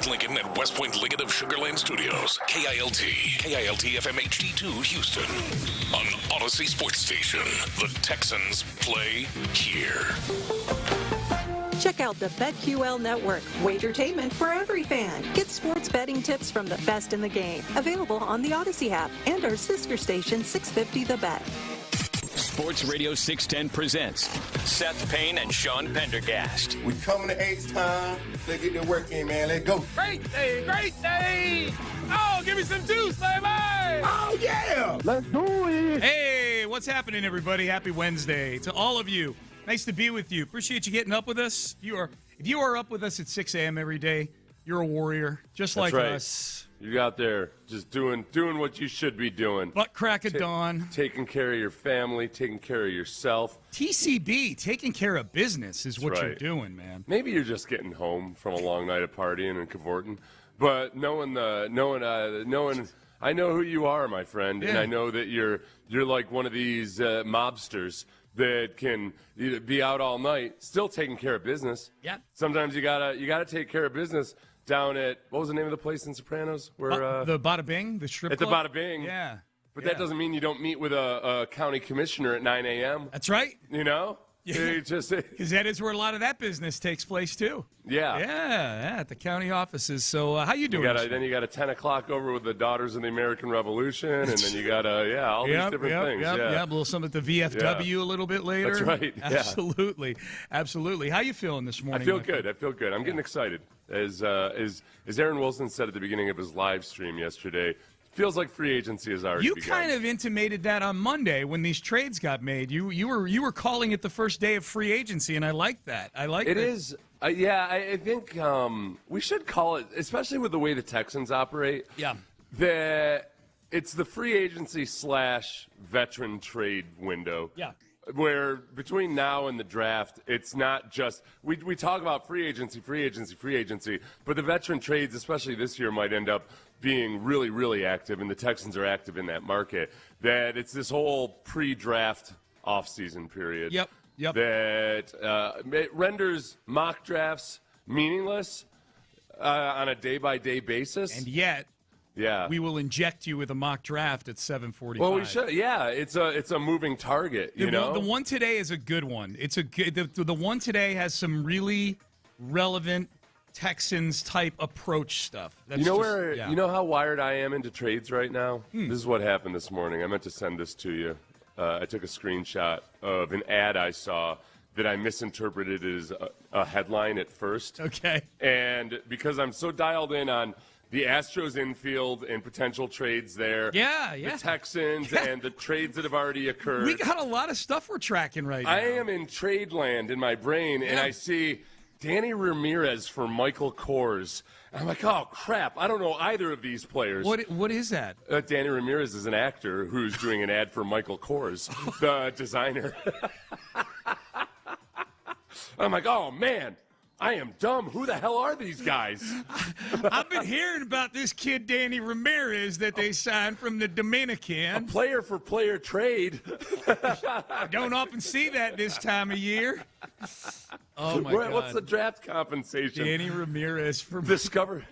Lincoln and West Point Lincoln of Sugar Land Studios. KILT FM HD2 Houston. On Odyssey Sports Station. The Texans play here. Check out the BetQL Network, wagertainment for every fan. Get sports betting tips from the best in the game. Available on the Odyssey app and our sister station 650 The Bet. Sports Radio 610 presents Seth Payne and Sean Pendergast. We coming to H-Town. Let's get the work in, man. Let's go. Great day, great day. Oh, give me some juice, baby. Oh, yeah. Let's do it. Hey, what's happening, everybody? Happy Wednesday to all of you. Nice to be with you. Appreciate you getting up with us. If you are up with us at 6 a.m. every day, you're a warrior, just like us. You out there just doing what you should be doing. Butt crack of dawn. Taking care of your family, taking care of yourself. TCB, taking care of business is what you're doing, man. Maybe you're just getting home from a long night of partying and cavorting, but knowing I know who you are, my friend, and I know that you're like one of these mobsters that can be out all night, still taking care of business. Yeah. Sometimes you gotta take care of business down at, what was the name of the place in Sopranos? Where the Bada Bing, the strip club? At the Bada Bing. Yeah. But that doesn't mean you don't meet with a county commissioner at 9 a.m. That's right. You know? Yeah. Because that is where a lot of that business takes place, too. Yeah. Yeah, at the county offices. So how you doing? Then you got a 10 o'clock over with the Daughters of the American Revolution, and then you got all these different things. Yeah, a little something at the VFW a little bit later. That's right. Absolutely. Absolutely. How you feeling this morning? I feel good. I'm getting excited. As Aaron Wilson said at the beginning of his live stream yesterday, feels like free agency has already begun. You kind of intimated that on Monday when these trades got made. You were calling it the first day of free agency, and I like that. It is. I think we should call it, especially with the way the Texans operate. Yeah. That it's the free agency / veteran trade window. Yeah. Where between now and the draft, it's not just we talk about free agency, but the veteran trades, especially this year, might end up being really, really active, and the Texans are active in that market. That it's this whole pre-draft offseason period. Yep. That it renders mock drafts meaningless on a day-by-day basis. And yet, we will inject you with a mock draft at 7:45. Well, we should. Yeah, it's a moving target. You know, the one today is a good one. It's a good. The one today has some really relevant Texans type approach stuff. You know how wired I am into trades right now? This is what happened this morning. I meant to send this to you. I took a screenshot of an ad I saw that I misinterpreted as a headline at first. Okay. And because I'm so dialed in on the Astros infield and potential trades there. Yeah. The Texans and the trades that have already occurred. We got a lot of stuff we're tracking right now. I am in trade land in my brain, and I see Danny Ramirez for Michael Kors. I'm like, oh, crap. I don't know either of these players. What is that? Danny Ramirez is an actor who's doing an ad for Michael Kors, the designer. I'm like, oh, man. I am dumb. Who the hell are these guys? I've been hearing about this kid, Danny Ramirez, that they signed from the Dominican. A player-for-player trade. Don't often see that this time of year. Oh, my God. What's the draft compensation? Danny Ramirez. Discover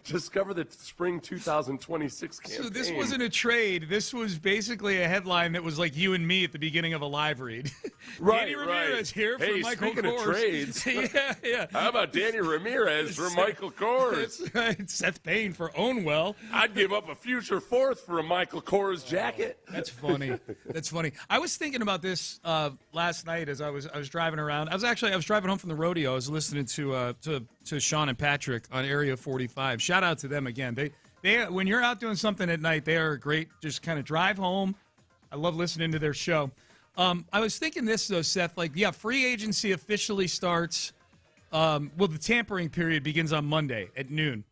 the spring 2026 campaign. So this wasn't a trade. This was basically a headline that was like you and me at the beginning of a live read. Danny Ramirez here for Michael speaking Kors. Of trades. Yeah. How about Danny Ramirez for Michael Kors? That's right. Seth Payne for Ownwell. I'd give up a future fourth for a Michael Kors jacket. That's funny. I was thinking about this last night as I was driving around. I was driving home from the rodeo. I was listening to Sean and Patrick on Area 45. Shout out to them again. They when you're out doing something at night, they are great. Just kind of drive home. I love listening to their show. I was thinking this though, Seth. Free agency officially starts. The tampering period begins on Monday at noon,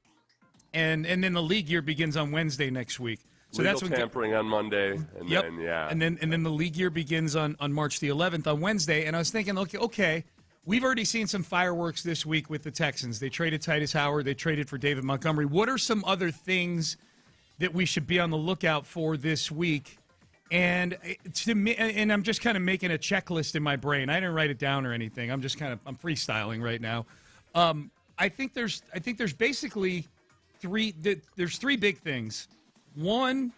and then the league year begins on Wednesday next week. So Legal that's when tampering on Monday, and then the league year begins on March the 11th on Wednesday. And I was thinking, okay. We've already seen some fireworks this week with the Texans. They traded Titus Howard. They traded for David Montgomery. What are some other things that we should be on the lookout for this week? And I'm just kind of making a checklist in my brain. I didn't write it down or anything. I'm just I'm freestyling right now. I think there's basically there's three big things. One,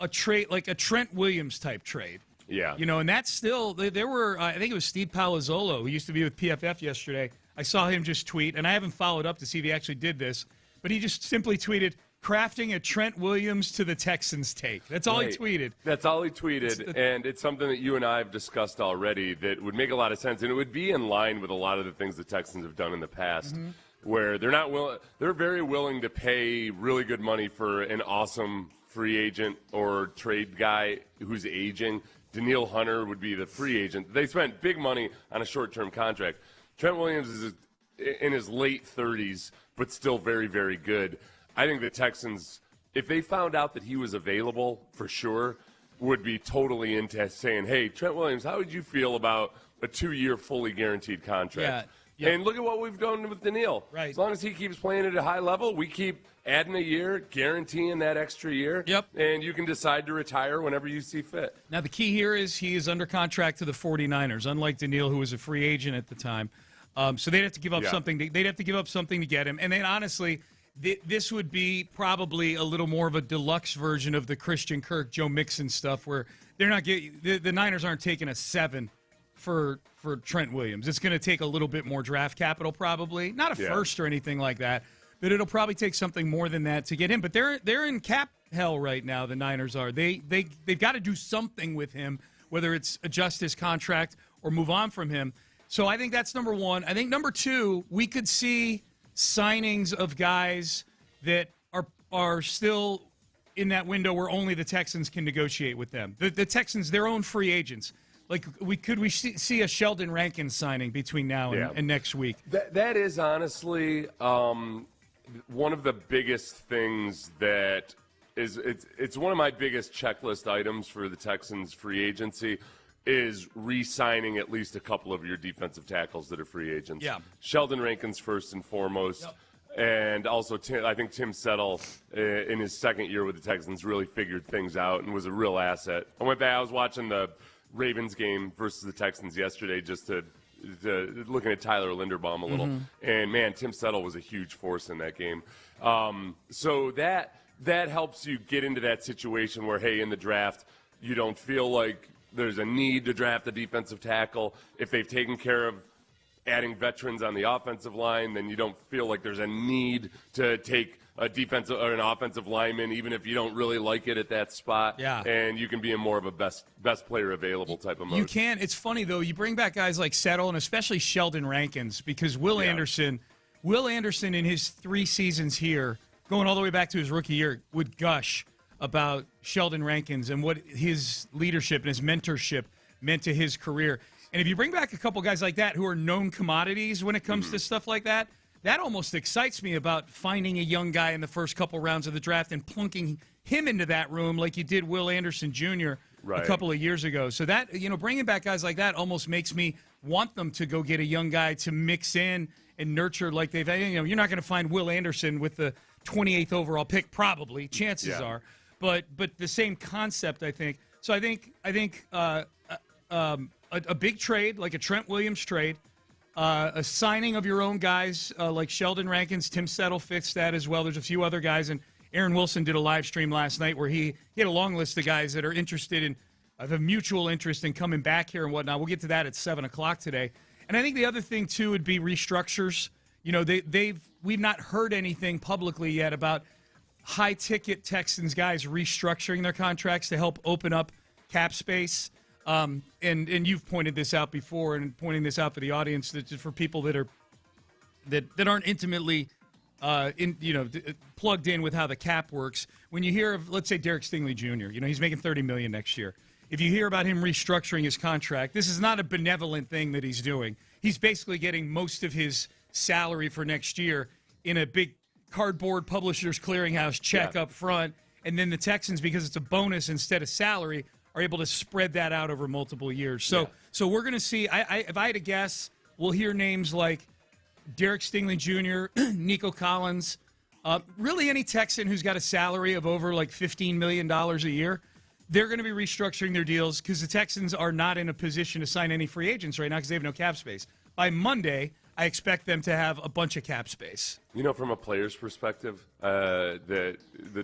a trade like a Trent Williams type trade. Yeah. And that's still there were I think it was Steve Palazzolo who used to be with PFF yesterday. I saw him just tweet, and I haven't followed up to see if he actually did this, but he just simply tweeted, crafting a Trent Williams to the Texans take. That's all he tweeted. That's all he tweeted, and it's something that you and I have discussed already that would make a lot of sense, and it would be in line with a lot of the things the Texans have done in the past, where they're very willing to pay really good money for an awesome free agent or trade guy who's aging. Daniil Hunter would be the free agent. They spent big money on a short-term contract. Trent Williams is in his late 30s, but still very, very good. I think the Texans, if they found out that he was available for sure, would be totally into saying, hey, Trent Williams, how would you feel about a 2-year fully guaranteed contract? Yeah. And look at what we've done with Daniil. Right. As long as he keeps playing at a high level, we keep adding a year, guaranteeing that extra year. Yep. And you can decide to retire whenever you see fit. Now, the key here is he is under contract to the 49ers, unlike Daniil, who was a free agent at the time. So they'd have to give up something. They'd have to give up something to get him. And then, honestly, this would be probably a little more of a deluxe version of the Christian Kirk, Joe Mixon stuff, where they're not getting the Niners aren't taking a 7 for Trent Williams. It's going to take a little bit more draft capital, probably not a first or anything like that, but it'll probably take something more than that to get him. But they're in cap hell right now. The Niners are. They've got to do something with him, whether it's adjust his contract or move on from him. So I think that's number one. I think number two, we could see signings of guys that are still in that window where only the Texans can negotiate with them. The Texans, their own free agents. Like, we see a Sheldon Rankins signing between now and next week? That is honestly one of the biggest things that is it's one of my biggest checklist items for the Texans free agency is re-signing at least a couple of your defensive tackles that are free agents. Yeah. Sheldon Rankins first and foremost. Yep. And also, I think Tim Settle, in his second year with the Texans, really figured things out and was a real asset. I was watching the Ravens game versus the Texans yesterday just to looking at Tyler Linderbaum a little. And, man, Tim Settle was a huge force in that game. So that helps you get into that situation where, hey, in the draft, you don't feel like there's a need to draft a defensive tackle. If they've taken care of adding veterans on the offensive line, then you don't feel like there's a need to take a defensive or an offensive lineman, even if you don't really like it at that spot. Yeah. And you can be in more of a best player available type of mode. You can. It's funny, though. You bring back guys like Settle and especially Sheldon Rankins because Will Anderson in his 3 seasons here, going all the way back to his rookie year, would gush about Sheldon Rankins and what his leadership and his mentorship meant to his career. And if you bring back a couple guys like that who are known commodities when it comes to stuff like that, that almost excites me about finding a young guy in the first couple rounds of the draft and plunking him into that room like you did Will Anderson Jr. a couple of years ago. So that, bringing back guys like that almost makes me want them to go get a young guy to mix in and nurture like they've, you're not going to find Will Anderson with the 28th overall pick, probably. Chances are. But the same concept, I think. So I think a big trade, like a Trent Williams trade, a signing of your own guys like Sheldon Rankins, Tim Settle fits that as well. There's a few other guys, and Aaron Wilson did a live stream last night where he had a long list of guys that are interested in, have a mutual interest in coming back here and whatnot. We'll get to that at 7 o'clock today. And I think the other thing, too, would be restructures. We've not heard anything publicly yet about high-ticket Texans guys restructuring their contracts to help open up cap space. And you've pointed this out before, and pointing this out for the audience that for people that aren't intimately plugged in with how the cap works. When you hear of, let's say, Derek Stingley Jr., he's making $30 million next year. If you hear about him restructuring his contract, this is not a benevolent thing that he's doing. He's basically getting most of his salary for next year in a big cardboard Publishers Clearinghouse check up front, and then the Texans, because it's a bonus instead of salary, are able to spread that out over multiple years. So we're going to see, if I had to guess, we'll hear names like Derek Stingley Jr., Nico Collins, really any Texan who's got a salary of over like $15 million a year. They're going to be restructuring their deals because the Texans are not in a position to sign any free agents right now because they have no cap space. By Monday, I expect them to have a bunch of cap space. From a player's perspective, the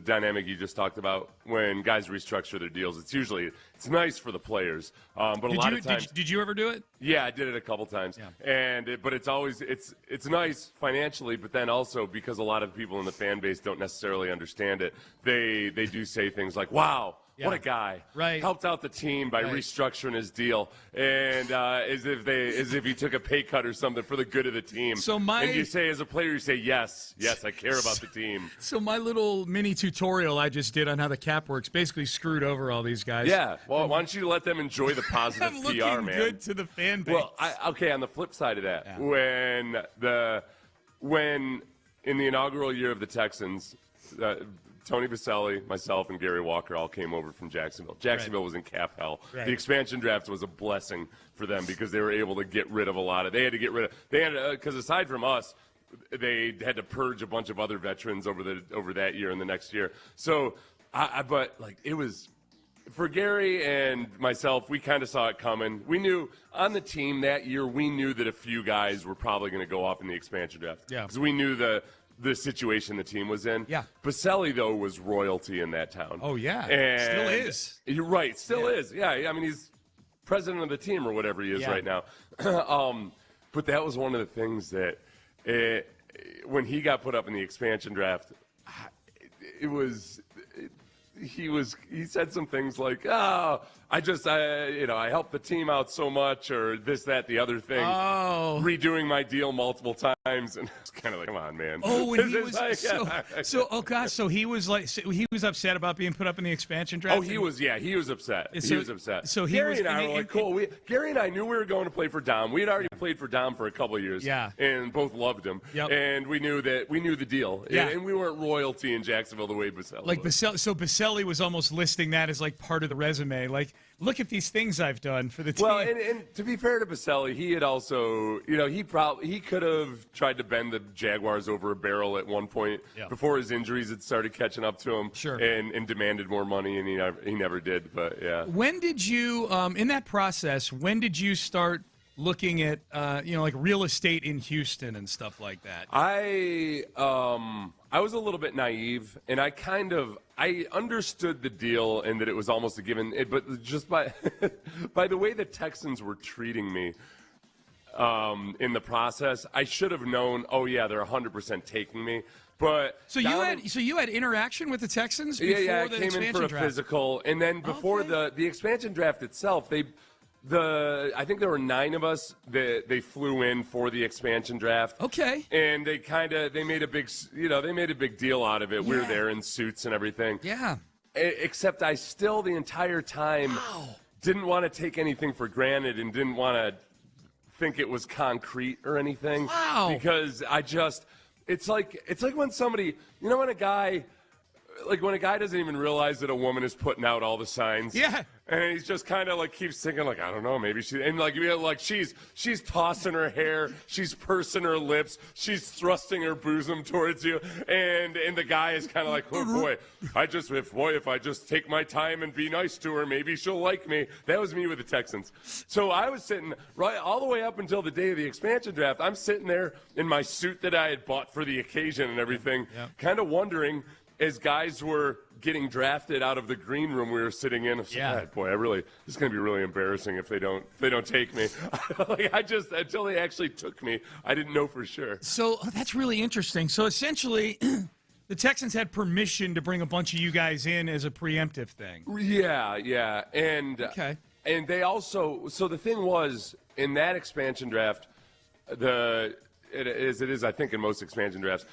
dynamic you just talked about, when guys restructure their deals, it's nice for the players. But a lot of times, did you ever do it? Yeah, I did it a couple times. Yeah. But it's always it's nice financially, but then also because a lot of people in the fan base don't necessarily understand it, they do say things like, "Wow, what a guy! Right, helped out the team by restructuring his deal, and as if he took a pay cut or something for the good of the team." And you say, as a player, you say, "Yes, I care about the team." So my little mini tutorial I just did on how the cap works basically scred over all these guys. Yeah, well, why don't you let them enjoy the positive I'm PR, looking man? Good to the fan base. Well, on the flip side of that, when in the inaugural year of the Texans, Tony Baselli, myself, and Gary Walker all came over from Jacksonville. Jacksonville was in cap hell. Right. The expansion draft was a blessing for them because they were able to get rid of a lot of. They had to get rid of. Because aside from us, they had to purge a bunch of other veterans over that year and the next year. So, it was. For Gary and myself, we kind of saw it coming. We knew on the team that year, we knew that a few guys were probably going to go off in the expansion draft. Yeah. Because we knew the situation the team was in. Yeah. Baselli, though, was royalty in that town. Oh, yeah. And still is. You're right. Still is. Yeah. I mean, he's president of the team or whatever he is right now. But that was one of the things that when he got put up in the expansion draft, he said some things like, "Oh, I helped the team out so much," or this, that, the other thing. Oh. Redoing my deal multiple times, and it's kind of like, come on, man. Oh, and he was so he was upset about being put up in the expansion draft. Oh, he was upset. So, he was upset. So Gary and I were like, cool. Gary and I knew we were going to play for Dom. We had already played for Dom for a couple of years. Yeah. And both loved him. Yep. And we knew the deal. Yeah. And we weren't royalty in Jacksonville the way Baselli was. So Baselli was almost listing that as like part of the resume. Like, look at these things I've done for the team. Well, and to be fair to Baselli, he had also, he could have tried to bend the Jaguars over a barrel at one point before his injuries had started catching up to him. Sure. And demanded more money, and he never did. But yeah. When did you, in that process, when did you start looking at, like real estate in Houston and stuff like that? I was a little bit naive, and I understood the deal and that it was almost a given. But just by by the way the Texans were treating me in the process, I should have known. Oh yeah, they're 100% taking me. But you had interaction with the Texans before I the came expansion in for a draft. Physical, and then before the expansion draft itself, I think there were 9 of us that they flew in for the expansion draft. Okay. And they made a big deal out of it. We were there in suits and everything. Yeah. Except I still the entire time didn't want to take anything for granted and didn't want to think it was concrete or anything. Wow. Because it's like when somebody, when a guy doesn't even realize that a woman is putting out all the signs. Yeah. And he's just kind of like keeps thinking like, I don't know, maybe she's tossing her hair, she's pursing her lips, she's thrusting her bosom towards you, and the guy is kind of like, oh boy, if I just take my time and be nice to her, maybe she'll like me. That was me with the Texans. So I was sitting right all the way up until the day of the expansion draft. I'm sitting there in my suit that I had bought for the occasion and everything, kind of wondering, as guys were getting drafted out of the green room we were sitting in, I was like, boy, this is going to be really embarrassing if they don't take me. Until they actually took me, I didn't know for sure. So that's really interesting. So essentially, the Texans had permission to bring a bunch of you guys in as a preemptive thing. Yeah. And okay. And they also, so the thing was, in that expansion draft, it is, I think, in most expansion drafts,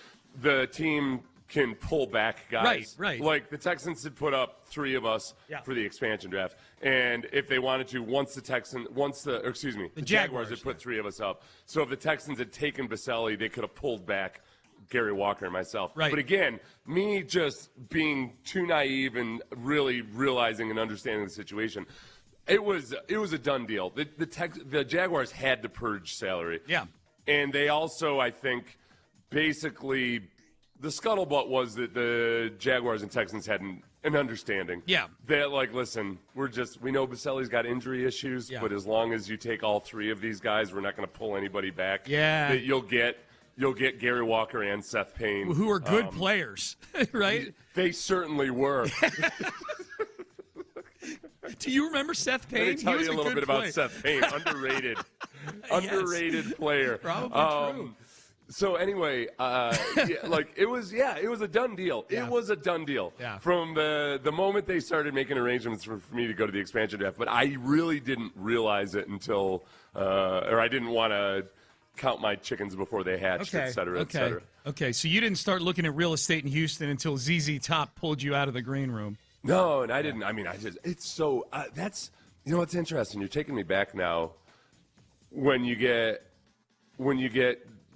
the team can pull back guys. Right. Like the Texans had put up 3 of us for the expansion draft. And if they wanted to, the Jaguars had put 3 of us up. So if the Texans had taken Baselli, they could have pulled back Gary Walker and myself. Right. But again, me just being too naive and really realizing and understanding the situation, it was a done deal. The Jaguars had to purge salary. Yeah. And they also, I think, basically, the scuttlebutt was that the Jaguars and Texans hadn't, an understanding. Yeah. That, like, listen, we know Baselli's got injury issues, but as long as you take all three of these guys, we're not going to pull anybody back. Yeah. That you'll get Gary Walker and Seth Payne. Who are good players, right? They certainly were. Do you remember Seth Payne? Let me tell you a little bit player. about Seth Payne. Underrated player. Probably true. So anyway, it was a done deal. Yeah. It was a done deal from the moment they started making arrangements for me to go to the expansion draft. But I really didn't realize it until, or I didn't want to count my chickens before they hatched, et cetera, et cetera. Okay, so you didn't start looking at real estate in Houston until ZZ Top pulled you out of the green room. No, and I didn't. I mean, it's so, that's, what's interesting. You're taking me back now when you get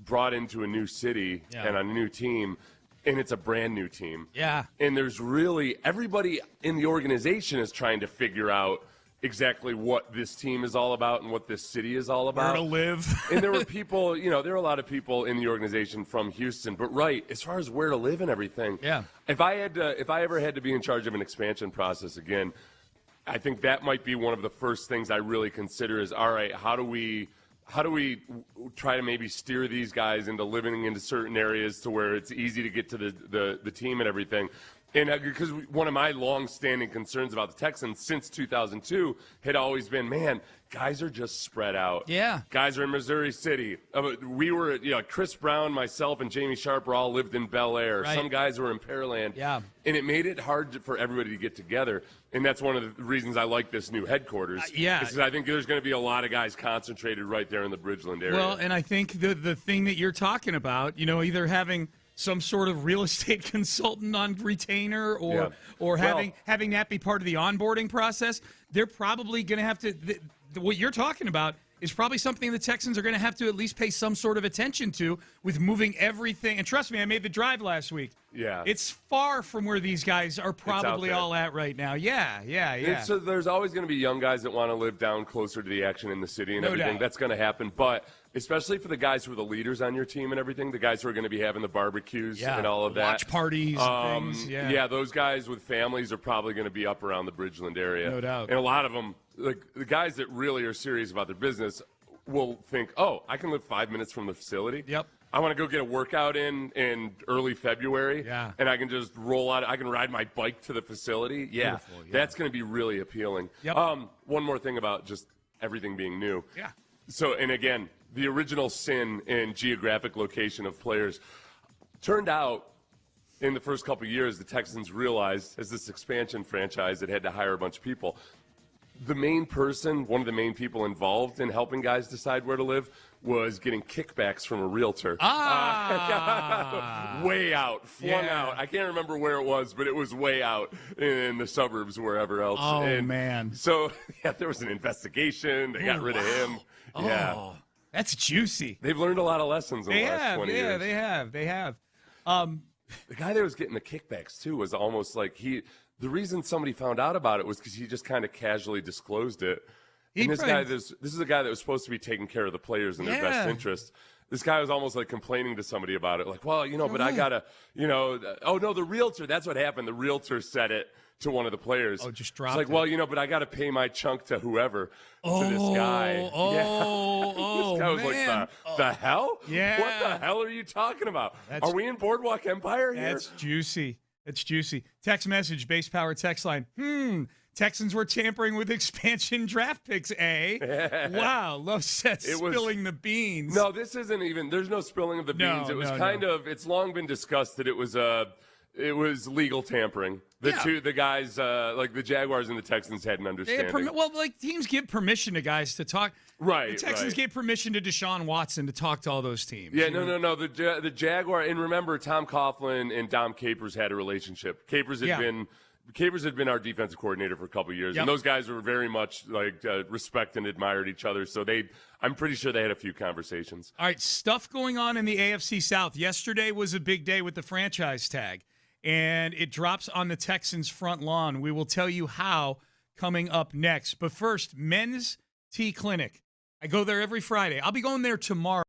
brought into a new city and a new team, and it's a brand new team. Yeah. And there's really, everybody in the organization is trying to figure out exactly what this team is all about and what this city is all about. Where to live. And there were people, there were a lot of people in the organization from Houston. But as far as where to live and everything, if I ever had to be in charge of an expansion process again, I think that might be one of the first things I really consider is, all right, how do we try to maybe steer these guys into living into certain areas to where it's easy to get to the team and everything. And because one of my long-standing concerns about the Texans since 2002 had always been, man, guys are just spread out. Yeah. Guys are in Missouri City. We were, Chris Brown, myself, and Jamie Sharper all lived in Bel Air. Right. Some guys were in Pearland. Yeah. And it made it hard for everybody to get together. And that's one of the reasons I like this new headquarters. Because I think there's going to be a lot of guys concentrated right there in the Bridgeland area. Well, and I think the thing that you're talking about, either having some sort of real estate consultant on retainer or having that be part of the onboarding process, they're probably going to have to what you're talking about is probably something the Texans are going to have to at least pay some sort of attention to with moving everything. And trust me, I made the drive last week. Yeah. It's far from where these guys are probably all at right now. Yeah. So there's always going to be young guys that want to live down closer to the action in the city and everything. Doubt. That's going to happen. But especially for the guys who are the leaders on your team and everything, the guys who are going to be having the barbecues and all of that. Watch parties and things. Yeah, those guys with families are probably going to be up around the Bridgeland area. No doubt. And a lot of them, like the guys that really are serious about their business, will think, oh, I can live 5 minutes from the facility. Yep. I want to go get a workout in early February, and I can just roll out. I can ride my bike to the facility. Yeah, that's going to be really appealing. Yep. One more thing about just everything being new. Yeah. So, and again, the original sin in geographic location of players turned out in the first couple of years, the Texans realized as this expansion franchise, it had to hire a bunch of people. The main person, one of the main people involved in helping guys decide where to live, was getting kickbacks from a realtor. Way out, flung out. I can't remember where it was, but it was way out in the suburbs, wherever else. Oh, man. So, there was an investigation. They got rid of him. Oh, that's juicy. They've learned a lot of lessons in the last 20 years. Yeah, they have. The guy that was getting the kickbacks, too, was almost like the reason somebody found out about it was because he just kind of casually disclosed it. And this is a guy that was supposed to be taking care of the players in their best interest. This guy was almost like complaining to somebody about it. Like, well, but I got to, oh, no, the realtor, that's what happened. The realtor said it to one of the players. Oh, just dropped it. It's like, well, but I got to pay my chunk to whoever, to this guy. This guy was man. Like, the hell? Yeah. What the hell are you talking about? Are we in Boardwalk Empire here? That's juicy. It's juicy. Text message, base power text line. Texans were tampering with expansion draft picks, eh? Wow. Love said spilling the beans. No, this isn't even. There's no spilling of the beans. It was it's long been discussed that it was legal tampering. The guys, like the Jaguars and the Texans had an understanding. Teams give permission to guys to talk. Right. The Texans gave permission to Deshaun Watson to talk to all those teams. Yeah, no. The Jaguar, and remember, Tom Coughlin and Dom Capers had a relationship. Capers had been our defensive coordinator for a couple of years, and those guys were very much respect and admired each other. So I'm pretty sure they had a few conversations. All right, stuff going on in the AFC South. Yesterday was a big day with the franchise tag, and it drops on the Texans' front lawn. We will tell you how coming up next. But first, Men's Tea Clinic. I go there every Friday. I'll be going there tomorrow.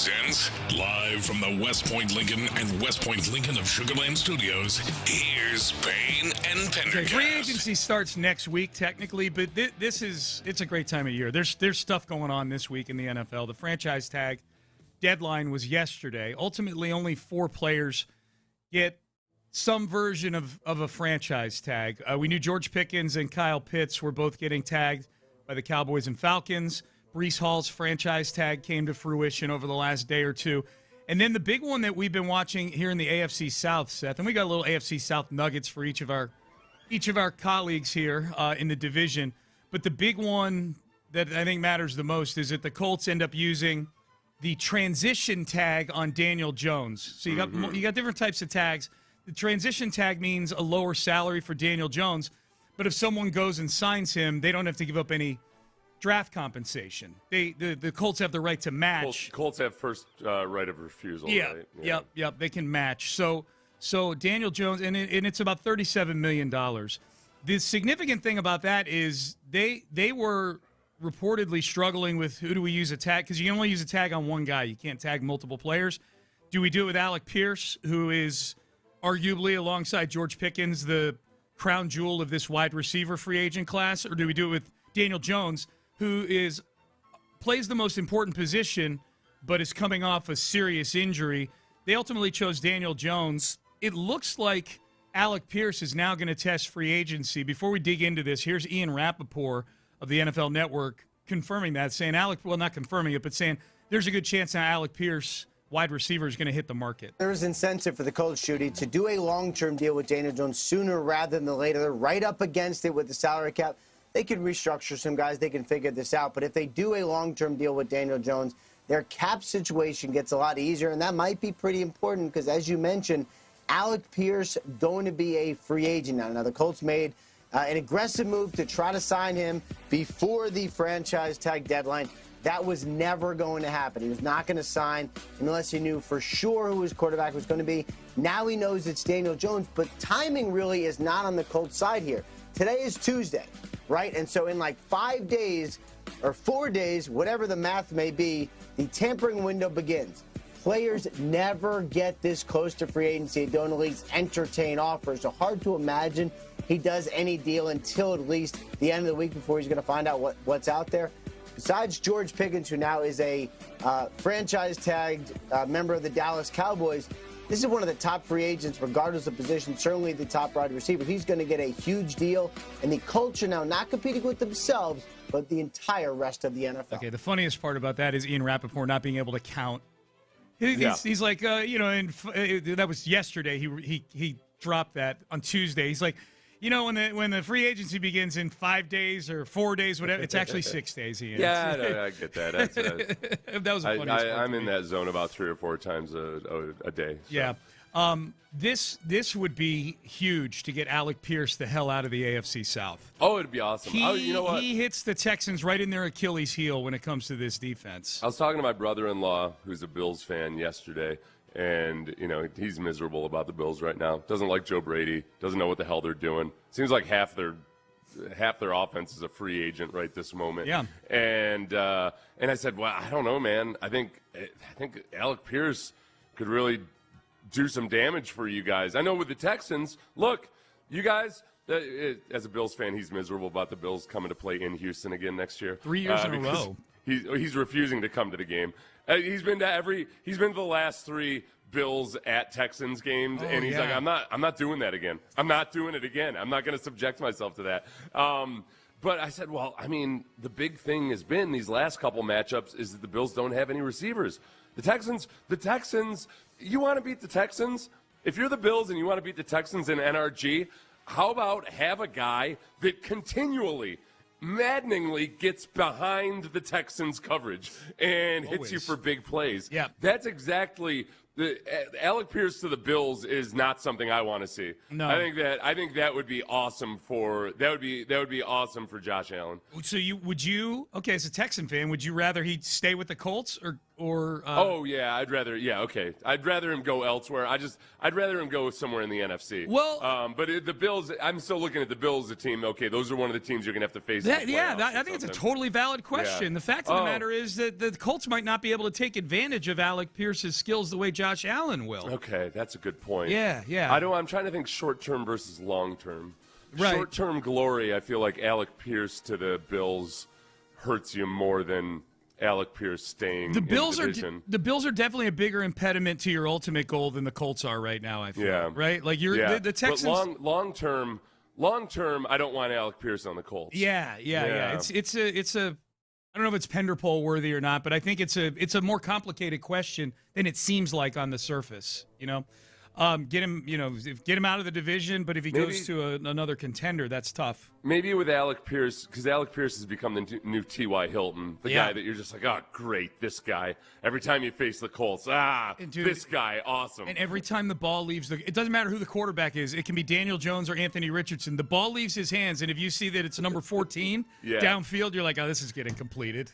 Presents, live from the West Point Lincoln and West Point Lincoln of Sugarland Studios, here's Payne and Pendergast. Free agency starts next week, technically, but it's a great time of year. There's stuff going on this week in the NFL. The franchise tag deadline was yesterday. Ultimately, only 4 players get some version of a franchise tag. We knew George Pickens and Kyle Pitts were both getting tagged by the Cowboys and Falcons. Breece Hall's franchise tag came to fruition over the last day or two. And then the big one that we've been watching here in the AFC South, Seth, and we got a little AFC South nuggets for each of our colleagues here in the division. But the big one that I think matters the most is that the Colts end up using the transition tag on Daniel Jones. So you got different types of tags. The transition tag means a lower salary for Daniel Jones, but if someone goes and signs him, they don't have to give up any draft compensation. The Colts have the right to match. Colts have first right of refusal. Yeah, right? Yep. They can match. So Daniel Jones, and it's about $37 million. The significant thing about that is they were reportedly struggling with who do we use a tag, because you can only use a tag on one guy. You can't tag multiple players. Do we do it with Alec Pierce, who is arguably alongside George Pickens the crown jewel of this wide receiver free agent class, or do we do it with Daniel Jones, who plays the most important position but is coming off a serious injury? They ultimately chose Daniel Jones. It looks like Alec Pierce is now going to test free agency. Before we dig into this, here's Ian Rappaport of the NFL Network confirming that, saying not confirming it, but saying there's a good chance now Alec Pierce, wide receiver, is going to hit the market. There's incentive for the Colts, Shooty, to do a long-term deal with Daniel Jones sooner rather than later. They're right up against it with the salary cap. They can restructure some guys. They can figure this out. But if they do a long-term deal with Daniel Jones, their cap situation gets a lot easier, and that might be pretty important because, as you mentioned, Alec Pierce going to be a free agent now. Now, the Colts made an aggressive move to try to sign him before the franchise tag deadline. That was never going to happen. He was not going to sign unless he knew for sure who his quarterback was going to be. Now he knows it's Daniel Jones, but timing really is not on the Colts' side here. Today is Tuesday, right? And so in like 5 days or 4 days, whatever the math may be, the tampering window begins. Players never get this close to free agency and don't at least entertain offers. So hard to imagine he does any deal until at least the end of the week before he's going to find out what's out there. Besides George Pickens, who now is a franchise-tagged member of the Dallas Cowboys, this is one of the top free agents, regardless of position, certainly the top wide receiver. He's going to get a huge deal, and the Colts are now not competing with themselves, but the entire rest of the NFL. Okay, the funniest part about that is Ian Rappaport not being able to count. He's like, that was yesterday. He dropped that on Tuesday. He's like, when the free agency begins in 5 days or 4 days, whatever, it's actually 6 days. Ian. Yeah, no, I get that. That was the funniest part. I'm in that zone about 3 or 4 times a day. So. Yeah. This would be huge to get Alec Pierce the hell out of the AFC South. Oh, it'd be awesome. You know what? He hits the Texans right in their Achilles heel when it comes to this defense. I was talking to my brother-in-law, who's a Bills fan, yesterday, and he's miserable about the Bills right now. Doesn't like Joe Brady. Doesn't know what the hell they're doing. Seems like half their offense is a free agent right this moment. Yeah. And I said, well, I don't know, man. I think Alec Pierce could really do some damage for you guys. I know with the Texans, look, you guys, as a Bills fan, he's miserable about the Bills coming to play in Houston again next year. 3 years in a row. He's refusing to come to the game. He's been to the last 3 Bills at Texans games, and he's like, I'm not doing that again. I'm not doing it again. I'm not going to subject myself to that. But I said, well, I mean, the big thing has been these last couple matchups is that the Bills don't have any receivers. The Texans, you want to beat the Texans? If you're the Bills and you want to beat the Texans in NRG, how about have a guy that continually, maddeningly gets behind the Texans' coverage and hits you for big plays? Yeah. That's exactly Alec Pierce to the Bills is not something I want to see. No. I think that would be awesome that would be awesome for Josh Allen. So as a Texan fan, would you rather he stay with the Colts or? I'd rather him go elsewhere. I'd rather him go somewhere in the NFC. Well, but the Bills, I'm still looking at the Bills as a team. Okay, those are one of the teams you're going to have to face. I think it's a totally valid question. The fact of the matter is that the Colts might not be able to take advantage of Alec Pierce's skills the way Josh Allen will. Okay, that's a good point. Yeah. I'm trying to think short-term versus long-term. Right. Short-term glory, I feel like Alec Pierce to the Bills hurts you more than Alec Pierce staying in the division. The Bills are definitely a bigger impediment to your ultimate goal than the Colts are right now, I feel. Right? Like the Texans. But long-term, I don't want Alec Pierce on the Colts. Yeah. It's a I don't know if it's Penderpoll worthy or not, but I think it's a more complicated question than it seems like on the surface, Get him out of the division, but if he goes to another contender, that's tough. Maybe with Alec Pierce, because Alec Pierce has become the new T.Y. Hilton, the guy that you're just like, oh, great, this guy. Every time you face the Colts, this guy, awesome. And every time the ball leaves it doesn't matter who the quarterback is. It can be Daniel Jones or Anthony Richardson. The ball leaves his hands, and if you see that it's number 14 downfield, you're like, oh, this is getting completed.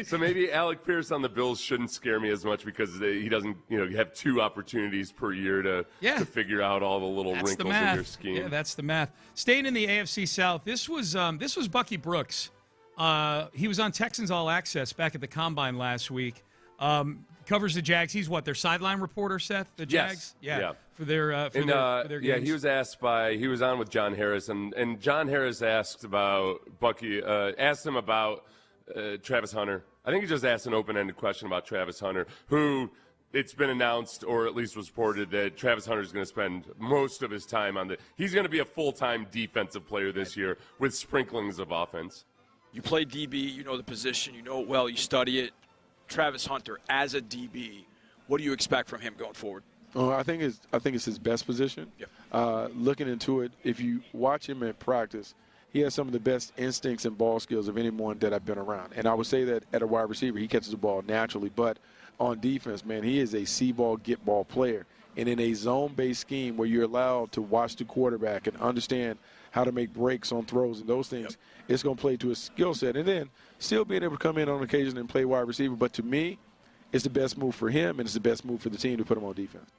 So maybe Alec Pierce on the Bills shouldn't scare me as much because he doesn't, have 2 opportunities per year to figure out all the little wrinkles in your scheme. Yeah, that's the math. Staying in the AFC South, this was Bucky Brooks. He was on Texans All Access back at the Combine last week. Covers the Jags. He's their sideline reporter, Seth? The Jags? Yes. Yeah. For their games. Yeah, he was on with John Harris, and John Harris asked about Bucky, asked him about Travis Hunter. I think he just asked an open-ended question about Travis Hunter, who it's been announced, or at least was reported, that Travis Hunter is going to spend most of his time he's going to be a full-time defensive player this year with sprinklings of offense. You play DB, you know the position, you know it well, you study it. Travis Hunter, as a DB, what do you expect from him going forward? I think it's his best position. Yep. Looking into it, if you watch him in practice, he has some of the best instincts and ball skills of anyone that I've been around. And I would say that at a wide receiver, he catches the ball naturally. But on defense, man, he is a see-ball, get-ball player. And in a zone-based scheme where you're allowed to watch the quarterback and understand how to make breaks on throws and those things, it's going to play to his skill set. And then still being able to come in on occasion and play wide receiver. But to me, it's the best move for him, and it's the best move for the team to put him on defense.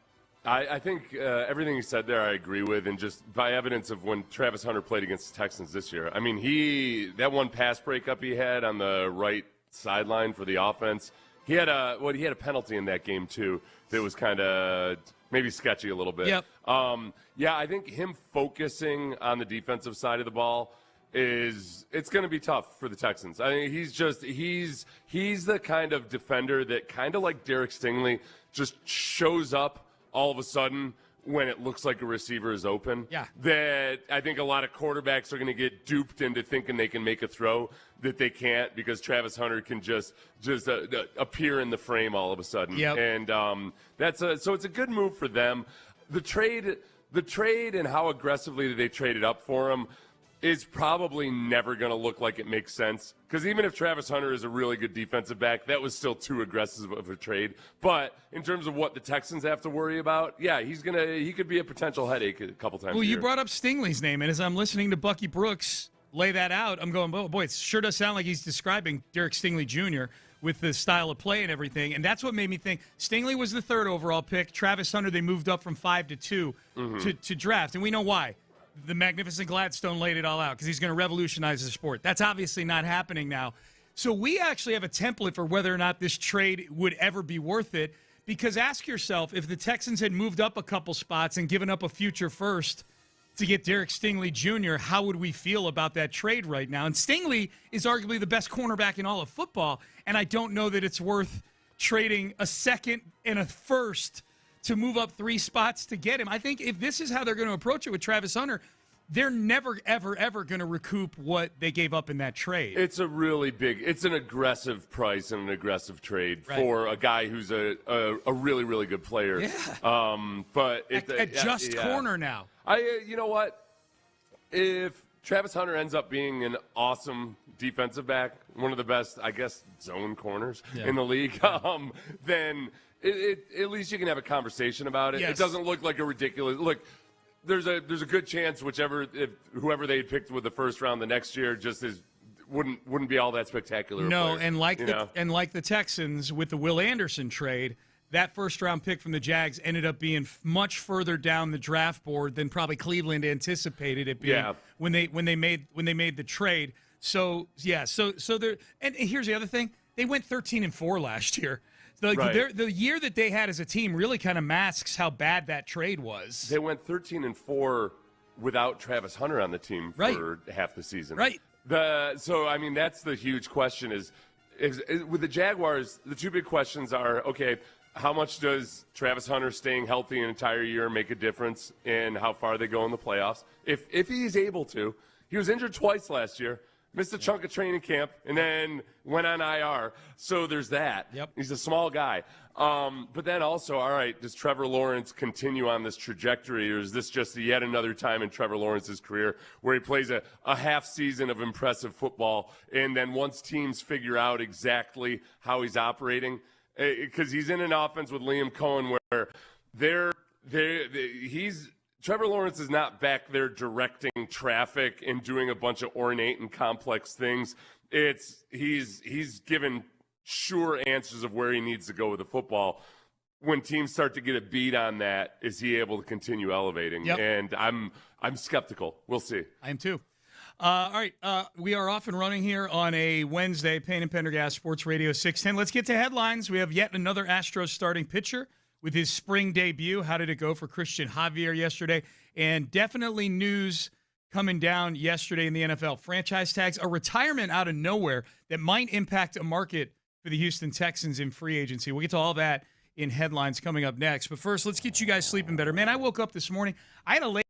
I think everything you said there I agree with, and just by evidence of when Travis Hunter played against the Texans this year. I mean, that one pass breakup he had on the right sideline for the offense, he had a penalty in that game too that was kind of maybe sketchy a little bit. Yep. I think him focusing on the defensive side of the ball it's going to be tough for the Texans. I mean, he's the kind of defender that kind of like Derek Stingley just shows up all of a sudden when it looks like a receiver is open. Yeah. That I think a lot of quarterbacks are going to get duped into thinking they can make a throw that they can't because Travis Hunter can just appear in the frame all of a sudden. Yep. And so it's a good move for them. The trade and how aggressively they traded up for him is probably never going to look like it makes sense. Because even if Travis Hunter is a really good defensive back, that was still too aggressive of a trade. But in terms of what the Texans have to worry about, he could be a potential headache a couple times. Well, a year. You brought up Stingley's name, and as I'm listening to Bucky Brooks lay that out, I'm going, oh, boy, it sure does sound like he's describing Derek Stingley Jr. with the style of play and everything. And that's what made me think Stingley was the 3rd overall pick. Travis Hunter, they moved up from 5 to 2 to draft. And we know why. The magnificent Gladstone laid it all out because he's going to revolutionize the sport. That's obviously not happening now. So we actually have a template for whether or not this trade would ever be worth it, because ask yourself, if the Texans had moved up a couple spots and given up a future first to get Derek Stingley Jr., how would we feel about that trade right now? And Stingley is arguably the best cornerback in all of football, and I don't know that it's worth trading a second and a first to move up 3 spots to get him. I think if this is how they're going to approach it with Travis Hunter, they're never, ever, ever going to recoup what they gave up in that trade. It's an aggressive price and an aggressive trade for a guy who's a really, really good player. Yeah. But corner now. You know what? If Travis Hunter ends up being an awesome defensive back, one of the best, I guess, zone corners in the league, then at least you can have a conversation about it. Yes. It doesn't look like a ridiculous look. There's a good chance whoever they picked with the first round the next year just is wouldn't be all that spectacular. No, player, and like the Texans with the Will Anderson trade, that first-round pick from the Jags ended up being much further down the draft board than probably Cleveland anticipated it being when they made the trade. So there. And here's the other thing: they went 13-4 last year. The year that they had as a team really kind of masks how bad that trade was. They went 13-4 without Travis Hunter on the team for half the season. Right. So I mean, that's the huge question: is with the Jaguars, the two big questions are, okay, how much does Travis Hunter staying healthy an entire year make a difference in how far they go in the playoffs? If he's able to. He was injured twice last year, missed a chunk of training camp, and then went on IR. So there's that. Yep. He's a small guy. But then also, all right, does Trevor Lawrence continue on this trajectory, or is this just yet another time in Trevor Lawrence's career where he plays a half season of impressive football, and then once teams figure out exactly how he's operating, because he's in an offense with Liam Cohen where Trevor Lawrence is not back there directing traffic and doing a bunch of ornate and complex things. He's given sure answers of where he needs to go with the football. When teams start to get a beat on that, is he able to continue elevating? Yep. And I'm skeptical. We'll see. I am too. All right, we are off and running here on a Wednesday. Payne and Pendergast, Sports Radio 610. Let's get to headlines. We have yet another Astros starting pitcher with his spring debut. How did it go for Christian Javier yesterday? And definitely news coming down yesterday in the NFL. Franchise tags, a retirement out of nowhere that might impact a market for the Houston Texans in free agency. We'll get to all that in headlines coming up next. But first, let's get you guys sleeping better. Man, I woke up this morning. I had a late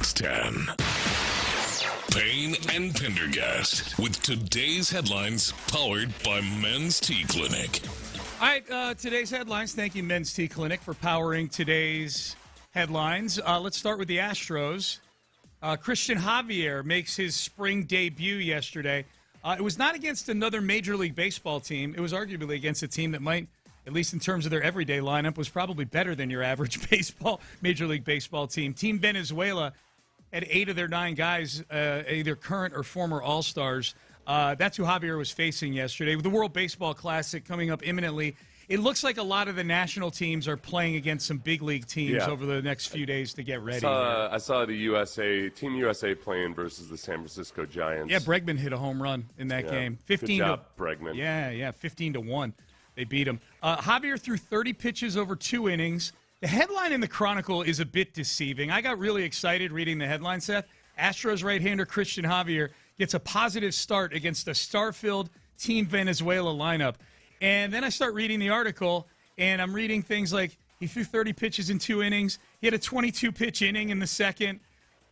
610. Payne and Pendergast with today's headlines powered by Men's Tea Clinic. All right, today's headlines. Thank you, Men's Tea Clinic, for powering today's headlines. Let's start with the Astros. Christian Javier makes his spring debut yesterday. It was not against another Major League Baseball team. It was arguably against a team that might, at least in terms of their everyday lineup, was probably better than your average Major League Baseball team. Team Venezuela had 8 of their 9 guys, either current or former All-Stars. That's who Javier was facing yesterday. With the World Baseball Classic coming up imminently, it looks like a lot of the national teams are playing against some big league teams over the next few days to get ready. I saw the Team USA playing versus the San Francisco Giants. Yeah, Bregman hit a home run in that game. 15 Good job, to Bregman. Yeah, 15-1. They beat him. Javier threw 30 pitches over 2 innings. The headline in the Chronicle is a bit deceiving. I got really excited reading the headline, Seth. Astros right-hander Christian Javier gets a positive start against a star-filled Team Venezuela lineup. And then I start reading the article, and I'm reading things like he threw 30 pitches in 2 innings. He had a 22-pitch inning in the second.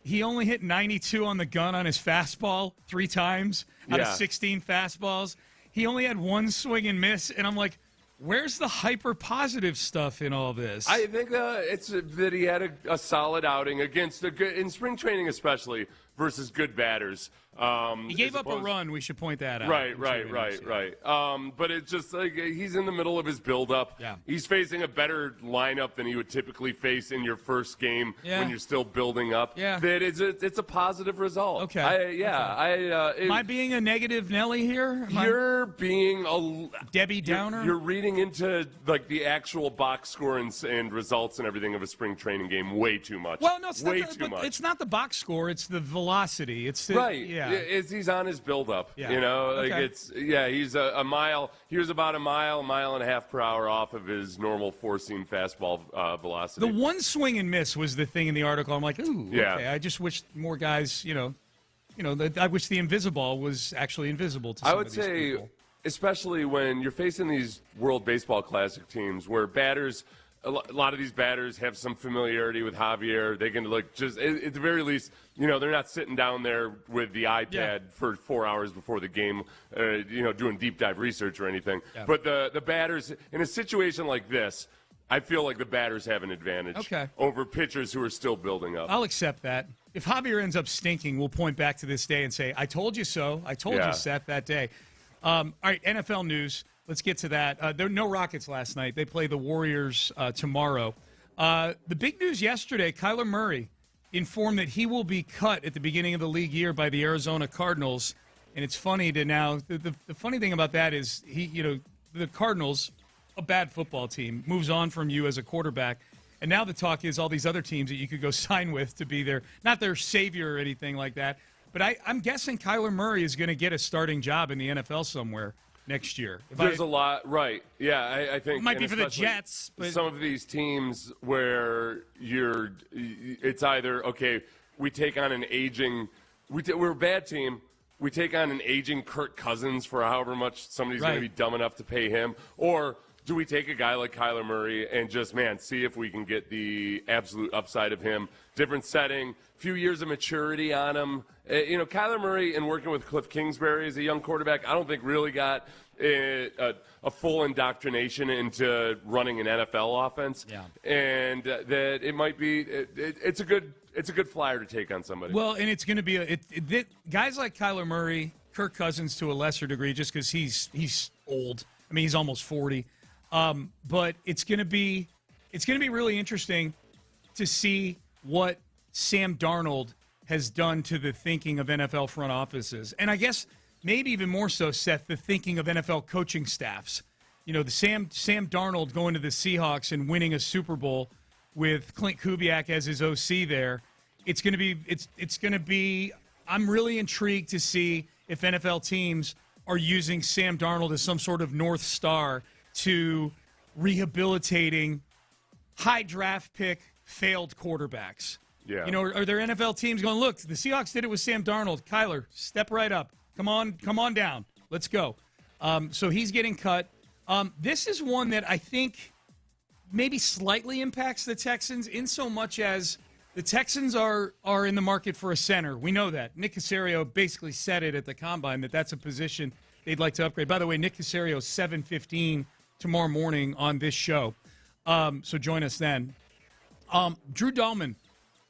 He only hit 92 on the gun on his fastball 3 times out of 16 fastballs. He only had 1 swing and miss, and I'm like, where's the hyper-positive stuff in all this? I think it's that he had a solid outing against in spring training especially, versus good batters. He gave up a run. We should point that out. Right. But it's just like he's in the middle of his build-up. Yeah. He's facing a better lineup than he would typically face in your first game when you're still building up. Yeah. That it's a positive result. Okay. Am I being a negative Nelly here? You're being a Debbie Downer? You're reading into like the actual box score and results and everything of a spring training game way too much. Well, no, it's way not too much. It's not the box score. It's the velocity. It's the, right. Yeah. He's on his build-up. Yeah. You know, like he's a mile. He was about a mile and a half per hour off of his normal 4-seam fastball velocity. The 1 swing and miss was the thing in the article. I'm like, ooh, Yeah. okay. I just wish more guys, I wish the invisible was actually invisible to some I would of these say, people. especially when you're facing these World Baseball Classic teams where batters. A lot of these batters have some familiarity with Javier. They can just at the very least, they're not sitting down there with the iPad for 4 hours before the game, doing deep dive research or anything. Yeah. But the batters in a situation like this, I feel like the batters have an advantage over pitchers who are still building up. I'll accept that. If Javier ends up stinking, we'll point back to this day and say, "I told you so. I told you, Seth, that day." All right, NFL news. Let's get to that. There were no Rockets last night. They play the Warriors tomorrow. The big news yesterday, Kyler Murray informed that he will be cut at the beginning of the league year by the Arizona Cardinals. And it's funny to now – the funny thing about that is the Cardinals, a bad football team, moves on from you as a quarterback. And now the talk is all these other teams that you could go sign with to be their – not their savior or anything like that. But I'm guessing Kyler Murray is going to get a starting job in the NFL somewhere next year. There's a lot, right? Yeah, I think it might be for the Jets. But some of these teams where it's either we take on an aging, we're a bad team. We take on an aging Kirk Cousins for however much somebody's going to be dumb enough to pay him, or do we take a guy like Kyler Murray and just see if we can get the absolute upside of him? Different setting, few years of maturity on him. Kyler Murray and working with Cliff Kingsbury as a young quarterback, I don't think really got a full indoctrination into running an NFL offense. Yeah. And that it might be it's a good flyer to take on somebody. Well, and it's going to be guys like Kyler Murray, Kirk Cousins to a lesser degree, just because he's old. I mean, he's almost 40. But it's going to be really interesting to see what Sam Darnold has done to the thinking of NFL front offices. And I guess maybe even more so, Seth, the thinking of NFL coaching staffs. The Sam Darnold going to the Seahawks and winning a Super Bowl with Clint Kubiak as his OC there. It's going to be I'm really intrigued to see if NFL teams are using Sam Darnold as some sort of North Star to rehabilitating high draft pick failed quarterbacks. Yeah. Are there NFL teams going, look, the Seahawks did it with Sam Darnold. Kyler, step right up. Come on down. Let's go. So he's getting cut. This is one that I think maybe slightly impacts the Texans in so much as The Texans are in the market for a center. We know that. Nick Caserio basically said it at the Combine that that's a position they'd like to upgrade. By the way, Nick Caserio, 7:15 tomorrow morning on this show. So join us then. Drew Dahlman,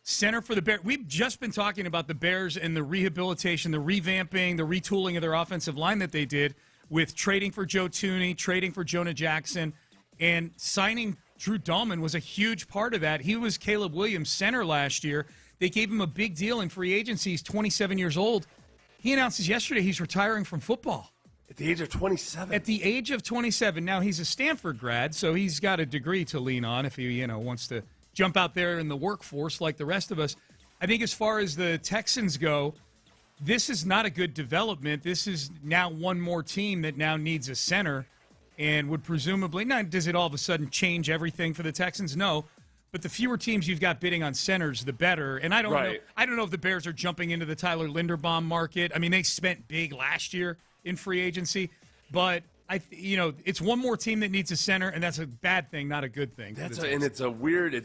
center for the Bears. We've just been talking about the Bears and the rehabilitation, the revamping, the retooling of their offensive line that they did with trading for Joe Thuney, trading for Jonah Jackson, and signing Drew Dahlman was a huge part of that. He was Caleb Williams' center last year. They gave him a big deal in free agency. He's 27 years old. He announces yesterday he's retiring from football. At the age of 27? At the age of 27. Now, he's a Stanford grad, so he's got a degree to lean on if he wants to jump out there in the workforce like the rest of us. I think as far as the Texans go, this is not a good development. This is now one more team that now needs a center and would presumably, not does it all of a sudden change everything for the Texans? No. But the fewer teams you've got bidding on centers, the better. And I don't know if the Bears are jumping into the Tyler Linderbaum market. I mean, they spent big last year in free agency, but it's one more team that needs a center, and that's a bad thing, not a good thing. It's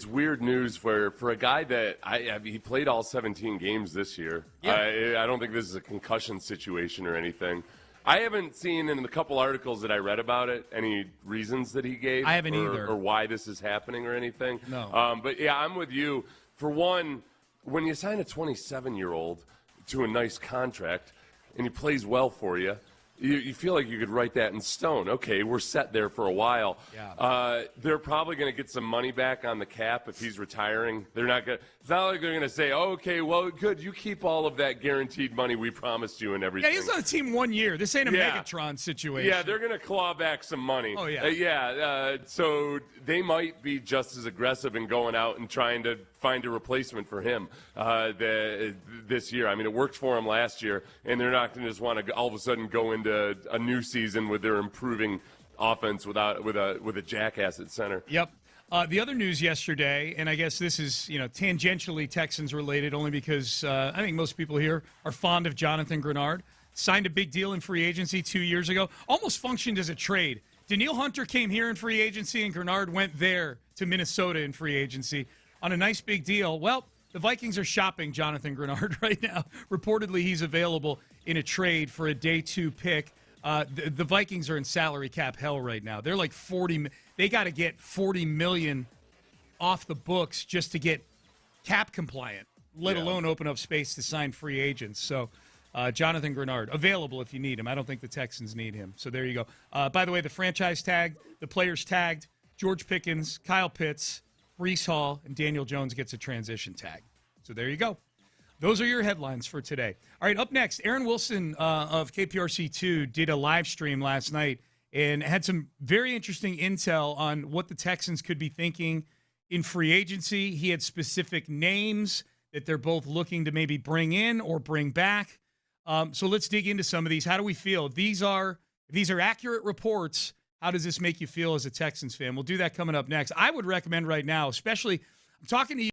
weird news for a guy that he played all 17 games this year. Yeah. I don't think this is a concussion situation or anything. I haven't seen in the couple articles that I read about it any reasons that he gave. I haven't either. Or why this is happening or anything. No. But, yeah, I'm with you. For one, when you sign a 27-year-old to a nice contract and he plays well for you, you feel like you could write that in stone. Okay, we're set there for a while. Yeah. They're probably going to get some money back on the cap if he's retiring. They're not going. It's not like they're going to say, oh, "Okay, well, good, you keep all of that guaranteed money we promised you and everything." Yeah, he's on the team 1 year. This ain't a Megatron situation. Yeah, they're going to claw back some money. Oh yeah. So they might be just as aggressive in going out and trying to find a replacement for him this year. I mean, it worked for him last year, and they're not going to just want to all of a sudden go into a new season with their improving offense with a jackass at center. Yep. The other news yesterday, and I guess this is tangentially Texans related, only because I think most people here are fond of Jonathan Grenard. Signed a big deal in free agency 2 years ago. Almost functioned as a trade. Daniil Hunter came here in free agency, and Grenard went there to Minnesota in free agency on a nice big deal. Well, the Vikings are shopping Jonathan Grenard right now. Reportedly, he's available in a trade for a day 2 pick. The Vikings are in salary cap hell right now. They're like 40. They got to get $40 million off the books just to get cap compliant, let alone open up space to sign free agents. So Jonathan Grenard, available if you need him. I don't think the Texans need him. So there you go. By the way, the franchise tag, the players tagged, George Pickens, Kyle Pitts, Breece Hall, and Daniel Jones gets a transition tag. So there you go. Those are your headlines for today. All right, up next, Aaron Wilson of KPRC2 did a live stream last night and had some very interesting intel on what the Texans could be thinking in free agency. He had specific names that they're both looking to maybe bring in or bring back. So let's dig into some of these. How do we feel? If these are accurate reports, how does this make you feel as a Texans fan? We'll do that coming up next. I would recommend right now, especially, I'm talking to you.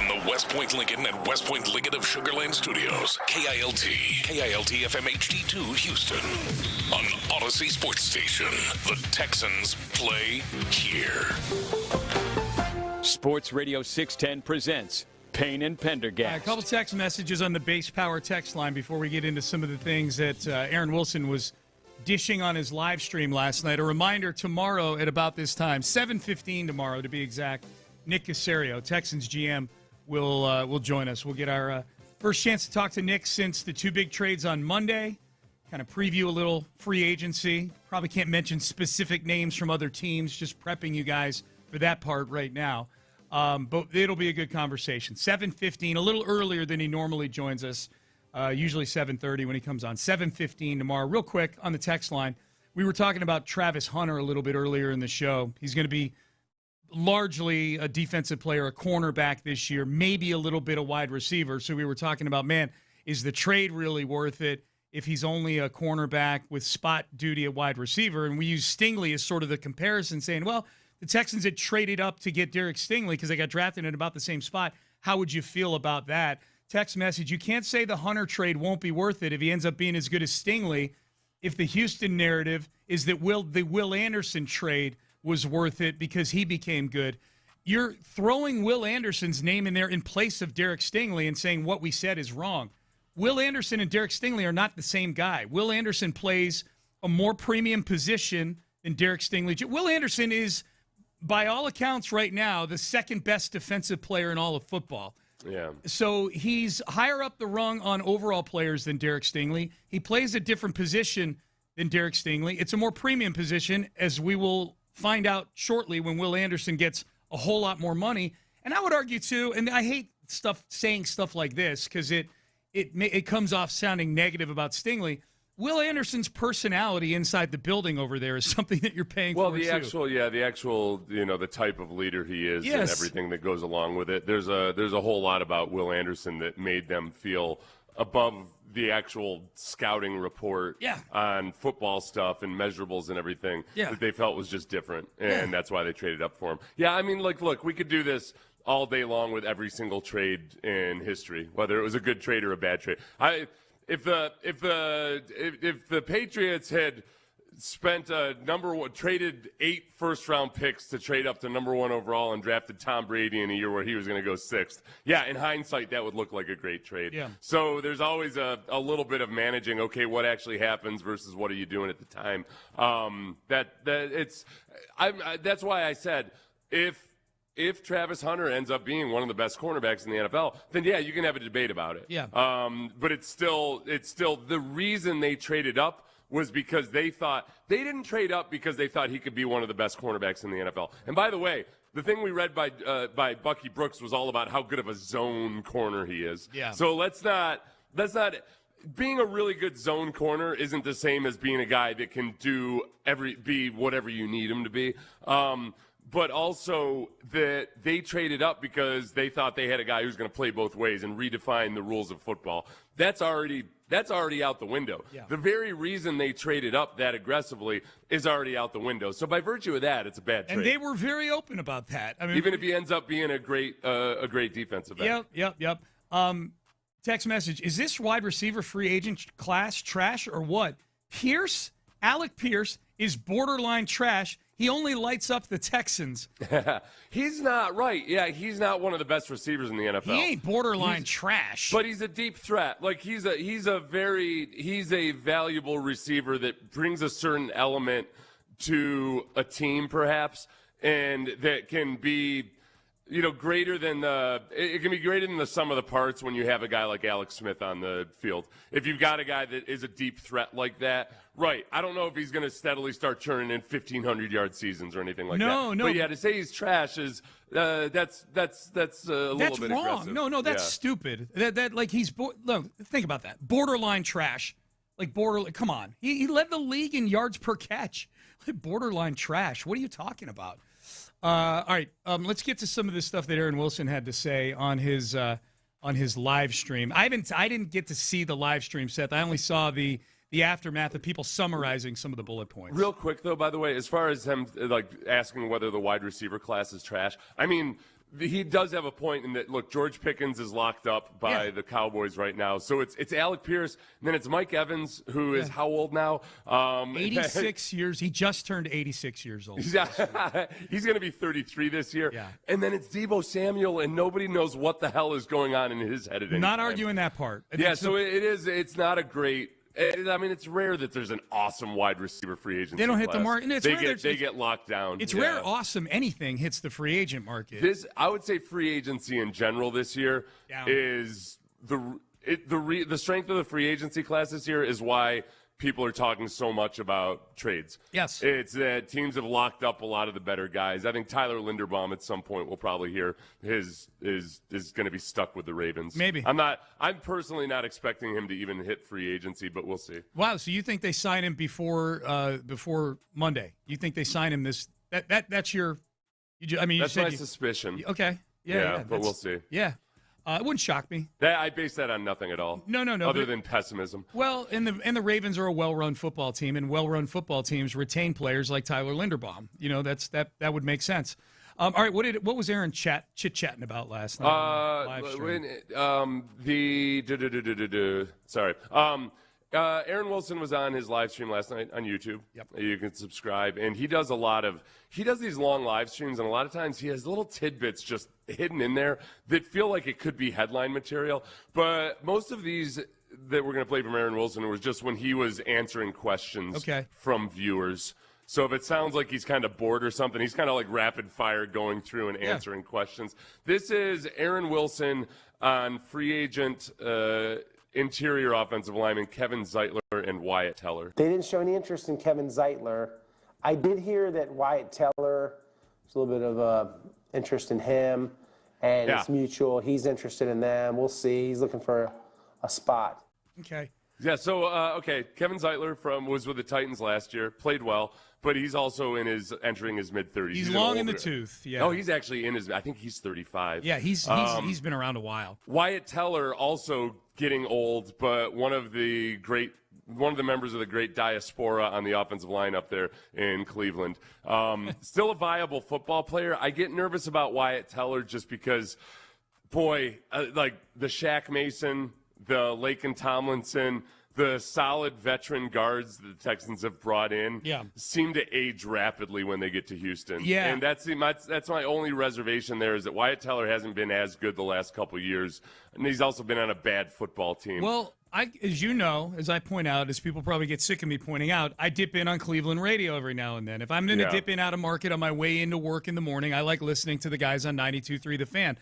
From the West Point Lincoln and West Point Lincoln of Sugar Land Studios, KILT FM HD2 Houston. On Odyssey Sports Station, the Texans play here. Sports Radio 610 presents Payne and Pendergast. A couple text messages on the Base Power text line before we get into some of the things that Aaron Wilson was dishing on his live stream last night. A reminder, tomorrow at about this time, 7:15 tomorrow to be exact, Nick Caserio, Texans GM, will join us. We'll get our first chance to talk to Nick since the two big trades on Monday, kind of preview a little free agency. Probably can't mention specific names from other teams, just prepping you guys for that part right now. But it'll be a good conversation. 7:15, a little earlier than he normally joins us, usually 7:30 when he comes on. 7:15 tomorrow. Real quick on the text line, we were talking about Travis Hunter a little bit earlier in the show. He's going to be largely a defensive player, a cornerback this year, maybe a little bit of wide receiver. So we were talking about, man, is the trade really worth it if he's only a cornerback with spot duty at wide receiver? And we use Stingley as sort of the comparison, saying, well, the Texans had traded up to get Derek Stingley because they got drafted in about the same spot. How would you feel about that? Text message, you can't say the Hunter trade won't be worth it if he ends up being as good as Stingley if the Houston narrative is that the Will Anderson trade was worth it because he became good. You're throwing Will Anderson's name in there in place of Derek Stingley and saying what we said is wrong. Will Anderson and Derek Stingley are not the same guy. Will Anderson plays a more premium position than Derek Stingley. Will Anderson is, by all accounts right now, the second best defensive player in all of football. Yeah. So he's higher up the rung on overall players than Derek Stingley. He plays a different position than Derek Stingley. It's a more premium position, as we will find out shortly when Will Anderson gets a whole lot more money. And I would argue, too, and I hate saying stuff like this because it comes off sounding negative about Stingley. Will Anderson's personality inside the building over there is something that you're paying for, the actual, the type of leader he is, yes, and everything that goes along with it. There's a whole lot about Will Anderson that made them feel above the actual scouting report on football stuff and measurables and everything that they felt was just different, and that's why they traded up for him. Yeah, I mean, look, we could do this all day long with every single trade in history, whether it was a good trade or a bad trade. If the Patriots had spent traded 8 first-round picks to trade up to number 1 overall and drafted Tom Brady in a year where he was going to go 6th, in hindsight, that would look like a great trade. Yeah. So there's always a little bit of managing, okay, what actually happens versus what are you doing at the time. That's why I said if Travis Hunter ends up being one of the best cornerbacks in the NFL, then you can have a debate about it. Yeah. But it's still the reason they traded up was because they didn't trade up because they thought he could be one of the best cornerbacks in the NFL. And by the way, the thing we read by Bucky Brooks was all about how good of a zone corner he is. Yeah. So let's not being a really good zone corner isn't the same as being a guy that can be whatever you need him to be. But also that they traded up because they thought they had a guy who's going to play both ways and redefine the rules of football. That's already out the window. Yeah. The very reason they traded up that aggressively is already out the window. So by virtue of that, it's a bad trade. And they were very open about that. I mean, even if he ends up being a great defensive end. Yep. Text message: is this wide receiver free agent class trash or what? Alec Pierce is borderline trash. He only lights up the Texans. He's not right. Yeah, he's not one of the best receivers in the NFL. He ain't borderline trash. But he's a deep threat. Like he's a valuable receiver that brings a certain element to a team perhaps, and that can be greater than it can be greater than the sum of the parts when you have a guy like Alex Smith on the field. If you've got a guy that is a deep threat like that, right? I don't know if he's going to steadily start churning in 1,500-yard seasons or anything like that. No. But to say he's trash is that's a little bit wrong. aggressive. No, that's stupid. Look, think about that. Borderline trash. Come on. He led the league in yards per catch. Borderline trash. What are you talking about? All right, let's get to some of the stuff that Aaron Wilson had to say on his live stream. I didn't get to see the live stream, Seth. I only saw the aftermath of people summarizing some of the bullet points. Real quick, though, by the way, as far as him asking whether the wide receiver class is trash, I mean, he does have a point in that, look, George Pickens is locked up by the Cowboys right now. So it's Alec Pierce, and then it's Mike Evans, who is how old now? 86 years. He just turned 86 years old. He's going to be 33 this year. Yeah. And then it's Deebo Samuel, and nobody knows what the hell is going on in his head at any Not time. arguing that part. It's not a great – I mean, it's rare that there's an awesome wide receiver free agency. They don't hit class. the market. They get locked down. It's rare awesome anything hits the free agent market. I would say free agency in general this year is the strength of the free agency class this year is why people are talking so much about trades. Yes. It's that teams have locked up a lot of the better guys. I think Tyler Linderbaum at some point will probably hear is going to be stuck with the Ravens. Maybe. I'm personally not expecting him to even hit free agency, but we'll see. Wow, so you think they sign him before Monday? You think they sign him this that's your that's my suspicion. Okay. Yeah, but we'll see. Yeah. It wouldn't shock me. I base that on nothing at all. No. Other than pessimism. Well, and the Ravens are a well-run football team, and well-run football teams retain players like Tyler Linderbaum. You know, that would make sense. All right, what was Aaron chit-chatting about last night? Aaron Wilson was on his live stream last night on YouTube. Yep. You can subscribe, and he does these long live streams, and a lot of times he has little tidbits just hidden in there that feel like it could be headline material. But most of these that we're going to play from Aaron Wilson was just when he was answering questions from viewers. So if it sounds like he's kind of bored or something, he's kind of like rapid fire going through and answering questions. This is Aaron Wilson on free agent interior offensive lineman Kevin Zeitler and Wyatt Teller. They didn't show any interest in Kevin Zeitler. I did hear that Wyatt Teller, there's a little bit of interest in him, and it's mutual. He's interested in them. We'll see. He's looking for a spot. Okay. Yeah, so, Kevin Zeitler was with the Titans last year, played well, but he's also entering his mid-30s. He's long in the tooth, yeah. Oh, he's actually I think he's 35. Yeah, he's been around a while. Wyatt Teller also getting old, but one of the members of the great diaspora on the offensive line up there in Cleveland. Still a viable football player. I get nervous about Wyatt Teller just because, like the Shaq Mason, the Laken Tomlinson, the solid veteran guards that the Texans have brought in seem to age rapidly when they get to Houston. Yeah. And that's my only reservation there is that Wyatt Teller hasn't been as good the last couple of years, and he's also been on a bad football team. Well, as you know, as I point out, as people probably get sick of me pointing out, I dip in on Cleveland radio every now and then. If I'm going to dip in out of market on my way into work in the morning, I like listening to the guys on 92.3 The Fan.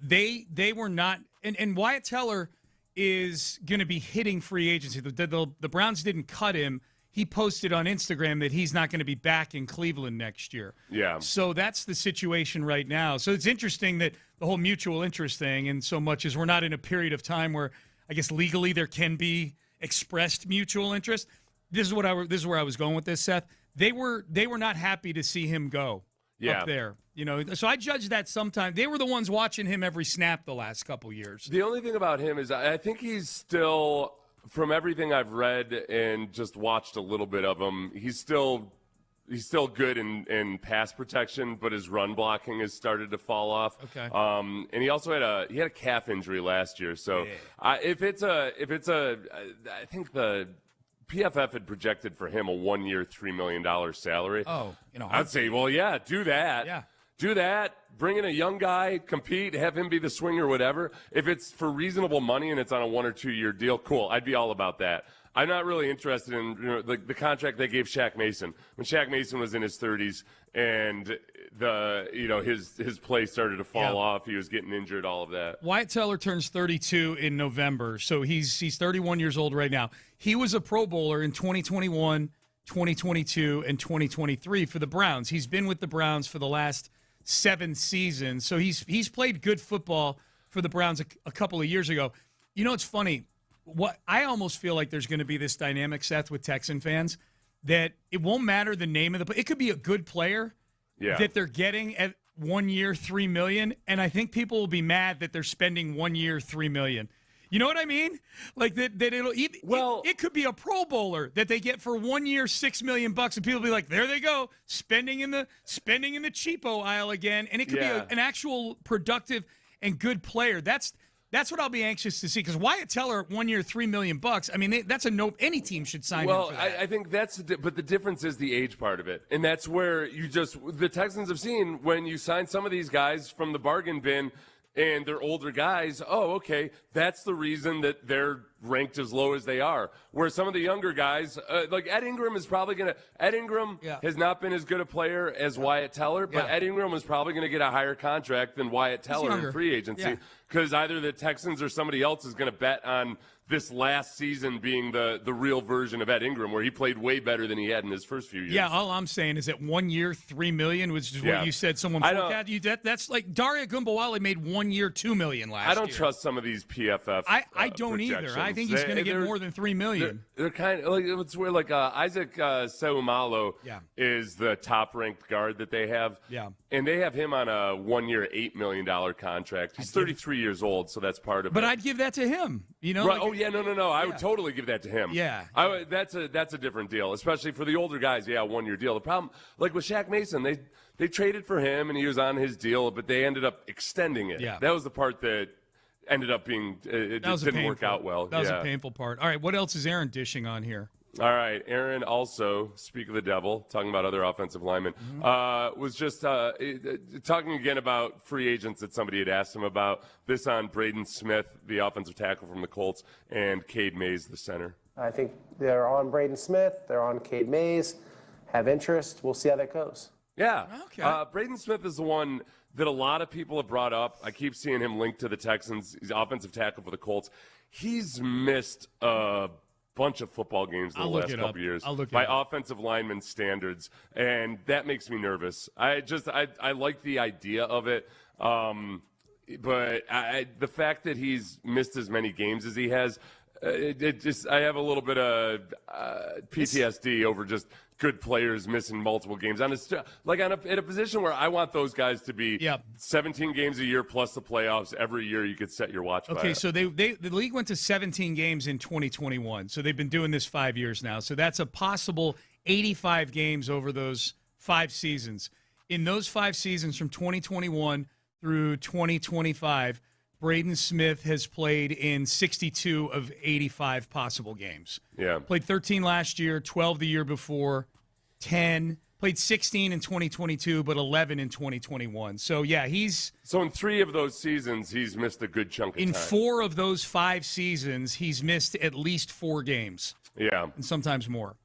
They were not – and Wyatt Teller – is going to be hitting free agency. The Browns didn't cut him. He posted on Instagram that he's not going to be back in Cleveland next year. Yeah. So that's the situation right now. So it's interesting that the whole mutual interest thing, and so much as we're not in a period of time where I guess legally there can be expressed mutual interest. This is where I was going with this, Seth. They were not happy to see him go up there. You know, so I judge that sometimes. They were the ones watching him every snap the last couple years. The only thing about him is I think he's still, from everything I've read and just watched a little bit of him, he's still good in pass protection, but his run blocking has started to fall off. Okay. And he also had a calf injury last year. So I think the PFF had projected for him a 1-year, $3 million salary. Oh, I'd say, do that. Yeah. Do that. Bring in a young guy, compete, have him be the swinger, whatever. If it's for reasonable money and it's on a 1 or 2 year deal, cool. I'd be all about that. I'm not really interested in the contract they gave Shaq Mason when Shaq Mason was in his 30s and his play started to fall off. He was getting injured, all of that. Wyatt Teller turns 32 in November, so he's 31 years old right now. He was a Pro Bowler in 2021, 2022, and 2023 for the Browns. He's been with the Browns for the last 7 seasons, so he's played good football for the Browns a couple of years ago. You know, it's funny. What I almost feel like there's going to be this dynamic, Seth, with Texan fans, that it won't matter the name of the player. It could be a good player that they're getting at 1 year, $3 million, and I think people will be mad that they're spending 1 year, $3 million. You know what I mean? Like that it could be a Pro Bowler that they get for 1 year, $6 million, and people be like, there they go, spending in the cheapo aisle again, and it could be an actual productive and good player. That's what I'll be anxious to see, because Wyatt Teller, 1 year, $3 million. I mean, that's a no. Any team should sign him for that. I think but the difference is the age part of it, and that's where the Texans have seen when you sign some of these guys from the bargain bin. And they're older guys, okay, that's the reason that they're ranked as low as they are. Where some of the younger guys, like Ed Ingram is probably going to – Ed Ingram has not been as good a player as Wyatt Teller, but Ed Ingram was probably going to get a higher contract than Wyatt Teller in free agency, because either the Texans or somebody else is going to bet on this last season being the real version of Ed Ingram, where he played way better than he had in his first few years. Yeah, all I'm saying is that 1 year, $3 million, which is what you said someone forecasted. That's like Daria Gumbawale made 1 year, $2 million last year. I don't trust some of these PFF I don't either. I think he's going to get more than $3 million. They're kind of like, it's where like Isaac Seumalo is the top-ranked guard that they have. Yeah. And they have him on a 1 year, $8 million contract. He's 33 years old, so that's part of it. But I'd give that to him. You know? Right. No. I would totally give that to him. Yeah. That's a different deal, especially for the older guys. Yeah, 1 year deal. The problem, like with Shaq Mason, they traded for him and he was on his deal, but they ended up extending it. Yeah. That was the part that ended up being it just didn't work out well. That was a painful part. All right, what else is Aaron dishing on here? All right, Aaron also, speak of the devil, talking about other offensive linemen, was just talking again about free agents that somebody had asked him about. This on Braden Smith, the offensive tackle from the Colts, and Cade Mays, the center. I think they're on Braden Smith. They're on Cade Mays. Have interest. We'll see how that goes. Yeah. Okay. Braden Smith is the one that a lot of people have brought up. I keep seeing him linked to the Texans. He's offensive tackle for the Colts. He's missed a bunch of football games in the last couple of years by offensive lineman standards, and that makes me nervous. I like the idea of it, but the fact that he's missed as many games as he has, I have a little bit of PTSD over just good players missing multiple games in a position where I want those guys to be 17 games a year plus the playoffs every year. You could set your watch by. Okay, so the league went to 17 games in 2021. So they've been doing this 5 years now. So that's a possible 85 games over those 5 seasons. In those 5 seasons from 2021 through 2025, Braden Smith has played in 62 of 85 possible games. Yeah. Played 13 last year, 12 the year before, 10. Played 16 in 2022, but 11 in 2021. So, yeah, So in 3 of those seasons, he's missed a good chunk of time. In 4 of those 5 seasons, he's missed at least 4 games. Yeah. And sometimes more.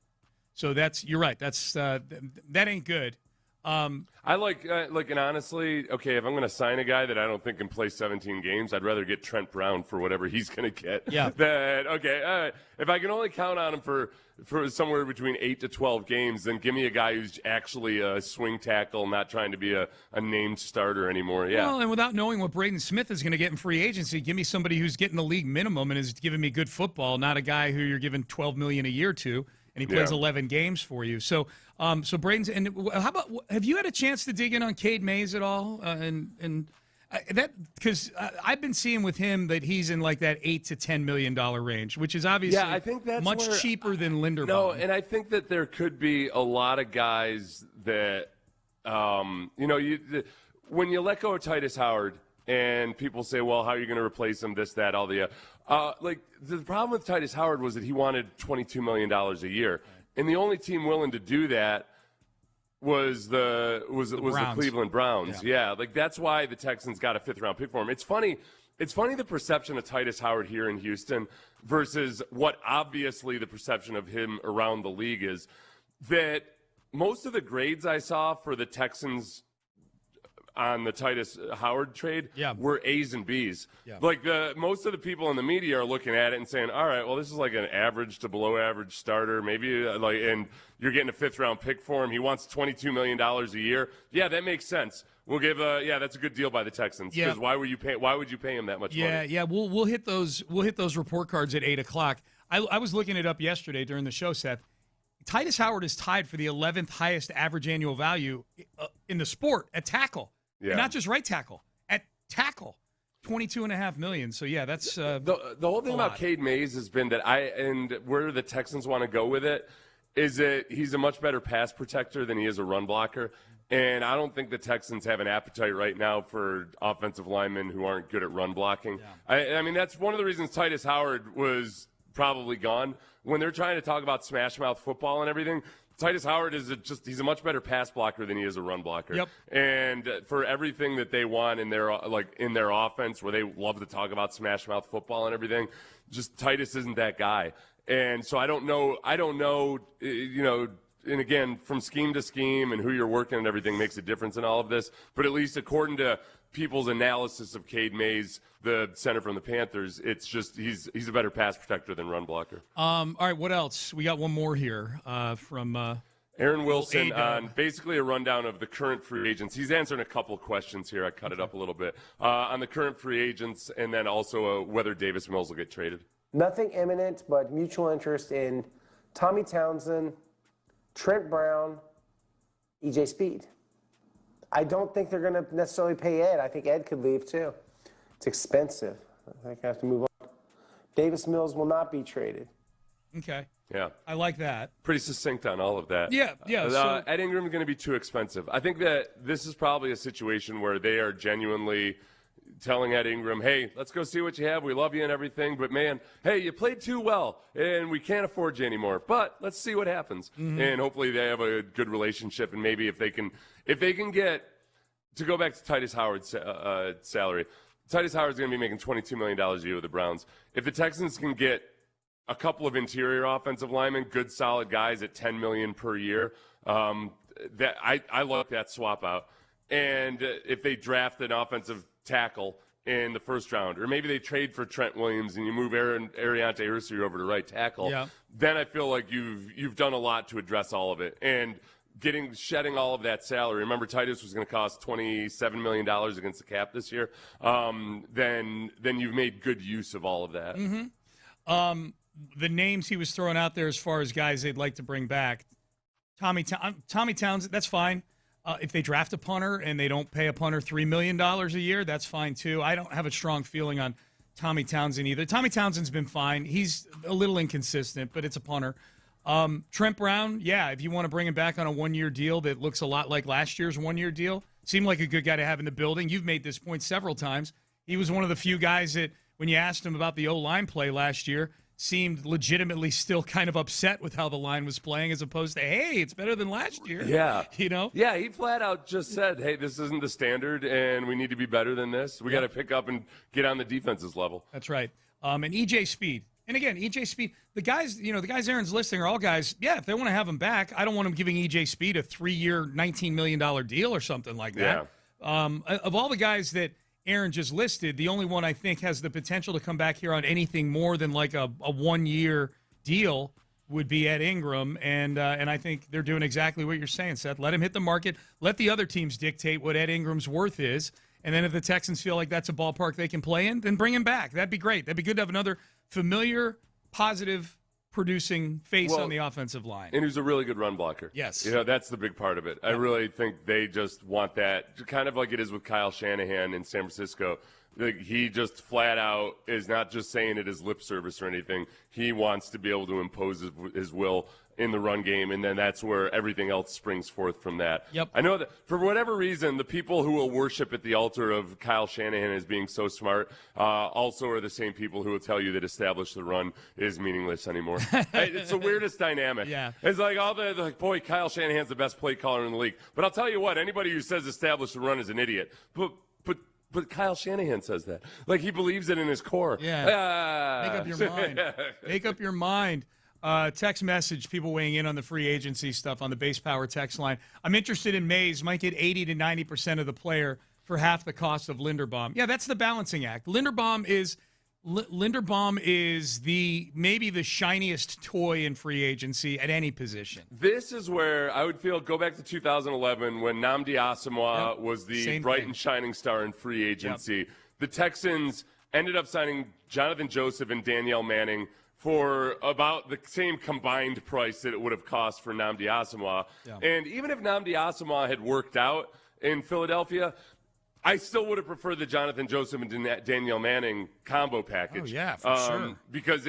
So you're right. That ain't good. I and honestly, okay, if I'm going to sign a guy that I don't think can play 17 games, I'd rather get Trent Brown for whatever he's going to get. Yeah. If I can only count on him for somewhere between 8 to 12 games, then give me a guy who's actually a swing tackle, not trying to be a named starter anymore. Yeah. Well, and without knowing what Braden Smith is going to get in free agency, give me somebody who's getting the league minimum and is giving me good football, not a guy who you're giving $12 million a year to. And he plays 11 games for you. So Braden's. And how about? Have you had a chance to dig in on Cade Mays at all? Because I've been seeing with him that he's in like that $8 to $10 million range, which is obviously I think that's much cheaper than Linderbaum. No, and I think that there could be a lot of guys that, when you let go of Titus Howard. And people say, well, how are you going to replace him, this, that, all the the problem with Titus Howard was that he wanted $22 million a year. And the only team willing to do that was the Cleveland Browns. Yeah, that's why the Texans got a 5th-round pick for him. It's funny the perception of Titus Howard here in Houston versus what obviously the perception of him around the league is, that most of the grades I saw for the Texans on the Titus Howard trade were A's and B's. Yeah. Most of the people in the media are looking at it and saying, all right, well, this is like an average to below average starter, maybe and you're getting a 5th-round pick for him. He wants $22 million a year. Yeah, that makes sense. We'll give that's a good deal by the Texans. Because why would you pay him that much money? Yeah, we'll hit those report cards at 8:00. I was looking it up yesterday during the show, Seth. Titus Howard is tied for the 11th highest average annual value in the sport at tackle. Yeah. And not just right tackle, at tackle. $22.5 million. So yeah, that's the whole thing about Cade Mays has been that where the Texans want to go with it is that he's a much better pass protector than he is a run blocker. And I don't think the Texans have an appetite right now for offensive linemen who aren't good at run blocking. Yeah. I mean, that's one of the reasons Titus Howard was probably gone. When they're trying to talk about smash mouth football and everything, Titus Howard he's a much better pass blocker than he is a run blocker. Yep. And for everything that they want in their offense, where they love to talk about smash mouth football and everything, just Titus isn't that guy. And so I don't know, and again, from scheme to scheme and who you're working and everything makes a difference in all of this. But at least according to people's analysis of Cade Mays, the center from the Panthers, it's just he's a better pass protector than run blocker. All right, what else? We got one more here from Aaron Wilson on basically a rundown of the current free agents. He's answering a couple questions here. I cut it up a little bit on the current free agents, and then also whether Davis Mills will get traded. Nothing imminent, but mutual interest in Tommy Townsend, Trent Brown, E.J. Speed. I don't think they're going to necessarily pay Ed. I think Ed could leave too. It's expensive. I think I have to move on. Davis Mills will not be traded. Okay. Yeah. I like that. Pretty succinct on all of that. Yeah. So Ed Ingram is going to be too expensive. I think that this is probably a situation where they are genuinely telling Ed Ingram, hey, let's go see what you have. We love you and everything. But, man, hey, you played too well, and we can't afford you anymore. But let's see what happens. Mm-hmm. And hopefully they have a good relationship. And maybe if they can get – to go back to Titus Howard's salary, Titus Howard's going to be making $22 million a year with the Browns. If the Texans can get a couple of interior offensive linemen, good, solid guys at $10 million per year, that I like that swap out. And if they draft an offensive tackle in the first round, or maybe they trade for Trent Williams and you move Ariante Ursi over to right tackle, then I feel like you've done a lot to address all of it. And shedding all of that salary. Remember, Titus was going to cost $27 million against the cap this year. Then you've made good use of all of that. Mm-hmm. The names he was throwing out there as far as guys they'd like to bring back, Tommy Townsend, that's fine. If they draft a punter and they don't pay a punter $3 million a year, that's fine too. I don't have a strong feeling on Tommy Townsend either. Tommy Townsend's been fine. He's a little inconsistent, but it's a punter. Trent Brown, if you want to bring him back on a one-year deal that looks a lot like last year's one-year deal, seemed like a good guy to have in the building. You've made this point several times. He was one of the few guys that, when you asked him about the O-line play last year, seemed legitimately still kind of upset with how the line was playing, as opposed to, hey, it's better than last year. Yeah. Yeah, he flat out just said, hey, this isn't the standard, and we need to be better than this. We got to pick up and get on the defense's level. That's right. And E.J. Speed. And again, E.J. Speed, the guys Aaron's listing are all guys, if they want to have him back, I don't want him giving E.J. Speed a 3-year, $19 million deal or something like that. Yeah. Of all the guys that Aaron just listed, the only one I think has the potential to come back here on anything more than like a 1-year deal would be Ed Ingram, and I think they're doing exactly what you're saying, Seth. Let him hit the market. Let the other teams dictate what Ed Ingram's worth is, and then if the Texans feel like that's a ballpark they can play in, then bring him back. That'd be great. That'd be good to have another familiar, positive, producing face on the offensive line. And who's a really good run blocker. Yes. That's the big part of it. I really think they just want that, kind of like it is with Kyle Shanahan in San Francisco. Like, he just flat out is not just saying it as lip service or anything. He wants to be able to impose his will in the run game, and then that's where everything else springs forth from that. Yep. I know that for whatever reason, the people who will worship at the altar of Kyle Shanahan as being so smart also are the same people who will tell you that establish the run is meaningless anymore. It's the weirdest dynamic. Yeah. It's like, boy, Kyle Shanahan's the best play caller in the league. But I'll tell you what, anybody who says establish the run is an idiot. But Kyle Shanahan says that. Like, he believes it in his core. Yeah. Make up your mind. Make up your mind. Text message, people weighing in on the free agency stuff on the Base Power text line. I'm interested in Mays. Might get 80 to 90% of the player for half the cost of Linderbaum. Yeah, that's the balancing act. Linderbaum is maybe the shiniest toy in free agency at any position. This is where I would feel, go back to 2011 when Nnamdi Asomugha was the bright and shining star in free agency. Yep. The Texans ended up signing Jonathan Joseph and Danielle Manning for about the same combined price that it would have cost for Nnamdi Asomugha. Yeah. And even if Nnamdi Asomugha had worked out in Philadelphia, I still would have preferred the Jonathan Joseph and Danielle Manning combo package. Oh, yeah, for sure. Because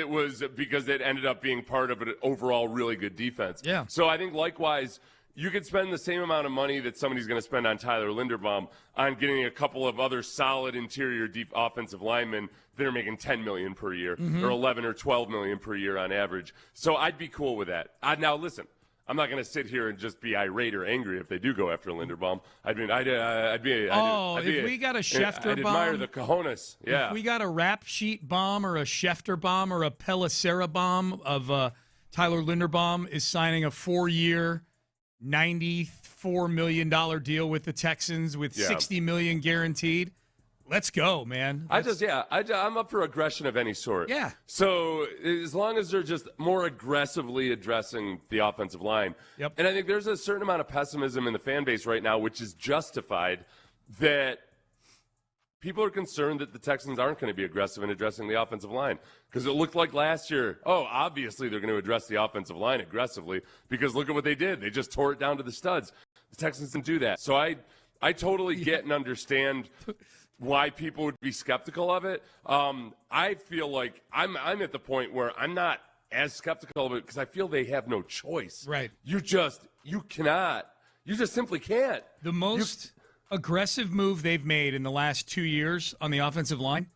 it ended up being part of an overall really good defense. Yeah. So I think likewise, you could spend the same amount of money that somebody's going to spend on Tyler Linderbaum on getting a couple of other solid interior deep offensive linemen that are making $10 million per year or $11 or $12 million per year on average. So I'd be cool with that. Now listen, I'm not going to sit here and just be irate or angry if they do go after Linderbaum. If we got a Schefter I'd admire bomb, the cojones. Yeah. If we got a rap sheet bomb or a Schefter bomb or a Pelissero bomb of Tyler Linderbaum is signing a 4-year, $94 million deal with the Texans with $60 million guaranteed. Let's go, man. I'm up for aggression of any sort. Yeah. So as long as they're just more aggressively addressing the offensive line. Yep. And I think there's a certain amount of pessimism in the fan base right now, which is justified, that people are concerned that the Texans aren't going to be aggressive in addressing the offensive line. Because it looked like last year, obviously they're going to address the offensive line aggressively because look at what they did. They just tore it down to the studs. The Texans didn't do that. So I totally get and understand why people would be skeptical of it. I feel like I'm at the point where I'm not as skeptical of it because I feel they have no choice. Right. You just simply can't. The most aggressive move they've made in the last 2 years on the offensive line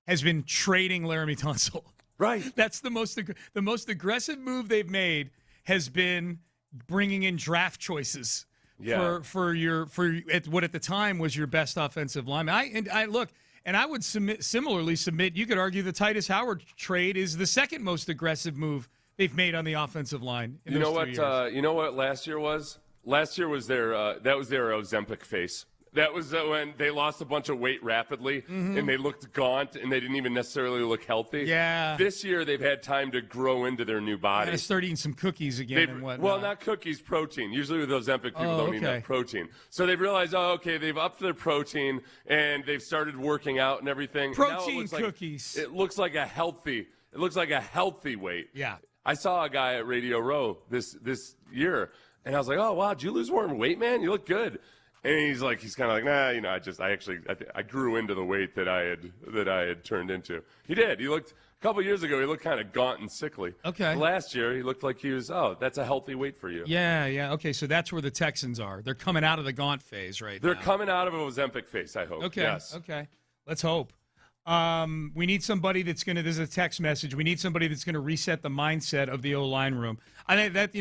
has been trading Laramie Tunsil. Right. That's the most aggressive move they've made has been bringing in draft choices. Yeah. For what at the time was your best offensive lineman. I would similarly submit. You could argue the Titus Howard trade is the second most aggressive move they've made on the offensive line. You know what last year was? Last year was their Ozempic face. That was when they lost a bunch of weight rapidly, and they looked gaunt, and they didn't even necessarily look healthy. Yeah. This year, they've had time to grow into their new body. And start eating some cookies again and whatnot. Well, not cookies, protein. Usually with Ozempic, people don't eat enough protein. So they've realized, they've upped their protein, and they've started working out and everything. Protein cookies. It looks like a healthy weight. Yeah. I saw a guy at Radio Row this year, and I was like, oh, wow, did you lose more weight, man? You look good. And he's kind of like, nah, I grew into the weight that I had turned into. He did. He looked a couple years ago. He looked kind of gaunt and sickly. Okay. Last year, he looked like he was. That's a healthy weight for you. Yeah. Okay, so that's where the Texans are. They're coming out of the gaunt phase now. They're coming out of a Ozempic phase. I hope. Okay. Yes. Okay. Let's hope. We need somebody that's going to. This is a text message. We need somebody that's going to reset the mindset of the O-line room. I think that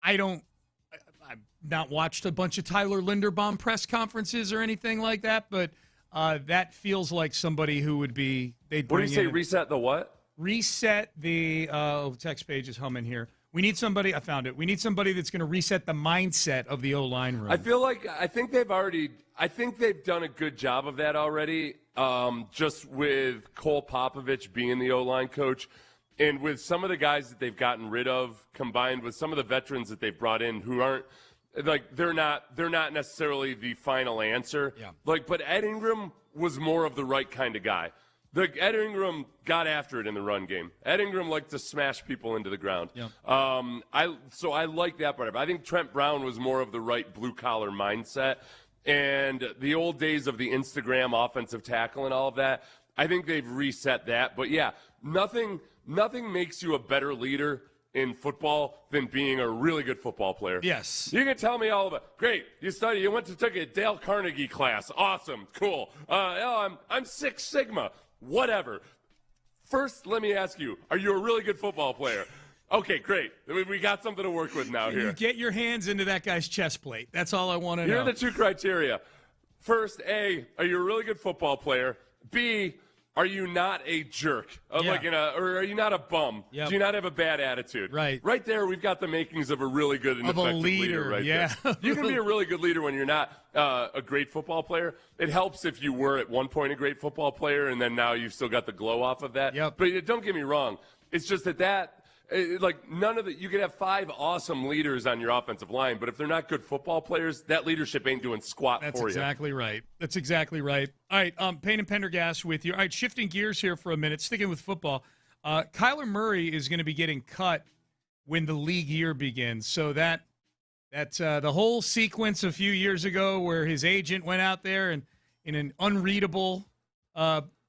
I've not watched a bunch of Tyler Linderbaum press conferences or anything like that, but that feels like somebody who would be. What do you say? Reset the what? Reset the text page is humming here. We need somebody. I found it. We need somebody that's going to reset the mindset of the O-line room. I think they've done a good job of that already. Just with Cole Popovich being the O-line coach. And with some of the guys that they've gotten rid of, combined with some of the veterans that they've brought in who aren't they're not necessarily the final answer. Yeah. But Ed Ingram was more of the right kind of guy. Ed Ingram got after it in the run game. Ed Ingram liked to smash people into the ground. Yeah. So I like that part of it. I think Trent Brown was more of the right blue collar mindset. And the old days of the Instagram offensive tackle and all of that, I think they've reset that. But yeah, nothing makes you a better leader in football than being a really good football player. Yes. You can tell me all about great. You went to take a Dale Carnegie class. Awesome. Cool. I'm Six Sigma. Whatever. First, let me ask you, are you a really good football player? Okay, great. We got something to work with now here. You get your hands into that guy's chest plate. That's all I want to know. Here are the two criteria. First, A, are you a really good football player? B, are you not a jerk? Or are you not a bum? Yep. Do you not have a bad attitude? Right. Right there, we've got the makings of a really good and effective leader right there. You can be a really good leader when you're not a great football player. It helps if you were at one point a great football player and then now you've still got the glow off of that. Yep. But don't get me wrong. It's just that none of the, you could have 5 awesome leaders on your offensive line, but if they're not good football players, that leadership ain't doing squat for you. That's exactly right. That's exactly right. All right, Payne and Pendergast with you. All right, shifting gears here for a minute, sticking with football. Kyler Murray is going to be getting cut when the league year begins. So the whole sequence a few years ago where his agent went out there and in an unreadable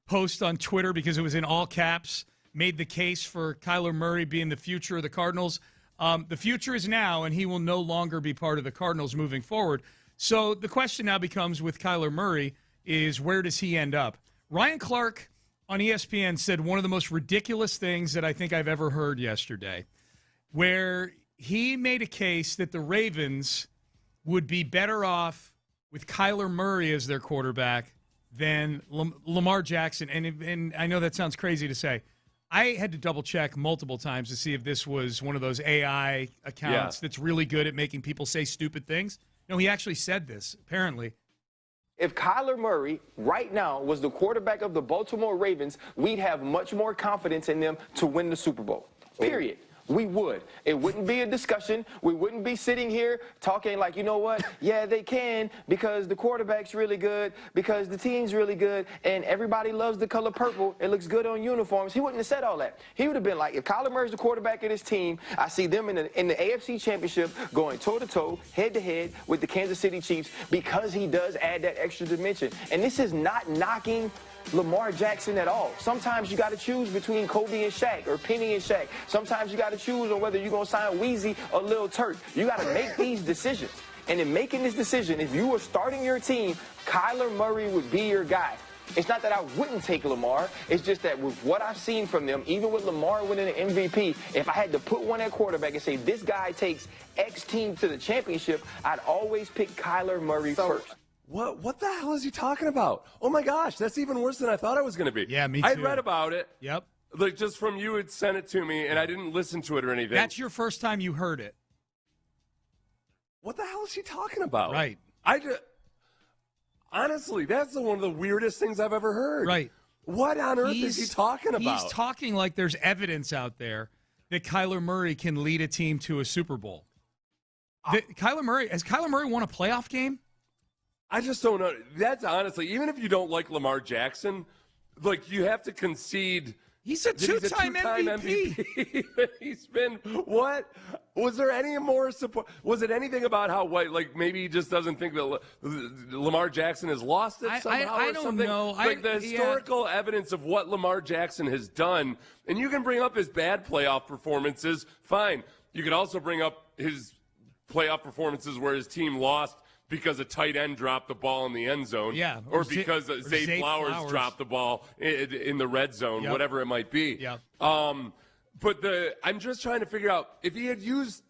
post on Twitter because it was in all caps, made the case for Kyler Murray being the future of the Cardinals. The future is now, and he will no longer be part of the Cardinals moving forward. So the question now becomes with Kyler Murray is where does he end up? Ryan Clark on ESPN said one of the most ridiculous things that I think I've ever heard yesterday, where he made a case that the Ravens would be better off with Kyler Murray as their quarterback than Lamar Jackson. And I know that sounds crazy to say. I had to double-check multiple times to see if this was one of those AI accounts that's really good at making people say stupid things. No, he actually said this, apparently. If Kyler Murray right now was the quarterback of the Baltimore Ravens, we'd have much more confidence in them to win the Super Bowl, period. We would. It wouldn't be a discussion. We wouldn't be sitting here talking like, you know what, yeah, they can because the quarterback's really good, because the team's really good, and everybody loves the color purple. It looks good on uniforms. He wouldn't have said all that. He would have been like, if Kyler Murray's the quarterback of this team, I see them in the AFC Championship going toe-to-toe, head-to-head with the Kansas City Chiefs because he does add that extra dimension. And this is not knocking Lamar Jackson at all. Sometimes you got to choose between Kobe and Shaq or Penny and Shaq. Sometimes you got to choose on whether you're going to sign Weezy or Lil Turk. You got to make these decisions. And in making this decision, if you were starting your team, Kyler Murray would be your guy. It's not that I wouldn't take Lamar. It's just that with what I've seen from them, even with Lamar winning an MVP, if I had to put one at quarterback and say this guy takes X team to the championship, I'd always pick Kyler Murray first. What the hell is he talking about? Oh, my gosh, that's even worse than I thought it was going to be. Yeah, me too. I read about it. Yep. Like, just from you had sent it to me, and I didn't listen to it or anything. That's your first time you heard it. What the hell is he talking about? Right. Honestly, that's one of the weirdest things I've ever heard. Right. What on earth is he talking about? He's talking like there's evidence out there that Kyler Murray can lead a team to a Super Bowl. Has Kyler Murray won a playoff game? I just don't know. That's honestly, even if you don't like Lamar Jackson, like you have to concede. He's a two-time MVP. He's been what? Was there any more support? Was it anything about how like maybe he just doesn't think that Lamar Jackson has lost it somehow I or don't something? know. Like the historical evidence of what Lamar Jackson has done, and you can bring up his bad playoff performances. Fine. You can also bring up his playoff performances where his team lost because a tight end dropped the ball in the end zone, or because Zay Flowers dropped the ball in the red zone, whatever it might be. Yep. But I'm just trying to figure out, if he had used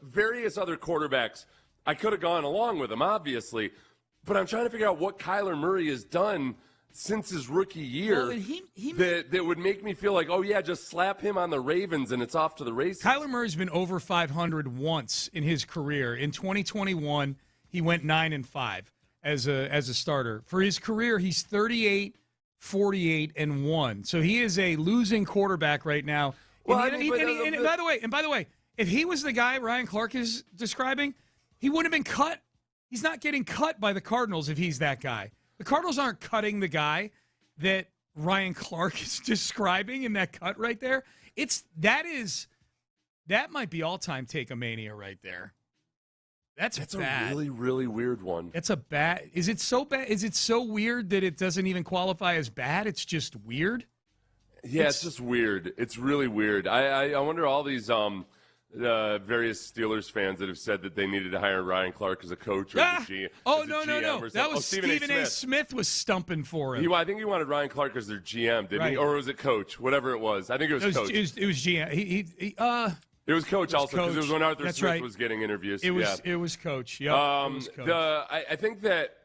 various other quarterbacks, I could have gone along with him, obviously. But I'm trying to figure out what Kyler Murray has done since his rookie year that would make me feel like, oh, yeah, just slap him on the Ravens and it's off to the races. Kyler Murray's been over 500 once in his career. In 2021, he went 9-5 as a starter. For his career, he's 38, 48, and 1. So he is a losing quarterback right now. Well, by the way, if he was the guy Ryan Clark is describing, he wouldn't have been cut. He's not getting cut by the Cardinals if he's that guy. The Cardinals aren't cutting the guy that Ryan Clark is describing in that cut right there. That might be all-time take-a-mania right there. That's bad. A really, really weird one. That's a bad. Is it so bad? Is it so weird that it doesn't even qualify as bad? It's just weird. Yeah, it's just weird. It's really weird. I wonder all these various Steelers fans that have said that they needed to hire Ryan Clark as a coach or as a GM. Oh, no. That was Stephen A. Smith was stumping for him. I think he wanted Ryan Clark as their GM, didn't he? Or was it coach? Whatever it was. I think it was coach. It was GM. It was coach also, because it was when Arthur Smith was getting interviews. It was coach. Yeah. I think that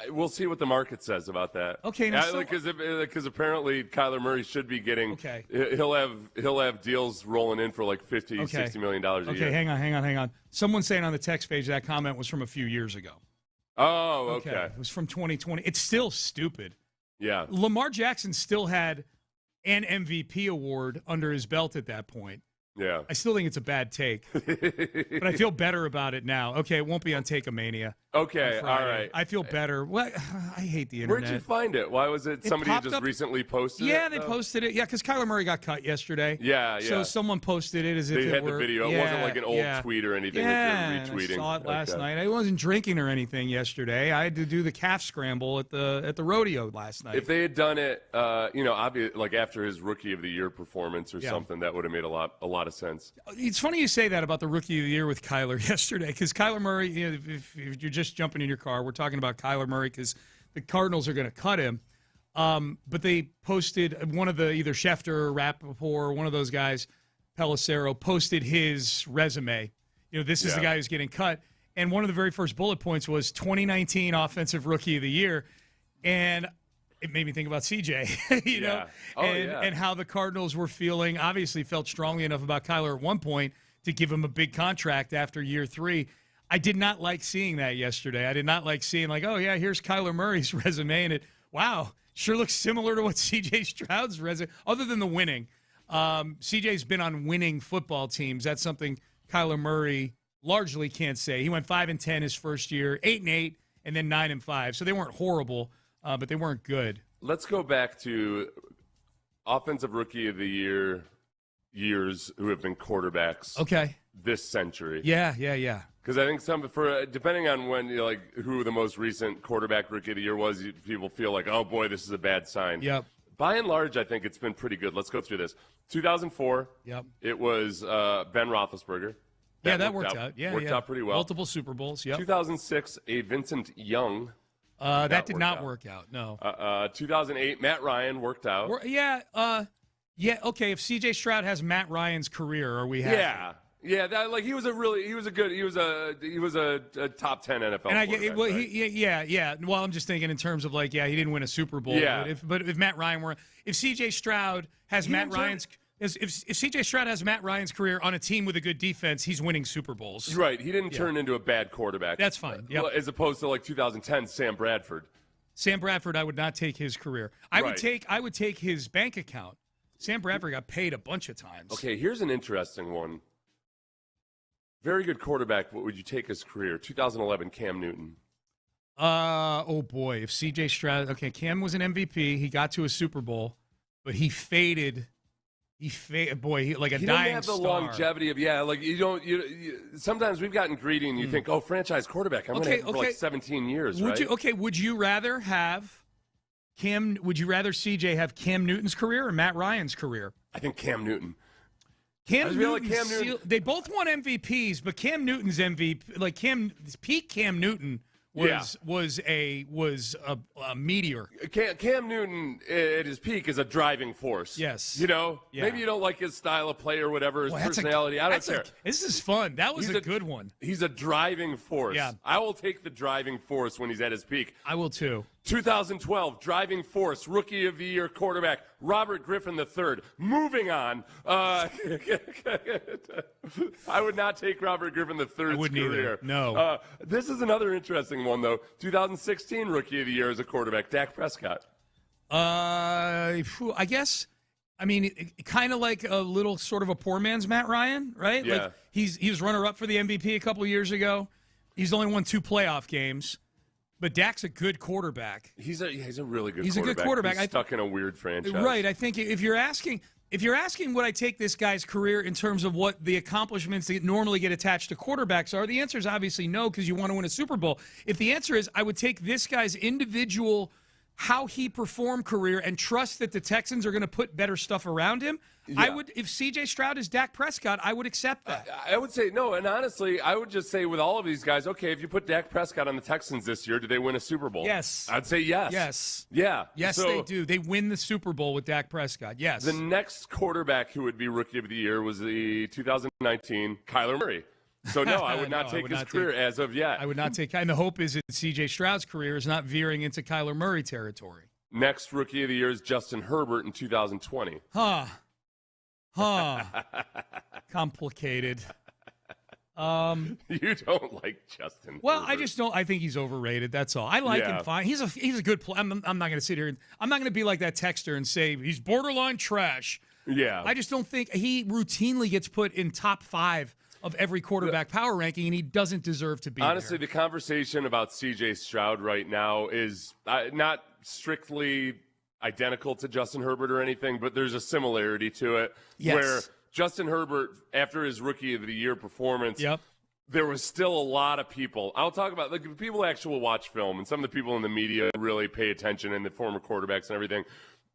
we'll see what the market says about that. Okay. Because apparently Kyler Murray should be getting. Okay. He'll have deals rolling in for like $50-60 million a year. Okay. Hang on. Someone saying on the text page that comment was from a few years ago. Oh, okay. It was from 2020. It's still stupid. Yeah. Lamar Jackson still had an MVP award under his belt at that point. Yeah. I still think it's a bad take, but I feel better about it now. Okay, it won't be on Take-A-Mania. Okay, all right. I feel better. What? I hate the internet. Where'd you find it? Why was it somebody popped just up. recently posted it? Yeah, they posted it. Yeah, because Kyler Murray got cut yesterday. Yeah. So someone posted it as if they it had were. the video. It wasn't like an old tweet or anything that you're retweeting. I saw it last night. I wasn't drinking or anything yesterday. I had to do the calf scramble at the rodeo last night. If they had done it, like after his Rookie of the Year performance or something, that would have made a lot of sense. It's funny you say that about the Rookie of the Year with Kyler yesterday, because Kyler Murray, if you're just jumping in your car, we're talking about Kyler Murray because the Cardinals are going to cut him. But they posted one of the either Schefter or Rappaport or one of those guys, Pelissero, posted his resume. This is the guy who's getting cut. And one of the very first bullet points was 2019 Offensive Rookie of the Year. And it made me think about CJ, and how the Cardinals were feeling, obviously felt strongly enough about Kyler at one point to give him a big contract after year 3. I did not like seeing that yesterday. I did not like seeing here's Kyler Murray's resume, and sure looks similar to what C.J. Stroud's resume, other than the winning. C.J.'s been on winning football teams. That's something Kyler Murray largely can't say. He went 5-10 his first year, 8-8, and then 9-5. So they weren't horrible, but they weren't good. Let's go back to Offensive Rookie of the Year years who have been quarterbacks. Okay. This century. Yeah. Because I think depending on when who the most recent quarterback Rookie of the Year was, people feel like, oh boy, this is a bad sign. Yep. By and large, I think it's been pretty good. Let's go through this. 2004. Yep. It was Ben Roethlisberger. That worked out. Yeah, worked out pretty well. Multiple Super Bowls. Yep. 2006, a Vincent Young. That did not work out. No. 2008, Matt Ryan worked out. Okay. If C.J. Stroud has Matt Ryan's career, are we happy? Yeah. He was a top 10 NFL. And I get Well, I'm just thinking in terms of he didn't win a Super Bowl. Yeah. But if Matt Ryan if C.J. Stroud has if C.J. Stroud has Matt Ryan's career on a team with a good defense, he's winning Super Bowls. Right. He didn't turn into a bad quarterback. That's fine. Yep. As opposed to 2010 Sam Bradford. Sam Bradford, I would not take his career. I would take his bank account. Sam Bradford got paid a bunch of times. Okay, here's an interesting one. Very good quarterback. What would you take his career? 2011 Cam Newton. Oh boy, if C.J. Stroud. Okay, Cam was an MVP. He got to a Super Bowl, but he faded. Boy, he like a dying star. He didn't have the longevity of sometimes we've gotten greedy and you think, oh, franchise quarterback. I'm going to have for 17 years, right? Would you rather have Cam? Would you rather C.J. have Cam Newton's career or Matt Ryan's carear? I think Cam Newton. Cam Newton. They both won MVPs, but Cam Newton's MVP, peak Cam Newton was a meteor. Cam Newton at his peak is a driving force. Yes. Maybe you don't like his style of play or whatever, his personality. I don't care. This is fun. That was a good one. He's a driving force. Yeah. I will take the driving force when he's at his peak. I will too. 2012, driving force, Rookie of the Year quarterback, Robert Griffin III. Moving on. I would not take Robert Griffin III's career. Either. No. This is another interesting one, though. 2016 Rookie of the Year as a quarterback, Dak Prescott. I guess, kind of like a little sort of a poor man's Matt Ryan, right? Yeah. He was runner-up for the MVP a couple of years ago. He's only won 2 playoff games. But Dak's a good quarterback. He's a really good quarterback. He's a good quarterback. He's stuck in a weird franchise. Right. I think if you're asking would I take this guy's career in terms of what the accomplishments that normally get attached to quarterbacks are, the answer is obviously no, because you want to win a Super Bowl. If the answer is I would take this guy's individual, how he performed career and trust that the Texans are going to put better stuff around him, I would. If C.J. Stroud is Dak Prescott, I would accept that. I would say no, and honestly, I would just say with all of these guys, okay, if you put Dak Prescott on the Texans this year, do they win a Super Bowl? Yes. I'd say yes. Yes. Yeah. Yes, they do. They win the Super Bowl with Dak Prescott. Yes. The next quarterback who would be Rookie of the Year was the 2019 Kyler Murray. So, no, I would not take his career as of yet. I would not take – and the hope is that C.J. Stroud's career is not veering into Kyler Murray territory. Next Rookie of the Year is Justin Herbert in 2020. Complicated. You don't like Justin Well, Herbert. I just don't – I think he's overrated. That's all. I like him fine. He's a good player. I'm not going to sit here – I'm not going to be like that texter and say he's borderline trash. Yeah. I just don't think – he routinely gets put in top 5 of every quarterback power ranking, and he doesn't deserve to be honestly, there. the conversation about C.J. Stroud right now is not strictly identical to Justin Herbert or anything, but there's a similarity to it. Yes. Where Justin Herbert, after his Rookie of the Year performance, there was still a lot of people. I'll talk about like people who actually watch film, and some of the people in the media really pay attention, and the former quarterbacks and everything.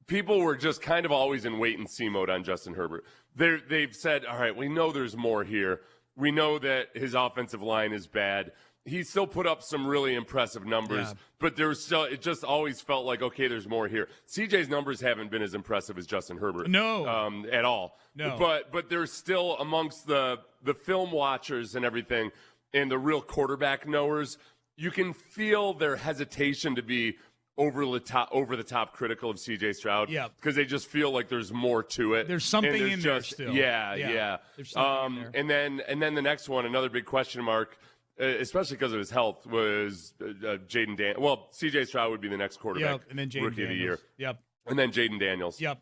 People were just kind of always in wait-and-see mode on Justin Herbert. They've said, all right, we know there's more here. We know that his offensive line is bad. He still put up some really impressive numbers, but it just always felt like, okay, there's more here. CJ's numbers haven't been as impressive as Justin Herbert. No. At all. No. But there's still amongst the film watchers and everything and the real quarterback knowers, you can feel their hesitation to be over the top critical of CJ Stroud. Yeah. Because they just feel like there's more to it. There's something in there still. Yeah. There's something in there. And then the next one, another big question mark, especially because of his health, was Jaden Daniels. Well, CJ Stroud would be the next quarterback and then Rookie of the Year. Yep. And then Jaden Daniels. Yep.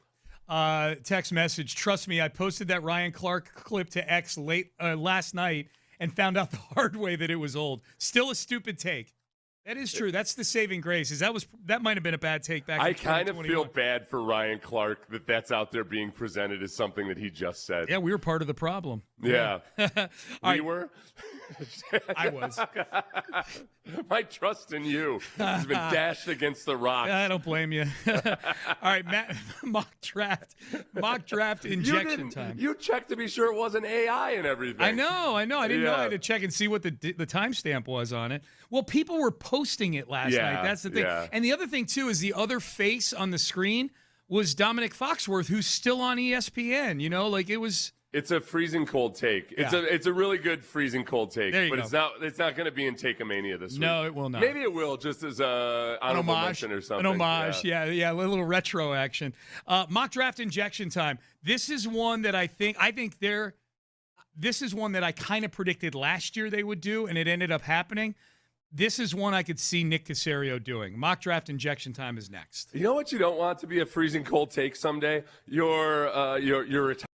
Text message. Trust me, I posted that Ryan Clark clip to X last night and found out the hard way that it was old. Still a stupid take. That is true. That's the saving grace. That might have been a bad take back in I kind of 2021. feel bad for Ryan Clark that's out there being presented as something that he just said. Yeah, we were part of the problem. Yeah. We were? I was. My trust in you has been dashed against the rocks. I don't blame you. All right, Matt, mock draft injection time. You checked to be sure it wasn't AI and everything. I know. I didn't know I had to check and see what the timestamp was on it. Well, people were posting it last night. That's the thing. Yeah. And the other thing, too, is the other face on the screen was Dominic Foxworth, who's still on ESPN. You know, like it was... It's a freezing cold take. It's a really good freezing cold take. There you go. It's not going to be in Take-A-Mania this week. No, it will not. Maybe it will, just as an honorable mention or something. An homage, yeah, a little retro action. Mock draft injection time. This is one that this is one that I kind of predicted last year they would do, and it ended up happening. This is one I could see Nick Caserio doing. Mock draft injection time is next. You know what you don't want to be a freezing cold take someday? Your retirement.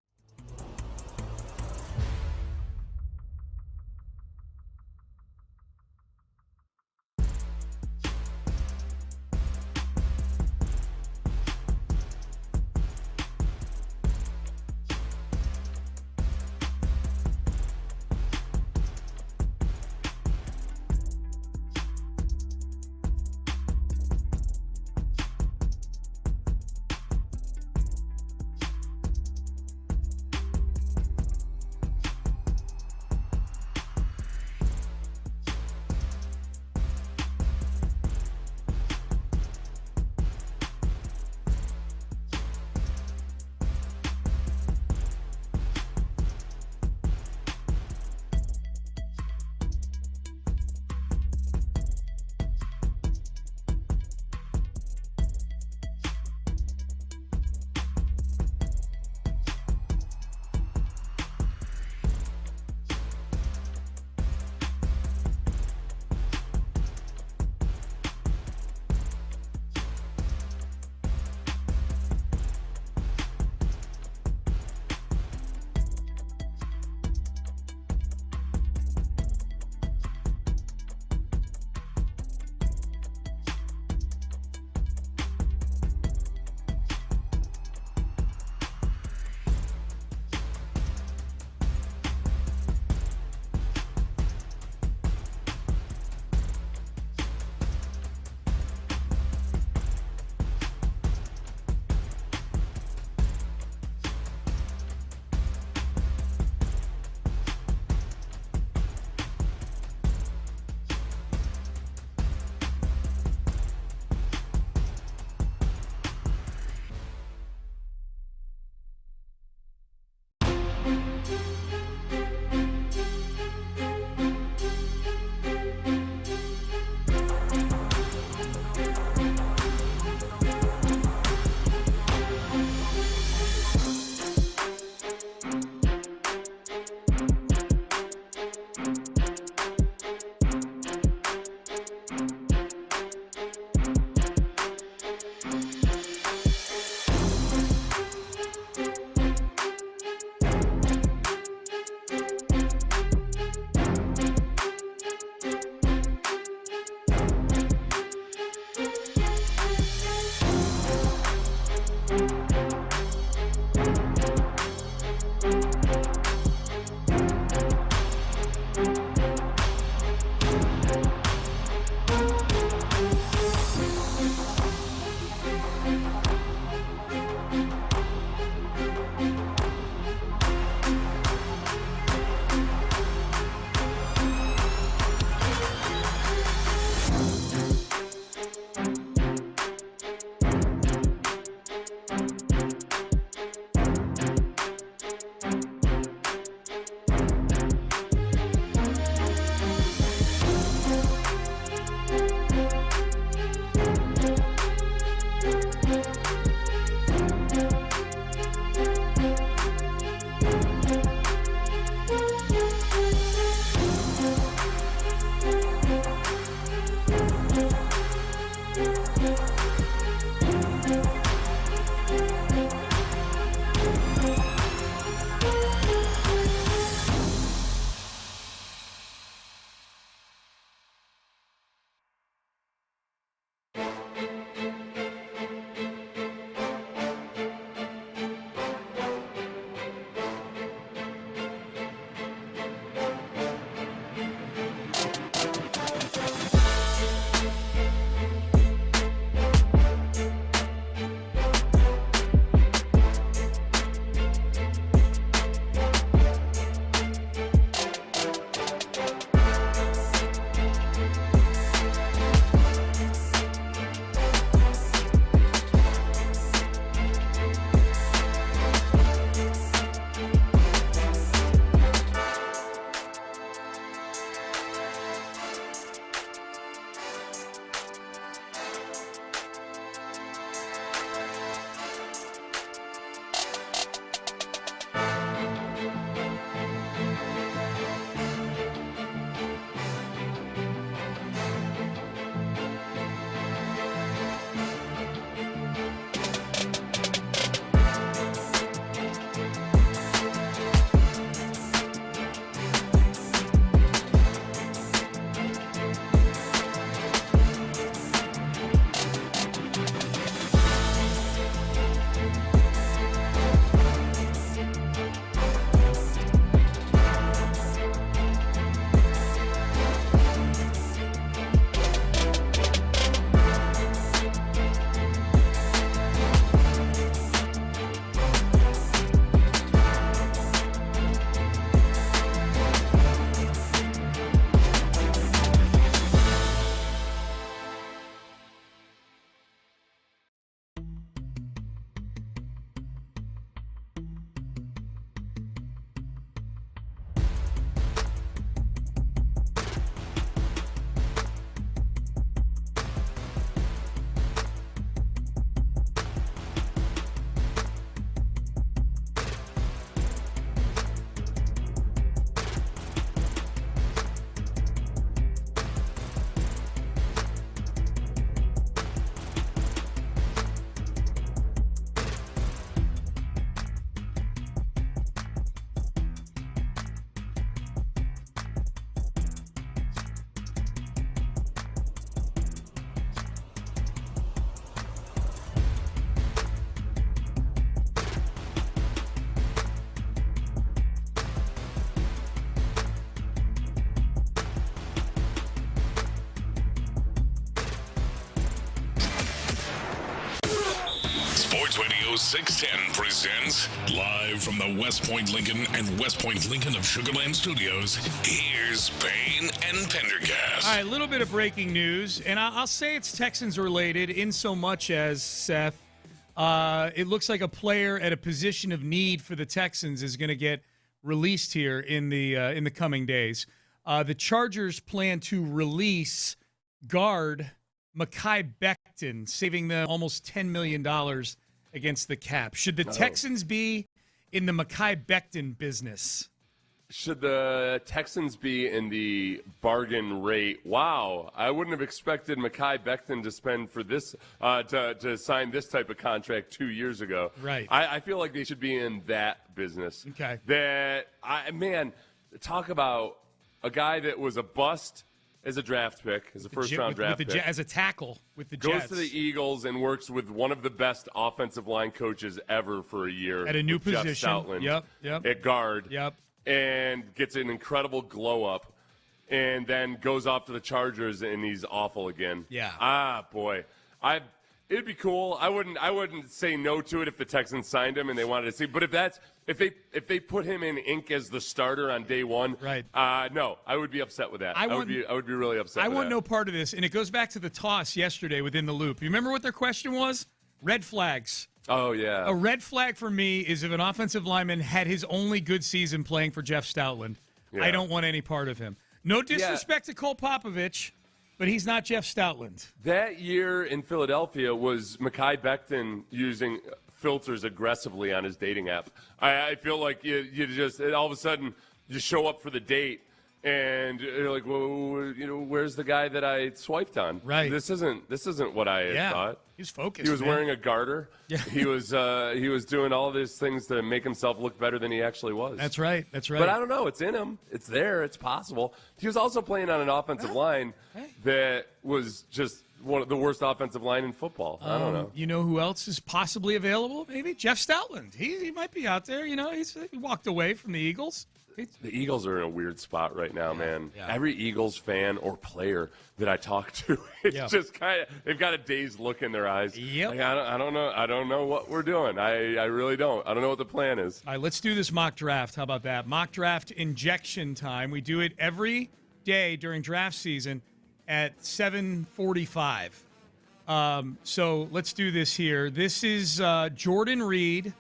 Sports Radio 610 presents live from the West Point Lincoln and West Point Lincoln of Sugar Land Studios. Here's Payne and Pendergast. All right, a little bit of breaking news, and I'll say it's Texans related in so much as, Seth, it looks like a player at a position of need for the Texans is going to get released here in the coming days. The Chargers plan to release guard Mekhi Becton, saving them almost $10 million against the cap. Should the Texans be in the Mekhi Becton business? Should the Texans be in the bargain rate? Wow, I wouldn't have expected Mekhi Becton to spend for this to sign this type of contract 2 years ago. Right. I feel like they should be in that business. Okay. Talk about a guy that was a bust as a draft pick, as a first-round draft pick. As a tackle with the Jets. Goes to the Eagles and works with one of the best offensive line coaches ever for a year. At a new Jeff position. Stoutland Yep. At guard. Yep. And gets an incredible glow-up, and then goes off to the Chargers, and he's awful again. Yeah. Boy. It'd be cool. I wouldn't say no to it if the Texans signed him and they wanted to see. But if they put him in ink as the starter on day one, right? No, I would be upset with that. I would be really upset. I with want that. no part of this. And it goes back to the toss yesterday within the loop. You remember what their question was? Red flags. Oh yeah. A red flag for me is if an offensive lineman had his only good season playing for Jeff Stoutland. Yeah. I don't want any part of him. No disrespect to Cole Popovich. But he's not Jeff Stoutland. That year in Philadelphia was Mekhi Becton using filters aggressively on his dating app. I feel like you just all of a sudden you show up for the date and you're like, well, where's the guy that I swiped on? Right. This isn't what I had thought. He's focused. He was man. wearing a garter. Yeah. He was doing all these things to make himself look better than he actually was. That's right. But I don't know. It's in him. It's there. It's possible. He was also playing on an offensive line that was just one of the worst offensive line in football. I don't know. You know who else is possibly available? Maybe Jeff Stoutland. He might be out there. He walked away from the Eagles. The Eagles are in a weird spot right now, man. Yeah. Every Eagles fan or player that I talk to, it's just kind of they've got a dazed look in their eyes. Yep. Like, I don't know what we're doing. I really don't. I don't know what the plan is. All right, let's do this mock draft. How about that? Mock draft injection time. We do it every day during draft season at 7:45. So let's do this here. This is Jordan Reed.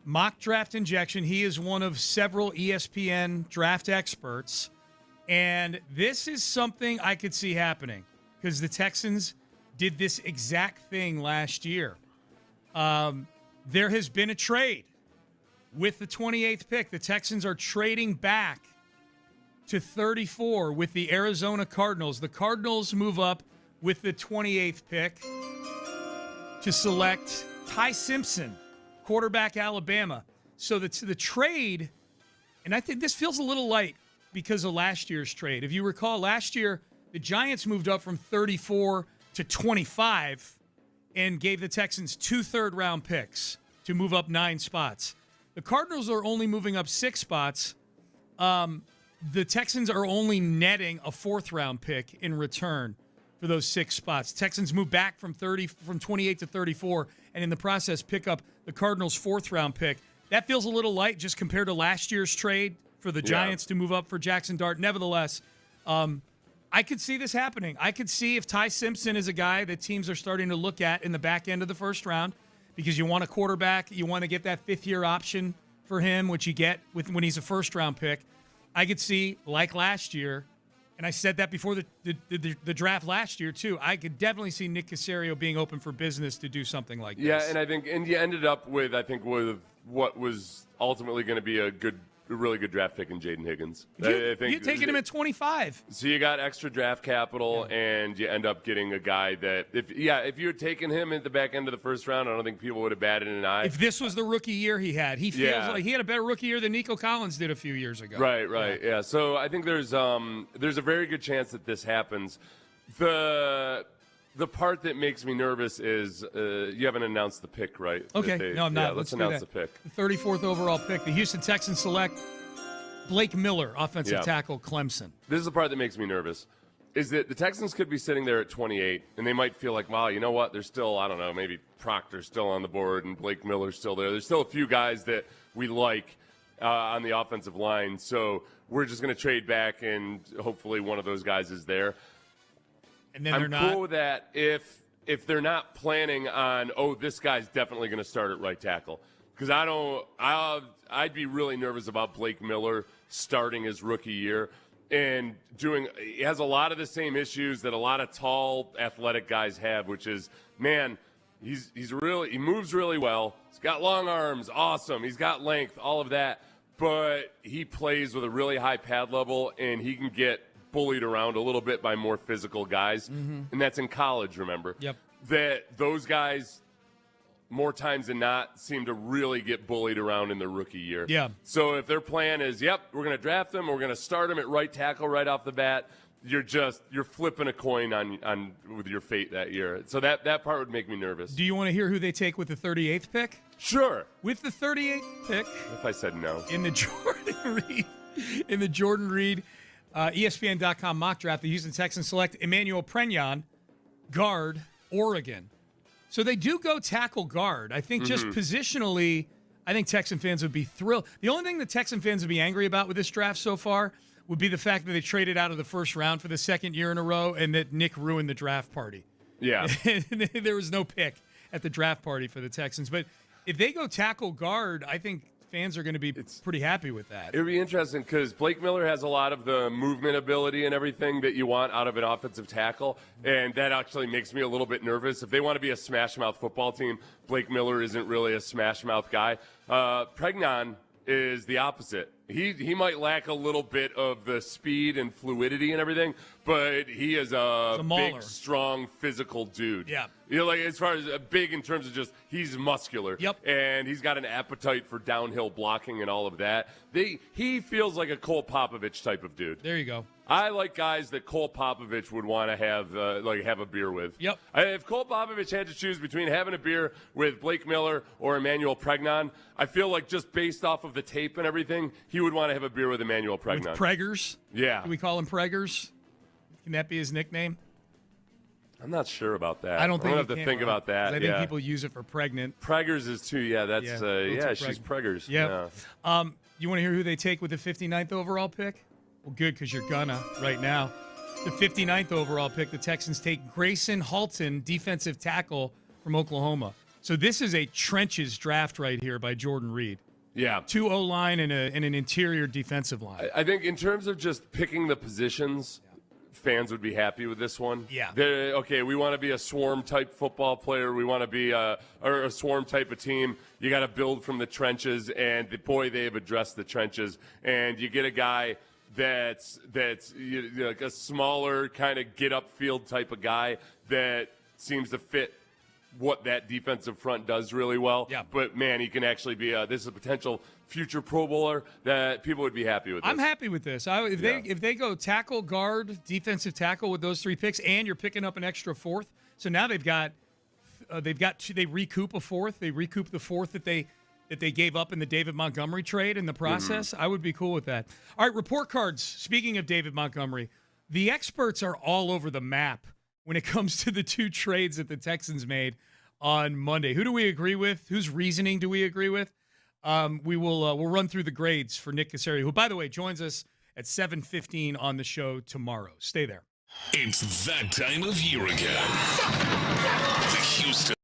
Mock draft injection. He is one of several ESPN draft experts. And this is something I could see happening because the Texans did this exact thing last year. There has been a trade with the 28th pick. The Texans are trading back to 34 with the Arizona Cardinals. The Cardinals move up with the 28th pick to select Ty Simpson, quarterback, Alabama. So the trade, and I think this feels a little light because of last year's trade. If you recall, last year, the Giants moved up from 34 to 25 and gave the Texans 2 third-round picks to move up 9 spots. The Cardinals are only moving up 6 spots. The Texans are only netting a 4th-round pick in return for those 6 spots. Texans move back from 28 to 34, and in the process pick up the Cardinals' 4th-round pick. That feels a little light just compared to last year's trade for the Giants to move up for Jackson Dart. Nevertheless, I could see this happening. I could see if Ty Simpson is a guy that teams are starting to look at in the back end of the first round because you want a quarterback, you want to get that 5th-year option for him, which you get when he's a first-round pick. I could see, like last year, and I said that before the draft last year, too. I could definitely see Nick Caserio being open for business to do something like this. Yeah, and I think you ended up with what was ultimately going to be a really good draft pick in Jaden Higgins. You're taking him at 25. So you got extra draft capital, and you end up getting a guy that, if you had taken him at the back end of the first round, I don't think people would have batted an eye. If this was the rookie year he had, he feels like he had a better rookie year than Nico Collins did a few years ago. Right. Yeah. So I think there's a very good chance that this happens. The part that makes me nervous is you haven't announced the pick, right? Okay. No, I'm not. Let's announce the pick. The 34th overall pick. The Houston Texans select Blake Miller, offensive tackle, Clemson. This is the part that makes me nervous. is that the Texans could be sitting there at 28, and they might feel like, wow, you know what? There's still, I don't know, maybe Proctor's still on the board and Blake Miller's still there. There's still a few guys that we like on the offensive line, so we're just going to trade back, and hopefully one of those guys is there. And then I'm they're not. cool with that if they're not planning on, oh, this guy's definitely going to start at right tackle. Because I'd be really nervous about Blake Miller starting his rookie year. And he has a lot of the same issues that a lot of tall, athletic guys have, which is, man, he moves really well. He's got long arms, awesome. He's got length, all of that. But he plays with a really high pad level, and he can get bullied around a little bit by more physical guys. Mm-hmm. And that's in college, remember? Yep. That those guys, more times than not, seem to really get bullied around in their rookie year. Yeah. So if their plan is, yep, we're going to draft him, we're going to start him at right tackle right off the bat, you're flipping a coin on with your fate that year. So that part would make me nervous. Do you want to hear who they take with the 38th pick? Sure. With the 38th pick. If I said no. In the Jordan Reed ESPN.com mock draft, the Houston Texans select Emmanuel Pregnon, guard, Oregon. So they do go tackle guard. I think just positionally, I think Texan fans would be thrilled. The only thing the Texan fans would be angry about with this draft so far would be the fact that they traded out of the first round for the second year in a row and that Nick ruined the draft party. Yeah. There was no pick at the draft party for the Texans. But if they go tackle guard, I think fans are going to be pretty happy with that. It would be interesting because Blake Miller has a lot of the movement ability and everything that you want out of an offensive tackle, and that actually makes me a little bit nervous. If they want to be a smash-mouth football team, Blake Miller isn't really a smash-mouth guy. Pregnon is the opposite. He might lack a little bit of the speed and fluidity and everything, but he is a big, strong, physical dude. Yeah. You know, like as far as big in terms of just he's muscular. Yep. And he's got an appetite for downhill blocking and all of that. He feels like a Cole Popovich type of dude. There you go. I like guys that Cole Popovich would want to have a beer with. Yep. If Cole Popovich had to choose between having a beer with Blake Miller or Emmanuel Pregnon, I feel like just based off of the tape and everything, he would want to have a beer with Emmanuel Pregnon. With Preggers? Yeah. Do we call him Preggers? Can that be his nickname? I'm not sure about that. I don't think I'm going to have to think about that. I think people use it for pregnant. Preggers is too. Yeah, that's she's Preggers. Yep. Yeah. You want to hear who they take with the 59th overall pick? Well, good, because you're gonna right now. The 59th overall pick, the Texans take Grayson Halton, defensive tackle from Oklahoma. So this is a trenches draft right here by Jordan Reed. Yeah. 2 O-line and an interior defensive line. I think in terms of just picking the positions, fans would be happy with this one. Yeah. Okay, we want to be a swarm-type football player. We want to be a swarm type of team. You got to build from the trenches, and they have addressed the trenches. And you get a guy that's like a smaller kind of get-up-field type of guy that seems to fit what that defensive front does really well. Yeah. But, man, he can actually be this is a potential future Pro Bowler that people would be happy with this. I'm happy with this. If they go tackle, guard, defensive tackle with those 3 picks, and you're picking up an extra 4th, so now they recoup a 4th. They recoup the 4th that they gave up in the David Montgomery trade in the process. I would be cool with that. All right, report cards. Speaking of David Montgomery, the experts are all over the map when it comes to the 2 trades that the Texans made on Monday. Who do we agree with? Whose reasoning do we agree with? We'll run through the grades for Nick Caserio, who, by the way, joins us at 7:15 on the show tomorrow. Stay there. It's that time of year again. The Houston.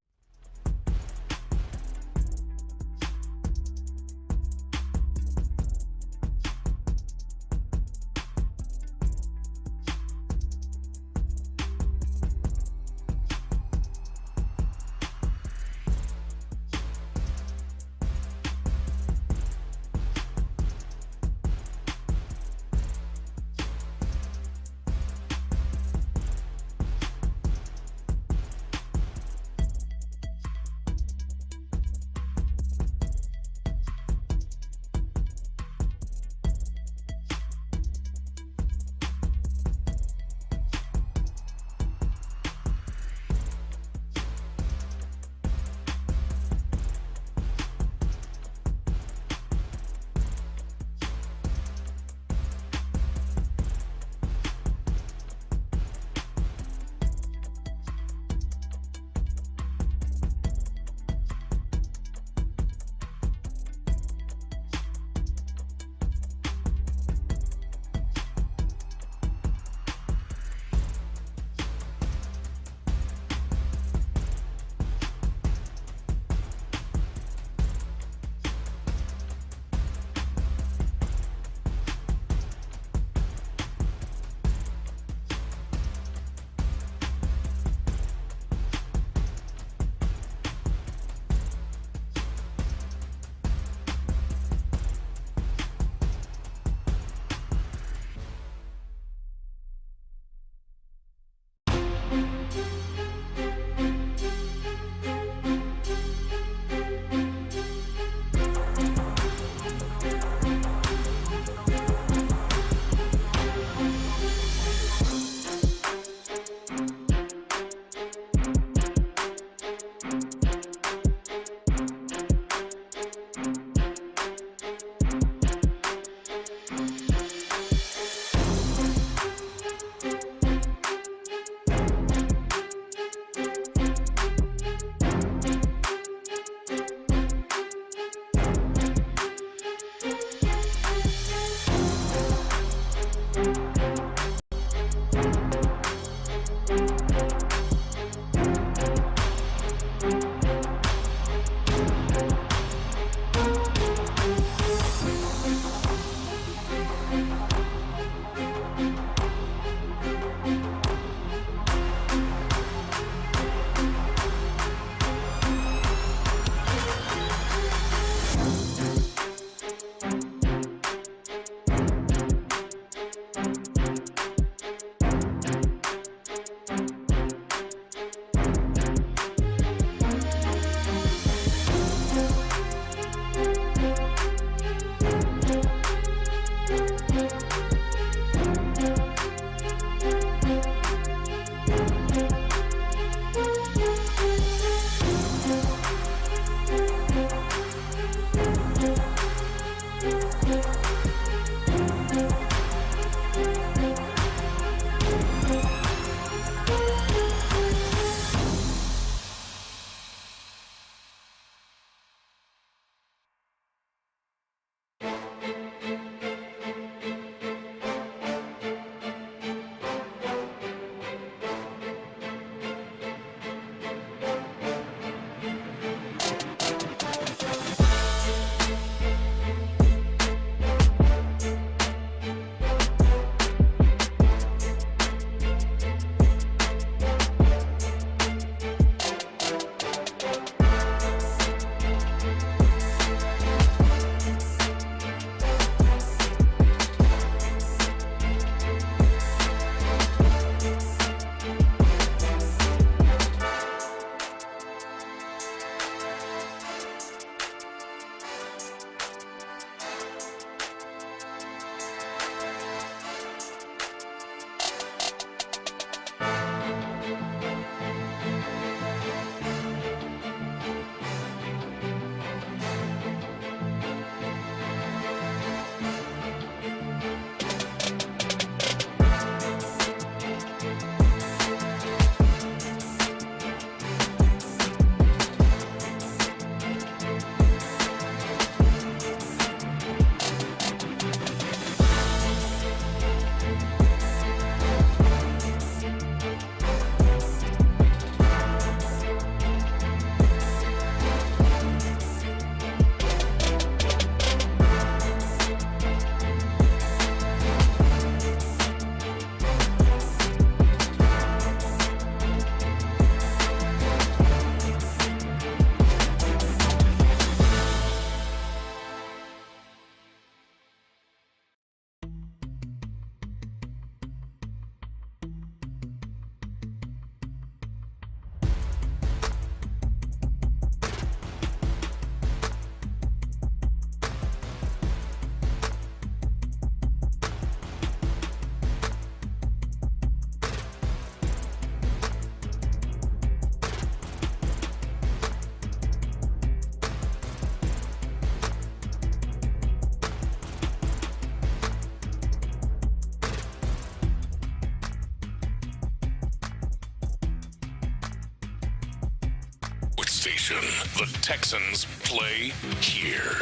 Station. The Texans play here.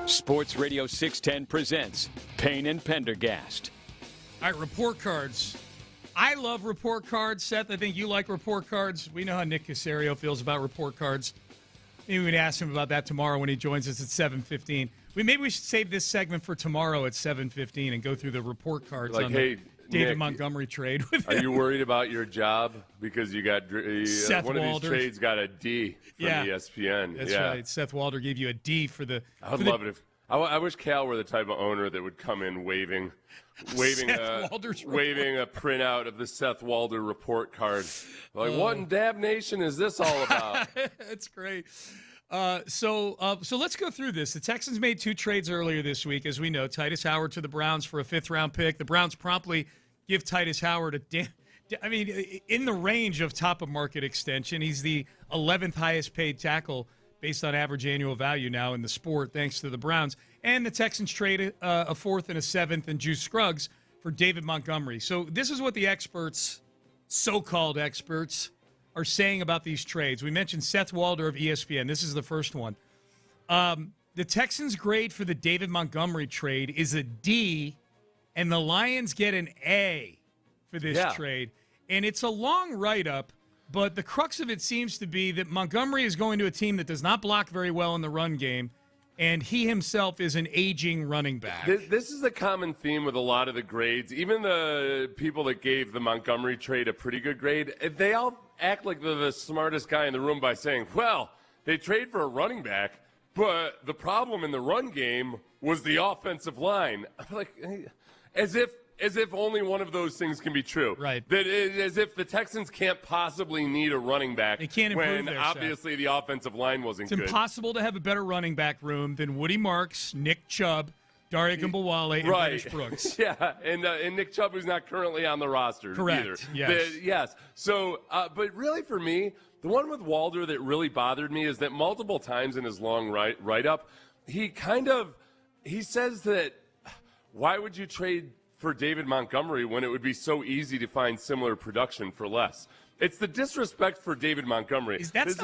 Sports Radio 610 presents Payne and Pendergast. All right, report cards. I love report cards. Seth, I think you like report cards. We know how Nick Caserio feels about report cards. Maybe we can ask him about that tomorrow when he joins us at 7:15. Maybe we should save this segment for tomorrow at 7:15 and go through the report cards on the David Nick, Montgomery trade. Are you worried about your job because you got Seth one Walder. of these trades got a D from ESPN? That's right. Seth Walder gave you a D for the. I would love it if. I wish Cal were the type of owner that would come in waving a printout of the Seth Walder report card. Like, what in Dab Nation is this all about? That's great. So let's go through this. The Texans made 2 trades earlier this week, as we know. Titus Howard to the Browns for a 5th-round pick. The Browns promptly give Titus Howard in the range of top-of-market extension. He's the 11th highest-paid tackle based on average annual value now in the sport, thanks to the Browns. And the Texans traded a 4th and a 7th and Juice Scruggs for David Montgomery. So this is what the experts, so-called experts, are saying about these trades. We mentioned Seth Walder of ESPN. This is the first one. The Texans' grade for the David Montgomery trade is a D, and the Lions get an A for this trade. And it's a long write-up, but the crux of it seems to be that Montgomery is going to a team that does not block very well in the run game, and he himself is an aging running back. This is a common theme with a lot of the grades. Even the people that gave the Montgomery trade a pretty good grade, they all act like they're the smartest guy in the room by saying, well, they trade for a running back, but the problem in the run game was the offensive line. Like, as if only one of those things can be true. Right. As if the Texans can't possibly need a running back. They can't improve when obviously the offensive line wasn't good. It's impossible to have a better running back room than Woody Marks, Nick Chubb, Daria Gumbawale, and Dennis Brooks. Yeah, and Nick Chubb, who's not currently on the roster either. Yes. Yes. So, but really for me, the one with Walder that really bothered me is that multiple times in his long write-up, he says that, why would you trade for David Montgomery when it would be so easy to find similar production for less? It's the disrespect for David Montgomery. That's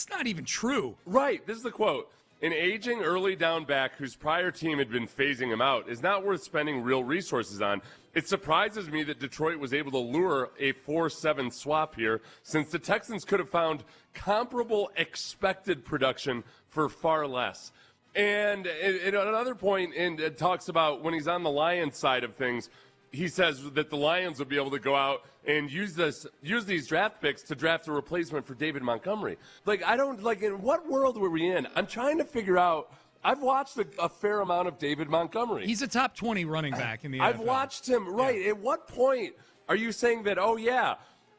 not even true. Right. This is the quote. An aging early down back whose prior team had been phasing him out is not worth spending real resources on. It surprises me that Detroit was able to lure a 4-7 swap here, since the Texans could have found comparable expected production for far less. And at another point, it talks about when he's on the Lions side of things, he says that the Lions will be able to go out and use these draft picks to draft a replacement for David Montgomery. In what world were we in? I'm trying to figure out. I've watched a fair amount of David Montgomery. He's a top 20 running back in the NFL. I've watched him, right. Yeah. At what point are you saying that,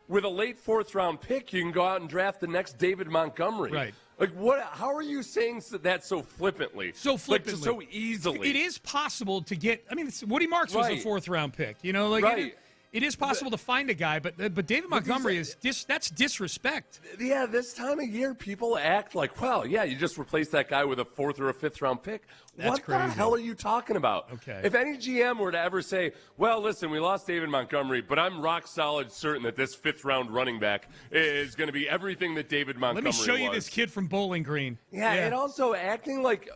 with a late 4th-round pick, you can go out and draft the next David Montgomery? Right. Like, what? How are you saying that so flippantly? Like, so easily. It is possible to get. I mean, Woody Marks was a 4th-round pick. You know, it is possible to find a guy, but David Montgomery that's disrespect. Yeah, this time of year, people act like, well, yeah, you just replace that guy with a 4th or a 5th-round pick. What crazy. The hell are you talking about? Okay. If any GM were to ever say, well, listen, we lost David Montgomery, but I'm rock solid certain that this 5th-round running back is going to be everything that David Montgomery was. Let me show you this kid from Bowling Green. Yeah, and also acting like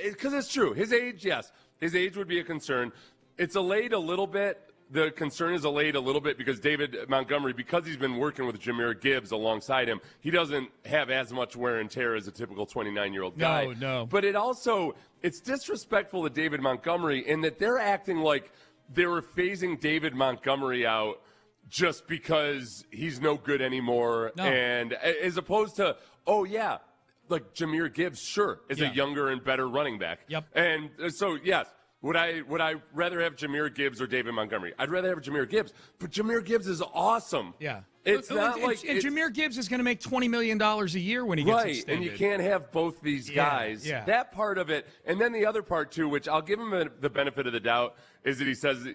because it's true. His age, yes, his age would be a concern. It's allayed a little bit. The concern is allayed a little bit because David Montgomery, because he's been working with Jahmyr Gibbs alongside him, he doesn't have as much wear and tear as a typical 29-year-old guy. No. But it's disrespectful to David Montgomery in that they're acting like they were phasing David Montgomery out just because he's no good anymore. No. And as opposed to, like Jahmyr Gibbs, sure, is a younger and better running back. Yep. And so, yes. Would I rather have Jahmyr Gibbs or David Montgomery? I'd rather have Jahmyr Gibbs, but Jahmyr Gibbs is awesome. Yeah. It's not like Jahmyr Gibbs is going to make $20 million a year when he gets extended. And you can't have both these guys. Yeah. That part of it, and then the other part too, which I'll give him the benefit of the doubt, is that he says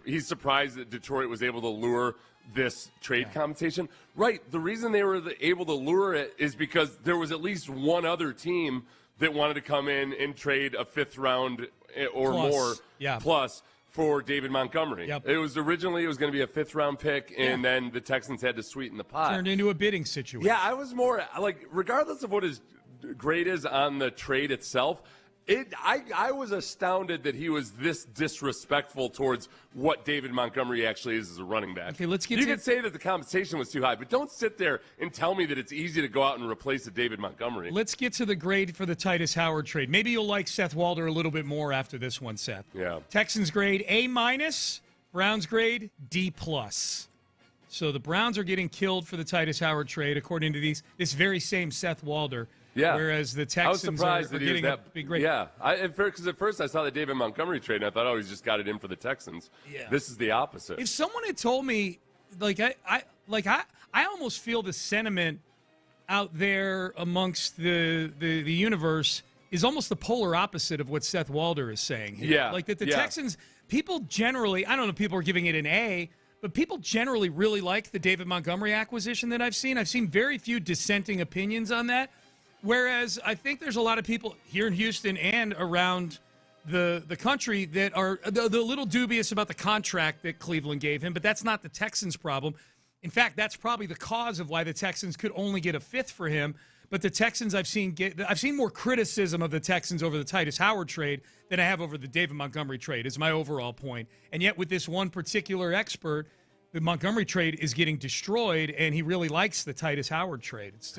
he's surprised that Detroit was able to lure this trade compensation. Right. The reason they were able to lure it is because there was at least one other team that wanted to come in and trade a 5th round or more plus for David Montgomery. Yep. It was going to be a 5th-round pick, and then the Texans had to sweeten the pot. Turned into a bidding situation. Yeah, I was more like, regardless of what his grade is on the trade itself, I was astounded that he was this disrespectful towards what David Montgomery actually is as a running back. Okay, let's get You to can say that the compensation was too high, but don't sit there and tell me that it's easy to go out and replace a David Montgomery. Let's get to the grade for the Titus Howard trade. Maybe you'll like Seth Walder a little bit more after this one, Seth. Yeah. Texans grade A-, Browns grade D+. So the Browns are getting killed for the Titus Howard trade, according to this very same Seth Walder. Yeah. Whereas the Texans are getting a big grade. Yeah. Because at first I saw the David Montgomery trade, and I thought, oh, he's just got it in for the Texans. Yeah. This is the opposite. If someone had told me, I almost feel the sentiment out there amongst the universe is almost the polar opposite of what Seth Walder is saying here. Yeah. Like that the Texans, people generally, I don't know if people are giving it an A, but people generally really like the David Montgomery acquisition that I've seen. I've seen very few dissenting opinions on that. Whereas I think there's a lot of people here in Houston and around the country that are a little dubious about the contract that Cleveland gave him, but that's not the Texans' problem. In fact, that's probably the cause of why the Texans could only get a 5th for him. But the Texans, I've seen more criticism of the Texans over the Titus Howard trade than I have over the David Montgomery trade, is my overall point. And yet with this one particular expert, the Montgomery trade is getting destroyed, and he really likes the Titus Howard trade. It's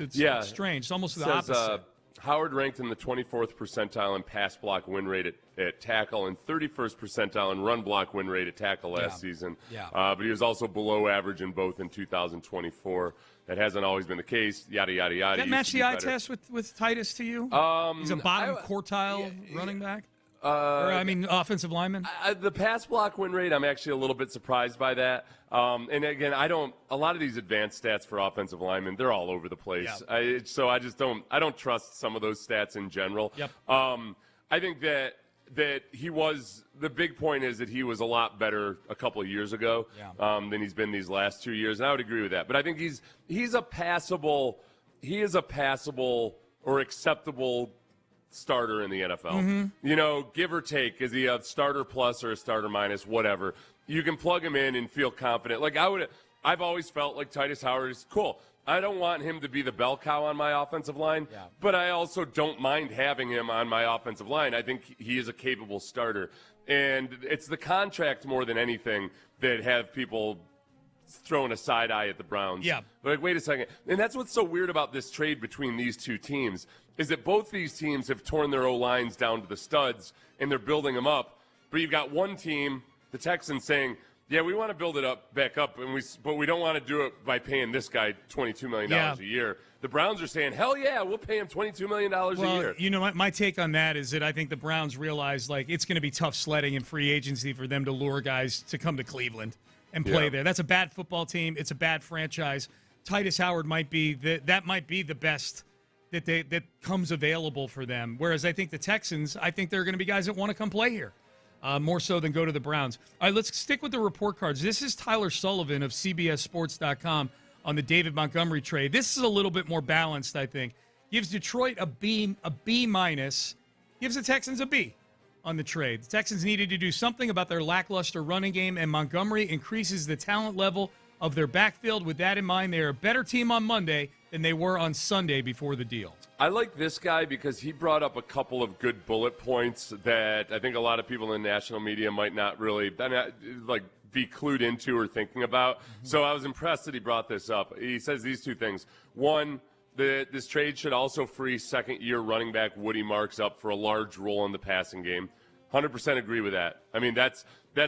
strange. It's almost the opposite. Howard ranked in the 24th percentile in pass block win rate at tackle and 31st percentile in run block win rate at tackle last season. Yeah. But he was also below average in both in 2024. That hasn't always been the case, yada, yada, yada. Does that match the eye test with Titus to you? He's a bottom quartile running back? Offensive lineman? The pass block win rate, I'm actually a little bit surprised by that. And again, a lot of these advanced stats for offensive linemen, they're all over the place. Yeah. I don't trust some of those stats in general. Yep. I think that the big point is that he was a lot better a couple of years ago than he's been these last 2 years. And I would agree with that. But I think he is a passable or acceptable starter in the NFL. Mm-hmm. Give or take, is he a starter plus or a starter minus, whatever. You can plug him in and feel confident. I've always felt like Titus Howard is cool. I don't want him to be the bell cow on my offensive line, but I also don't mind having him on my offensive line. I think he is a capable starter. And it's the contract more than anything that have people throwing a side eye at the Browns. Yeah. But wait a second. And that's what's so weird about this trade between these two teams is that both these teams have torn their O-lines down to the studs, and they're building them up. But you've got one team, the Texans, saying, yeah, we want to build it back up, but we don't want to do it by paying this guy $22 million a year. The Browns are saying, hell yeah, we'll pay him $22 million a year. My take on that is that I think the Browns realize it's going to be tough sledding in free agency for them to lure guys to come to Cleveland and play there. That's a bad football team. It's a bad franchise. Titus Howard might be the best that comes available for them. Whereas I think the Texans, I think there are going to be guys that want to come play here. More so than go to the Browns. All right, let's stick with the report cards. This is Tyler Sullivan of CBSSports.com on the David Montgomery trade. This is a little bit more balanced, I think. Gives Detroit a B minus. Gives the Texans a B on the trade. The Texans needed to do something about their lackluster running game, and Montgomery increases the talent level of their backfield. With that in mind, they are a better team on Monday than they were on Sunday before the deal. I like this guy because he brought up a couple of good bullet points that I think a lot of people in the national media might not really be clued into or thinking about. Mm-hmm. So I was impressed that he brought this up. He says these two things. One, this trade should also free second-year running back Woody Marks up for a large role in the passing game. 100% agree with that. I mean, that's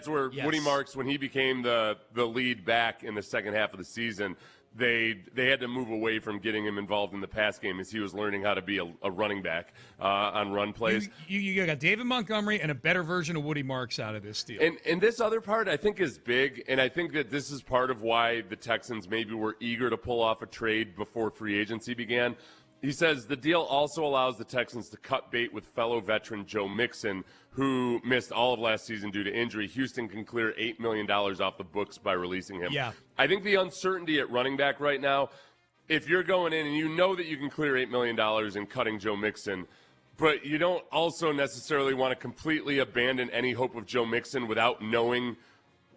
where Woody Marks, when he became the lead back in the second half of the season, they had to move away from getting him involved in the pass game as he was learning how to be a running back on run plays. You got David Montgomery and a better version of Woody Marks out of this deal. And this other part I think is big, and I think that this is part of why the Texans maybe were eager to pull off a trade before free agency began. He says the deal also allows the Texans to cut bait with fellow veteran Joe Mixon, who missed all of last season due to injury. Houston can clear $8 million off the books by releasing him. Yeah. I think the uncertainty at running back right now, if you're going in and you know that you can clear $8 million in cutting Joe Mixon, but you don't also necessarily want to completely abandon any hope of Joe Mixon without knowing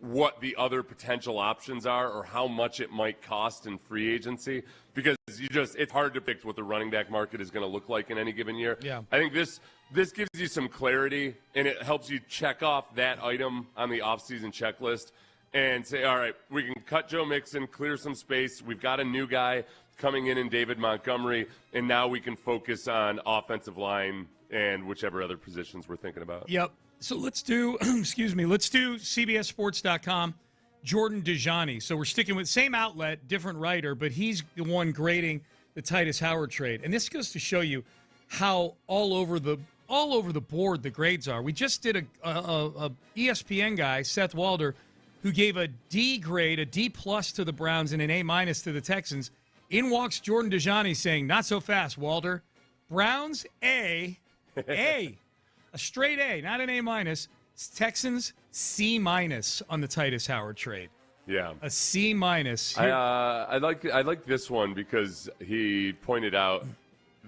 what the other potential options are or how much it might cost in free agency, because it's hard to predict what the running back market is going to look like in any given year. Yeah. I think this gives you some clarity, and it helps you check off that item on the offseason checklist and say, all right, we can cut Joe Mixon, clear some space. We've got a new guy coming in David Montgomery, and now we can focus on offensive line and whichever other positions we're thinking about. Yep. So let's do, let's do CBSSports.com, Jordan Bijani. So we're sticking with same outlet, different writer, but he's the one grading the Titus Howard trade. And this goes to show you how all over the board the grades are. We just did a ESPN guy, Seth Walder, who gave a D grade, a D plus to the Browns and an A minus to the Texans. In walks Jordan Bijani saying, not so fast, Walder. Browns, A. A straight A, not an A minus. Texans, C minus on the Titus Howard trade. Yeah. A C minus. I like this one because he pointed out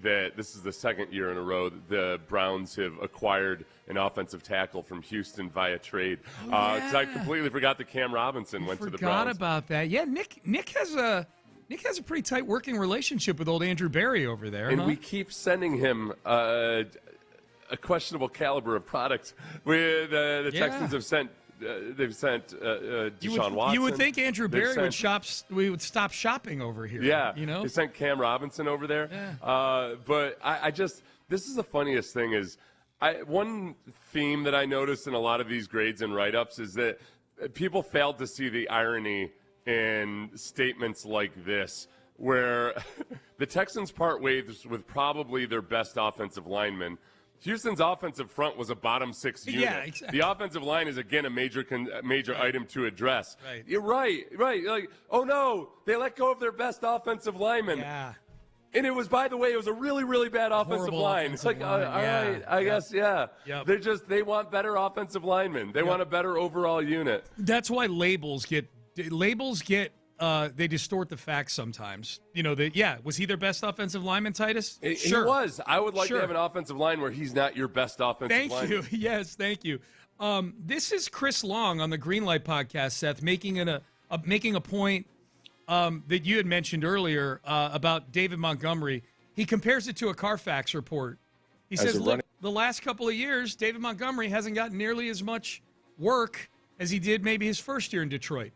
that this is the second year in a row that the Browns have acquired an offensive tackle from Houston via trade. Because I completely forgot that Cam Robinson went to the Browns. Forgot about that. Yeah, Nick has a pretty tight working relationship with old Andrew Berry over there. And we keep sending him a questionable caliber of product. The Texans have sent. They've sent Deshaun Watson. You would think Andrew Berry would stop shopping over here. Yeah, you know, they sent Cam Robinson over there. Yeah. But I just this is the funniest thing is one theme that I noticed in a lot of these grades and write-ups is that people failed to see the irony in statements like this, where the Texans part ways with probably their best offensive lineman. Houston's offensive front was a bottom six unit. Yeah, exactly. The offensive line is, again, a major item to address. Right. You're right. Like, oh, no, they let go of their best offensive lineman. Yeah. And it was, by the way, it was a really, really bad offensive line. It's like, all right, I guess, yeah. Yep. They want better offensive linemen. They want a better overall unit. That's why labels get they distort the facts sometimes. You know, was he their best offensive lineman, Titus? Sure. He was. I would like to have an offensive line where he's not your best offensive lineman. Thank you. Yes, thank you. This is Chris Long on the Greenlight podcast, Seth, making a point that you had mentioned earlier about David Montgomery. He compares it to a Carfax report. He says, look, the last couple of years, David Montgomery hasn't gotten nearly as much work as he did maybe his first year in Detroit.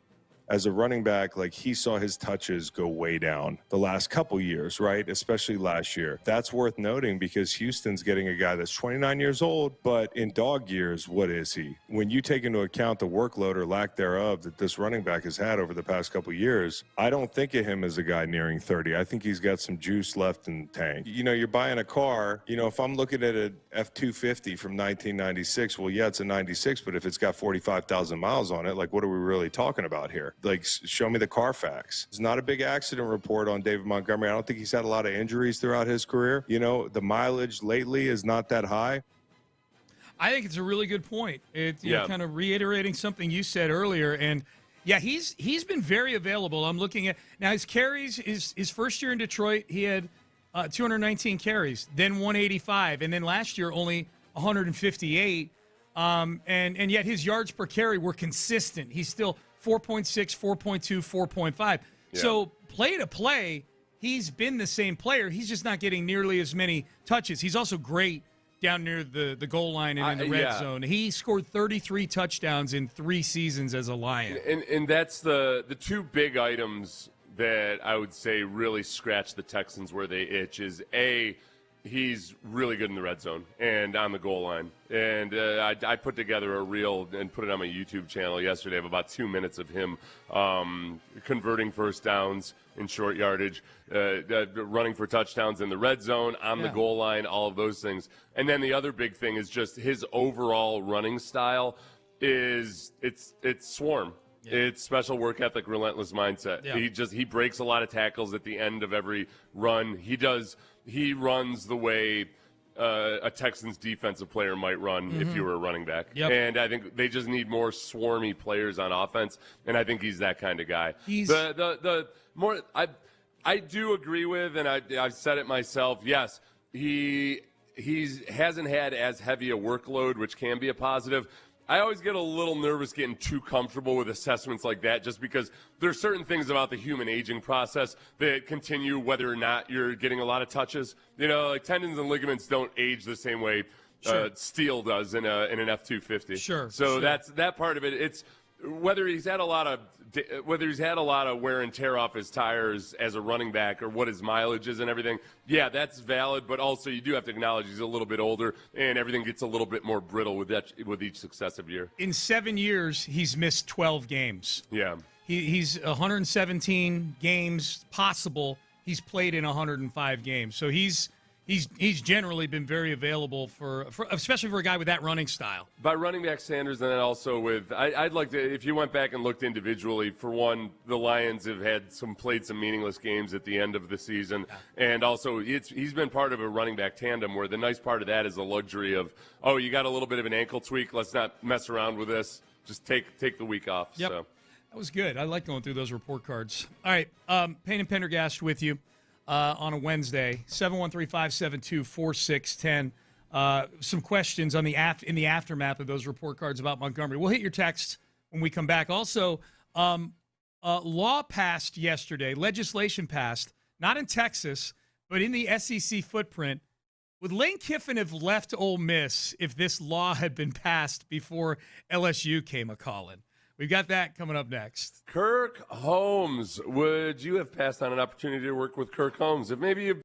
As a running back, like, he saw his touches go way down the last couple years, right? Especially last year. That's worth noting because Houston's getting a guy that's 29 years old, but in dog years, what is he? When you take into account the workload or lack thereof that this running back has had over the past couple years, I don't think of him as a guy nearing 30. I think he's got some juice left in the tank. You know, you're buying a car, you know, if I'm looking at an F-250 from 1996, well, yeah, it's a 96, but if it's got 45,000 miles on it, like, what are we really talking about here? Like, show me the Carfax. It's not a big accident report on David Montgomery. I don't think he's had a lot of injuries throughout his career. You know, the mileage lately is not that high. I think it's a really good point. You're kind of reiterating something you said earlier. And, yeah, he's been very available. I'm looking at – now his carries, his first year in Detroit, he had 219 carries, then 185, and then last year only 158. And yet his yards per carry were consistent. He's still – 4.6, 4.2, 4.5. Yeah. So play to play, he's been the same player. He's just not getting nearly as many touches. He's also great down near the goal line and in the red zone. He scored 33 touchdowns in 3 seasons as a Lion. And that's the two big items that I would say really scratch the Texans where they itch is, A, he's really good in the red zone and on the goal line. And I put together a reel and put it on my YouTube channel yesterday of about 2 minutes of him converting first downs in short yardage, running for touchdowns in the red zone, on the goal line, all of those things. And then the other big thing is just his overall running style is it's swarm. Yeah. It's special work ethic, relentless mindset. Yeah. He breaks a lot of tackles at the end of every run. He runs the way a Texans defensive player might run if you were a running back. Yep. And I think they just need more swarmy players on offense, and I think he's that kind of guy. The more I do agree with, and I've said it myself, yes, he he hasn't had as heavy a workload, which can be a positive. I always get a little nervous getting too comfortable with assessments like that just because there's certain things about the human aging process that continue whether or not you're getting a lot of touches. You know, like tendons and ligaments don't age the same way steel does in an F-250. Sure. So that's that part of it. It's whether he's had a lot of wear and tear off his tires as a running back or what his mileage is and everything. Yeah, that's valid, but also you do have to acknowledge he's a little bit older and everything gets a little bit more brittle with each successive year. In 7 years, he's missed 12 games. Yeah. He's 117 games possible. He's played in 105 games. So he's generally been very available for especially for a guy with that running style. By running back Sanders, and then also with I'd like to, if you went back and looked individually, for one, the Lions have played some meaningless games at the end of the season, and also he's been part of a running back tandem where the nice part of that is the luxury of, oh, you got a little bit of an ankle tweak, let's not mess around with this, just take the week off. Yep. So that was good. I like going through those report cards. All right, Payne and Pendergast with you. On a Wednesday, 713-572-4610. Some questions on in the aftermath of those report cards about Montgomery. We'll hit your text when we come back. Also, law passed yesterday, legislation passed, not in Texas, but in the SEC footprint. Would Lane Kiffin have left Ole Miss if this law had been passed before LSU came a-calling? We've got that coming up next. Kirk Holmes, would you have passed on an opportunity to work with Kirk Holmes if maybe you?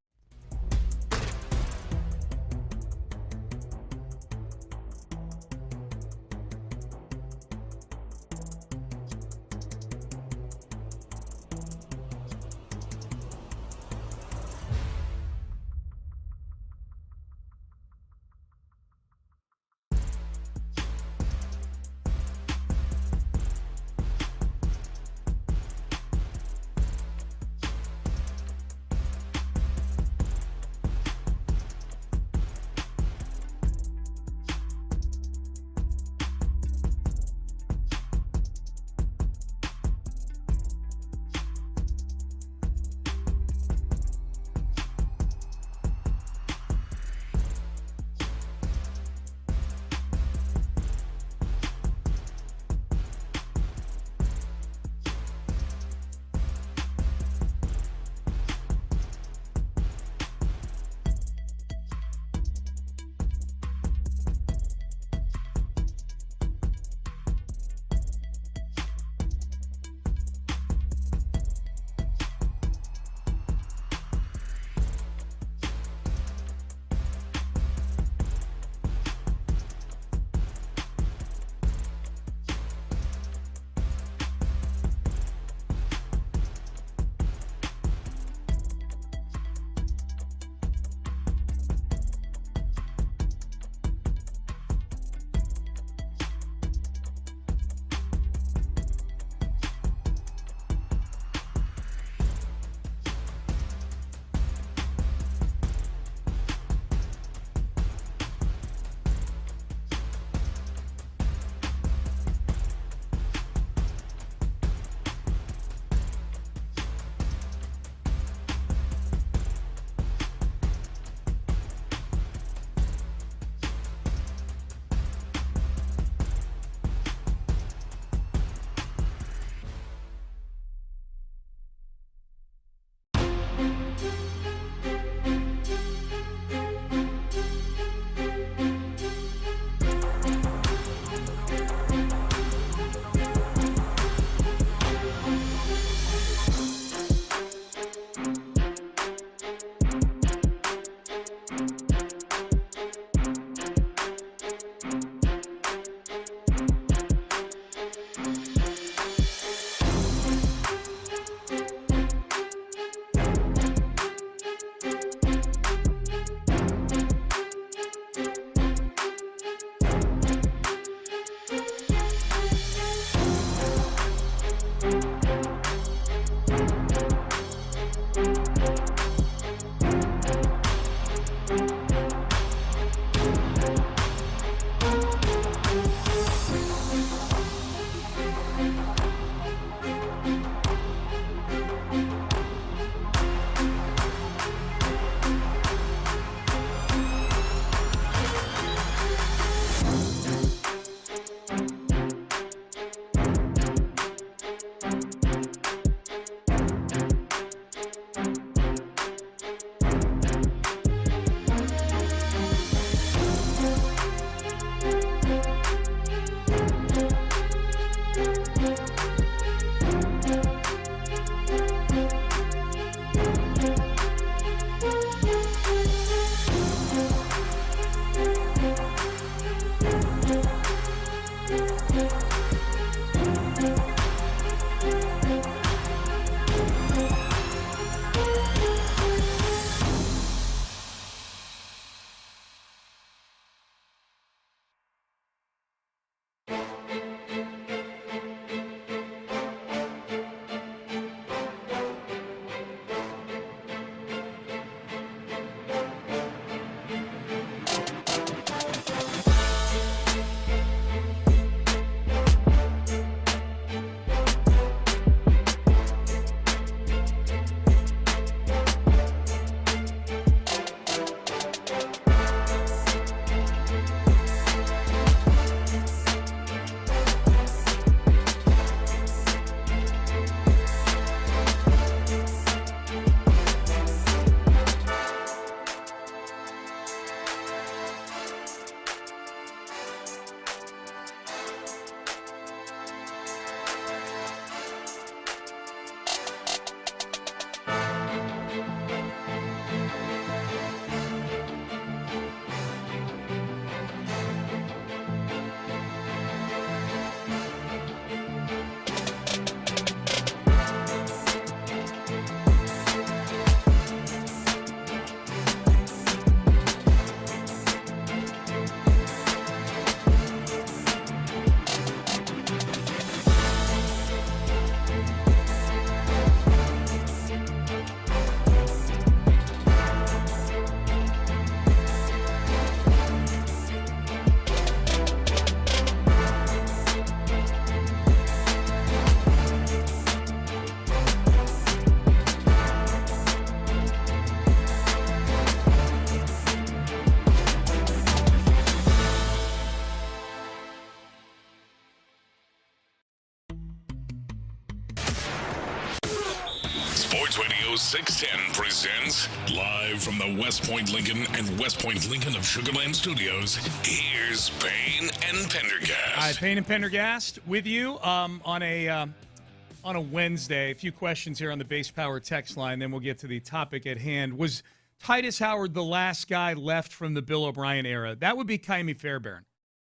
610 presents live from the West Point Lincoln and West Point Lincoln of Sugarland Studios. Here's Payne and Pendergast. All right, Payne and Pendergast with you on a Wednesday. A few questions here on the Base Power text line, then we'll get to the topic at hand. Was Titus Howard the last guy left from the Bill O'Brien era? That would be Kymie Fairbairn.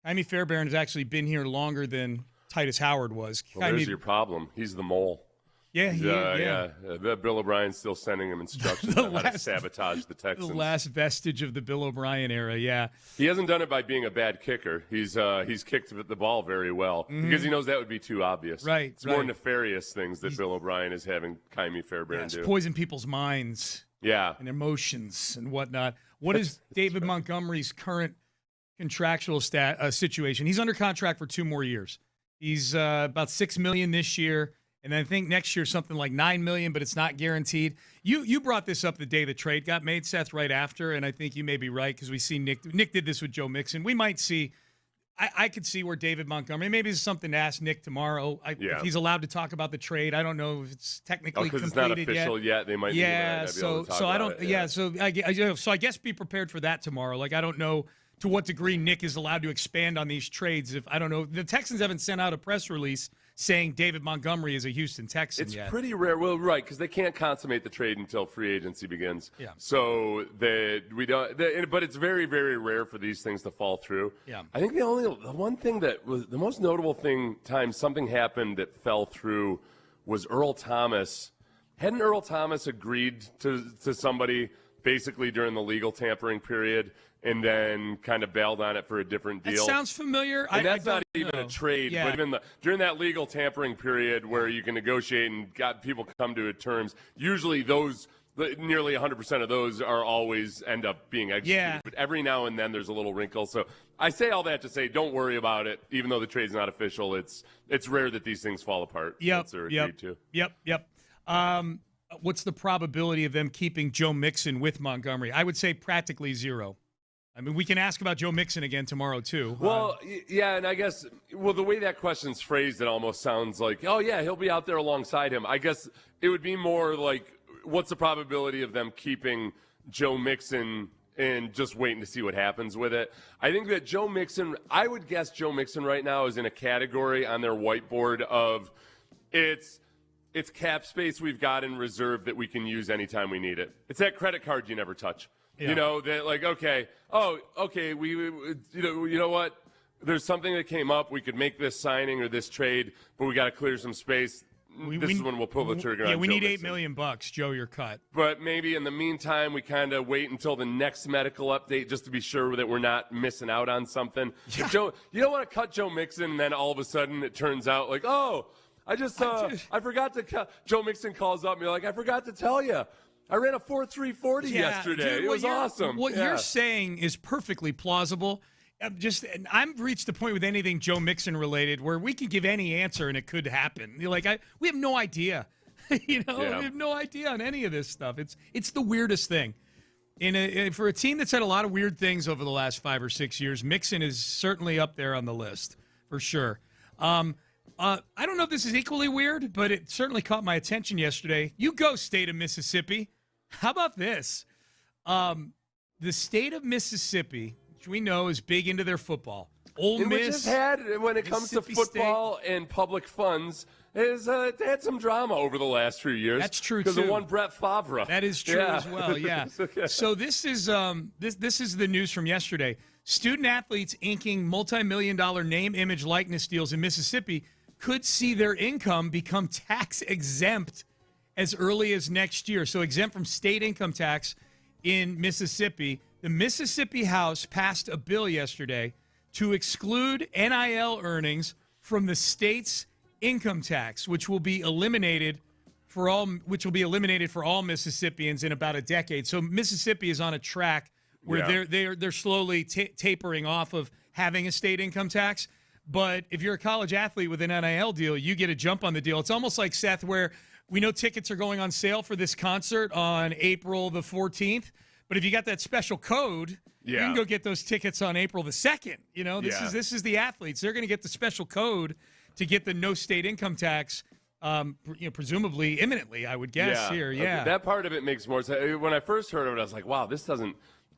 Kymie Fairbairn has actually been here longer than Titus Howard was. Well, there's your problem. He's the mole. Yeah, Bill O'Brien's still sending him instructions on how to sabotage the Texans. The last vestige of the Bill O'Brien era, yeah. He hasn't done it by being a bad kicker. He's kicked the ball very well because he knows that would be too obvious. Right, It's more nefarious things that Bill O'Brien is having Kymie Fairbairn do. Poison people's minds. Yeah. And emotions and whatnot. What is David Montgomery's current contractual situation? He's under contract for 2 more years. He's about $6 million this year. And I think next year something like $9 million, but it's not guaranteed. You brought this up the day the trade got made, Seth, right after, and I think you may be right because we see Nick did this with Joe Mixon. We might see I could see where David Montgomery, maybe it's something to ask Nick tomorrow. If he's allowed to talk about the trade. I don't know if it's technically completed it's not official yet. They might so I guess be prepared for that tomorrow. Like I don't know to what degree Nick is allowed to expand on these trades. If I don't know, the Texans haven't sent out a press release saying David Montgomery is a Houston Texan yet. It's pretty rare. Well, right, because they can't consummate the trade until free agency begins. Yeah. So we don't. But it's very, very rare for these things to fall through. Yeah. I think the one thing that was the most notable time something happened that fell through was Earl Thomas. Hadn't Earl Thomas agreed to somebody basically during the legal tampering period? And then kind of bailed on it for a different deal. That sounds familiar. And that's not even a trade, but even during that legal tampering period where you can negotiate and got people come to terms, usually nearly 100% of those are always end up being executed. Yeah. But every now and then there's a little wrinkle. So I say all that to say don't worry about it. Even though the trade's not official, it's rare that these things fall apart. Yep. They're agreed to. Yep. What's the probability of them keeping Joe Mixon with Montgomery? I would say practically 0. I mean, we can ask about Joe Mixon again tomorrow, too. Well, yeah, and I guess, the way that question's phrased, it almost sounds like, oh, yeah, he'll be out there alongside him. I guess it would be more like, what's the probability of them keeping Joe Mixon and just waiting to see what happens with it? I think that I would guess Joe Mixon right now is in a category on their whiteboard of it's cap space we've got in reserve that we can use anytime we need it. It's that credit card you never touch. Yeah. You know, that like, you know what? There's something that came up. We could make this signing or this trade, but we got to clear some space. This is when we'll pull the trigger on Yeah, we Joe need Mixon. $8 million, Joe, you're cut. But maybe in the meantime, we kind of wait until the next medical update just to be sure that we're not missing out on something. Yeah. You don't want to cut Joe Mixon, and then all of a sudden it turns out like, I forgot to Joe Mixon calls up and you're like, I forgot to tell you. I ran a 4.340 yesterday. Dude, it was awesome. What you're saying is perfectly plausible. I've reached the point with anything Joe Mixon related where we can give any answer and it could happen. You're like, we have no idea. We have no idea on any of this stuff. It's the weirdest thing. For a team that's had a lot of weird things over the last 5 or 6 years, Mixon is certainly up there on the list for sure. I don't know if this is equally weird, but it certainly caught my attention yesterday. You go, state of Mississippi. How about this? The state of Mississippi, which we know is big into their football. Ole Miss. We just had, when it comes to football and public funds, they had some drama over the last few years. That's true, too. Because of one Brett Favre. That is true as well, yeah. So this is the news from yesterday. Student athletes inking multi-million-dollar name, image, likeness deals in Mississippi could see their income become tax-exempt as early as next year. So exempt from state income tax in Mississippi. The Mississippi House passed a bill yesterday to exclude NIL earnings from the state's income tax, which will be eliminated for all Mississippians in about a decade. So Mississippi is on a track where they're slowly tapering off of having a state income tax. But if you're a college athlete with an NIL deal, you get a jump on the deal. It's almost like, Seth, where we know tickets are going on sale for this concert on April the 14th. But if you got that special code, you can go get those tickets on April the 2nd. This is the athletes. They're going to get the special code to get the no state income tax presumably imminently, I would guess here. Yeah. Okay. That part of it makes more sense. When I first heard of it, I was like, wow, this doesn't.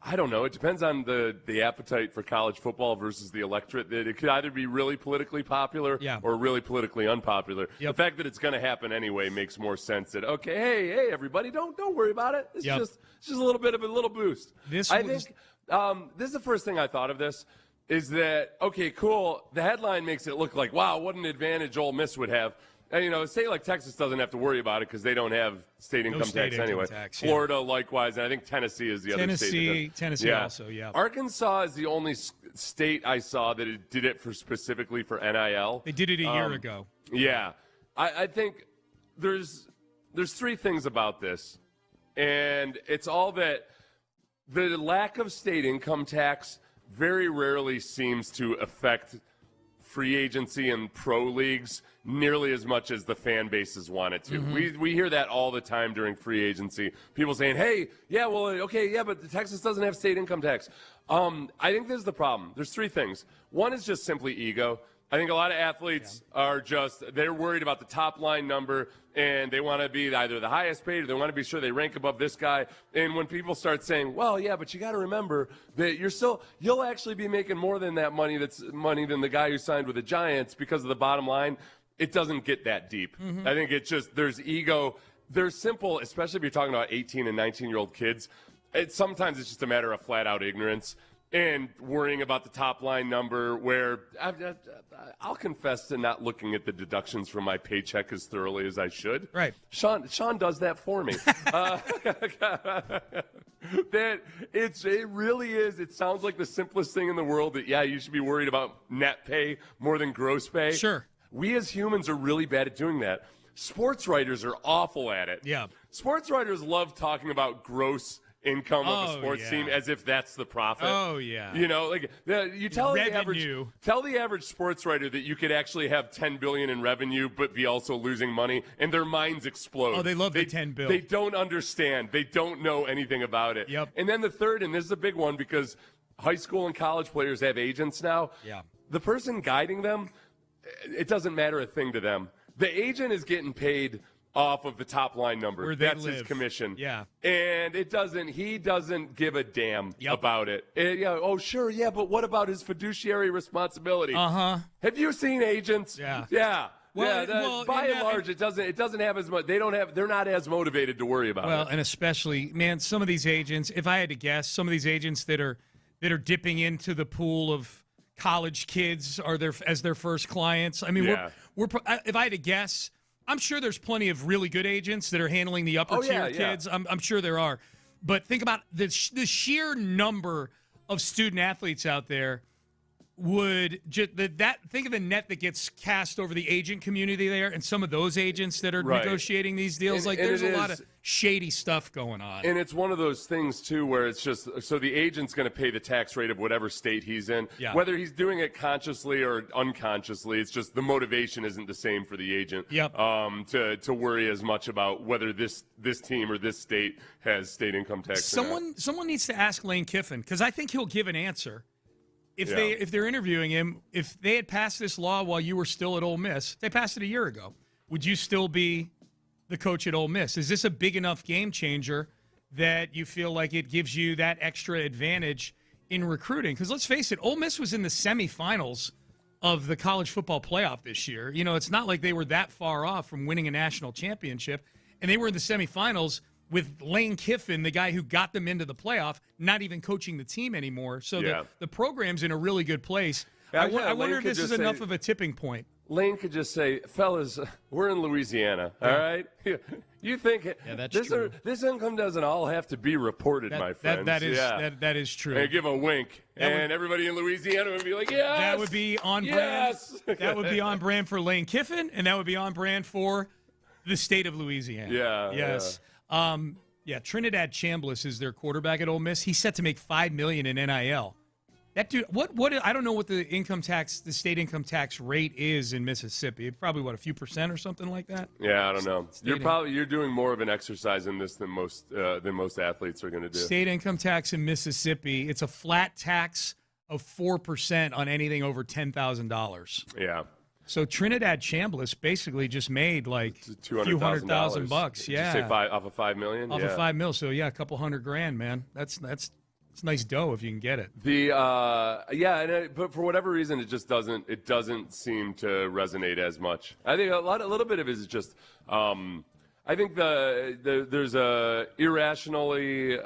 I don't know. It depends on the appetite for college football versus the electorate. That it could either be really politically popular or really politically unpopular. Yep. The fact that it's going to happen anyway makes more sense. That okay, hey, everybody, don't worry about it. It's just a little bit of a little boost. I think this is the first thing I thought of. This is that okay, cool. The headline makes it look like wow, what an advantage Ole Miss would have. And, a state like Texas doesn't have to worry about it because they don't have state income tax anyway. Florida, likewise, and I think Tennessee is the other state. Tennessee also, yeah. Arkansas is the only state I saw that it did it specifically for NIL. They did it a year ago. Yeah. I think there's three things about this, and it's all that the lack of state income tax very rarely seems to affect free agency and pro leagues nearly as much as the fan bases want it to. Mm-hmm. We hear that all the time during free agency. People saying, hey, but the Texas doesn't have state income tax. I think this is the problem. There's three things. One is just simply ego. I think a lot of athletes are they're worried about the top line number, and they want to be either the highest paid or they want to be sure they rank above this guy. And when people start saying, well, yeah, but you got to remember that you'll actually be making more than that money than the guy who signed with the Giants because of the bottom line, it doesn't get that deep. Mm-hmm. I think it's just there's ego. There's simple, especially if you're talking about 18 and 19-year-old kids, sometimes it's just a matter of flat-out ignorance. And worrying about the top line number, where I'll confess to not looking at the deductions from my paycheck as thoroughly as I should. Right. Sean does that for me. That it really is. It sounds like the simplest thing in the world. That you should be worried about net pay more than gross pay. Sure. We as humans are really bad at doing that. Sports writers are awful at it. Yeah. Sports writers love talking about gross income of a sports team as if that's the profit. Oh yeah. You tell the average sports writer that you could actually have $10 billion in revenue but be also losing money, and their minds explode. Oh, they love the $10 billion. They don't understand. They don't know anything about it. Yep. And then the third, and this is a big one because high school and college players have agents now. Yeah. The person guiding them, it doesn't matter a thing to them. The agent is getting paid off of the top line number. That's his commission. Yeah. And he doesn't give a damn about it. But what about his fiduciary responsibility? Uh-huh. Have you seen agents? Yeah. Yeah. By and large, it doesn't have as much. They're not as motivated to worry about it. Well, and especially, man, some of these agents, if I had to guess, some of these agents that are dipping into the pool of college kids as their first clients. I mean, if I had to guess, I'm sure there's plenty of really good agents that are handling the upper tier kids. I'm sure there are. But think about the sheer number of student athletes out there think of the net that gets cast over the agent community there, and some of those agents that are negotiating these deals. There's a lot of shady stuff going on. And it's one of those things too where it's just so the agent's going to pay the tax rate of whatever state he's in, whether he's doing it consciously or unconsciously. It's just the motivation isn't the same for the agent. To worry as much about whether this team or this state has state income tax. Someone needs to ask Lane Kiffin, because I think he'll give an answer. If they're interviewing him, if they had passed this law while you were still at Ole Miss, they passed it a year ago, would you still be the coach at Ole Miss? Is this a big enough game changer that you feel like it gives you that extra advantage in recruiting? Because let's face it, Ole Miss was in the semifinals of the college football playoff this year. It's not like they were that far off from winning a national championship, and they were in the semifinals with Lane Kiffin, the guy who got them into the playoff, not even coaching the team anymore. So the program's in a really good place. I wonder if this is enough of a tipping point. Lane could just say, fellas, we're in Louisiana, all right? You think this income doesn't all have to be reported, my friends. That is true. And give a wink, everybody in Louisiana would be like, yes! That would be on brand. That would be on brand for Lane Kiffin, and that would be on brand for the state of Louisiana. Yeah. Yes. Trinidad Chambliss is their quarterback at Ole Miss. He's set to make $5 million in NIL. That dude, what? I don't know what the state income tax rate is in Mississippi. Probably a few percent or something like that. Yeah, I don't know. You're doing more of an exercise in this than most athletes are going to do. State income tax in Mississippi, it's a flat tax of 4% on anything over $10,000. Yeah. So Trinidad Chambliss basically just made like a few $100,000. Yeah. Did you say off of $5 million? Off of $5 million. So yeah, a couple $100,000, man. That's nice dough if you can get it. But for whatever reason, it just doesn't seem to resonate as much. I think a little bit of it is just. I think there's a irrationally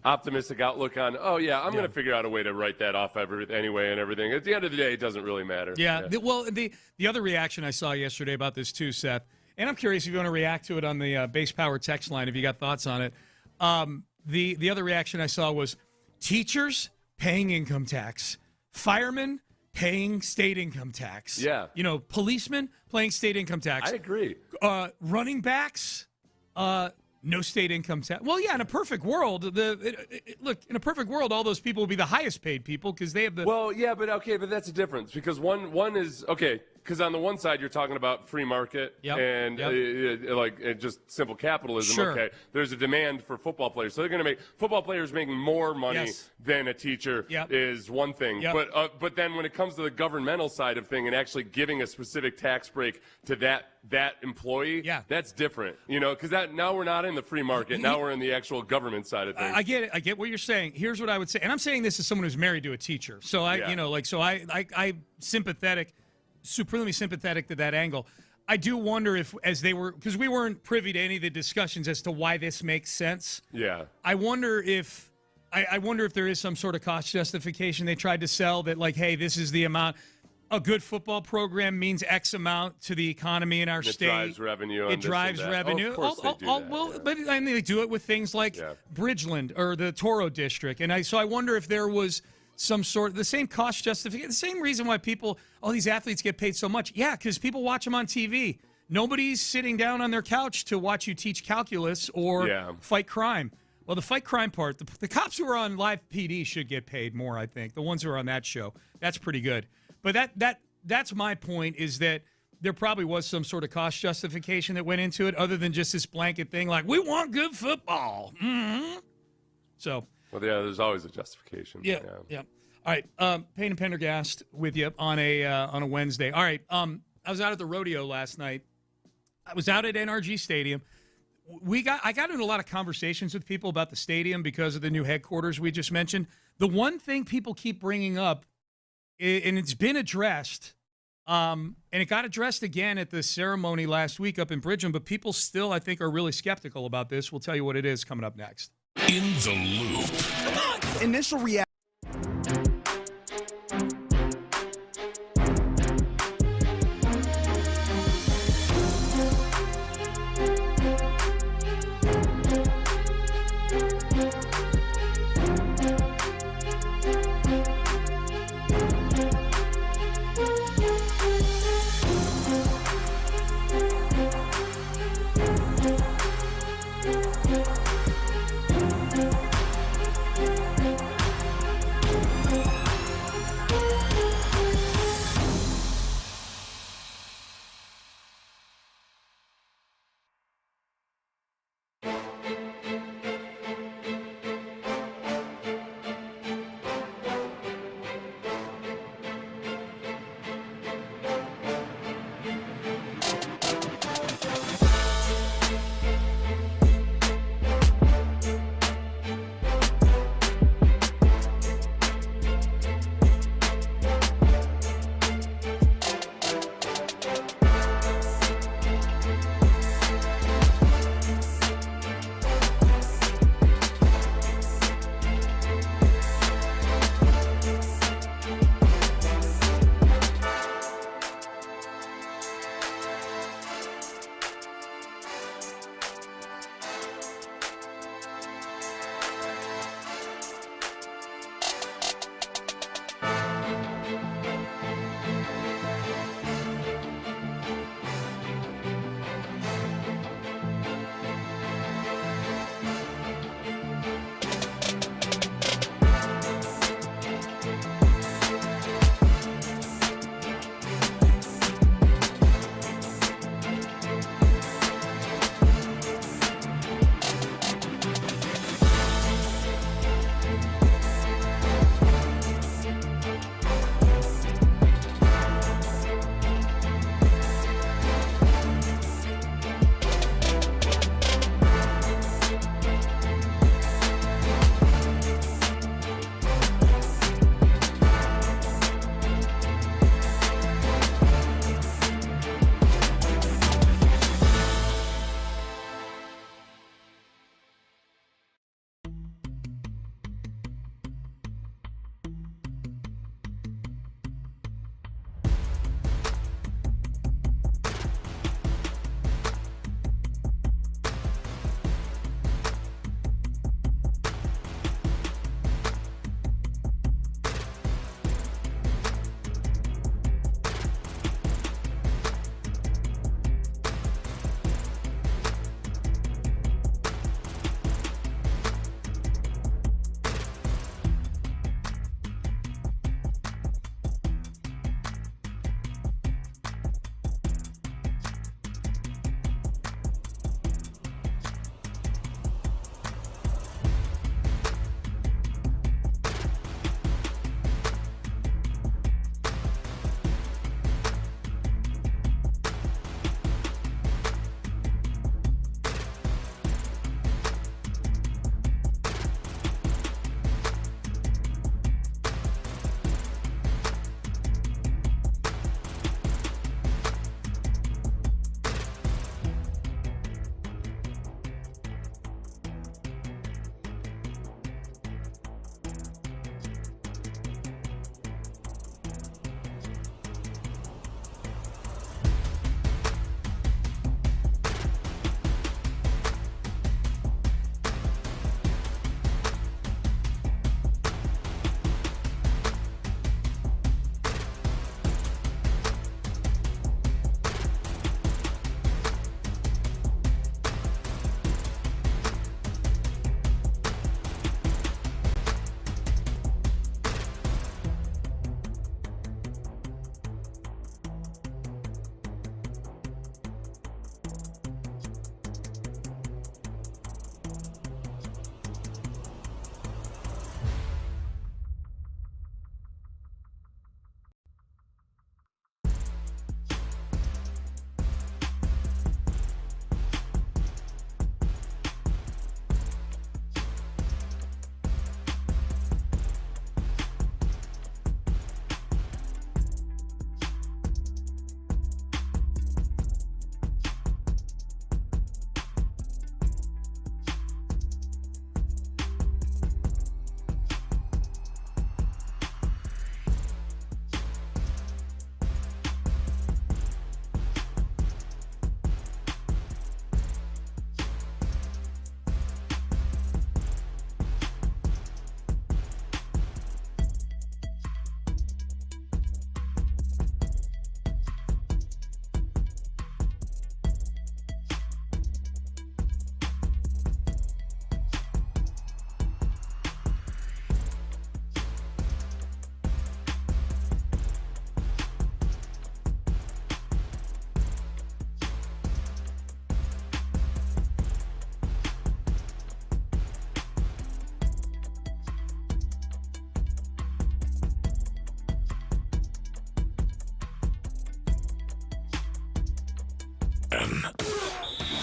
optimistic outlook on, I'm going to figure out a way to write that off anyway and everything. At the end of the day, it doesn't really matter. Yeah. The other reaction I saw yesterday about this too, Seth, and I'm curious if you want to react to it on the Base Power text line if you got thoughts on it. The other reaction I saw was teachers paying income tax, firemen paying state income tax. Yeah. Policemen paying state income tax. I agree. Running backs, no state income tax. Well, yeah, in a perfect world, in a perfect world, all those people would be the highest paid people because they have the. Well, yeah, but that's a difference because one is okay. Because on the one side, you're talking about free market and just simple capitalism. Sure. Okay, there's a demand for football players, so they're going to make football players making more money than a teacher is one thing. But then when it comes to the governmental side of thing and actually giving a specific tax break to that employee, that's different. Because now we're not in the free market. Now we're in the actual government side of things. I get it. I get what you're saying. Here's what I would say, and I'm saying this as someone who's married to a teacher. So I'm sympathetic. Supremely sympathetic to that angle. I do wonder if, because we weren't privy to any of the discussions as to why this makes sense. Yeah. I wonder if there is some sort of cost justification they tried to sell that, like, hey, this is the amount. A good football program means X amount to the economy in our state. It drives revenue. It drives revenue. Oh, of course they do that. But they do it with things like Bridgeland or the Toro District, and I wonder if there was some sort, the same cost justification, the same reason why these athletes get paid so much. Yeah, because people watch them on TV. Nobody's sitting down on their couch to watch you teach calculus or fight crime. Well, the fight crime part, the cops who are on live PD should get paid more, I think. The ones who are on that show, that's pretty good. But that's my point, is that there probably was some sort of cost justification that went into it, other than just this blanket thing like, we want good football. Mm-hmm. So. Well, yeah, there's always a justification. Yeah. All right, Payne and Pendergast with you on a Wednesday. All right, I was out at the rodeo last night. I was out at NRG Stadium. I got into a lot of conversations with people about the stadium because of the new headquarters we just mentioned. The one thing people keep bringing up, and it's been addressed, and it got addressed again at the ceremony last week up in Bridgeland, but people still, I think, are really skeptical about this. We'll tell you what it is coming up next. In the Loop. Initial reaction.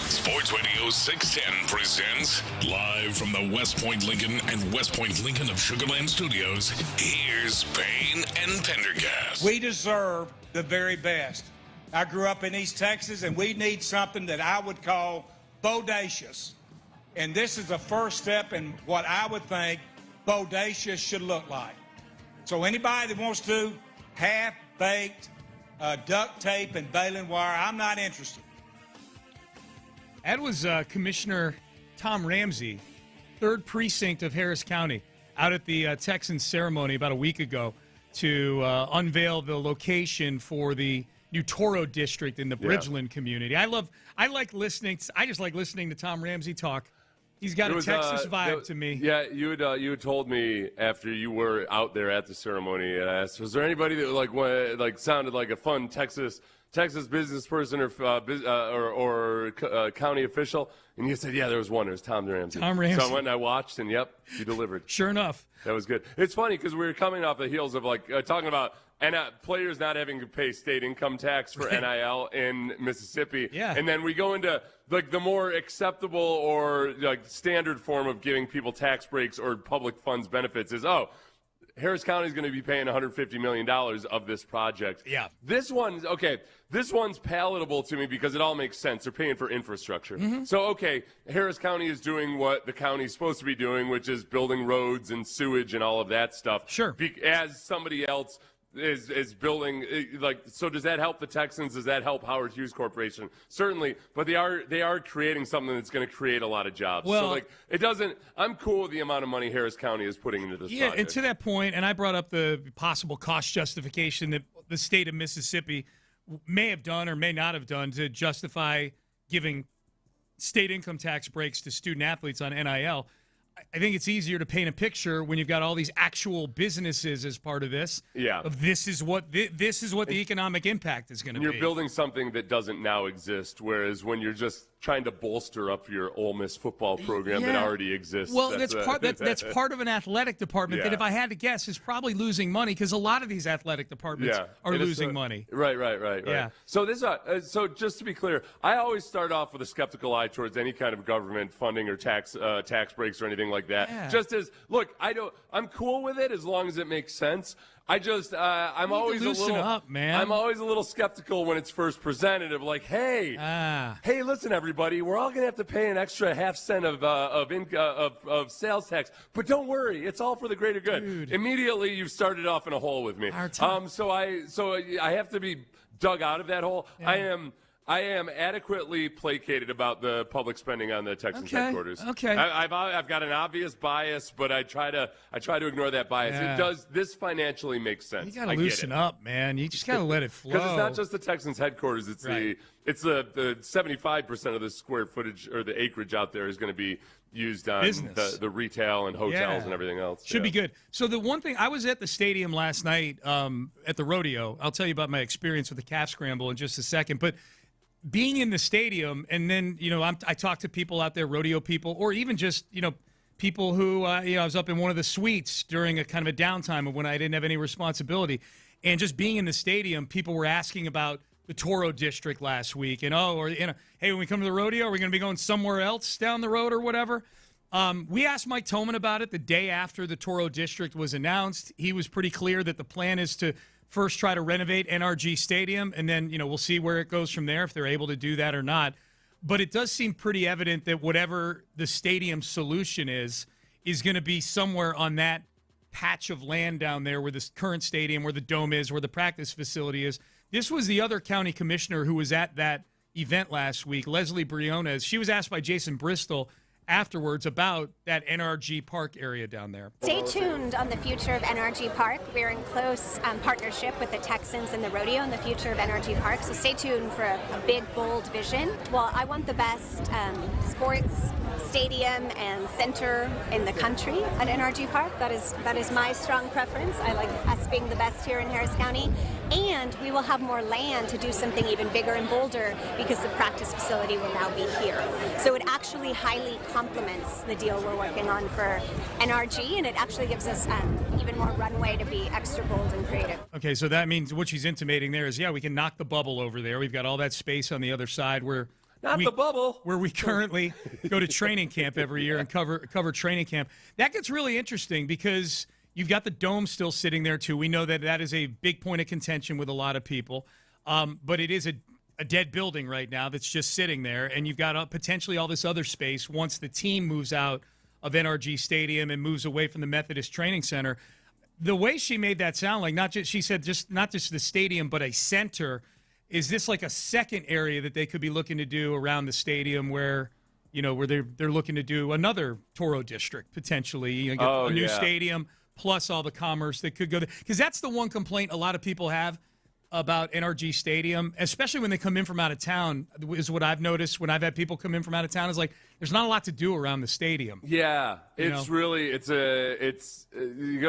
Sports Radio 610 presents live from the West Point Lincoln and West Point Lincoln of Sugar Land Studios. Here's Payne and Pendergast. We deserve the very best. I grew up in East Texas, and we need something that I would call bodacious. And this is the first step in what I would think bodacious should look like. So anybody that wants to do half-baked duct tape and baling wire, I'm not interested. That was Commissioner Tom Ramsey, 3rd Precinct of Harris County, out at the Texans ceremony about a week ago to unveil the location for the new Toro district in the Bridgeland community. I just like listening to Tom Ramsey talk. He's got a Texas vibe to me. Yeah, you had told me after you were out there at the ceremony, and I asked, was there anybody that sounded like a fun Texas business person or county official? And you said, yeah, there was one. It was Tom Ramsey. Tom Ramsey. So I went and I watched, and yep, you delivered. Sure enough. That was good. It's funny because we were coming off the heels of talking about players not having to pay state income tax for NIL in Mississippi. Yeah. And then we go into the more acceptable or standard form of giving people tax breaks or public funds benefits is, Harris County is going to be paying $150 million of this project. Yeah. This one's palatable to me because it all makes sense. They're paying for infrastructure. Mm-hmm. So, Harris County is doing what the county's supposed to be doing, which is building roads and sewage and all of that stuff. Sure. As somebody else is building, so does that help the Texans? Does that help Howard Hughes Corporation? Certainly, but they are creating something that's going to create a lot of jobs. Well, so it doesn't. I'm cool with the amount of money Harris County is putting into this project. And to that point, and I brought up the possible cost justification that the state of Mississippi may have done or may not have done to justify giving state income tax breaks to student athletes on NIL. I think it's easier to paint a picture when you've got all these actual businesses as part of this. Yeah. Of this is what the economic impact is going to be. You're building something that doesn't now exist, whereas when you're just trying to bolster up your Ole Miss football program that already exists. Well, that's part of an athletic department that, if I had to guess, is probably losing money because a lot of these athletic departments are losing money. Right. Yeah. So so just to be clear, I always start off with a skeptical eye towards any kind of government funding or tax breaks or anything like that. Yeah. Just as I'm cool with it as long as it makes sense. I'm always I'm always a little skeptical when it's first presented of hey, listen, everybody, we're all gonna have to pay an extra half cent of sales tax, but don't worry, it's all for the greater good. Dude. Immediately, you've started off in a hole with me. So I have to be dug out of that hole. Yeah. I am adequately placated about the public spending on the Texans headquarters. Okay. I've got an obvious bias, but I try to ignore that bias. Yeah. This financially makes sense. You got to loosen up, man. You just got to let it flow. Because it's not just the Texans headquarters. It's the 75% of the square footage or the acreage out there is going to be used on the retail and hotels and everything else. Should be good. So the one thing, I was at the stadium last night at the rodeo. I'll tell you about my experience with the calf scramble in just a second, but being in the stadium, and then, I talk to people out there, rodeo people, or even just, people who, I was up in one of the suites during a kind of a downtime of when I didn't have any responsibility. And just being in the stadium, people were asking about the Toro district last week. And, hey, when we come to the rodeo, are we going to be going somewhere else down the road or whatever? We asked Mike Toman about it the day after the Toro district was announced. He was pretty clear that the plan is to first try to renovate NRG Stadium, and then, we'll see where it goes from there, if they're able to do that or not. But it does seem pretty evident that whatever the stadium solution is going to be somewhere on that patch of land down there where the current stadium, where the dome is, where the practice facility is. This was the other county commissioner who was at that event last week, Leslie Briones. She was asked by Jason Bristol afterwards about that NRG Park area down there. Stay tuned on the future of NRG Park. We're in close partnership with the Texans and the rodeo and the future of NRG Park, so stay tuned for a big, bold vision. Well, I want the best sports stadium and center in the country at NRG Park. That is my strong preference. I like us being the best here in Harris County. And we will have more land to do something even bigger and bolder because the practice facility will now be here. So it actually highly complements the deal we're working on for NRG, and it actually gives us even more runway to be extra bold and creative. Okay, so that means what she's intimating there is, we can knock the bubble over there. We've got all that space on the other side where the bubble. Where we currently go to training camp every year and cover training camp. That gets really interesting because you've got the dome still sitting there, too. We know that is a big point of contention with a lot of people. But it is a dead building right now that's just sitting there. And you've got potentially all this other space once the team moves out of NRG Stadium and moves away from the Methodist Training Center. The way she made that sound like not just the stadium, but a center. Is this like a second area that they could be looking to do around the stadium where they're looking to do another Toro district potentially? A new stadium plus all the commerce that could go there. Because that's the one complaint a lot of people have about NRG Stadium, especially when they come in from out of town, is what I've noticed when I've had people come in from out of town, is like there's not a lot to do around the stadium. Yeah, you go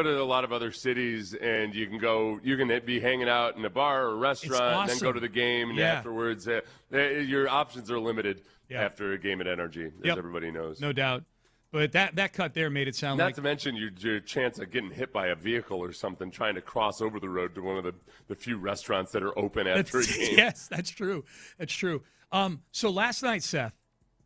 to a lot of other cities and you can be hanging out in a bar or a restaurant and then go to the game and afterwards. Your options are limited after a game at NRG, as everybody knows. No doubt. But that cut there made it sound Not to mention your chance of getting hit by a vehicle or something trying to cross over the road to one of the few restaurants that are open after a game. Yes, that's true. That's true. So last night, Seth,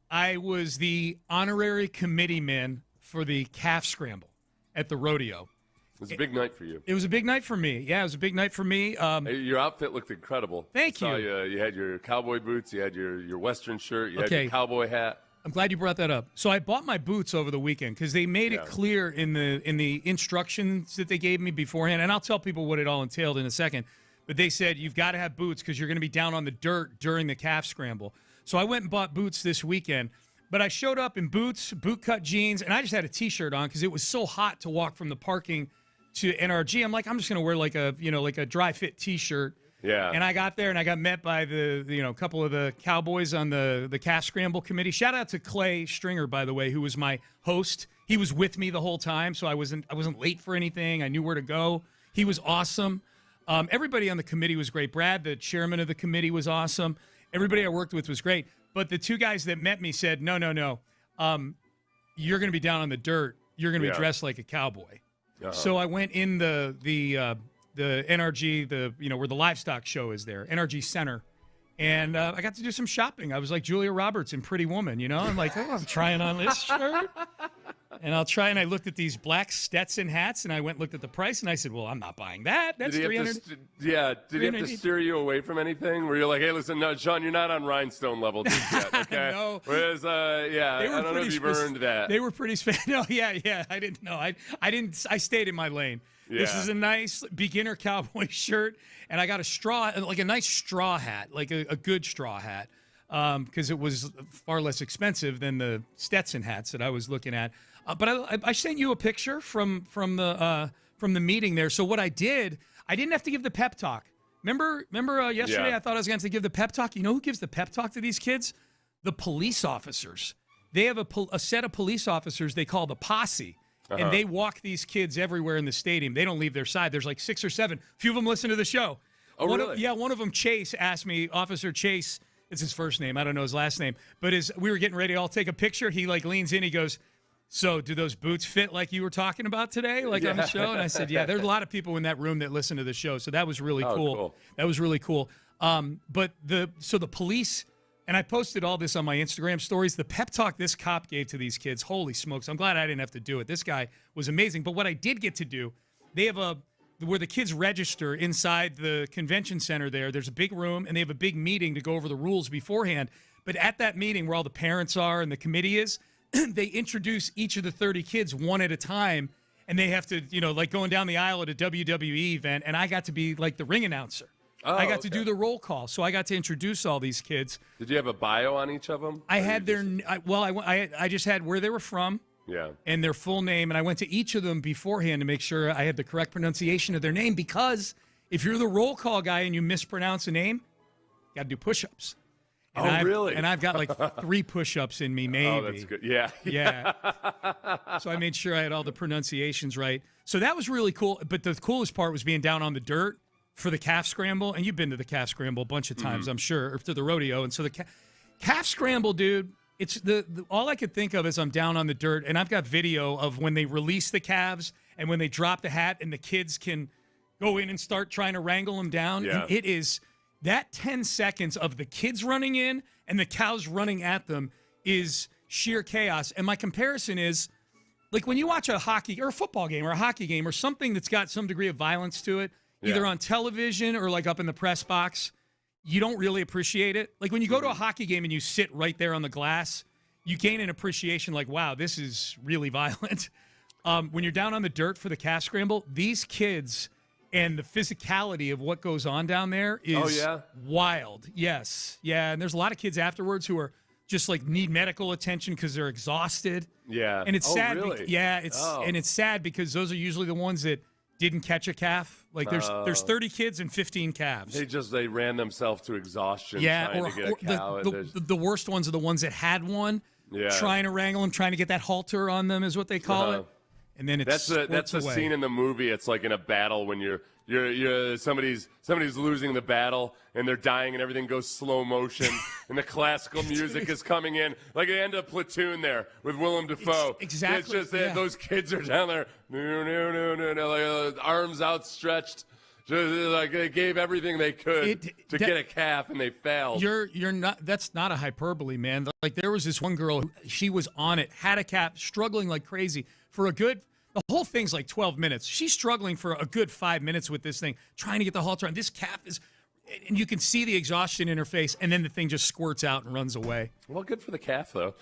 I was the honorary committeeman for the calf scramble at the rodeo. It was a big night for you. It was a big night for me. Yeah, it was a big night for me. Your outfit looked incredible. Thank you. You had your cowboy boots. You had your Western shirt. You had your cowboy hat. I'm glad you brought that up. So I bought my boots over the weekend because they made it clear in the instructions that they gave me beforehand, and I'll tell people what it all entailed in a second. But they said you've got to have boots because you're going to be down on the dirt during the calf scramble. So I went and bought boots this weekend. But I showed up in boots, boot-cut jeans, and I just had a T-shirt on because it was so hot to walk from the parking to NRG. I'm like, I'm just going to wear like a dry-fit T-shirt. Yeah. And I got there and I got met by the couple of the Cowboys on the calf scramble committee. Shout out to Clay Stringer, by the way, who was my host. He was with me the whole time, so I wasn't late for anything. I knew where to go. He was awesome. Everybody on the committee was great. Brad, the chairman of the committee, was awesome. Everybody I worked with was great. But the two guys that met me said, no. You're going to be down on the dirt. You're going to be dressed like a cowboy. Uh-huh. So I went in the NRG, where the livestock show is there, NRG Center. And I got to do some shopping. I was like Julia Roberts in Pretty Woman, I'm like, I'm trying on this shirt. And I looked at these black Stetson hats, and I went and looked at the price, and I said, well, I'm not buying that. That's $300. Did he have to steer you away from anything? Where you're like, hey, listen, no, Sean, you're not on rhinestone level just yet, okay? No. Whereas, I don't know if you've earned that. They were pretty no, yeah, I didn't know. I stayed in my lane. Yeah. This is a nice beginner cowboy shirt, and I got a nice straw hat, like a good straw hat, because it was far less expensive than the Stetson hats that I was looking at. But I sent you a picture from the meeting there. So what I didn't have to give the pep talk. Remember yesterday? Yeah. I thought I was going to give the pep talk. You know who gives the pep talk to these kids? The police officers. They have a set of police officers they call the posse. Uh-huh. And they walk these kids everywhere in the stadium. They don't leave their side. There's like 6 or 7. A few of them listen to the show. Oh, really? One of them, Chase, asked me, Officer Chase, it's his first name. I don't know his last name. But as we were getting ready to all take a picture, he leans in. He goes, so do those boots fit like you were talking about today, on the show? And I said, yeah, there's a lot of people in that room that listen to the show. So that was really cool. That was really cool. But the police, and I posted all this on my Instagram stories, the pep talk this cop gave to these kids, holy smokes, I'm glad I didn't have to do it. This guy was amazing. But what I did get to do, they have where the kids register inside the convention center there's a big room, and they have a big meeting to go over the rules beforehand. But at that meeting where all the parents are and the committee is, they introduce each of the 30 kids one at a time, and they have to, like going down the aisle at a WWE event, and I got to be like the ring announcer. Oh, I got to do the roll call, so I got to introduce all these kids. Did you have a bio on each of them? I had I just had where they were from, and their full name, and I went to each of them beforehand to make sure I had the correct pronunciation of their name, because if you're the roll call guy and you mispronounce a name, you got to do push-ups. And really? And I've got like 3 push-ups in me, maybe. Oh, that's good. Yeah. Yeah. So I made sure I had all the pronunciations right. So that was really cool. But the coolest part was being down on the dirt. for the calf scramble, and you've been to the calf scramble a bunch of times, I'm sure, or to the rodeo, and so the calf scramble, dude, it's the all I could think of is I'm down on the dirt, and I've got video of when they release the calves and when they drop the hat and the kids can go in and start trying to wrangle them down. Yeah. And it is that 10 seconds of the kids running in and the cows running at them is sheer chaos. And my comparison is, like, when you watch a hockey or a football game or a hockey game or something that's got some degree of violence to it, either on television or like up in the press box, you don't really appreciate it. Like when you go to a hockey game and you sit right there on the glass, you gain an appreciation like, wow, this is really violent. When you're down on the dirt for the calf scramble, these kids and the physicality of what goes on down there is wild. Yes. Yeah. And there's a lot of kids afterwards who are just like need medical attention because they're exhausted. Yeah. And it's sad. Really? And it's sad because those are usually the ones that didn't catch a calf. Like there's 30 kids and 15 calves. They ran themselves to exhaustion trying to get a cow. The worst ones are the ones that had one, trying to wrangle them, trying to get that halter on them is what they call it. And then it's that's the scene in the movie. It's like in a battle when you're somebody's losing the battle and they're dying and everything goes slow motion and the classical music is coming in like the end of Platoon there with Willem Dafoe. Exactly. It's just that those kids are down there, like, arms outstretched. Just, like they gave everything they could to get a calf and they failed. You're not. That's not a hyperbole, man. Like there was this one girl. She was on it, had a calf, struggling like crazy for a good. The whole thing's like 12 minutes. She's struggling for a good 5 minutes with this thing, trying to get the halter on. This calf is, and you can see the exhaustion in her face, and then the thing just squirts out and runs away. Well, good for the calf, though.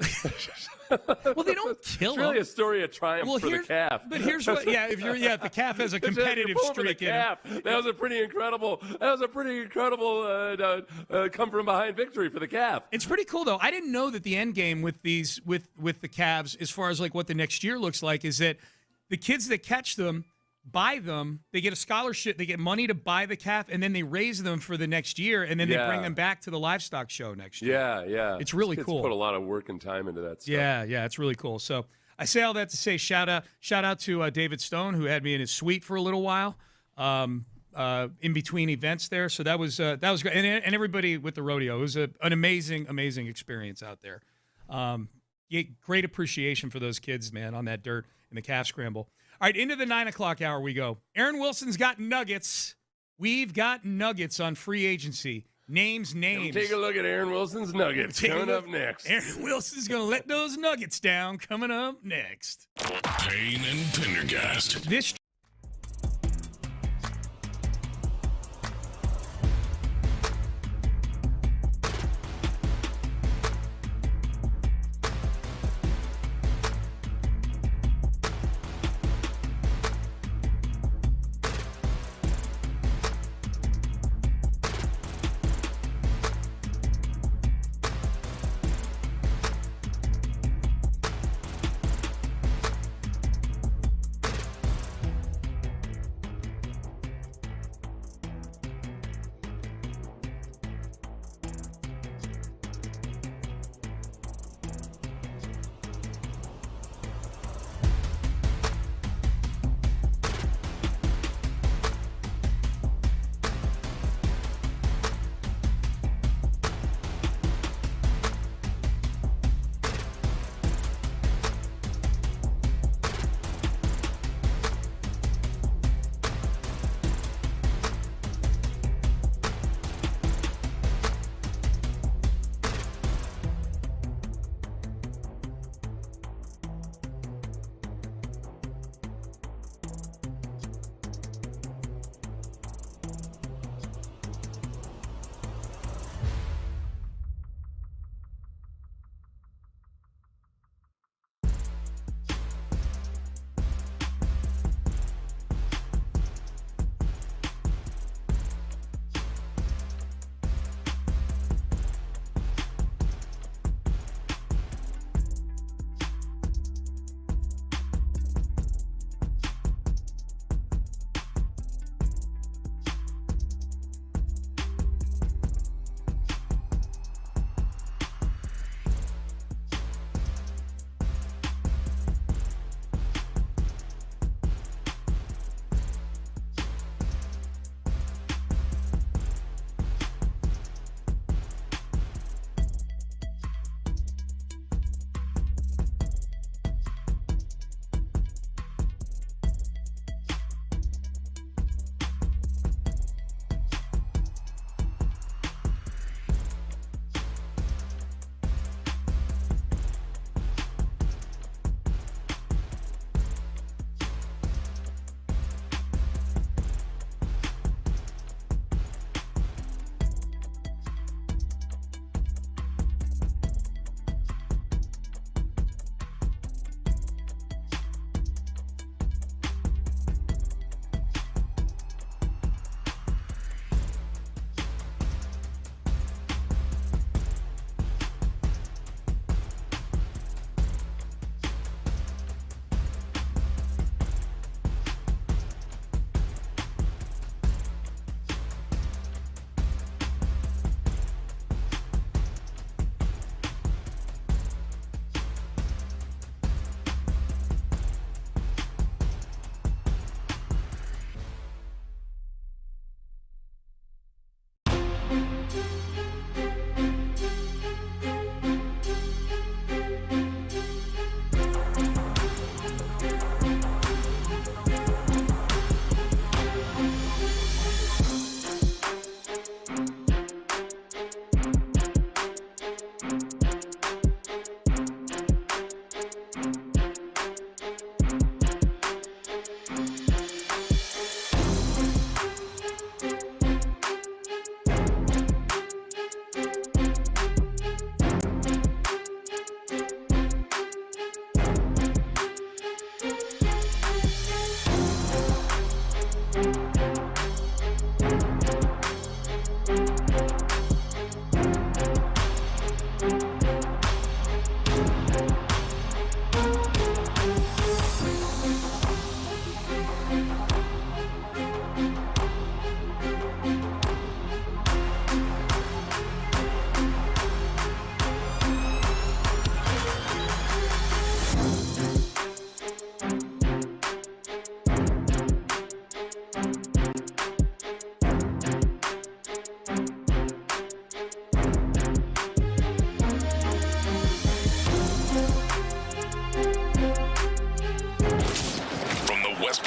Well, they don't kill them. It's really a story of triumph for the calf. But here's what, if the calf has a competitive streak in it. That was a pretty incredible come from behind victory for the calf. It's pretty cool, though. I didn't know that the end game with these, with the calves, as far as like what the next year looks like, is that the kids that catch them, buy them, they get a scholarship, they get money to buy the calf, and then they raise them for the next year, and then they bring them back to the livestock show next year. Yeah. It's really cool. Put a lot of work and time into that stuff. Yeah, it's really cool. So I say all that to say shout out to David Stone, who had me in his suite for a little while in between events there. So that was great. And everybody with the rodeo. It was an amazing experience out there. Great appreciation for those kids, man, on that dirt in the calf scramble. All right, into the 9 o'clock hour we go. Aaron Wilson's got nuggets. We've got nuggets on free agency. Names. Take a look at Aaron Wilson's nuggets coming up next. Aaron Wilson's going to let those nuggets down coming up next. Payne and Pendergast. This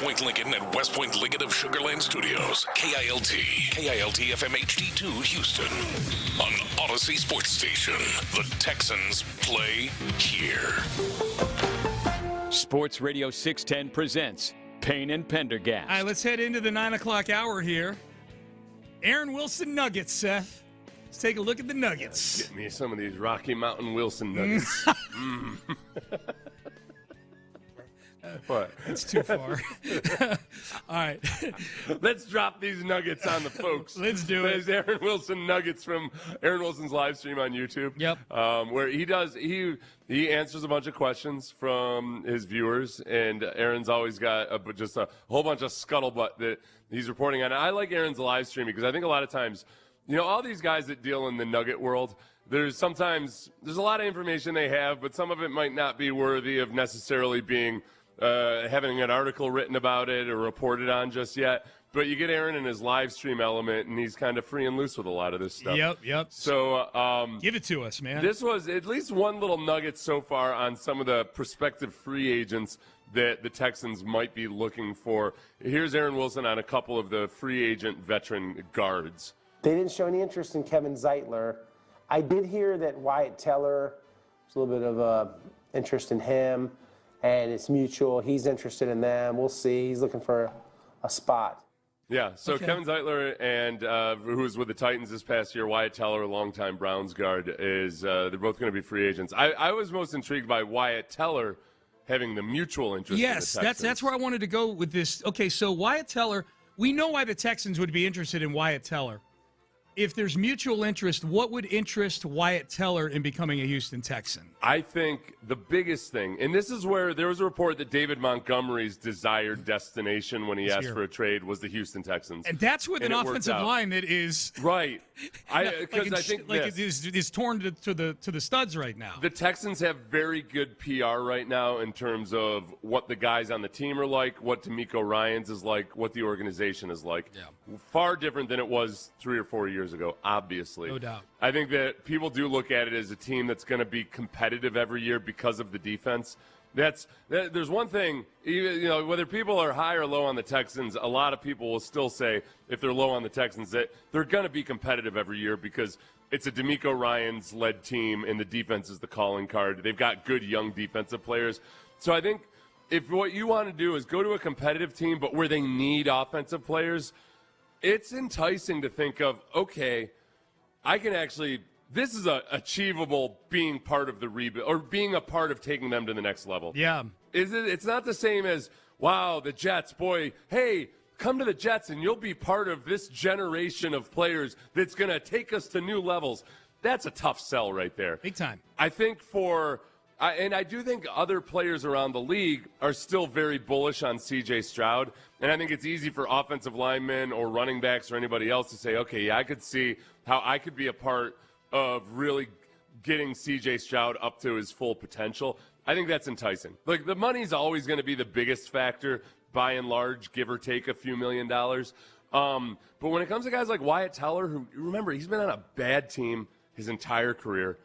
Point Lincoln and West Point Lincoln of Sugar Land Studios. KILT FM HD2 Houston. On Odyssey Sports Station. The Texans play here. Sports Radio 610 presents Payne and Pendergast. All right, let's head into the 9 o'clock hour here. Aaron Wilson Nuggets, Seth. Let's take a look at the Nuggets. Get me some of these Rocky Mountain Wilson Nuggets. What? That's too far. All right. Let's drop these nuggets on the folks. Let's do it. There's Aaron Wilson Nuggets from Aaron Wilson's live stream on YouTube. Yep. Where he answers a bunch of questions from his viewers, and Aaron's always got just a whole bunch of scuttlebutt that he's reporting on. I like Aaron's live stream because I think a lot of times, all these guys that deal in the nugget world, there's a lot of information they have, but some of it might not be worthy of necessarily being having an article written about it or reported on just yet. But you get Aaron in his live stream element, and he's kind of free and loose with a lot of this stuff. Yep. So give it to us, man. This was at least one little nugget so far on some of the prospective free agents that the Texans might be looking for. Here's Aaron Wilson on a couple of the free agent veteran guards. They didn't show any interest in Kevin Zeitler. I did hear that Wyatt Teller, there's a little bit of interest in him, and it's mutual. He's interested in them. We'll see. He's looking for a spot. Yeah, so Okay. Kevin Zeitler and who was with the Titans this past year, Wyatt Teller, longtime Browns guard, they're both going to be free agents. I was most intrigued by Wyatt Teller having the mutual interest in the Texans. that's where I wanted to go with this. Okay, so Wyatt Teller, we know why the Texans would be interested in Wyatt Teller. If there's mutual interest, what would interest Wyatt Teller in becoming a Houston Texan? I think the biggest thing, and this is where there was a report that David Montgomery's desired destination when he asked for a trade was the Houston Texans. And that's with an it worked offensive out. line that is right. Because I think it is torn to the studs right now. The Texans have very good PR right now in terms of what the guys on the team are like, what D'Amico Ryans is like, what the organization is like. Yeah. Far different than it was 3 or 4 years ago, obviously. No doubt. I think that people do look at it as a team that's going to be competitive every year because of the defense. There's one thing, whether people are high or low on the Texans, a lot of people will still say, if they're low on the Texans, that they're going to be competitive every year because it's a D'Amico Ryans-led team and the defense is the calling card. They've got good young defensive players. So I think if what you want to do is go to a competitive team, but where they need offensive players, it's enticing to think of, okay, I can actually – this is achievable being part of the rebuild or being a part of taking them to the next level. Yeah. It's not the same as, wow, the Jets, boy, hey, come to the Jets and you'll be part of this generation of players that's going to take us to new levels. That's a tough sell right there. Big time. I think and I do think other players around the league are still very bullish on C.J. Stroud. And I think it's easy for offensive linemen or running backs or anybody else to say, okay, yeah, I could see how I could be a part of really getting C.J. Stroud up to his full potential. I think that's enticing. Like, the money's always going to be the biggest factor, by and large, give or take a few $1 million. But when it comes to guys like Wyatt Teller, who, remember, he's been on a bad team his entire career.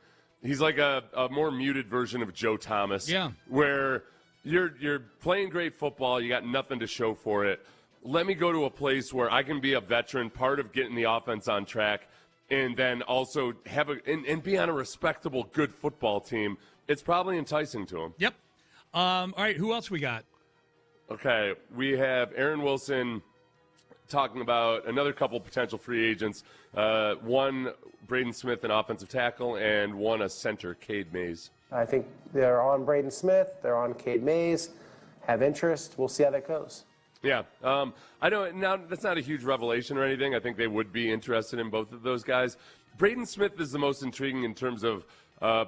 He's like a more muted version of Joe Thomas. Yeah. Where you're playing great football, you got nothing to show for it. Let me go to a place where I can be a veteran, part of getting the offense on track, and then also have and be on a respectable, good football team. It's probably enticing to him. Yep. All right, who else we got? Okay, we have Aaron Wilson talking about another couple potential free agents. One, Braden Smith, an offensive tackle, and one, a center, Cade Mays. I think they're on Braden Smith. They're on Cade Mays. Have interest. We'll see how that goes. Yeah. I know now that's not a huge revelation or anything. I think they would be interested in both of those guys. Braden Smith is the most intriguing in terms of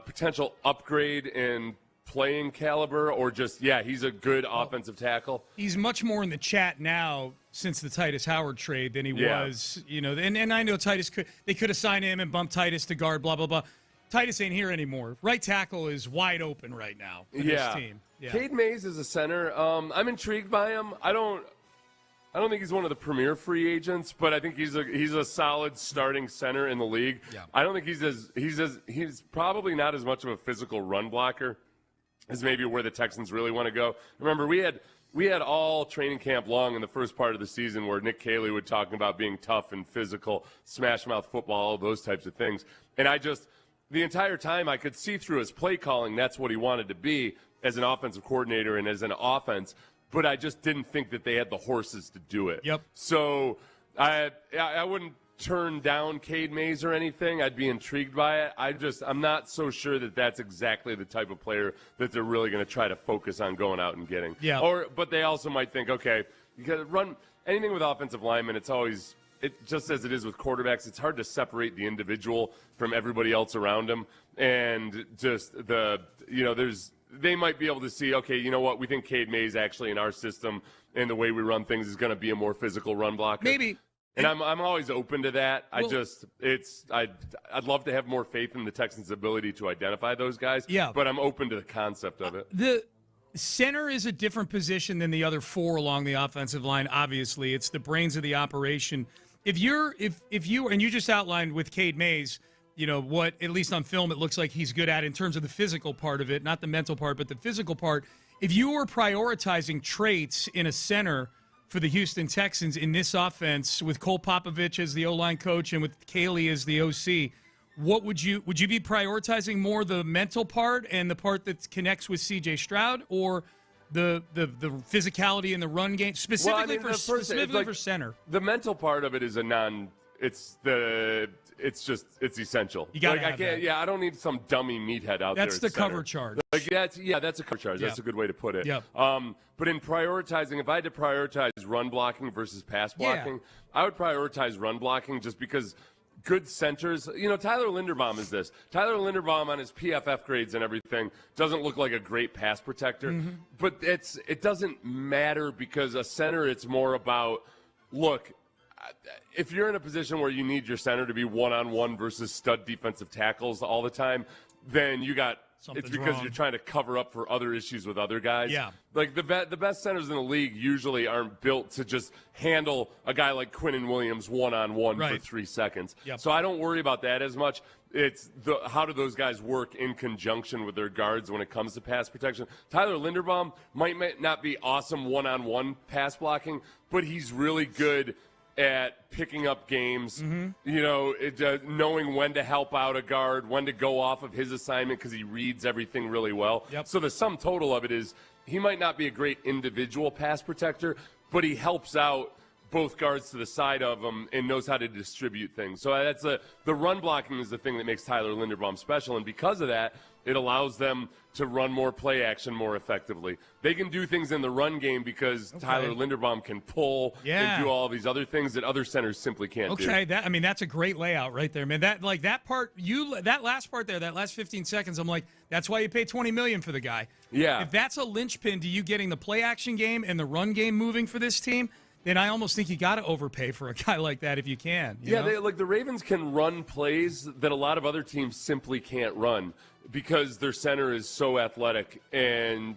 potential upgrade in playing caliber, or just, yeah, he's a good offensive tackle. He's much more in the chat now since the Titus Howard trade than he was, and I know they could have signed him and bumped Titus to guard, blah, blah, blah. Titus ain't here anymore. Right tackle is wide open right now for this team. Yeah. Cade Mays is a center. I'm intrigued by him. I don't think he's one of the premier free agents, but I think he's a solid starting center in the league. Yeah. I don't think he's probably not as much of a physical run blocker as maybe where the Texans really want to go. Remember, we had we had all training camp long in the first part of the season where Nick Caley would talk about being tough and physical, smash mouth football, all those types of things. And the entire time I could see through his play calling, that's what he wanted to be as an offensive coordinator and as an offense. But I just didn't think that they had the horses to do it. Yep. So I wouldn't turn down Cade Mays or anything. I'd be intrigued by it. I'm not so sure that that's exactly the type of player that they're really going to try to focus on going out and getting. Yeah. But they also might think, okay, you got to run anything with offensive linemen. It just as it is with quarterbacks, it's hard to separate the individual from everybody else around him. And just they might be able to see, okay, you know what, we think Cade Mays actually in our system and the way we run things is going to be a more physical run blocker. Maybe. And I'm always open to that. I'd love to have more faith in the Texans' ability to identify those guys. Yeah. But I'm open to the concept of it. The center is a different position than the other four along the offensive line. Obviously, it's the brains of the operation. If you and you just outlined with Cade Mays, what at least on film it looks like he's good at in terms of the physical part of it, not the mental part, but the physical part. If you were prioritizing traits in a center for the Houston Texans in this offense with Cole Popovich as the O-line coach and with Caley as the OC, what would you be prioritizing more the mental part and the part that connects with C.J. Stroud, or the physicality in the run game specifically for center? The mental part of it is it's essential. You got to have that. I don't need some dummy meathead out there. That's the cover charge. That's a cover charge. That's a good way to put it. Yep. But in prioritizing, if I had to prioritize run blocking versus pass blocking, I would prioritize run blocking just because good centers, Tyler Linderbaum is this. Tyler Linderbaum on his PFF grades and everything doesn't look like a great pass protector, but it doesn't matter because a center, it's more about, look, if you're in a position where you need your center to be one-on-one versus stud defensive tackles all the time, then it's because you're trying to cover up for other issues with other guys. Yeah. Like the best centers in the league usually aren't built to just handle a guy like Quinnen Williams one-on-one for 3 seconds. Yep. So I don't worry about that as much. It's how do those guys work in conjunction with their guards when it comes to pass protection. Tyler Linderbaum might not be awesome one-on-one pass blocking, but he's really good at picking up games, knowing when to help out a guard, when to go off of his assignment because he reads everything really well. Yep. So the sum total of it is he might not be a great individual pass protector, but he helps out both guards to the side of him and knows how to distribute things. So that's the run blocking is the thing that makes Tyler Linderbaum special, and because of that, it allows them to run more play action more effectively. They can do things in the run game because Tyler Linderbaum can pull and do all these other things that other centers simply can't do. Okay, that's a great layout right there, man. That last part there, that last 15 seconds, I'm like, that's why you pay $20 million for the guy. Yeah. If that's a linchpin to you getting the play action game and the run game moving for this team, then I almost think you got to overpay for a guy like that if you can. You know? The Ravens can run plays that a lot of other teams simply can't run because their center is so athletic and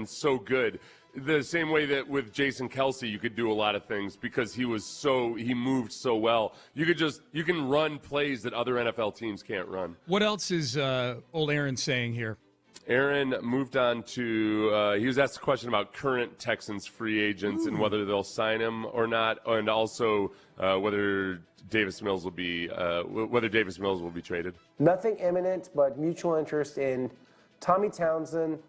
so good. The same way that with Jason Kelce, you could do a lot of things because he moved so well. You can run plays that other NFL teams can't run. What else is old Aaron saying here? Aaron moved on to he was asked a question about current Texans free agents and whether they'll sign him or not, and also whether Davis Mills will be traded. Nothing imminent, but mutual interest in Tommy Townsend,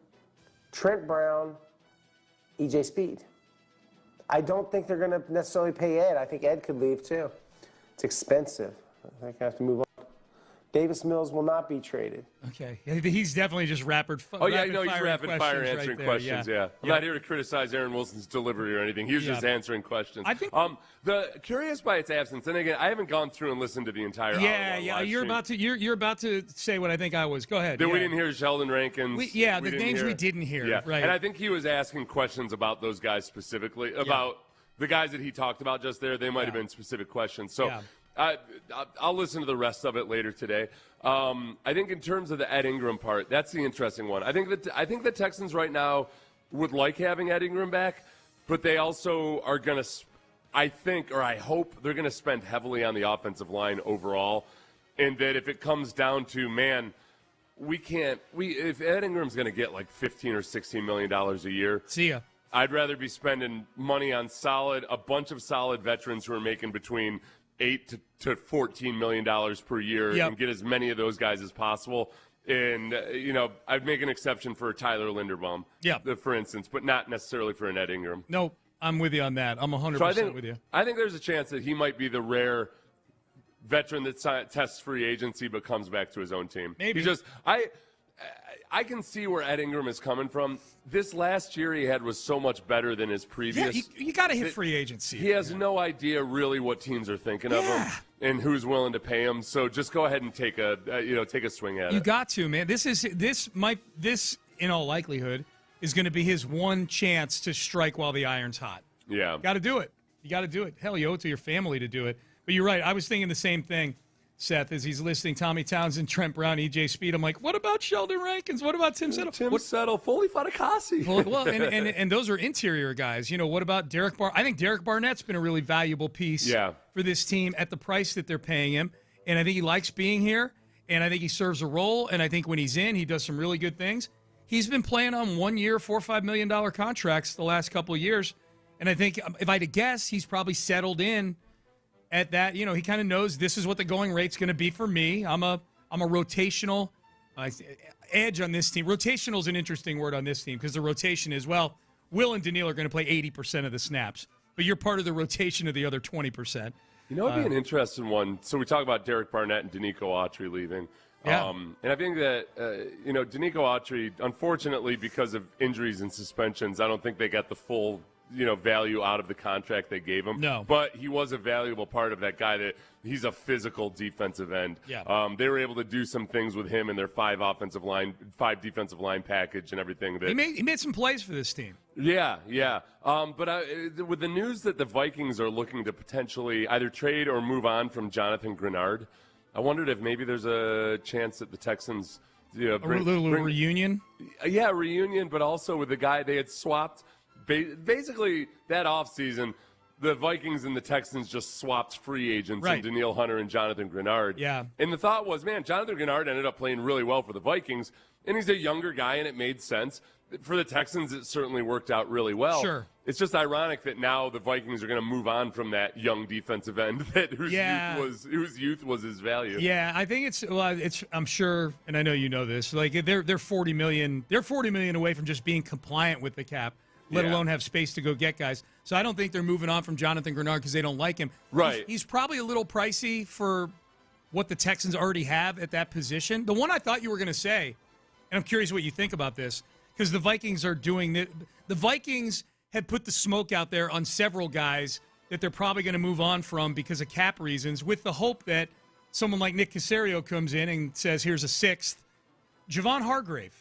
Trent Brown, EJ Speed. I don't think they're going to necessarily pay Ed. I think Ed could leave too. It's expensive. I think I have to move on. Davis Mills will not be traded. Okay. He's definitely just rapid fire. Oh, yeah, he's rapid fire answering questions, yeah. I'm not here to criticize Aaron Wilson's delivery or anything. He was just answering questions. I think the curious by its absence, and again, I haven't gone through and listened to the entire hour. You're about to say what I think I was. Go ahead. We didn't hear Sheldon Rankins. The names we didn't hear. Yeah. Right. And I think he was asking questions about those guys specifically, about the guys that he talked about just there. They might have been specific questions. So I'll listen to the rest of it later today. I think in terms of the Ed Ingram part, that's the interesting one. I think the Texans right now would like having Ed Ingram back, but they also are going to, I hope they're going to spend heavily on the offensive line overall, and that if it comes down to, if Ed Ingram's going to get like $15 or $16 million a year, see ya. I'd rather be spending money on a bunch of solid veterans who are making between $8 to $14 million per year and get as many of those guys as possible. And, I'd make an exception for Tyler Linderbaum, for instance, but not necessarily for an Ed Ingram. No, I'm with you on that. I'm 100% with you. I think there's a chance that he might be the rare veteran that tests free agency but comes back to his own team. Maybe. I can see where Ed Ingram is coming from. This last year he had was so much better than his previous. Yeah, you got to hit free agency. He has no idea really what teams are thinking of him and who's willing to pay him. So just go ahead and take a swing at it. You got to, man. This in all likelihood is going to be his one chance to strike while the iron's hot. Yeah. Got to do it. You got to do it. Hell, you owe it to your family to do it. But you're right. I was thinking the same thing, Seth, as he's listing Tommy Townsend, Trent Brown, E.J. Speed. I'm like, what about Sheldon Rankins? What about Tim Settle? Settle, Foley Fatukasi. Well, and those are interior guys. What about Derek Barnett? I think Derek Barnett's been a really valuable piece for this team at the price that they're paying him. And I think he likes being here, and I think he serves a role, and I think when he's in, he does some really good things. He's been playing on 1 year, $4 or $5 million contracts the last couple of years. And I think if I had to guess, he's probably settled in at that. He kind of knows this is what the going rate's going to be for me. I'm a rotational edge on this team. Rotational is an interesting word on this team because the rotation is, well, Will and Daniil are going to play 80% of the snaps, but you're part of the rotation of the other 20%. It'd be an interesting one. So we talk about Derek Barnett and Danico Autry leaving. Yeah. And I think that, Danico Autry, unfortunately, because of injuries and suspensions, I don't think they got the full value out of the contract they gave him. No. But he was a valuable part of that guy that he's a physical defensive end. Yeah. They were able to do some things with him and their 5 defensive line package and everything. That he made some plays for this team. Yeah. But with the news that the Vikings are looking to potentially either trade or move on from Jonathan Grenard, I wondered if maybe there's a chance that the Texans bring a little reunion? Yeah, reunion, but also with the guy they had swapped. Basically, that offseason, the Vikings and the Texans just swapped free agents in Daniil Hunter and Jonathan Grenard. Yeah. And the thought was, man, Jonathan Grenard ended up playing really well for the Vikings, and he's a younger guy, and it made sense. For the Texans, it certainly worked out really well. Sure. It's just ironic that now the Vikings are going to move on from that young defensive end whose youth was his value. Yeah, I think it's I'm sure, and I know you know this. Like they're $40 million. They're $40 million away from just being compliant with the cap, let alone have space to go get guys. So I don't think they're moving on from Jonathan Grenard because they don't like him. Right. He's probably a little pricey for what the Texans already have at that position. The one I thought you were going to say, and I'm curious what you think about this, because the Vikings are doing the Vikings had put the smoke out there on several guys that they're probably going to move on from because of cap reasons, with the hope that someone like Nick Caserio comes in and says, here's a sixth. Javon Hargrave.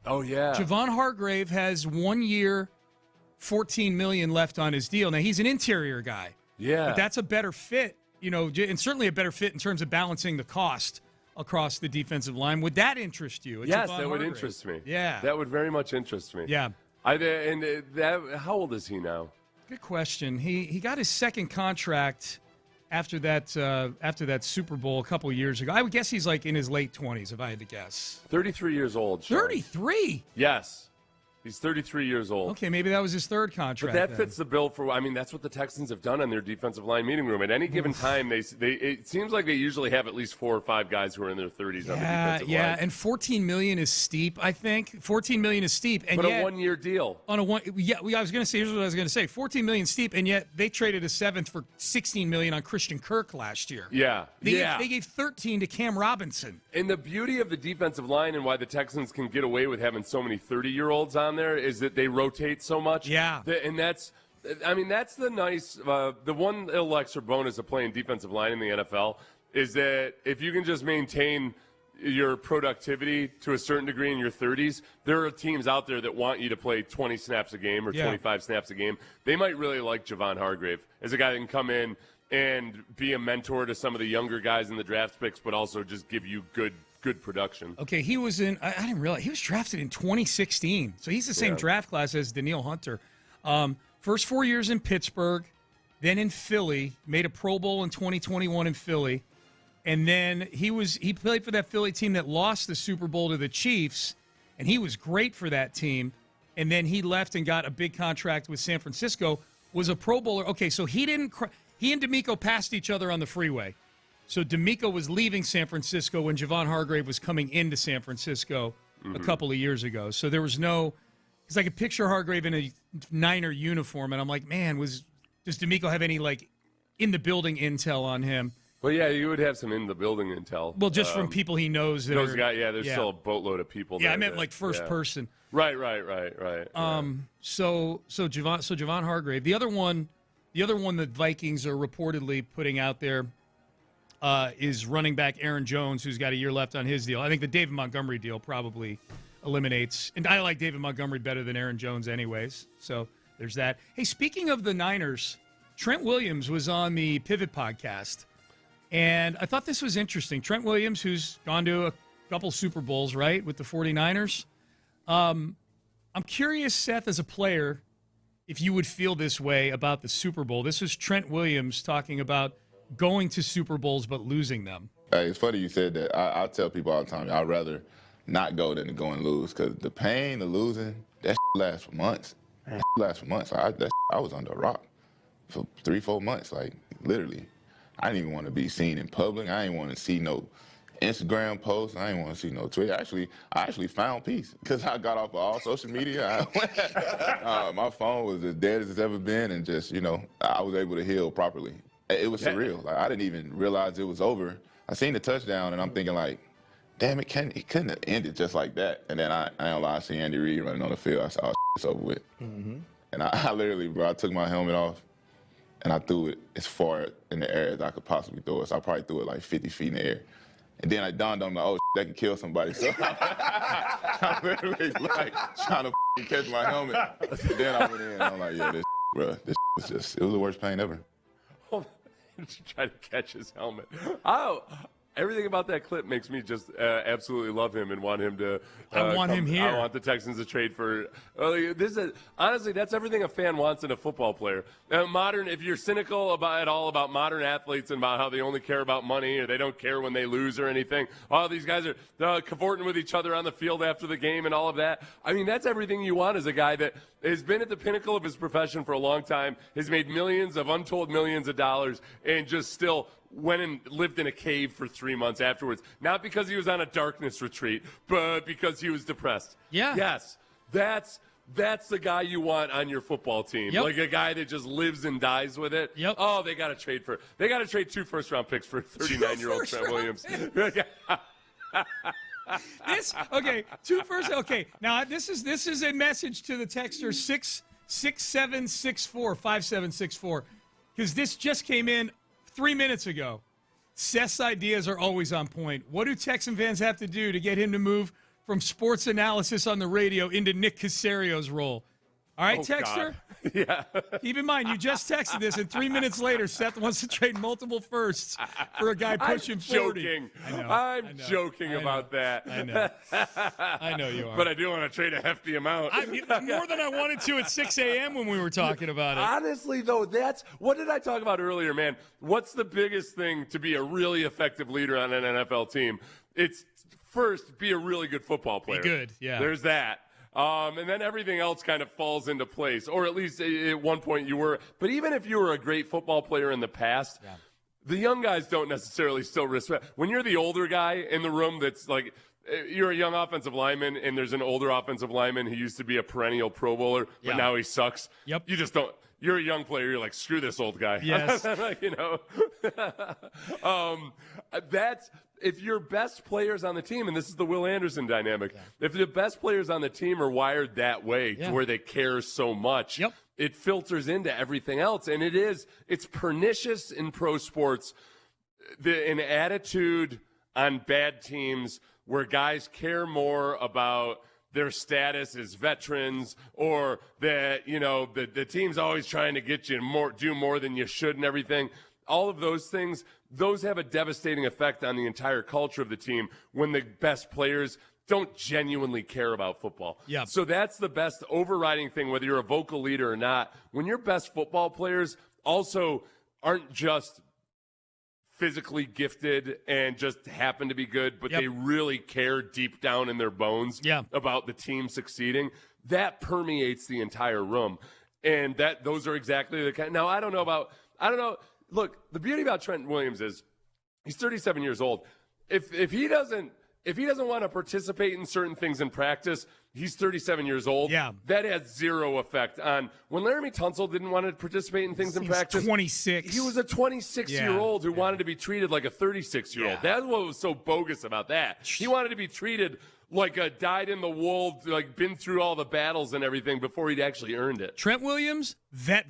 Oh, yeah. Javon Hargrave has 1 year, $14 million left on his deal. Now, he's an interior guy. Yeah. But that's a better fit, and certainly a better fit in terms of balancing the cost across the defensive line. Would that interest you? Yes, that would interest me. Yeah. That would very much interest me. Yeah. How old is he now? Good question. He got his second contract after that Super Bowl a couple years ago. I would guess he's like in his late 20s, if I had to guess. 33 years old, Sean. 33? Yes. He's 33 years old. Okay, maybe that was his third contract. But that fits the bill for. That's what the Texans have done in their defensive line meeting room. At any given time, it seems like they usually have at least 4 or 5 guys who are in their 30s on the defensive line. Yeah, and $14 million is steep. I think $14 million is steep, and but yet, a 1 year deal. On a one, yeah. I was going to say. Here's what I was going to say: $14 million steep, and yet they traded a seventh for $16 million on Christian Kirk last year. Yeah, they gave 13 to Cam Robinson. And the beauty of the defensive line and why the Texans can get away with having so many 30-year-olds on there is that they rotate so much. Yeah. And that's the nice, the one little extra bonus of playing defensive line in the NFL is that if you can just maintain your productivity to a certain degree in your 30s, there are teams out there that want you to play 20 snaps a game or 25 snaps a game. They might really like Javon Hargrave as a guy that can come in and be a mentor to some of the younger guys in the draft picks, but also just give you good production. Okay, he was in. I didn't realize he was drafted in 2016, so he's the same draft class as Daniil Hunter. First 4 years in Pittsburgh, then in Philly, made a Pro Bowl in 2021 in Philly, and then he played for that Philly team that lost the Super Bowl to the Chiefs, and he was great for that team. and then he left and got a big contract with San Francisco, was a Pro Bowler. Okay, so he and D'Amico passed each other on the freeway. So D'Amico was leaving San Francisco when Javon Hargrave was coming into San Francisco a couple of years ago. So there was no – because I could picture Hargrave in a Niner uniform, and I'm like, man, does D'Amico have any, like, in-the-building intel on him? Well, yeah, you would have some in-the-building intel. Well, just from people he knows. Those guys, there's still a boatload of people there. Yeah, I meant like first person. Right. So Javon Hargrave. The other one that Vikings are reportedly putting out there is running back Aaron Jones, who's got a year left on his deal. I think the David Montgomery deal probably eliminates, and I like David Montgomery better than Aaron Jones anyways. So there's that. Hey, speaking of the Niners, Trent Williams was on the Pivot podcast, and I thought this was interesting. Trent Williams, who's gone to a couple Super Bowls, right, with the 49ers. I'm curious, Seth, as a player, if you would feel this way about the Super Bowl. This is Trent Williams talking about going to Super Bowls but losing them. Hey, it's funny you said that. I tell people all the time, I'd rather not go than to go and lose, because the pain of losing, that lasts for months. That lasts for months. I was under a rock for 3-4 months, like literally. I didn't even want to be seen in public. I didn't want to see no Instagram posts. I didn't want to see no Twitter. I actually found peace because I got off of all social media. My phone was as dead as it's ever been, and just, I was able to heal properly. It was surreal. Like, I didn't even realize it was over. I seen the touchdown, and I'm thinking, like, damn, it couldn't have ended just like that. And then I ain't lie, I see Andy Reid running on the field. I saw, it's over with. Mm-hmm. And I literally, bro, I took my helmet off, and I threw it as far in the air as I could possibly throw it. So I probably threw it like 50 feet in the air. And then I dawned on me, that could kill somebody. So I'm literally like trying to catch my helmet. Then I went in, and I'm like, this was just, it was the worst pain ever. Try to catch his helmet. Everything about that clip makes me just absolutely love him and want him to. I want him here. I want the Texans to trade for. Honestly, that's everything a fan wants in a football player. If you're cynical about modern athletes and about how they only care about money or they don't care when they lose or anything. Oh, these guys are cavorting with each other on the field after the game and all of that. I mean, that's everything you want as a guy that has been at the pinnacle of his profession for a long time, has made untold millions of dollars, and just still went and lived in a cave for 3 months afterwards. Not because he was on a darkness retreat, but because he was depressed. Yeah. Yes. That's the guy you want on your football team. Yep. Like a guy that just lives and dies with it. Yep. Oh, they got to trade 2 first-round picks for 39-year-old Trent Williams. Now this is a message to the texter 5764 because this just came in 3 minutes ago. Seth's ideas are always on point. What do Texan fans have to do to get him to move from sports analysis on the radio into Nick Casario's role? All right, texter? Yeah. Keep in mind, you just texted this, and 3 minutes later, Seth wants to trade multiple firsts for a guy pushing 40. Joking. I'm joking about that. I know. I know you are. But I do want to trade a hefty amount. More than I wanted to at 6 a.m. when we were talking about it. Honestly, though, what did I talk about earlier, man? What's the biggest thing to be a really effective leader on an NFL team? It's first, be a really good football player. Be good, yeah. There's that. And then everything else kind of falls into place, or at least at one point you were. But even if you were a great football player in the past, the young guys don't necessarily still respect. When you're the older guy in the room that's like, you're a young offensive lineman and there's an older offensive lineman who used to be a perennial Pro Bowler, but now he sucks. Yep. You just don't. You're a young player. You're like, screw this old guy. Yes. If your best players on the team, and this is the Will Anderson dynamic, if the best players on the team are wired that way to where they care so much, it filters into everything else. And it's pernicious in pro sports, an attitude on bad teams where guys care more about their status as veterans, or that, the team's always trying to get you do more than you should and everything. All of those things, those have a devastating effect on the entire culture of the team when the best players don't genuinely care about football. Yeah. So that's the best overriding thing, whether you're a vocal leader or not. When your best football players also aren't just physically gifted and just happen to be good, but they really care deep down in their bones about the team succeeding, that permeates the entire room. And those are exactly the kind. Now, I don't know. Look, the beauty about Trent Williams is he's 37 years old. If he doesn't want to participate in certain things in practice, he's 37 years old. Yeah. That has zero effect on when Laramie Tunsil didn't want to participate in things in practice. 26. He was a 26-year-old who wanted to be treated like a 36-year-old. Yeah. That's what was so bogus about that. He wanted to be treated like a dyed-in-the-wool, like been through all the battles and everything before he'd actually earned it. Trent Williams, vet.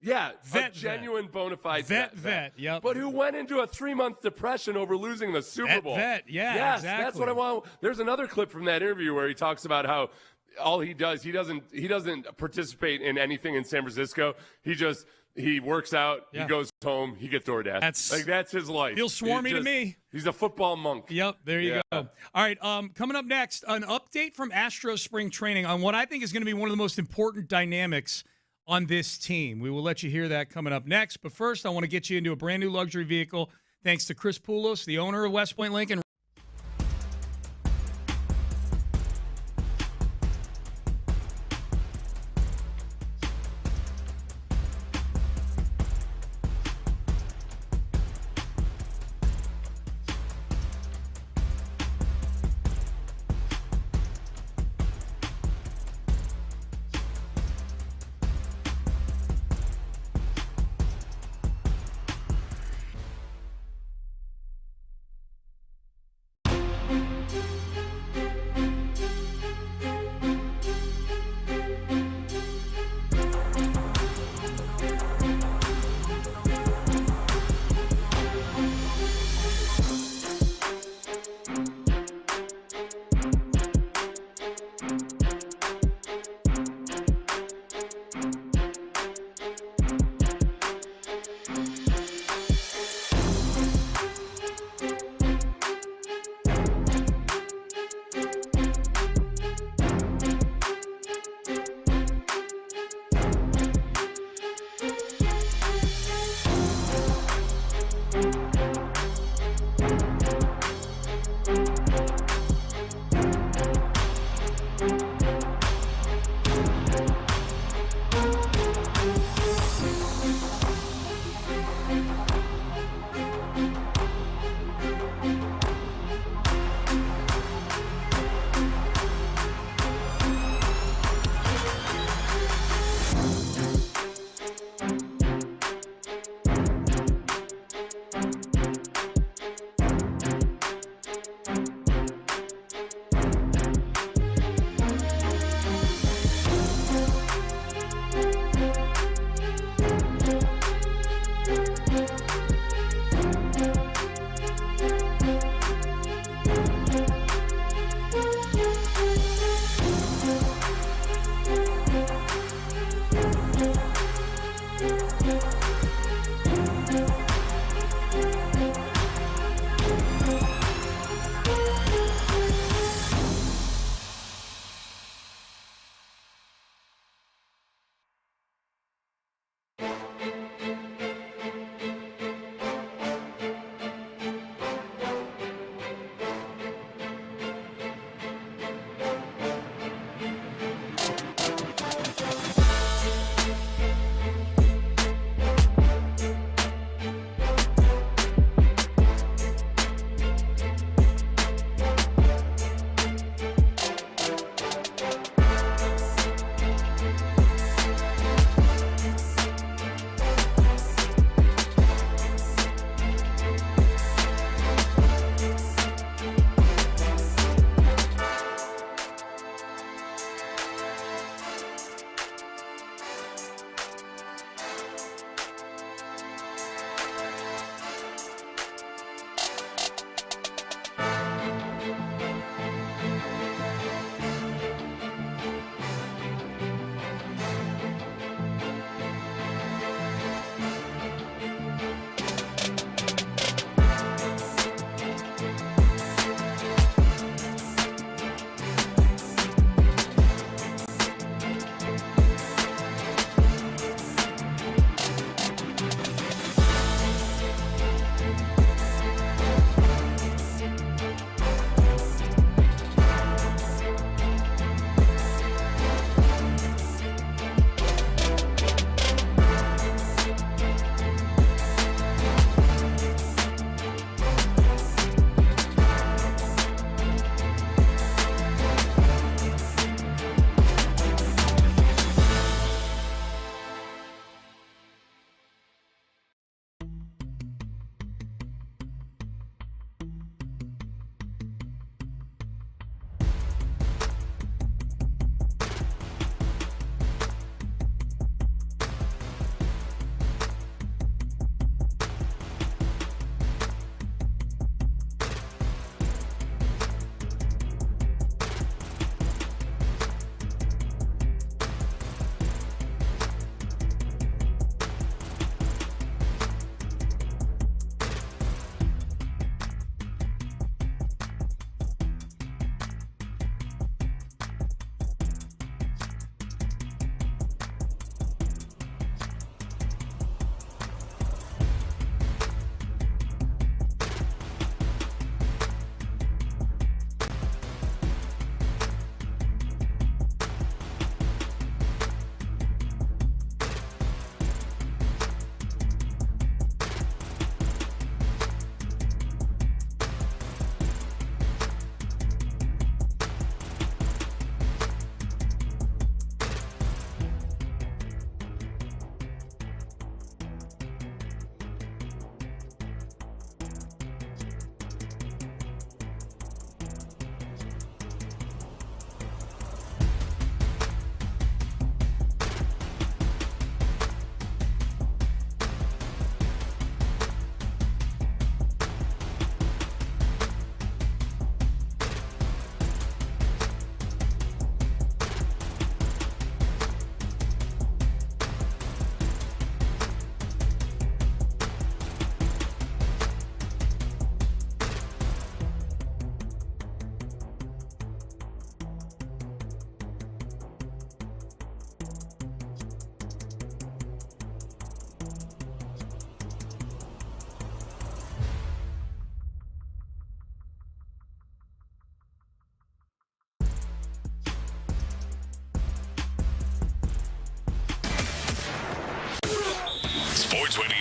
Yeah, a genuine bona fide vet. Yep. But who went into a 3-month depression over losing the Super Bowl. Yes, exactly. That's what I want. There's another clip from that interview where he talks about how all he does, he doesn't participate in anything in San Francisco. He works out, he goes home, he gets DoorDash. That's his life. Feels swarmy to me. He's a football monk. Yep, there you go. All right, coming up next, an update from Astros spring training on what I think is going to be one of the most important dynamics on this team. We will let you hear that coming up next. But first, I want to get you into a brand new luxury vehicle thanks to Chris Poulos, the owner of West Point Lincoln.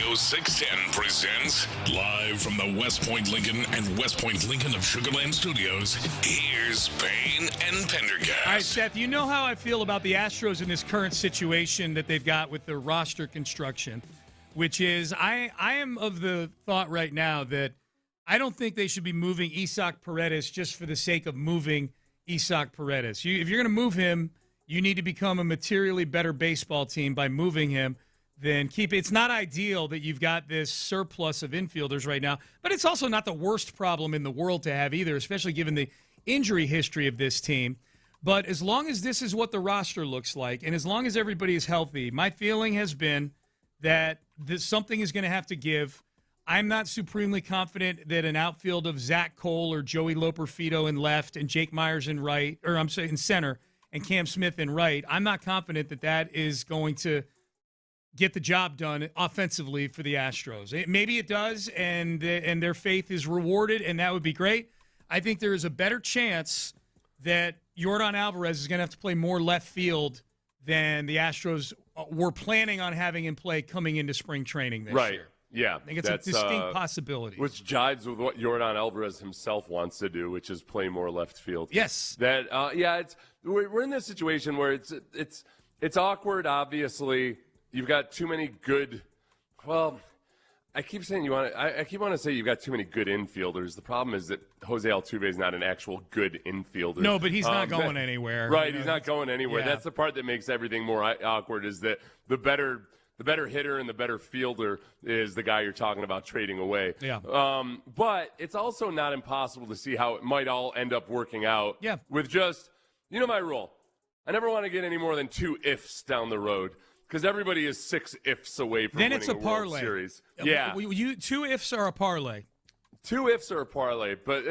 Radio 610 presents live from the West Point Lincoln and West Point Lincoln of Sugar Land Studios. Here's Payne and Pendergast. All right, Seth, you know how I feel about the Astros in this current situation that they've got with the roster construction, which is I am of the thought right now that I don't think they should be moving Isaac Paredes just for the sake of moving Isaac Paredes. If you're going to move him, you need to become a materially better baseball team by moving him than keep it. It's not ideal that you've got this surplus of infielders right now, but it's also not the worst problem in the world to have either, especially given the injury history of this team. But as long as this is what the roster looks like, and as long as everybody is healthy, my feeling has been that something is going to have to give. I'm not supremely confident that an outfield of Zach Cole or Joey Loperfido in left and Jake Myers in right, or I'm saying in center, and Cam Smith in right, I'm not confident that that is going to get the job done offensively for the Astros. Maybe it does, and their faith is rewarded, and that would be great. I think there is a better chance that Yordan Alvarez is going to have to play more left field than the Astros were planning on having him play coming into spring training this year. Yeah, I think it's a distinct possibility. Which jives with what Yordan Alvarez himself wants to do, which is play more left field. Yes. We're in this situation where it's awkward. Obviously, you've got too many good. Well, I keep saying I keep wanting to say you've got too many good infielders. The problem is that Jose Altuve is not an actual good infielder. No, but he's not going anywhere. Right, he's not going anywhere. Yeah. That's the part that makes everything more awkward. Is that the better hitter and the better fielder is the guy you're talking about trading away. Yeah. But it's also not impossible to see how it might all end up working out. Yeah. With just, my rule. I never want to get any more than 2 ifs down the road because everybody is 6 ifs away from winning a World Series. Yeah. 2 ifs are a parlay. 2 ifs are a parlay, but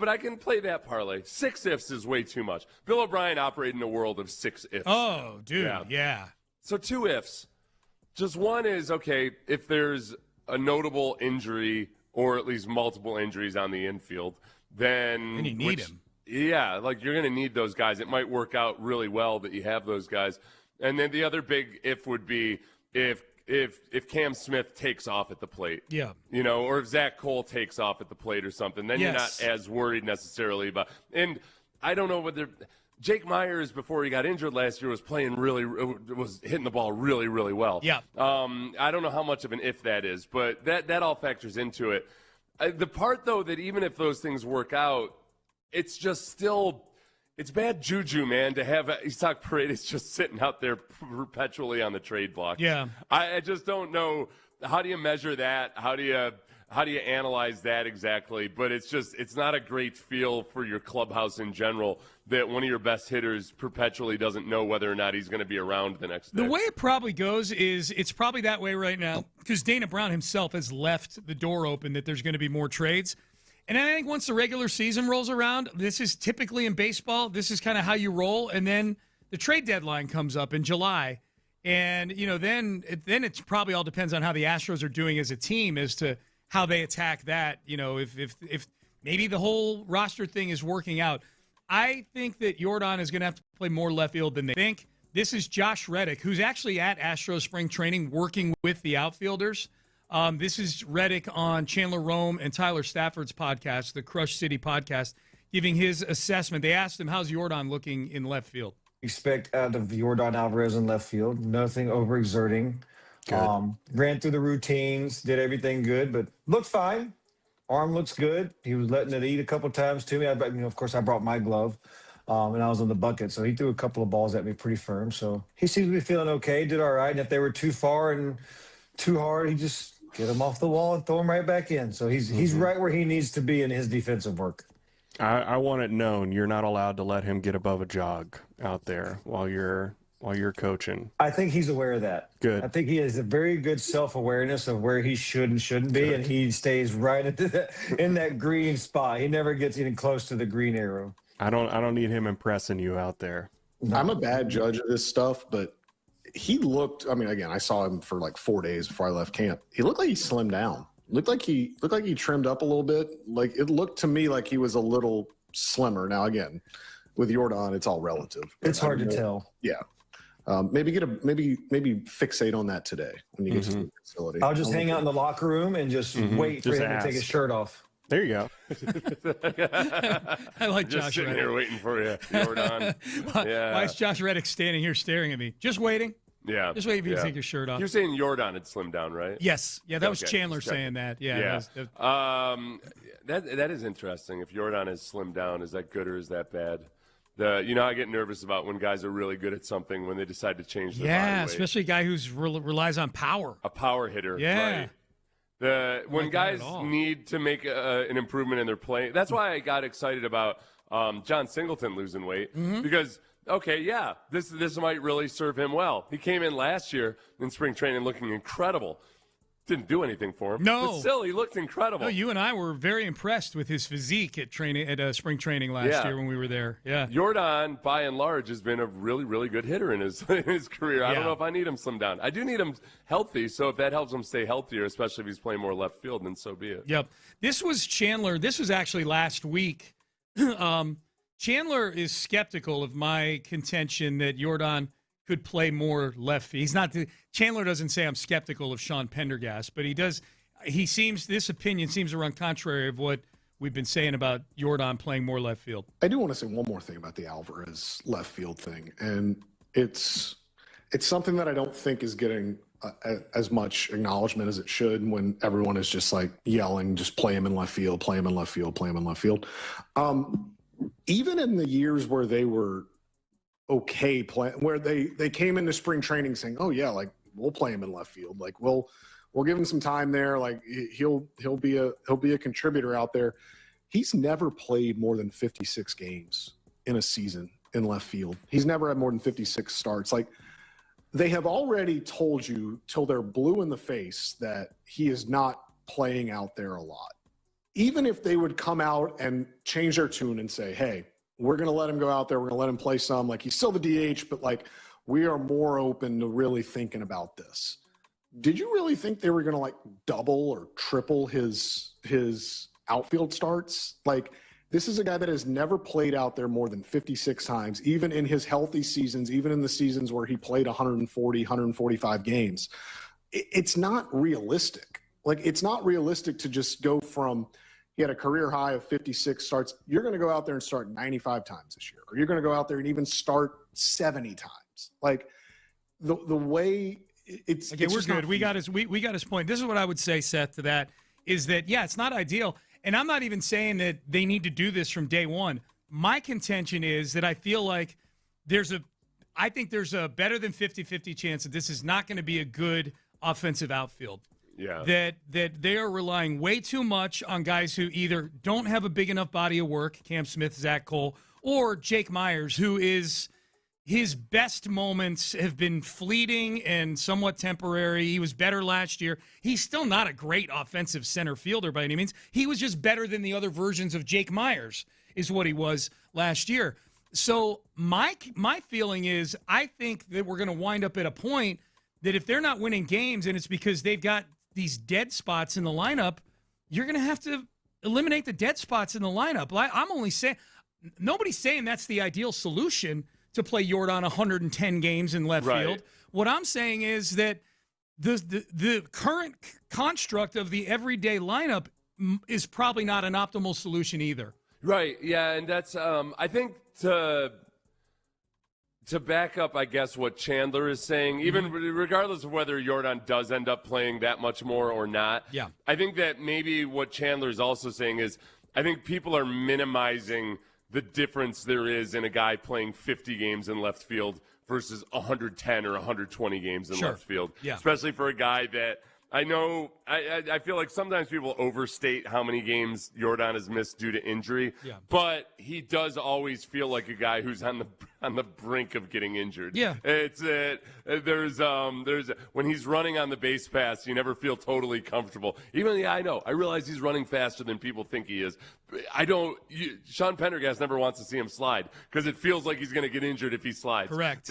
I can play that parlay. 6 ifs is way too much. Bill O'Brien operated in a world of 6 ifs. Oh, dude, yeah. So 2 ifs. Just one is, okay, if there's a notable injury or at least multiple injuries on the infield, then... And you need him. Yeah, you're going to need those guys. It might work out really well that you have those guys. And then the other big if would be if Cam Smith takes off at the plate. Yeah. Or if Zach Cole takes off at the plate or something, then you're not as worried necessarily about... And I don't know whether... Jake Myers, before he got injured last year, was hitting the ball really, really well. Yeah. I don't know how much of an if that is, but that all factors into it. The part, though, that even if those things work out, it's just still – it's bad juju, man, to have Isaac Paredes just sitting out there perpetually on the trade block. Yeah. I just don't know. How do you measure that? How do you analyze that exactly? But it's not a great feel for your clubhouse in general that one of your best hitters perpetually doesn't know whether or not he's going to be around the next day. The way it probably goes is it's probably that way right now because Dana Brown himself has left the door open that there's going to be more trades. And I think once the regular season rolls around, this is typically in baseball, this is kind of how you roll. And then the trade deadline comes up in July. And, then it probably all depends on how the Astros are doing as a team as to how they attack that, if maybe the whole roster thing is working out. I think that Yordan is going to have to play more left field than they think. This is Josh Reddick, who's actually at Astros spring training working with the outfielders. This is Reddick on Chandler Rome and Tyler Stafford's podcast, the Crush City podcast, giving his assessment. They asked him, how's Yordan looking in left field? Expect out of Yordan Alvarez in left field, nothing overexerting. Ran through the routines, did everything good, but looked fine. Arm looks good. He was letting it eat a couple times to me. Of course, I brought my glove, and I was on the bucket, so he threw a couple of balls at me pretty firm. So he seems to be feeling okay, did all right. And if they were too far and too hard, he just get them off the wall and throw them right back in. So he's right where he needs to be in his defensive work. I want it known you're not allowed to let him get above a jog out there while you're coaching. I think he's aware of that. Good. I think he has a very good self-awareness of where he should and shouldn't be, and he stays right in that green spot. He never gets even close to the green arrow. I don't need him impressing you out there. No. I'm a bad judge of this stuff, but he looked. Again, I saw him for 4 days before I left camp. He looked like he slimmed down. Looked like he trimmed up a little bit. It looked to me like he was a little slimmer. Now again, with Yordan, it's all relative. It's hard to tell. Yeah. Maybe fixate on that today when you get to the facility. I'll just hang out in the locker room and just wait for him to take his shirt off. There you go. I like just Josh sitting Reddick. here waiting for you, Jordan. Why is Josh Reddick standing here staring at me? Just waiting. Yeah. Just waiting for you to take your shirt off. You're saying Jordan had slimmed down, right? Yes. Yeah, that was Okay, Chandler just checking. saying that. Yeah. That is interesting. If Jordan has slimmed down, is that good or is that bad? I get nervous about when guys are really good at something when they decide to change their body weight. Especially a guy who's relies on power. A power hitter. Yeah. Right. When guys need to make an improvement in their play, that's why I got excited about John Singleton losing weight because this might really serve him well. He came in last year in spring training looking incredible. Didn't do anything for him. No, but still he looked incredible. No, you and I were very impressed with his physique at spring training last year when we were there. Yeah, Jordan, by and large, has been a really, really good hitter in his career. I don't know if I need him slimmed down. I do need him healthy. So if that helps him stay healthier, especially if he's playing more left field, then so be it. Yep. This was Chandler. This was actually last week. Chandler is skeptical of my contention that Jordan could play more left field. He's not. Chandler doesn't say I'm skeptical of Sean Pendergast, but he does. This opinion seems to run contrary of what we've been saying about Jordan playing more left field. I do want to say one more thing about the Alvarez left field thing, and it's something that I don't think is getting as much acknowledgement as it should when everyone is just like yelling, just play him in left field, play him in left field, play him in left field. Even in the years where they were okay playing, where they came into spring training saying, oh yeah, like we'll play him in left field, like we'll give him some time there, like he'll be a contributor out there. He's never played more than 56 games in a season in left field. He's never had more than 56 starts. Like, they have already told you till they're blue in the face that he is not playing out there a lot. Even if they would come out and change their tune and say, hey, we're going to let him go out there, we're going to let him play some, like he's still the DH, but like we are more open to really thinking about this. Did you really think they were going to like double or triple his outfield starts? Like, this is a guy that has never played out there more than 56 times, even in his healthy seasons, even in the seasons where he played 140, 145 games. It's not realistic. Like, it's not realistic to just go from, he had a career high of 56 starts. You're going to go out there and start 95 times this year, or you're going to go out there and even start 70 times. Like, the way it's okay, it's we're just good. not We got his point. This is what I would say, Seth, to that is that, yeah, it's not ideal. And I'm not even saying that they need to do this from day one. My contention is that I feel like I think there's a better than 50-50 chance that this is not going to be a good offensive outfield. Yeah. That they are relying way too much on guys who either don't have a big enough body of work, Cam Smith, Zach Cole, or Jake Myers, who is his best moments have been fleeting and somewhat temporary. He was better last year. He's still not a great offensive center fielder by any means. He was just better than the other versions of Jake Myers is what he was last year. So my feeling is I think that we're going to wind up at a point that if they're not winning games and it's because they've got these dead spots in the lineup, you're going to have to eliminate the dead spots in the lineup. I'm only saying – nobody's saying that's the ideal solution to play Jordan 110 games in left field. What I'm saying is that the current construct of the everyday lineup is probably not an optimal solution either. Right, yeah, and that's I think to back up, I guess, what Chandler is saying, even regardless of whether Jordan does end up playing that much more or not, yeah, I think that maybe what Chandler is also saying is I think people are minimizing the difference there is in a guy playing 50 games in left field versus 110 or 120 games in left field, especially for a guy that I know I feel like sometimes people overstate how many games Jordan has missed due to injury, but he does always feel like a guy who's on the brink of getting injured. Yeah, it's there's when he's running on the base pass, you never feel totally comfortable. Even I realize he's running faster than people think he is. Sean Pendergast never wants to see him slide because it feels like he's going to get injured if he slides. Correct.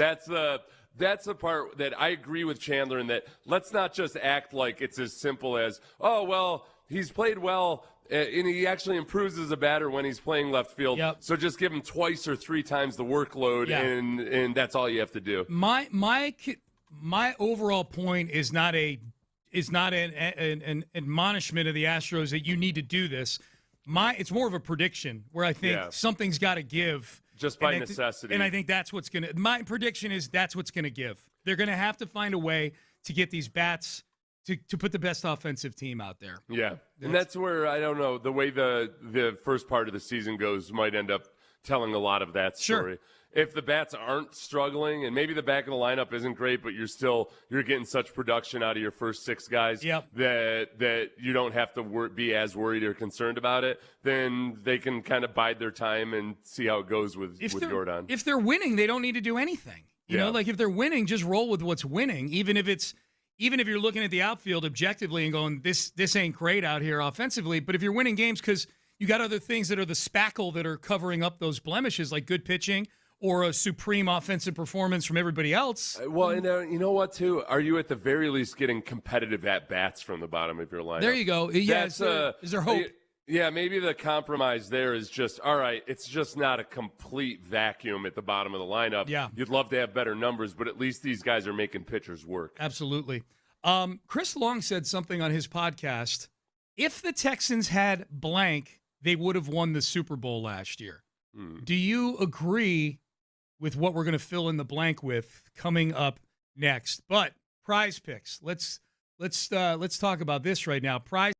That's the part that I agree with Chandler in that let's not just act like it's as simple as, oh, well, he's played well And he actually improves as a batter when he's playing left field. Yep. So just give him twice or three times the workload, and that's all you have to do. My overall point is not an admonishment of the Astros that you need to do this. It's more of a prediction where I think something's got to give. Just by necessity. And I think that's what's going to – my prediction is that's what's going to give. They're going to have to find a way to get these bats to put the best offensive team out there. Yeah, and that's where, I don't know, the way the first part of the season goes might end up telling a lot of that story. Sure. If the bats aren't struggling, and maybe the back of the lineup isn't great, but you're getting such production out of your first six guys that you don't have to be as worried or concerned about it, then they can kind of bide their time and see how it goes with Jordan. If they're winning, they don't need to do anything. You know, like if they're winning, just roll with what's winning, even if you're looking at the outfield objectively and going, this ain't great out here offensively. But if you're winning games because you got other things that are the spackle that are covering up those blemishes, like good pitching or a supreme offensive performance from everybody else. Well, and you know what, too? Are you at the very least getting competitive at-bats from the bottom of your lineup? There you go. Yeah, is there hope? Yeah, maybe the compromise there is just, all right, it's just not a complete vacuum at the bottom of the lineup. Yeah. You'd love to have better numbers, but at least these guys are making pitchers work. Absolutely. Chris Long said something on his podcast. If the Texans had blank, they would have won the Super Bowl last year. Do you agree with what we're going to fill in the blank with coming up next? But Prize Picks. Let's talk about this right now. Prize.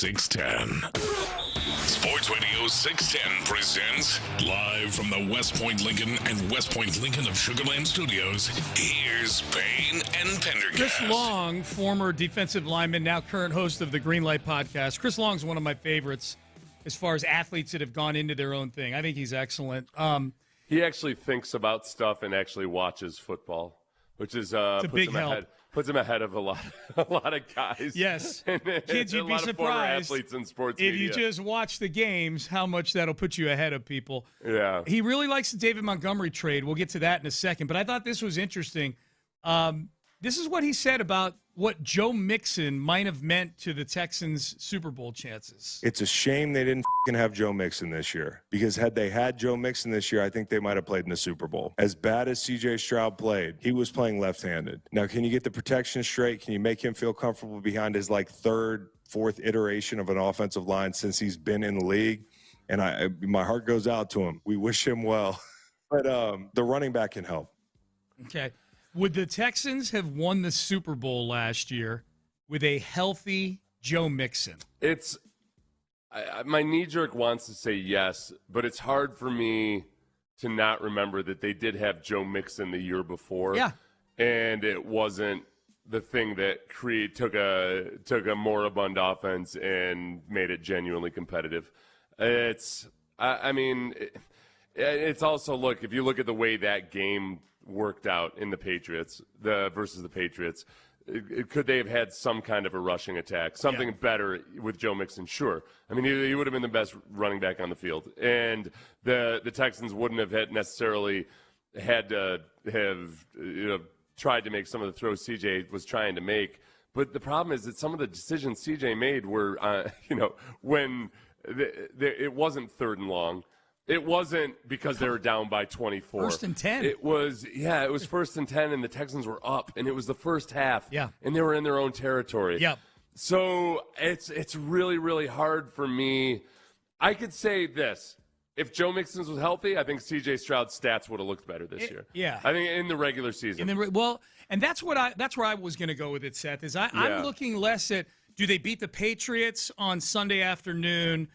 610. Sports Radio 610 presents live from the West Point Lincoln and West Point Lincoln of Sugar Land Studios. Here's Payne and Pendergast. Chris Long, former defensive lineman, now current host of the Green Light podcast. Chris Long's one of my favorites as far as athletes that have gone into their own thing. I think he's excellent. He actually thinks about stuff and actually watches football, which is puts him ahead of a lot of guys. Yes, and kids, you'd be surprised athletes in sports if media. you just watch the games, how much that'll put you ahead of people. Yeah, he really likes the David Montgomery trade. We'll get to that in a second, but I thought this was interesting. This is what he said about what Joe Mixon might have meant to the Texans' Super Bowl chances. It's a shame they didn't have Joe Mixon this year, because had they had Joe Mixon this year, I think they might have played in the Super Bowl. As bad as C.J. Stroud played, he was playing left-handed. Now, can you get the protection straight? Can you make him feel comfortable behind his third, fourth iteration of an offensive line since he's been in the league? And my heart goes out to him. We wish him well. But the running back can help. Okay. Would the Texans have won the Super Bowl last year with a healthy Joe Mixon? My knee-jerk wants to say yes, but it's hard for me to not remember that they did have Joe Mixon the year before. Yeah. And it wasn't the thing that took a moribund offense and made it genuinely competitive. It's also, look, if you look at the way that game worked out in the Patriots, versus the Patriots, could they have had some kind of a rushing attack, something better with Joe Mixon? Sure. I mean, he would have been the best running back on the field, and the Texans wouldn't have necessarily had to have tried to make some of the throws CJ was trying to make. But the problem is that some of the decisions CJ made were, when it wasn't 3rd and long. It wasn't because they were down by 24. 1st and 10. It was 1st and 10, and the Texans were up, and it was the first half. Yeah. And they were in their own territory. Yep. So it's really, really hard for me. I could say this. If Joe Mixon was healthy, I think C.J. Stroud's stats would have looked better this year. Yeah. I think in the regular season. And that's where I was going to go with it, Seth, is I'm looking less at, do they beat the Patriots on Sunday afternoon,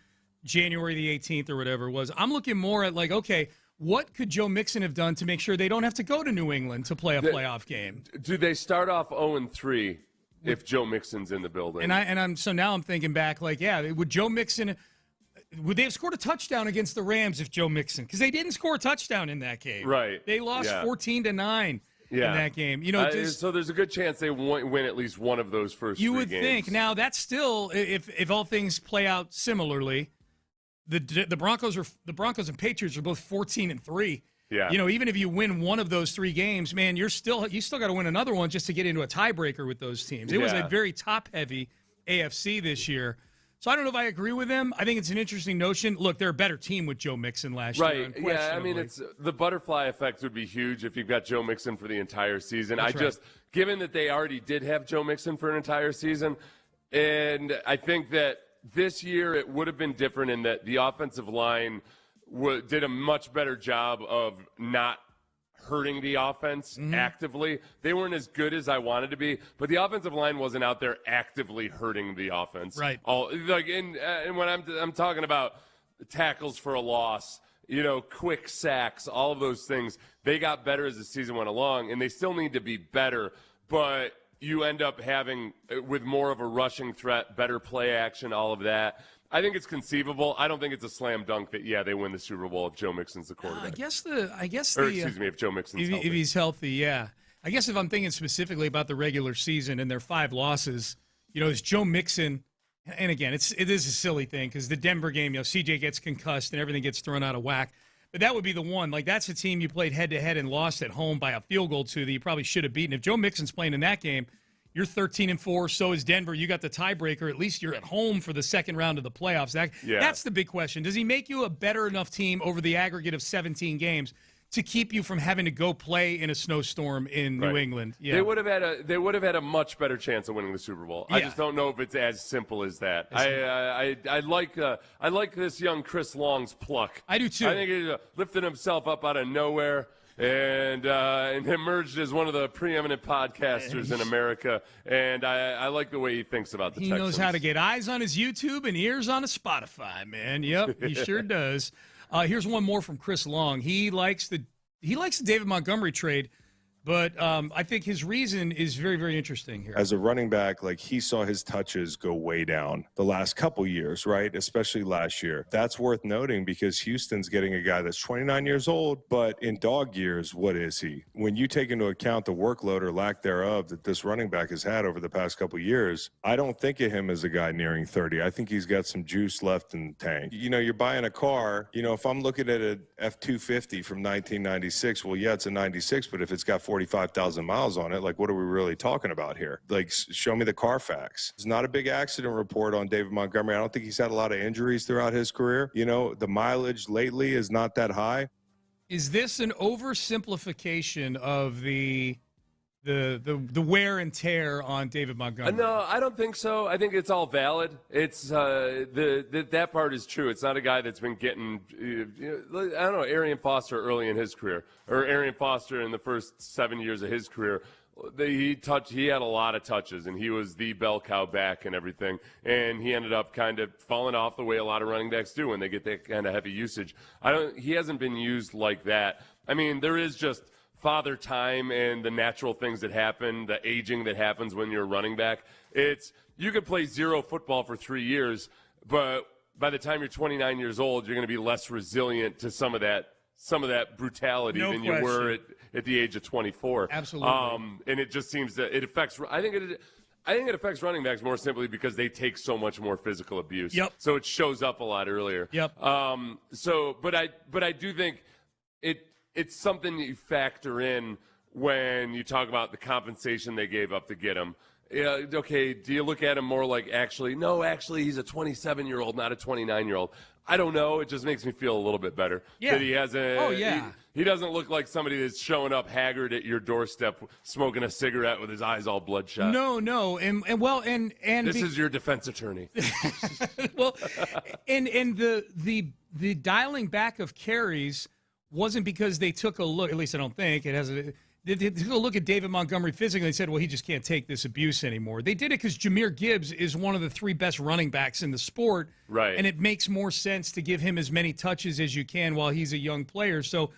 January the 18th or whatever it was. I'm looking more at okay, what could Joe Mixon have done to make sure they don't have to go to New England to play a playoff game? Do they start off 0-3 if Joe Mixon's in the building? So now I'm thinking back, would Joe Mixon, would they have scored a touchdown against the Rams if Joe Mixon? Because they didn't score a touchdown in that game. Right. They lost 14-9 in that game. So there's a good chance they win at least one of those first 3 games. You would think. Now, that's still, if all things play out similarly, the Broncos and Patriots are both 14-3. Yeah. Even if you win one of those 3 games, man, you still got to win another one just to get into a tiebreaker with those teams. It was a very top-heavy AFC this year. So I don't know if I agree with them. I think it's an interesting notion. Look, they're a better team with Joe Mixon last year. Right. Yeah, I mean, it's the butterfly effect would be huge if you've got Joe Mixon for the entire season. Given that they already did have Joe Mixon for an entire season, and I think that this year it would have been different in that the offensive line did a much better job of not hurting the offense actively. They weren't as good as I wanted to be, but the offensive line wasn't out there actively hurting the offense. Right. And when I'm talking about tackles for a loss, quick sacks, all of those things, they got better as the season went along, and they still need to be better, but you end up having, with more of a rushing threat, better play action, all of that. I think it's conceivable. I don't think it's a slam dunk that, they win the Super Bowl if Joe Mixon's the quarterback. If Joe Mixon's healthy. If he's healthy, yeah. I guess if I'm thinking specifically about the regular season and their 5 losses, is Joe Mixon, and again, it is a silly thing because the Denver game, CJ gets concussed and everything gets thrown out of whack. But that would be the one. That's a team you played head-to-head and lost at home by a field goal to that you probably should have beaten. If Joe Mixon's playing in that game, you're 13-4, so is Denver. You got the tiebreaker. At least you're at home for the second round of the playoffs. That's the big question. Does he make you a better enough team over the aggregate of 17 games to keep you from having to go play in a snowstorm in New England? Yeah. They would have had a much better chance of winning the Super Bowl. I just don't know if it's as simple as that. I like this young Chris Long's pluck. I do too. I think he's lifting himself up out of nowhere. and emerged as one of the preeminent podcasters in America. And I like the way he thinks about the Texans. He knows how to get eyes on his YouTube and ears on his Spotify, man. Yep, he sure does. Here's one more from Chris Long. He likes the David Montgomery trade, but I think his reason is very, very interesting here. As a running back, like he saw his touches go way down the last couple years, right? Especially last year. That's worth noting because Houston's getting a guy that's 29 years old, but in dog years, what is he? When you take into account the workload or lack thereof that this running back has had over the past couple years, I don't think of him as a guy nearing 30. I think he's got some juice left in the tank. You know, you're buying a car, you know, if I'm looking at an F-250 from 1996, well, yeah, it's a 96, but if it's got 45,000 miles on it, like what are we really talking about here? Like, show me the Carfax. It's not a big accident report on David Montgomery. I don't think he's had a lot of injuries throughout his career. You know, the mileage lately is not that high. Is this an oversimplification of the wear and tear on David Montgomery? No, I don't think so. I think it's all valid. It's that part is true. It's not a guy that's been getting, I don't know, Arian Foster early in his career, or Arian Foster in the first 7 years of his career. He had a lot of touches, and he was the bell cow back and everything. And he ended up kind of falling off the way a lot of running backs do when they get that kind of heavy usage. He hasn't been used like that. I mean, there is just father time and the natural things that happen, the aging that happens when you're a running back. You could play zero football for 3 years, but by the time you're 29 years old, you're going to be less resilient to some of that brutality than you were at the age of 24. Absolutely. And it just seems that it affects. I think it affects running backs more simply because they take so much more physical abuse. Yep. So it shows up a lot earlier. Yep. But I do think it's something that you factor in when you talk about the compensation they gave up to get him. Yeah, okay, do you look at him more like actually he's a 27-year-old, not a 29-year-old? I don't know. It just makes me feel a little bit better. Yeah. That he hasn't. Oh, yeah. He doesn't look like somebody that's showing up haggard at your doorstep, smoking a cigarette with his eyes all bloodshot. No, and this is your defense attorney. Well, and the dialing back of carries wasn't because they took a look. At least I don't think it has. They took a look at David Montgomery physically and said, well, he just can't take this abuse anymore. They did it because Jahmyr Gibbs is one of the 3 best running backs in the sport. Right. And it makes more sense to give him as many touches as you can while he's a young player. So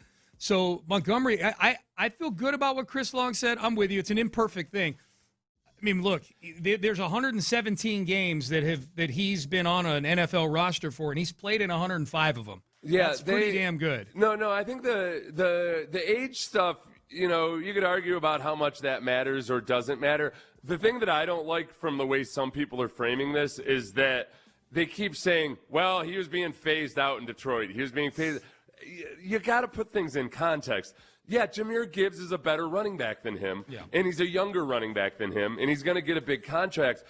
Montgomery, I feel good about what Chris Long said. I'm with you. It's an imperfect thing. I mean, look, there's 117 games that he's been on an NFL roster for, and he's played in 105 of them. Yeah, that's pretty damn good. No, I think the age stuff, you know, you could argue about how much that matters or doesn't matter. The thing that I don't like from the way some people are framing this is that they keep saying, well, he was being phased out in Detroit. He was being phased. You got to put things in context. Yeah, Jahmyr Gibbs is a better running back than him, and he's a younger running back than him, and he's going to get a big contract.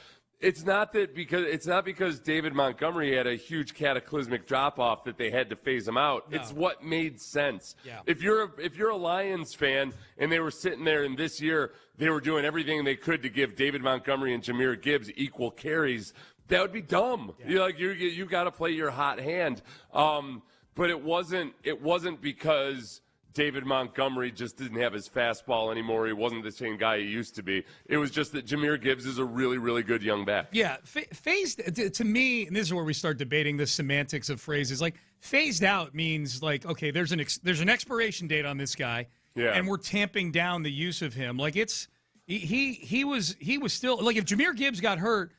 It's not because David Montgomery had a huge cataclysmic drop-off that they had to phase him out. No. It's what made sense. Yeah. If you're a Lions fan and they were sitting there and this year they were doing everything they could to give David Montgomery and Jahmyr Gibbs equal carries, that would be dumb. Yeah. You got to play your hot hand. But it wasn't because David Montgomery just didn't have his fastball anymore. He wasn't the same guy he used to be. It was just that Jahmyr Gibbs is a really, really good young back. Yeah, phased to me, and this is where we start debating the semantics of phrases. Like phased out means like, okay, there's an expiration date on this guy, and we're tamping down the use of him. Like he was still like if Jahmyr Gibbs got hurt,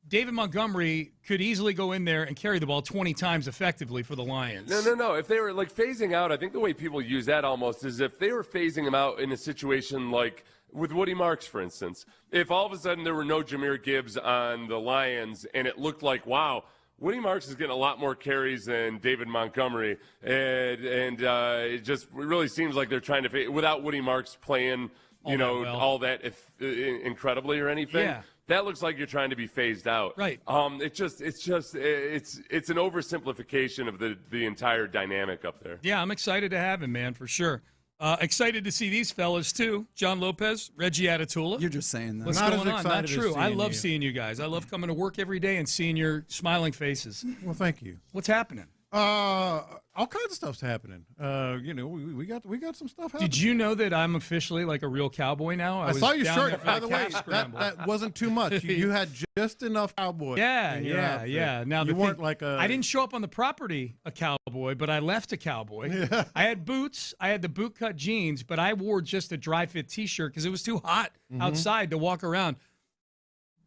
David Montgomery could easily go in there and carry the ball 20 times effectively for the Lions. No. If they were like phasing out, I think the way people use that almost is if they were phasing him out in a situation like with Woody Marks, for instance. If all of a sudden there were no Jahmyr Gibbs on the Lions and it looked like, wow, Woody Marks is getting a lot more carries than David Montgomery, and it just really seems like they're trying to without Woody Marks playing, all that incredibly or anything. Yeah. That looks like you're trying to be phased out. Right. It's an oversimplification of the entire dynamic up there. Yeah, I'm excited to have him, man, for sure. Excited to see these fellas, too. John Lopez, Reggie Atatula. You're just saying that. What's going on? Not true. I love seeing you guys. I love coming to work every day and seeing your smiling faces. Well, thank you. What's happening? All kinds of stuff's happening. We got some stuff happening. Did you know that I'm officially like a real cowboy now? I saw your down there shirt. for By the way, calf scramble. that wasn't too much. You had just enough cowboy. Yeah. Now you weren't like a. I didn't show up on the property a cowboy, but I left a cowboy. Yeah. I had boots. I had the boot cut jeans, but I wore just a dry fit T-shirt because it was too hot outside to walk around.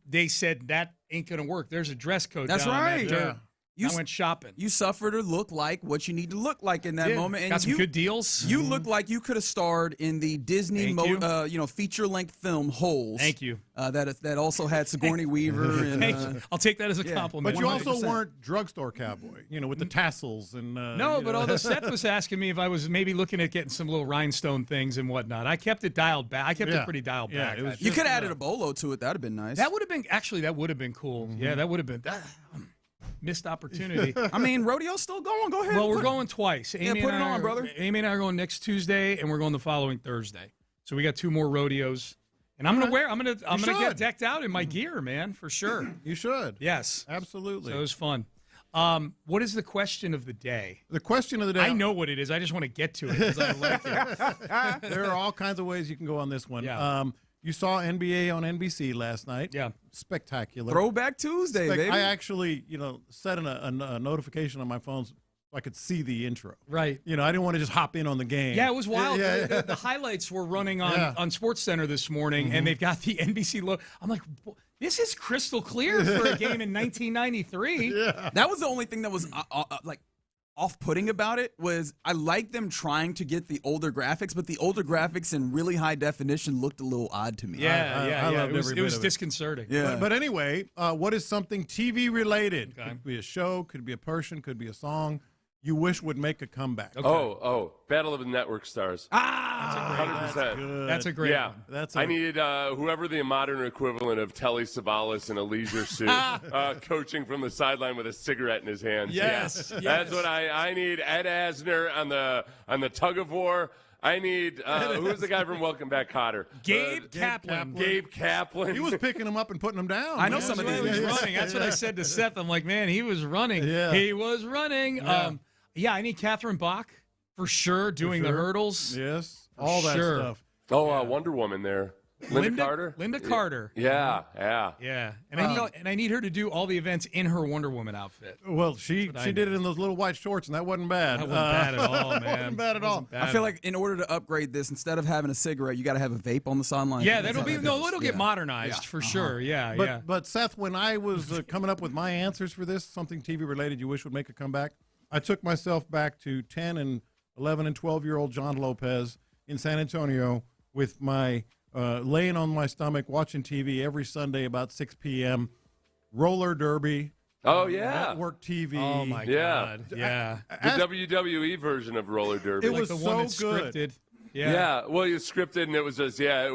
They said that ain't gonna work. There's a dress code. That's down right. On that dirt. I went shopping. You suffered to look like what you need to look like in that moment. And got some good deals. You look like you could have starred in the Disney feature-length film Holes. Thank you. That also had Sigourney Weaver. And, Thank you. I'll take that as a compliment. But you also weren't drugstore cowboy, with the tassels and. No, but although Seth was asking me if I was maybe looking at getting some little rhinestone things and whatnot, I kept it dialed back. I kept it pretty dialed back. You could have added a bolo to it. That would have been nice. That would have been cool. Yeah, that would have been. Missed opportunity. I mean, rodeo's still going. Go ahead. Well, we're going twice. Amy put it on, brother. Amy and I are going next Tuesday, and we're going the following Thursday. So we got 2 more rodeos, and I'm gonna get decked out in my gear, man, for sure. You should. Yes, absolutely. So it was fun. What is the question of the day? The question of the day. I know what it is. I just want to get to it because I like it. There are all kinds of ways you can go on this one. Yeah. You saw NBA on NBC last night. Yeah. Spectacular. Throwback Tuesday, baby. I actually, set a notification on my phone so I could see the intro. Right. I didn't want to just hop in on the game. Yeah, it was wild. The highlights were running on SportsCenter this morning, and they've got the NBC logo. I'm like, this is crystal clear for a game in 1993. Yeah. That was the only thing that was off-putting about it was I like them trying to get the older graphics, but the older graphics in really high definition looked a little odd to me. Yeah. It was disconcerting. Yeah. But anyway, what is something TV related? Okay. Could be a show, could be a person, could be a song you wish would make a comeback. Okay. Battle of the Network Stars. That's 100%. That's a great one. I needed whoever the modern equivalent of Telly Savalas in a leisure suit coaching from the sideline with a cigarette in his hand. Yes. That's what I need. Ed Asner on the tug of war. I need who's the guy from Welcome Back, Kotter? Gabe Kaplan. Gabe Kaplan. He was picking him up and putting him down. I know some of these. He was running. That's what I said to Seth. I'm like, man, he was running. Yeah. He was running. Yeah. I need Catherine Bach for sure doing the hurdles. Yes. All that stuff. Oh, Wonder Woman there. Linda Carter? Linda Carter. Yeah. And I need her to do all the events in her Wonder Woman outfit. Well, she did it in those little white shorts, and that wasn't bad. That wasn't bad at all, man. Wasn't bad at all. I feel like in order to upgrade this, instead of having a cigarette, you got to have a vape on the sideline. Yeah, it'll get modernized for sure. Yeah, But Seth, when I was coming up with my answers for this, something TV related you wish would make a comeback, I took myself back to 10 and 11 and 12-year-old John Lopez in San Antonio with my laying on my stomach watching TV every Sunday about 6 p.m. Roller derby. Oh, yeah. Network TV. Oh, my God. Yeah. The WWE version of roller derby. It was the so one that's good. scripted. Yeah. Well, you scripted, and it was just it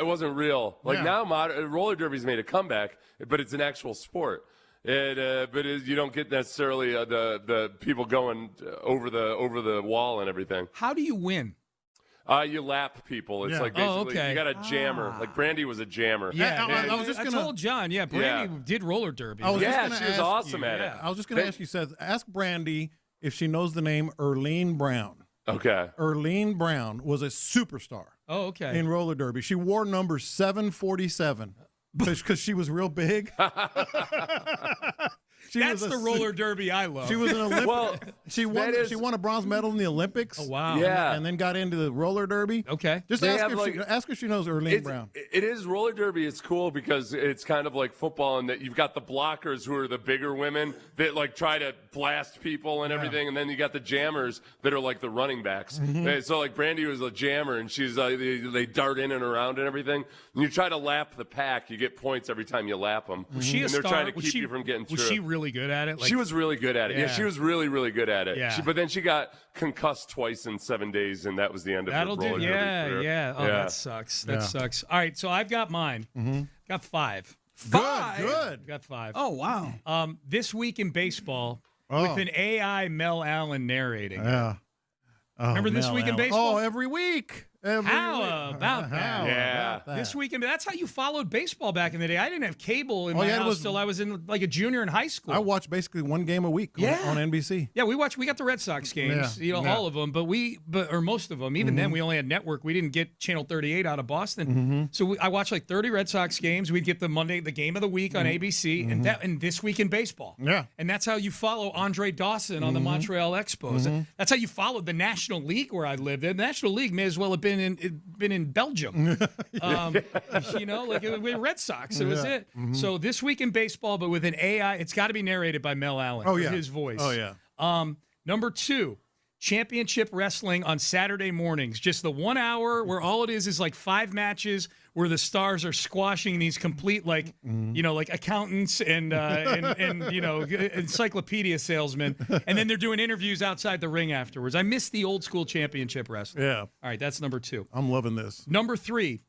wasn't real. Like now, roller derby's made a comeback, but it's an actual sport. You don't get necessarily the people going over the wall and everything. How do you win? You lap people. It's like basically you got a jammer. Like Brandy was a jammer. Yeah, I told John. Yeah, Brandy did roller derby. She was awesome at it. I was just going to ask you, Seth, ask Brandy if she knows the name Earlene Brown. Okay. Earlene Brown was a superstar. Oh, okay. In roller derby. She wore number 747 because she was real big. That's the roller derby I love. She was an Olympic. She won a bronze medal in the Olympics. Oh, wow. Yeah. And then got into the roller derby. Okay. Just ask if she knows Earlene Brown. It is roller derby. It's cool because it's kind of like football in that you've got the blockers who are the bigger women that like try to blast people and everything, and then you got the jammers that are like the running backs. Mm-hmm. So like Brandy was a jammer, and she's they dart in and around and everything. And you try to lap the pack, you get points every time you lap them. Was she a they're star? Trying to keep you from getting through. Was she really good at it? She was really good at it. Yeah, she was really, really good at it. Yeah. But then she got concussed twice in 7 days, and that was the end of her roller derby career. Yeah. Oh, that sucks. That sucks. All right, so I've got mine. Mm-hmm. Got 5. Good. Got 5. Oh, wow. This week in baseball with an AI Mel Allen narrating. Yeah. Remember this week in baseball? Oh, every week. How about that? Yeah. This weekend, that's how you followed baseball back in the day. I didn't have cable in my house till I was in like a junior in high school. I watched basically one game a week on NBC. Yeah, we got the Red Sox games, all of them, or most of them. Even then, we only had network. We didn't get Channel 38 out of Boston. So I watched like 30 Red Sox games. We'd get the game of the week on ABC, and This Week in Baseball. Yeah. And that's how you follow Andre Dawson on the Montreal Expos. That's how you followed the National League where I lived. The National League may as well have been in Belgium. With Red Sox. It was it. So This Week in Baseball, but with an AI, it's got to be narrated by Mel Allen. Oh, with yeah. his voice. Oh, yeah. Number 2, Championship Wrestling on Saturday mornings. Just the 1 hour where all it is like 5 matches where the stars are squashing these complete like accountants and encyclopedia salesmen, and then they're doing interviews outside the ring afterwards. I miss the old school Championship Wrestling. Yeah. All right, that's number 2. I'm loving this. Number 3,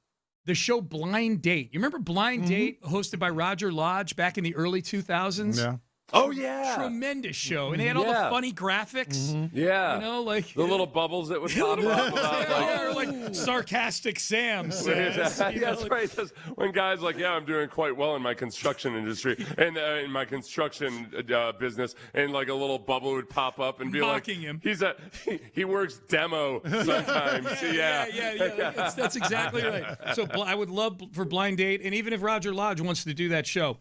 the show Blind Date. You remember Blind Date, hosted by Roger Lodge back in the early 2000s? Yeah. Oh, yeah. Tremendous show. And they had all the funny graphics. Yeah. Like the little bubbles that would pop up. Or like sarcastic Sam says. That's right. That's when guys like, I'm doing quite well in my construction industry and in my construction business, and like a little bubble would pop up and be mocking like, him. He works demo sometimes. Yeah. That's exactly right. So I would love for Blind Date, and even if Roger Lodge wants to do that show.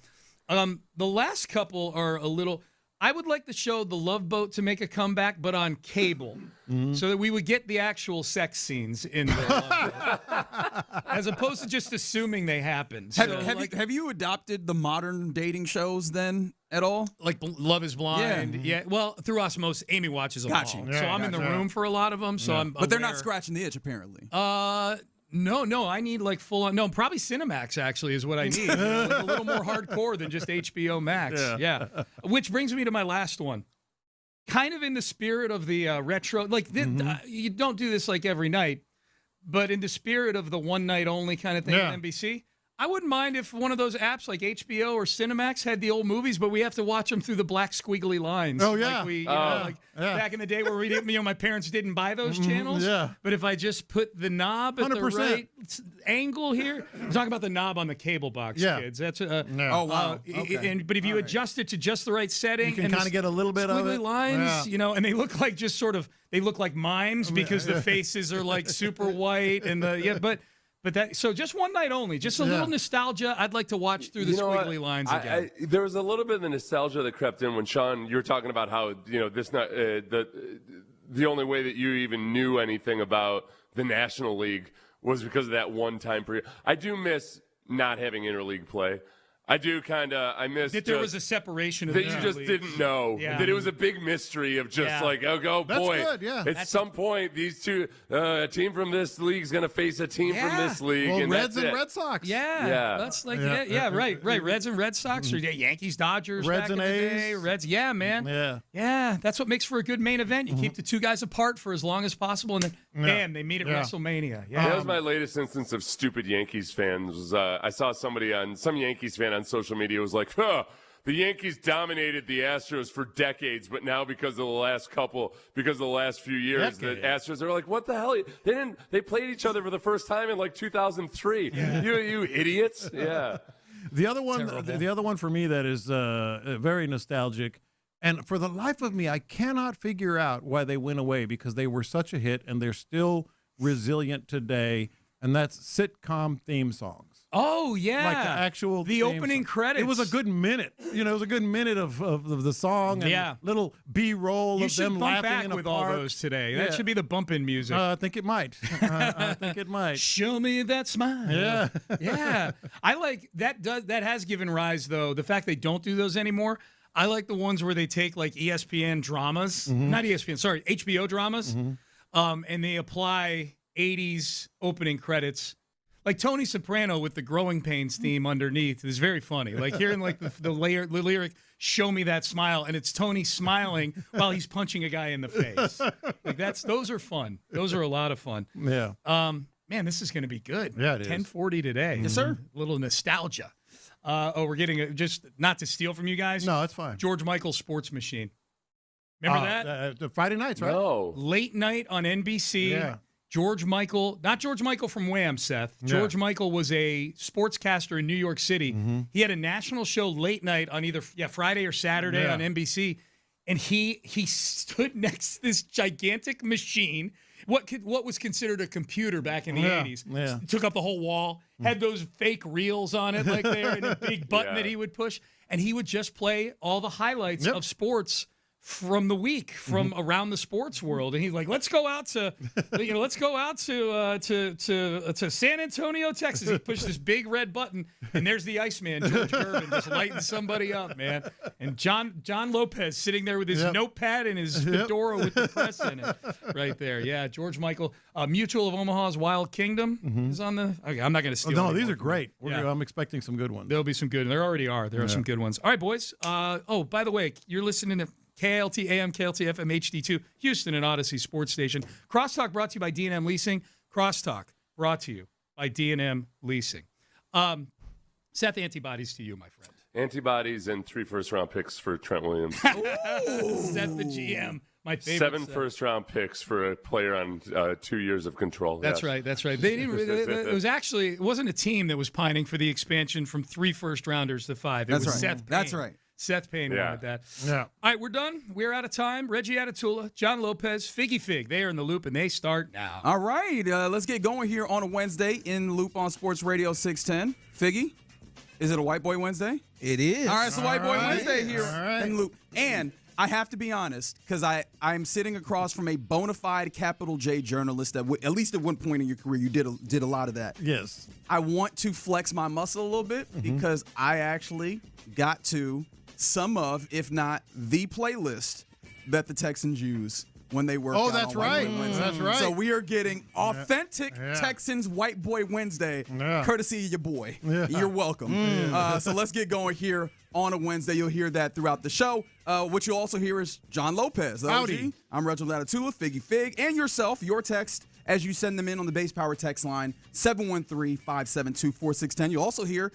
The last couple are a little. I would like the show The Love Boat to make a comeback, but on cable, so that we would get the actual sex scenes in there, as opposed to just assuming they happened. Have you adopted the modern dating shows then at all? Like Love Is Blind? Yeah. Well, through osmosis, Amy watches them all. So I'm in the room for a lot lot of them. But they're not scratching the itch, apparently. No, I need like full on. No, probably Cinemax actually is what I need. Like a little more hardcore than just HBO Max. Yeah. Which brings me to my last one. Kind of in the spirit of the retro, you don't do this like every night, but in the spirit of the one night only kind of thing on NBC. I wouldn't mind if one of those apps like HBO or Cinemax had the old movies, but we have to watch them through the black squiggly lines. Oh, yeah. Like back in the day where we didn't, my parents didn't buy those channels. Yeah. But if I just put the knob at 100%. The right angle here, I'm talking about the knob on the cable box, kids. That's oh, wow. Okay. But if you adjust it to just the right setting, you can kind of get a little bit of it. Lines, and they look like they look like mimes because the faces are like super white and so just one night only, just a little nostalgia. I'd like to watch through the squiggly lines again. There was a little bit of the nostalgia that crept in when Sean, you were talking about how this not the only way that you even knew anything about the National League was because of that one time period. I do miss not having interleague play. I do I miss that there was a separation of that you just didn't know that it was a big mystery of just boy. That's good, At some point, these two a team from this league is going to face a team from this league. Well, and Reds that's and it. Red Sox. That's like right. Reds and Red Sox or Yankees, Dodgers, Reds back and in the A's. day. Reds, man. Yeah. That's what makes for a good main event. You keep the two guys apart for as long as possible, and then bam, they meet at WrestleMania. That was my latest instance of stupid Yankees fans. Was I saw some Yankees fan on social media was like, the Yankees dominated the Astros for decades, but now because of the last few years, the Astros are like, what the hell? They played each other for the first time in like 2003. You idiots. Yeah. The other one for me that is very nostalgic, and for the life of me, I cannot figure out why they went away because they were such a hit and they're still resilient today, and that's sitcom theme songs. Oh, yeah. Like the actual opening credits. It was a good minute. It was a good minute of the song and little B-roll of them laughing in a with park. all those today. That should be the bump-in music. I think it might. I think it might. Show me that smile. Yeah. Yeah. I like that. That has given rise, though, the fact they don't do those anymore. I like the ones where they take like ESPN dramas, not ESPN, sorry, HBO dramas, and they apply 80s opening credits. Like Tony Soprano with the Growing Pains theme underneath is very funny. Like hearing like the lyric, "Show me that smile," and it's Tony smiling while he's punching a guy in the face. Like those are fun. Those are a lot of fun. Yeah. Man, this is going to be good. Yeah, it is. 10:40 today. Yes, sir. A little nostalgia. We're getting just not to steal from you guys. No, it's fine. George Michael's Sports Machine. Remember that? The Friday nights, right? No. Late night on NBC. Yeah. George Michael, not George Michael from Wham, Seth. George Michael was a sportscaster in New York City. He had a national show late night on either Friday or Saturday on NBC, and he stood next to this gigantic machine. What was considered a computer back in the 80s. Yeah. Took up the whole wall, had those fake reels on it like there, and a big button that he would push. And he would just play all the highlights of sports from the week, from around the sports world. And he's like, let's go out to San Antonio, Texas. He pushed this big red button, and there's the Iceman, George Gervin, just lighting somebody up, man. And John Lopez sitting there with his notepad and his fedora with the press in it right there. Yeah, George Michael. Mutual of Omaha's Wild Kingdom is on the – okay, I'm not going to steal No, these are great. I'm expecting some good ones. There'll be some good – there already are. There are some good ones. All right, boys. By the way, you're listening to – KLT AM, KLT FM, HD2, Houston and Odyssey Sports Station. Crosstalk brought to you by D&M Leasing. Crosstalk brought to you by D&M Leasing. Seth, antibodies to you, my friend. Antibodies and 3 first-round picks for Trent Williams. Seth, the GM, my favorite. 7 first-round picks for a player on 2 years of control. That's right. That's right. They didn't. It wasn't a team that was pining for the expansion from 3 first-rounders to 5. It was Seth Payne. That's right. Seth Payne wanted that. Yeah. All right, we're done. We're out of time. Reggie Atatula, John Lopez, Figgy Fig. They are in the loop, and they start now. All right, let's get going here on a Wednesday in the loop on Sports Radio 610. Figgy, is it a White Boy Wednesday? It is. All right, it's a White Boy Wednesday here in the loop. And I have to be honest, because I'm sitting across from a bona fide capital J journalist that at least at one point in your career you did a lot of that. Yes. I want to flex my muscle a little bit because I actually got to some of, if not the playlist that the Texans use when they work out that's on right. White Boy Wednesday. That's right. So we are getting authentic Texans White Boy Wednesday, courtesy of your boy. You're welcome. So let's get going here on a Wednesday. You'll hear that throughout the show. What you'll also hear is John Lopez. Howdy. I'm Reginald Atatula, Figgy Fig, and yourself, your text, as you send them in on the Base Power text line, 713-572-4610. You'll also hear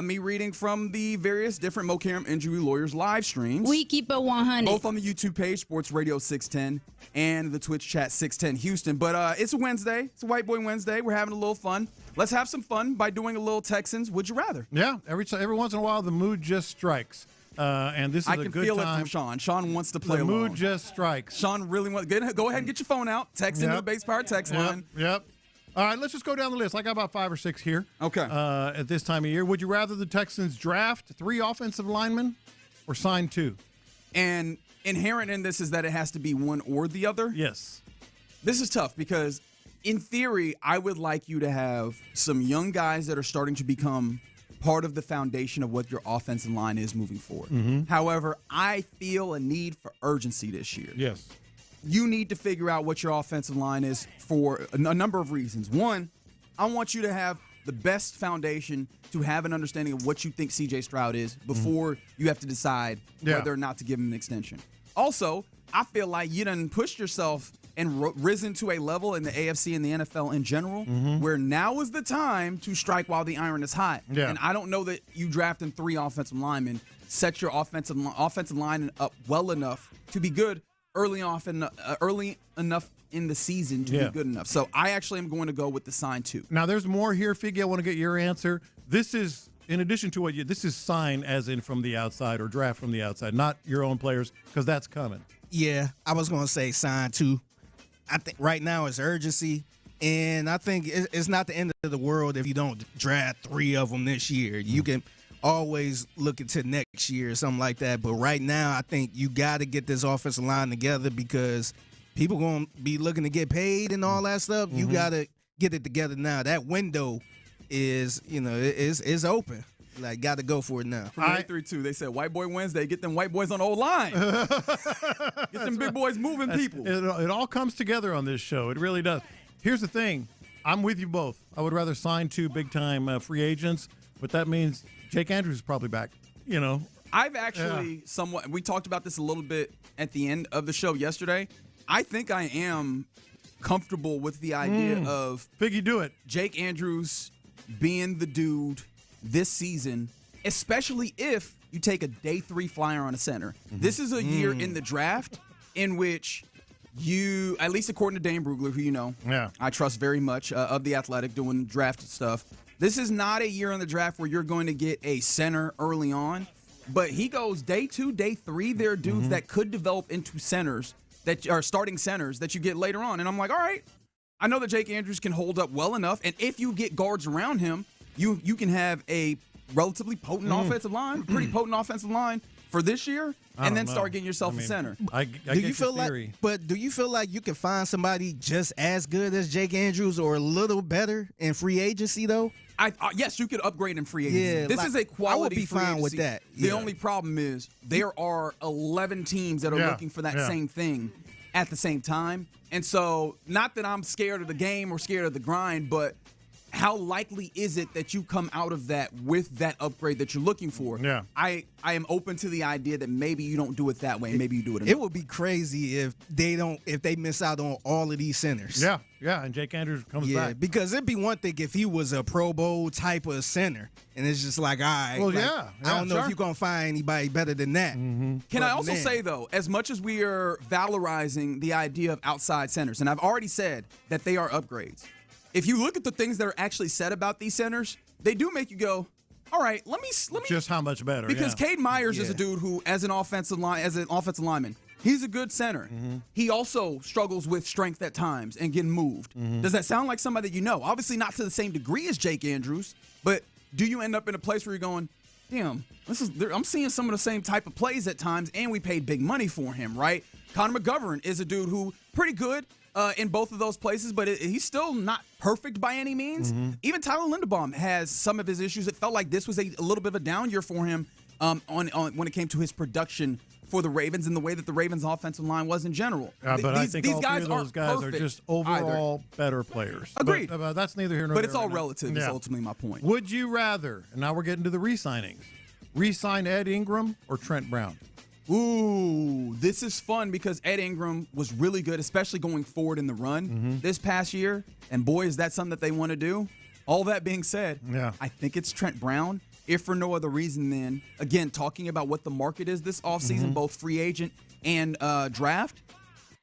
me reading from the various different Mocaram Injury Lawyers live streams. We keep it 100. Both on the YouTube page, Sports Radio 610, and the Twitch chat 610 Houston. But it's a Wednesday. It's a White Boy Wednesday. We're having a little fun. Let's have some fun by doing a little Texans Would You Rather. Yeah, every once in a while the mood just strikes. And this is a good time. I can feel it from Sean. Sean wants to play the along. mood just strikes. Sean really wants. Go ahead and get your phone out. Text into the Base Power text line. Yep. All right, let's just go down the list. I got about 5 or 6 here. Okay. At this time of year, would you rather the Texans draft 3 offensive linemen or sign 2? And inherent in this is that it has to be one or the other. Yes. This is tough because, in theory, I would like you to have some young guys that are starting to become part of the foundation of what your offensive line is moving forward. However, I feel a need for urgency this year. Yes. You need to figure out what your offensive line is for a number of reasons. One, I want you to have the best foundation to have an understanding of what you think C.J. Stroud is before you have to decide whether or not to give him an extension. Also, I feel like you done pushed yourself and risen to a level in the AFC and the NFL in general where now is the time to strike while the iron is hot. Yeah. And I don't know that you drafting 3 offensive linemen set your offensive line up well enough to be good early enough in the season to be good enough. So I actually am going to go with the sign 2. Now there's more here, Figgy. I want to get your answer. This is, in addition to this is sign as in from the outside or draft from the outside, not your own players, because that's coming. Yeah, I was going to say sign 2. I think right now it's urgency, and I think it's not the end of the world if you don't draft 3 of them this year. You can always look into next year or something like that. But right now, I think you got to get this offensive line together because people going to be looking to get paid and all that stuff. You got to get it together now. That window is open. Like, got to go for it now. From 832, they said, White Boy Wednesday, get them white boys on the old line. Get them big boys moving people. It all comes together on this show. It really does. Here's the thing. I'm with you both. I would rather sign 2 big-time free agents, but that means Jake Andrews is probably back, I've actually we talked about this a little bit at the end of the show yesterday. I think I am comfortable with the idea of Figgy, do it. Jake Andrews being the dude this season, especially if you take a day 3 flyer on a center. This is a year in the draft in which at least according to Dane Brugler, who you know, I trust very much, of The Athletic, doing draft stuff, this is not a year in the draft where you're going to get a center early on, but he goes day 2, day 3, there are dudes that could develop into centers that are starting centers that you get later on. And I'm like, all right, I know that Jake Andrews can hold up well enough, and if you get guards around him, you can have a relatively potent offensive line, pretty potent offensive line for this year, and then start getting yourself a center. Do you feel like you can find somebody just as good as Jake Andrews or a little better in free agency though? Yes, you could upgrade in free agency. Yeah, this is a quality. I would be free fine agency. with that. The only problem is there are 11 teams that are looking for that same thing at the same time, and so not that I'm scared of the game or scared of the grind, but how likely is it that you come out of that with that upgrade that you're looking for? Yeah. I am open to the idea that maybe you don't do it that way. Maybe you do it. It would be crazy if they miss out on all of these centers. Yeah, and Jake Andrews comes back. Yeah, because it'd be one thing if he was a Pro Bowl type of center, and it's just like, all right. Well, I don't know if you're going to find anybody better than that. Can I also say, though, as much as we are valorizing the idea of outside centers, and I've already said that they are upgrades, if you look at the things that are actually said about these centers, they do make you go, all right, let me just how much better. Because Cade Myers is a dude who, as an offensive lineman, he's a good center. He also struggles with strength at times and getting moved. Does that sound like somebody that you know? Obviously not to the same degree as Jake Andrews, but do you end up in a place where you're going, damn, I'm seeing some of the same type of plays at times, and we paid big money for him, right? Connor McGovern is a dude who pretty good in both of those places, but he's still not perfect by any means. Even Tyler Linderbaum has some of his issues. It felt like this was a little bit of a down year for him on when it came to his production for the Ravens and the way that the Ravens' offensive line was in general. But I think all three of those guys are just overall better players. Agreed. But that's neither here nor there. But it's all relative is ultimately my point. Would you rather, and now we're getting to the re-signings, re-sign Ed Ingram or Trent Brown? Ooh, this is fun because Ed Ingram was really good, especially going forward in the run this past year. And boy, is that something that they want to do. All that being said, I think it's Trent Brown, if for no other reason than, again, talking about what the market is this offseason, both free agent and draft.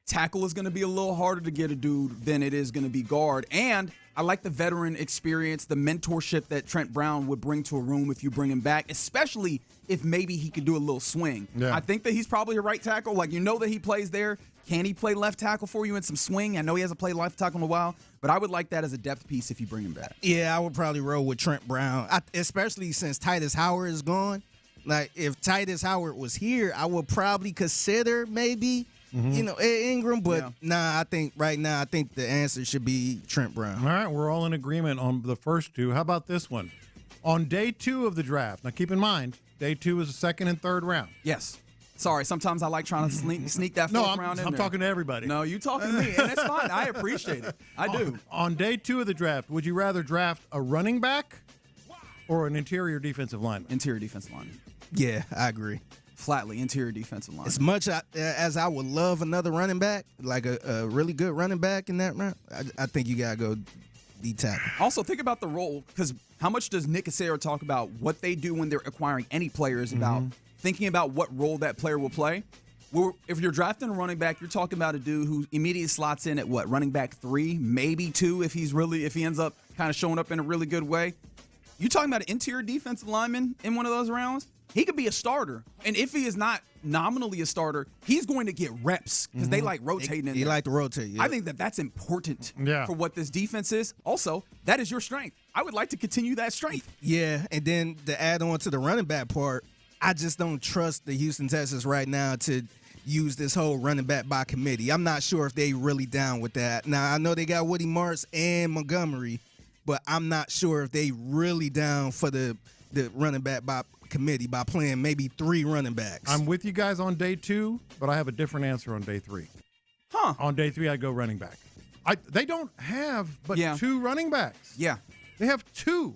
Tackle is going to be a little harder to get a dude than it is going to be guard. And I like the veteran experience, the mentorship that Trent Brown would bring to a room if you bring him back, especially if maybe he could do a little swing. I think that he's probably a right tackle. Like, you know that he plays there. Can he play left tackle for you in some swing? I know he hasn't played left tackle in a while, but I would like that as a depth piece if you bring him back. Yeah, I would probably roll with Trent Brown, especially since Titus Howard is gone. Like, if Titus Howard was here, I would probably consider maybe – Ed Ingram, but I think right now, the answer should be Trent Brown. All right, we're all in agreement on the first two. How about this one? On day 2 of the draft, now keep in mind, day 2 is the second and third round. Yes. Sorry, sometimes I like trying to sneak that fourth round in I'm there. talking to everybody. No, you talking to me, and that's fine. I appreciate it. I do. On day 2 of the draft, would you rather draft a running back or an interior defensive lineman? Interior defensive lineman. Yeah, I agree. Flatly, interior defensive line. As much as I would love another running back, like a really good running back in that round, I think you got to go D-tackle. Also, think about the role, because how much does Nick Cassera talk about what they do when they're acquiring any players, about thinking about what role that player will play? Well, if you're drafting a running back, you're talking about a dude who immediately slots in at what, running back 3, maybe 2 if he ends up kind of showing up in a really good way. You're talking about an interior defensive lineman in one of those rounds? He could be a starter. And if he is not nominally a starter, he's going to get reps because they like rotating in there. He like to rotate, yeah. I think that's important for what this defense is. Also, that is your strength. I would like to continue that strength. Yeah, and then to add on to the running back part, I just don't trust the Houston Texans right now to use this whole running back by committee. I'm not sure if they really down with that. Now, I know they got Woody Martz and Montgomery, but I'm not sure if they really down for the running back by committee by playing maybe 3 running backs. I'm with you guys on day 2, but I have a different answer on day 3. On day 3, I'd go running back. They don't have but 2 running backs. Yeah. They have 2.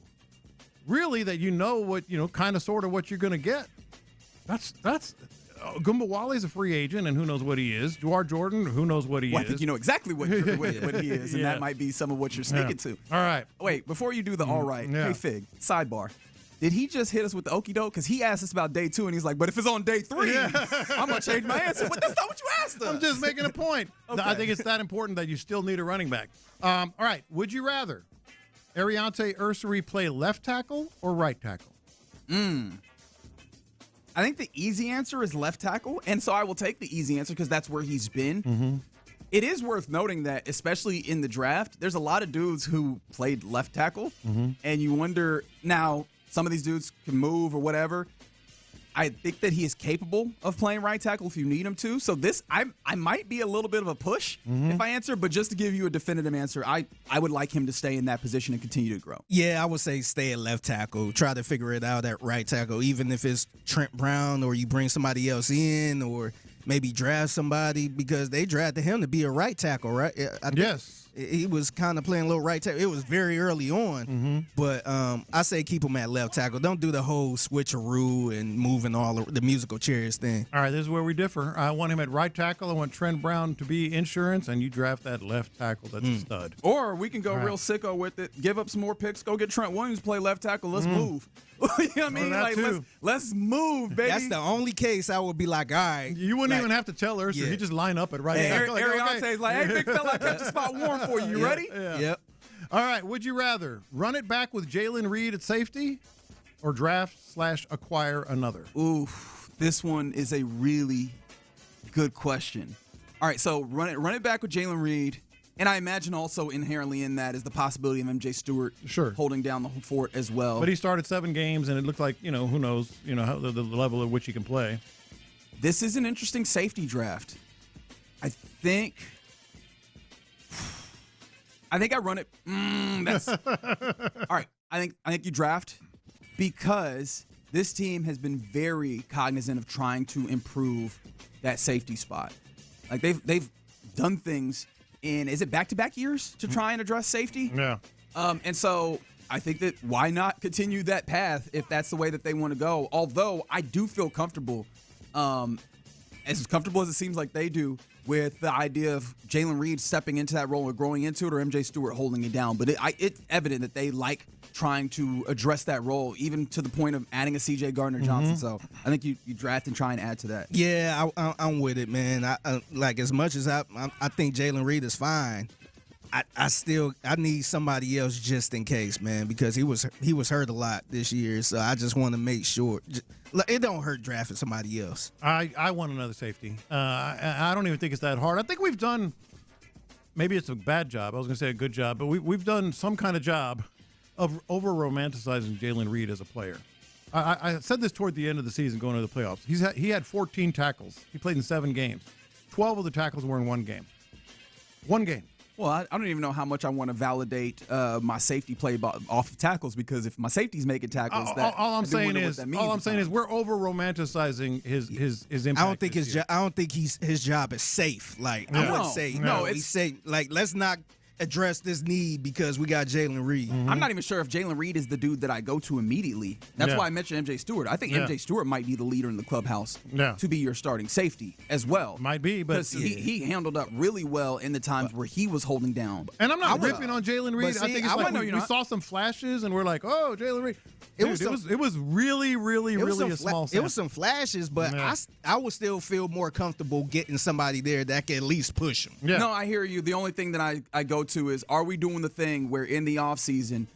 Really, that kind of sort of what you're going to get. That's Gumba Wale's a free agent, and who knows what he is. Jawar Jordan, who knows what he is. I think you know exactly what he is, and that might be some of what you're speaking to. All right. Wait, before you do the all right, hey, Fig, sidebar. Did he just hit us with the okie doke? Because he asked us about day 2, and he's like, but if it's on day 3, I'm going to change my answer. But that's not what you asked us. I'm just making a point. Okay. I think it's that important that you still need a running back. All right. Would you rather Ariante Ursary play left tackle or right tackle? I think the easy answer is left tackle, and so I will take the easy answer because that's where he's been. Mm-hmm. It is worth noting that, especially in the draft, there's a lot of dudes who played left tackle, and you wonder, now, some of these dudes can move or whatever. I think that he is capable of playing right tackle if you need him to. So this, I might be a little bit of a push if I answer, but just to give you a definitive answer, I would like him to stay in that position and continue to grow. Yeah, I would say stay at left tackle. Try to figure it out at right tackle, even if it's Trent Brown or you bring somebody else in or maybe draft somebody because they drafted him to be a right tackle, right? Yes. He was kind of playing a little right tackle. It was very early on, but I say keep him at left tackle. Don't do the whole switcheroo and moving all the musical chairs thing. All right, this is where we differ. I want him at right tackle. I want Trent Brown to be insurance, and you draft that left tackle. That's a stud. Or we can go real sicko with it, give up some more picks, go get Trent Williams, play left tackle. Let's move. You know what I mean? Like, let's move, baby. That's the only case I would be like, all right. You wouldn't even have to tell Ursula. Yeah. He just line up at right tackle. Ariante's like, hey, big fella, I kept the spot warm for you. You ready? Yeah. Yep. All right, would you rather run it back with Jalen Reed at safety or draft/acquire another? Ooh, this one is a really good question. All right, so run it back with Jalen Reed. And I imagine also inherently in that is the possibility of MJ Stewart holding down the fort as well. But he started 7 games, and it looked like, who knows, how the level at which he can play. This is an interesting safety draft. I think I run it. That's all right. I think you draft because this team has been very cognizant of trying to improve that safety spot. Like they've done things in, is it back-to-back years to try and address safety? Yeah. And so I think that why not continue that path if that's the way that they want to go? Although I do feel comfortable, as comfortable as it seems like they do, with the idea of Jalen Reed stepping into that role or growing into it or MJ Stewart holding it down. But it's evident that they like trying to address that role, even to the point of adding a C.J. Gardner-Johnson. So I think you draft and try and add to that. Yeah, I'm with it, man. I like as much as I think Jalen Reed is fine. I need somebody else just in case, man, because he was hurt a lot this year. So I just want to make sure it don't hurt drafting somebody else. I want another safety. I don't even think it's that hard. I think we've done, maybe it's a bad job. I was going to say a good job, but we've done some kind of job of over-romanticizing Jalen Reed as a player. I said this toward the end of the season going into the playoffs. He had 14 tackles. He played in 7 games. 12 of the tackles were in one game. One game. Well, I don't even know how much I want to validate my safety play off of tackles, because if my safety's making tackles, all I'm saying is we're over romanticizing his impact. I don't think his job is safe. Like I would say, it's safe. Like let's not address this need because we got Jalen Reed. I'm not even sure if Jalen Reed is the dude that I go to immediately. That's why I mentioned MJ Stewart. I think MJ Stewart might be the leader in the clubhouse to be your starting safety as well. Might be, but he handled up really well in the times where he was holding down. And I'm not ripping on Jalen Reed. I think it's like we saw some flashes and we're like, oh, Jalen Reed. It was really a small sample. It was some flashes, but I would still feel more comfortable getting somebody there that can at least push him. No, I hear you. The only thing that I go to is, are we doing the thing where in the offseason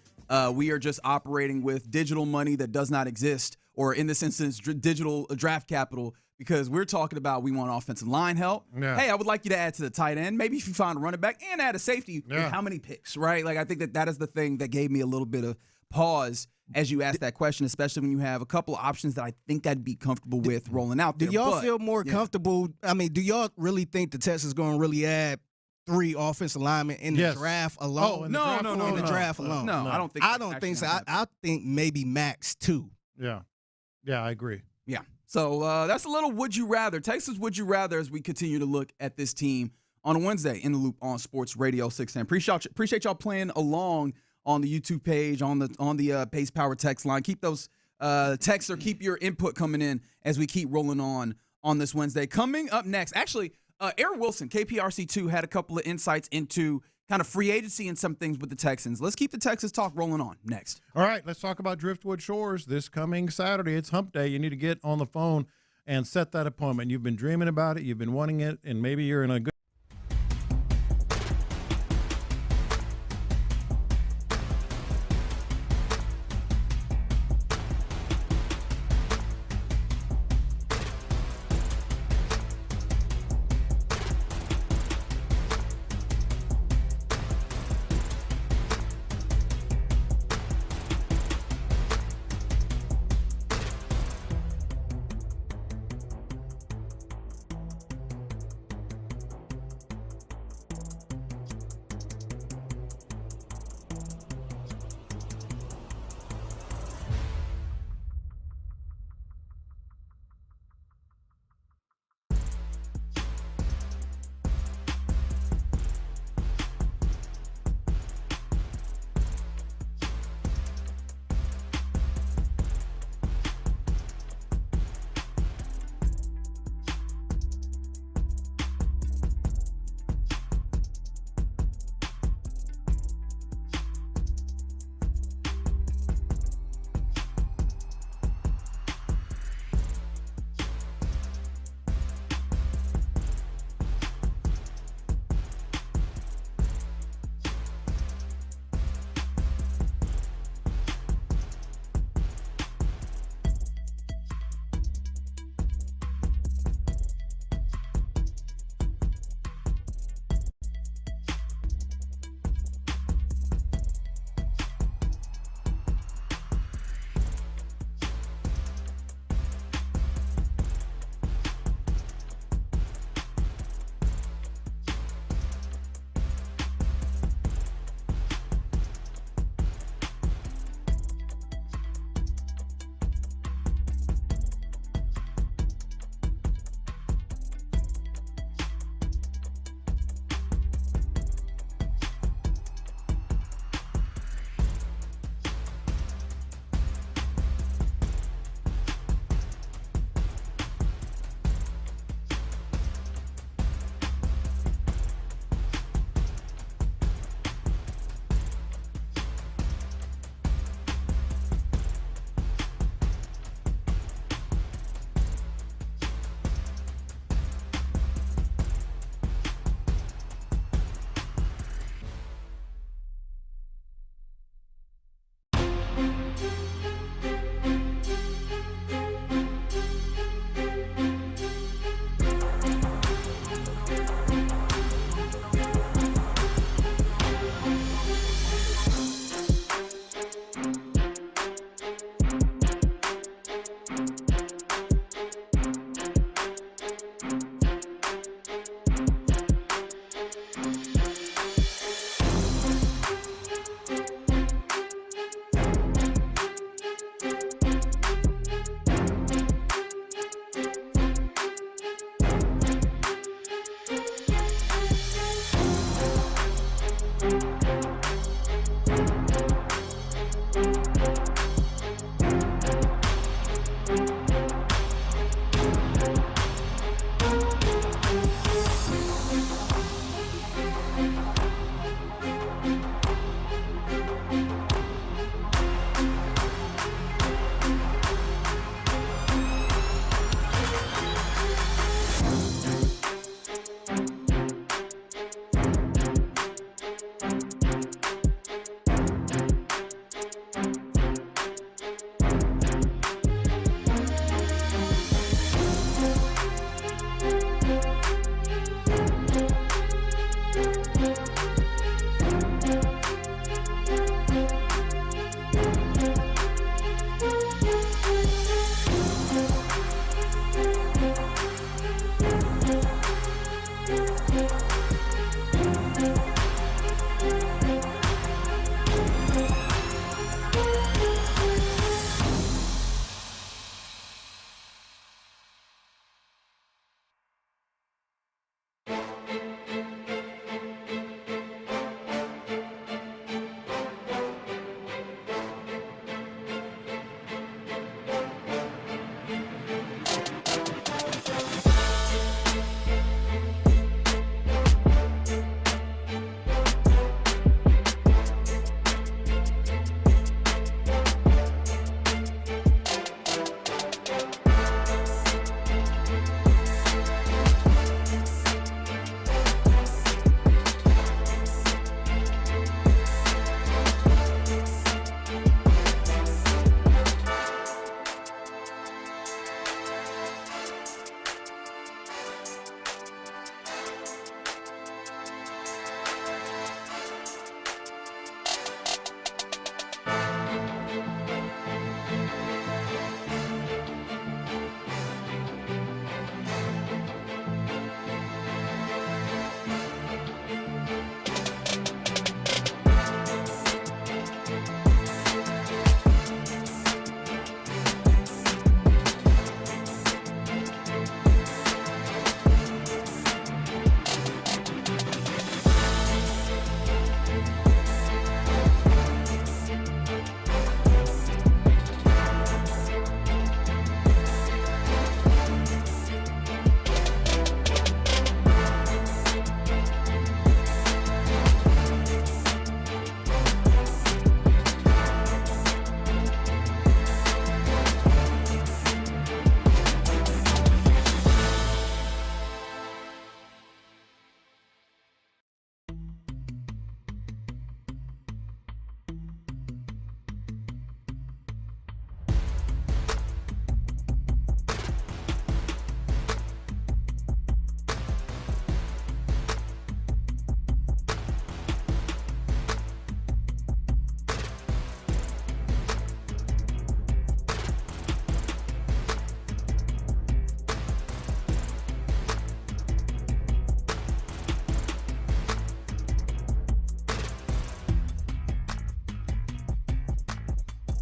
we are just operating with digital money that does not exist, or in this instance, digital draft capital, because we're talking about we want offensive line help. Yeah. Hey, I would like you to add to the tight end. Maybe if you find a running back and add a safety, with how many picks, right? Like I think that is the thing that gave me a little bit of pause as you asked that question, especially when you have a couple of options that I think I'd be comfortable with rolling out there. Do y'all feel more comfortable? I mean, do y'all really think the Texans going to really add 3 offensive linemen in the draft alone? No, in the draft alone. No, I don't think. I don't think so. I think maybe max 2. Yeah, I agree. Yeah. So that's a little would you rather. Texas would you rather as we continue to look at this team on a Wednesday in the Loop on Sports Radio 610. Appreciate y'all playing along on the YouTube page, on the Pace Power text line. Keep those texts or keep your input coming in as we keep rolling on this Wednesday. Coming up next, actually, Aaron Wilson, KPRC2, had a couple of insights into kind of free agency and some things with the Texans. Let's keep the Texans talk rolling on next. All right, let's talk about Driftwood Shores this coming Saturday. It's hump day. You need to get on the phone and set that appointment. You've been dreaming about it. You've been wanting it, and maybe you're in a good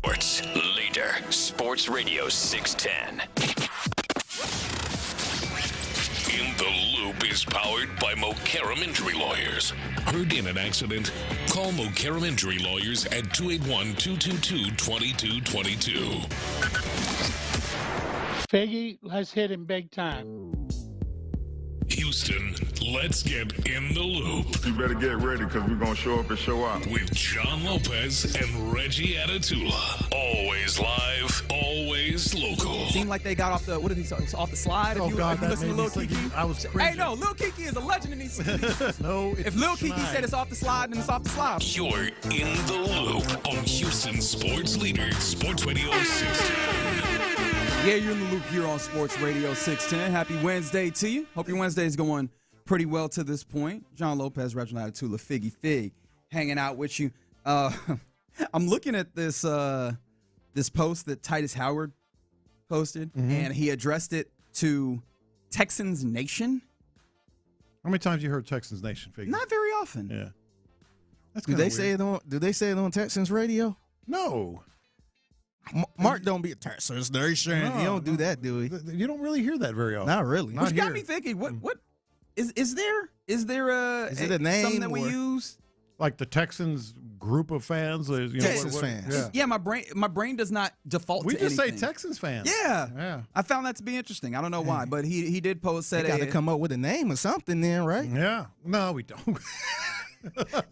Sports leader, Sports Radio 610. In the Loop is powered by Mokaram Injury Lawyers. Hurt in an accident? Call Mokaram Injury Lawyers at 281-222-2222. Figgy, let's hit him big time. Houston, let's get in the loop. You better get ready because we're going to show up and show out. With John Lopez and Reggie Atatula. Always live, always local. Seemed like they got off the off the slide. Oh, God, that listen to made me Lil Kiki. I was crazy. Hey, no, Lil Kiki is a legend in these cities. No, if Lil Kiki said it's off the slide, then it's off the slide. You're in the loop on Houston Sports Leader, Sports Radio 610. Yeah, you're in the loop here on Sports Radio 610. Happy Wednesday to you. Hope your Wednesday is going pretty well to this point. John Lopez, Reginald Atatula, Figgy Fig, hanging out with you. I'm looking at this this post that Titus Howard posted, and he addressed it to Texans Nation. How many times you heard Texans Nation, Figgy? Not very often. Yeah. That's Do they say it on Texans radio? No. Mark don't be a Texans Nation. No, He don't do that, do he? You don't really hear that very often. Not really. Which got me thinking, what is there Is it a name something that we or- use? Like the Texans group of fans? Texans fans. Yeah, my brain does not default We to just anything. say Texans fans. Yeah. I found that to be interesting. I don't know why, but he did post They said got to come up with a name or something then, right? Yeah. No, we don't.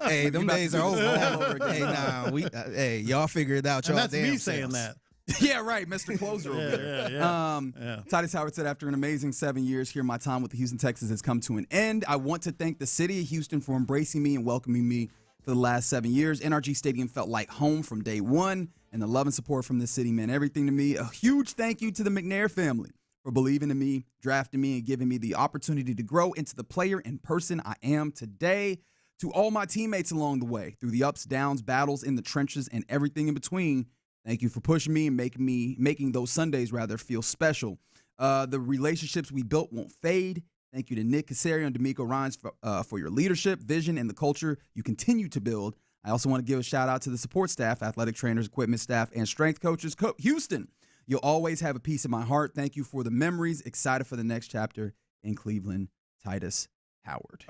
Hey, them about days to are do over. this all over again. Hey, hey, y'all figure it out. And Y'all that's damn me saying selves. that. Yeah, right, Mr. Closer over there. Yeah. Titus Howard said, after an amazing 7 years here, my time with the Houston Texans has come to an end. I want to thank the city of Houston for embracing me and welcoming me for the last 7 years. NRG Stadium felt like home from day one, and the love and support from this city meant everything to me. A huge thank you to the McNair family for believing in me, drafting me, and giving me the opportunity to grow into the player and person I am today. To all my teammates along the way, through the ups, downs, battles in the trenches, and everything in between, thank you for pushing me and making those Sundays feel special. The relationships we built won't fade. Thank you to Nick Casario and D'Amico Rhines for your leadership, vision, and the culture you continue to build. I also want to give a shout out to the support staff, athletic trainers, equipment staff, and strength coaches. Houston, you'll always have a piece of my heart. Thank you for the memories. Excited for the next chapter in Cleveland. Titus Howard.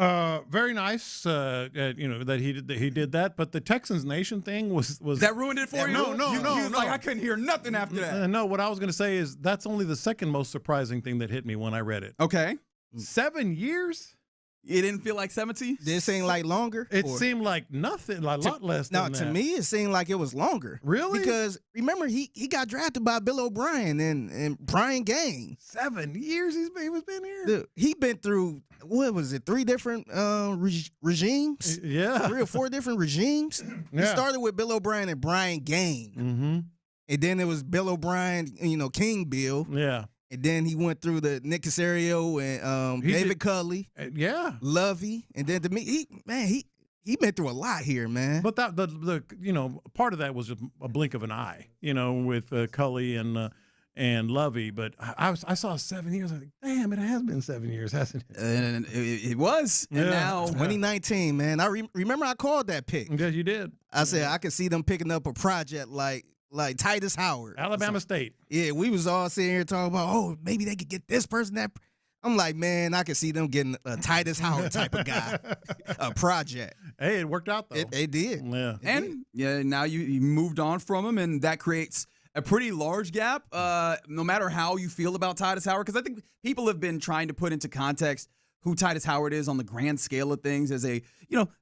Very nice, that he did that. But the Texans Nation thing was that ruined it for you? No. You was like, I couldn't hear nothing after that. No, what I was going to say is that's only the second most surprising thing that hit me when I read it. Okay. 7 years? It didn't feel like 70? Did it seem like longer? It seemed like nothing, a lot less than that. No, to me, it seemed like it was longer. Really? Because remember, he got drafted by Bill O'Brien and Brian Gaines. 7 years he was been here? Dude, he been through, what was it, 3 different regimes? Yeah. 3 or 4 different regimes. Yeah. He started with Bill O'Brien and Brian Gaines. Mm-hmm. And then it was Bill O'Brien, King Bill. Yeah. And then he went through the Nick Casario and David Culley. Yeah. Lovey. And then to me, he been through a lot here, man. But that the part of that was just a blink of an eye, with Culley and Lovey. But I saw 7 years. I think, damn, it has been 7 years, hasn't it? And it was. And now 2019, man. I remember I called that pick. Yeah, you did. I said I could see them picking up a project like Titus Howard. Alabama State. Yeah, we was all sitting here talking about, maybe they could get this person, that. I'm like, man, I could see them getting a Titus Howard type of guy, a project. Hey, it worked out, though. It did. Yeah. And now you moved on from him, and that creates a pretty large gap, no matter how you feel about Titus Howard, because I think people have been trying to put into context who Titus Howard is on the grand scale of things as a,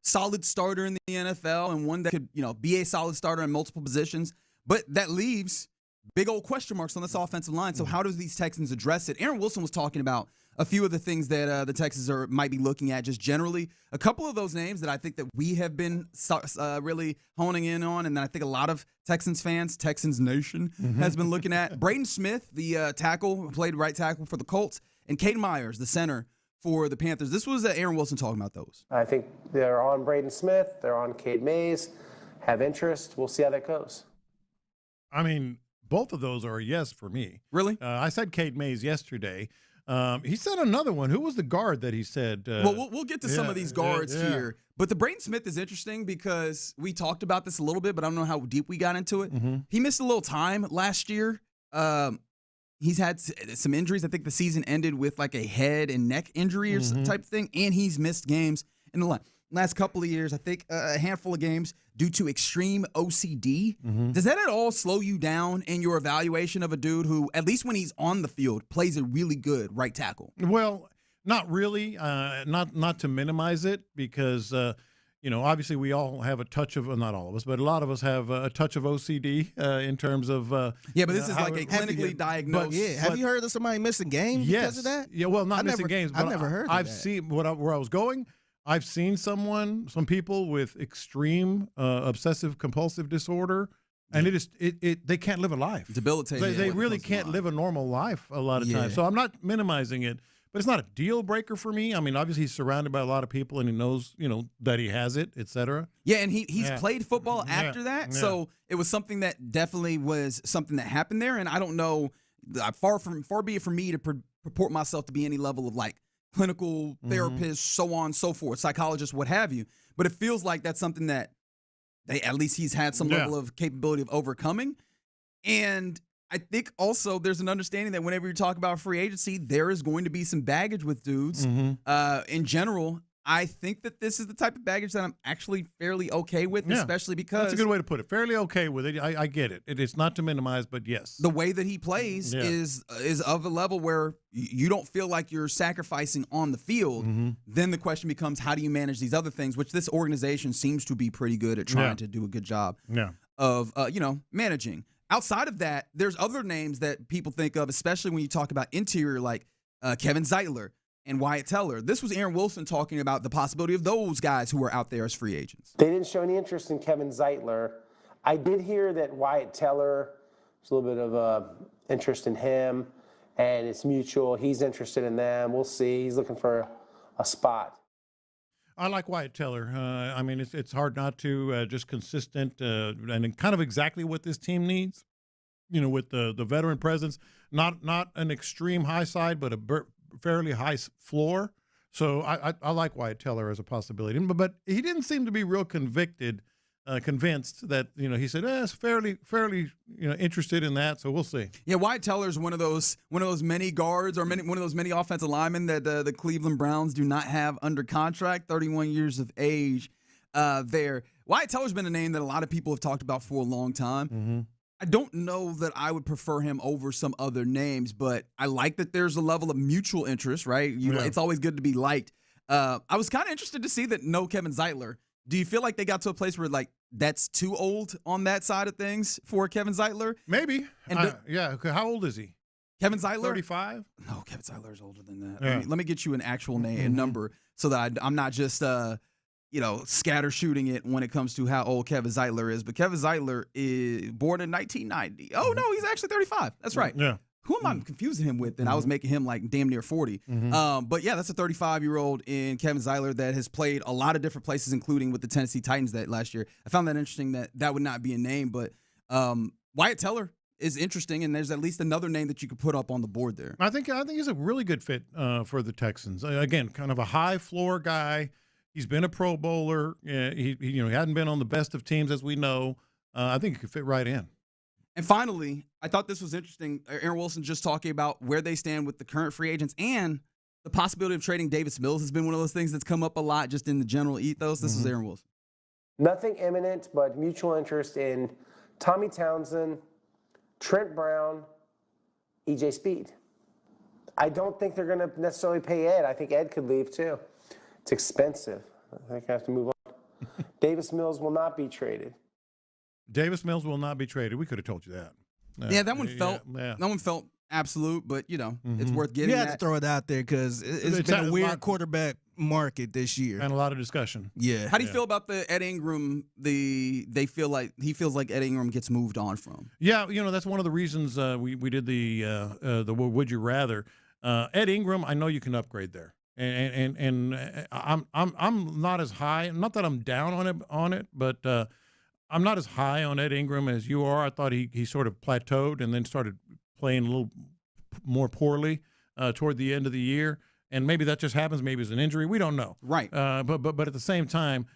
solid starter in the NFL and one that could, be a solid starter in multiple positions. But that leaves big old question marks on this offensive line. So how does these Texans address it? Aaron Wilson was talking about a few of the things that the Texans might be looking at just generally. A couple of those names that I think that we have been really honing in on, and that I think a lot of Texans fans, Texans Nation, has been looking at. Braden Smith, the tackle, who played right tackle for the Colts, and Caden Myers, the center for the Panthers. This was Aaron Wilson talking about those. I think they're on Braden Smith. They're on Cade Mays. Have interest. We'll see how that goes. I mean, both of those are a yes for me. Really? I said Cade Mays yesterday. He said another one. Who was the guard that he said? Well, we'll get to some of these guards here. But the Braden Smith is interesting because we talked about this a little bit, but I don't know how deep we got into it. He missed a little time last year. He's had some injuries. I think the season ended with like a head and neck injury or some type of thing, and he's missed games in the last couple of years. I think a handful of games due to extreme OCD. Does that at all slow you down in your evaluation of a dude who, at least when he's on the field, plays a really good right tackle? Well, not really. Not to minimize it, because obviously we all have a touch of, not all of us, but a lot of us have a touch of OCD in terms of. But this is like a clinically diagnosed. Have you heard of somebody missing games because of that? Yeah, well, not missing games, but I never heard. I've seen where I was going. I've seen some people with extreme obsessive compulsive disorder, and they can't live a life. Debilitating. They really can't live a normal life a lot of times. So I'm not minimizing it, but it's not a deal breaker for me. I mean, obviously he's surrounded by a lot of people, and he knows, that he has it, et cetera. Yeah, and he's played football after that, so it was something that definitely was something that happened there. And I don't know, far be it from me to purport myself to be any level of like clinical therapist, so on and so forth, psychologist, what have you. But it feels like that's something that at least he's had some level of capability of overcoming. And I think also there's an understanding that whenever you talk about free agency, there is going to be some baggage with dudes. In general, I think that this is the type of baggage that I'm actually fairly okay with, especially because that's a good way to put it. Fairly okay with it. I get it. It's not to minimize, but yes. The way that he plays is of a level where you don't feel like you're sacrificing on the field. Then the question becomes, how do you manage these other things, which this organization seems to be pretty good at trying to do a good job of managing. Outside of that, there's other names that people think of, especially when you talk about interior, like Kevin Zeitler and Wyatt Teller. This was Aaron Wilson talking about the possibility of those guys who are out there as free agents. They didn't show any interest in Kevin Zeitler. I did hear that Wyatt Teller, there's a little bit of interest in him, and it's mutual. He's interested in them. We'll see. He's looking for a spot. I like Wyatt Teller. I mean, it's hard not to, just consistent and kind of exactly what this team needs. With the veteran presence, not an extreme high side, but a fairly high floor. So I like Wyatt Teller as a possibility. But he didn't seem to be real convinced that, he said, it's fairly interested in that. So we'll see. Yeah, Wyatt Teller is one of those many guards or one of those many offensive linemen that the Cleveland Browns do not have under contract, 31 years of age there. Wyatt Teller's been a name that a lot of people have talked about for a long time. I don't know that I would prefer him over some other names, but I like that there's a level of mutual interest, right? It's always good to be liked. I was kind of interested to see that no Kevin Zeitler. Do you feel like they got to a place where like that's too old on that side of things for Kevin Zeitler? Maybe. And how old is he? Kevin Zeitler? 35? No, Kevin Zeitler is older than that. Let me get you an actual name, number, so that I'm not just scatter shooting it when it comes to how old Kevin Zeitler is. But Kevin Zeitler is born in 1990. Oh, no, he's actually 35. That's right. Yeah. Who am I confusing him with? And I was making him like damn near 40. But yeah, that's a 35-year-old in Kevin Zeitler that has played a lot of different places, including with the Tennessee Titans that last year. I found that interesting that would not be a name, but Wyatt Teller is interesting, and there's at least another name that you could put up on the board there. I think he's a really good fit for the Texans. Again, kind of a high floor guy. He's been a Pro Bowler. He hadn't been on the best of teams, as we know. I think he could fit right in. And finally, I thought this was interesting. Aaron Wilson just talking about where they stand with the current free agents and the possibility of trading Davis Mills has been one of those things that's come up a lot just in the general ethos. This is Aaron Wilson. Nothing imminent, but mutual interest in Tommy Townsend, Trent Brown, E.J. Speed. I don't think they're going to necessarily pay Ed. I think Ed could leave too. It's expensive. I think I have to move on. Davis Mills will not be traded. Davis Mills will not be traded. We could have told you that. That one felt absolute, but it's worth getting. You had to throw it out there because it's been a weird quarterback market this year and a lot of discussion. Yeah. How do you feel about the Ed Ingram? He feels like Ed Ingram gets moved on from. Yeah, that's one of the reasons we did the Would You Rather. Ed Ingram, I know you can upgrade there. And I'm not as high. Not that I'm down on it, but I'm not as high on Ed Ingram as you are. I thought he sort of plateaued and then started playing a little more poorly. toward the end of the year. And maybe that just happens. Maybe it's an injury. We don't know. Right. But at the same time,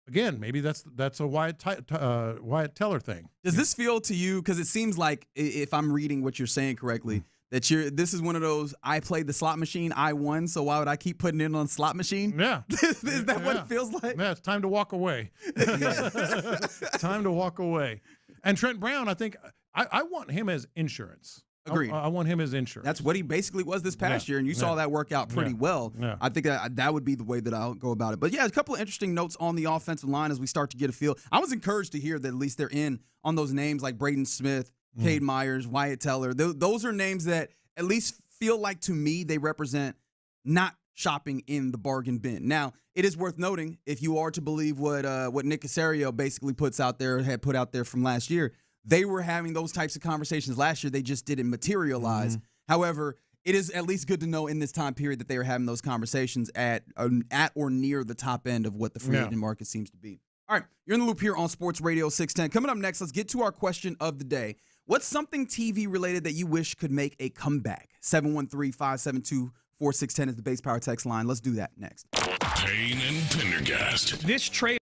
again, maybe that's a Wyatt Teller thing. Does this feel to you, because it seems like, if I'm reading what you're saying correctly, that this is one of those, I played the slot machine, I won, so why would I keep putting in on slot machine? Yeah. Is that what it feels like? Yeah, it's time to walk away. Time to walk away. And Trent Brown, I think I want him as insurance. Agreed. I want him as insurance. That's what he basically was this past year, and you saw that work out pretty well. Yeah. I think that would be the way that I'll go about it. But, yeah, a couple of interesting notes on the offensive line as we start to get a feel. I was encouraged to hear that at least they're in on those names like Braden Smith, Cade Myers, Wyatt Teller. Those are names that at least feel like, to me, they represent not shopping in the bargain bin. Now, it is worth noting, if you are to believe what Nick Caserio basically had put out there from last year, they were having those types of conversations last year. They just didn't materialize. However, it is at least good to know in this time period that they were having those conversations at or near the top end of what the free agent market seems to be. All right, you're in the loop here on Sports Radio 610. Coming up next, let's get to our question of the day. What's something TV-related that you wish could make a comeback? 713-572-4610 is the base power text line. Let's do that next. Payne and Pendergast. This trade.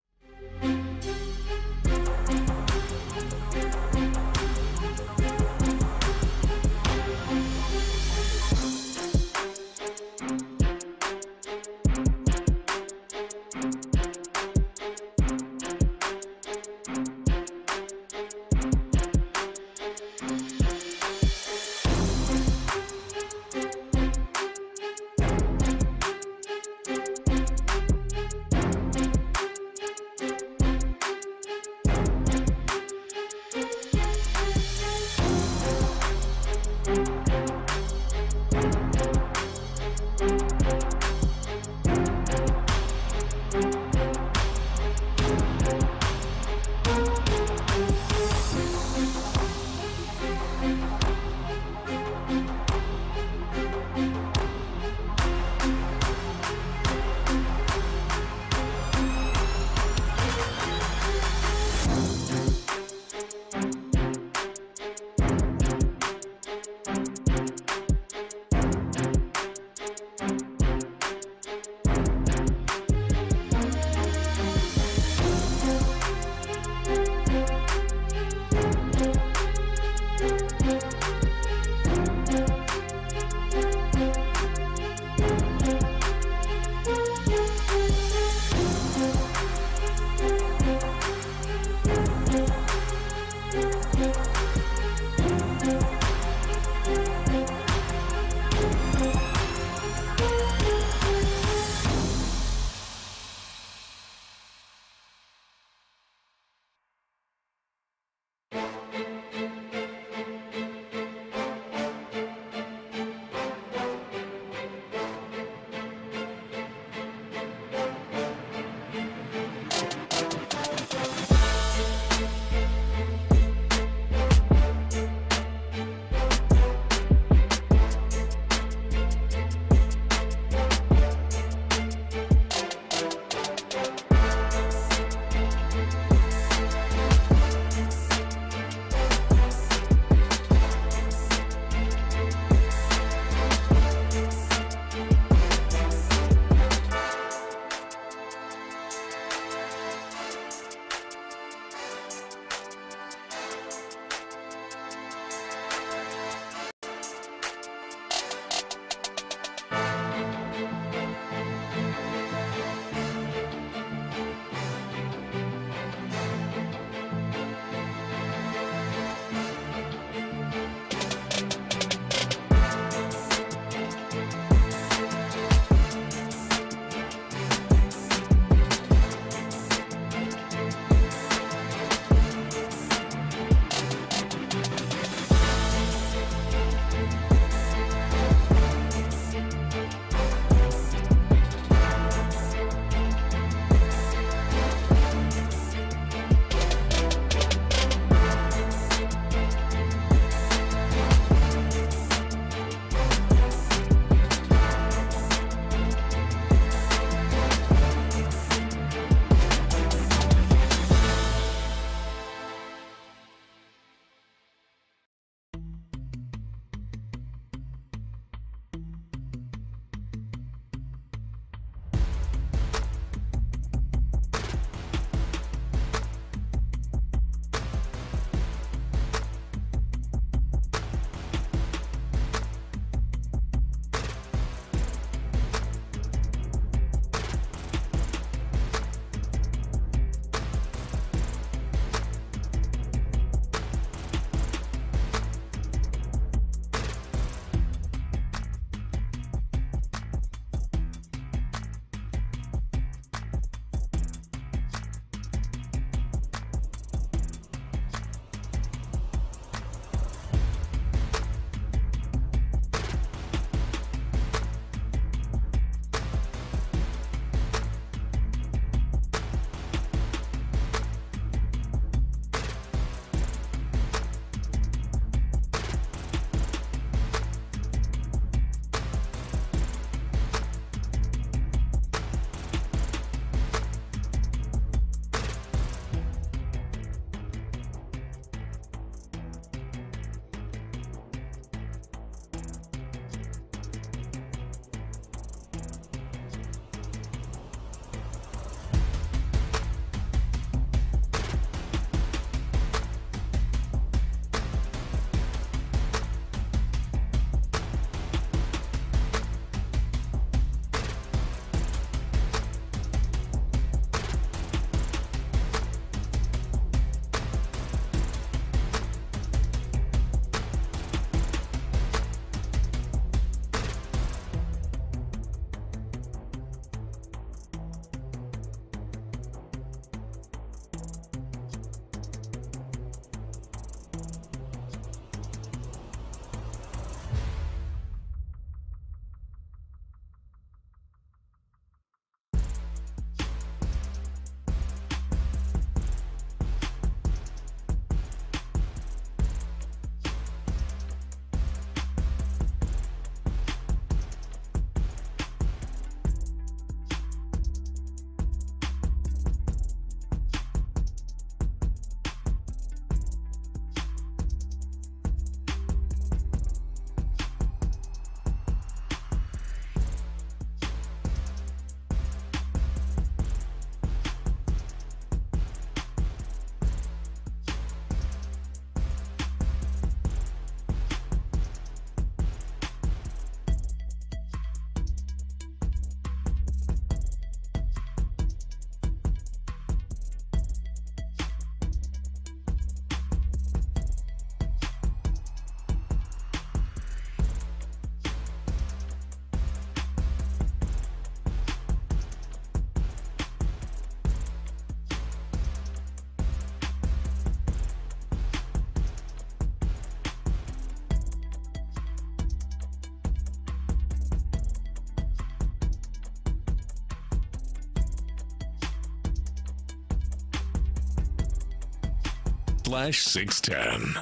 /610.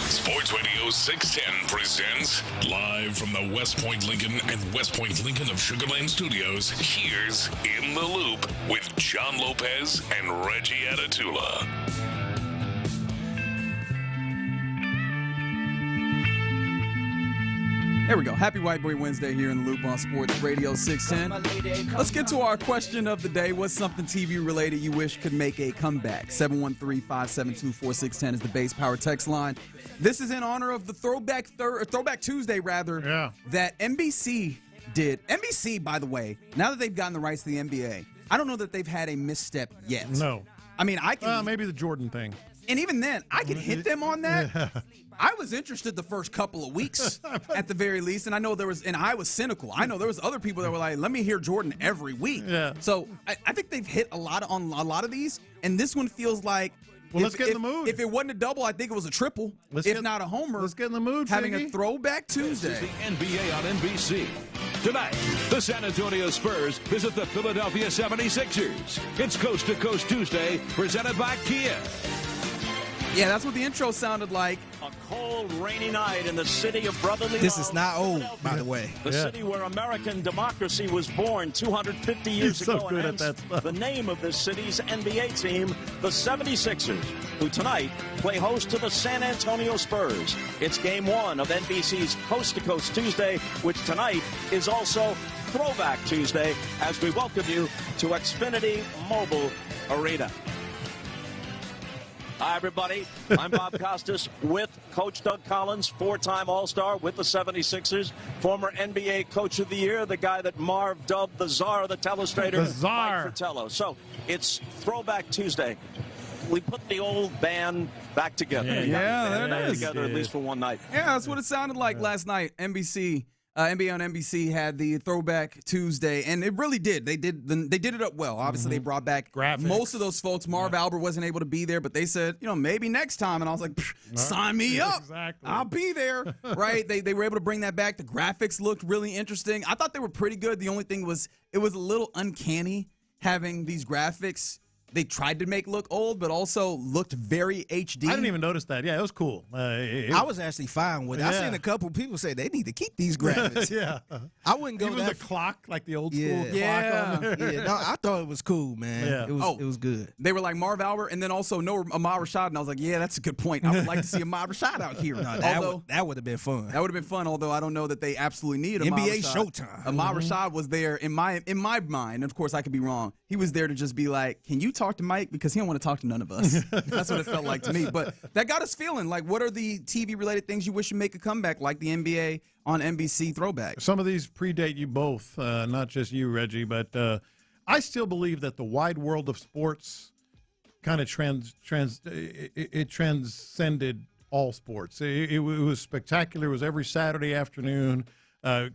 Sports Radio 610 presents live from the West Point Lincoln and West Point Lincoln of Sugar Land Studios. Here's In the Loop with John Lopez and Reggie Atatula. There we go. Happy White Boy Wednesday here in the Loop on Sports Radio 610. Let's get to our question of the day. What's something TV related you wish could make a comeback? 713-572-4610 is the base power text line. This is in honor of the Throwback Tuesday that NBC did. NBC, by the way, now that they've gotten the rights to the NBA, I don't know that they've had a misstep yet. No. I mean, I can maybe the Jordan thing. And even then, I could hit them on that. Yeah. I was interested the first couple of weeks at the very least, and I know I was cynical. I know there was other people that were like, let me hear Jordan every week. Yeah. So I think they've hit on a lot of these, and this one feels like, let's get in the mood. If it wasn't a double, I think it was a triple, not a homer. Let's get in the mood, having a Throwback Tuesday. This is the NBA on NBC. Tonight, the San Antonio Spurs visit the Philadelphia 76ers. It's Coast to Coast Tuesday, presented by Kia. Yeah, that's what the intro sounded like. A cold, rainy night in the city of brotherly This love, is not old, by the way. The city where American democracy was born 250 years ago. So good at that stuff. The name of this city's NBA team, the 76ers, who tonight play host to the San Antonio Spurs. It's game one of NBC's Coast to Coast Tuesday, which tonight is also Throwback Tuesday, as we welcome you to Xfinity Mobile Arena. Hi, everybody. I'm Bob Costas with Coach Doug Collins, four-time All-Star with the 76ers, former NBA Coach of the Year, the guy that Marv dubbed the Czar of the telestrator, the Czar. Mike Fratello. So it's Throwback Tuesday. We put the old band back together. Yeah, back together at least for one night. Yeah, that's what it sounded like last night. NBA on NBC had the Throwback Tuesday, and it really did. They did it up well. Obviously, they brought back most of those folks. Marv Albert wasn't able to be there, but they said, maybe next time. And I was like, sign me up. Exactly. I'll be there. Right? They were able to bring that back. The graphics looked really interesting. I thought they were pretty good. The only thing was it was a little uncanny having these graphics. They tried to make look old, but also looked very HD. I didn't even notice that. Yeah, it was cool. I was actually fine with it. I seen a couple people say they need to keep these graphics. Yeah. I wouldn't go even that the clock, like the old school clock yeah. on there. Yeah, no, I thought it was cool, man. Yeah. It was good. They were like Marv Albert and then also no Ahmad Rashad, and I was like, yeah, that's a good point. I would like to see Ahmad Rashad out here. No, that would have been fun. That would have been fun, although I don't know that they absolutely need Ahmad NBA Rashad. Showtime. Ahmad Rashad was there in my mind, and of course I could be wrong. He was there to just be like, can you talk to Mike? Because he don't want to talk to none of us. That's what it felt like to me. But that got us feeling like, what are the TV-related things you wish would make a comeback, like the NBA on NBC Throwback? Some of these predate you both, not just you, Reggie, but I still believe that the wide world of sports kind of transcended all sports. It was spectacular. It was every Saturday afternoon.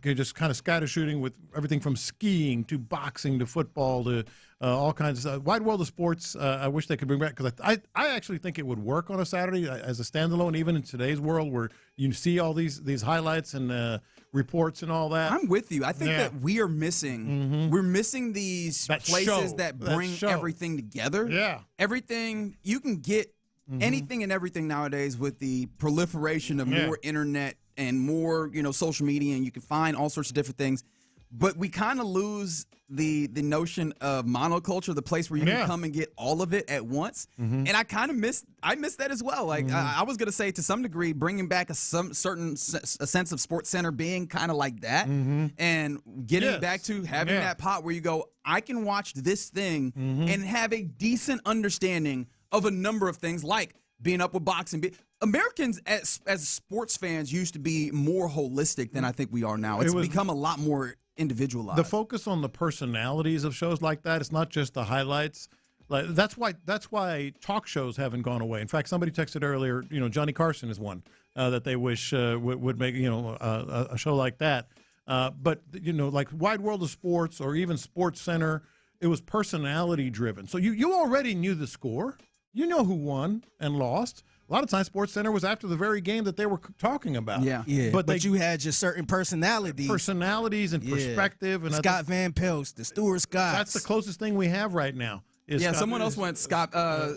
Just kind of scatter shooting with everything from skiing to boxing to football to all kinds of stuff. Wide world of sports, I wish they could bring back, because I actually think it would work on a Saturday as a standalone, even in today's world where you see all these highlights and reports and all that. I'm with you. I think that we are missing. We're missing these places that bring everything together. Yeah. Everything, you can get anything and everything nowadays with the proliferation of more internet and more, social media, and you can find all sorts of different things. But we kind of lose the notion of monoculture, the place where you can come and get all of it at once. And I kind of miss that as well. Like I was going to say, to some degree, bringing back a sense of Sports Center being kind of like that, and getting back to having that pot where you go, I can watch this thing and have a decent understanding of a number of things, like being up with boxing. Americans as sports fans used to be more holistic than I think we are now. It's become a lot more individualized. The focus on the personalities of shows like that, it's not just the highlights. Like that's why talk shows haven't gone away. In fact, somebody texted earlier, Johnny Carson is one that they wish would make a show like that. But like Wide World of Sports or even Sports Center, it was personality driven. So you already knew the score. You know who won and lost. A lot of times, Sports Center was after the very game that they were talking about. Yeah. But you had just certain personalities and perspective. And Scott Van Pelt, the Stuart Scotts. That's the closest thing we have right now. Is yeah, Scott, someone else went Scott,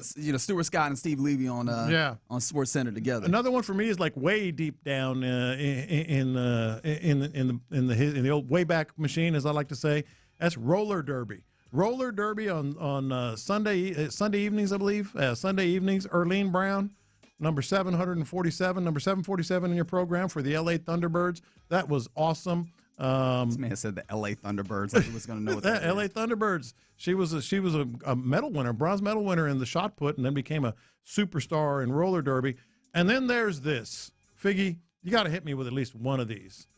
Stuart Scott and Steve Levy on Sports Center together. Another one for me is like way deep down in the old Wayback Machine, as I like to say. That's roller derby. Roller derby on Sunday evenings, I believe. Sunday evenings. Earlene Brown, number 747 in your program for the LA Thunderbirds. That was awesome. This man said the LA Thunderbirds. Like he was going to know what that LA Thunderbirds. She was a medal winner, bronze medal winner in the shot put, and then became a superstar in roller derby. And then there's this. Figgy, you got to hit me with at least one of these.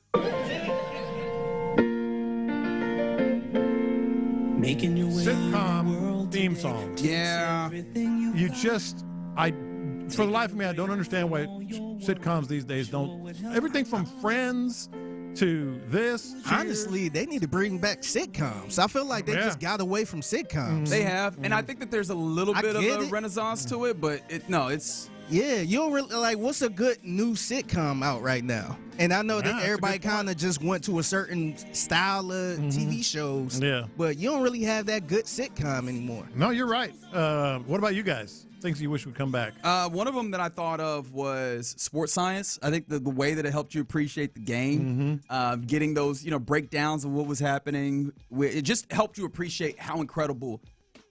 Making your way sitcom theme songs. Yeah. You just, for the life of me, I don't understand why sitcoms these days don't. Everything from Friends to this. Honestly, they need to bring back sitcoms. I feel like they just got away from sitcoms. They have, and I think that there's a little bit of a renaissance to it, but it's. Yeah, you don't really like. What's a good new sitcom out right now? And I know that everybody kind of just went to a certain style of TV shows. Yeah, but you don't really have that good sitcom anymore. No, you're right. What about you guys? Things you wish would come back? One of them that I thought of was Sports Science. I think the way that it helped you appreciate the game, getting those breakdowns of what was happening, it just helped you appreciate how incredible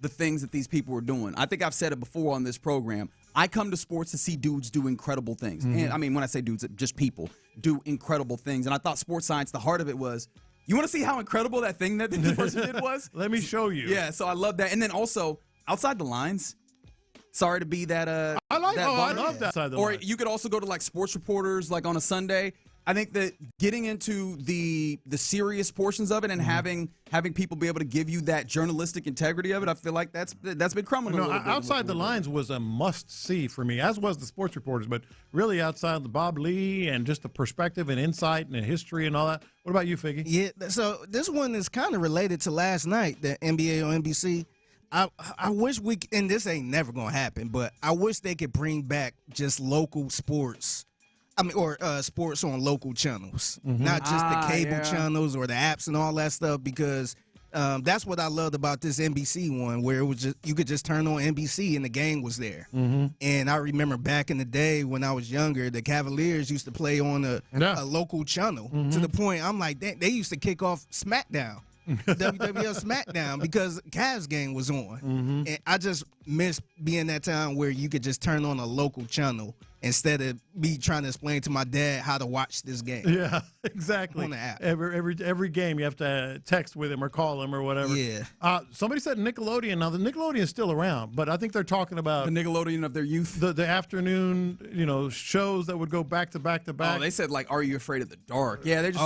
the things that these people were doing. I think I've said it before on this program. I come to sports to see dudes do incredible things. And I mean, when I say dudes, just people do incredible things. And I thought Sports Science, the heart of it was, you want to see how incredible that thing that the person did was? Let me show you. Yeah, so I love that. And then also, Outside the Lines. Sorry to be that. I love that. Outside the Lines. Or you could also go to like sports reporters, like on a Sunday. I think that getting into the serious portions of it and having people be able to give you that journalistic integrity of it, I feel like that's been crumbling a little bit. Outside the Lines was a must-see for me, as was the sports reporters, but really outside the Bob Lee and just the perspective and insight and the history and all that. What about you, Figgy? Yeah, so this one is kind of related to last night, the NBA on NBC. I wish and this ain't never going to happen, but I wish they could bring back just local sports. Or sports on local channels, not just the cable channels or the apps and all that stuff, because that's what I loved about this NBC one, where it was just you could just turn on NBC and the game was there. And I remember back in the day when I was younger, the Cavaliers used to play on a local channel to the point I'm like, they used to kick off SmackDown. WWL SmackDown because Cavs game was on. And I just miss being that time where you could just turn on a local channel instead of me trying to explain to my dad how to watch this game. Yeah, exactly. On the app. Every game you have to text with him or call him or whatever. Yeah. Somebody said Nickelodeon. Now the Nickelodeon is still around, but I think they're talking about the Nickelodeon of their youth. The afternoon, shows that would go back to back to back. Oh, they said like, Are You Afraid of the Dark? Yeah, they just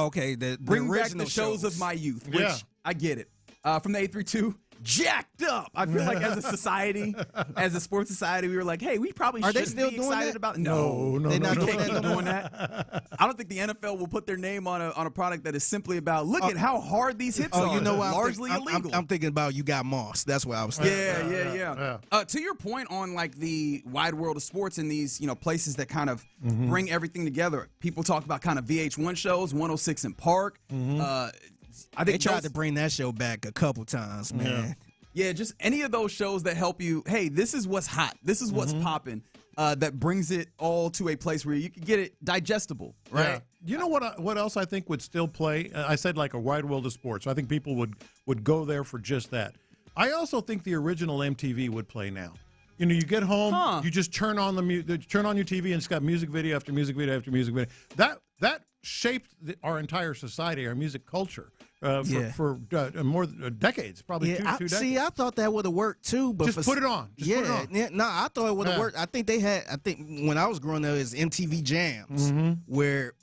bring back the shows of my youth, which I get it. From the 832. Jacked up. I feel like as a society, as a sports society, we were like, hey, we probably should be excited about it. No, they're not doing that. I don't think the NFL will put their name on a product that is simply about look at how hard these hits are. You know what? Largely illegal. I'm thinking about You Got Moss. That's what I was thinking. Yeah. To your point on like the wide world of sports and these places that kind of bring everything together. People talk about kind of VH1 shows, 106 in Park. I think they tried to bring that show back a couple times, man. Yeah, just any of those shows that help you, hey, this is what's hot. This is what's popping. That brings it all to a place where you can get it digestible, right? Yeah. You know what else I think would still play? I said like a wide world of sports. I think people would go there for just that. I also think the original MTV would play now. You get home, you just turn on turn on your TV, and it's got music video after music video after music video. That shaped our entire society, our music culture. For more decades, probably two decades. See, I thought that would have worked too, but just put it on. No, I thought it would have worked. I think when I was growing up, it was MTV Jams, where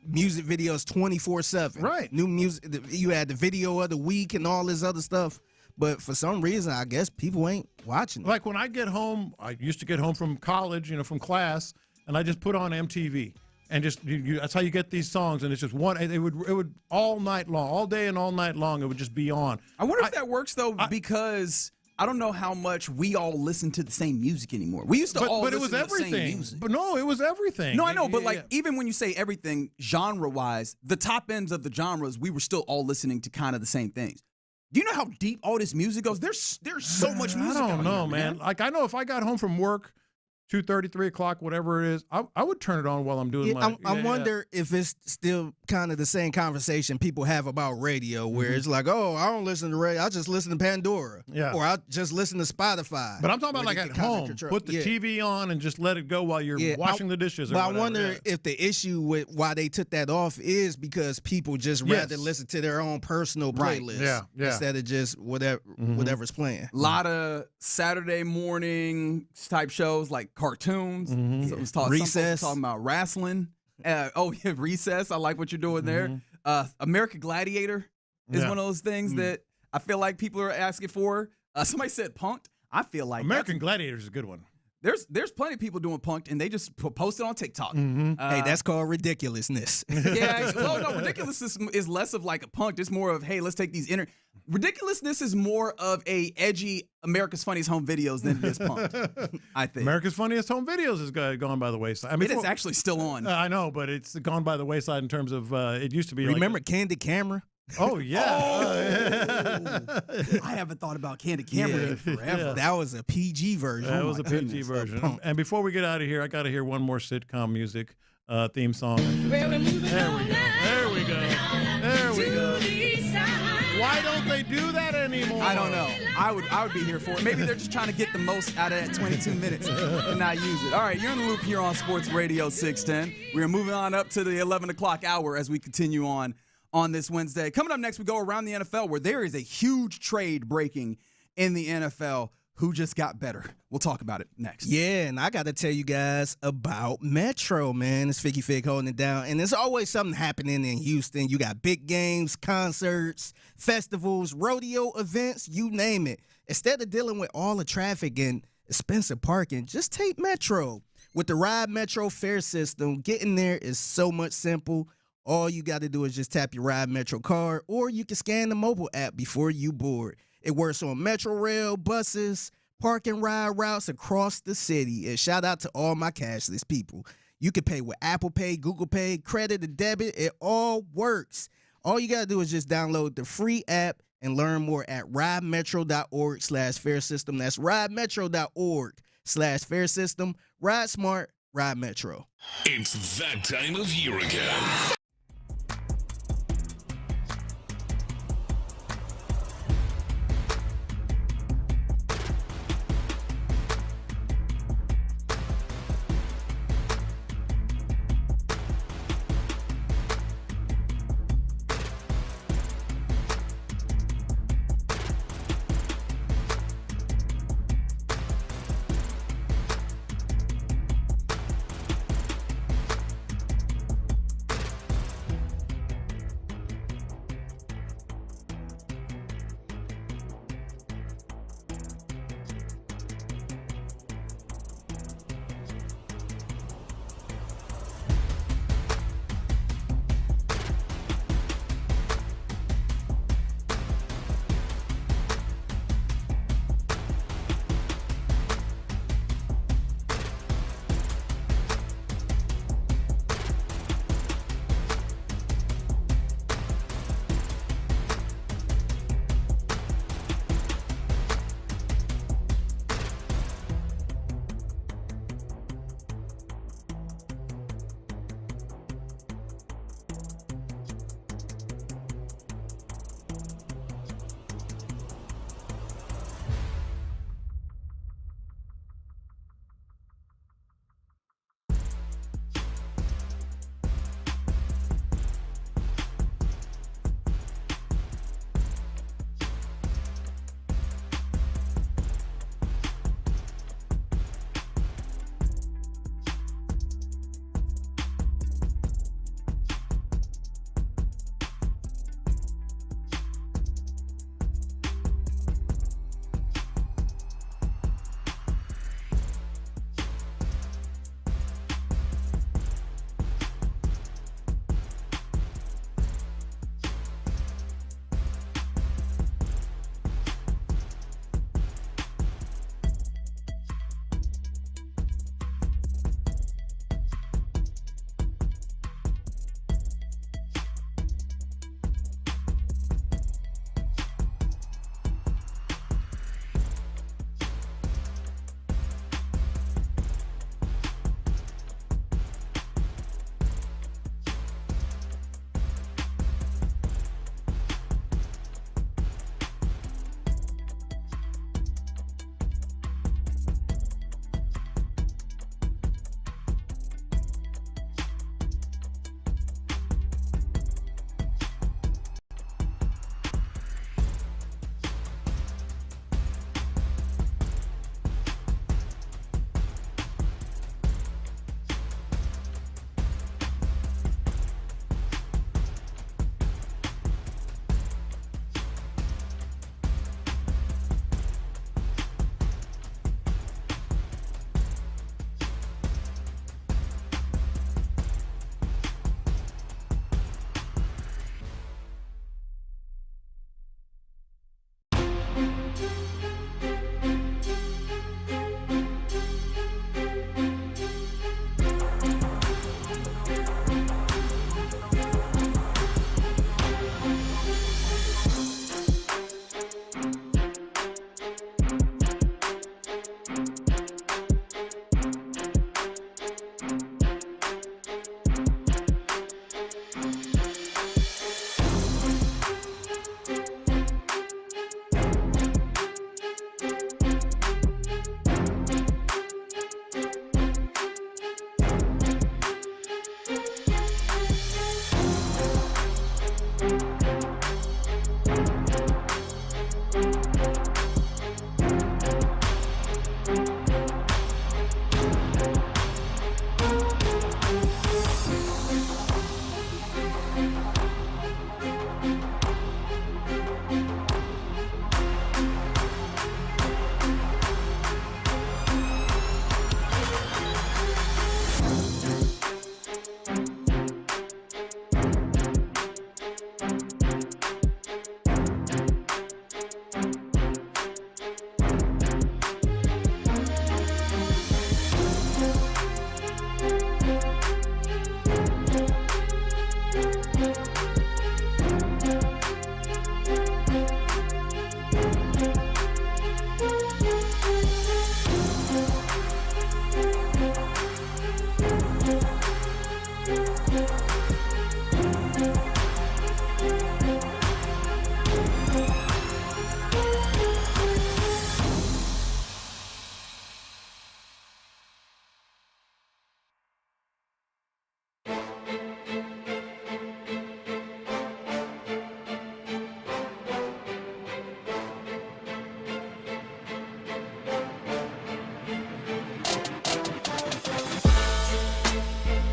music videos 24/7. Right, new music. You had the video of the week and all this other stuff. But for some reason, I guess people ain't watching it. Like when I get home, I used to get home from college, from class, and I just put on MTV. And just that's how you get these songs, and it's just one. It would all night long, all day and all night long. It would just be on. I wonder if that works though, because I don't know how much we all listen to the same music anymore. We used to listen to the same music. But no, it was everything. No, I know, but even when you say everything, genre-wise, the top ends of the genres, we were still all listening to kind of the same things. Do you know how deep all this music goes? There's so much music. I don't know, here, man. Like, I know if I got home from work, 2:30, 3 o'clock, whatever it is, I would turn it on while I'm doing my. I wonder if it's still kind of the same conversation people have about radio, where it's like, oh, I don't listen to radio, I just listen to Pandora, or I just listen to Spotify. But I'm talking about like at home, put the TV on and just let it go while you're washing the dishes. Or but whatever. I wonder if the issue with why they took that off is because people just rather listen to their own personal playlist, instead of just whatever's playing. A lot of Saturday morning type shows like cartoons. So it was Recess. Talking about wrestling. Recess. I like what you're doing there. American Gladiator is one of those things that I feel like people are asking for. Somebody said Punk'd. I feel like American Gladiator is a good one. There's plenty of people doing Punk'd, and they just post it on TikTok. Hey, that's called ridiculousness. Yeah, well, no, ridiculousness is less of like a Punk'd. It's more of, hey, let's take these ridiculousness is more of a edgy America's Funniest Home Videos than it is Punk'd, I think. America's Funniest Home Videos has gone by the wayside. I mean, it is actually still on. I know, but it's gone by the wayside in terms of it used to be. Remember Candid Camera? Oh, yeah. I haven't thought about Candid Camera in forever. Yeah. That was a PG version. That was a PG version. And before we get out of here, I got to hear one more sitcom music theme song. There we go. There we go. There we go. Why don't they do that anymore? I don't know. I would be here for it. Maybe they're just trying to get the most out of that 22 minutes and not use it. All right, you're in the loop here on Sports Radio 610. We're moving on up to the 11 o'clock hour as we continue on this Wednesday. Coming up next, we go around the NFL where there is a huge trade breaking in the NFL. Who just got better? We'll talk about it next. Yeah, and I got to tell you guys about Metro, man. It's Ficky Fig holding it down. And there's always something happening in Houston. You got big games, concerts, festivals, rodeo events, you name it. Instead of dealing with all the traffic and expensive parking, just take Metro. With the Ride Metro fare system, getting there is so much simple. All you got to do is just tap your Ride Metro card, or you can scan the mobile app before you board. It works on Metro Rail, buses, park and ride routes across the city. And shout out to all my cashless people. You can pay with Apple Pay, Google Pay, credit and debit. It all works. All you got to do is just download the free app and learn more at ridemetro.org/fare system. That's ridemetro.org/fare system. Ride smart, ride Metro. It's that time of year again.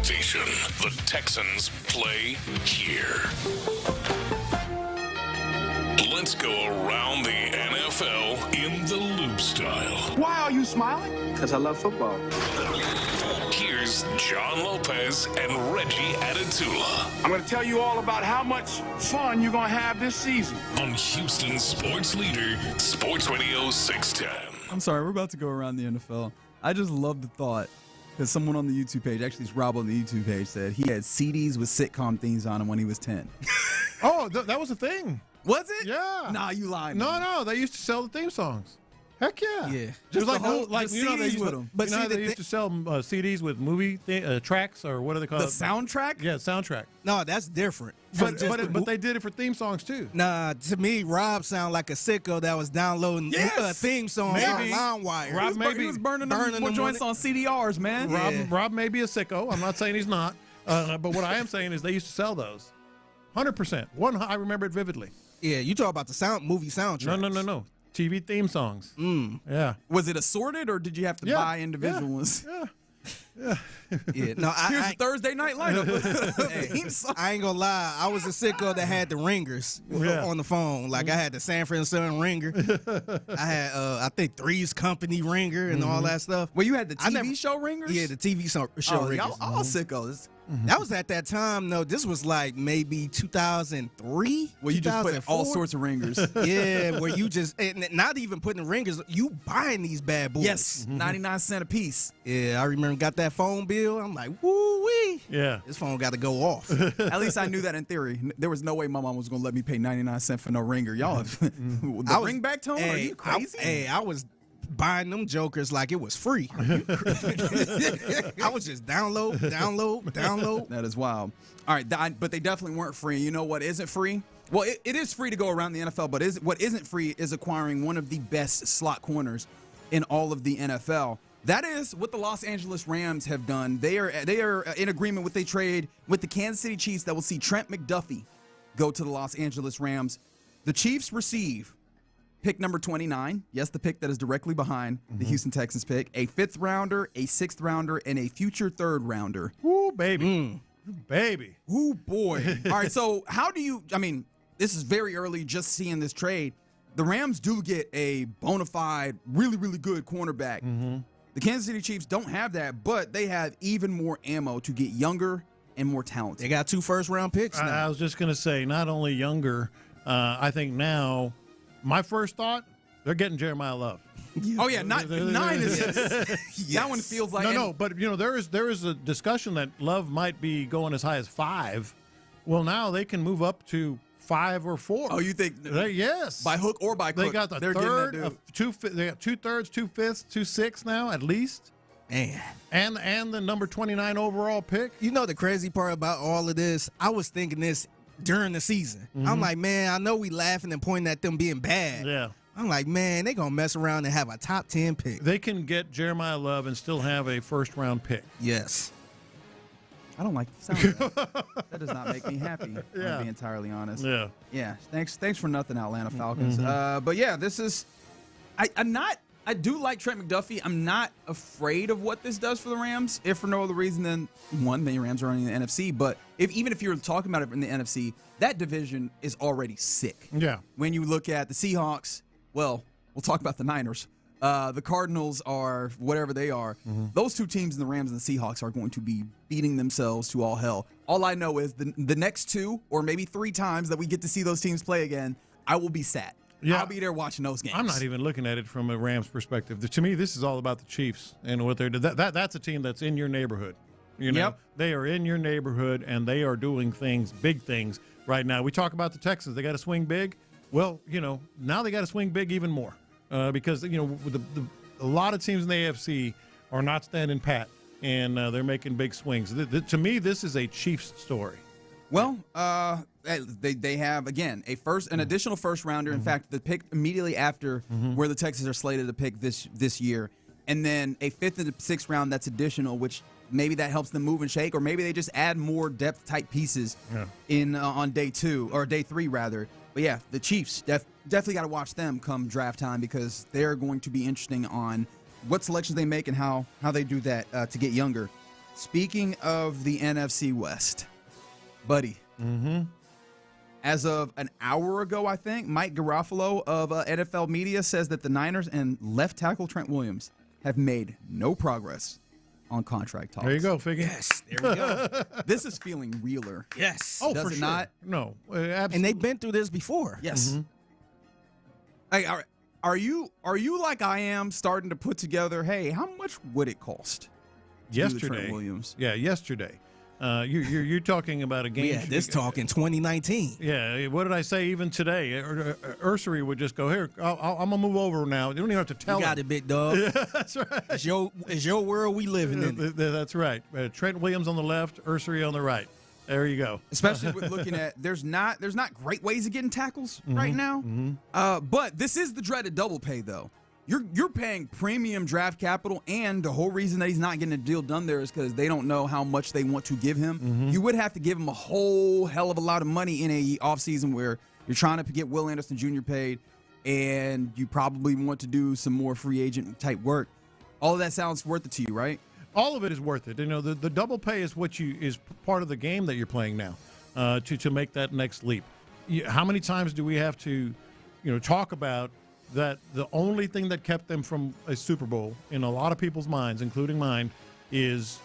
station. The Texans play here. Let's go around the NFL in the loop style. Why are you smiling? Because I love football. Here's John Lopez and Reggie Atatula. I'm going to tell you all about how much fun you're going to have this season. On Houston sports leader, Sports Radio 610. I'm sorry, we're about to go around the NFL. I just love the thought, because someone on the YouTube page, actually it's Rob on the YouTube page, said he had CDs with sitcom themes on them when he was 10. Oh, that was a thing. Was it? Yeah. Nah, you lying. No, they used to sell the theme songs. Heck yeah. Yeah. Just like CDs they used with to, them. But they used to sell CDs with movie tracks, or what do they call The it? soundtrack? Yeah, soundtrack. No, that's different. But they did it for theme songs too. Nah, to me, Rob sounded like a sicko that was downloading theme songs on LimeWire. Rob He was burning them joints on CDRs, man. Rob may be a sicko. I'm not saying he's not. But what I am saying is they used to sell those. 100%. I remember it vividly. Yeah, you talk about the movie soundtrack. No. TV theme songs. Yeah. Was it assorted, or did you have to buy individual ones? Yeah. No, Here's the Thursday night lineup. Hey, I ain't gonna lie. I was a sicko that had the ringers on the phone. Like I had the Sanford and Son ringer. I had I think Three's Company ringer and all that stuff. Well, you had the TV show ringers? Yeah, the TV show ringers. Y'all all sickos. That was at that time. No, this was like maybe 2003. Well, you just put all sorts of ringers. Yeah, where you just not even putting ringers. You buying these bad boys. Yes, 99 cents a piece. Yeah, I remember got that phone bill. I'm like, woo wee. Yeah, this phone got to go off. At least I knew that in theory. There was no way my mom was gonna let me pay 99 cents for no ringer. Y'all, the ringback tone? Are you crazy? I was buying them jokers like it was free. I was just download. That is wild. All right, but they definitely weren't free. You know what isn't free? Well, it is free to go around the NFL, but what isn't free is acquiring one of the best slot corners in all of the NFL. That is what the Los Angeles Rams have done. They are in agreement with a trade with the Kansas City Chiefs that will see Trent McDuffie go to the Los Angeles Rams. The Chiefs receive pick number 29. Yes, the pick that is directly behind the Houston Texans pick. A 5th rounder, a 6th rounder, and a future 3rd rounder. Ooh, baby. Baby. Ooh, boy. All right, so this is very early just seeing this trade. The Rams do get a bona fide, really, really good cornerback. The Kansas City Chiefs don't have that, but they have even more ammo to get younger and more talented. They got 2 first-round picks now. I was just going to say, not only younger, I think now, my first thought, they're getting Jeremiah Love. Oh yeah, 9 is that one feels like no. But there is a discussion that Love might be going as high as 5. Well, now they can move up to 5 or 4. Oh, you think? Yes, by hook or by crook. They got the third, they got 2/3, 2/5, 2/6 now at least. Man. And the number 29 overall pick. You know the crazy part about all of this? I was thinking this during the season. I'm like, man, I know we laughing and pointing at them being bad. Yeah. I'm like, man, they going to mess around and have a top 10 pick. They can get Jeremiah Love and still have a first-round pick. Yes. I don't like the sound of that. That does not make me happy, to be entirely honest. Yeah. Yeah. Thanks for nothing, Atlanta Falcons. But yeah, this is I do like Trent McDuffie. I'm not afraid of what this does for the Rams, if for no other reason than, one, the Rams are running the NFC. But even if you're talking about it in the NFC, that division is already sick. Yeah. When you look at the Seahawks, well, we'll talk about the Niners. The Cardinals are whatever they are. Those 2 teams, the Rams and the Seahawks, are going to be beating themselves to all hell. All I know is the next 2 or maybe 3 times that we get to see those teams play again, I will be sad. Yeah. I'll be there watching those games. I'm not even looking at it from a Rams perspective. To me, this is all about the Chiefs and what they're doing. That's a team that's in your neighborhood. They are in your neighborhood, and they are doing things, big things right now. We talk about the Texans. They got to swing big. Well, now they got to swing big even more because, a lot of teams in the AFC are not standing pat, and they're making big swings. To me, this is a Chiefs story. Well, they have, again, an additional first rounder. In fact, the pick immediately after where the Texans are slated to pick this year. And then a 5th and a 6th round that's additional, which maybe that helps them move and shake, or maybe they just add more depth type pieces on day 2 or day 3 rather. But yeah, the Chiefs definitely got to watch them come draft time, because they're going to be interesting on what selections they make and how they do that to get younger. Speaking of the NFC West, buddy. Mm-hmm. As of an hour ago, I think, Mike Garofalo of NFL Media says that the Niners and left tackle Trent Williams have made no progress on contract talks. There you go, Figgy. Yes, there we go. This is feeling realer. Yes. Does for it sure. not? No, absolutely. And they've been through this before. Yes. Hey, are you like I am starting to put together, hey, how much would it cost? to do the Trent Yesterday. Williams. Yeah, yesterday. You're talking about a game. Yeah, this talk in 2019. Yeah, what did I say even today? Ursary would just go, here, I'm going to move over now. You don't even have to tell You got him. it, big dog. Yeah, that's right. It's your world we living in. That's right. Trent Williams on the left, Ursary on the right. There you go. Especially with looking at there's not great ways of getting tackles right now. But this is the dreaded double pay though. You're paying premium draft capital, and the whole reason that he's not getting a deal done there is because they don't know how much they want to give him. You would have to give him a whole hell of a lot of money in a offseason where you're trying to get Will Anderson Jr. paid, and you probably want to do some more free agent type work. All of that sounds worth it to you, right? All of it is worth it. You know, the double pay is is part of the game that you're playing now to make that next leap. How many times do we have to, talk about that the only thing that kept them from a Super Bowl in a lot of people's minds, including mine, is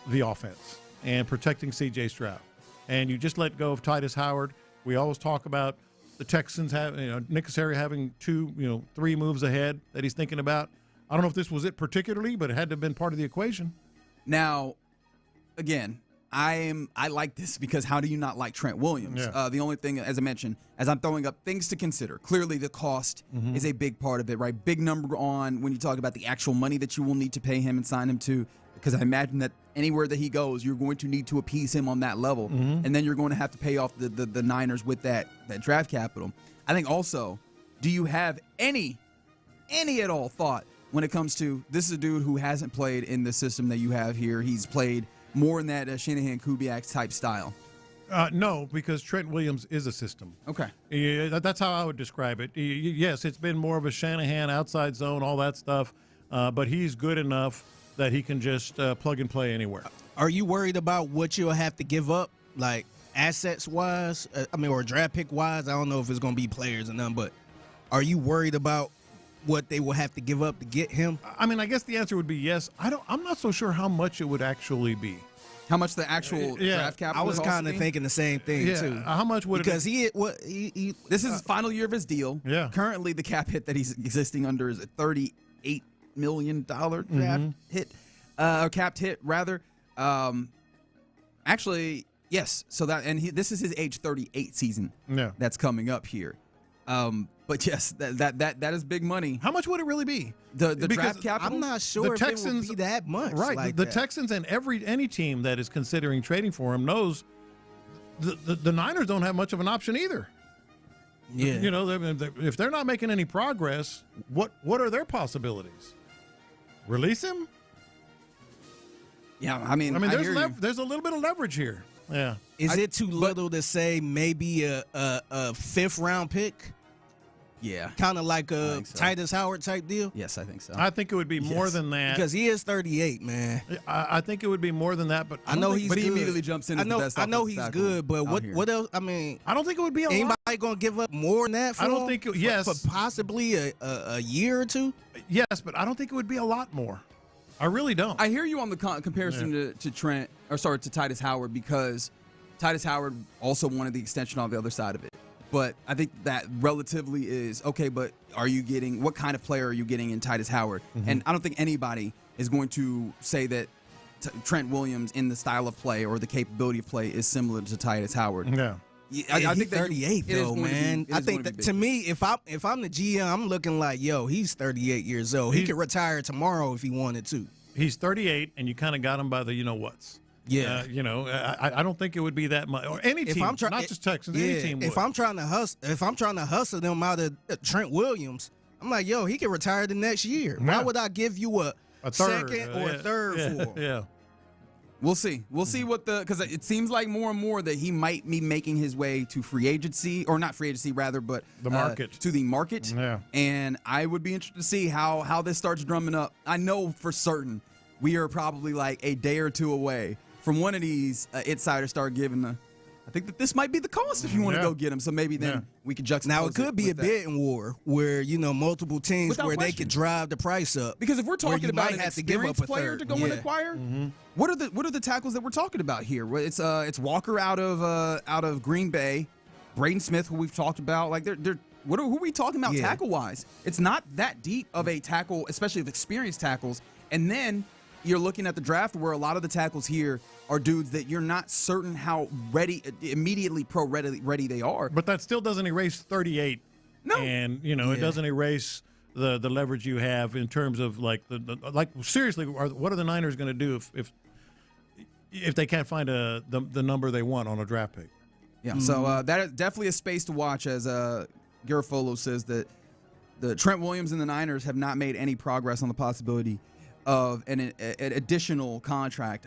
the offense and protecting C.J. Stroud. And you just let go of Titus Howard. We always talk about the Texans having, Nick Caserio having 3 moves ahead that he's thinking about. I don't know if this was it particularly, but it had to have been part of the equation. Now, again, I like this because how do you not like Trent Williams? Yeah. The only thing, as I mentioned, as I'm throwing up things to consider, clearly the cost is a big part of it, right? Big number on when you talk about the actual money that you will need to pay him and sign him to, because I imagine that anywhere that he goes, you're going to need to appease him on that level, and then you're going to have to pay off the Niners with that draft capital. I think also, do you have any at all thought when it comes to this is a dude who hasn't played in the system that you have here? He's played more in that Shanahan-Kubiak type style. No, because Trent Williams is a system. Okay. Yeah, that's how I would describe it. Yes, it's been more of a Shanahan outside zone, all that stuff, but he's good enough that he can just plug and play anywhere. Are you worried about what you'll have to give up, like assets-wise? Or draft pick-wise? I don't know if it's going to be players or none, but are you worried about what they will have to give up to get him? I mean, I guess the answer would be yes. I'm not so sure how much it would actually be. How much the actual draft capital? I was kind of thinking the same thing too. How much would because it he this is his final year of his deal. Yeah. Currently, the cap hit that he's existing under is a $38 million draft hit, or capped hit rather. Actually, yes. So this is his age 38 season. Yeah. That's coming up here. But yes, that is big money. How much would it really be? The draft capital? I'm not sure the Texans, if it would be that much. Right. Like the that. Texans and any team that is considering trading for him knows the Niners don't have much of an option either. Yeah. If they're not making any progress, what are their possibilities? Release him? Yeah, I mean there's a little bit of leverage here. Yeah. Is it too little to say maybe a 5th round pick? Yeah. Kind of like a Titus Howard type deal? Yes, I think so. I think it would be more than that. Because he is 38, man. I think it would be more than that, but I know he's good. He immediately jumps in as the best. I know he's good, but what else? I mean, I don't think it would be a anybody lot. going to give up more than that for I don't him? think yes. For possibly a year or two? Yes, but I don't think it would be a lot more. I really don't. I hear you on the comparison to Titus Howard, because Titus Howard also wanted the extension on the other side of it. But I think that relatively is okay, but what kind of player are you getting in Titus Howard? And I don't think anybody is going to say that Trent Williams in the style of play or the capability of play is similar to Titus Howard. Yeah. I think 38 though, man. I think that to me, if I'm the GM, I'm looking like, he's 38 years old. He could retire tomorrow if he wanted to. He's 38, and you kind of got him by the you-know-whats. Yeah. I don't think it would be that much. Or any team, not just Texans, any team would. If I'm trying to hustle them out of Trent Williams, I'm like, he can retire the next year. Yeah. Why would I give you a third, second or a third for? Yeah. We'll see. We'll see because it seems like more and more that he might be making his way to free agency, or not free agency rather, but the market. To the market. Yeah. And I would be interested to see how this starts drumming up. I know for certain we are probably like a day or two away from one of these insiders start giving the. I think that this might be the cost if you want to go get him. So maybe then we could juxtapose. Now it could be a bidding war where multiple teams Without where question. they could drive the price up. Because if we're talking about an have to give up experienced a player third. to go and acquire, what are the tackles that we're talking about here? Well, it's Walker out of Green Bay, Braden Smith, who we've talked about. Like who are we talking about tackle wise? It's not that deep of a tackle, especially of experienced tackles. And then you're looking at the draft where a lot of the tackles here are dudes that you're not certain how immediately pro-ready they are. But that still doesn't erase 38. No. And, it doesn't erase the leverage you have in terms of, seriously, what are the Niners going to do if they can't find the number they want on a draft pick? Yeah, so that is definitely a space to watch, as Garofalo says that the Trent Williams and the Niners have not made any progress on the possibility of an additional contract.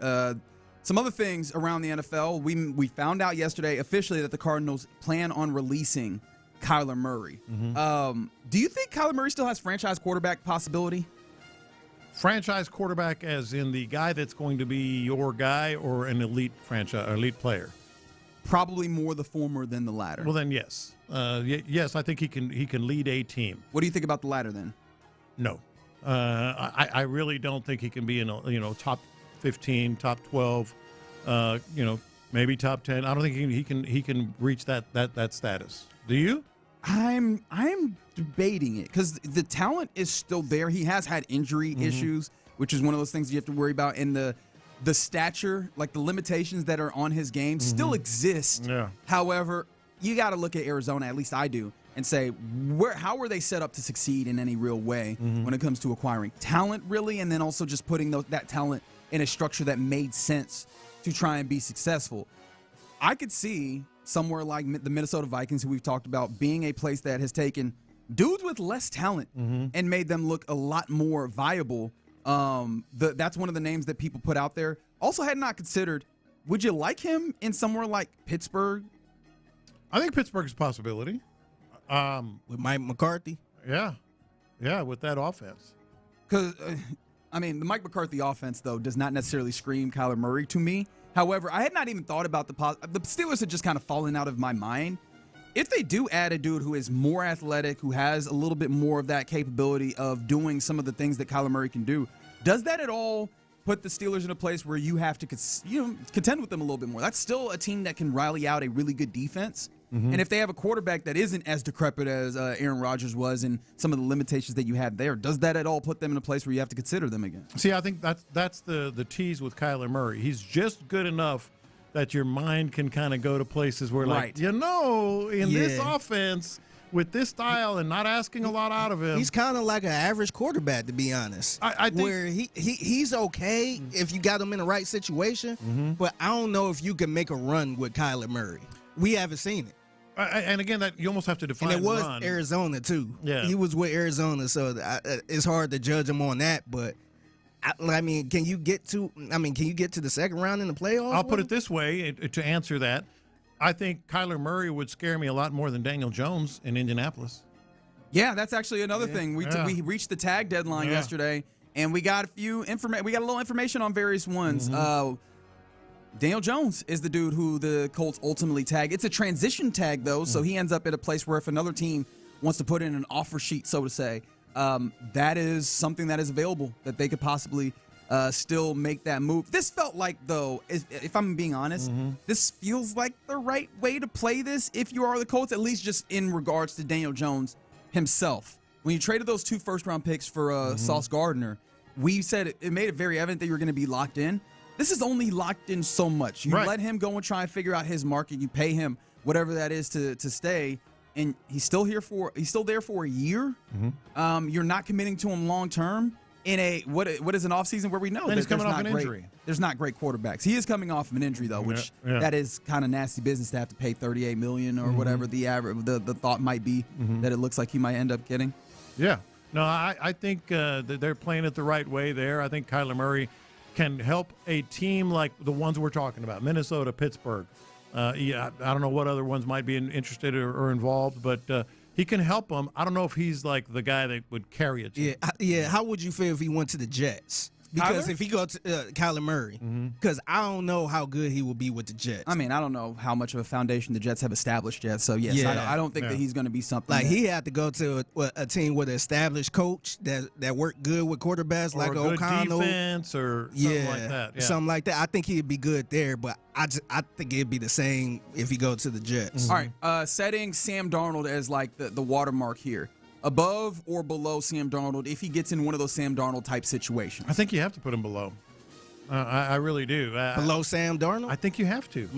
Some other things around the NFL, we found out yesterday officially that the Cardinals plan on releasing Kyler Murray. Do you think Kyler Murray still has franchise quarterback possibility? Franchise quarterback as in the guy that's going to be your guy, or an elite player? Probably more the former than the latter. Well, then yes. Yes, I think he can lead a team. What do you think about the latter then? No. I really don't think he can be in top 15, top 12, maybe top 10. I don't think he can reach that status. Do you? I'm debating it because the talent is still there. He has had injury issues, which is one of those things you have to worry about. And the stature, like the limitations that are on his game, still exist. Yeah. However, you got to look at Arizona, at least I do, and say, how were they set up to succeed in any real way when it comes to acquiring talent, really, and then also just putting that talent in a structure that made sense to try and be successful. I could see somewhere like the Minnesota Vikings, who we've talked about, being a place that has taken dudes with less talent and made them look a lot more viable. That's one of the names that people put out there. Also had not considered, would you like him in somewhere like Pittsburgh? I think Pittsburgh's a possibility. With Mike McCarthy? Yeah, with that offense. Because, the Mike McCarthy offense, though, does not necessarily scream Kyler Murray to me. However, I had not even thought about the Steelers had just kind of fallen out of my mind. If they do add a dude who is more athletic, who has a little bit more of that capability of doing some of the things that Kyler Murray can do, does that at all put the Steelers in a place where you have to contend with them a little bit more? That's still a team that can rally out a really good defense. And if they have a quarterback that isn't as decrepit as Aaron Rodgers was and some of the limitations that you had there, does that at all put them in a place where you have to consider them again? See, I think that's the tease with Kyler Murray. He's just good enough that your mind can kind of go to places where, this offense with this style and not asking a lot out of him. He's kind of like an average quarterback, to be honest. I think where he's okay if you got him in the right situation, but I don't know if you can make a run with Kyler Murray. We haven't seen it. And again, that you almost have to define. And it was run. Arizona too. Yeah, he was with Arizona, so it's hard to judge him on that. But can you get to the second round in the playoffs? I'll put it this way to answer that. I think Kyler Murray would scare me a lot more than Daniel Jones in Indianapolis. Yeah, that's actually another thing. We reached the tag deadline yesterday, and we got we got a little information on various ones. Daniel Jones is the dude who the Colts ultimately tag. It's a transition tag, though, so he ends up at a place where if another team wants to put in an offer sheet, so to say, that is something that is available, that they could possibly still make that move. This felt like, though, if I'm being honest, this feels like the right way to play this if you are the Colts, at least just in regards to Daniel Jones himself. When you traded those 2 first-round picks for Sauce Gardner, we said it made it very evident that you were going to be locked in. This is only locked in so much. You let him go and try and figure out his market. You pay him whatever that is to stay, and he's still there for a year. You're not committing to him long term in a what is an offseason where we know that he's coming off an injury. There's not great quarterbacks. He is coming off of an injury though, which that is kind of nasty business to have to pay $38 million or whatever the average the thought might be that it looks like he might end up getting. Yeah. No, I think that they're playing it the right way there. I think Kyler Murray can help a team like the ones we're talking about, Minnesota, Pittsburgh. I don't know what other ones might be interested or involved, but he can help them. I don't know if he's like the guy that would carry a team. Yeah. How would you feel if he went to the Jets? because Kyler? if he go to Kyler Murray, because I don't know how good he will be with the Jets. I mean, I don't know how much of a foundation the Jets have established yet. So yes, I don't think that he's going to be something like that, he had to go to a team with an established coach that worked good with quarterbacks, or like a good O'Connell, defense, or something like that. Yeah. Something like that. I think he'd be good there, but I think it'd be the same if he go to the Jets. All right, setting Sam Darnold as like the watermark here. Above or below Sam Darnold if he gets in one of those Sam Darnold type situations? I think you have to put him below. I really do. Below Sam Darnold? I think you have to.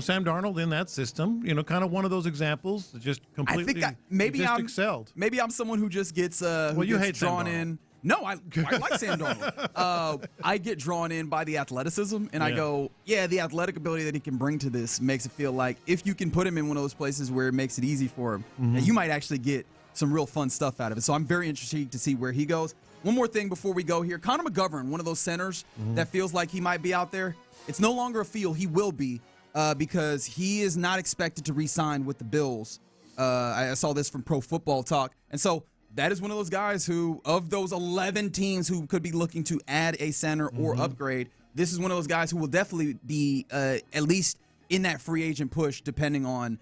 Sam Darnold in that system, kind of one of those examples that just completely excelled. Maybe I'm someone who just gets you hate drawn Sam in. No, I like Sam Darnold. I get drawn in by the athleticism, and I go, the athletic ability that he can bring to this makes it feel like if you can put him in one of those places where it makes it easy for him, that you might actually get some real fun stuff out of it. So I'm very interested to see where he goes. One more thing before we go here. Connor McGovern, one of those centers that feels like he might be out there. It's no longer a feel. He will be because he is not expected to re-sign with the Bills. I saw this from Pro Football Talk. And so that is one of those guys who, of those 11 teams who could be looking to add a center or upgrade, this is one of those guys who will definitely be at least in that free agent push depending on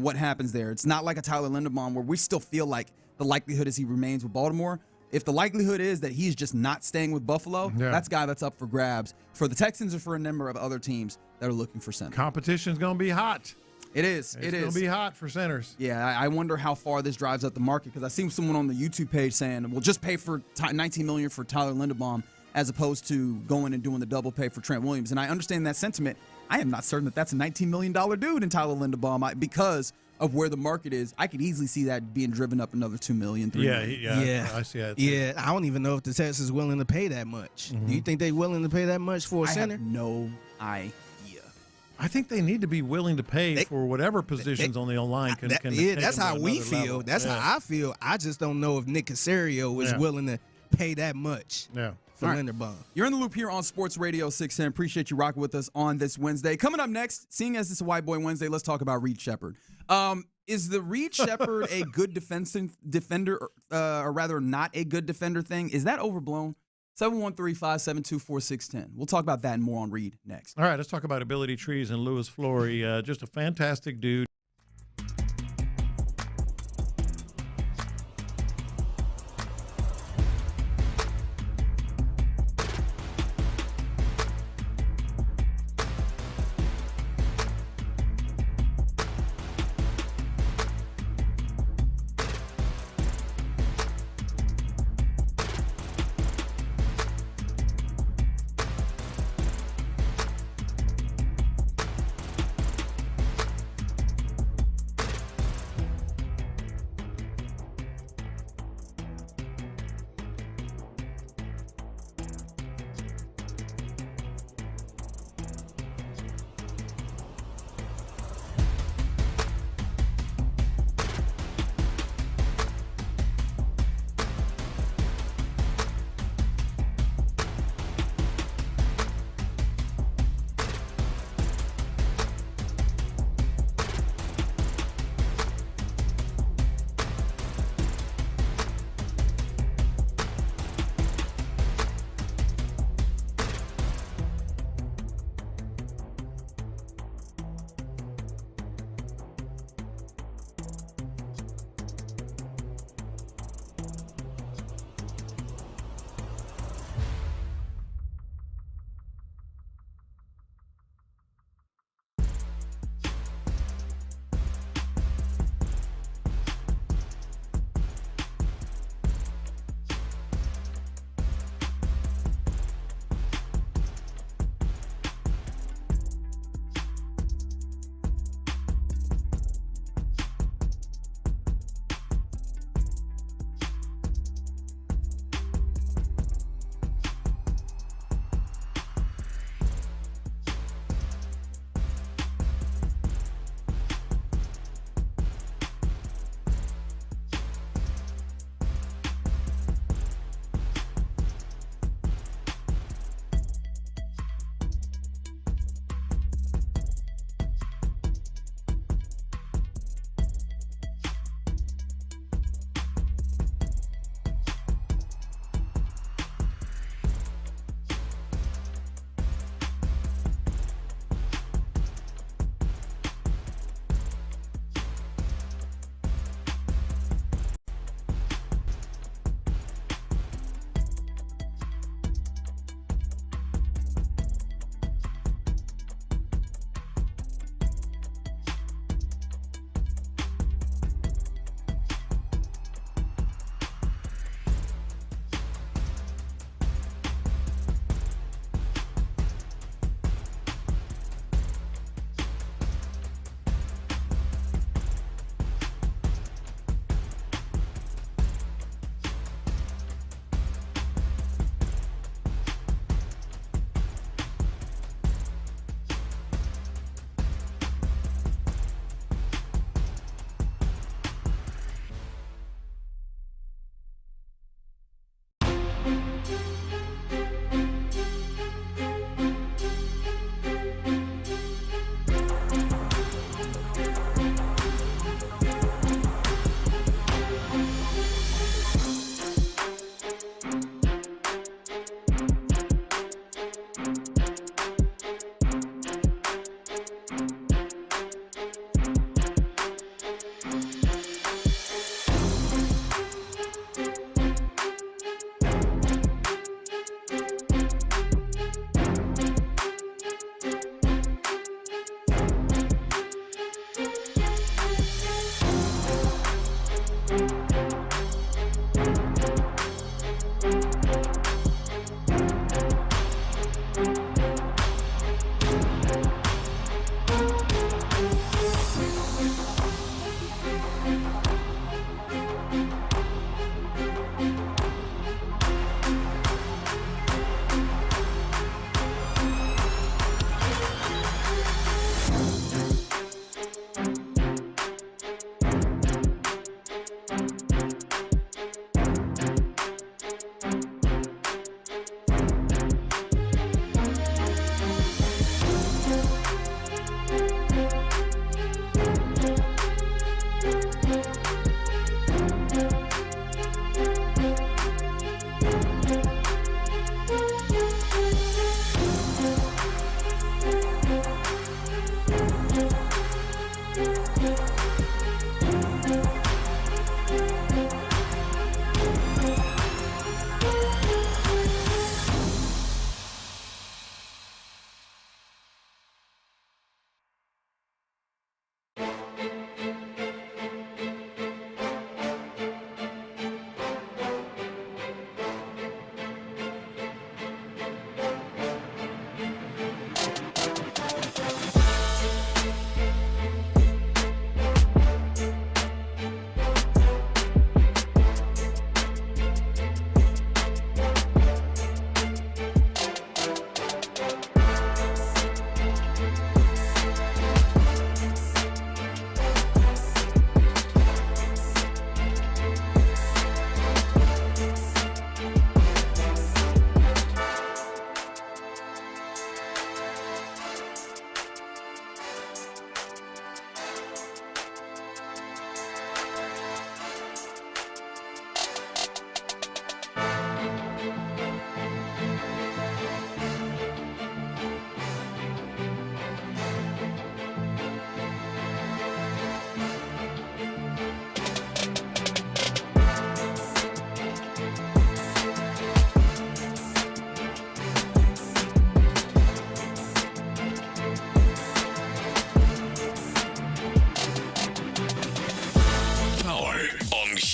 what happens there. It's not like a Tyler Linderbaum where we still feel like the likelihood is he remains with Baltimore. If the likelihood is that he's just not staying with Buffalo, that's a guy that's up for grabs for the Texans or for a number of other teams that are looking for center. Competition's going to be hot. It is. It's going to be hot for centers. Yeah, I wonder how far this drives up the market because I seen someone on the YouTube page saying, "We'll just pay for $19 million for Tyler Linderbaum as opposed to going and doing the double pay for Trent Williams." And I understand that sentiment. I am not certain that that's a $19 million dude in Tyler Linderbaum because of where the market is. I could easily see that being driven up another $2 million, $3 million. Yeah, I see that. Yeah, I don't even know if the Texans is willing to pay that much. Do you think they're willing to pay that much for a center? I have no idea. I think they need to be willing to pay for whatever positions on the line can take that's them how to we another feel. level. That's how I feel. I just don't know if Nick Caserio is willing to pay that much. Yeah. For Linderbaum. You're in the loop here on Sports Radio 610. Appreciate you rocking with us on this Wednesday. Coming up next, seeing as it's a White Boy Wednesday, let's talk about Reed Shepherd. Is the Reed Shepherd a good defender, or rather not a good defender thing? Is that overblown? 713-572-4610. We'll talk about that and more on Reed next. All right, let's talk about Ability Trees and Louis Flory. Just a fantastic dude.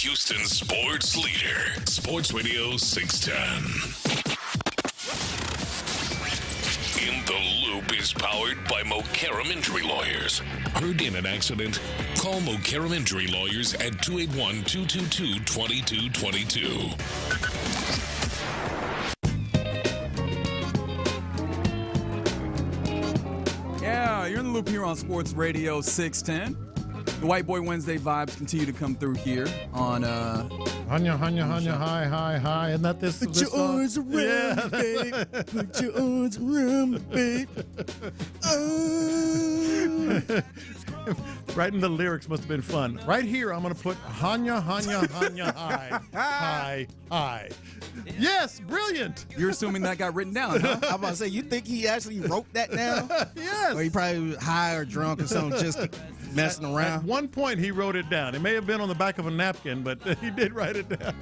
Houston sports leader, Sports Radio 610. In the Loop is powered by Mokaram Injury Lawyers. Heard in an accident? Call Mokaram Injury Lawyers at 281-222-2222. Yeah, you're in the Loop here on Sports Radio 610. The White Boy Wednesday vibes continue to come through here on Hanya, hi. Isn't that this? Put your arms around me, babe. Put your arms around me, babe. Writing the lyrics must have been fun. Right here, I'm going to put Hanya, hi. Yes, brilliant. You're assuming that got written down, huh? I'm about to say, you think he actually wrote that down? Yes. Or he probably was high or drunk or something, just messing around. At one point, he wrote it down. It may have been on the back of a napkin, but he did write it down.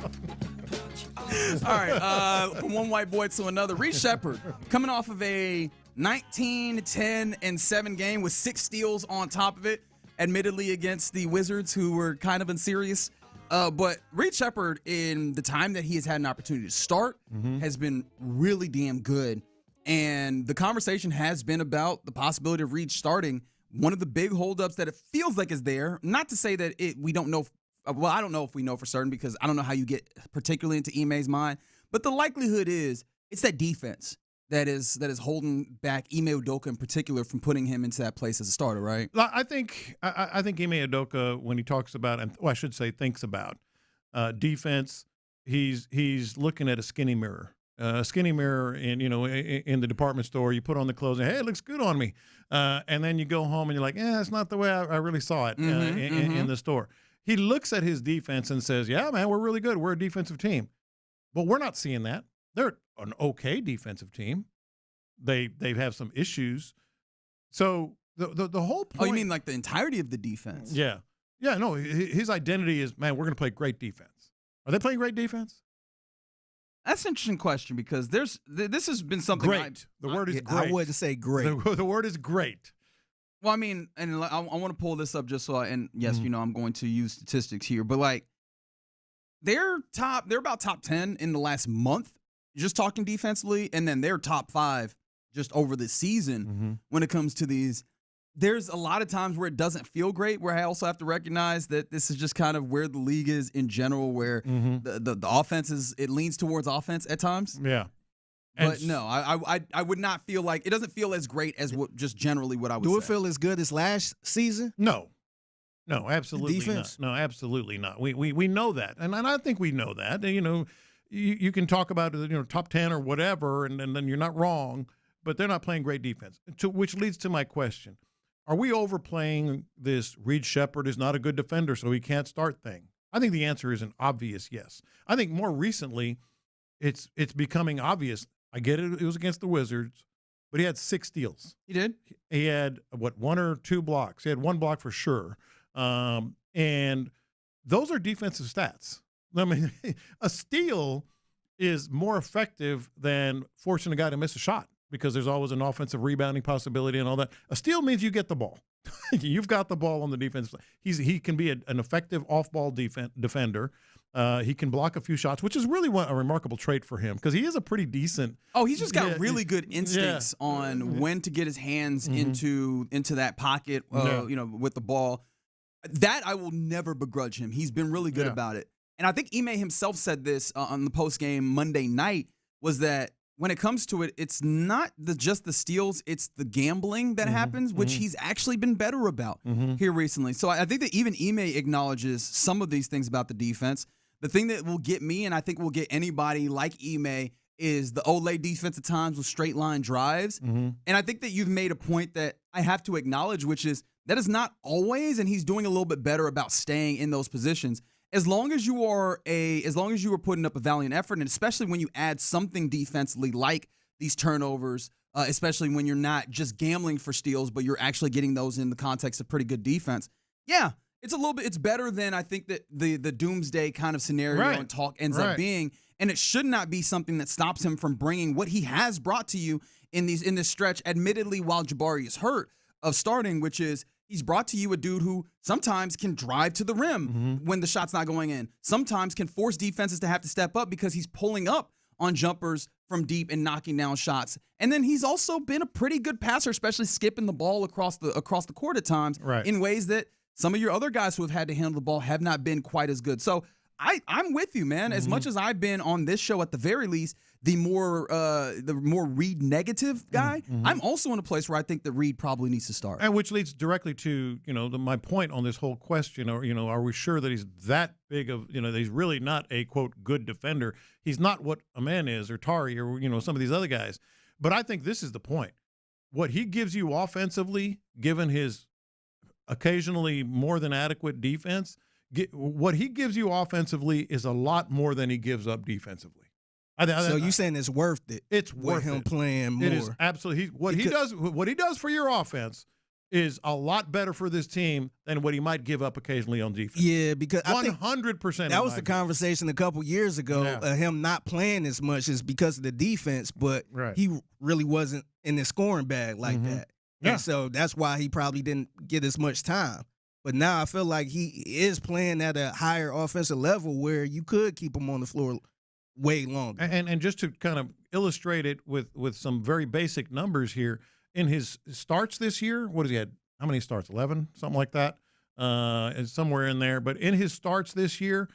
All right, from one white boy to another. Reed Sheppard coming off of a 19-10-7 game with 6 steals on top of it, admittedly against the Wizards, who were kind of unserious. But Reed Sheppard, in the time that he has had an opportunity to start, has been really damn good. And the conversation has been about the possibility of Reed starting. One of the big holdups that it feels like is there, not to say that we don't know. Well, I don't know if we know for certain because I don't know how you get particularly into Ime's mind. But the likelihood is it's that defense that is holding back Ime Udoka in particular from putting him into that place as a starter, right? I think Ime Udoka, when he talks about, I should say thinks about defense, he's looking at a skinny mirror. In the department store, you put on the clothes and, hey, it looks good on me. And then you go home and you're like, it's not the way I really saw it in the store. He looks at his defense and says, yeah, man, we're really good. We're a defensive team. But we're not seeing that. They're an okay defensive team. They have some issues. So The whole point. Oh, you mean like the entirety of the defense? Yeah. Yeah, no, his identity is, man, we're going to play great defense. Are they playing great defense? That's an interesting question because this has been something. Great. The word is great. I wouldn't say great. The word is great. Well, I mean, and I want to pull this up just so. And yes, I'm going to use statistics here, but like they're about top 10 in the last month, just talking defensively, and then they're top 5 just over the season when it comes to these. There's a lot of times where it doesn't feel great, where I also have to recognize that this is just kind of where the league is in general, where the offense it leans towards offense at times. Yeah. But no, I would not feel like – it doesn't feel as great as just generally what I would say. Do it feel as good as last season? No, absolutely not. No, absolutely not. We know that, and I think we know that. You can talk about top 10 or whatever, and then you're not wrong, but they're not playing great defense, which leads to my question. Are we overplaying this Reed Shepherd is not a good defender, so he can't start thing? I think the answer is an obvious yes. I think more recently it's becoming obvious. I get it. It was against the Wizards, but he had 6 steals. He did? He had, 1 or 2 blocks. He had 1 block for sure. And those are defensive stats. I mean, a steal is more effective than forcing a guy to miss a shot, because there's always an offensive rebounding possibility and all that. A steal means you get the ball. You've got the ball on the defense. He can be an effective off-ball defender. He can block a few shots, which is really a remarkable trait for him, because he is a pretty decent. Oh, he's just got really good instincts on when to get his hands into that pocket, with the ball. That I will never begrudge him. He's been really good about it. And I think Ime himself said this on the post-game Monday night, was that when it comes to it, it's not just the steals, it's the gambling that happens, which he's actually been better about here recently. So I think that even Ime acknowledges some of these things about the defense. The thing that will get me, and I think will get anybody like Ime, is the Ole defense at times with straight line drives. And I think that you've made a point that I have to acknowledge, which is that is not always, and he's doing a little bit better about staying in those positions. As long as you are putting up a valiant effort, and especially when you add something defensively like these turnovers, especially when you're not just gambling for steals, but you're actually getting those in the context of pretty good defense. Yeah, it's better than I think that the doomsday kind of scenario and talk ends up being, and it should not be something that stops him from bringing what he has brought to you in this stretch, admittedly while Jabari is hurt, of starting, which is he's brought to you a dude who sometimes can drive to the rim when the shot's not going in. Sometimes can force defenses to have to step up because he's pulling up on jumpers from deep and knocking down shots. And then he's also been a pretty good passer, especially skipping the ball across the court at times in ways that some of your other guys who have had to handle the ball have not been quite as good. So I'm with you, man. As much as I've been on this show, at the very least, the more Reed negative guy, I'm also in a place where I think that Reed probably needs to start. And which leads directly to my point on this whole question. Or are we sure that he's that big of that he's really not a quote good defender? He's not what Amen is, or Tari, or some of these other guys. But I think this is the point. What he gives you offensively, given his occasionally more than adequate defense. What he gives you offensively is a lot more than he gives up defensively. So you saying it's worth it? It's worth him playing more. It is absolutely. What he does for your offense is a lot better for this team than what he might give up occasionally on defense. Yeah, because 100%. That was the conversation a couple years ago. Him not playing as much is because of the defense, but he really wasn't in the scoring bag like that. And so that's why he probably didn't get as much time. But now I feel like he is playing at a higher offensive level where you could keep him on the floor way longer. And just to kind of illustrate it with some very basic numbers here, in his starts this year, what has he had? How many starts? 11? Something like that? Somewhere in there. But in his starts this year,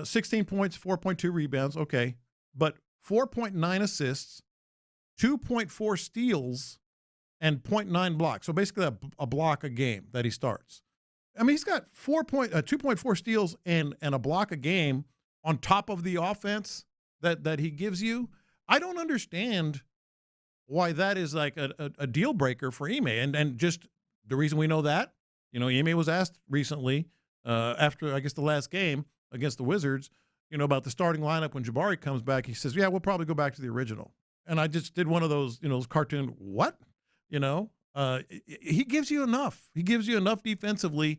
16 points, 4.2 rebounds, okay. But 4.9 assists, 2.4 steals, and 0.9 blocks. So basically a block a game that he starts. I mean, he's got 2.4 steals and a block a game on top of the offense that he gives you. I don't understand why that is like a deal breaker for Ime. And just the reason we know that, Ime was asked recently after, I guess, the last game against the Wizards, about the starting lineup when Jabari comes back. He says, yeah, we'll probably go back to the original. And I just did one of those, those cartoon, what? He gives you enough. He gives you enough defensively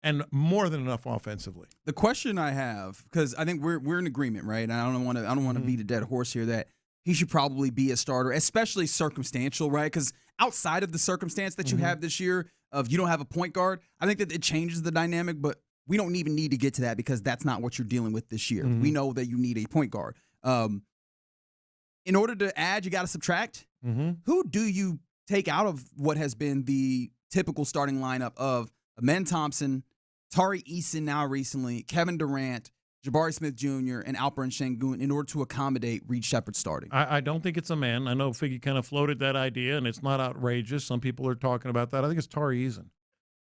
and more than enough offensively. The question I have, because I think we're in agreement, right? And I don't want to beat a dead horse here that he should probably be a starter, especially circumstantial, right? Because outside of the circumstance that you have this year of you don't have a point guard, I think that it changes the dynamic, but we don't even need to get to that because that's not what you're dealing with this year. We know that you need a point guard. In order to add, you got to subtract. Who do you take out of what has been the typical starting lineup of Amen Thompson, Tari Eason now recently, Kevin Durant, Jabari Smith Jr., and Alperen Sengun in order to accommodate Reed Sheppard starting? I don't think it's Amen. I know Figgy kind of floated that idea, and it's not outrageous. Some people are talking about that. I think it's Tari Eason.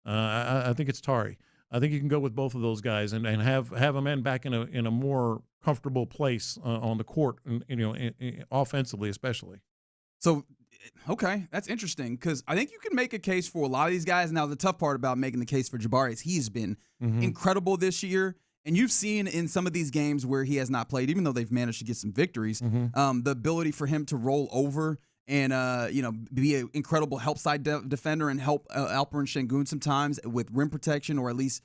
I think it's Tari. I think you can go with both of those guys and have Amen back in a more comfortable place on the court, and offensively especially. So, okay, that's interesting because I think you can make a case for a lot of these guys. Now, the tough part about making the case for Jabari is he's been incredible this year, and you've seen in some of these games where he has not played, even though they've managed to get some victories, the ability for him to roll over and be an incredible help side defender and help Alperen Sengun sometimes with rim protection or at least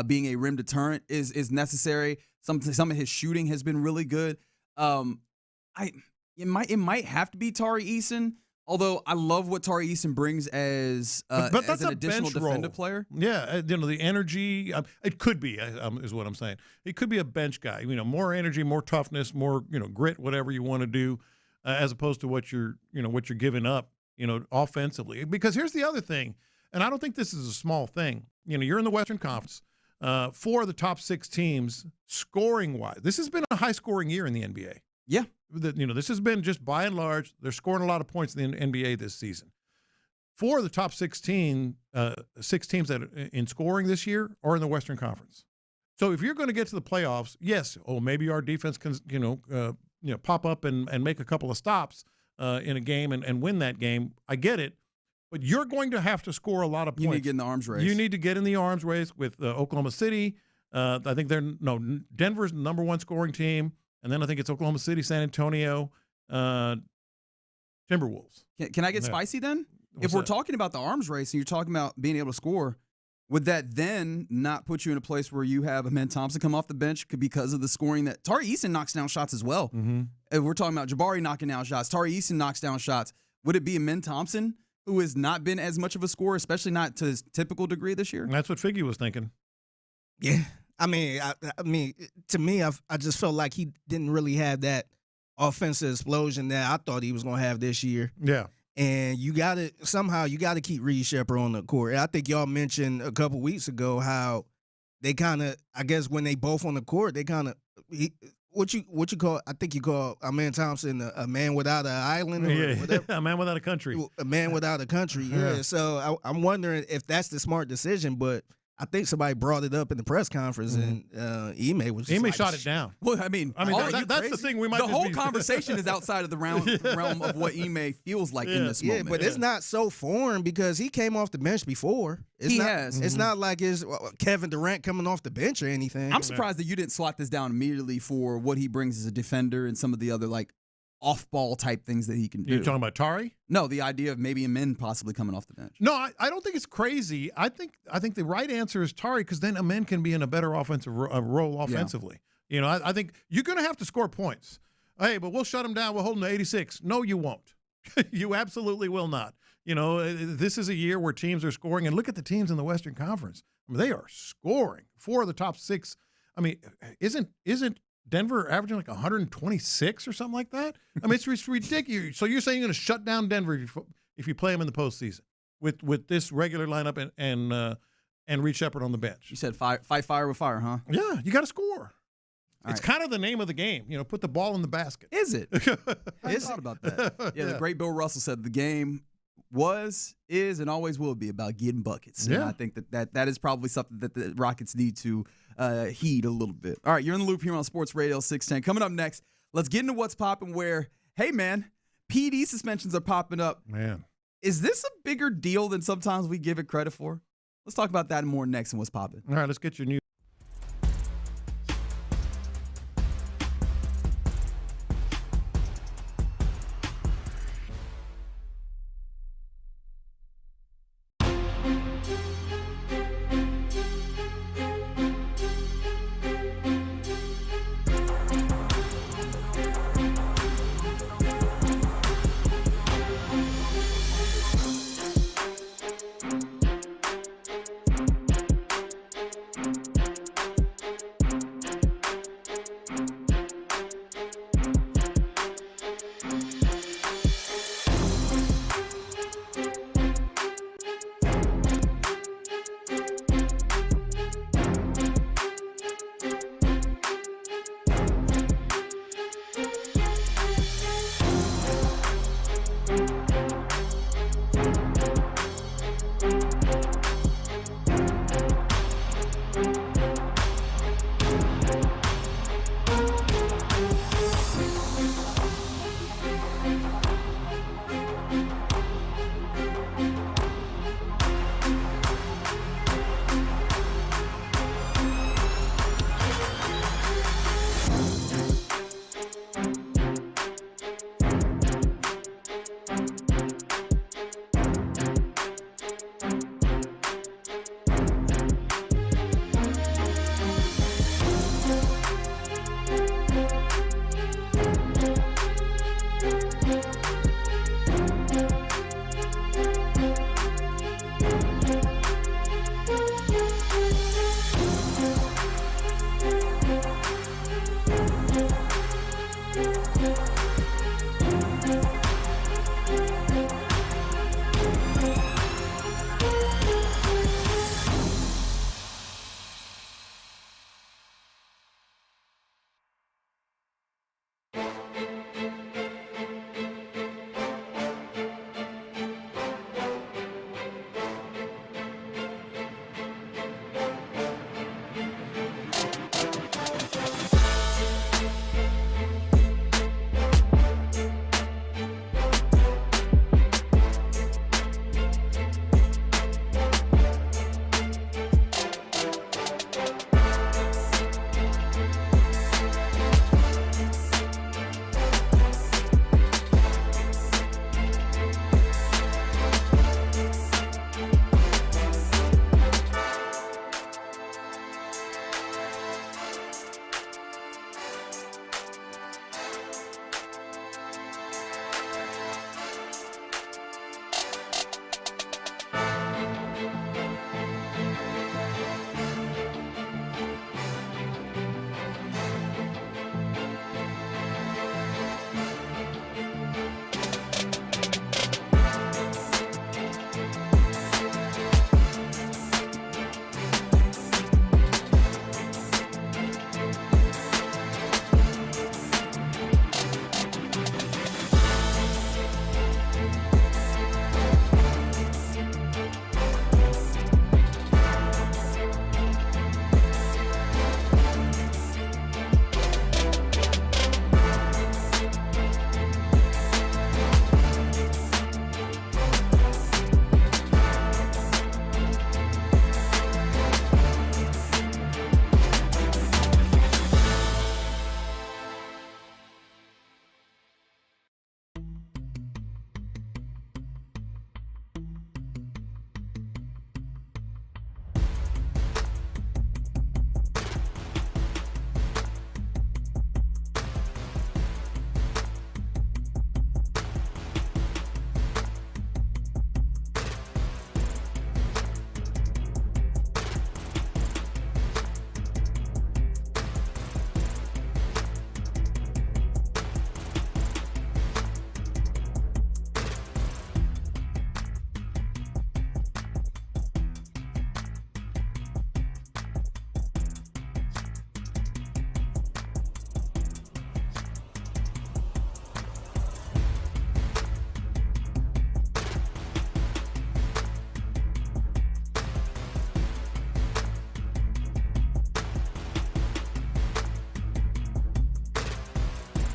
being a rim deterrent is necessary. Some of his shooting has been really good. It might have to be Tari Eason, although I love what Tari Eason brings as that's an a additional bench defender role. player. Yeah, the energy. It could be is what I'm saying. It could be a bench guy. More energy, more toughness, more grit, whatever you want to do, as opposed to what you're giving up, offensively. Because here's the other thing, and I don't think this is a small thing. You're in the Western Conference. 4 of the top 6 teams scoring wise. This has been a high scoring year in the NBA. Yeah. This has been just by and large, they're scoring a lot of points in the NBA this season. 4 of the top 6 teams that in scoring this year are in the Western Conference. So if you're going to get to the playoffs, yes, maybe our defense can, pop up and make a couple of stops in a game and win that game. I get it. But you're going to have to score a lot of points. You need to get in the arms race. You need to get in the arms race with Oklahoma City. I think Denver's the number 1 scoring team. And then I think it's Oklahoma City, San Antonio, Timberwolves. Can I get spicy then? If we're talking about the arms race and you're talking about being able to score, would that then not put you in a place where you have Amen Thompson come off the bench because of the scoring that Tari Eason knocks down shots as well? If we're talking about Jabari knocking down shots, Tari Eason knocks down shots. Would it be Amen Thompson who has not been as much of a scorer, especially not to his typical degree this year? And that's what Figgy was thinking. Yeah. I mean, to me, I just felt like he didn't really have that offensive explosion that I thought he was going to have this year. Yeah. And you got to keep Reed Sheppard on the court. And I think y'all mentioned a couple weeks ago how they kind of, I guess when they both on the court, they kind of, what you call, I think you call Amen Thompson a man without an island or whatever. A man without a country. A man without a country, yeah. So I'm wondering if that's the smart decision, but I think somebody brought it up in the press conference, and Ime shot it down. Well, I mean that's the thing. The whole conversation is outside of the realm of what Ime feels like in this moment. But it's not so foreign because he came off the bench before. It's not like it's Kevin Durant coming off the bench or anything. I'm surprised that you didn't slot this down immediately for what he brings as a defender and some of the other off-ball type things that he can do. You're talking about Tari? No, the idea of maybe Amen possibly coming off the bench. No, I don't think it's crazy. I think the right answer is Tari because then Amen can be in a better offensive role offensively. Yeah. I think you're going to have to score points. Hey, but we'll shut him down. We'll hold him to 86. No, you won't. You absolutely will not. This is a year where teams are scoring. And look at the teams in the Western Conference. I mean, they are scoring. 4 of the top 6. I mean, isn't Denver averaging 126 or something like that? I mean, it's ridiculous. So you're saying you're going to shut down Denver if you play them in the postseason with this regular lineup and Reed Sheppard on the bench? You said fight fire with fire, huh? Yeah, you got to score. It's kind of the name of the game. Put the ball in the basket. Is it? I thought about that. Yeah, the great Bill Russell said the game is, and always will be about getting buckets. And I think that is probably something that the Rockets need to heed a little bit. All right, you're in the loop here on Sports Radio 610. Coming up next, let's get into what's popping where, hey, man, PD suspensions are popping up. Man. Is this a bigger deal than sometimes we give it credit for? Let's talk about that and more next and what's popping. All right, let's get your news.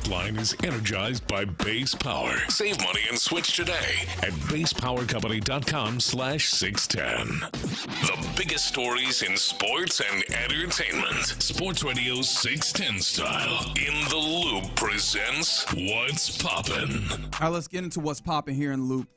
text line is energized by Base Power. Save money and switch today at basepowercompany.com/610. The biggest stories in sports and entertainment. Sports Radio 610 style. In the Loop presents What's Poppin'. All right, let's get into what's popping here in the Loop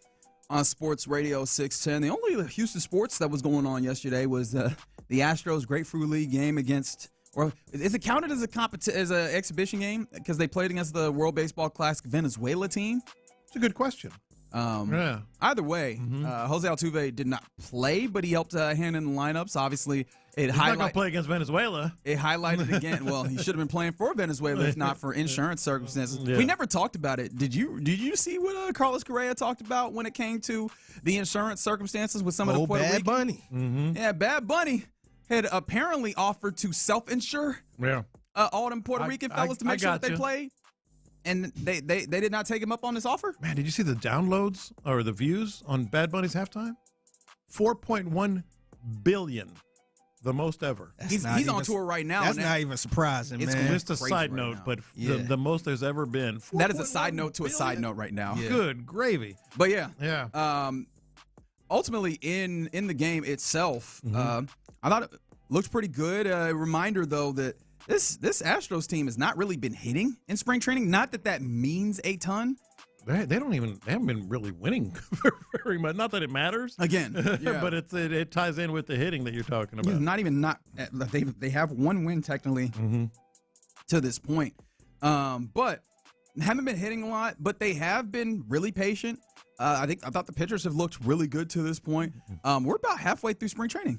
on Sports Radio 610. The only Houston sports that was going on yesterday was the Astros Grapefruit League game against, or is it counted as as an exhibition game because they played against the World Baseball Classic Venezuela team? It's a good question. Either way, Jose Altuve did not play, but he helped hand in the lineups. Obviously, he's not going to play against Venezuela. It highlighted again. Well, he should have been playing for Venezuela if not for insurance circumstances. Yeah. We never talked about it. Did you see what Carlos Correa talked about when it came to the insurance circumstances with some of the Puerto Rican? Bad Bunny. Yeah, Bad Bunny had apparently offered to self-insure all them Puerto Rican fellas to make sure that they played. And they did not take him up on this offer? Man, did you see the downloads or the views on Bad Bunny's halftime? 4.1 billion. The most ever. He's on tour right now. That's not even surprising, it's man. Just a side note, but the most there's ever been. That is a side note to a side note right now. Yeah. Good gravy. But ultimately in the game itself, I thought it looked pretty good. A reminder, though, that this Astros team has not really been hitting in spring training. Not that means a ton. They haven't been really winning very much. Not that it matters. Again, but it ties in with the hitting that you're talking about. They have one win technically to this point, but haven't been hitting a lot. But they have been really patient. I thought the pitchers have looked really good to this point. We're about halfway through spring training.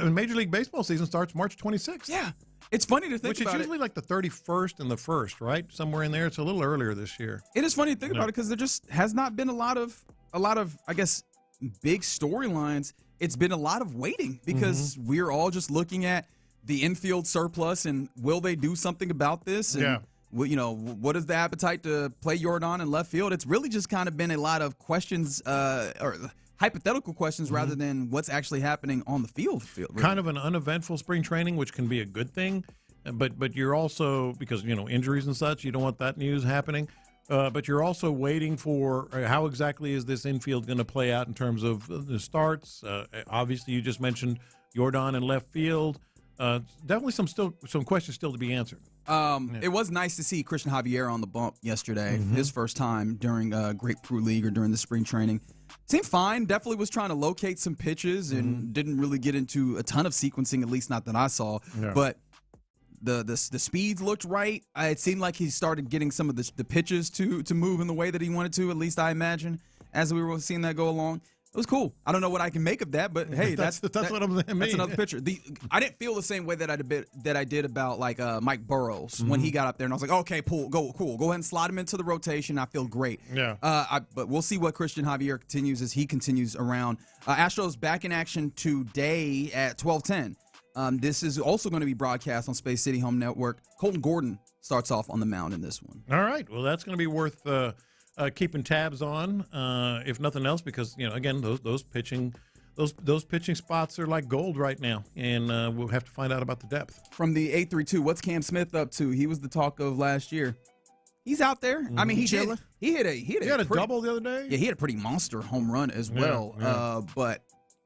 Major League Baseball season starts March 26th. Yeah. It's funny to think about it. Which is usually like the 31st and the 1st, right? Somewhere in there. It's a little earlier this year. It is funny to think about it because there just has not been a lot of I guess, big storylines. It's been a lot of waiting because we're all just looking at the infield surplus and will they do something about this? And, what is the appetite to play Jordan in left field? It's really just kind of been a lot of questions or hypothetical questions rather than what's actually happening on the field. Really. Kind of an uneventful spring training, which can be a good thing, but you're also, because injuries and such, you don't want that news happening. But you're also waiting for how exactly is this infield going to play out in terms of the starts. Obviously, you just mentioned Jordan in left field. Definitely some questions still to be answered. It was nice to see Christian Javier on the bump yesterday, his first time during Grapefruit League or during the spring training. Seemed fine. Definitely was trying to locate some pitches and didn't really get into a ton of sequencing, at least not that I saw. Yeah. But the speeds looked right. It seemed like he started getting some of the pitches to move in the way that he wanted to, at least I imagine, as we were seeing that go along. It was cool. I don't know what I can make of that, but hey, that's what I'm saying. That's another picture. I didn't feel the same way that I did about like Mike Burrows when he got up there, and I was like, okay, cool, go ahead and slide him into the rotation. I feel great. Yeah. But we'll see what Christian Javier continues as he continues around. Astros back in action today at 12:10. This is also going to be broadcast on Space City Home Network. Colton Gordon starts off on the mound in this one. All right. Well, that's going to be worth keeping tabs on, if nothing else, because again, those pitching spots are like gold right now, and we'll have to find out about the depth. From the 832, what's Cam Smith up to? He was the talk of last year. He's out there. I mean, he hit a double the other day. Yeah, he had a pretty monster home run as well. Yeah. But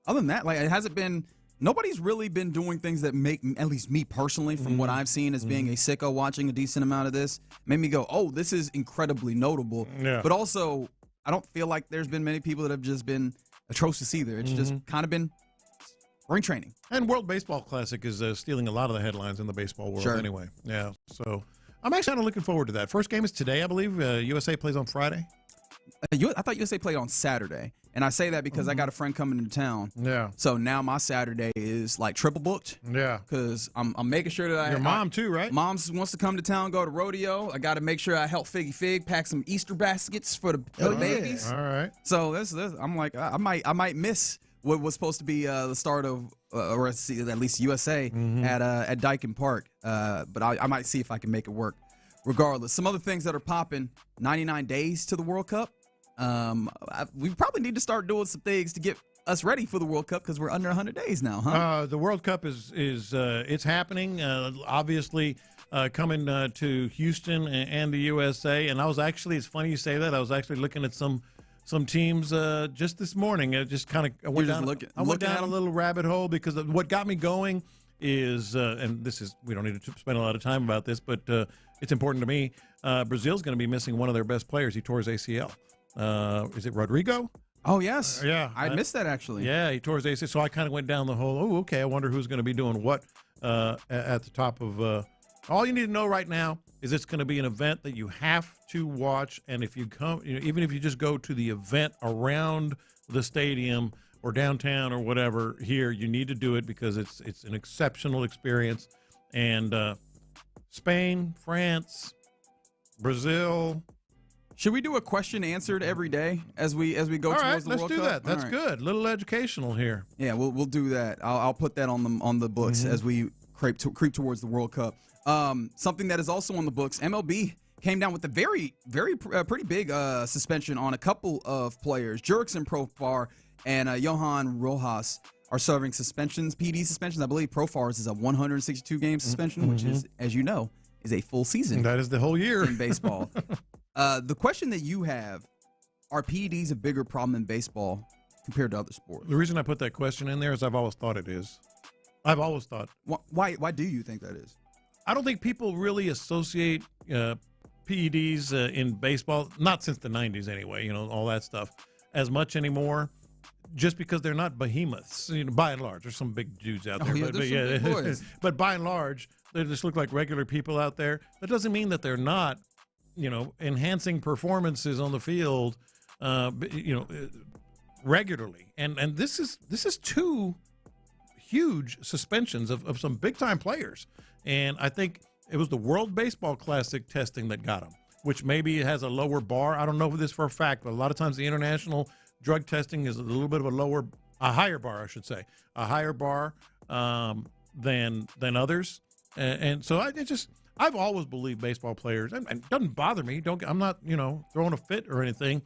other than that, like, it hasn't been. Nobody's really been doing things that make, at least me personally, from what I've seen as being a sicko watching a decent amount of this, made me go, oh, this is incredibly notable. Yeah. But also, I don't feel like there's been many people that have just been atrocious either. It's just kind of been spring training. And World Baseball Classic is stealing a lot of the headlines in the baseball world anyway. Yeah. So I'm actually kind of looking forward to that. First game is today, I believe. USA plays on Friday. I thought USA played on Saturday. And I say that because I got a friend coming into town. Yeah. So now my Saturday is like triple booked. Yeah. Because I'm making sure that Your mom too, right? Mom wants to come to town, go to rodeo. I got to make sure I help Figgy Fig pack some Easter baskets for the babies. All right. So this I'm like I might miss what was supposed to be the start of or at least USA at Dyken Park. But I might see if I can make it work. Regardless, some other things that are popping. 99 days to the World Cup. We probably need to start doing some things to get us ready for the World Cup because we're under 100 days now, huh? The World Cup is it's happening. Obviously, coming to Houston and the USA. And I was actually, it's funny you say that. I was actually looking at some teams just this morning. I just kind of went down a little rabbit hole because what got me going is, and this is, we don't need to spend a lot of time about this, but it's important to me. Brazil's going to be missing one of their best players. He tore his ACL. Is it Rodrigo? Oh, yes. Yeah. I missed that, actually. Yeah, he tore his ACL. So I kind of went down the whole, okay, I wonder who's going to be doing what at the top of all you need to know right now is it's going to be an event that you have to watch. And if you come, even if you just go to the event around the stadium or downtown or whatever here, you need to do it because it's an exceptional experience. And Spain, France, Brazil. Should we do a question answered every day as we go towards the World Cup? All right, let's do that. That's good. A little educational here. Yeah, we'll do that. I'll put that on the books as we creep towards the World Cup. Something that is also on the books, MLB came down with a pretty big suspension on a couple of players. Jurickson Profar and Johan Rojas are serving suspensions, PD suspensions. I believe Profar's is a 162-game suspension, which is, as you know, is a full season. That is the whole year in baseball. The question that you have, are PEDs a bigger problem in baseball compared to other sports? The reason I put that question in there is I've always thought it is. I've always thought. Why do you think that is? I don't think people really associate PEDs in baseball, not since the 90s anyway, all that stuff, as much anymore, just because they're not behemoths, by and large. There's some big dudes out there. Big boys. But by and large, they just look like regular people out there. That doesn't mean that they're not, enhancing performances on the field, regularly. And this is two huge suspensions of some big-time players. And I think it was the World Baseball Classic testing that got him, which maybe has a lower bar. I don't know this for a fact, but a lot of times the international drug testing is a little bit of a higher bar, I should say, a higher bar than others. And so I've always believed baseball players, and it doesn't bother me. I'm not, throwing a fit or anything.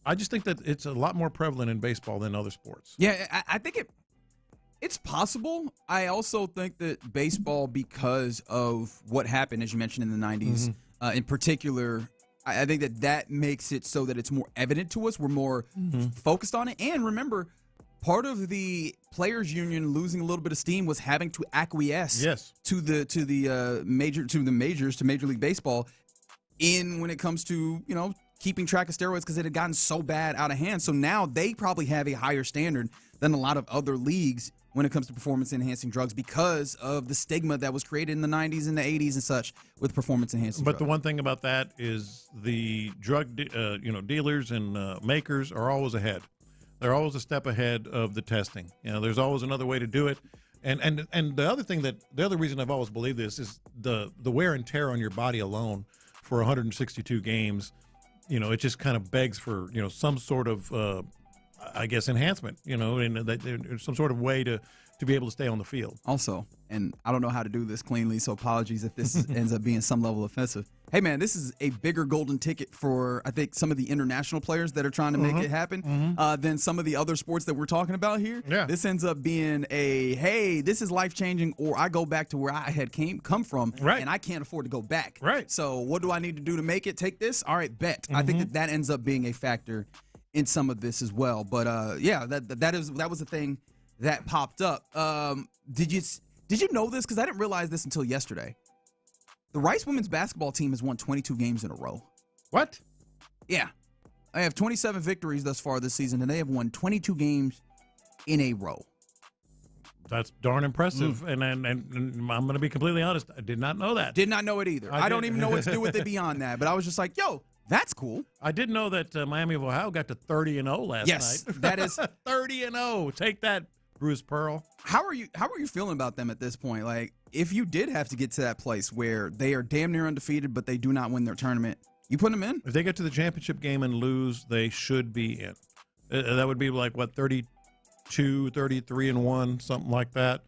I just think that it's a lot more prevalent in baseball than other sports. Yeah, I think it's possible. I also think that baseball, because of what happened, as you mentioned, in the 90s, in particular, I think that makes it so that it's more evident to us. We're more focused on it. And remember, part of the players' union losing a little bit of steam was having to acquiesce to the majors, to Major League Baseball, when it comes to keeping track of steroids, because it had gotten so bad out of hand. So now they probably have a higher standard than a lot of other leagues when it comes to performance-enhancing drugs because of the stigma that was created in the 90s and the 80s and such with performance-enhancing drugs. But the one thing about that is the drug dealers and makers are always ahead. They're always a step ahead of the testing. There's always another way to do it. And the other reason I've always believed this is the wear and tear on your body alone for 162 games. It just kind of begs for some sort of enhancement, and some sort of way to be able to stay on the field. Also, and I don't know how to do this cleanly, so apologies if this ends up being some level offensive. Hey, man, this is a bigger golden ticket for, I think, some of the international players that are trying to make it happen than some of the other sports that we're talking about here. Yeah. This ends up being hey, this is life-changing, or I go back to where I had come from, and I can't afford to go back. Right. So what do I need to do to make it? Take this? All right, bet. I think that ends up being a factor in some of this as well. But that was the thing that popped up. Did you know this? Because I didn't realize this until yesterday. The Rice women's basketball team has won 22 games in a row. What? Yeah. I have 27 victories thus far this season, and they have won 22 games in a row. That's darn impressive. And I'm going to be completely honest. I did not know that. Did not know it either. I don't even know what to do with it beyond that. But I was just like, yo, that's cool. I did know that Miami of Ohio got to 30-0 last night. Yes, that is 30-0. Take that, Bruce Pearl. How are you feeling about them at this point? Like, if you did have to get to that place where they are damn near undefeated, but they do not win their tournament, you put them in? If they get to the championship game and lose, they should be in. That would be like, 32, 33-1, something like that,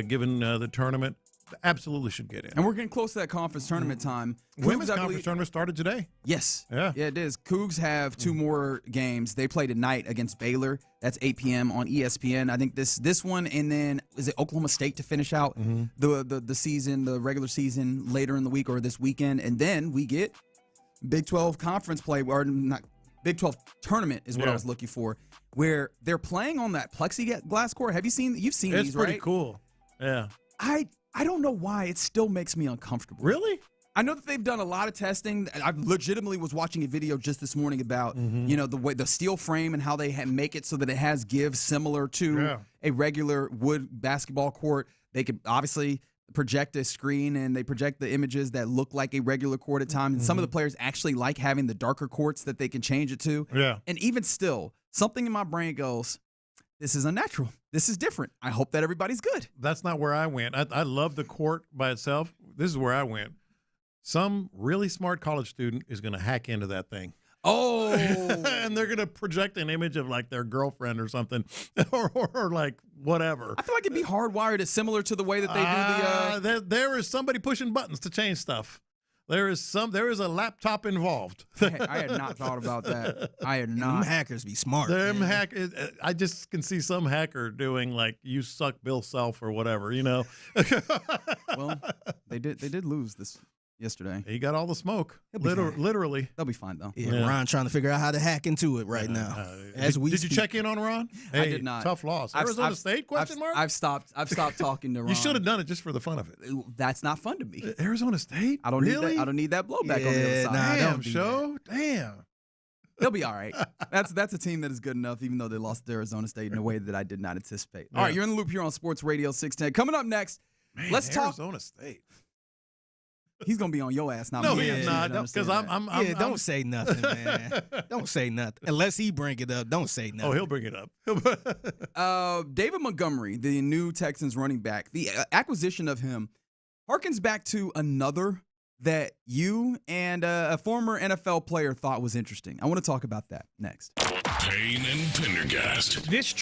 given the tournament. absolutely should get in. And we're getting close to that conference tournament time. Women's conference tournament started today. Yes. Yeah, it is. Cougs have 2 more games. They play tonight against Baylor. That's 8 p.m. on ESPN. I think this one, and then is it Oklahoma State to finish out the season, the regular season later in the week or this weekend, and then we get Big 12 conference play, or not Big 12 tournament is what I was looking for, where they're playing on that plexiglass court. You've seen it's these, right? It's pretty cool. Yeah. I don't know why it still makes me uncomfortable. Really? I know that they've done a lot of testing. I legitimately was watching a video just this morning about the way the steel frame and how they make it so that it has give similar to a regular wood basketball court. They could obviously project a screen and they project the images that look like a regular court at times. And some of the players actually like having the darker courts that they can change it to. Yeah. And even still, something in my brain goes, this is unnatural. This is different. I hope that everybody's good. That's not where I went. I love the court by itself. This is where I went. Some really smart college student is going to hack into that thing. Oh. And they're going to project an image of like their girlfriend or something or like whatever. I feel like it'd be hardwired. It's similar to the way that they do the there is somebody pushing buttons to change stuff. There is a laptop involved. I had not thought about that. I had not. Them hackers be smart. I just can see some hacker doing like "you suck, Bill Self" or whatever, Well, they did lose this yesterday. He got all the smoke. Literally. They'll be fine though. Yeah, Ron trying to figure out how to hack into it right now. Did you check in on Ron? Hey, I did not. Tough loss. Arizona State? Question mark. I've stopped talking to Ron. You should have done it just for the fun of it. That's not fun to me. Arizona State? I don't really? need that. I don't need that blowback on the other side. Damn, show. Damn. They'll be all right. That's a team that is good enough, even though they lost to Arizona State in a way that I did not anticipate. All right, you're in the loop here on Sports Radio 610. Coming up next, let's talk Arizona State. He's gonna be on your ass now. No, he's not. Because don't say nothing, man. Don't say nothing unless he bring it up. Don't say nothing. Oh, he'll bring it up. David Montgomery, the new Texans running back, the acquisition of him harkens back to another that you and a former NFL player thought was interesting. I want to talk about that next. Payne and Pendergast. This.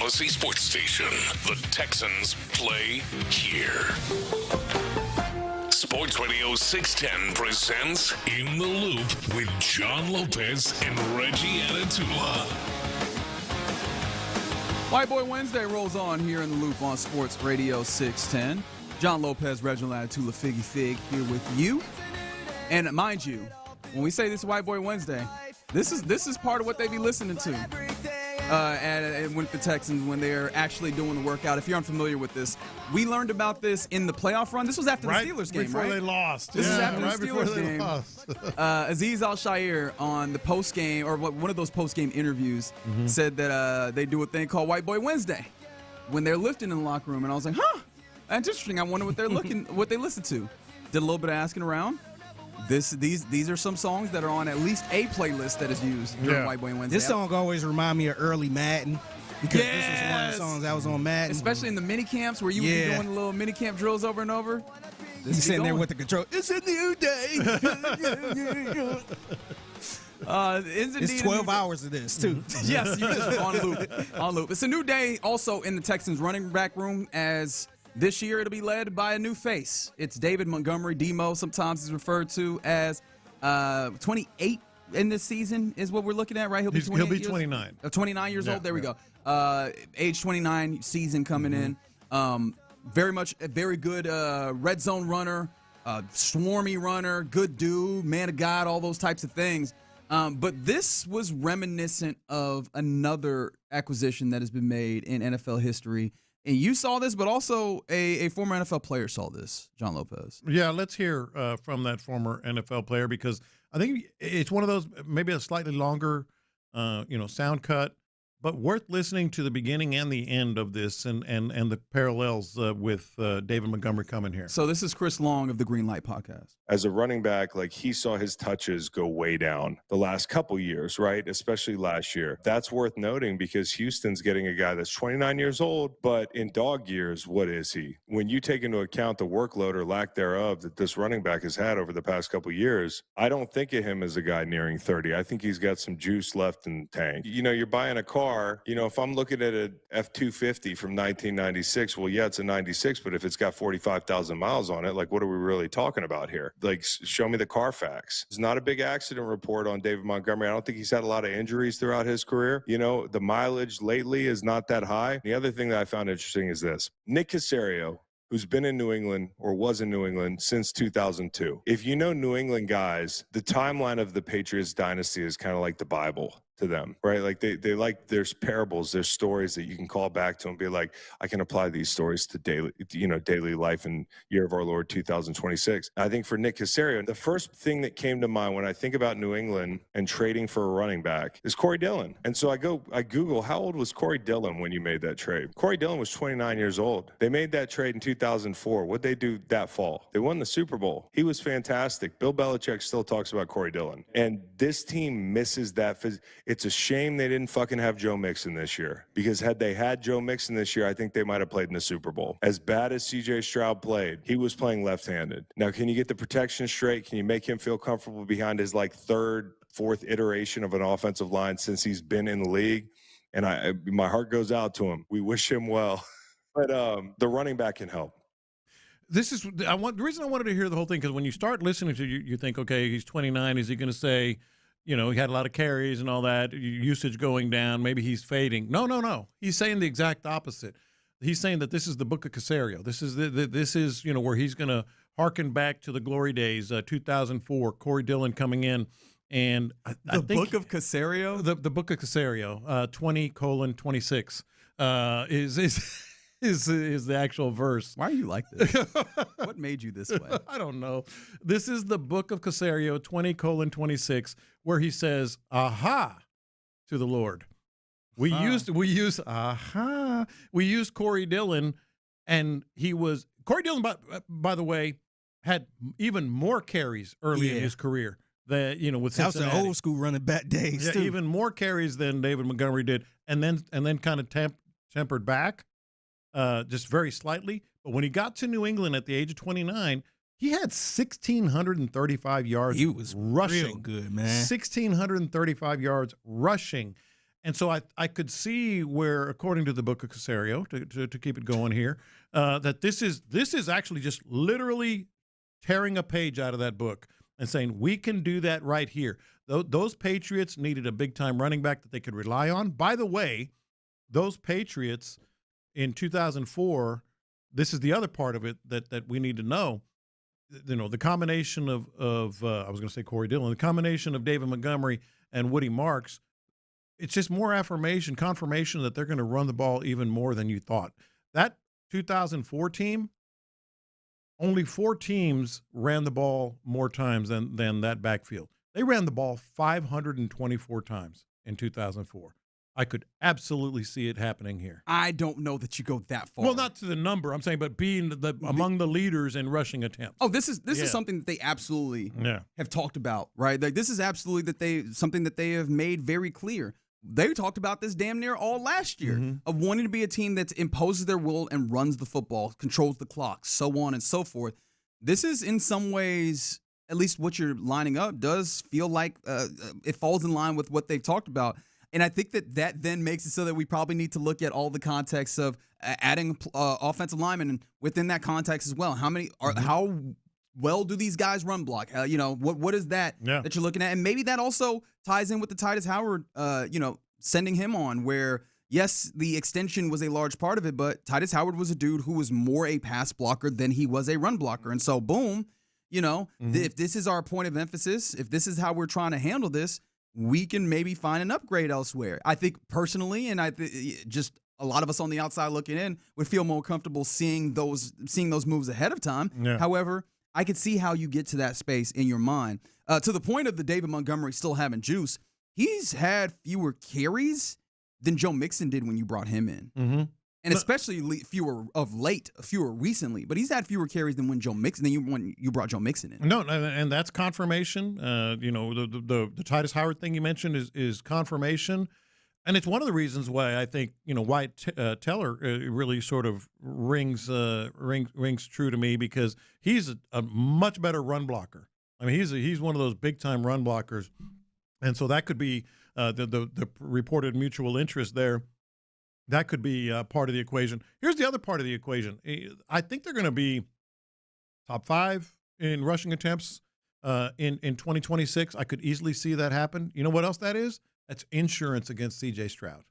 Odyssey Sports Station. The Texans play here. Sports Radio 610 presents In the Loop with John Lopez and Reggie Atatula. White Boy Wednesday rolls on here in the Loop on Sports Radio 610. John Lopez, Reginald Atatula, Figgy Fig here with you. And mind you, when we say this White Boy Wednesday, this is part of what they be listening to and with the Texans when they're actually doing the workout. If you're unfamiliar with this, we learned about this in the playoff run. This was after the Steelers game, before right? They lost. This is after right the Steelers game. Aziz Al-Shaair on the post game or one of those post game interviews said that they do a thing called White Boy Wednesday when they're lifting in the locker room, and I was like, huh, that's interesting. I wonder what they're what they listen to. Did a little bit of asking around. These are some songs that are on at least a playlist that is used during White Boy Wednesday. This song always remind me of early Madden because this was one of the songs that was on Madden. Especially in the mini camps where you would be doing the little mini camp drills over and over. You sitting there with the control. It's a new day. It's 12 hours of this, too. Yes, you just on loop. It's a new day also in the Texans running back room as this year it'll be led by a new face. It's David Montgomery. Demo sometimes is referred to as 28 in this season is what we're looking at, right? He'll be 29. 29 years old. There we go. Age 29 season coming in. Very good red zone runner, swarmy runner, good dude, man of God, all those types of things. But this was reminiscent of another acquisition that has been made in NFL history. And you saw this, but also a former NFL player saw this, John Lopez. Yeah, let's hear from that former NFL player because I think it's one of those, maybe a slightly longer, sound cut, but worth listening to the beginning and the end of this and the parallels with David Montgomery coming here. So this is Chris Long of the Green Light Podcast. As a running back, he saw his touches go way down the last couple years, right? Especially last year. That's worth noting because Houston's getting a guy that's 29 years old, but in dog years, what is he? When you take into account the workload or lack thereof that this running back has had over the past couple years, I don't think of him as a guy nearing 30. I think he's got some juice left in the tank. You're buying a car, if I'm looking at an F-250 from 1996, well, yeah, it's a 96, but if it's got 45,000 miles on it, what are we really talking about here? Show me the Carfax. It's not a big accident report on David Montgomery. I don't think he's had a lot of injuries throughout his career. The mileage lately is not that high. The other thing that I found interesting is this. Nick Caserio, who's been in New England or was in New England since 2002. If you know New England guys, the timeline of the Patriots dynasty is kind of like the Bible to them, right? There's parables, there's stories that you can call back to and be like, I can apply these stories to daily life and year of our Lord 2026. I think for Nick Caserio, the first thing that came to mind when I think about New England and trading for a running back is Corey Dillon. And so I Google, how old was Corey Dillon when you made that trade? Corey Dillon was 29 years old. They made that trade in 2004. What'd they do that fall? They won the Super Bowl. He was fantastic. Bill Belichick still talks about Corey Dillon. And this team misses that. It's a shame they didn't fucking have Joe Mixon this year, because had they had Joe Mixon this year, I think they might have played in the Super Bowl. As bad as C.J. Stroud played, he was playing left-handed. Now, can you get the protection straight? Can you make him feel comfortable behind his third, fourth iteration of an offensive line since he's been in the league? And my heart goes out to him. We wish him well. But the running back can help. The reason I wanted to hear the whole thing, because when you start listening to you think, okay, he's 29. Is he going to say, he had a lot of carries and all that, usage going down, maybe he's fading? No. He's saying the exact opposite. He's saying that this is the book of Caserio. This is where he's going to harken back to the glory days, 2004, Corey Dillon coming in. And I think book of Caserio? The book of Caserio, 20:26 is the actual verse. Why are you like this? What made you this way? I don't know. This is the book of Caserio, 20:26, where he says, aha, to the Lord. We used Corey Dillon, and Corey Dillon, by the way, had even more carries early in his career. With Cincinnati. That was an old school running back days, too. Even more carries than David Montgomery did, and then kind of tempered back. Just very slightly. But when he got to New England at the age of 29, he had 1,635 yards. He was rushing. Real good, man. 1,635 yards rushing. And so I could see where, according to the book of Casario, to keep it going here, that this is actually just literally tearing a page out of that book and saying, we can do that right here. Those Patriots needed a big-time running back that they could rely on. By the way, those Patriots in 2004, this is the other part of it that we need to know. The combination of I was going to say Corey Dillon, the combination of David Montgomery and Woody Marks, it's just more confirmation that they're going to run the ball even more than you thought. That 2004 team, only 4 teams ran the ball more times than that backfield. They ran the ball 524 times in 2004. I could absolutely see it happening here. I don't know that you go that far. Well, not to the number, I'm saying, but being among the leaders in rushing attempts. Oh, this is something that they absolutely have talked about, right? Like, this is absolutely something that they have made very clear. They talked about this damn near all last year of wanting to be a team that imposes their will and runs the football, controls the clock, so on and so forth. This is in some ways, at least what you're lining up does feel like it falls in line with what they've talked about. And I think that then makes it so that we probably need to look at all the context of adding offensive linemen, and within that context as well. How well do these guys run block? What is that that you're looking at? And maybe that also ties in with the Titus Howard, sending him on, where, yes, the extension was a large part of it, but Titus Howard was a dude who was more a pass blocker than he was a run blocker. And so, boom, if this is our point of emphasis, if this is how we're trying to handle this, we can maybe find an upgrade elsewhere. I think personally, and just a lot of us on the outside looking in would feel more comfortable seeing those moves ahead of time. Yeah. However, I could see how you get to that space in your mind. To the point of the David Montgomery still having juice, he's had fewer carries than Joe Mixon did when you brought him in. Mm-hmm. And especially fewer recently. But he's had fewer carries than when you brought Joe Mixon in. No, and that's confirmation. The Titus Howard thing you mentioned is confirmation. And it's one of the reasons why I think, Wyatt Teller really sort of rings true to me, because he's a much better run blocker. I mean, he's one of those big-time run blockers. And so that could be the reported mutual interest there. That could be part of the equation. Here's the other part of the equation. I think they're going to be top 5 in rushing attempts in 2026. I could easily see that happen. You know what else that is? That's insurance against C.J. Stroud.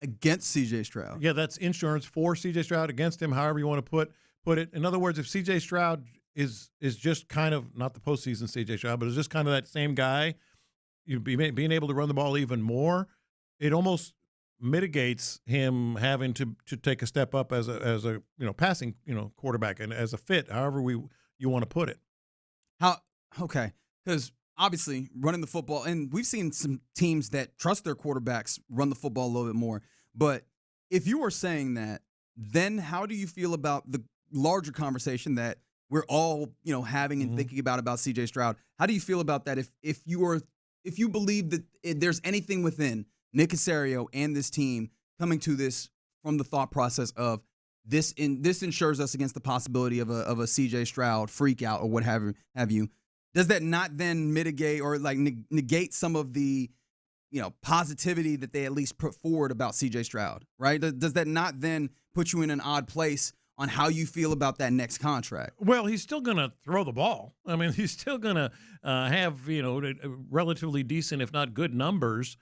Against C.J. Stroud? Yeah, that's insurance for C.J. Stroud, against him, however you want to put it. In other words, if C.J. Stroud is just kind of, not the postseason C.J. Stroud, but is just kind of that same guy, being able to run the ball even more, it almost mitigates him having to take a step up as a passing quarterback and as a fit, however you want to put it. Okay, because obviously running the football, and we've seen some teams that trust their quarterbacks run the football a little bit more. But if you are saying that, then how do you feel about the larger conversation that we're all having and thinking about C.J. Stroud? How do you feel about that? If you believe that there's anything within Nick Casario and this team coming to this from the thought process of this ensures us against the possibility of a C.J. Stroud freak out or what have you. Does that not then mitigate or negate some of the positivity that they at least put forward about C.J. Stroud, right? Does that not then put you in an odd place on how you feel about that next contract? Well, he's still going to throw the ball. I mean, he's still going to have relatively decent, if not good, numbers.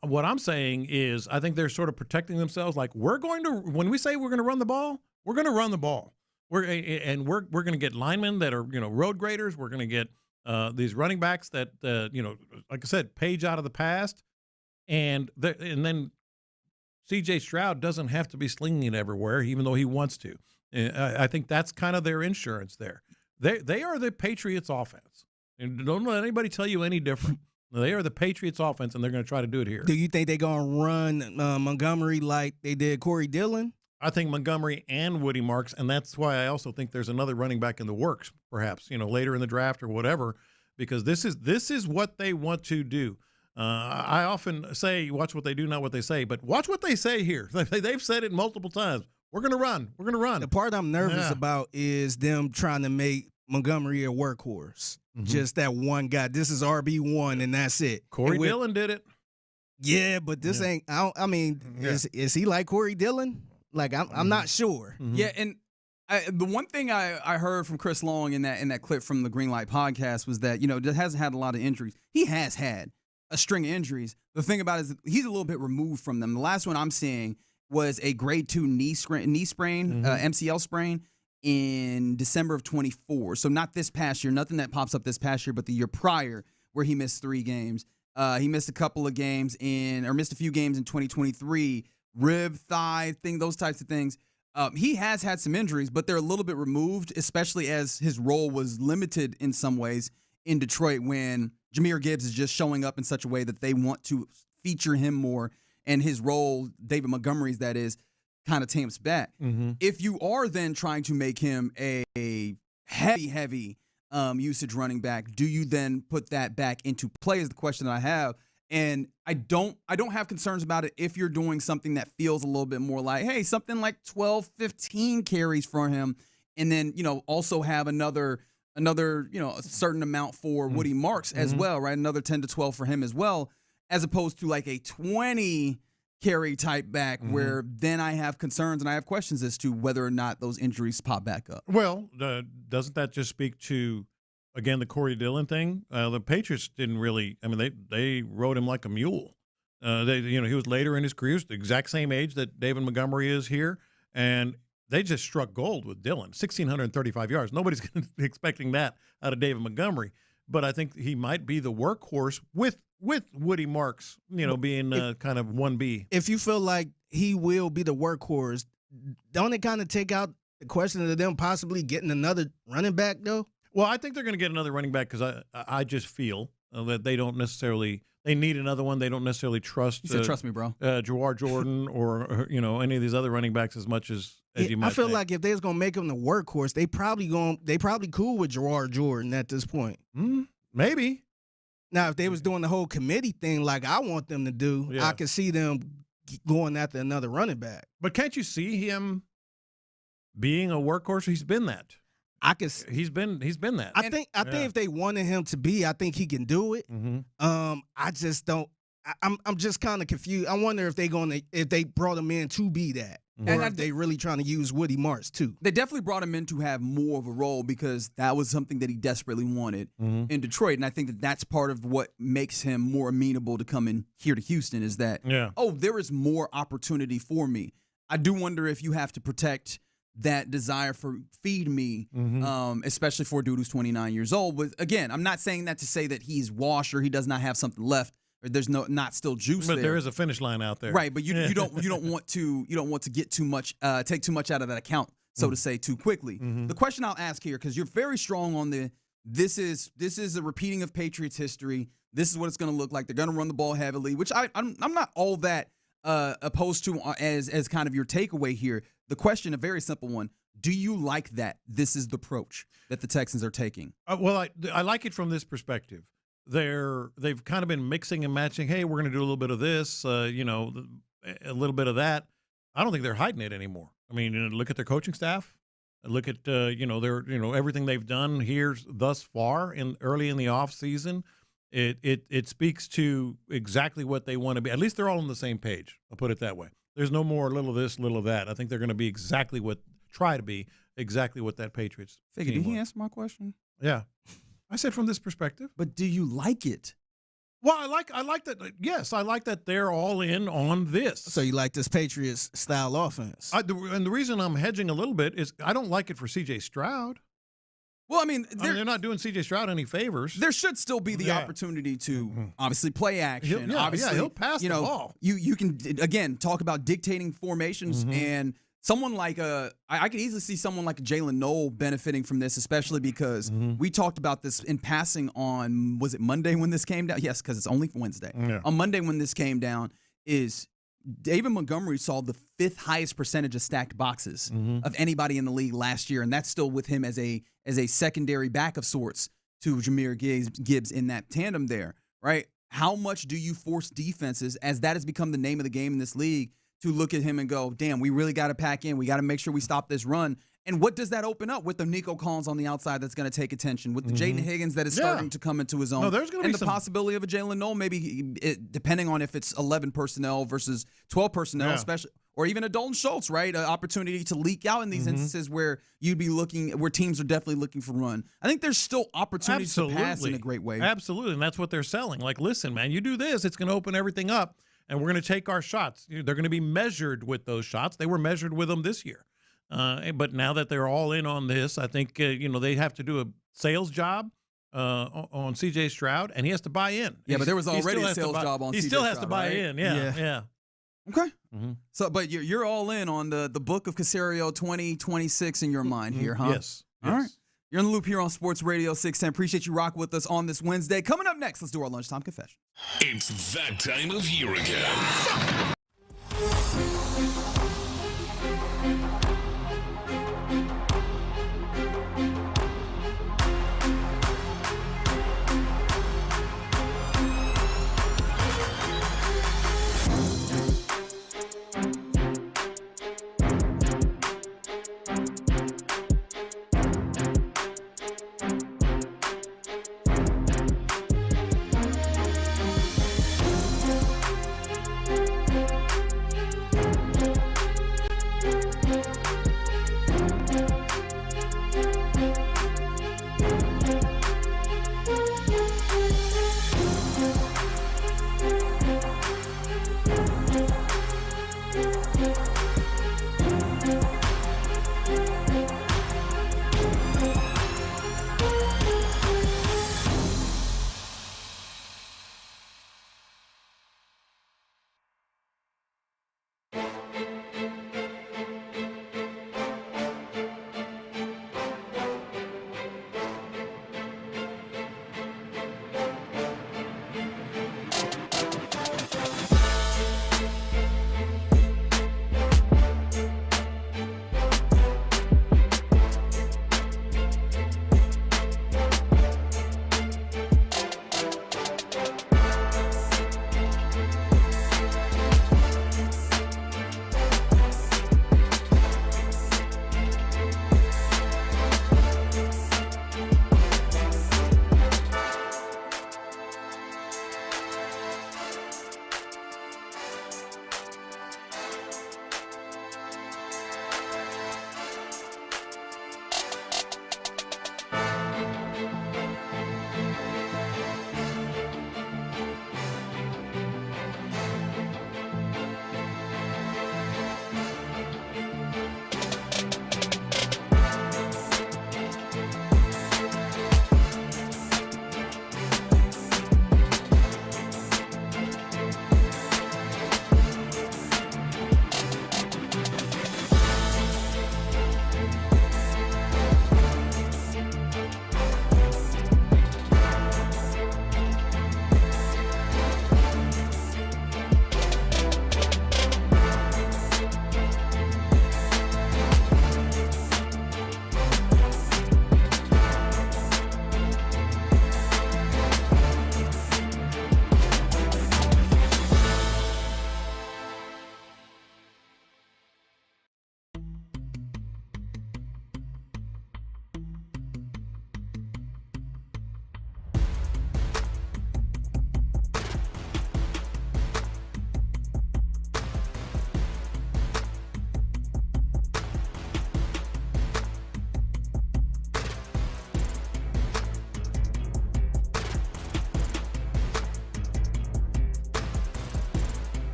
What I'm saying is, I think they're sort of protecting themselves. Like, when we say we're going to run the ball, we're going to run the ball. We're going to get linemen that are road graders. We're going to get these running backs that like I said, page out of the past, and then C.J. Stroud doesn't have to be slinging it everywhere, even though he wants to. I think that's kind of their insurance there. They are the Patriots' offense, and don't let anybody tell you any different. They are the Patriots' offense, and they're going to try to do it here. Do you think they're going to run Montgomery like they did Corey Dillon? I think Montgomery and Woody Marks, and that's why I also think there's another running back in the works, perhaps, later in the draft or whatever, because this is what they want to do. I often say, watch what they do, not what they say, but watch what they say here. They've said it multiple times. We're going to run. We're going to run. The part I'm nervous about is them trying to make Montgomery a workhorse. Mm-hmm. Just that one guy. This is RB1, and that's it. Corey Dillon did it. Yeah, but this ain't. Is he like Corey Dillon? Like I'm not sure. Yeah, and the one thing I heard from Chris Long in that clip from the Greenlight podcast was that hasn't had a lot of injuries. He has had a string of injuries. The thing about it is he's a little bit removed from them. The last one I'm seeing was a grade 2 knee sprain, MCL sprain in December of 24. So not this past year, nothing that pops up this past year, but the year prior where he missed 3 games. He missed missed a few games in 2023. Rib, thigh, those types of things. He has had some injuries, but they're a little bit removed, especially as his role was limited in some ways in Detroit when Jahmyr Gibbs is just showing up in such a way that they want to feature him more, and his role, David Montgomery's that is, kind of tamps back. If you are then trying to make him a heavy usage running back, do you then put that back into play is the question that I have. And I don't have concerns about it if you're doing something that feels a little bit more like, hey, something like 12, 15 carries for him, and then, also have another a certain amount for Woody Marks as well, right? Another 10 to 12 for him as well, as opposed to like a 20 carry type back where then I have concerns and I have questions as to whether or not those injuries pop back up. Well, doesn't that just speak to, again, the Corey Dillon thing? The Patriots didn't really. I mean, they rode him like a mule. He was later in his career, the exact same age that David Montgomery is here, and they just struck gold with Dillon. 1,635 yards. Nobody's expecting that out of David Montgomery, but I think he might be the workhorse with Woody Marks, being kind of 1B. If you feel like he will be the workhorse, don't it kind of take out the question of them possibly getting another running back, though? Well, I think they're going to get another running back because I just feel that they don't necessarily – they need another one. They don't necessarily trust – You said trust me, bro. Jawar Jordan or any of these other running backs as much as you might I feel think. like if they was going to make him the workhorse, they probably cool with Jawar Jordan at this point. Maybe. Now, if they was doing the whole committee thing like I want them to do, I could see them going after another running back. But can't you see him being a workhorse? He's been that. He's been that. I think if they wanted him to be, I think he can do it. I just don't. I'm just kind of confused. I wonder if they brought him in to be that, or if they really trying to use Woody Marks too. They definitely brought him in to have more of a role because that was something that he desperately wanted in Detroit, and I think that that's part of what makes him more amenable to coming here to Houston is that there is more opportunity for me. I do wonder if you have to protect that desire for feed me, especially for a dude who's 29 years old. But again, I'm not saying that to say that he's washed or he does not have something left or there's not still juice but there is a finish line out there, right? But you don't want to get too much, take too much out of that account, so to say, too quickly. The question I'll ask here, because you're very strong on this is a repeating of Patriots history. This is what it's going to look like. They're going to run the ball heavily, which I'm not all that opposed to as kind of your takeaway here. The question, a very simple one: do you like that this is the approach that the Texans are taking? Well, I like it from this perspective. They've kind of been mixing and matching. Hey, we're going to do a little bit of this, a little bit of that. I don't think they're hiding it anymore. I mean, look at their coaching staff. Look at everything they've done here thus far early in the off season. It speaks to exactly what they want to be. At least they're all on the same page. I'll put it that way. There's no more little this, little that. I think they're going to be try to be exactly what that Patriots Figure, team did he was. answer my question? Yeah. I said from this perspective. But do you like it? Well, I like that. Yes, I like that they're all in on this. So you like this Patriots style offense? And the reason I'm hedging a little bit is I don't like it for C.J. Stroud. Well, I mean, they're not doing C.J. Stroud any favors. There should still be the opportunity to obviously play action. He'll pass the ball. You can, again, talk about dictating formations and someone like I could easily see someone like Jalen Noel benefiting from this, especially because we talked about this in passing on, was it Monday when this came down? Yes, because it's only Wednesday. Yeah. On Monday when this came down is David Montgomery saw the 5th highest percentage of stacked boxes of anybody in the league last year, and that's still with him as a secondary back of sorts to Jahmyr Gibbs in that tandem there, right? How much do you force defenses, as that has become the name of the game in this league, to look at him and go, damn, we really got to pack in. We got to make sure we stop this run. And what does that open up with the Nico Collins on the outside that's going to take attention, with the Jaden Higgins that is starting to come into his own, there's gonna and be the possibility of a Jalen Noel, maybe depending on if it's 11 personnel versus 12 personnel, especially, or even a Dalton Schultz, right? An opportunity to leak out in these instances where you'd be looking, where teams are definitely looking for run. I think there's still opportunities to pass in a great way. Absolutely, and that's what they're selling. Like, listen, man, you do this, it's going to open everything up, and we're going to take our shots. They're going to be measured with those shots. They were measured with them this year. But now that they're all in on this, I think, they have to do a sales job on C.J. Stroud, and he has to buy in. Yeah, but there was already a sales job on C.J. Stroud. He still has to buy in, yeah. Okay. So, but you're all in on the book of Caserio 2026 in your mind here, huh? Yes. All right. You're in the loop here on Sports Radio 610. Appreciate you rocking with us on this Wednesday. Coming up next, let's do our lunchtime confession. It's that time of year again.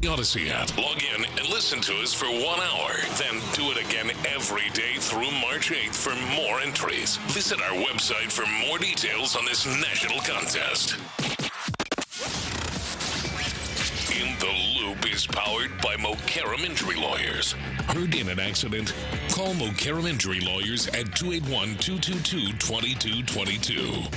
The Odyssey app. Log in and listen to us for 1 hour. Then do it again every day through March 8th for more entries. Visit our website for more details on this national contest. In the Loop is powered by Mokaram Injury Lawyers. Hurt in an accident? Call Mokaram Injury Lawyers at 281-222-2222.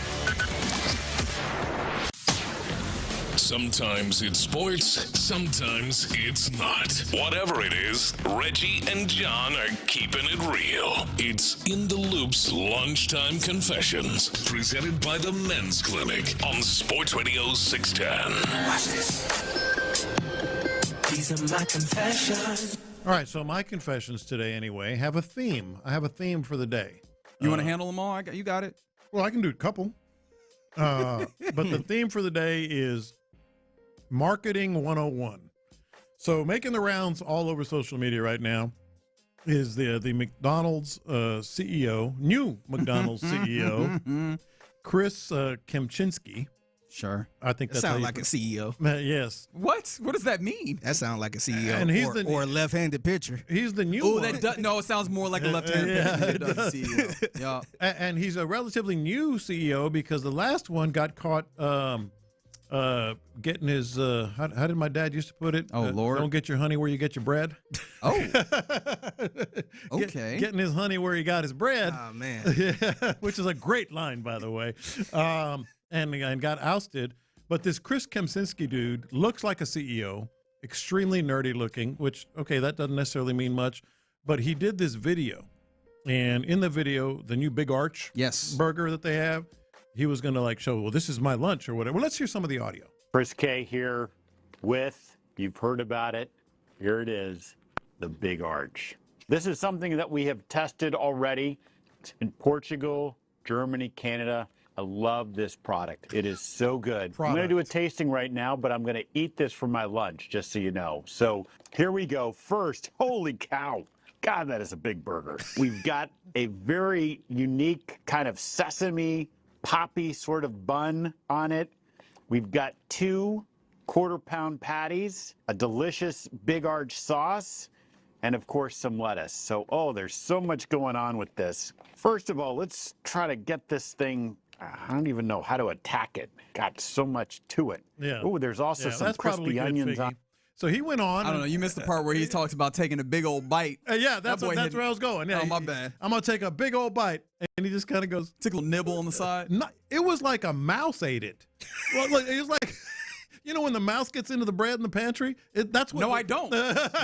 Sometimes it's sports, sometimes it's not. Whatever it is, Reggie and John are keeping it real. It's In the Loop's Lunchtime Confessions, presented by the Men's Clinic on Sports Radio 610. Watch this. These are my confessions. All right, so my confessions today, anyway, have a theme. I have a theme for the day. You want to handle them all? You got it. Well, I can do a couple. But the theme for the day is Marketing 101. So making the rounds all over social media right now is the McDonald's CEO, new McDonald's CEO, Chris Kempczinski. Sure. I think that sounds like a CEO. Yes. What? What does that mean? That sounds like a CEO. And he's or a left-handed pitcher. He's the new one. that does, no, it sounds more like a left-handed pitcher than it does a CEO. Yeah. And he's a relatively new CEO because the last one got caught getting his how did my dad used to put it? Oh, Lord. Don't get your honey where you get your bread. Oh. Okay. Getting his honey where he got his bread. Oh, man. Yeah, which is a great line, by the way. And got ousted. But this Chris Kempczinski dude looks like a CEO, extremely nerdy looking, which, okay, that doesn't necessarily mean much. But he did this video. And in the video, the new Big Arch burger that they have, he was going to show, well, this is my lunch or whatever. Well, let's hear some of the audio. Chris K here with, you've heard about it, here it is, the Big Arch. This is something that we have tested already in Portugal, Germany, Canada. I love this product. It is so good. I'm going to do a tasting right now, but I'm going to eat this for my lunch, just so you know. So here we go. First, holy cow. God, that is a big burger. We've got a very unique kind of sesame poppy sort of bun on it. We've got 2 quarter-pound patties, a delicious Big Arch sauce, and of course some lettuce. So, there's so much going on with this. First of all, let's try to get this thing, I don't even know how to attack it. Got so much to it. Yeah. Oh, there's also some crispy onions on. So he went on. I don't know. You missed the part where he talks about taking a big old bite. Yeah, that's where I was going. Yeah, oh, my bad. I'm going to take a big old bite. And he just kind of goes. Tickle nibble on the side. It was like a mouse ate it. Well, it was like, when the mouse gets into the bread in the pantry? That's what. No, I don't,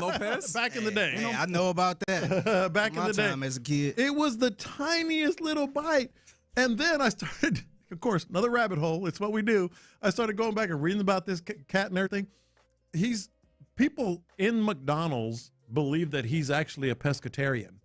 Lopez. Back in the day. Hey, I know about that. Back in the day. My time as a kid. It was the tiniest little bite. And then I started, of course, another rabbit hole. It's what we do. I started going back and reading about this cat and everything. People in McDonald's believe that he's actually a pescatarian.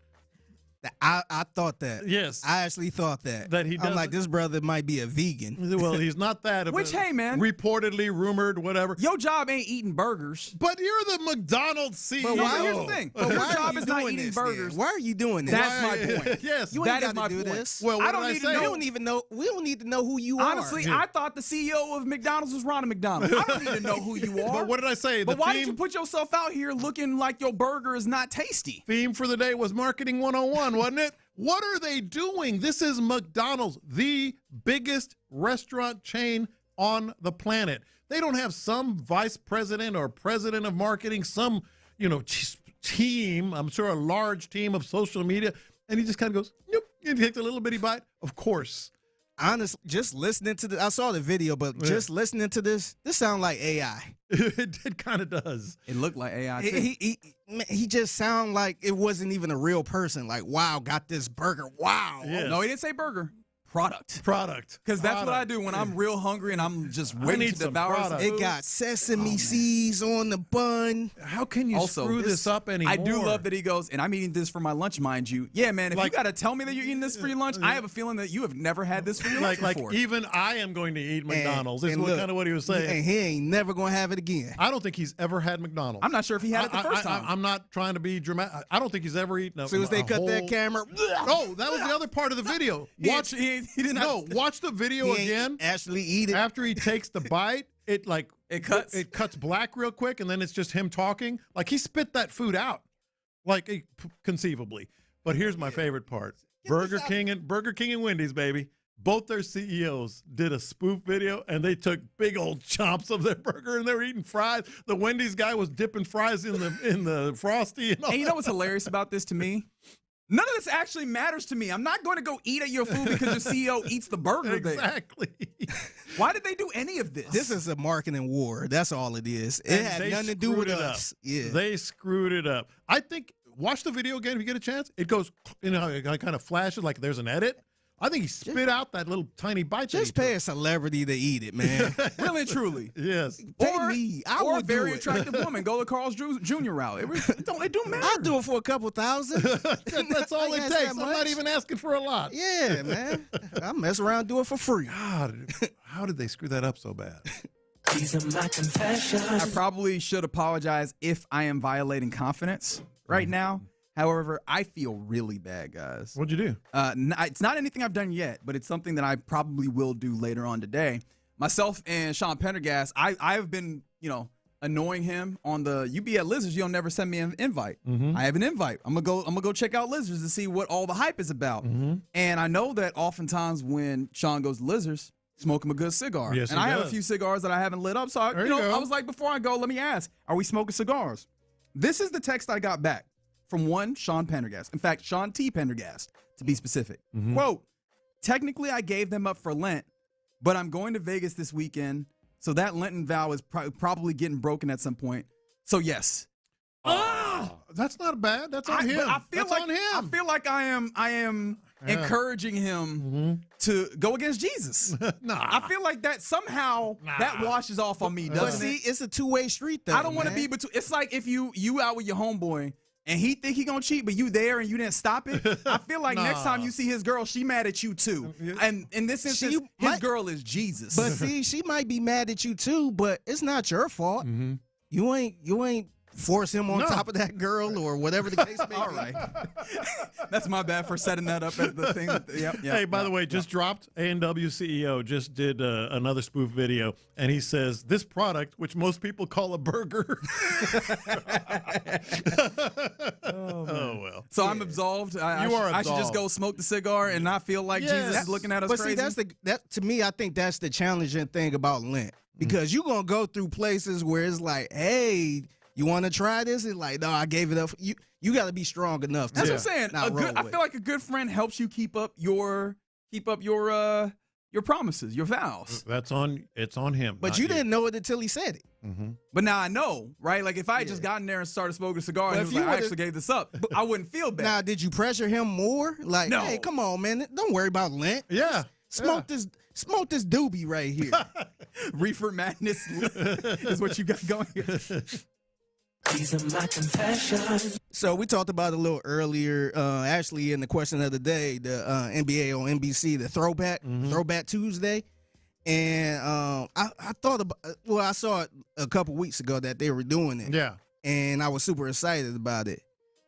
I thought that. Yes. I actually thought that. That he does. I'm like, this brother might be a vegan. Well, he's not that. Which, hey, man. Reportedly, rumored, whatever. Your job ain't eating burgers. But you're the McDonald's CEO. But here's the thing. But your job is not eating burgers. Then? Why are you doing this? That's my point. Yes. You ain't got to do this. Well, I don't need to know. We don't even know. We don't need to know who you are. Honestly, I thought the CEO of McDonald's was Ronald McDonald. I don't need to know who you are. But what did I say? But why did you put yourself out here looking like your burger is not tasty? Theme for the day was Marketing 101, wasn't it? What are they doing? This is McDonald's, the biggest restaurant chain on the planet. They don't have some vice president or president of marketing, some, team, I'm sure a large team of social media. And he just kind of goes, nope, and takes a little bitty bite. Of course. Honestly, just listening to I saw the video, but just listening to this sounds like AI. It kind of does. It looked like AI too. He just sounded like it wasn't even a real person. Like, wow, got this burger. Wow. Yes. No, he didn't say burger. Product. Because that's what I do when I'm real hungry and I'm just waiting to devour some food. It got sesame seeds on the bun. How can you screw this up anymore? I do love that he goes, and I'm eating this for my lunch, mind you. Yeah, man, if you got to tell me that you're eating this for your lunch, I have a feeling that you have never had this for your lunch before. Like even I am going to eat McDonald's. Is kind of what he was saying. And he ain't never going to have it again. I don't think he's ever had McDonald's. I'm not sure if he had it the first time. I'm not trying to be dramatic. I don't think he's ever eaten as soon as they cut that camera. Oh, that was the other part of the video. He didn't watch the video again. Actually eat it after he takes the bite. It It cuts. It cuts black real quick, and then it's just him talking. Like he spit that food out, like conceivably. But here's my favorite part: Burger King and Wendy's, baby. Both their CEOs did a spoof video, and they took big old chomps of their burger, and they were eating fries. The Wendy's guy was dipping fries in the Frosty. And you know what's hilarious about this to me? None of this actually matters to me. I'm not going to go eat at your food because your CEO eats the burger there. Exactly. Why did they do any of this? This is a marketing war. That's all it is. It had nothing to do with us. Yeah. They screwed it up. I think, watch the video again if you get a chance. It goes, it kind of flashes like there's an edit. I think he spit out that little tiny bite. Just pay a celebrity to eat it, man. Really and truly. Yes. Pay me. I or a would very do it. attractive woman. Go the Carl's Jr. route. It don't matter. I'll do it for a couple thousand. That's all it takes. I'm not even asking for a lot. Yeah, man. I mess around and do it for free. God, how did they screw that up so bad? These are my confessions. I probably should apologize if I am violating confidence right now. However, I feel really bad, guys. What'd you do? It's not anything I've done yet, but it's something that I probably will do later on today. Myself and Sean Pendergast, I've been, annoying him on the "you be at Lizards, you'll never send me an invite." Mm-hmm. I have an invite. I'm gonna go check out Lizards to see what all the hype is about. Mm-hmm. And I know that oftentimes when Sean goes to Lizards, smoke him a good cigar. Yes, and I have a few cigars that I haven't lit up. So I was like, before I go, let me ask, are we smoking cigars? This is the text I got back from one Sean Pendergast. In fact, Sean T. Pendergast, to be specific. Mm-hmm. Quote, technically I gave them up for Lent, but I'm going to Vegas this weekend, so that Lenten vow is probably getting broken at some point. So yes. That's not bad. That's on him. I feel That's like, on him. I feel like I am encouraging him to go against Jesus. I feel like that somehow that washes off on me, doesn't But it? see, it's a two-way street, though. I don't want to be between. It's like if you out with your homeboy and he think he gonna cheat, but you there and you didn't stop it. I feel like next time you see his girl, she mad at you too. And in this instance, his girl is Jesus. But see, she might be mad at you too, but it's not your fault. Mm-hmm. You ain't force him on top of that girl or whatever the case may be. All right. That's my bad for setting that up as the thing. Yep, Hey, by the way, just dropped A&W CEO just did another spoof video, and he says this product, which most people call a burger. Oh well. So I'm absolved. I should just go smoke the cigar and not feel like Jesus is looking at us crazy. But see, to me, I think that's the challenging thing about Lent, because you're gonna go through places where it's like, hey, you want to try this? It's like, no, I gave it up. You got to be strong enough. That's what I'm saying. I feel like a good friend helps you keep up your promises, your vows. It's on him. But you didn't know it until he said it. Mm-hmm. But now I know, right? Like if I had just gotten there and started smoking a cigar and he was like, I actually gave this up, I wouldn't feel bad. Now, did you pressure him more? Like, no. Hey, come on, man. Don't worry about Lent. Yeah. Smoke this doobie right here. Reefer Madness is what you got going here. These are my confessions. So we talked about it a little earlier, actually in the question of the day, the NBA on NBC, the Throwback Tuesday. And I thought about, I saw it a couple weeks ago that they were doing it. Yeah. And I was super excited about it.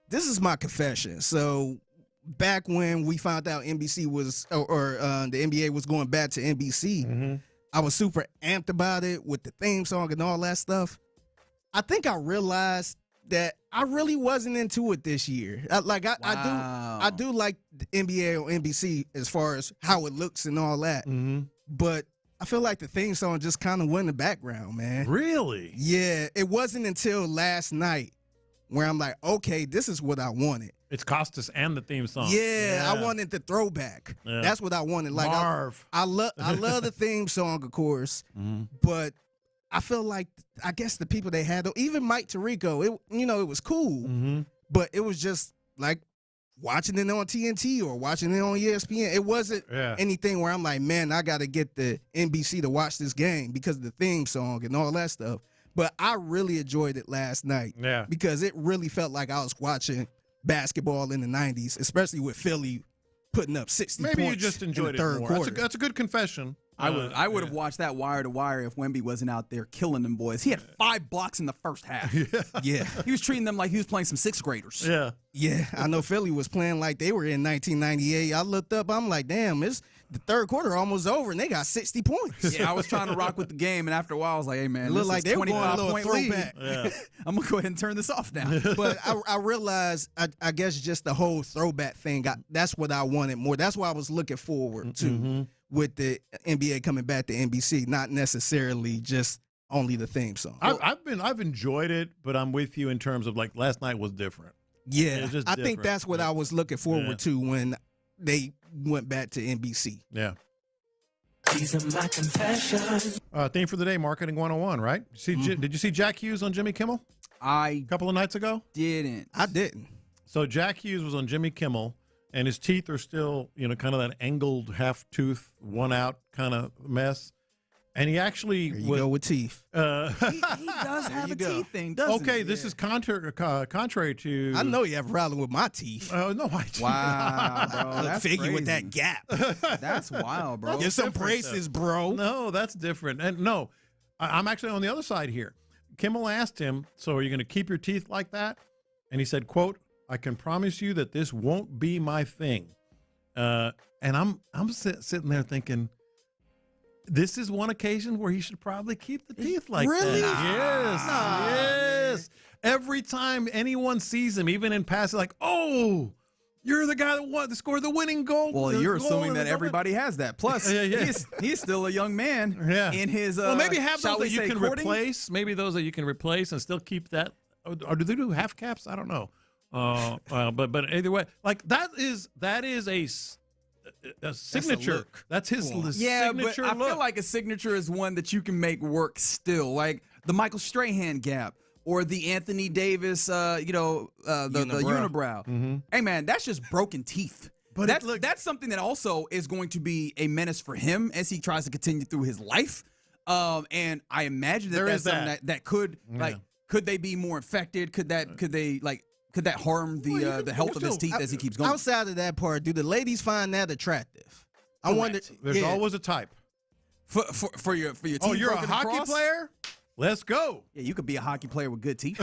This is my confession. So back when we found out NBC was, or the NBA was going back to NBC, I was super amped about it with the theme song and all that stuff. I think I realized that I really wasn't into it this year. I do like the NBA on NBC as far as how it looks and all that. But I feel like the theme song just kind of went in the background, man. Really? Yeah. It wasn't until last night where I'm like, okay, this is what I wanted. It's Costas and the theme song. Yeah, I wanted the throwback. Yeah. That's what I wanted. Like Marv. I love the theme song, of course, but I feel like, I guess the people they had, even Mike Tirico, it was cool, but it was just like watching it on TNT or watching it on ESPN. It wasn't anything where I'm like, man, I got to get the NBC to watch this game because of the theme song and all that stuff. But I really enjoyed it last night because it really felt like I was watching basketball in the 90s, especially with Philly putting up 60 points. Maybe you just enjoyed in the third it more. quarter. That's a good confession. I would have watched that wire to wire if Wemby wasn't out there killing them boys. He had 5 blocks in the first half. Yeah. He was treating them like he was playing some 6th graders. Yeah, I know Philly was playing like they were in 1998. I looked up, I'm like, damn, it's the third quarter almost over, and they got 60 points. Yeah, I was trying to rock with the game, and after a while, I was like, hey, man, It looked like they were going a little 25-point lead. throwback. Yeah. I'm going to go ahead and turn this off now. But I realized, I guess just the whole throwback thing, that's what I wanted more. That's what I was looking forward to with the NBA coming back to NBC, not necessarily just only the theme song. I've enjoyed it, but I'm with you in terms of like last night was different. Yeah, It was just I think different. that's what I was looking forward to when they went back to NBC. Yeah. These are my confessions. Theme for the day, Marketing 101, right? Did you see Jack Hughes on Jimmy Kimmel? A couple of nights ago? Didn't. I didn't. So Jack Hughes was on Jimmy Kimmel, and his teeth are still, kind of that angled half-tooth, one-out kind of mess. And he actually There you go with teeth. He does have a teeth thing, doesn't he? Okay, this is contrary to. I know you have a problem with my teeth. No, I do. Wow, bro. That's Figure crazy. with that gap. That's wild, bro. Get some braces, bro. No, that's different. And no, I'm actually on the other side here. Kimmel asked him, so are you going to keep your teeth like that? And he said, quote, I can promise you that this won't be my thing. And I'm sitting there thinking, this is one occasion where he should probably keep the teeth like Really? that. Yes. Every time anyone sees him, even in passing, like, oh, you're the guy that scored the winning goal. Well, the you're goal assuming in that the- everybody has that. Plus, he's still a young man in his, well, maybe have shall those that we you say, can courting? replace. Maybe those that you can replace and still keep that. Or do they do half caps? I don't know. But either way, like that is a signature. That's his Yeah, signature but I look. feel like a signature is one that you can make work still, like the Michael Strahan gap or the Anthony Davis, the unibrow. Hey, man, that's just broken teeth. But that's something that also is going to be a menace for him as he tries to continue through his life. And I imagine that There that's is something that. that could could they be more infected? Could that harm the health of his teeth as he keeps going? Outside of that part, do the ladies find that attractive? I wonder. There's always a type. For your teeth. Oh, you're a broken hockey across? player? Let's go. Yeah, you could be a hockey player with good teeth.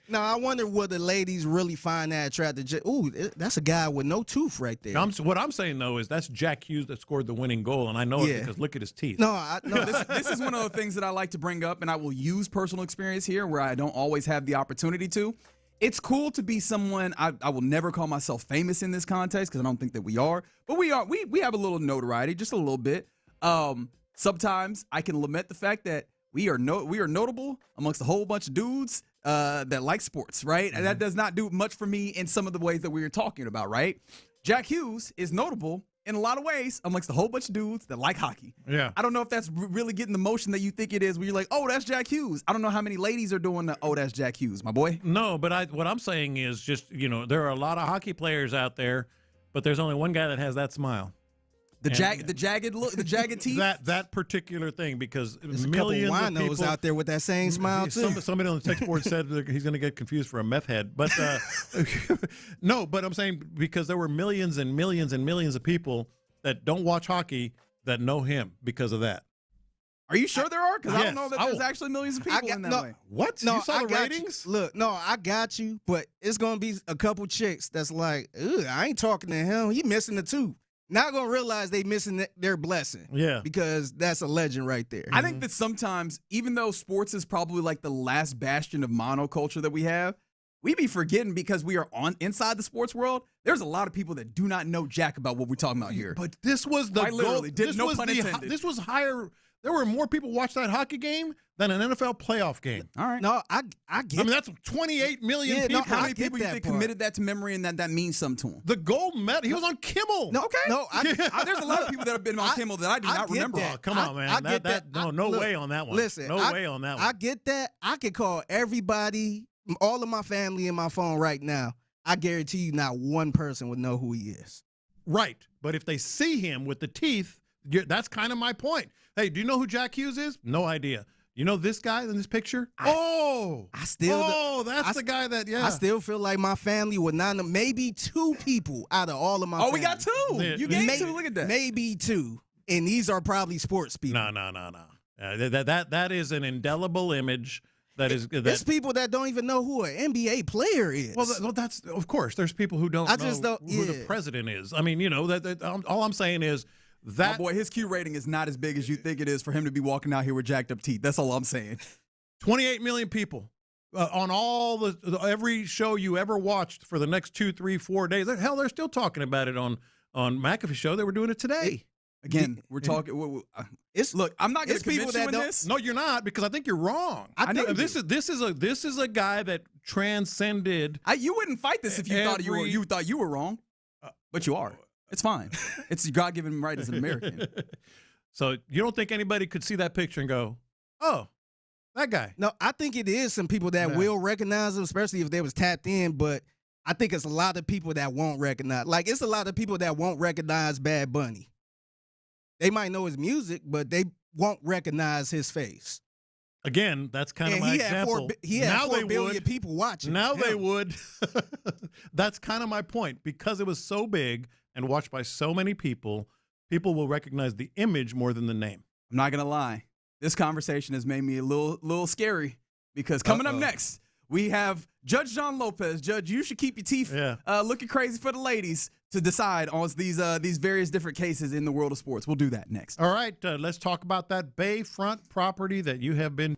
Now, I wonder would the ladies really find that attractive? Ooh, that's a guy with no tooth right there. What I'm saying, though, is that's Jack Hughes that scored the winning goal, and I know it Yeah. because look at his teeth. No, This is one of the things that I like to bring up, and I will use personal experience here where I don't always have the opportunity to. It's cool to be someone, I will never call myself famous in this context because I don't think that we are, but we have a little notoriety, just a little bit. Sometimes I can lament the fact that we are notable amongst a whole bunch of dudes that like sports, right? And that does not do much for me in some of the ways that we were talking about, right? Jack Hughes is notable in a lot of ways amongst a whole bunch of dudes that like hockey. Yeah. I don't know if that's really getting the motion that you think it is where you're like, oh, that's Jack Hughes. I don't know how many ladies are doing the, oh, that's Jack Hughes, my boy. No, but what I'm saying is just, there are a lot of hockey players out there, but there's only one guy that has that smile. The jagged look, the jagged teeth. That particular thing, because There's a millions couple of winos people out there with that same smile too. Somebody on the text board said that he's going to get confused for a meth head, but no. But I'm saying because there were millions and millions and millions of people that don't watch hockey that know him because of that. Are you sure there are? Because I don't Yes. know that there's actually millions of people in that way. What? No, you saw I the got ratings? You. Look, no, I got you, but it's gonna be a couple chicks that's like, ugh, I ain't talking to him. He missing the tooth. Not gonna realize they missing their blessing. Yeah, because that's a legend right there. I think that sometimes, even though sports is probably like the last bastion of monoculture that we have, we be forgetting because we are inside the sports world. There's a lot of people that do not know jack about what we're talking about here. But this was the Quite literally, this no was pun the intended. this was higher. There were more people watch that hockey game than an NFL playoff game. All right. No, I get. I mean, that's 28 million people. How many people you think committed that to memory and that means something to them? The gold medal. He was on Kimmel. No, okay. No, there's a lot of people that have been on Kimmel that I do not remember. That. Oh, come on, man. I get that. No way on that one. Listen, no way on that one. I get that. I could call everybody, all of my family in my phone right now. I guarantee you not one person would know who he is. Right. But if they see him with the teeth, that's kind of my point. Hey, do you know who Jack Hughes is? No idea. You know this guy in this picture? That's the guy that, I still feel like my family would not know. Maybe two people out of all of my family. We got two. You gave two. Look at that. Maybe two. And these are probably sports people. No. That is an indelible image. There's people that don't even know who an NBA player is. Well, that's of course. There's people who don't know who the president is. I mean, all I'm saying is that. My boy, his Q rating is not as big as you think it is for him to be walking out here with jacked up teeth. That's all I'm saying. 28 million people on all every show you ever watched for the next 2, 3, 4 days. Hell, they're still talking about it on McAfee's show. They were doing it today. Again, we're talking. Look, I'm not going to convince you in this. No, you're not, because I think you're wrong. I know this is a guy that transcended. You wouldn't fight this if you thought you were wrong, but you are. It's fine. It's your God-given right as an American. So you don't think anybody could see that picture and go, "Oh, that guy"? No, I think it is some people that will recognize him, especially if they was tapped in. But I think it's a lot of people that won't recognize. Like, it's a lot of people that won't recognize Bad Bunny. They might know his music, but they won't recognize his face. Again, that's kind of my example. He had 4 billion people watching. Now they would. That's kind of my point. Because it was so big and watched by so many people, people will recognize the image more than the name. I'm not going to lie. This conversation has made me a little scary, because coming up next, we have Judge John Lopez. Judge, you should keep your teeth looking crazy for the ladies to decide on these various different cases in the world of sports. We'll do that next. All right, let's talk about that Bayfront property that you have been.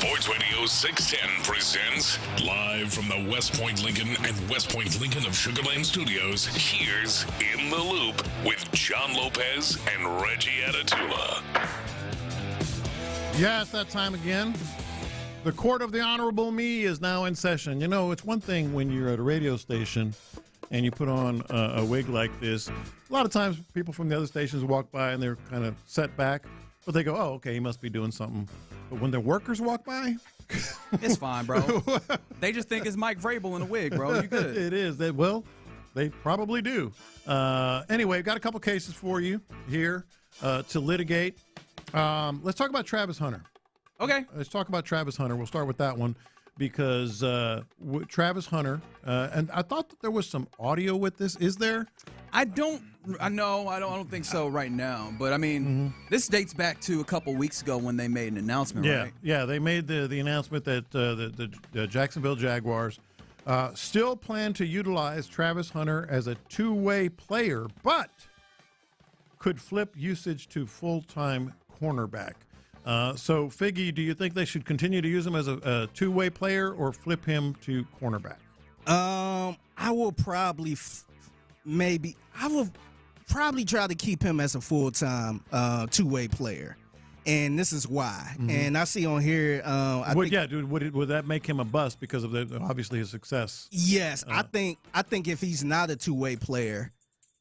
Sports Radio 610 presents live from the West Point Lincoln and West Point Lincoln of Sugar Land Studios. Here's In the Loop with John Lopez and Reggie Atatula. Yeah, it's that time again. The court of the honorable me is now in session. You know, it's one thing when you're at a radio station and you put on a wig like this. A lot of times people from the other stations walk by and they're kind of set back, but they go, oh, okay, he must be doing something. But when the workers walk by, it's fine, bro. They just think it's Mike Vrabel in a wig, bro. You good? It is. They probably do. Anyway, I've got a couple cases for you here to litigate. Let's talk about Travis Hunter. Okay. Let's talk about Travis Hunter. We'll start with that one because Travis Hunter, and I thought that there was some audio with this. Is there? I don't think so right now. But I mean, this dates back to a couple weeks ago when they made an announcement, right? Yeah, they made the announcement that the Jacksonville Jaguars still plan to utilize Travis Hunter as a two-way player, but could flip usage to full-time cornerback. So, Figgy, do you think they should continue to use him as a two-way player or flip him to cornerback? I will probably try to keep him as a full-time two-way player, and this is why. And I see on here, would that make him a bust because of obviously his success? Yes, I think if he's not a two-way player,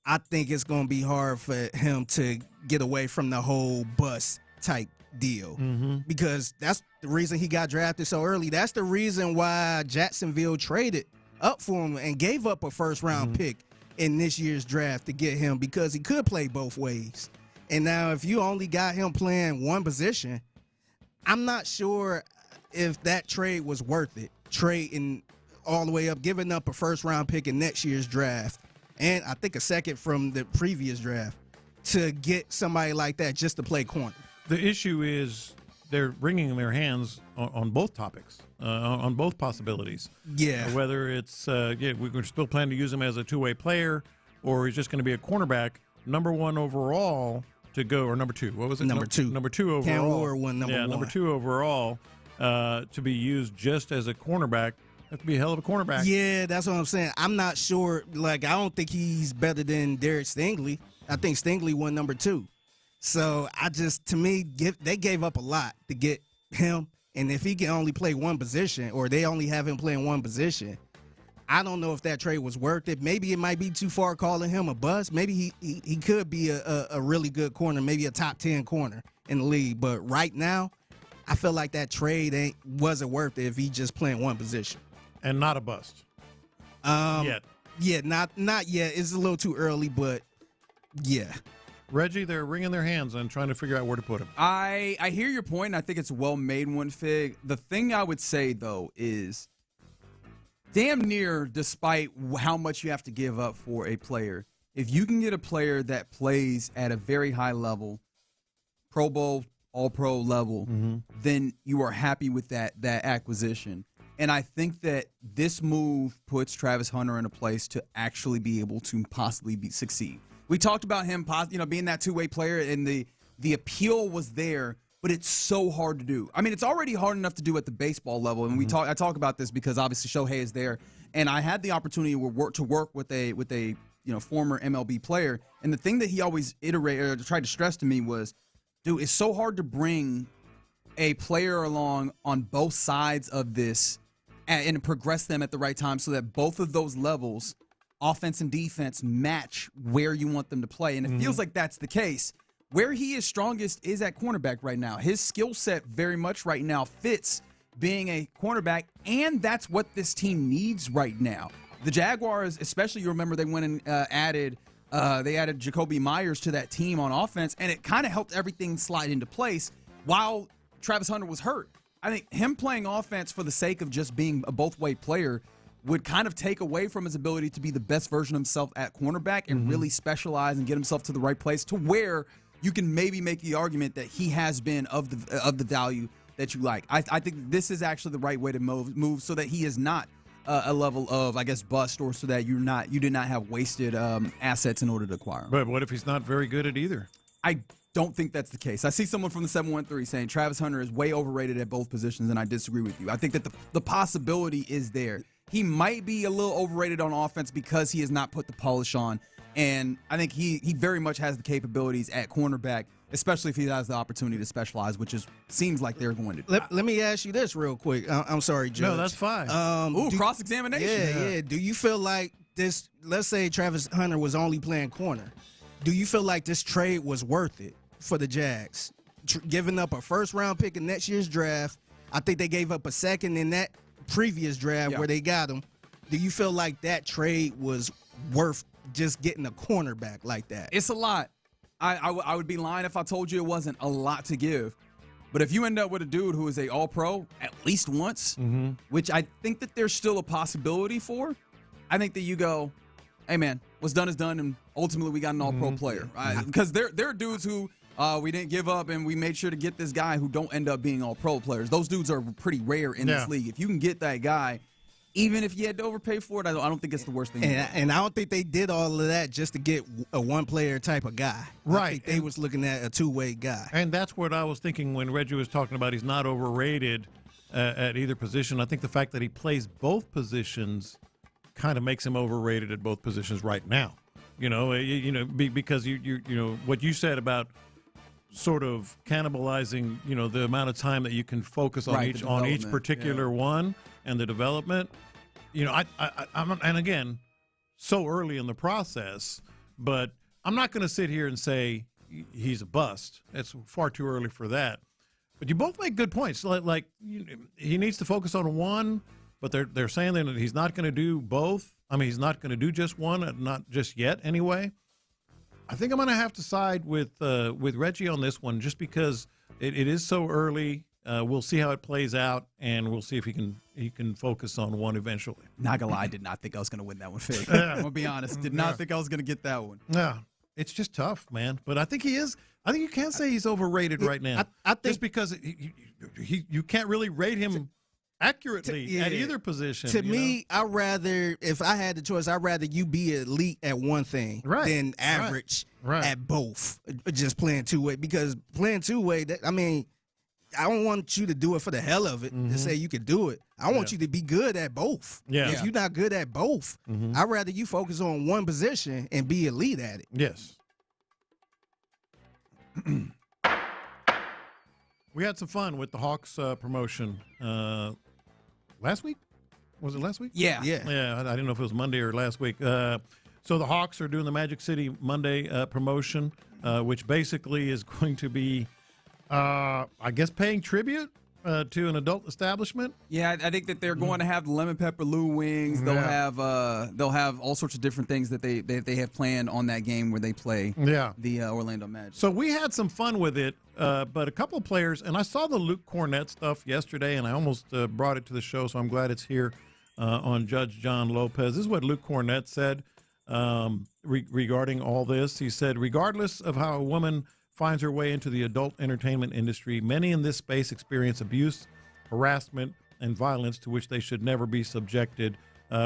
I think it's going to be hard for him to get away from the whole bust type deal because that's the reason he got drafted so early. That's the reason why Jacksonville traded up for him and gave up a first-round pick in this year's draft to get him because he could play both ways. And now if you only got him playing one position, I'm not sure if that trade was worth it. Trading all the way up, giving up a first-round pick in next year's draft, and I think a second from the previous draft to get somebody like that just to play corner. The issue is they're wringing their hands on both topics, on both possibilities. Yeah. Whether it's, we're still planning to use him as a two-way player or he's just going to be a cornerback, number one overall to go, or number two. What was it? Number two. Number two overall. Cam Ward won number one. Number two overall to be used just as a cornerback. That could be a hell of a cornerback. Yeah, that's what I'm saying. I'm not sure. Like, I don't think he's better than Derek Stingley. I think Stingley won number two. So they gave up a lot to get him. And if he can only play one position, or they only have him playing one position, I don't know if that trade was worth it. Maybe it might be too far calling him a bust. Maybe he could be a really good corner, maybe a top 10 corner in the league. But right now, I feel like that trade wasn't worth it if he's just playing one position. And not a bust. Yet. Yeah, not yet. It's a little too early, but yeah. Reggie, they're wringing their hands and trying to figure out where to put him. I hear your point, and I think it's a well-made one, Fig. The thing I would say, though, is damn near, despite how much you have to give up for a player, if you can get a player that plays at a very high level, Pro Bowl, All-Pro level, then you are happy with that acquisition. And I think that this move puts Travis Hunter in a place to actually be able to possibly succeed. We talked about him, being that two-way player, and the appeal was there, but it's so hard to do. I mean, it's already hard enough to do at the baseball level, and I talk about this because obviously Shohei is there, and I had the opportunity to work with a former MLB player, and the thing that he always tried to stress to me was, dude, it's so hard to bring a player along on both sides of this and progress them at the right time so that both of those levels, offense and defense, match where you want them to play. And it feels like that's the case. Where he is strongest is at cornerback right now. His skill set very much right now fits being a cornerback, and that's what this team needs right now. The Jaguars, especially, you remember they went and added Jacoby Myers to that team on offense, and it kind of helped everything slide into place while Travis Hunter was hurt. I think him playing offense for the sake of just being a both-way player would kind of take away from his ability to be the best version of himself at cornerback and really specialize and get himself to the right place to where you can maybe make the argument that he has been of the value that you like. I think this is actually the right way to move so that he is not a level of, I guess, bust, or so that you did not have wasted assets in order to acquire him. But what if he's not very good at either? don't think that's the case. I see someone from the 713 saying Travis Hunter is way overrated at both positions, and I disagree with you. I think that the possibility is there. He might be a little overrated on offense because he has not put the polish on, and I think he very much has the capabilities at cornerback, especially if he has the opportunity to specialize, which seems like they're going to do. Let me ask you this real quick. I'm sorry, Judge. No, that's fine. Cross-examination. Yeah. Do you feel like this, let's say Travis Hunter was only playing corner. Do you feel like this trade was worth it for the Jags? Giving up a first-round pick in next year's draft. I think they gave up a second in that previous draft where they got him. Do you feel like that trade was worth just getting a cornerback like that? It's a lot. I would be lying if I told you it wasn't a lot to give. But if you end up with a dude who is a all-pro at least once, which I think that there's still a possibility for, I think that you go, hey, man, what's done is done, and ultimately we got an all-pro player. Because there are dudes who we didn't give up, and we made sure to get this guy who don't end up being all-pro players. Those dudes are pretty rare in this league. If you can get that guy, even if you had to overpay for it, I don't think it's the worst thing. And I don't think they did all of that just to get a one-player type of guy. Right. I think they was looking at a two-way guy. And that's what I was thinking when Reggie was talking about he's not overrated at either position. I think the fact that he plays both positions kind of makes him overrated at both positions right now. Because you know what you said about sort of cannibalizing, the amount of time that you can focus on each particular one and the development. I'm and again, so early in the process, but I'm not going to sit here and say he's a bust. It's far too early for that. But you both make good points. Like he needs to focus on one, but they're saying that he's not going to do both. I mean, he's not going to do just one, not just yet anyway. I think I'm going to have to side with Reggie on this one, just because it is so early. We'll see how it plays out, and we'll see if he can focus on one eventually. Not gonna lie, I did not think I was gonna win that one, Fig. I'm gonna be honest. Did not think I was gonna get that one. Yeah, it's just tough, man. But I think he is. I think you can't say he's overrated right now. I think just because you can't really rate him accurately at either position. To me, if I had the choice, I'd rather you be elite at one thing than average at both. Just playing two-way, because playing two-way, I don't want you to do it for the hell of it to say you could do it. I want you to be good at both. Yeah. If you're not good at both, I'd rather you focus on one position and be elite at it. Yes. We had some fun with the Hawks promotion last week. Was it last week? Yeah. I didn't know if it was Monday or last week. So the Hawks are doing the Magic City Monday promotion, which basically is going to be, I guess, paying tribute to an adult establishment. Yeah, I think that they're going to have the lemon pepper Lou wings. They'll have all sorts of different things that they have planned on that game where they play the Orlando Magic. So we had some fun with it, but a couple of players, and I saw the Luke Cornett stuff yesterday, and I almost brought it to the show, so I'm glad it's here on Judge John Lopez. This is what Luke Cornett said regarding all this. He said, regardless of how a woman finds her way into the adult entertainment industry, many in this space experience abuse, harassment, and violence to which they should never be subjected.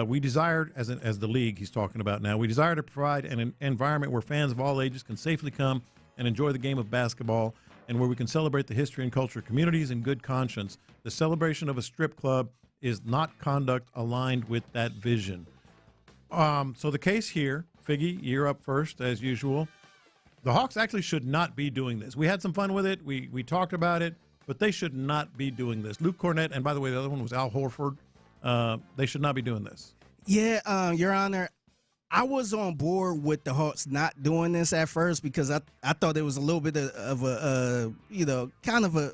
We desire, as the league he's talking about now, we desire to provide an environment where fans of all ages can safely come and enjoy the game of basketball, and where we can celebrate the history and culture of communities in good conscience. The celebration of a strip club is not conduct aligned with that vision. So the case here, Figgy, you're up first, as usual. The Hawks actually should not be doing this. We had some fun with it. We talked about it, but they should not be doing this. Luke Cornett, and by the way, the other one was Al Horford. They should not be doing this. Yeah, Your Honor, I was on board with the Hawks not doing this at first because I thought it was a little bit of a kind of a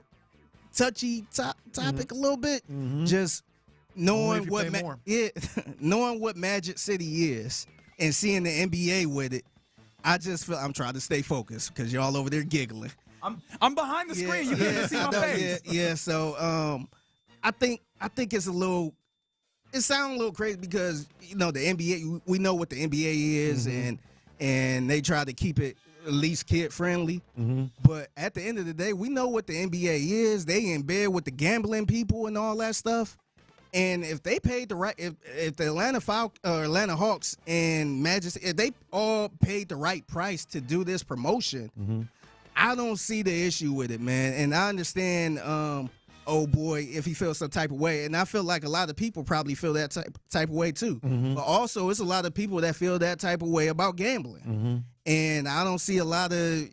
touchy topic a little bit. Just knowing knowing what Magic City is and seeing the NBA with it. I just feel I'm trying to stay focused because you're all over there giggling. I'm behind the screen. You can't see my face. Yeah. So I think it's a little. It sounds a little crazy because the NBA. We know what the NBA is, and they try to keep it at least kid friendly. But at the end of the day, we know what the NBA is. They in bed with the gambling people and all that stuff. And if they paid the right, if the Atlanta Hawks and Magic, if they all paid the right price to do this promotion, I don't see the issue with it, man. And I understand, oh boy, if he feels some type of way. And I feel like a lot of people probably feel that type of way too. Mm-hmm. But also, it's a lot of people that feel that type of way about gambling. Mm-hmm. And I don't see a lot of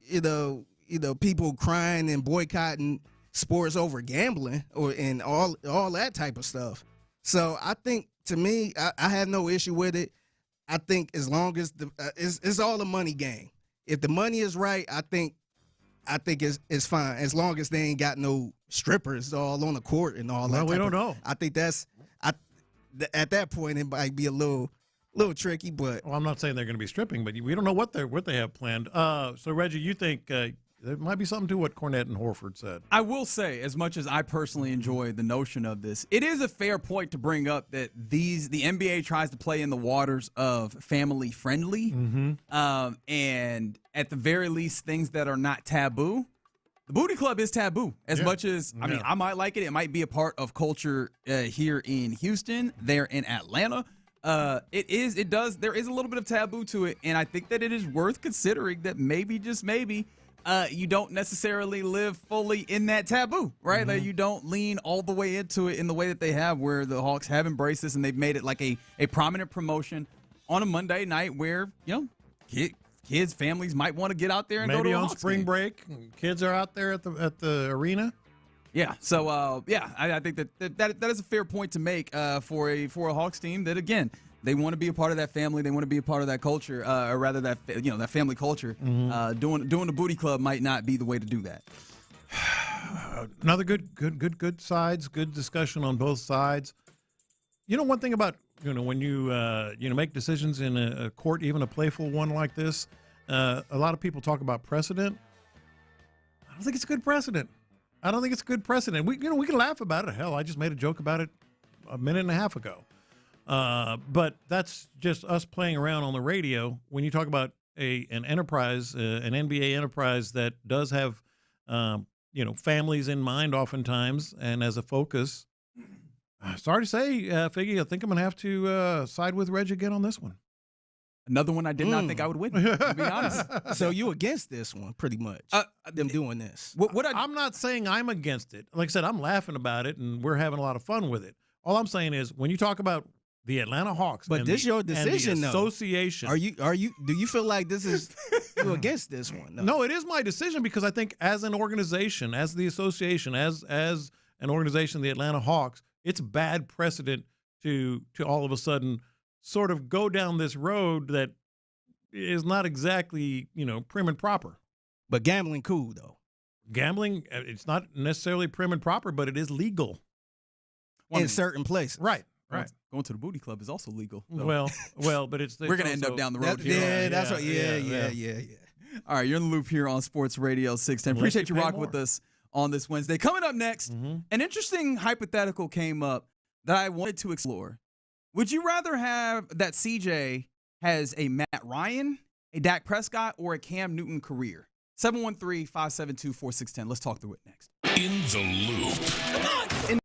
people crying and boycotting sports over gambling and all that type of stuff. So I think, to me, I have no issue with it. I think as long as it's all a money game. If the money is right, I think it's fine, as long as they ain't got no strippers all on the court and all that. Well, we don't know. I think at that point it might be a little tricky, but I'm not saying they're going to be stripping, but we don't know what they have planned. So Reggie, you think there might be something to what Cornette and Horford said? I will say, as much as I personally enjoy the notion of this, it is a fair point to bring up that the NBA tries to play in the waters of family friendly, and at the very least, things that are not taboo. The booty club is taboo. As much as I mean, I might like it. It might be a part of culture here in Houston, there in Atlanta. There is a little bit of taboo to it, and I think that it is worth considering that maybe, just maybe, you don't necessarily live fully in that taboo, right? Like you don't lean all the way into it in the way that they have, where the Hawks have embraced this and they've made it like a prominent promotion on a Monday night where, kids, families might want to get out there and maybe go to a on Hawks spring game. break. Kids are out there at the arena. Yeah. So I think that is a fair point to make for a Hawks team that, again, they want to be a part of that family. They want to be a part of that culture, or rather that family culture. Doing the booty club might not be the way to do that. Another good sides. Good discussion on both sides. One thing about when you make decisions in a court, even a playful one like this, a lot of people talk about precedent. I don't think it's a good precedent. We can laugh about it. Hell, I just made a joke about it a minute and a half ago. But that's just us playing around on the radio. When you talk about an enterprise, an NBA enterprise that does have, families in mind oftentimes and as a focus. Sorry to say, Figgy, I think I'm going to have to side with Reg again on this one. Another one I did not think I would win, to be honest. So you against this one, pretty much, them doing this. I'm not saying I'm against it. Like I said, I'm laughing about it, and we're having a lot of fun with it. All I'm saying is when you talk about the Atlanta Hawks, but this your decision, and the association. Though. Do you feel like this is you against this one? No, it is my decision because I think as an organization, as the association, as an organization, the Atlanta Hawks, it's bad precedent to all of a sudden sort of go down this road that is not exactly, prim and proper. But gambling cool, though. Gambling, it's not necessarily prim and proper, but it is legal. In certain places. Right. Going to the booty club is also legal. So. Well, but it's we're going to end up down the road here. Yeah. All right, you're in the loop here on Sports Radio 610. Appreciate you rocking with us on this Wednesday. Coming up next, an interesting hypothetical came up that I wanted to explore. Would you rather have that CJ has a Matt Ryan, a Dak Prescott, or a Cam Newton career? 713-572-4610. Let's talk through it next. In the loop. Come on.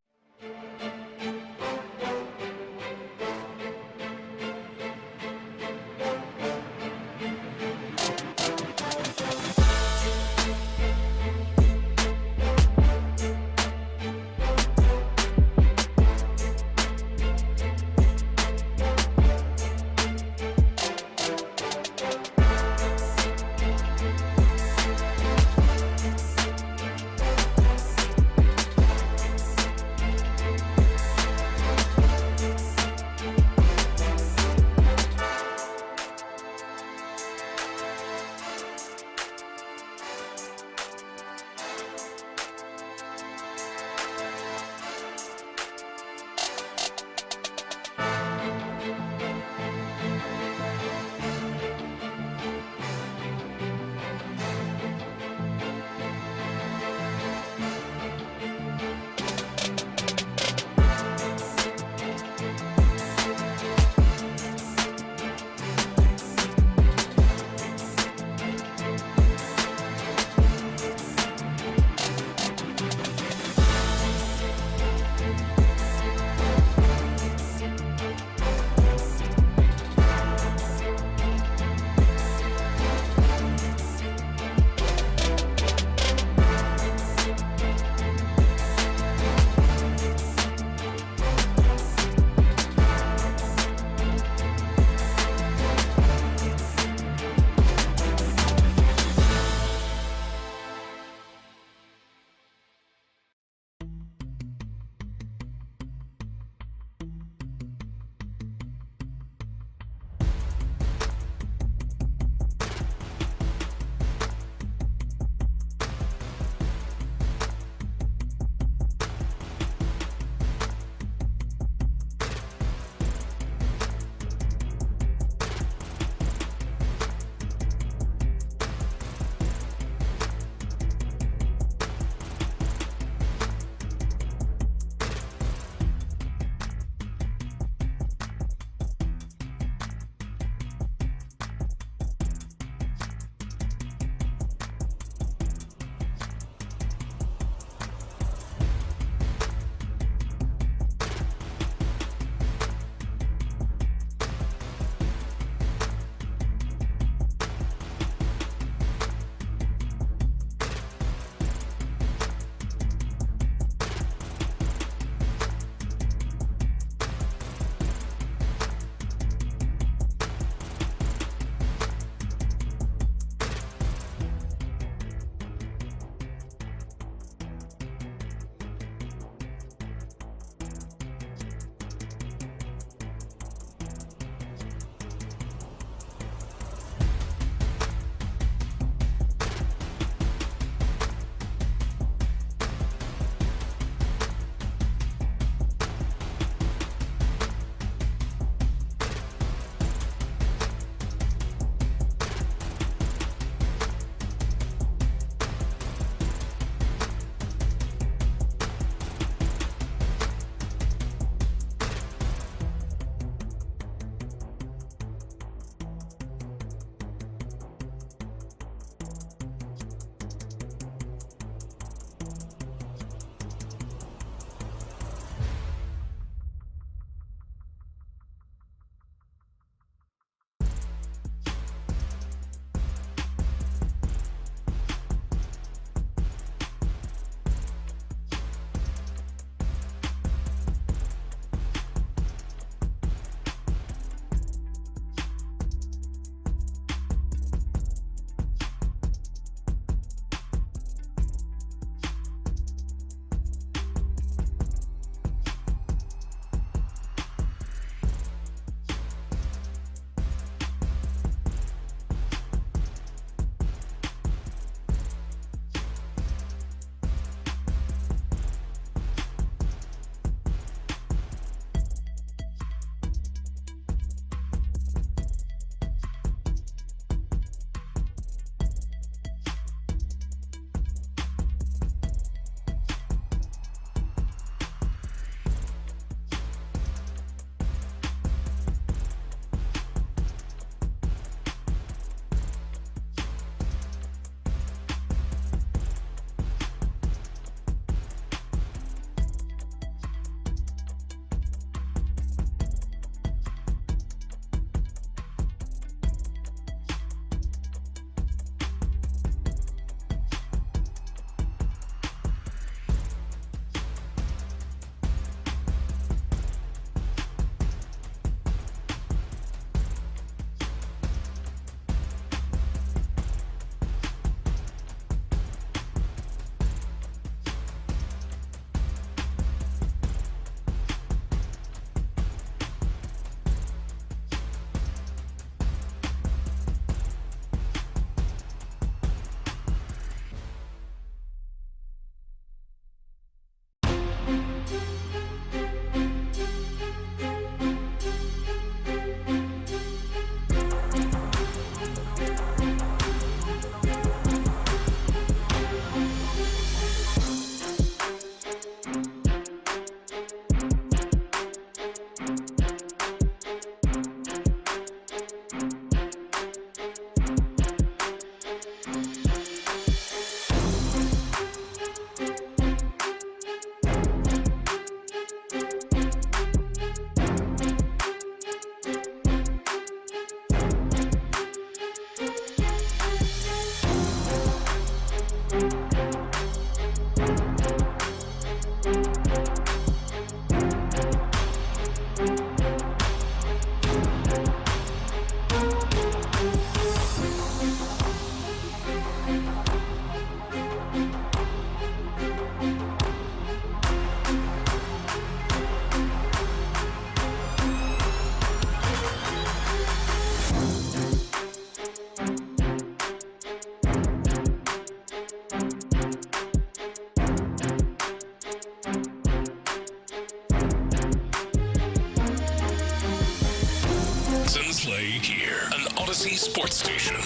here, an Odyssey sports station.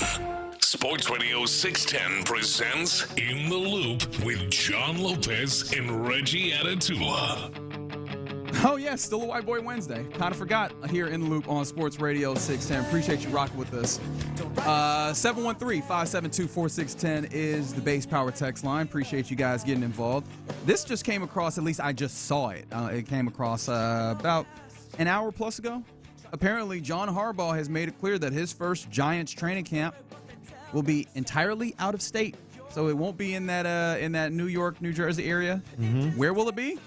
Sports Radio 610 presents In the Loop with John Lopez and Reggie Atatula. Oh, yeah, still a White Boy Wednesday. Kind of forgot here in the loop on Sports Radio 610. Appreciate you rocking with us. 713-572-4610 is the base power text line. Appreciate you guys getting involved. This just came across, at least I just saw it. It came across about an hour plus ago. Apparently, John Harbaugh has made it clear that his first Giants training camp will be entirely out of state. So it won't be in that New York, New Jersey area. Mm-hmm. Where will it be?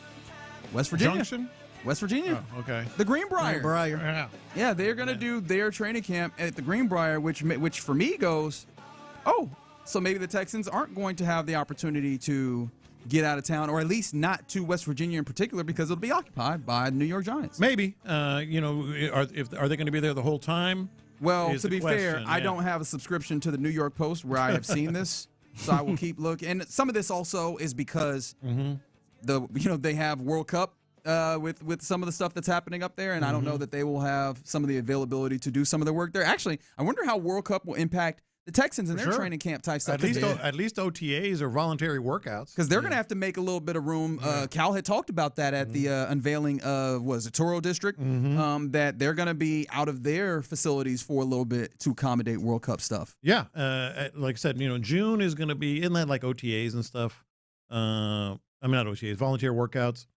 West Virginia. Junction? West Virginia. Oh, okay. The Greenbrier. Greenbrier. Yeah, they're going to do their training camp at the Greenbrier, which for me goes, oh, so maybe the Texans aren't going to have the opportunity to get out of town, or at least not to West Virginia in particular, because it'll be occupied by the New York Giants. Maybe. Are they going to be there the whole time? Well, to be fair, I don't have a subscription to the New York Post where I have seen this, so I will keep looking. And some of this also is because they have World Cup with some of the stuff that's happening up there, and I don't know that they will have some of the availability to do some of their work there. Actually, I wonder how World Cup will impact the Texans and their training camp type stuff. At least OTAs or voluntary workouts. Because they're going to have to make a little bit of room. Cal had talked about that at the unveiling of, Toro District, that they're going to be out of their facilities for a little bit to accommodate World Cup stuff. Yeah. Like I said, June is going to be, isn't that like OTAs and stuff? Not OTAs, volunteer workouts.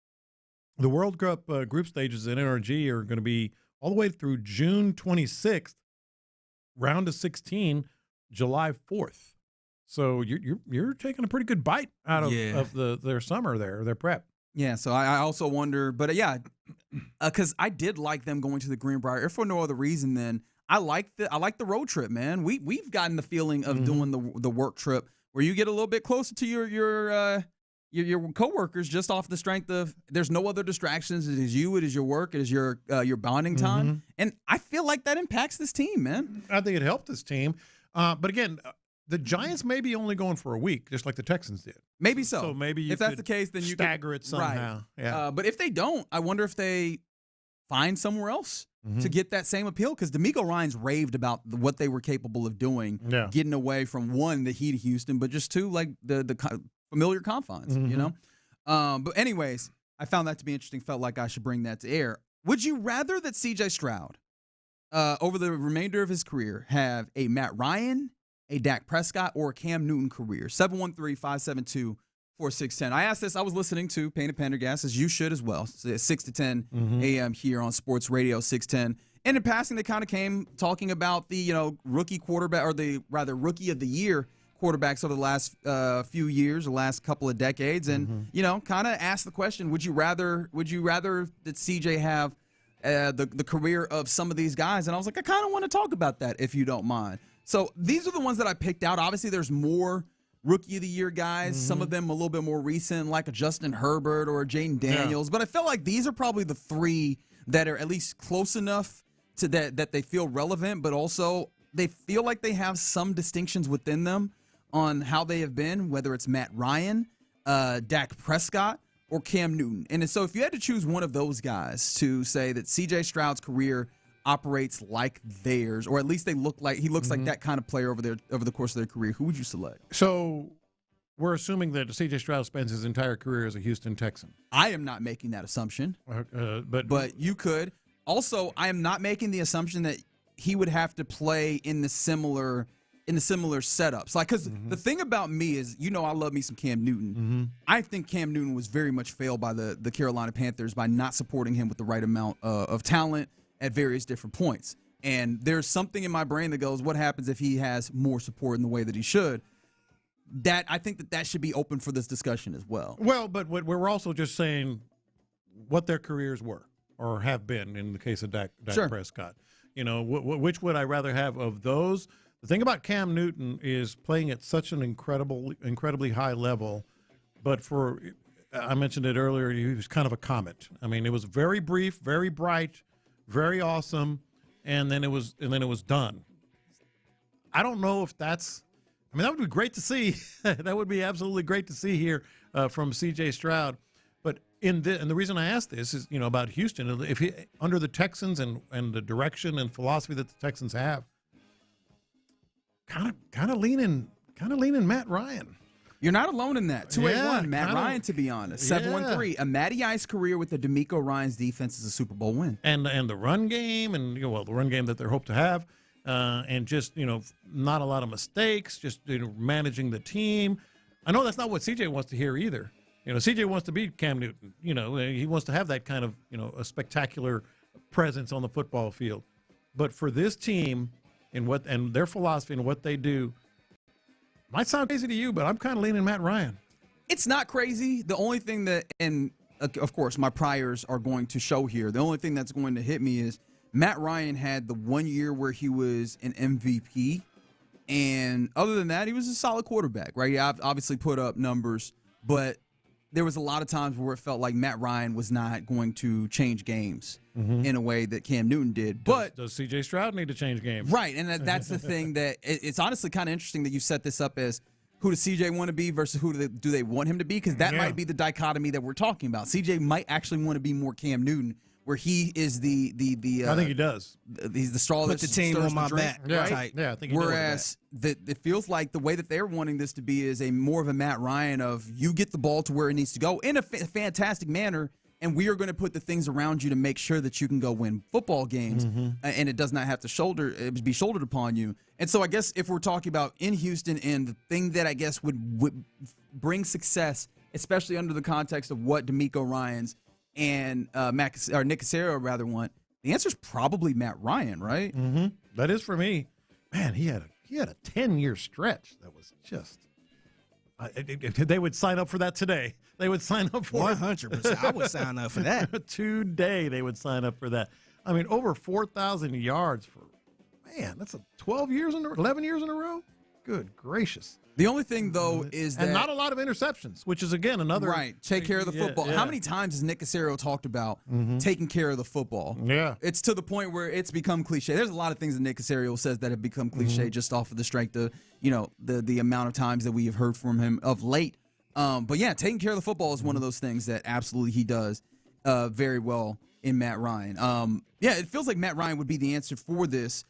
The World Cup group stages in NRG are going to be all the way through June 26th, round of 16, July 4th. So you're taking a pretty good bite out of their summer there, their prep. Yeah, so I also wonder, but because I did like them going to the Greenbrier, if for no other reason than I like the road trip, man. We've gotten the feeling of doing the work trip where you get a little bit closer to your coworkers just off the strength of there's no other distractions. It is you, it is your work, it is your bonding time, and I feel like that impacts this team, man. I think it helped this team, but again, the Giants may be only going for a week, just like the Texans did. Maybe so. So maybe if that's the case, then you stagger it somehow. Right. Yeah. But if they don't, I wonder if they find somewhere else to get that same appeal, because D'Amico Ryans raved about what they were capable of doing, getting away from one, the heat of Houston, but just two, like the familiar confines, But anyways, I found that to be interesting. Felt like I should bring that to air. Would you rather that C.J. Stroud, over the remainder of his career, have a Matt Ryan, a Dak Prescott, or a Cam Newton career? 713-572-4610. I asked this. I was listening to Payne and Pendergast, as you should as well. It's 6 to 10 a.m. here on Sports Radio 610. And in passing, they kind of came talking about the rookie quarterback, or rookie of the year quarterbacks over the last few years, the last couple of decades, and kind of asked the question: Would you rather that CJ have the career of some of these guys? And I was like, I kind of want to talk about that if you don't mind. So these are the ones that I picked out. Obviously, there's more rookie of the year guys. Some of them a little bit more recent, like a Justin Herbert or a Jaden Daniels. But I felt like these are probably the three that are at least close enough to that they feel relevant, but also they feel like they have some distinctions within them on how they have been, whether it's Matt Ryan, Dak Prescott, or Cam Newton. And so if you had to choose one of those guys to say that C.J. Stroud's career operates like theirs, or at least he looks like that kind of player over the course of their career, who would you select? So we're assuming that C.J. Stroud spends his entire career as a Houston Texan. I am not making that assumption, but you could. Also, I am not making the assumption that he would have to play in the similar setups. Like, because the thing about me is, I love me some Cam Newton. I think Cam Newton was very much failed by the Carolina Panthers by not supporting him with the right amount of talent at various different points. And there's something in my brain that goes, what happens if he has more support in the way that he should? That I think that should be open for this discussion as well. Well, but we're also just saying what their careers were or have been in the case of Dak Prescott. Which would I rather have of those? The thing about Cam Newton is playing at such an incredibly high level, but I mentioned it earlier, he was kind of a comet. I mean, it was very brief, very bright, very awesome, and then it was done. I don't know if that would be great to see. That would be absolutely great to see here from C.J. Stroud. But and the reason I ask this is, about Houston, if he, under the Texans and the direction and philosophy that the Texans have, kind of leaning Matt Ryan. You're not alone in that. 281, Matt Ryan, to be honest. 713, a Matty Ice career with the D'Amico Ryans defense is a Super Bowl win. And the run game, and the run game that they hope to have, and just not a lot of mistakes, just managing the team. I know that's not what CJ wants to hear either. CJ wants to be Cam Newton. He wants to have that kind of a spectacular presence on the football field. But for this team and their philosophy and what they do, might sound crazy to you, but I'm kind of leaning Matt Ryan. It's not crazy. The only thing that, and of course my priors are going to show here, the only thing that's going to hit me is Matt Ryan had the 1 year where he was an MVP, and other than that, he was a solid quarterback, right? He obviously put up numbers, but there was a lot of times where it felt like Matt Ryan was not going to change games in a way that Cam Newton did. But does C.J. Stroud need to change games? Right, and that's the thing that it's honestly kind of interesting that you set this up as who does C.J. want to be versus who do they want him to be, because that might be the dichotomy that we're talking about. C.J. might actually want to be more Cam Newton, where he is the I think he does. He's the straw that put the team on my back. Right? Yeah, I think he whereas it feels like the way that they're wanting this to be is more of a Matt Ryan of you get the ball to where it needs to go in a fantastic manner, and we are going to put the things around you to make sure that you can go win football games, and it does not have to be shouldered upon you. And so I guess if we're talking about in Houston and the thing that I guess would bring success, especially under the context of what D'Amico Ryans and Nick Caserio rather want, the answer is probably Matt Ryan, right? Mm-hmm. That is for me. Man, he had a 10-year stretch that was just. They would sign up for that today. They would sign up for 100%. I would sign up for that today. They would sign up for that. I mean, over 4,000 yards for that's 11 years in a row. Good gracious. The only thing, though, is that... And not a lot of interceptions, which is, again, another... Right, take care of the football. Yeah. How many times has Nick Caserio talked about taking care of the football? Yeah. It's to the point where it's become cliche. There's a lot of things that Nick Caserio says that have become cliche just off of the strength of, the amount of times that we have heard from him of late. But, yeah, taking care of the football is one of those things that absolutely he does very well in Matt Ryan. It feels like Matt Ryan would be the answer for this.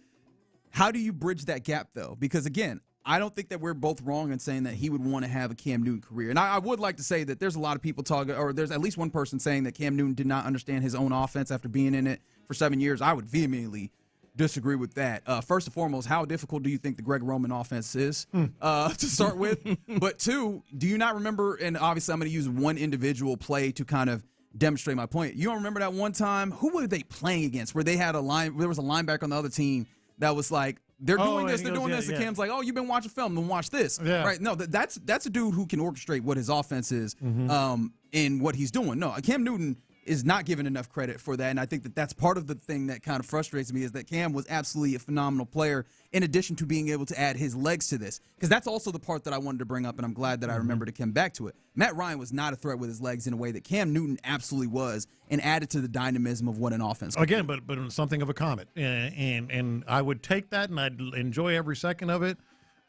How do you bridge that gap, though? Because, again, I don't think that we're both wrong in saying that he would want to have a Cam Newton career. And I would like to say that there's a lot of people talking, or there's at least one person saying that Cam Newton did not understand his own offense after being in it for 7 years. I would vehemently disagree with that. First and foremost, how difficult do you think the Greg Roman offense is to start with? But two, do you not remember, and obviously I'm going to use one individual play to kind of demonstrate my point. You don't remember that one time? Who were they playing against where they had there was a linebacker on the other team that was like, they're doing this, and Cam's like, you've been watching film, then watch this. Yeah. Right? No, that's a dude who can orchestrate what his offense is and what he's doing. No, Cam Newton is not given enough credit for that, and I think that that's part of the thing that kind of frustrates me is that Cam was absolutely a phenomenal player in addition to being able to add his legs to this, because that's also the part that I wanted to bring up, and I'm glad that I remembered to come back to it. Matt Ryan was not a threat with his legs in a way that Cam Newton absolutely was, and added to the dynamism of what an offense could Again, be. but something of a comet, and I would take that, and I'd enjoy every second of it,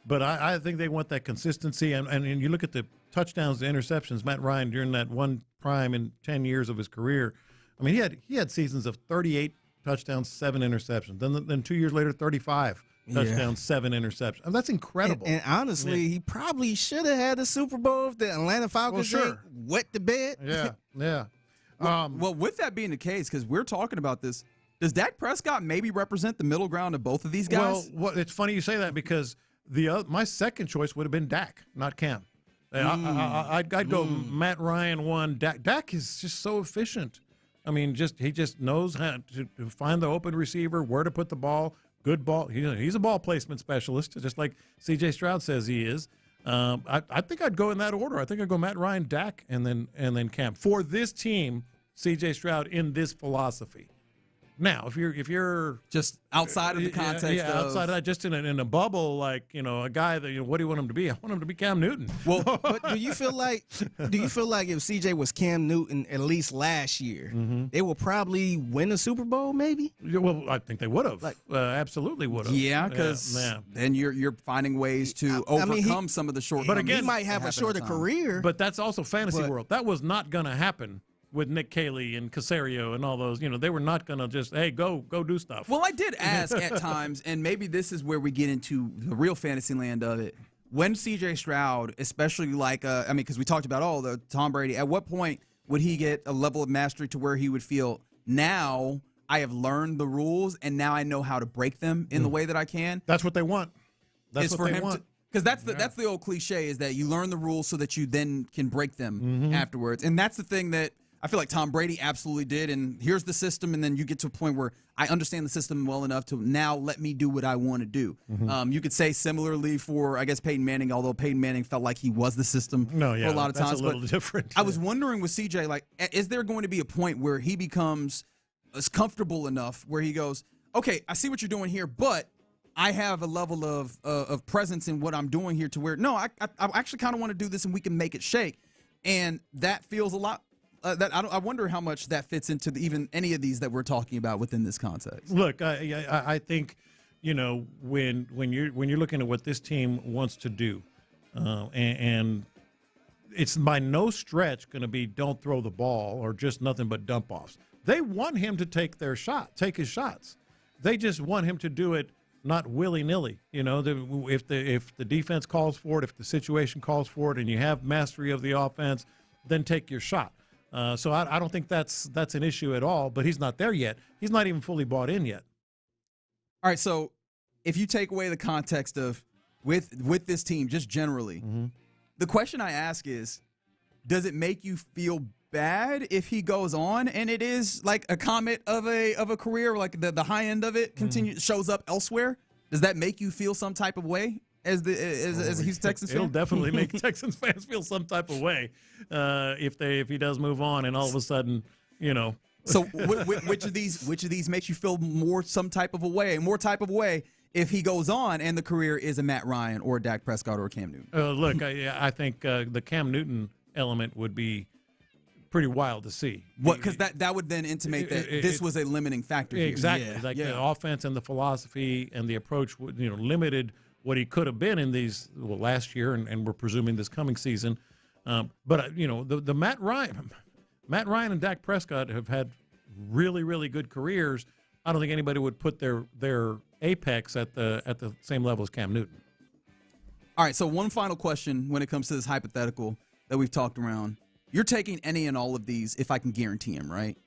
but I think they want that consistency, and you look at the touchdowns to interceptions, Matt Ryan during that one prime in 10 years of his career, I mean, he had seasons of 38 touchdowns, 7 interceptions. Then 2 years later, 35 touchdowns, 7 interceptions. I mean, that's incredible. And honestly, he probably should have had a Super Bowl if the Atlanta Falcons didn't wet the bed. Yeah. Well, with that being the case, because we're talking about this, does Dak Prescott maybe represent the middle ground of both of these guys? Well, it's funny you say that because my second choice would have been Dak, not Cam. I'd go Matt Ryan 1. Dak is just so efficient. I mean, he just knows how to find the open receiver, where to put the ball, good ball. He's a ball placement specialist, just like C.J. Stroud says he is. I think I'd go in that order. I think I'd go Matt Ryan, Dak, and then Cam. For this team, C.J. Stroud in this philosophy. Now, if you're just outside of the context, outside of that, just in a bubble, like a guy that what do you want him to be? I want him to be Cam Newton. Well, but do you feel like if CJ was Cam Newton at least last year, they will probably win a Super Bowl? Maybe. Well, I think they would have. Absolutely would have. Yeah, because then you're finding ways to overcome some of the short. But again, he might have a shorter career. But that's also fantasy world. That was not going to happen with Nick Caley and Casario and all those. They were not going to just, hey, go do stuff. Well, I did ask at times, and maybe this is where we get into the real fantasy land of it. When C.J. Stroud, especially because we talked about the Tom Brady, at what point would he get a level of mastery to where he would feel, now I have learned the rules and now I know how to break them in the way that I can? That's what they want. That's what they want. Because that's the old cliche, is that you learn the rules so that you then can break them afterwards. And that's the thing that I feel like Tom Brady absolutely did. And here's the system, and then you get to a point where I understand the system well enough to now let me do what I want to do. You could say similarly for, I guess, Peyton Manning, although Peyton Manning felt like he was the system for a lot of times. That's a little different. I was wondering with CJ, like, is there going to be a point where he becomes comfortable enough where he goes, okay, I see what you're doing here, but I have a level of presence in what I'm doing here to where, no, I actually kind of want to do this and we can make it shake. And that feels a lot. I wonder how much that fits into even any of these that we're talking about within this context. Look, I think, when you're looking at what this team wants to do, and it's by no stretch going to be don't throw the ball or just nothing but dump offs. They want him to take his shots. They just want him to do it not willy-nilly. If the defense calls for it, if the situation calls for it, and you have mastery of the offense, then take your shot. So I don't think that's an issue at all, but he's not there yet. He's not even fully bought in yet. All right, so if you take away the context of with this team just generally, the question I ask is, does it make you feel bad if he goes on and it is like a comet of a career, like the high end of it shows up elsewhere? Does that make you feel some type of way? As a Houston Texans fan? It'll definitely make Texans fans feel some type of way if he does move on, and all of a sudden, So which of these makes you feel more type of a way if he goes on and the career is a Matt Ryan or a Dak Prescott or a Cam Newton? Look, I think the Cam Newton element would be pretty wild to see. What? Because that would then intimate that this was a limiting factor here. Exactly. The offense and the philosophy and the approach, limited what he could have been in these last year, and we're presuming this coming season. But the Matt Ryan and Dak Prescott have had really, really good careers. I don't think anybody would put their apex at the same level as Cam Newton. All right, so one final question when it comes to this hypothetical that we've talked around. You're taking any and all of these if I can guarantee him, right?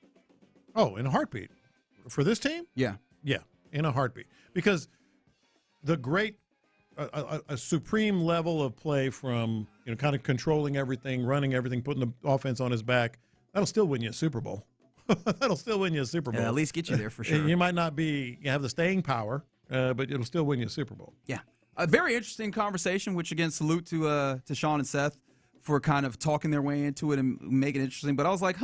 Oh, in a heartbeat. For this team? Yeah. Yeah, in a heartbeat. Because the great a supreme level of play from kind of controlling everything, running everything, putting the offense on his back, that'll still win you a Super Bowl. That'll still win you a Super Bowl. Yeah, at least get you there for sure. You might not have the staying power, but it'll still win you a Super Bowl. Yeah. A very interesting conversation, which, again, salute to Sean and Seth for kind of talking their way into it and making it interesting. But I was like,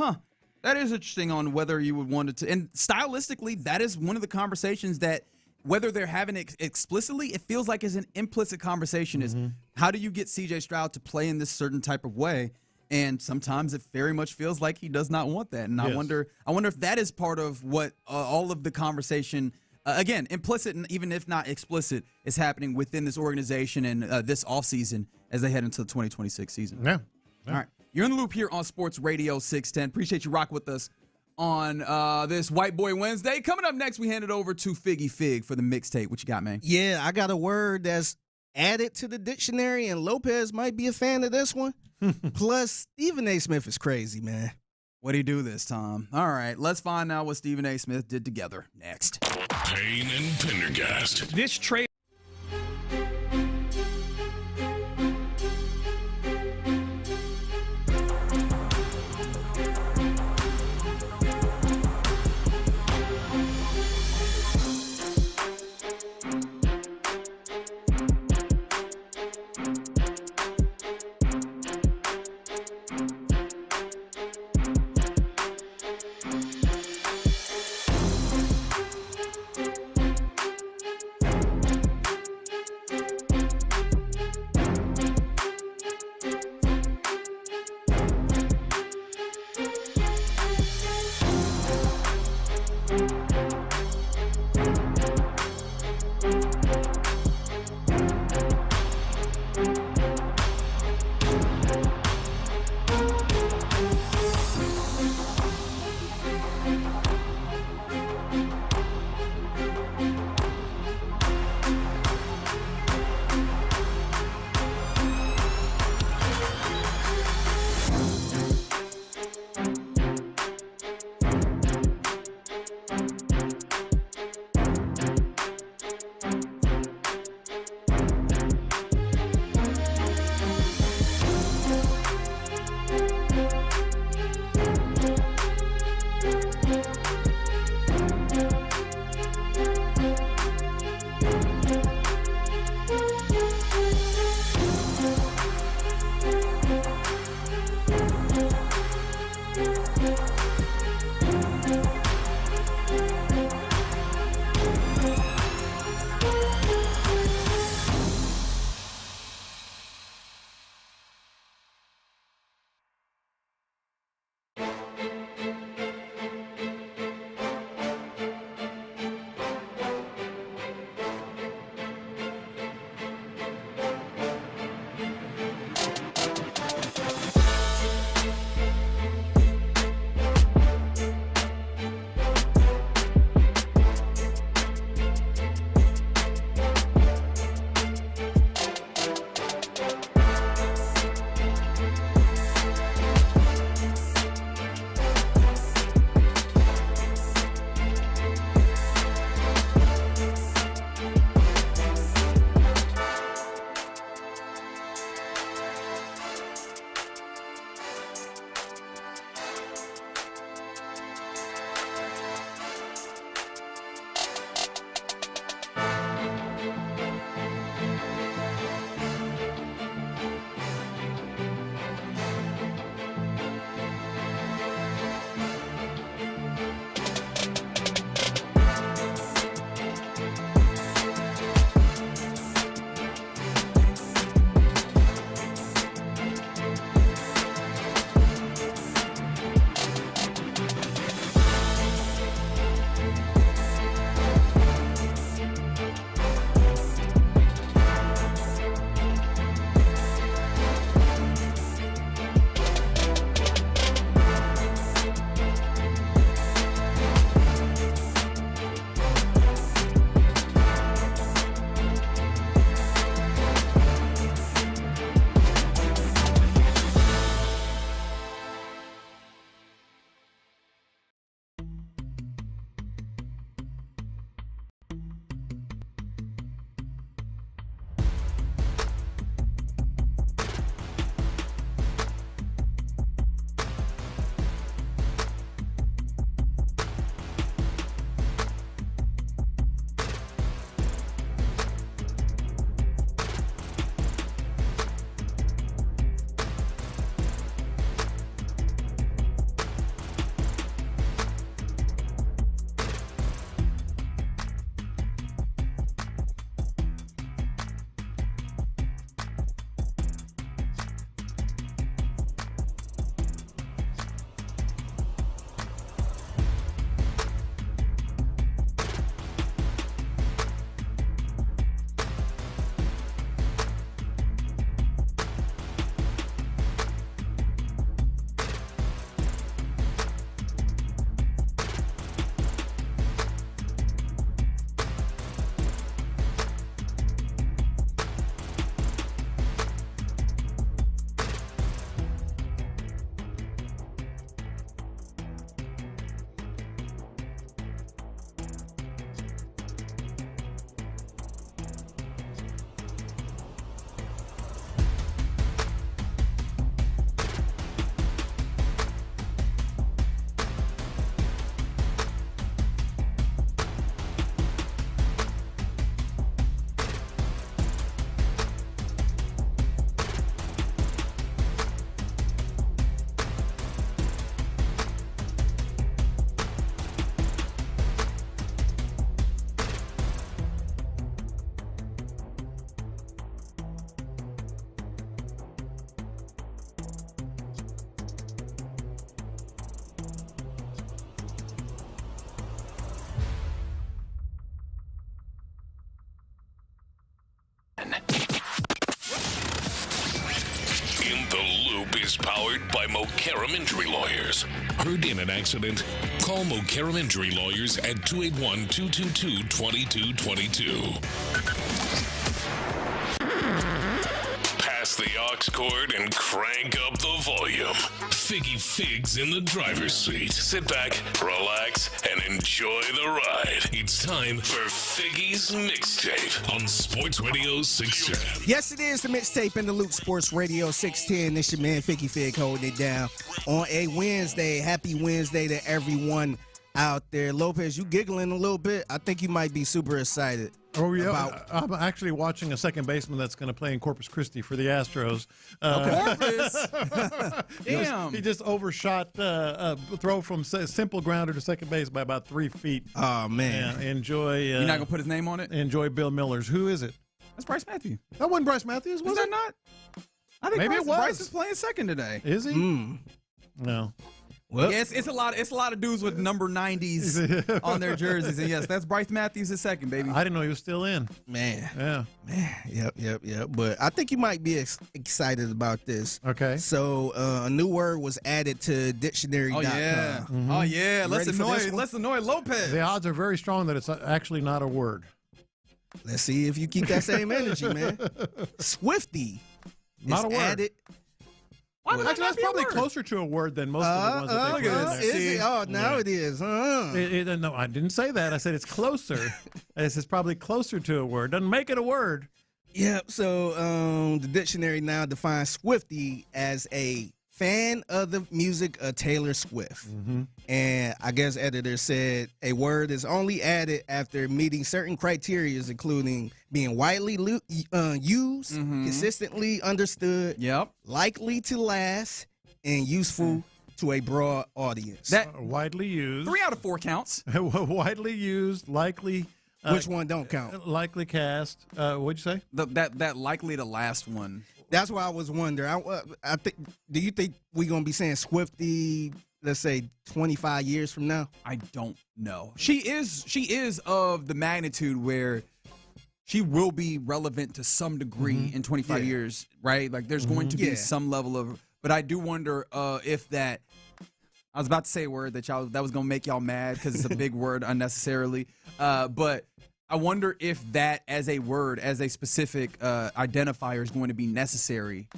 that is interesting on whether you would want it to. And stylistically, that is one of the conversations that, whether they're having it explicitly, it feels like is an implicit conversation is how do you get C.J. Stroud to play in this certain type of way? And sometimes it very much feels like he does not want that. And yes. I wonder if that is part of what all of the conversation, again, implicit and even if not explicit, is happening within this organization and this offseason as they head into the 2026 season. Yeah. All right. You're in the loop here on Sports Radio 610. Appreciate you rocking with us on this White Boy Wednesday. Coming up next, we hand it over to Figgy Fig for the mixtape. What you got, man? Yeah, I got a word that's added to the dictionary, and Lopez might be a fan of this one. Plus, Stephen A. Smith is crazy, man. What did he do this time? All right, let's find out what Stephen A. Smith did together next. Payne and Pendergast. This trade. The Loop is powered by Mokaram Injury Lawyers. Heard in an accident? Call Mokaram Injury Lawyers at 281-222-2222. Pass the aux cord and crank up the volume. Figgy Figs in the driver's seat. Sit back, relax, and enjoy the ride. It's time for Figgy's Mixtape on Sports Radio 610. Yes, it is the Mixtape in the Loop, Sports Radio 610. It's your man, Figgy Fig, holding it down on a Wednesday. Happy Wednesday to everyone out there. Lopez, you giggling a little bit. I think you might be super excited. Oh, yeah. I'm actually watching a second baseman that's going to play in Corpus Christi for the Astros. Corpus? Damn. He just overshot a throw from simple grounder to second base by about 3 feet. Oh, man. Enjoy. You're not going to put his name on it? Enjoy Bill Miller's. Who is it? That's Bryce Matthews. That wasn't Bryce Matthews, was that it? not? I think Maybe it was. Bryce is playing second today. Is he? No. Well, yes, it's a lot of dudes with number 90s on their jerseys, and yes, that's Bryce Matthews the second, baby. I didn't know he was still in. Man. Yeah. Man. Yep. But I think you might be excited about this. Okay. So a new word was added to dictionary.com. Oh yeah. Mm-hmm. Oh yeah. Let's annoy Lopez. The odds are very strong that it's actually not a word. Let's see if you keep that same energy, man. Swifty. Not a word. Added. Actually, that's probably closer to a word than most of the ones that they put in there. Is it? Oh, now it is. No, I didn't say that. I said it's closer. This is probably closer to a word. Doesn't make it a word. Yep. So the dictionary now defines Swiftie as a fan of the music of Taylor Swift. Mm-hmm. And I guess editor said a word is only added after meeting certain criteria, including being widely used, consistently understood, likely to last, and useful to a broad audience. That widely used. 3 out of 4 counts. Widely used, likely. Which one don't count? Likely cast. What'd you say? That likely to last one. That's why I was wondering. I think. Do you think we're gonna be saying Swiftie, let's say 25 years from now? I don't know. She is of the magnitude where she will be relevant to some degree in 25 years, right? Like there's going to be some level of. But I do wonder if that. I was about to say a word that was gonna make y'all mad because it's a big word unnecessarily. But I wonder if that as a word, as a specific identifier, is going to be necessary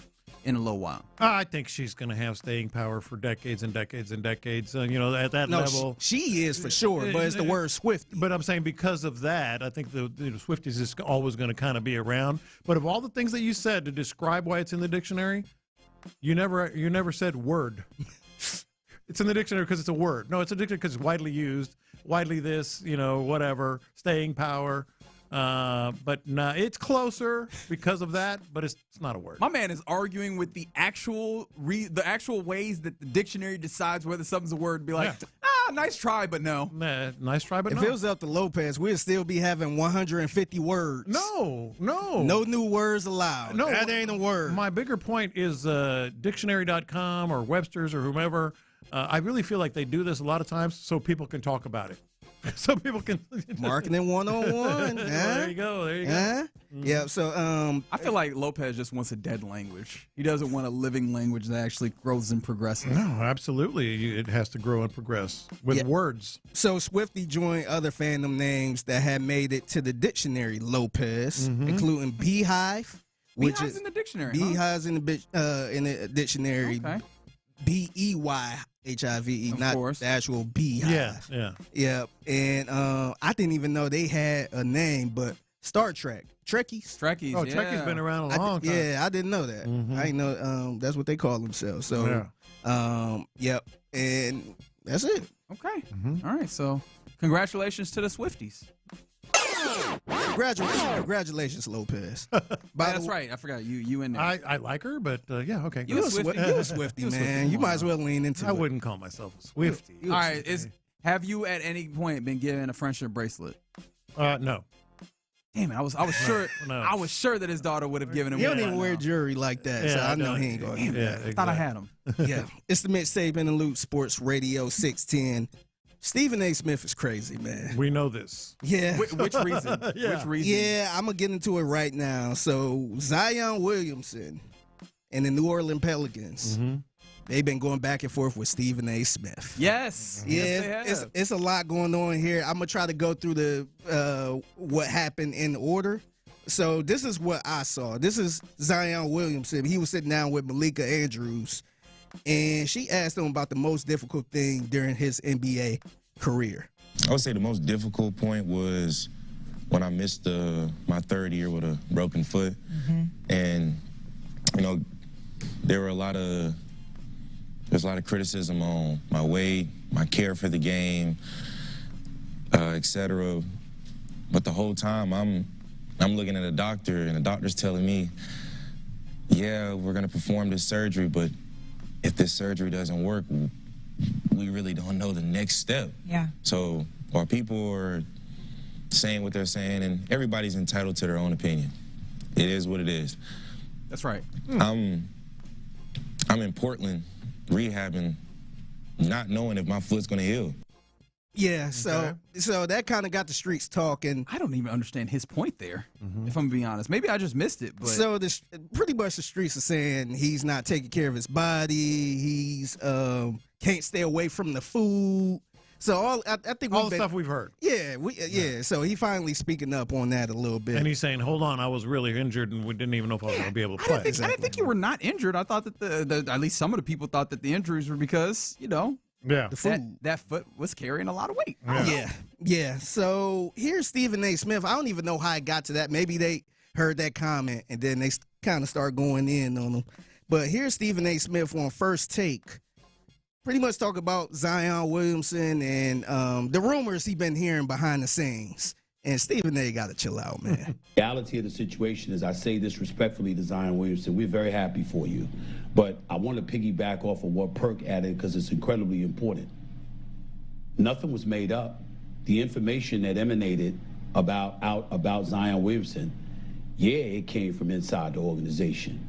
in a little while. I think she's going to have staying power for decades and decades and decades. At that level. She is for sure, but it's the word Swiftie. But I'm saying because of that, I think the Swifties is always going to kind of be around. But of all the things that you said to describe why it's in the dictionary, you never said word. It's in the dictionary because it's a word. No, it's a dictionary because it's widely used, widely this, whatever, staying power. But no, it's closer because of that, but it's not a word. My man is arguing with the actual ways that the dictionary decides whether something's a word. Be like, nice try, but no. Nice try, but no. If it was up to Lopez, we'd still be having 150 words. No. No new words allowed. No, that ain't a word. My bigger point is dictionary.com or Webster's or whomever. I really feel like they do this a lot of times so people can talk about it. So people can marketing 101. There you go. Yeah. So I feel like Lopez just wants a dead language. He doesn't want a living language that actually grows and progresses. No, absolutely. It has to grow and progress with words. So Swiftie joined other fandom names that had made it to the dictionary, Lopez, including Beehive. Beehive's in the dictionary. Beehive's in the dictionary. Okay. BEYHIVE, not the actual beehive. Yeah. And I didn't even know they had a name, but Star Trek. Trekkies. Oh, Trekkies been around a long time. Yeah, I didn't know that. I didn't know that's what they call themselves. So, yep. And that's it. Okay. All right. So, congratulations to the Swifties. Congratulations, Lopez. That's right. I forgot you in there. I like her, but okay. You're a Swiftie, man. You might as well lean into it. I wouldn't call myself a Swiftie. All right. Have you at any point been given a friendship bracelet? No. Damn it! I was sure. No. I was sure that his daughter would have given him. He don't even wear jewelry like that, so I know he ain't going to do that. Exactly. I thought I had him. Yeah, it's the Mixtape in the Loop, Sports Radio 610. Stephen A. Smith is crazy, man. We know this. Yeah. Which reason? Yeah. Which reason? Yeah, I'm going to get into it right now. So, Zion Williamson and the New Orleans Pelicans. They've been going back and forth with Stephen A. Smith. Yes. Yeah, it's a lot going on here. I'm going to try to go through the what happened in order. So this is what I saw. This is Zion Williamson. He was sitting down with Malika Andrews, and she asked him about the most difficult thing during his NBA career. I would say the most difficult point was when I missed my third year with a broken foot. And, you know, there was a lot of criticism on my weight, my care for the game, etc. But the whole time I'm looking at a doctor, and the doctor's telling me, yeah, we're going to perform this surgery, but if this surgery doesn't work, we really don't know the next step. Yeah. So our people are saying what they're saying, and everybody's entitled to their own opinion. It is what it is. That's right. I'm in Portland rehabbing, not knowing if my foot's going to heal. Yeah, so that kind of got the streets talking. I don't even understand his point there, if I'm being honest. Maybe I just missed it. But So pretty much the streets are saying he's not taking care of his body. He's can't stay away from the food. So I think all the stuff we've heard. Yeah. So he finally speaking up on that a little bit. And he's saying, "Hold on, I was really injured, and we didn't even know if I was going to be able to play." I didn't think you were not injured. I thought that at least some of the people thought that the injuries were because, you know, the food. That foot was carrying a lot of weight. Yeah. So here's Stephen A. Smith. I don't even know how I got to that. Maybe they heard that comment and then they kind of start going in on him. But here's Stephen A. Smith on First Take. Pretty much talk about Zion Williamson and the rumors he's been hearing behind the scenes. And Stephen A. got to chill out, man. The reality of the situation is, I say this respectfully to Zion Williamson, we're very happy for you. But I want to piggyback off of what Perk added because it's incredibly important. Nothing was made up. The information that emanated about Zion Williamson, it came from inside the organization.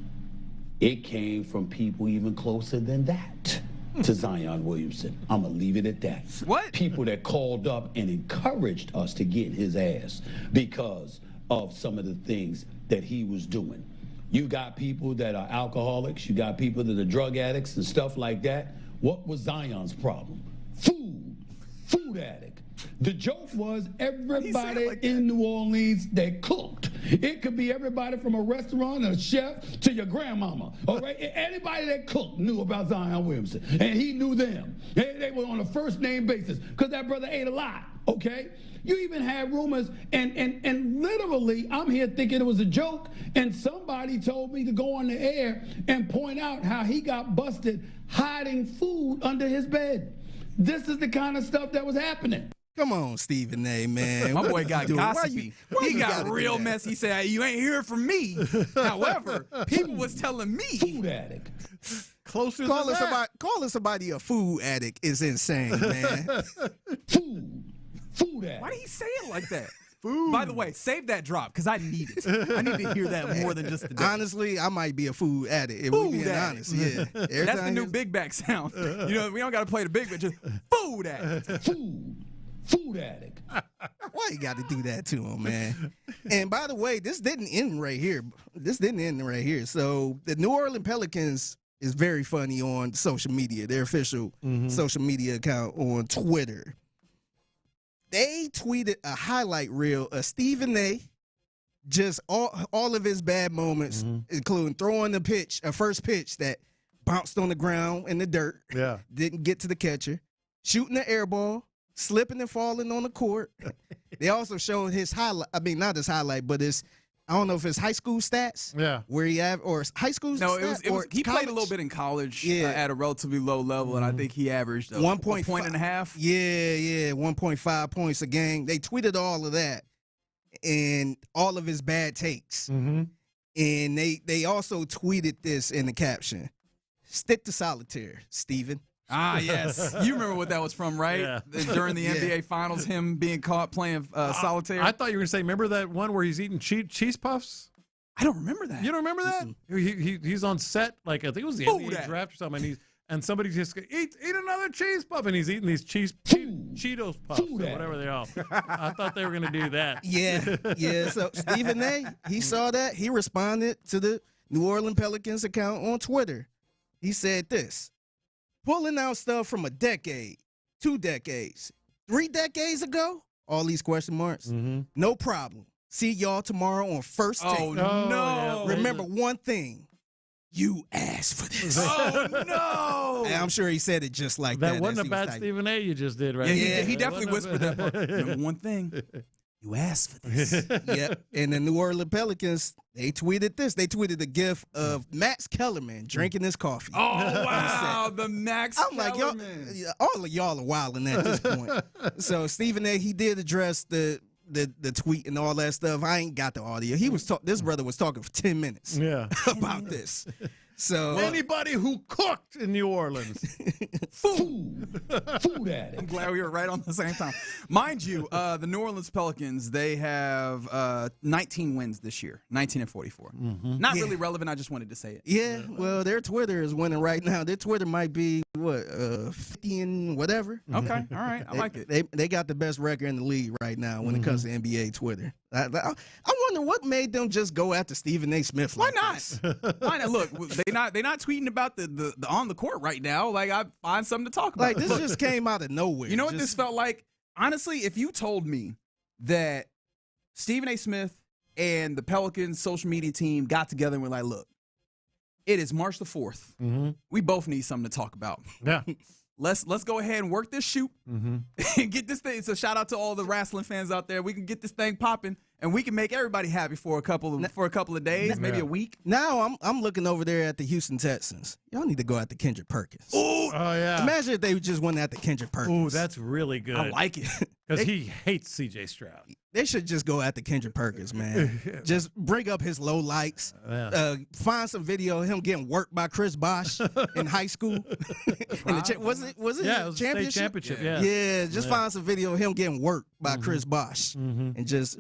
It came from people even closer than that to Zion Williamson. I'm going to leave it at that. What? People that called up and encouraged us to get his ass because of some of the things that he was doing. You got people that are alcoholics. You got people that are drug addicts and stuff like that. What was Zion's problem? Food addict. The joke was everybody in New Orleans that cooked. It could be everybody from a restaurant, a chef, to your grandmama. All right? Anybody that cooked knew about Zion Williamson, and he knew them. They were on a first-name basis because that brother ate a lot, okay? You even had rumors, and literally, I'm here thinking it was a joke, and somebody told me to go on the air and point out how he got busted hiding food under his bed. This is the kind of stuff that was happening. Come on, Stephen A., man. My boy got gossipy. He got gotta real messy. He said, "You ain't hearing from me." However, people was telling me. Food addict. Closer calling somebody a food addict is insane, man. Food addict. Why did he say it like that? Food. By the way, save that drop because I need it. I need to hear that more than just today. Honestly, I might be a food addict. If we're being honest, yeah. That's the new big back sound. You know, we don't got to play the big, but just food addict. Food addict. Why you got to do that to him, man? And by the way, this didn't end right here. So the New Orleans Pelicans is very funny on social media, their official social media account on Twitter. They tweeted a highlight reel of Stephen A. Just all of his bad moments, including throwing a first pitch that bounced on the ground in the dirt, didn't get to the catcher, shooting the air ball, slipping and falling on the court. They also showed his highlight. I mean, not his highlight, but I don't know if it's high school stats. Yeah. Where he have or high school No, stats. it was he college? played a little bit in college at a relatively low level, and I think he averaged a point and a half. Yeah, 1.5 points a game. They tweeted all of that and all of his bad takes. And they also tweeted this in the caption: "Stick to solitaire, Stephen." Ah, yes. You remember what that was from, right? Yeah. During the NBA Finals, him being caught playing solitaire. I thought you were going to say, remember that one where he's eating cheese puffs? I don't remember that. You don't remember that? He's on set, like I think it was the NBA draft or something, and somebody just eat another cheese puff, and he's eating these Cheetos puffs or whatever they are. I thought they were going to do that. Yeah. So Stephen A., he saw that. He responded to New Orleans Pelicans account on Twitter. He said this: pulling out stuff from a decade, 2 decades, 3 decades ago, all these question marks, no problem. See y'all tomorrow on First Take. Oh, no. Remember one thing. You asked for this. Oh, no. And I'm sure he said it just like that. That wasn't a bad Stephen A. you just did, right? Yeah, he definitely whispered that part. Remember one thing. You asked for this. Yep. And the New Orleans Pelicans, they tweeted this. They tweeted a gif of Max Kellerman drinking his coffee. Oh, wow. The Max Kellerman. Like, all of y'all are wilding at this point. So Stephen A., he did address the tweet and all that stuff. I ain't got the audio. He was this brother was talking for 10 minutes about this. So anybody who cooked in New Orleans, food addict. I'm glad we were right on the same time. Mind you, the New Orleans Pelicans, they have 19 wins this year, 19-44. Not really relevant. I just wanted to say it. Yeah, well, their Twitter is winning right now. Their Twitter might be 50 and whatever. Okay, all right, I like it. They got the best record in the league right now when it comes to NBA Twitter. I wonder what made them just go after Stephen A. Smith. Why not? Why not? Look, they not tweeting about the on the court right now. Like, I find something to talk about. Like, this just came out of nowhere. You know what this felt like? Honestly, if you told me that Stephen A. Smith and the Pelicans social media team got together and were like, look, it is March the 4th. We both need something to talk about. Yeah. Let's go ahead and work this shoot and get this thing. So shout out to all the wrestling fans out there. We can get this thing popping, and we can make everybody happy for a couple of days, maybe a week. Now I'm looking over there at the Houston Texans. Y'all need to go after Kendrick Perkins. Ooh, oh yeah. Imagine if they just went after Kendrick Perkins. Ooh, that's really good. I like it because he hates C.J. Stroud. They should just go after Kendrick Perkins, man. Just bring up his low lights. Find some video of him getting worked by Chris Bosh in high school. Was it was championship? State championship, yeah. Yeah, just find some video of him getting worked by Chris Bosh, and just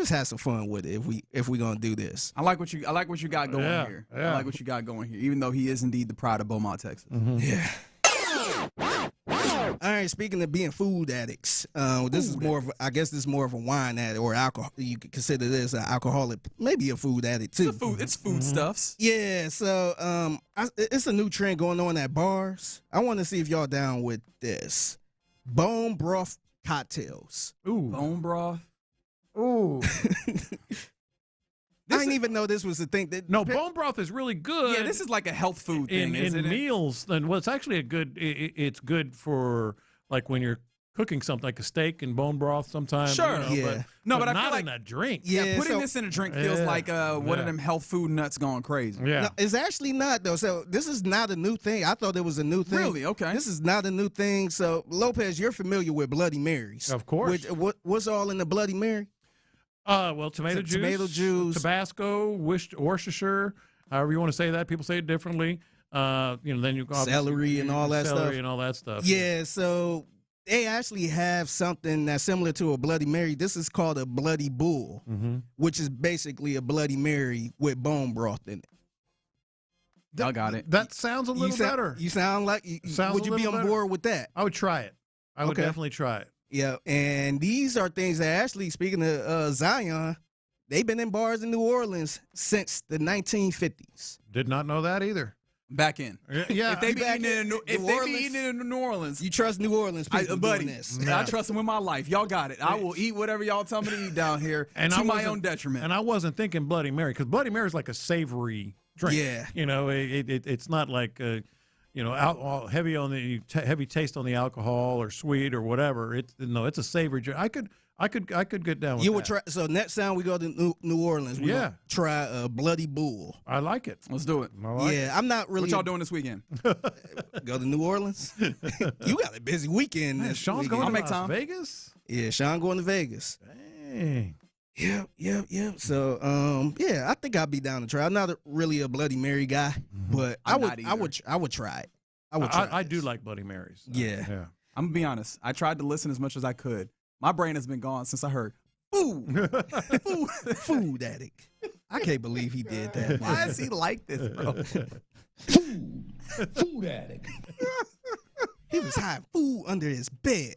have some fun with it if we gonna do this. I like what you got going here. I like what you got going here, even though he is indeed the pride of Beaumont, Texas. Yeah. All right, speaking of being food addicts, this is more of a wine addict or alcohol. You could consider this an alcoholic, maybe a food addict too. It's foodstuffs. Yeah, so it's a new trend going on at bars. I want to see if y'all down with this. Bone broth cocktails. Ooh, bone broth. Ooh. I didn't even know this was a thing. No, bone broth is really good. Yeah, this is like a health food thing. In meals, then it's actually it's good for like when you're cooking something like a steak and bone broth sometimes. Sure, yeah. But I not feel like in a drink. Yeah, putting this in a drink feels like one of them health food nuts going crazy. Yeah, no, it's actually not though. So this is not a new thing. I thought it was a new thing. Really? Okay. This is not a new thing. So Lopez, you're familiar with Bloody Marys, of course. What's all in the Bloody Mary? Well, tomato juice, Tabasco, Worcestershire, however you want to say that. People say it differently. Then you go celery and all that stuff. Yeah, so they actually have something that's similar to a Bloody Mary. This is called a Bloody Bull, which is basically a Bloody Mary with bone broth in it. I got it. That sounds a little better. You sound like would you be on board with that? I would try it. I would definitely try it. Yeah, and these are things that actually, speaking of Zion, they've been in bars in New Orleans since the 1950s. Did not know that either. Back in. Yeah. If they be eating it in New Orleans. You trust New Orleans people buddy, doing this. I trust them with my life. Y'all got it. I will eat whatever y'all tell me to eat down here to my own detriment. And I wasn't thinking Bloody Mary, because Bloody Mary is like a savory drink. Yeah. It's not like heavy on the heavy taste on the alcohol or sweet or whatever. It's a savory drink. I could get down with you that. would try. So next time we go to New Orleans, we try a Bloody Bull. I like it. Let's do it. I'm not really. What y'all doing this weekend? Go to New Orleans. You got a busy weekend. Man, Sean's going to Las Vegas. Yeah, Sean going to Vegas. Dang. Yep. So, I think I'd be down to try. I'm not really a Bloody Mary guy, but I would try it. I do like Bloody Marys. Yeah. I'm gonna be honest. I tried to listen as much as I could. My brain has been gone since I heard food addict. I can't believe he did that. Why is he like this, bro? Food addict. He was hiding food under his bed.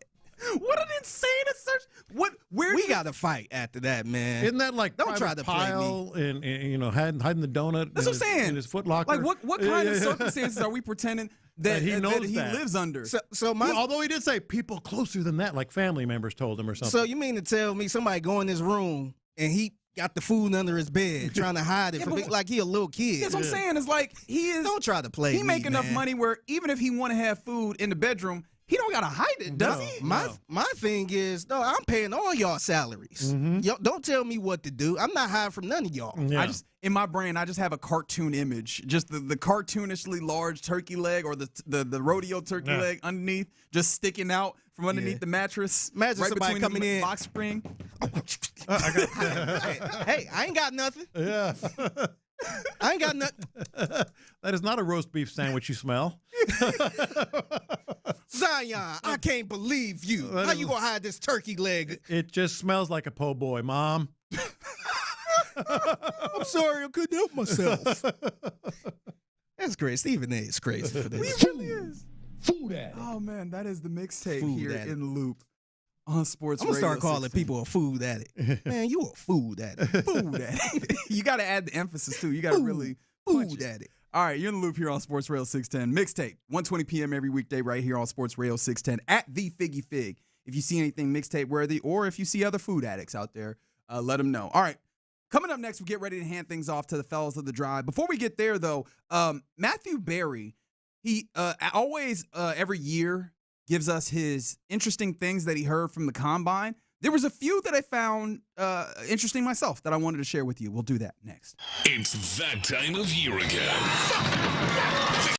What an insane assertion! We got to fight after that, man. Isn't that like don't try to pile play me? And hiding the donut? That's what I'm saying. In his foot locker. Like what kind of circumstances are we pretending that he knows that he lives under? Although he did say people closer than that, like family members told him or something. So you mean to tell me somebody go in this room and he got the food under his bed, trying to hide it from me like he a little kid? That's what I'm saying. It's like he is. Don't try to play. He make enough money where even if he want to have food in the bedroom, he don't gotta hide it, does he? My thing is, no, I'm paying all y'all salaries. Yo, don't tell me what to do. I'm not hiding from none of y'all. I just in my brain, I just have a cartoon image, just the cartoonishly large turkey leg or the rodeo turkey leg underneath, just sticking out from underneath the mattress. Imagine right somebody between coming the in. box spring. Hey, I ain't got nothing. Yeah. I ain't got nothing. That is not a roast beef sandwich you smell. Zion, I can't believe you. How you gonna hide this turkey leg? It just smells like a po' boy, Mom. I'm sorry, I couldn't help myself. That's crazy. Stephen A is crazy for this. He really is. Food addict. Oh man, that is the mixtape Food here addict. in loop on Sports I'm gonna Radio start calling 16. people a food addict. Man, you a food addict. Food addict. You got to add the emphasis too. You got to really food addict. All right, you're in the loop here on Sports Radio 610. Mixtape, 1:20 p.m. every weekday right here on Sports Radio 610 at the Figgy Fig. If you see anything mixtape worthy or if you see other food addicts out there, let them know. All right, coming up next, we get ready to hand things off to the fellas of the drive. Before we get there, though, Matthew Berry, he always every year gives us his interesting things that he heard from the combine. There was a few that I found interesting myself that I wanted to share with you. We'll do that next. It's that time of year again.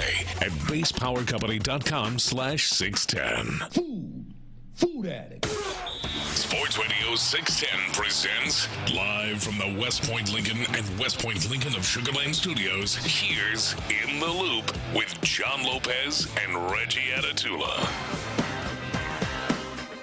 at basepowercompany.com/610. Food addict. Sports Radio 610 presents live from the West Point Lincoln and West Point Lincoln of Sugar Land Studios. Here's In the Loop with John Lopez and Reggie Atatula.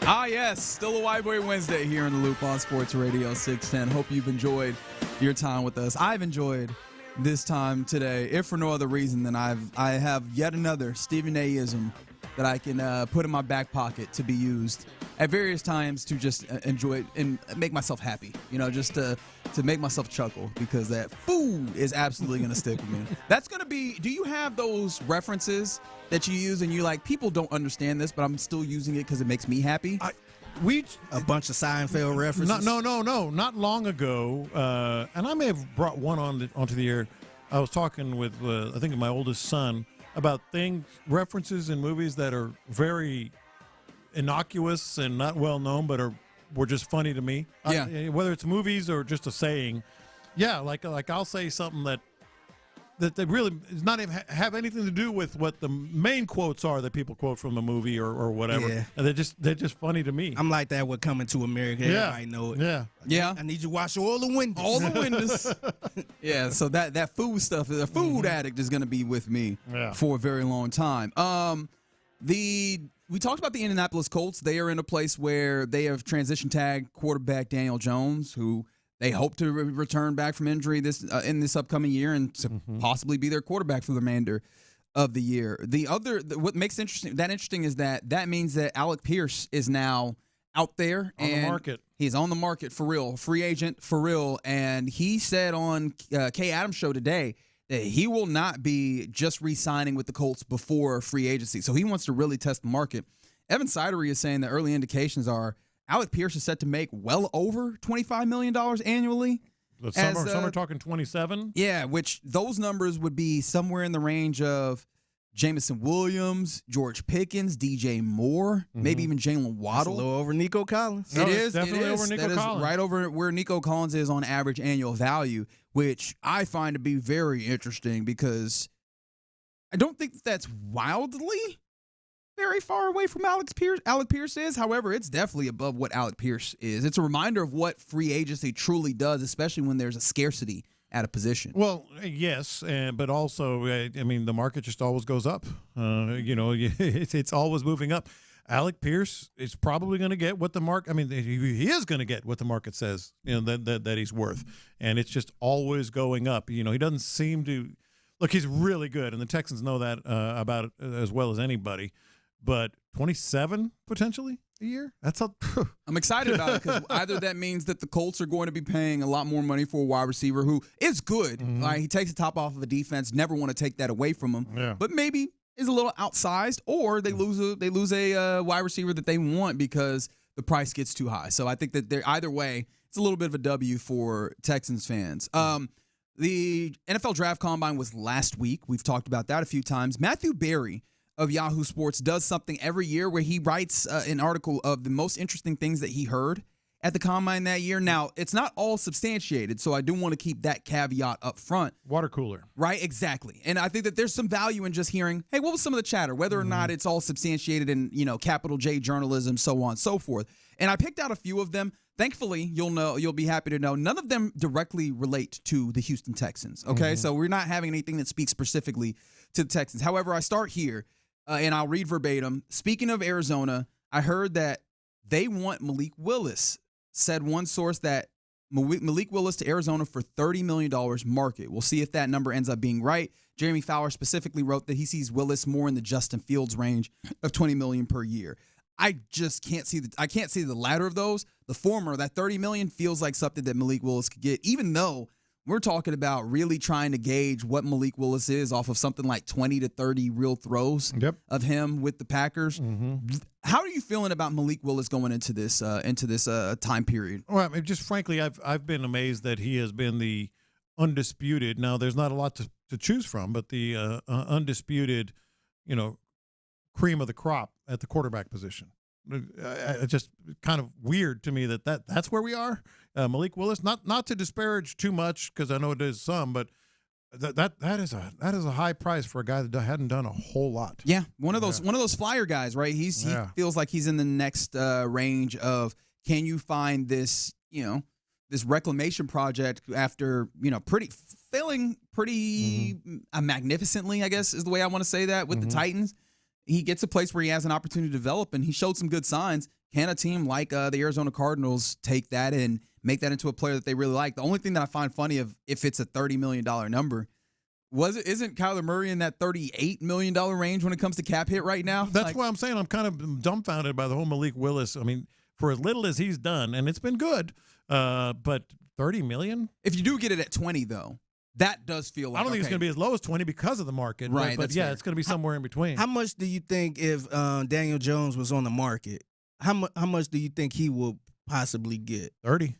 Ah, yes, still a Wide Boy Wednesday here in the Loop on Sports Radio 610. Hope you've enjoyed your time with us. I've enjoyed this time today, if for no other reason than I have yet another Stephen A-ism that I can put in my back pocket to be used at various times to just enjoy it and make myself happy. You know, just to make myself chuckle, because that food is absolutely going to stick with me. That's going to be, do you have those references that you use and you're like, people don't understand this, but I'm still using it because it makes me happy? A bunch of Seinfeld references. No. Not long ago, and I may have brought one onto the air. I was talking with, I think, my oldest son about references in movies that are very innocuous and not well known, but were just funny to me. Yeah. Whether it's movies or just a saying. Yeah, like I'll say something that really does not even have anything to do with what the main quotes are that people quote from the movie or whatever. Yeah. And they're just funny to me. I'm like that with Coming to America. Yeah. Everybody know it. Yeah. I need you to wash all the windows. All the windows. Yeah, so that food stuff, the food addict is going to be with me for a very long time. We talked about the Indianapolis Colts. They are in a place where they have transition tagged quarterback Daniel Jones, who they hope to return back from injury in this upcoming year and to possibly be their quarterback for the remainder of the year. What makes interesting is that means that Alec Pierce is now out there on the market. He's on the market for real, free agent for real, and he said on Kay Adams' show today that he will not be just re-signing with the Colts before free agency. So he wants to really test the market. Evan Sidery is saying the early indications are Alec Pierce is set to make well over $25 million annually. Some are talking 27. Yeah, which those numbers would be somewhere in the range of Jameson Williams, George Pickens, DJ Moore, maybe even Jalen Waddle. That's a little over Nico Collins. It is definitely over Nico Collins. Right over where Nico Collins is on average annual value, which I find to be very interesting because I don't think that's wildly very far away from Alec Pierce is. However, it's definitely above what Alec Pierce is. It's a reminder of what free agency truly does, especially when there's a scarcity at a position. Well, yes, but also, I mean, the market just always goes up. It's always moving up. Alec Pierce is probably going to get what the market. I mean, he is going to get what the market says, that he's worth, and it's just always going up. He doesn't seem to look. He's really good, and the Texans know that about it as well as anybody. But 27 potentially a year? I'm excited about it because either that means that the Colts are going to be paying a lot more money for a wide receiver who is good. Like, he takes the top off of a defense. Never want to take that away from him. Yeah. But maybe is a little outsized, or they lose a wide receiver that they want because the price gets too high. So I think that either way, it's a little bit of a W for Texans fans. The NFL Draft Combine was last week. We've talked about that a few times. Matthew Berry of Yahoo Sports does something every year where he writes an article of the most interesting things that he heard at the Combine that year. Now, it's not all substantiated, so I do want to keep that caveat up front. Water cooler. Right, exactly. And I think that there's some value in just hearing, hey, what was some of the chatter, whether or not it's all substantiated in, capital J journalism, so on and so forth. And I picked out a few of them. Thankfully, you'll be happy to know none of them directly relate to the Houston Texans, okay? So we're not having anything that speaks specifically to the Texans. However, I start here. And I'll read verbatim. Speaking of Arizona, I heard that they want Malik Willis. Said one source that Malik Willis to Arizona for $30 million market. We'll see if that number ends up being right. Jeremy Fowler specifically wrote that he sees Willis more in the Justin Fields range of $20 million per year. I just can't see the latter of those. The former, that $30 million, feels like something that Malik Willis could get, even though we're talking about really trying to gauge what Malik Willis is off of something like 20 to 30 real throws of him with the Packers. How are you feeling about Malik Willis going into this time period? Well, I mean, just frankly, I've been amazed that he has been the undisputed. Now, there's not a lot to choose from, but the undisputed, cream of the crop at the quarterback position. It's just kind of weird to me that's where we are. Malik Willis, not to disparage too much, because I know it is some, but That is a high price for a guy that hadn't done a whole lot. Yeah, one of those flyer guys, right? He feels like he's in the next range of, can you find this, this reclamation project after, failing pretty magnificently, I guess is the way I want to say that, with the Titans. He gets a place where he has an opportunity to develop, and he showed some good signs. Can a team like the Arizona Cardinals take that and make that into a player that they really like? The only thing that I find funny if it's a $30 million number, isn't Kyler Murray in that $38 million range when it comes to cap hit right now? That's why I'm saying I'm kind of dumbfounded by the whole Malik Willis. I mean, for as little as he's done, and it's been good, but $30 million? If you do get it at 20, though, that does feel like, I don't think it's going to be as low as 20 because of the market. Right, but yeah, it's going to be somewhere in between. How much do you think if Daniel Jones was on the market, how much do you think he will possibly get? 30,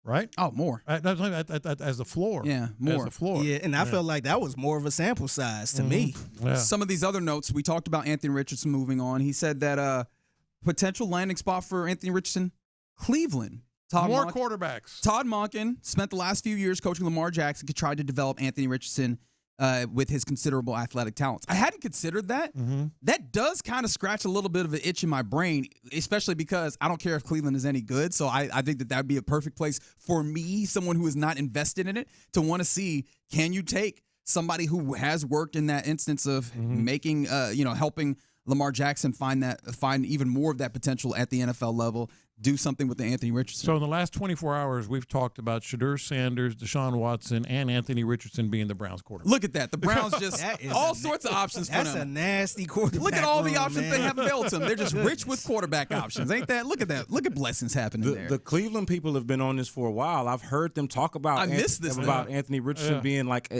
right? Oh, more. As a floor. Yeah, more. As a floor. Yeah, and I felt like that was more of a sample size to me. Yeah. Some of these other notes, we talked about Anthony Richardson moving on. He said that potential landing spot for Anthony Richardson, Cleveland. More quarterbacks. Todd Monken spent the last few years coaching Lamar Jackson to try to develop Anthony Richardson with his considerable athletic talents. I hadn't considered that. That does kind of scratch a little bit of an itch in my brain, especially because I don't care if Cleveland is any good. So I think that would be a perfect place for me, someone who is not invested in it, to want to see, can you take somebody who has worked in that instance of making, helping Lamar Jackson find even more of that potential at the NFL level, do something with the Anthony Richardson. So in the last 24 hours, we've talked about Shadur Sanders, Deshaun Watson, and Anthony Richardson being the Browns quarterback. Look at that. The Browns just all sorts of options for them. That's a nasty quarterback. Look at all the options man. they have available to them. They're just rich with quarterback options. Ain't that? Look at that. Look at blessings happening there. The Cleveland people have been on this for a while. I've heard them talk about Anthony Richardson being like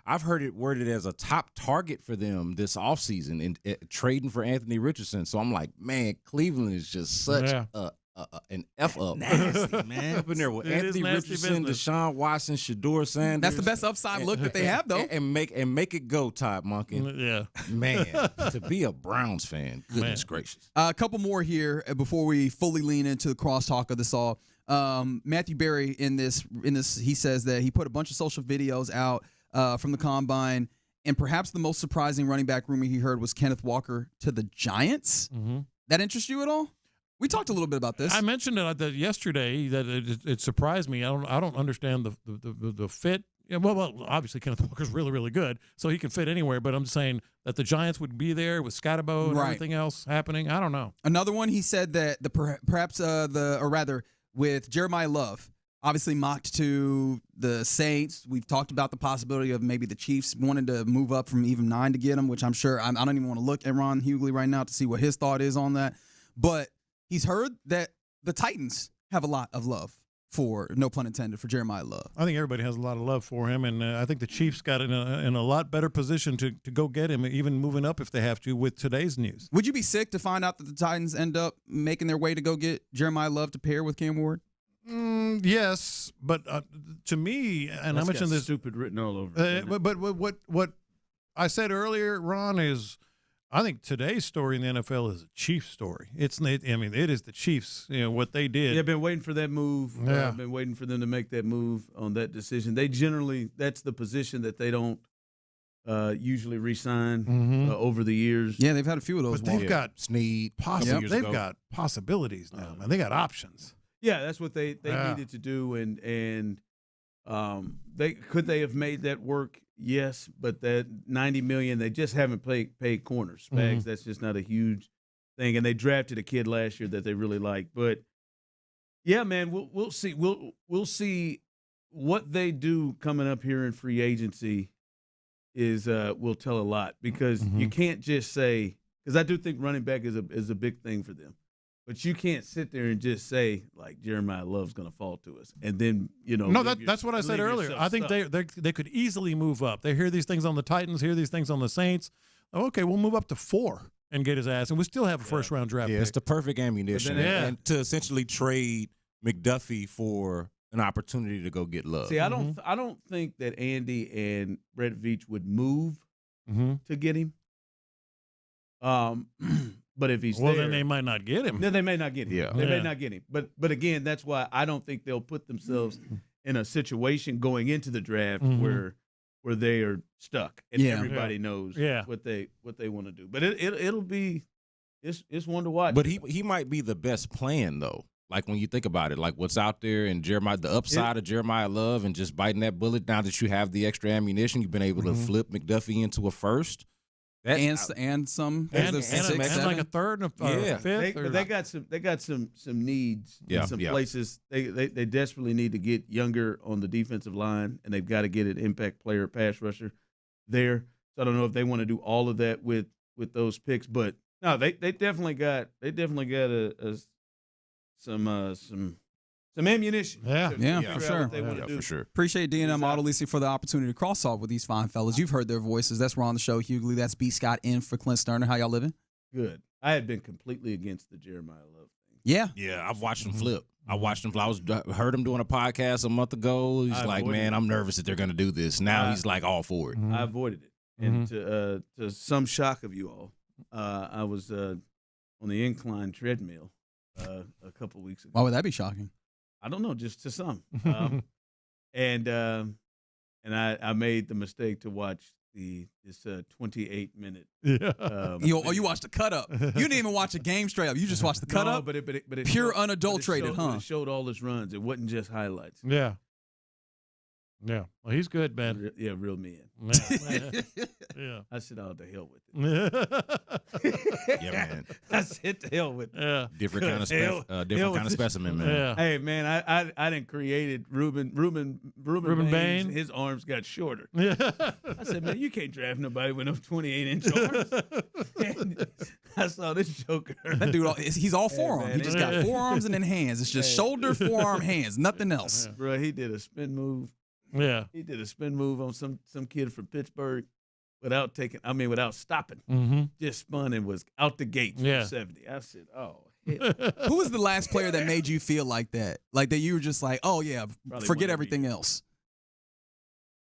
I've heard it worded as a top target for them this offseason and trading for Anthony Richardson. So I'm like, man, Cleveland is just such an F up. Nasty, man. Up in there with Anthony Richardson, Deshaun Watson, Shadur Sanders. That's the best upside look that they have, though. And make it go, Todd Monken. Yeah. Man, to be a Browns fan, goodness gracious. A couple more here before we fully lean into the crosstalk of this all. Matthew Berry in this, he says that he put a bunch of social videos out from the Combine, and perhaps the most surprising running back rumor he heard was Kenneth Walker to the Giants. That interest you at all? We talked a little bit about this. I mentioned it yesterday that it surprised me. I don't understand the fit. Yeah, well, obviously Kenneth Walker's really, really good, so he can fit anywhere. But I'm saying that the Giants would be there with Scatterbo and everything else happening. I don't know. Another one, he said that with Jeremiah Love, obviously mocked to the Saints. We've talked about the possibility of maybe the Chiefs wanting to move up from even 9 to get him, which I'm sure I don't even want to look at Ron Hughley right now to see what his thought is on that. But he's heard that the Titans have a lot of love for, no pun intended, for Jeremiah Love. I think everybody has a lot of love for him, and I think the Chiefs got in a lot better position to go get him, even moving up if they have to with today's news. Would you be sick to find out that the Titans end up making their way to go get Jeremiah Love to pair with Cam Ward? Yes, but to me, and I mentioned this stupid written all over. But what I said earlier, Ron, is I think today's story in the NFL is a Chiefs story. It is the Chiefs. What they did. Yeah, I've been waiting for that move. Yeah. I've been waiting for them to make that move on that decision. They generally, that's the position that they don't usually re-sign over the years. Yeah, they've had a few of those. But they've got Snead. They've got possibilities now, man. They got options. Yeah, that's what they needed to do, and they have made that work. Yes, but that $90 million, they just haven't paid corners. Spags, that's just not a huge thing, and they drafted a kid last year that they really like. But yeah, man, we'll see. We'll see what they do coming up here in free agency. Will tell a lot, because you can't just say, because I do think running back is a big thing for them. But you can't sit there and just say, like, Jeremiah Love's going to fall to us. And then, No, that's what I said earlier. I think they could easily move up. They hear these things on the Titans, hear these things on the Saints. Okay, we'll move up to 4 and get his ass. And we still have a first-round draft pick. It's the perfect ammunition. And to essentially trade McDuffie for an opportunity to go get Love. See, I don't think that Andy and Brett Veach would move to get him. But if he's there, then they might not get him. Then they may not get him. Yeah. They may not get him. But again, that's why I don't think they'll put themselves in a situation going into the draft where where they are stuck and everybody knows Yeah. what they want to do. But it'll be it's one to watch. But he might be the best plan though. Like when you think about it, like what's out there and Jeremiah, the upside of Jeremiah Love and just biting that bullet. Now that you have the extra ammunition, you've been able to flip McDuffie into a first. And some and like a third and a fifth. They got some needs in some places. They desperately need to get younger on the defensive line, and they've got to get an impact player, pass rusher there. So I don't know if they want to do all of that with those picks, but no, they definitely got some ammunition. For sure. Appreciate D&M Auto Leasing for the opportunity to cross talk with these fine fellas. You've heard their voices. That's Ron the Show Hughley. That's B. Scott in for Clint Stoerner. How y'all living? Good. I had been completely against the Jeremiah Love thing. Yeah, I've watched him flip. I watched him flip. Heard him doing a podcast a month ago. He's like, man, I'm nervous that they're going to do this. Now he's like all for it. I avoided it. And to some shock of you all, I was on the incline treadmill a couple weeks ago. Why would that be shocking? I don't know, just to some. And I made the mistake to watch this 28-minute. You watched the cut up. You didn't even watch a game straight up. You just watched the cut up. But it pure showed, unadulterated, It showed all his runs. It wasn't just highlights. Yeah. Yeah. Well, he's good, man. Real men. Yeah. I said, oh, to hell with it. Yeah, man. I said, to hell with it. Yeah. Different kind of specimen, man. Yeah. Hey, man, I didn't created Reuben Baines. His arms got shorter. Yeah. I said, man, you can't draft nobody with no 28-inch arms. And I saw this joker. That dude, he's all forearm. He just got forearms and then hands. It's just shoulder, forearm, hands, nothing else. Bro, he did a spin move. Yeah. He did a spin move on some kid from Pittsburgh without stopping. Mm-hmm. Just spun and was out the gate for 70. I said, oh, hell. Who was the last player that made you feel like that? Like that you were just like, oh, yeah, forget everything else?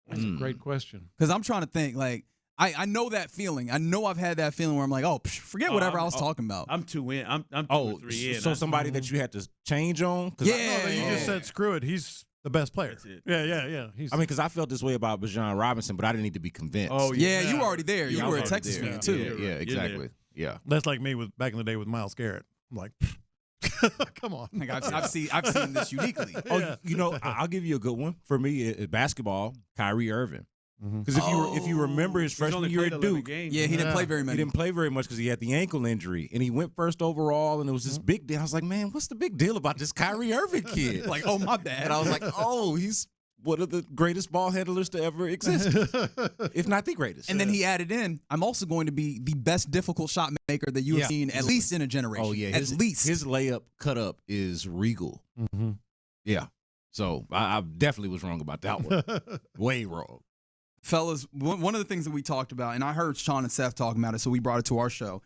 That's a great question. Because I'm trying to think, like, I know that feeling. I know I've had that feeling where I'm like, forget whatever I was talking about. I'm 2 in. I'm 2 or 3 in. So somebody that you had to change on? Yeah. You just said, screw it. He's the best player. That's it. Yeah. Because I felt this way about Bijani Robinson, but I didn't need to be convinced. Oh, yeah. You were already there. You were a Texas fan, too. Yeah, exactly. Yeah. That's like me back in the day with Myles Garrett. I'm like, come on. Like I've seen this uniquely. I'll give you a good one. For me, basketball, Kyrie Irving. Because if you remember his freshman year at Duke, he didn't play very many. He didn't play very much because he had the ankle injury, and he went first overall, and it was this big deal. I was like, man, what's the big deal about this Kyrie Irving kid? Like, oh, my bad. And I was like, oh, he's one of the greatest ball handlers to ever exist, if not the greatest. And then he added in, I'm also going to be the best difficult shot maker that you have seen at least in a generation. Oh, yeah. At least. His layup cut up is regal. Mm-hmm. Yeah. So I definitely was wrong about that one. Way wrong. Fellas, one of the things that we talked about, and I heard Sean and Seth talking about it, so we brought it to our show.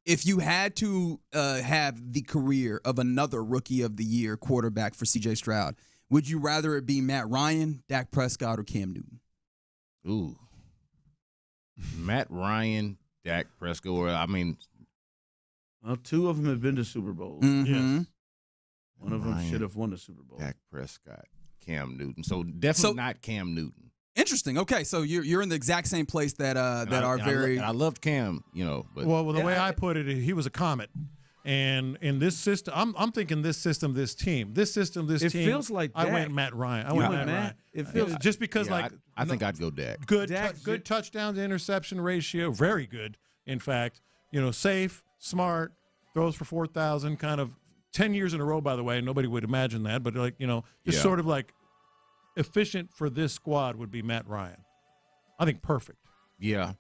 If you had to have the career of another Rookie of the Year quarterback for C.J. Stroud, would you rather it be Matt Ryan, Dak Prescott, or Cam Newton? Ooh. Matt Ryan, Dak Prescott, well, 2 of them have been to Super Bowls. Mm-hmm. Yes. One of them should have won the Super Bowl. Dak Prescott, Cam Newton. So definitely not Cam Newton. Interesting. Okay, so you're in the exact same place that I loved Cam, But the way I put it, he was a comet, and in this system, I'm thinking this system, this team. It feels like Dak. I went Matt Ryan. I went Matt Ryan. It feels just because I think I'd go Dak. Good touchdown to interception ratio, very good. In fact, safe, smart, throws for 4,000, kind of 10 years in a row. By the way, nobody would imagine that, but sort of like. Efficient for this squad would be Matt Ryan. I think perfect. Yeah.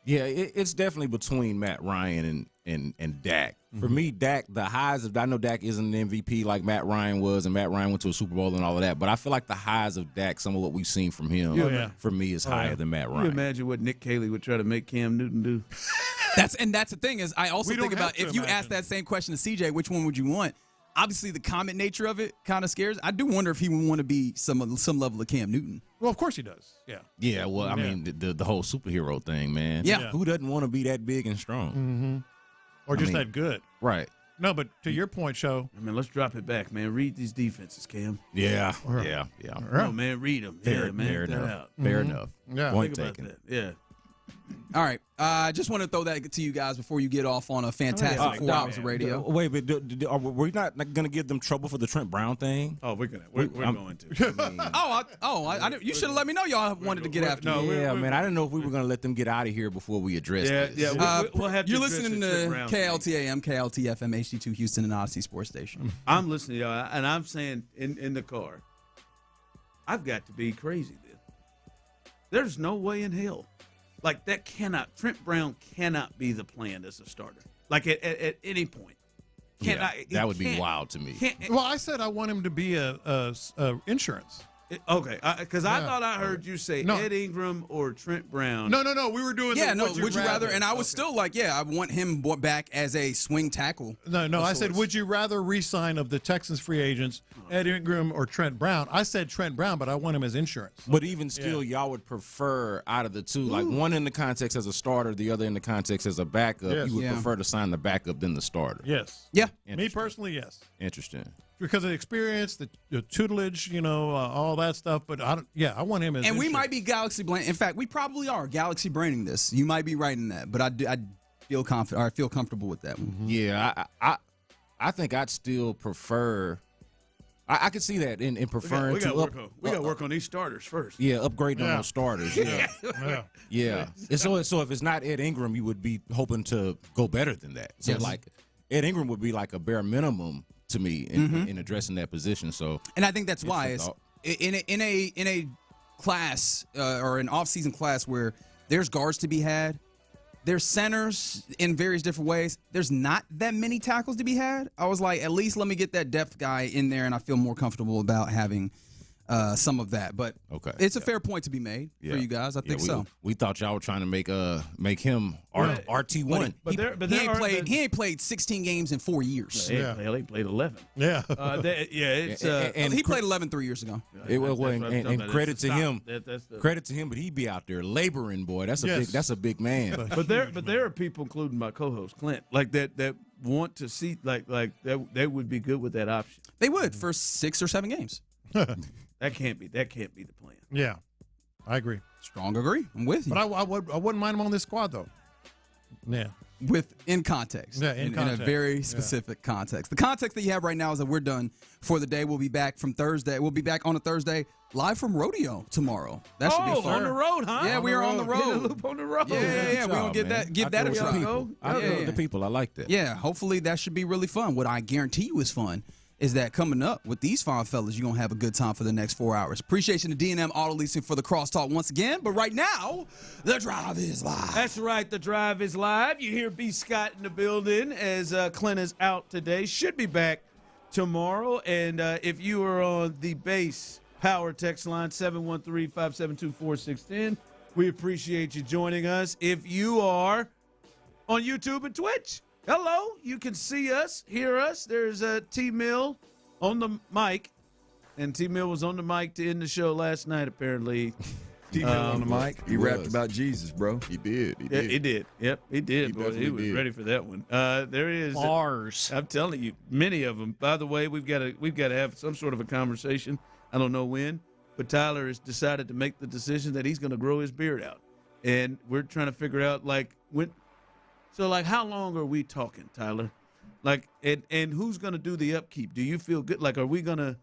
It's definitely between Matt Ryan and Dak. For me, Dak, the highs of I know Dak isn't an MVP like Matt Ryan was, and Matt Ryan went to a Super Bowl and all of that. But I feel like the highs of Dak, some of what we've seen from him, for me, is higher than Matt Ryan. Can you imagine what Nick Caley would try to make Cam Newton do? That's the thing is, I also think about if you ask that same question to CJ, which one would you want? Obviously, the comment nature of it kind of scares. I do wonder if he would want to be some level of Cam Newton. Well, of course he does. Yeah. Yeah. Well, I mean, the whole superhero thing, man. Yeah. Who doesn't want to be that big and strong? Mm-hmm. Or that good? Right. No, but to your point, Show. I mean, let's drop it back, man. Read these defenses, Cam. Yeah. No, man, read them. Fair enough. Fair enough. Yeah. Point Think about taken. that. Yeah. All right. I just want to throw that to you guys before you get off on a fantastic 4 hours of radio. Wait, but are we not going to give them trouble for the Trent Brown thing? Oh, we're going to. You should have let me know y'all wanted to get after me. Man, I didn't know if we were going to let them get out of here before we address this. Yeah, we'll have to You're address listening the to Trent Brown KLT AM, KLT FM, HD2 Houston, and Odyssey Sports Station. I'm listening to y'all, and I'm saying in the car, I've got to be crazy then. There's no way in hell. Like, Trent Brown cannot be the plan as a starter. Like, at any point. That would be wild to me. Well, I said I want him to be a insurance. Okay, because I thought I heard you say Ed Ingram or Trent Brown. No. We were doing would you rather? And I was still like, I want him back as a swing tackle. No, I said, would you rather re-sign of the Texans free agents, Ed Ingram or Trent Brown? I said Trent Brown, but I want him as insurance. But even still, y'all would prefer out of the two, like one in the context as a starter, the other in the context as a backup. Yes. You would prefer to sign the backup than the starter. Yes. Yeah. Me personally, yes. Interesting. Because of the experience, the tutelage, all that stuff. But I want him as. And we insurance. might be galaxy brand. In fact, we probably are galaxy branding this. You might be right in that, but I feel confident. Or I feel comfortable with that one. Yeah, I think I'd still prefer. I could see that in preferring we got to work on these starters first. Yeah, upgrading on those starters. Yeah. And so if it's not Ed Ingram, you would be hoping to go better than that. So like Ed Ingram would be like a bare minimum to me in addressing that position. So, and I think that's why in a class or an off-season class where there's guards to be had, there's centers in various different ways. There's not that many tackles to be had. I was like, at least let me get that depth guy in there, and I feel more comfortable about having some of that. But it's a fair point to be made for you guys. I think so. We thought y'all were trying to make him RT1. He ain't played 16 games in 4 years. He played 11. Yeah. He played 11 3 years ago. And credit to him. Credit to him, but he be out there laboring, boy. That's a big man. But there are people, including my co-host Clint, like that want to see like that they would be good with that option. They would for 6 or 7 games. That can't be the plan. Yeah, I agree. Strong agree. I'm with you. But I wouldn't mind him on this squad though. Yeah. In context. Yeah, in context. In a very specific context. The context that you have right now is that we're done for the day. We'll be back from Thursday. We'll be back on a Thursday live from Rodeo tomorrow. That should be fun. On the road, huh? Yeah, we are on the road. Get a loop on the road. Yeah. We're going to give that a try. The people. I like that. Yeah, hopefully that should be really fun. What I guarantee you is fun is that coming up with these fine fellas, you're going to have a good time for the next 4 hours. Appreciation to D&M Auto Leasing for the crosstalk once again. But right now, the drive is live. That's right. The drive is live. You hear B. Scott in the building as Clint is out today. Should be back tomorrow. And if you are on the base power text line, 713-572-4610, we appreciate you joining us. If you are on YouTube and Twitch, hello, you can see us, hear us. There's T-Mill on the mic, and T-Mill was on the mic to end the show last night, apparently. T-Mill on the mic. He rapped about Jesus, bro. He did. Yeah, he did. Yep, he did. He was ready for that one. There is bars. I'm telling you, many of them. By the way, we've got to have some sort of a conversation. I don't know when, but Tyler has decided to make the decision that he's going to grow his beard out, and we're trying to figure out when. So, how long are we talking, Tyler? And who's going to do the upkeep? Do you feel good? Are we going to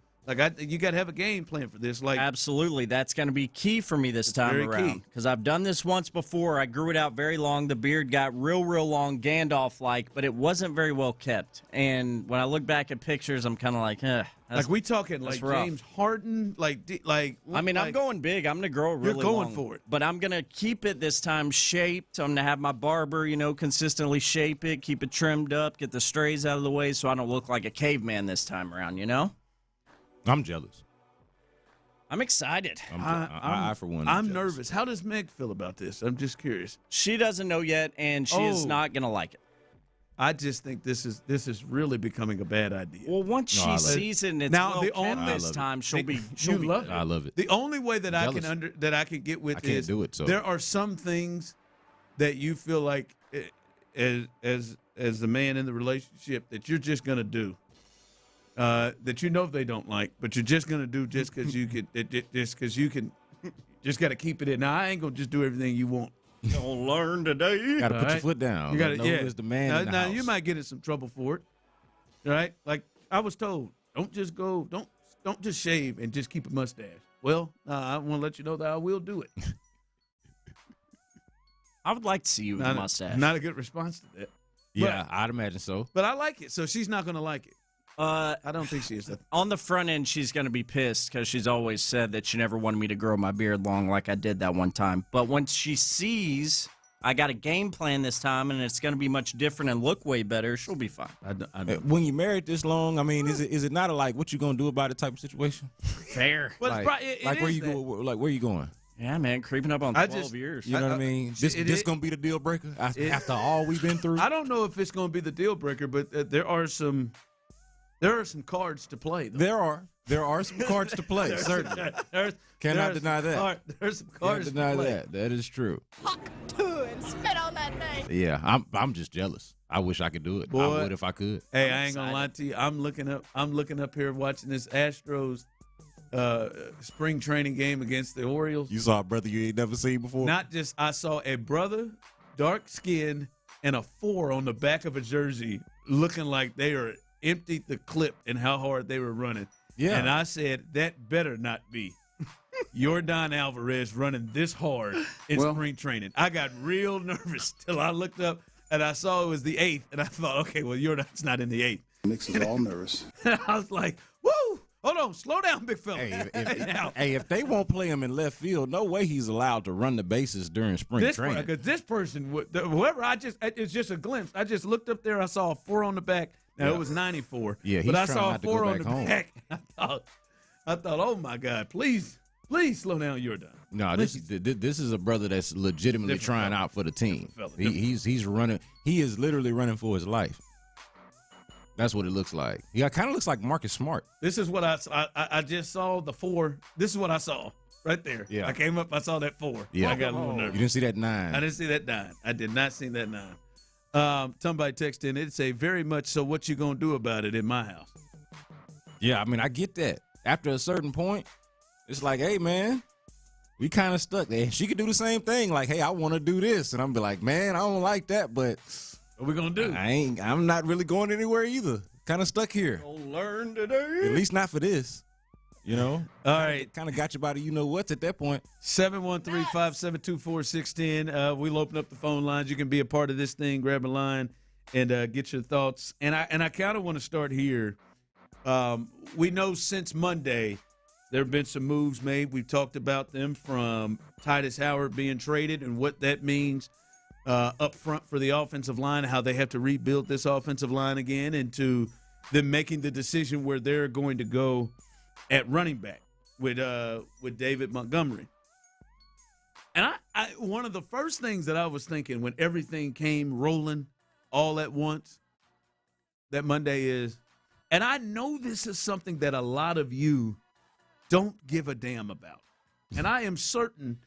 you got to have a game plan for this. Absolutely. That's going to be key for me this time around because I've done this once before. I grew it out very long. The beard got real long, Gandalf-like, but it wasn't very well kept. And when I look back at pictures, I'm kind of like, we talking rough. James Harden, I'm going big. I'm going to grow it really long. You're going for it. But I'm going to keep it this time shaped. I'm going to have my barber, consistently shape it, keep it trimmed up, get the strays out of the way so I don't look like a caveman this time around, I'm jealous. I'm excited. I for one, I'm nervous. How does Meg feel about this? I'm just curious. She doesn't know yet, and she is not going to like it. I just think this is really becoming a bad idea. Well, once she sees it and it's this time, she'll be love it. I love it. The only way that I can get with I can't do it. So there are some things that you feel like as the man in the relationship that you're just gonna do, that you know they don't like, but you're just gonna do just because you can, just got to keep it in. Now I ain't gonna just do everything you want. Don't learn today. Got to put your foot down. You got to, know who's the man in the now house. you might get in some trouble for it, right? Like I was told, don't just shave and just keep a mustache. Well, I want to let you know that I will do it. I would like to see you with a mustache. Not a good response to that. Yeah, I'd imagine so. But I like it, so she's not going to like it. I don't think she is. On the front end, she's going to be pissed because she's always said that she never wanted me to grow my beard long like I did that one time. But once she sees I got a game plan this time and it's going to be much different and look way better, she'll be fine. When you married this long, I mean, is it not a like what you going to do about it type of situation? Fair. Well, like where you go? Like where you going? Yeah, man, creeping up on 12 years. You know what I mean? This going to be the deal breaker after all we've been through? I don't know if it's going to be the deal breaker, but there are some cards to play, though. There are some cards to play, certainly. Cannot deny that. There's some cards to play. Cannot deny that. That is true. Hawk to and spit on that name. Yeah, I'm just jealous. I wish I could do it. Boy, I would if I could. Hey, I ain't gonna lie to you. I'm looking up here watching this Astros spring training game against the Orioles. You saw a brother you ain't never seen before? Not just I saw a brother, dark skin, and a 4 on the back of a jersey, looking like they are emptied the clip and how hard they were running. Yeah. And I said, that better not be Yordan Alvarez running this hard in spring training. I got real nervous till I looked up and I saw it was the 8th, and I thought, okay, well, Yordan's not in the 8th. Makes us all nervous. I was like, woo! Hold on, slow down, big fella. Hey, if they won't play him in left field, no way he's allowed to run the bases during spring training. Because this person, whoever it's just a glimpse. I just looked up there, I saw a 4 on the back. Now, it was 94. Yeah, but I trying saw a not to 4 go on back the home. back. I thought, oh my God, please slow down Yordan. No, this is a brother that's legitimately trying out for the team. He's running. He is literally running for his life. That's what it looks like. Yeah, kind of looks like Marcus Smart. This is what I just saw, the 4. This is what I saw right there. Yeah. I came up, I saw that 4. Yeah. I got a little nervous. You didn't see that 9. I didn't see that 9. I did not see that 9. Somebody texted in, it'd say, very much so what you going to do about it in my house? Yeah, I mean, I get that. After a certain point, it's like, hey, man, we kind of stuck there. She could do the same thing. Like, hey, I want to do this. And I'm be like, man, I don't like that, but what we going to do? I'm not really going anywhere either. Kind of stuck here. Don't learn today. At least not for this. You know? All right. Kind of got you by the you-know-what's at that point. 713-572-416. We'll open up the phone lines. You can be a part of this thing. Grab a line and get your thoughts. And I kind of want to start here. We know since Monday there have been some moves made. We've talked about them, from Titus Howard being traded and what that means up front for the offensive line, how they have to rebuild this offensive line again, and to them making the decision where they're going to go at running back with David Montgomery. And I one of the first things that I was thinking when everything came rolling all at once that Monday is, and I know this is something that a lot of you don't give a damn about, and I am certain,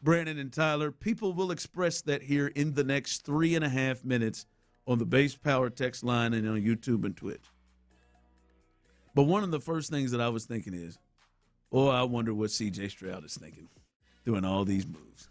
Brandon and Tyler, people will express that here in the next 3.5 minutes on the Base Power text line and on YouTube and Twitch. But one of the first things that I was thinking is, I wonder what C.J. Stroud is thinking doing all these moves.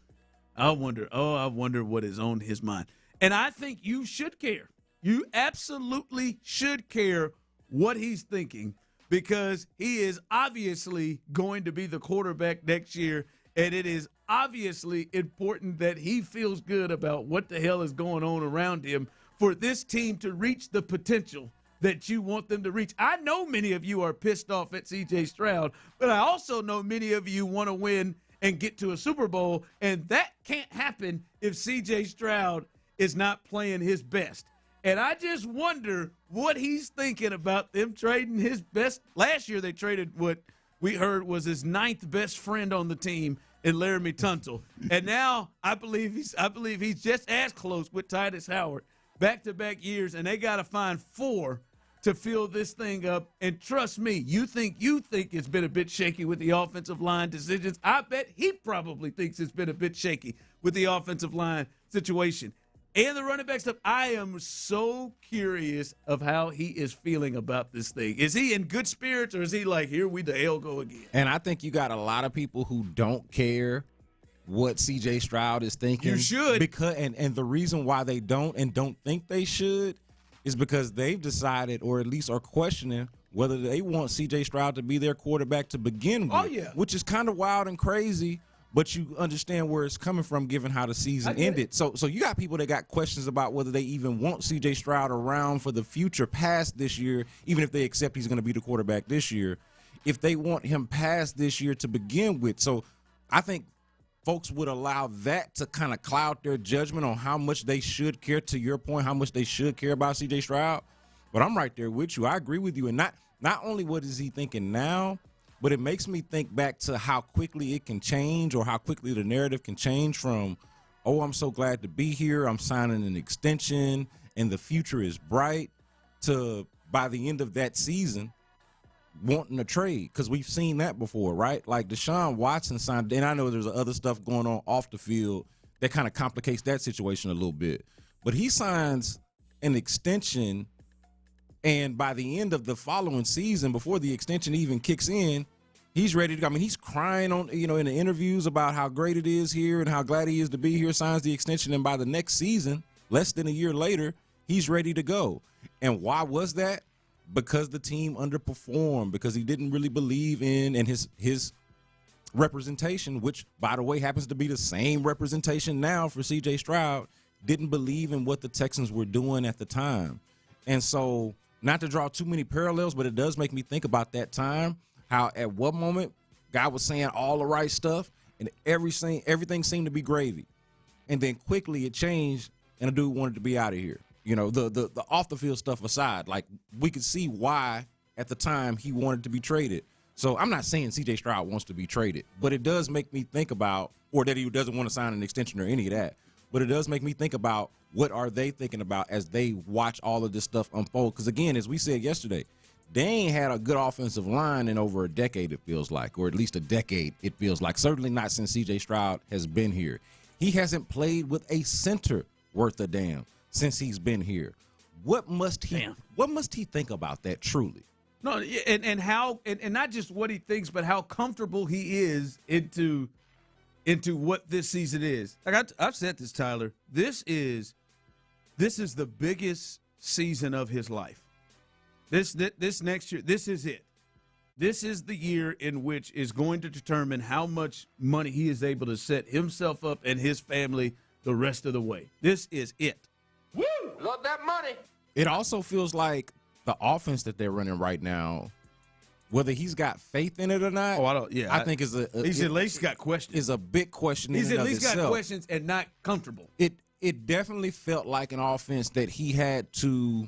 I wonder what is on his mind. And I think you should care. You absolutely should care what he's thinking, because he is obviously going to be the quarterback next year, and it is obviously important that he feels good about what the hell is going on around him for this team to reach the potential that you want them to reach. I know many of you are pissed off at C.J. Stroud, but I also know many of you want to win and get to a Super Bowl, and that can't happen if C.J. Stroud is not playing his best. And I just wonder what he's thinking about them trading his best. Last year they traded what we heard was his 9th best friend on the team in Laramie Tunsil. And now I believe he's just as close with Titus Howard, back-to-back years, and they got to find 4 to fill this thing up. And trust me, you think it's been a bit shaky with the offensive line decisions. I bet he probably thinks it's been a bit shaky with the offensive line situation. And the running back stuff. I am so curious of how he is feeling about this thing. Is he in good spirits, or is he like, here we the hell go again? And I think you got a lot of people who don't care what C.J. Stroud is thinking. You should. Because and the reason why they don't and don't think they should is because they've decided, or at least are questioning, whether they want C.J. Stroud to be their quarterback to begin with. Oh, yeah. Which is kind of wild and crazy. But you understand where it's coming from given how the season ended. So you got people that got questions about whether they even want C.J. Stroud around for the future past this year, even if they accept he's going to be the quarterback this year, if they want him past this year to begin with. So I think folks would allow that to kind of cloud their judgment on how much they should care, to your point, how much they should care about C.J. Stroud. But I'm right there with you. I agree with you. And not only what is he thinking now, but it makes me think back to how quickly it can change, or how quickly the narrative can change from, oh, I'm so glad to be here, I'm signing an extension, and the future is bright, to by the end of that season, wanting a trade. Because we've seen that before, right? Like Deshaun Watson signed, and I know there's other stuff going on off the field that kind of complicates that situation a little bit. But he signs an extension, and by the end of the following season, before the extension even kicks in, he's ready to go. I mean, he's crying on, in the interviews about how great it is here and how glad he is to be here, signs the extension, and by the next season, less than a year later, he's ready to go. And why was that? Because the team underperformed, because he didn't really believe in and his representation, which, by the way, happens to be the same representation now for C.J. Stroud, didn't believe in what the Texans were doing at the time. And so, not to draw too many parallels, but it does make me think about that time, how at one moment guy was saying all the right stuff and everything seemed to be gravy. And then quickly it changed and a dude wanted to be out of here. The off the field stuff aside, like, we could see why at the time he wanted to be traded. So I'm not saying C.J. Stroud wants to be traded, but it does make me think about, or that he doesn't want to sign an extension or any of that, but it does make me think about what are they thinking about as they watch all of this stuff unfold. Because again, as we said yesterday, they ain't had a good offensive line in over a decade, it feels like, or at least a decade, it feels like. Certainly not since C.J. Stroud has been here. He hasn't played with a center worth a damn since he's been here. What must he think about that, truly? No, and how, and not just what he thinks, but how comfortable he is into what this season is. Like I've said this, Tyler. This is the biggest season of his life. This next year, this is it. This is the year in which is going to determine how much money he is able to set himself up and his family the rest of the way. This is it. Woo! Love that money. It also feels like the offense that they're running right now, whether he's got faith in it or not, I think he's at least got questions. Is a big question. He's at least got questions and not comfortable. It definitely felt like an offense that he had to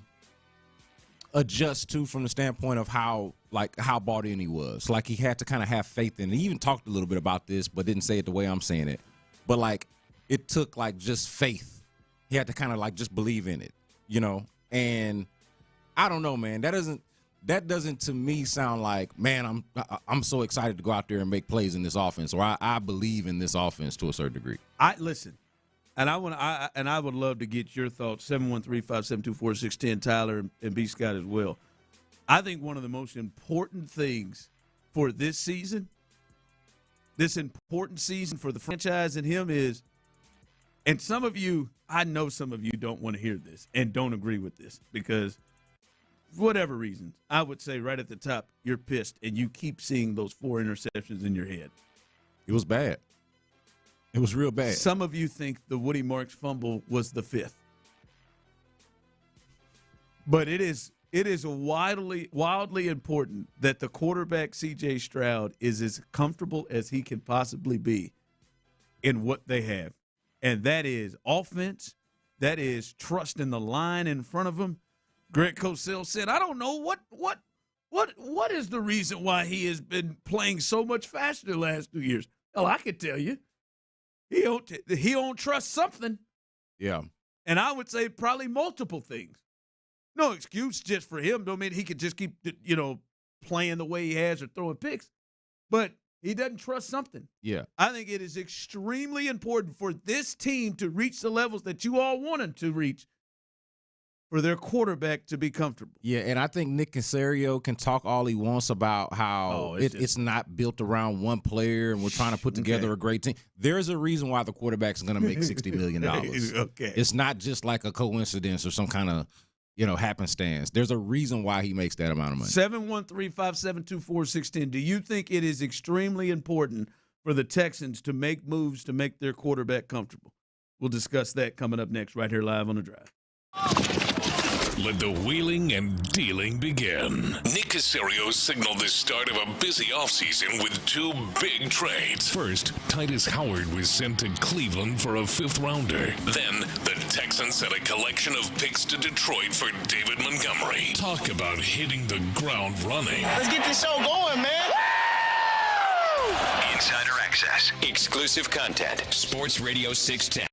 adjust to from the standpoint of how bought in he was. Like, he had to kind of have faith in it. He even talked a little bit about this, but didn't say it the way I'm saying it. But like, it took like just faith. He had to kind of like just believe in it, And I don't know, man. That doesn't to me sound like, man, I'm so excited to go out there and make plays in this offense, or I believe in this offense to a certain degree. Listen. And I would love to get your thoughts, 713-572-4610, Tyler, and B. Scott as well. I think one of the most important things for this important season for the franchise and him is, and I know some of you don't want to hear this and don't agree with this because for whatever reasons, I would say right at the top, you're pissed and you keep seeing those 4 interceptions in your head. It was bad. It was real bad. Some of you think the Woody Marks fumble was the 5th. But it is wildly important that the quarterback, C.J. Stroud, is as comfortable as he can possibly be in what they have. And that is offense. That is trust in the line in front of him. Greg Cosell said, I don't know what is the reason why he has been playing so much faster the last 2 years. Well, I could tell you. He don't trust something. Yeah. And I would say probably multiple things. No excuse just for him. Don't mean he could just keep, playing the way he has or throwing picks. But He doesn't trust something. Yeah. I think it is extremely important for this team to reach the levels that you all want them to reach for their quarterback to be comfortable. Yeah, and I think Nick Caserio can talk all he wants about how it's not built around one player and we're trying to put together a great team. There's a reason why the quarterback's going to make $60 million. Okay. It's not just like a coincidence or some kind of, happenstance. There's a reason why he makes that amount of money. 713-572-4610. Do you think it is extremely important for the Texans to make moves to make their quarterback comfortable? We'll discuss that coming up next right here live on The Drive. Let the wheeling and dealing begin. Nick Caserio signaled the start of a busy offseason with 2 big trades. First, Titus Howard was sent to Cleveland for a 5th-rounder. Then, the Texans sent a collection of picks to Detroit for David Montgomery. Talk about hitting the ground running. Let's get this show going, man. Insider access. Exclusive content. Sports Radio 610.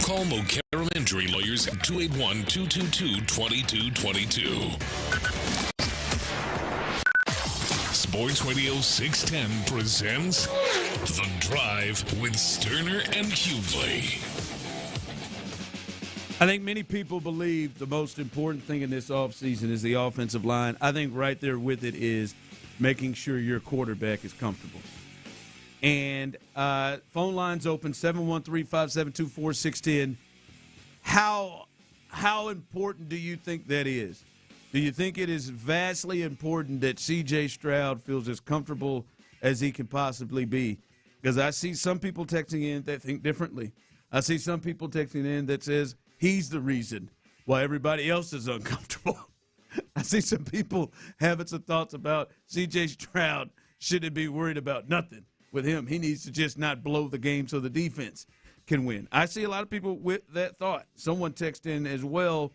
Call McCarran Injury Lawyers at 281-222-2222. Sports Radio 610 presents The Drive with Stoerner and Hughley. I think many people believe the most important thing in this offseason is the offensive line. I think right there with it is making sure your quarterback is comfortable. And phone lines open, 713-572-4610. How important do you think that is? Do you think it is vastly important that C.J. Stroud feels as comfortable as he can possibly be? Because I see some people texting in that think differently. I see some people texting in that says he's the reason why everybody else is uncomfortable. I see some people having some thoughts about C.J. Stroud shouldn't be worried about nothing with him. He needs to just not blow the game so the defense can win. I see a lot of people with that thought. Someone texted in as well,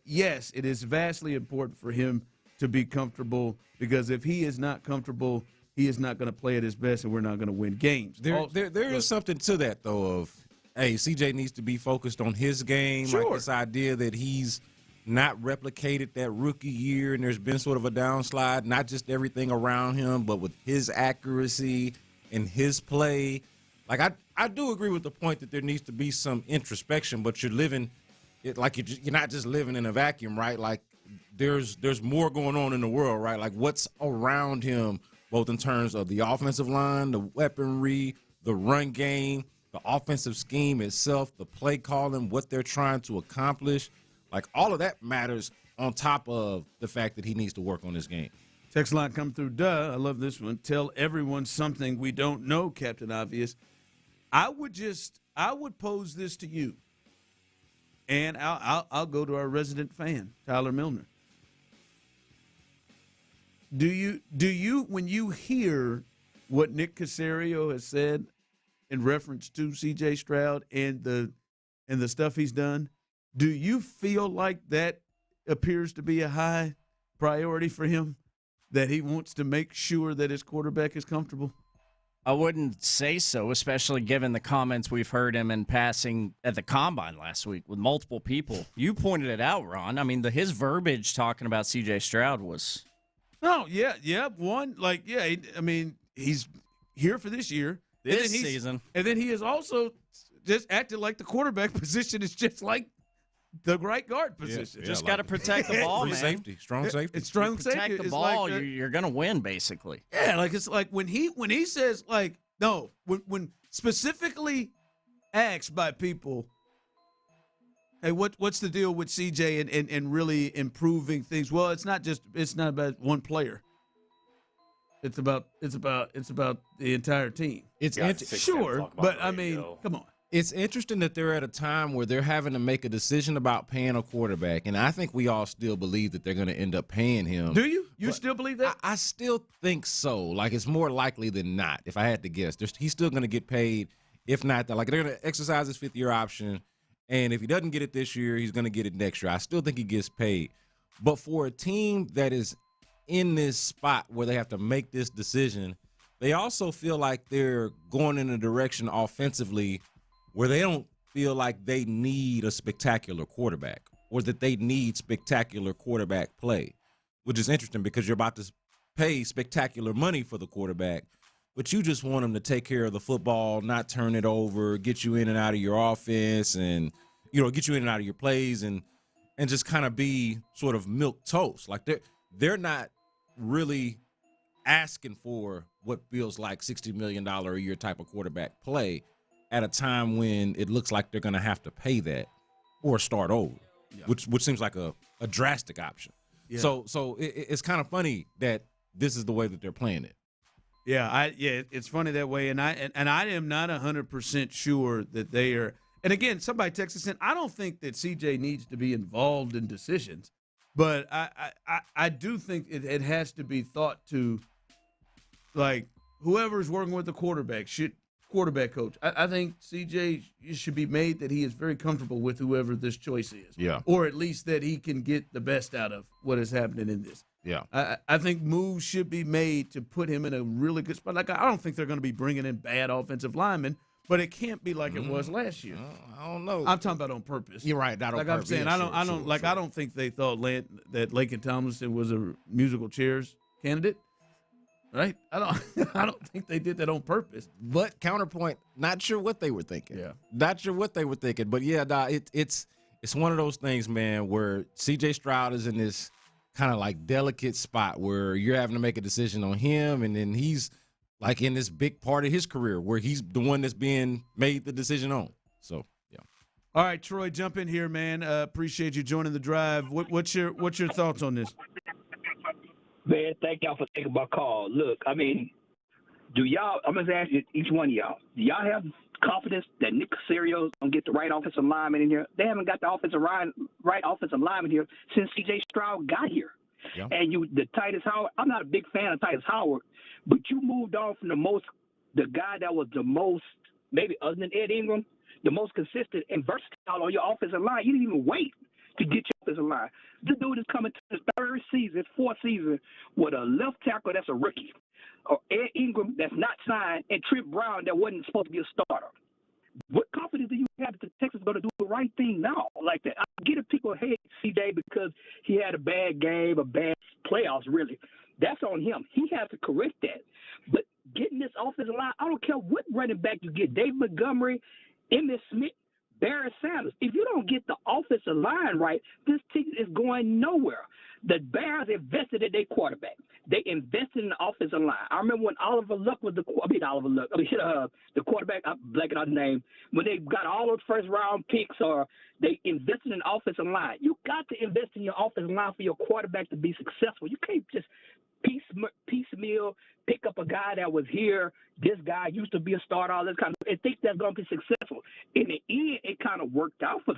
yes, it is vastly important for him to be comfortable because if he is not comfortable, he is not going to play at his best and we're not going to win games. There is something to that, though, of, hey, CJ needs to be focused on his game. Sure. Like this idea that he's not replicated that rookie year and there's been sort of a downslide, not just everything around him, but with his accuracy and his play. Like, I do agree with the point that there needs to be some introspection, but you're living it like you're not just living in a vacuum, right? Like, there's more going on in the world, right? Like, what's around him, both in terms of the offensive line, the weaponry, the run game, the offensive scheme itself, the play calling, what they're trying to accomplish. Like, all of that matters on top of the fact that he needs to work on his game. Text line come through. I love this one. Tell everyone something we don't know, Captain Obvious. I would pose this to you, and I'll go to our resident fan, Tyler Milner. Do you when you hear what Nick Caserio has said in reference to C.J. Stroud and the stuff he's done, do you feel like that appears to be a high priority for him, that he wants to make sure that his quarterback is comfortable? I wouldn't say so, especially given the comments we've heard him in passing at the Combine last week with multiple people. You pointed it out, Ron. I mean, his verbiage talking about C.J. Stroud was... Oh, yeah. He's here for this year. This season. And then he has also just acted like the quarterback position is just like the right guard position. Just got to protect the ball, man. Safety, strong safety. It's strong protect safety. Protect the ball, like you're going to win, basically. Yeah, like it's like when he says, like, no, when specifically asked by people, hey, what's the deal with CJ and really improving things? Well, it's not about one player. It's about the entire team. Sure, but I mean, come on. It's interesting that they're at a time where they're having to make a decision about paying a quarterback, and I think we all still believe that they're going to end up paying him. Do you? You still believe that? I still think so. Like, it's more likely than not, if I had to guess. He's still going to get paid, if not that. Like, they're going to exercise his fifth-year option, and if he doesn't get it this year, he's going to get it next year. I still think he gets paid. But for a team that is in this spot where they have to make this decision, they also feel like they're going in a direction offensively where they don't feel like they need a spectacular quarterback or that they need spectacular quarterback play, which is interesting because you're about to pay spectacular money for the quarterback, but you just want him to take care of the football, not turn it over, get you in and out of your offense and, get you in and out of your plays and just kind of be sort of milk toast. Like they're not really asking for what feels like $60 million a year type of quarterback play at a time when it looks like they're going to have to pay that or start over, which seems like a drastic option. Yeah. So it's kind of funny that this is the way that they're playing it. Yeah, it's funny that way, and I am not 100% sure that they are. And again, somebody texted us in. I don't think that CJ needs to be involved in decisions, but I do think it has to be thought to, like whoever's working with the quarterback coach. I think CJ should be made that he is very comfortable with whoever this choice is. Yeah. Or at least that he can get the best out of what is happening in this. Yeah. I think moves should be made to put him in a really good spot. Like, I don't think they're going to be bringing in bad offensive linemen, But it can't be like it was last year. I don't know. I'm talking about on purpose. You're right. Not on like purpose. I'm saying, Yeah, I sure. don't think they thought that Lakin Tomlinson was a musical chairs candidate. Right? I don't think they did that on purpose. But counterpoint, not sure what they were thinking. Yeah. Not sure what they were thinking. But yeah, it's one of those things, man, where CJ Stroud is in this kind of like delicate spot where you're having to make a decision on him, and then he's like in this big part of his career where he's the one that's being made the decision on. So yeah. All right, Troy, jump in here, man. Appreciate you joining the drive. What's your thoughts on this? Man, thank y'all for taking my call. Look, I mean, I'm going to ask you, each one of y'all, do y'all have confidence that Nick Caserio's going to get the right offensive lineman in here? They haven't got the right offensive lineman here since C.J. Stroud got here. Yeah. And the Titus Howard, I'm not a big fan of Titus Howard, but you moved on from the guy that was the most, maybe other than Ed Ingram, the most consistent and versatile on your offensive line. You didn't even wait to get your offensive line. This dude is coming to his fourth season with a left tackle that's a rookie, or Ed Ingram that's not signed, and Trent Brown that wasn't supposed to be a starter. What confidence do you have that the Texans are going to do the right thing now like that? I get it, people hate C.J. because he had a bad game, a bad playoffs, really. That's on him. He has to correct that. But getting this offensive line, I don't care what running back you get, Dave Montgomery, Emmitt Smith, Barry Sanders. If you don't get the offensive line right, this team is going nowhere. The Bears invested in their quarterback. They invested in the offensive line. I remember when Oliver Luck was the quarterback, I'm blanking out the name, when they got all those first-round picks or they invested in the offensive line. You got to invest in your offensive line for your quarterback to be successful. You can't just piecemeal, pick up a guy that was here, this guy used to be a starter, all this kind of stuff, and think that's going to be successful. In the end, it kind of worked out for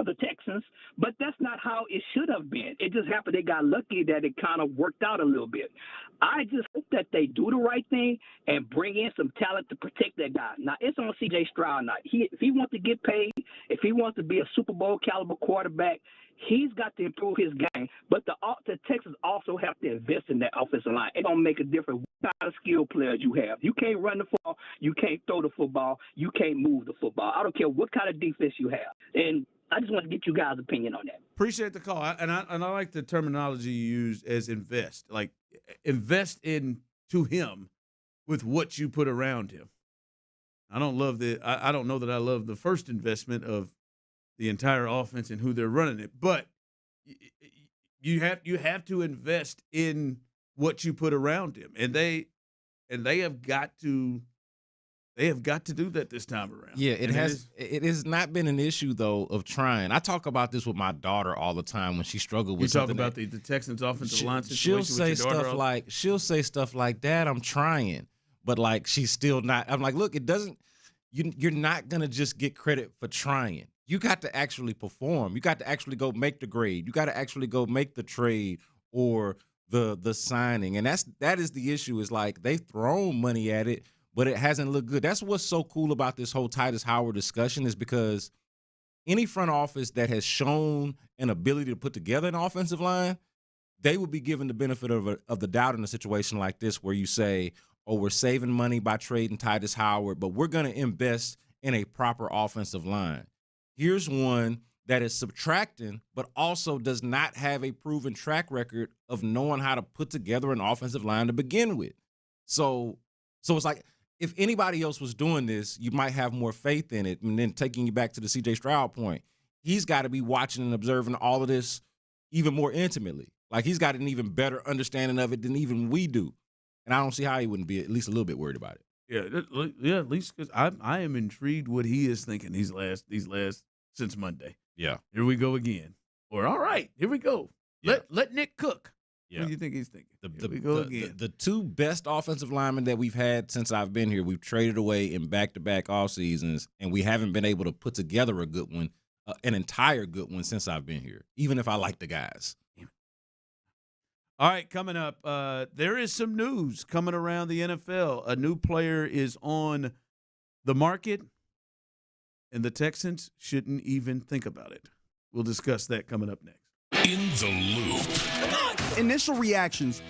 the Texans, but that's not how it should have been. It just happened they got lucky that it kind of worked out a little bit. I just hope that they do the right thing and bring in some talent to protect that guy. Now, it's on C.J. Stroud now. If he wants to get paid, if he wants to be a Super Bowl caliber quarterback, he's got to improve his game. But the Texans also have to invest in that offensive line. It's going to make a difference what kind of skill players you have. You can't run the football. You can't throw the football. You can't move the football. I don't care what kind of defense you have. And I just want to get you guys' opinion on that. Appreciate the call. And I like the terminology you use as invest. Like, invest into him with what you put around him. I don't know that I love the first investment of the entire offense and who they're running it, but you have to invest in what you put around him, and they have got to do that this time around. Yeah, it has not been an issue though of trying. I talk about this with my daughter all the time when she struggled with. You talk about the Texans offensive line situation. She'll say stuff like, "Dad, I'm trying," but like she's still not. I'm like, look, it doesn't. You're not gonna just get credit for trying. You got to actually perform. You got to actually go make the grade. You got to actually go make the trade or the signing. And that is the issue. Is like they've thrown money at it, but it hasn't looked good. That's what's so cool about this whole Titus Howard discussion is because any front office that has shown an ability to put together an offensive line, they would be given the benefit of the doubt in a situation like this where you say, oh, we're saving money by trading Titus Howard, but we're going to invest in a proper offensive line. Here's one that is subtracting, but also does not have a proven track record of knowing how to put together an offensive line to begin with. So it's like if anybody else was doing this, you might have more faith in it. And then taking you back to the C.J. Stroud point, he's got to be watching and observing all of this even more intimately. Like he's got an even better understanding of it than even we do. And I don't see how he wouldn't be at least a little bit worried about it. Yeah, at least because I am intrigued what he is thinking these last since Monday. Yeah, here we go again. Or all right, here we go. Yeah. Let Nick cook. Yeah. What do you think he's thinking? Here we go again. The two best offensive linemen that we've had since I've been here, we've traded away in back-to-back off seasons, and we haven't been able to put together a good one, an entire good one since I've been here. Even if I like the guys. All right, coming up, there is some news coming around the NFL. A new player is on the market, and the Texans shouldn't even think about it. We'll discuss that coming up next. In the Loop. Initial reactions.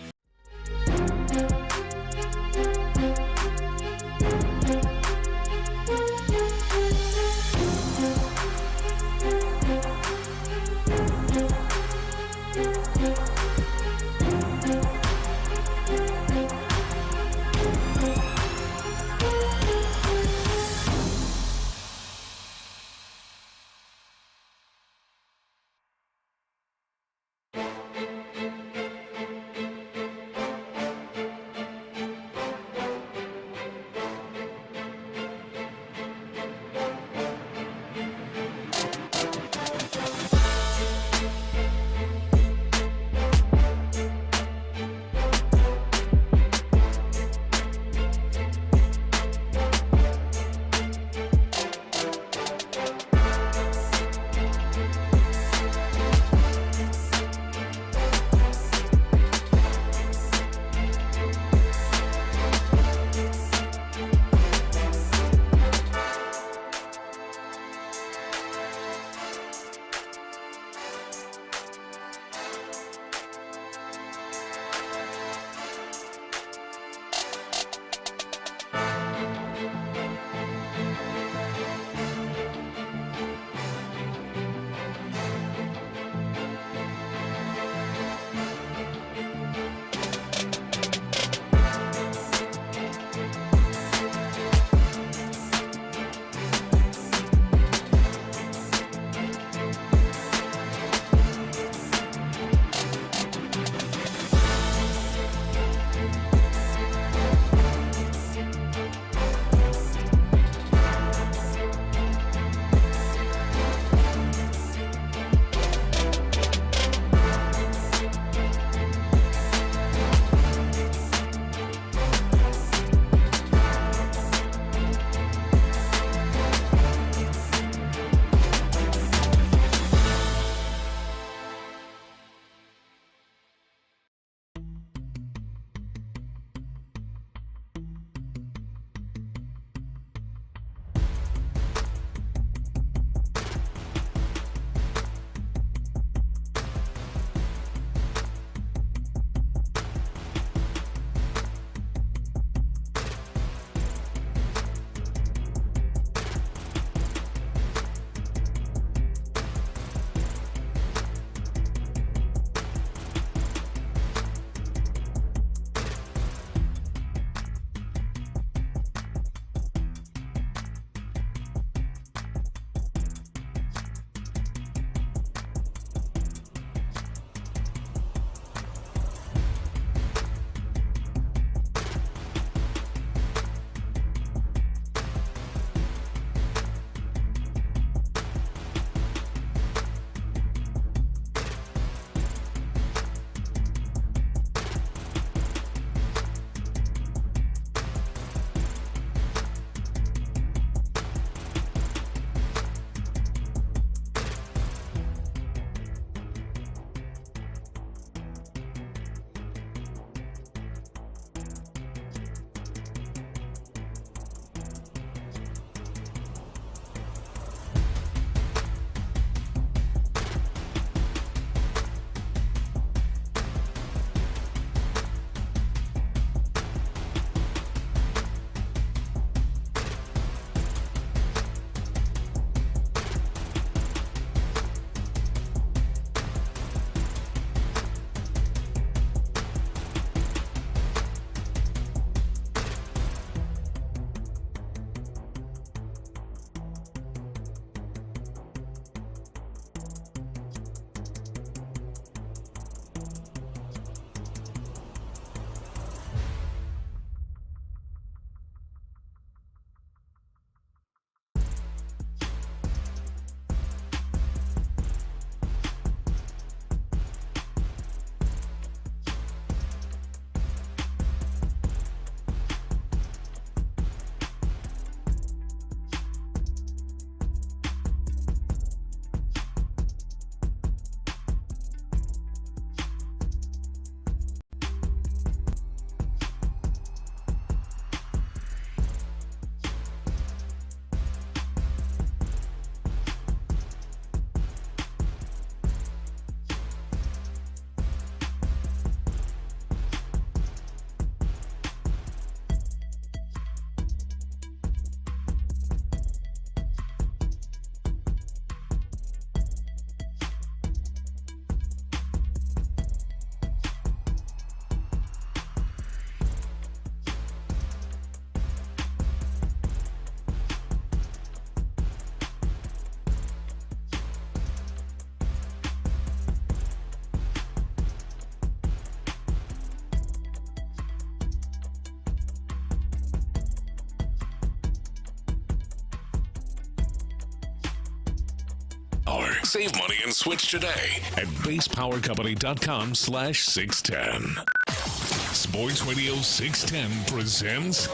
Save money and switch today at basepowercompany.com/610. Sports Radio 610 presents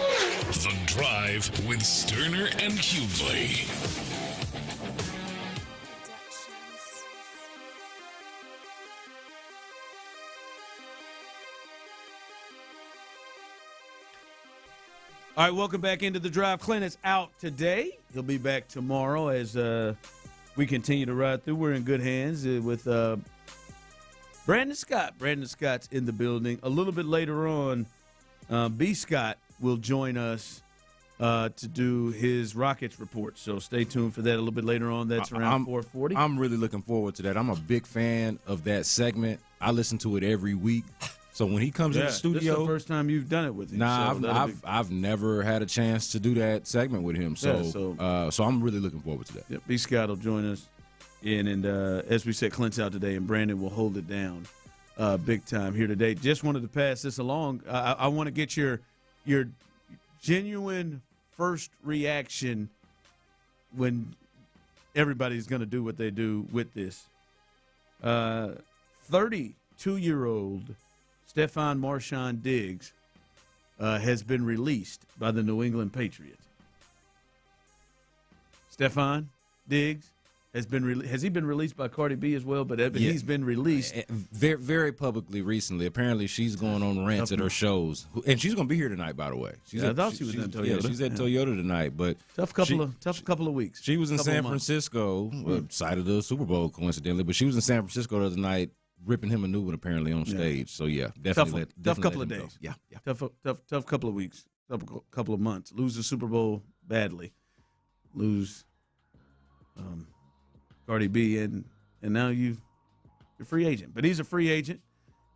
The Drive with Stoerner and Hughley. All right, welcome back into The Drive. Clint is out today. He'll be back tomorrow as we continue to ride through. We're in good hands with Brandon Scott. Brandon Scott's in the building. A little bit later on, B. Scott will join us to do his Rockets report. So stay tuned for that a little bit later on. That's around 4:40. I'm really looking forward to that. I'm a big fan of that segment. I listen to it every week. So when he comes in the studio, this is the first time you've done it with him. Nah, so I've never had a chance to do that segment with him. So I'm really looking forward to that. Yeah, B. Scott will join us, and as we said, Clint's out today, and Brandon will hold it down big time here today. Just wanted to pass this along. I want to get your genuine first reaction when everybody's going to do what they do with this. 32-year-old Stephon Marshawn Diggs has been released by the New England Patriots. Stephon Diggs has he been released by Cardi B as well? But he's been released very, very publicly recently. Apparently, she's going on rants at her shows, and she's going to be here tonight. By the way, I thought she was in Toyota. Yeah, she's at Toyota tonight. But tough couple of weeks. She was in San Francisco, side of the Super Bowl, coincidentally. But she was in San Francisco the other night, ripping him a new one apparently on stage. So yeah, definitely tough couple of days. Yeah. Tough couple of weeks, couple of months. Lose the Super Bowl badly, lose Cardi B, and now you're a free agent. But he's a free agent.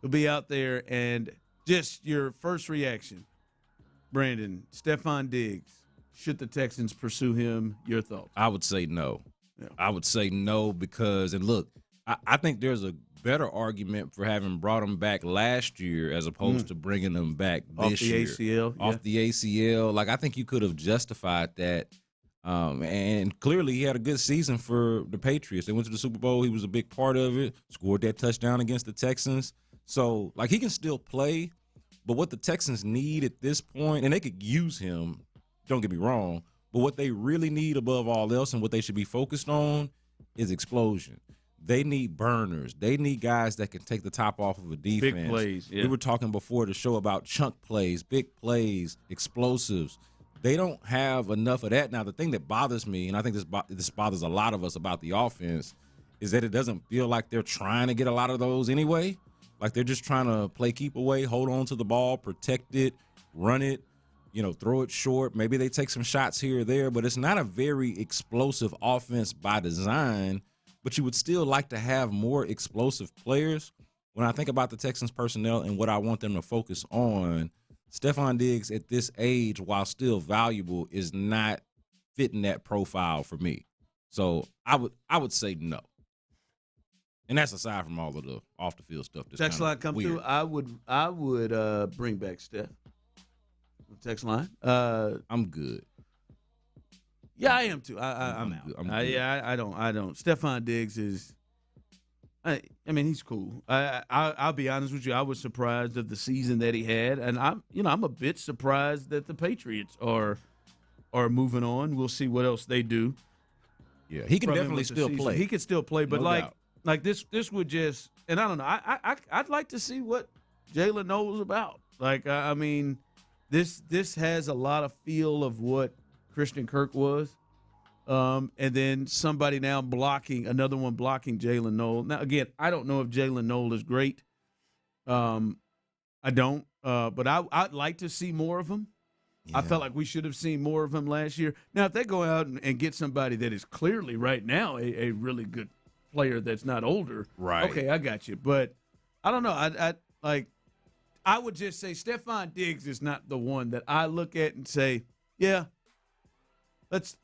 He'll be out there. And just your first reaction, Brandon, Stephon Diggs, should the Texans pursue him? Your thoughts? I would say no. Yeah. I would say no because, and look, I think there's a better argument for having brought him back last year as opposed to bringing him back this year. Off the ACL. Like, I think you could have justified that. And clearly he had a good season for the Patriots. They went to the Super Bowl. He was a big part of it, scored that touchdown against the Texans. So, like, he can still play, but what the Texans need at this point, and they could use him, don't get me wrong, but what they really need above all else and what they should be focused on is explosion. They need burners. They need guys that can take the top off of a defense. Big plays, yeah. We were talking before the show about chunk plays, big plays, explosives. They don't have enough of that. Now, the thing that bothers me, and I think this bothers a lot of us about the offense, is that it doesn't feel like they're trying to get a lot of those anyway. Like they're just trying to play keep away, hold on to the ball, protect it, run it, throw it short. Maybe they take some shots here or there, but it's not a very explosive offense by design. But you would still like to have more explosive players. When I think about the Texans personnel and what I want them to focus on, Stephon Diggs at this age, while still valuable, is not fitting that profile for me. So I would say no. And that's aside from all of the off the field stuff. Text line come weird. through. I would bring back Steph. Text line. I'm good. Yeah, I am too. I'm out. I don't. Stephon Diggs is. I mean, he's cool. I'll be honest with you. I was surprised of the season that he had, and I'm a bit surprised that the Patriots are moving on. We'll see what else they do. Yeah, he can definitely still play. He can still play, but No like this would just, and I don't know. I'd like to see what Jalen knows about. Like, I mean, this has a lot of feel of what Christian Kirk was. And then somebody now another one blocking Jalen Noel. Now, again, I don't know if Jalen Noel is great. I don't. But I'd like to see more of him. Yeah. I felt like we should have seen more of him last year. Now, if they go out and get somebody that is clearly right now a really good player that's not older, right? Okay, I got you. But I don't know. I would just say Stephon Diggs is not the one that I look at and say, yeah, let's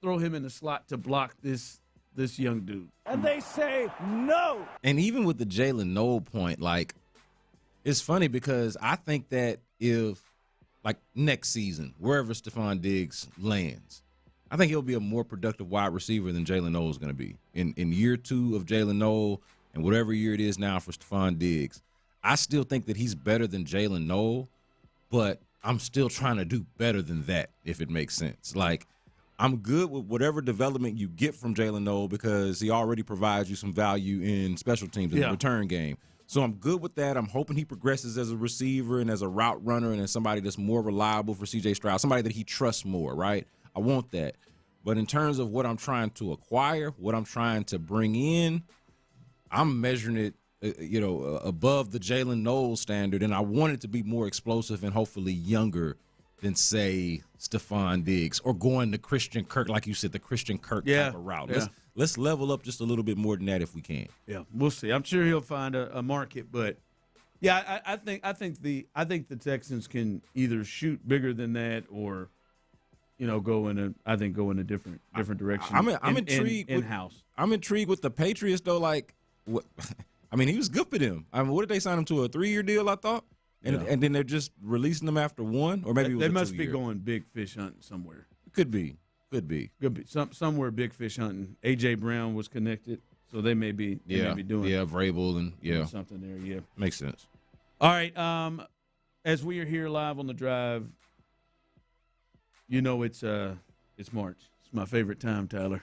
throw him in the slot to block this young dude. And they say no. And even with the Jalen Noel point, like, it's funny because I think that if, like, next season, wherever Stephon Diggs lands, I think he'll be a more productive wide receiver than Jalen Noel is going to be. In year 2 of Jalen Noel and whatever year it is now for Stephon Diggs, I still think that he's better than Jalen Noel, but I'm still trying to do better than that, if it makes sense. Like, I'm good with whatever development you get from Jalen Noel because he already provides you some value in special teams in the return game. So I'm good with that. I'm hoping he progresses as a receiver and as a route runner and as somebody that's more reliable for C.J. Stroud, somebody that he trusts more, right? I want that. But in terms of what I'm trying to acquire, what I'm trying to bring in, I'm measuring it, above the Jalen Noel standard, and I want it to be more explosive and hopefully younger than, say, Stephon Diggs or going to Christian Kirk, like you said, the Christian Kirk type of route. Yeah. Let's level up just a little bit more than that if we can. Yeah, we'll see. I'm sure he'll find a market, but yeah, I think the Texans can either shoot bigger than that or, go in a different direction. I'm intrigued in-house. I'm intrigued with the Patriots though. Like, what? I mean, he was good for them. I mean, what did they sign him to, a 3-year deal? I thought, and then they're just releasing them after one, or maybe it was they a must 2-year. be going big fish hunting somewhere. Could be. Somewhere big fish hunting. AJ Brown was connected, so they may be doing Vrabel and something there. Yeah, makes sense. All right. As we are here live on the drive, it's March. It's my favorite time, Tyler.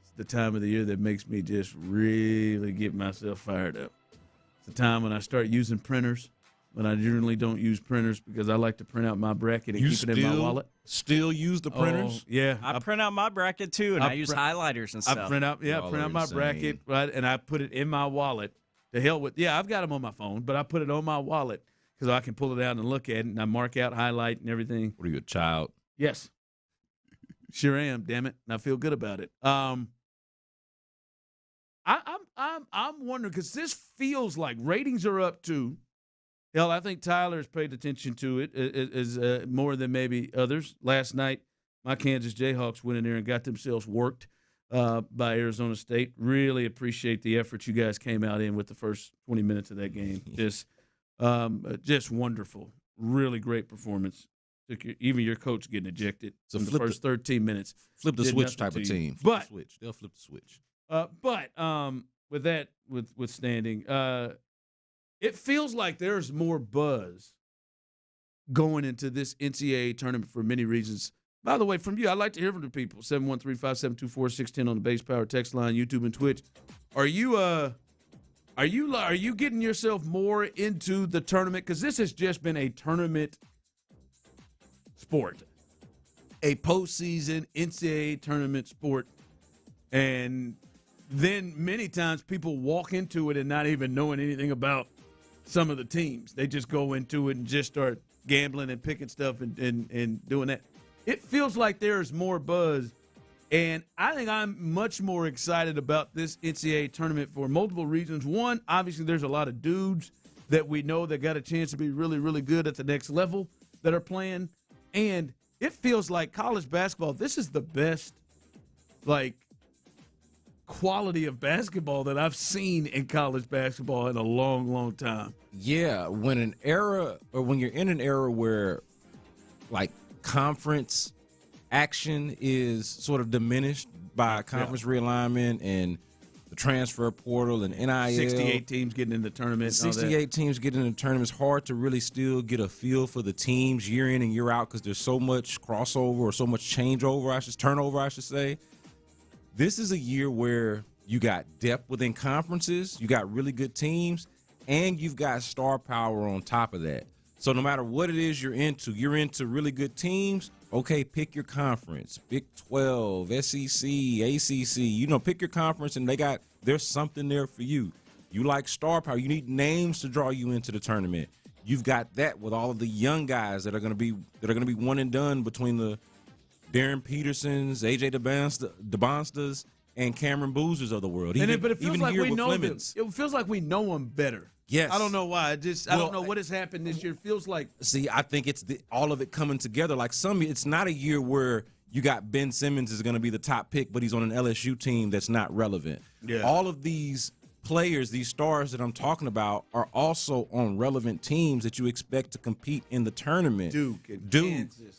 It's the time of the year that makes me just really get myself fired up. It's the time when I start using printers. When I generally don't use printers because I like to print out my bracket and keep it in my wallet. Still use the printers? Yeah. I print out my bracket too, and I use highlighters and stuff. I print out my bracket, right, and I put it in my wallet. To hell with, I've got them on my phone, but I put it on my wallet because I can pull it out and look at it, and I mark out, highlight, and everything. What are you, a child? Yes. Sure am, damn it, and I feel good about it. I'm wondering because this feels like ratings are up too. Hell, I think Tyler's paid attention to it as more than maybe others. Last night, my Kansas Jayhawks went in there and got themselves worked by Arizona State. Really appreciate the effort you guys came out in with the first 20 minutes of that game. Just wonderful. Really great performance. Even your coach getting ejected in the first 13 minutes. Flip the switch type of team. They'll flip the switch. But with that withstanding, it feels like there's more buzz going into this NCAA tournament for many reasons. By the way, from you, I'd like to hear from the people. 713-572-4610 on the Base Power text line, YouTube and Twitch. Are you getting yourself more into the tournament? Because this has just been a tournament sport, a postseason NCAA tournament sport, and then many times people walk into it and not even knowing anything about some of the teams. They just go into it and just start gambling and picking stuff and doing that. It feels like there's more buzz, and I think I'm much more excited about this NCAA tournament for multiple reasons. One, obviously there's a lot of dudes that we know that got a chance to be really, really good at the next level that are playing, and it feels like college basketball, this is the best, quality of basketball that I've seen in college basketball in a long, long time. Yeah, when you're in an era where conference action is sort of diminished by conference realignment and the transfer portal and NIL. 68 teams getting in the tournament. 68 teams getting in the tournament. It's hard to really still get a feel for the teams year in and year out because there's so much crossover or so much turnover, I should say. This is a year where you got depth within conferences, you got really good teams, and you've got star power on top of that. So no matter what it is you're into really good teams, okay, pick your conference. Big 12, SEC, ACC, pick your conference, and there's something there for you. You like star power. You need names to draw you into the tournament. You've got that with all of the young guys that are going to be one and done between the Darren Petersons, AJ DeBonstas, and Cameron Boozers of the world. But it feels like we know them. It feels like we know them better. Yes. I don't know why. I don't know what has happened this year. It feels like. See, I think it's all of it coming together. It's not a year where you got Ben Simmons is going to be the top pick, but he's on an LSU team that's not relevant. Yeah. All of these players, these stars that I'm talking about, are also on relevant teams that you expect to compete in the tournament. Duke,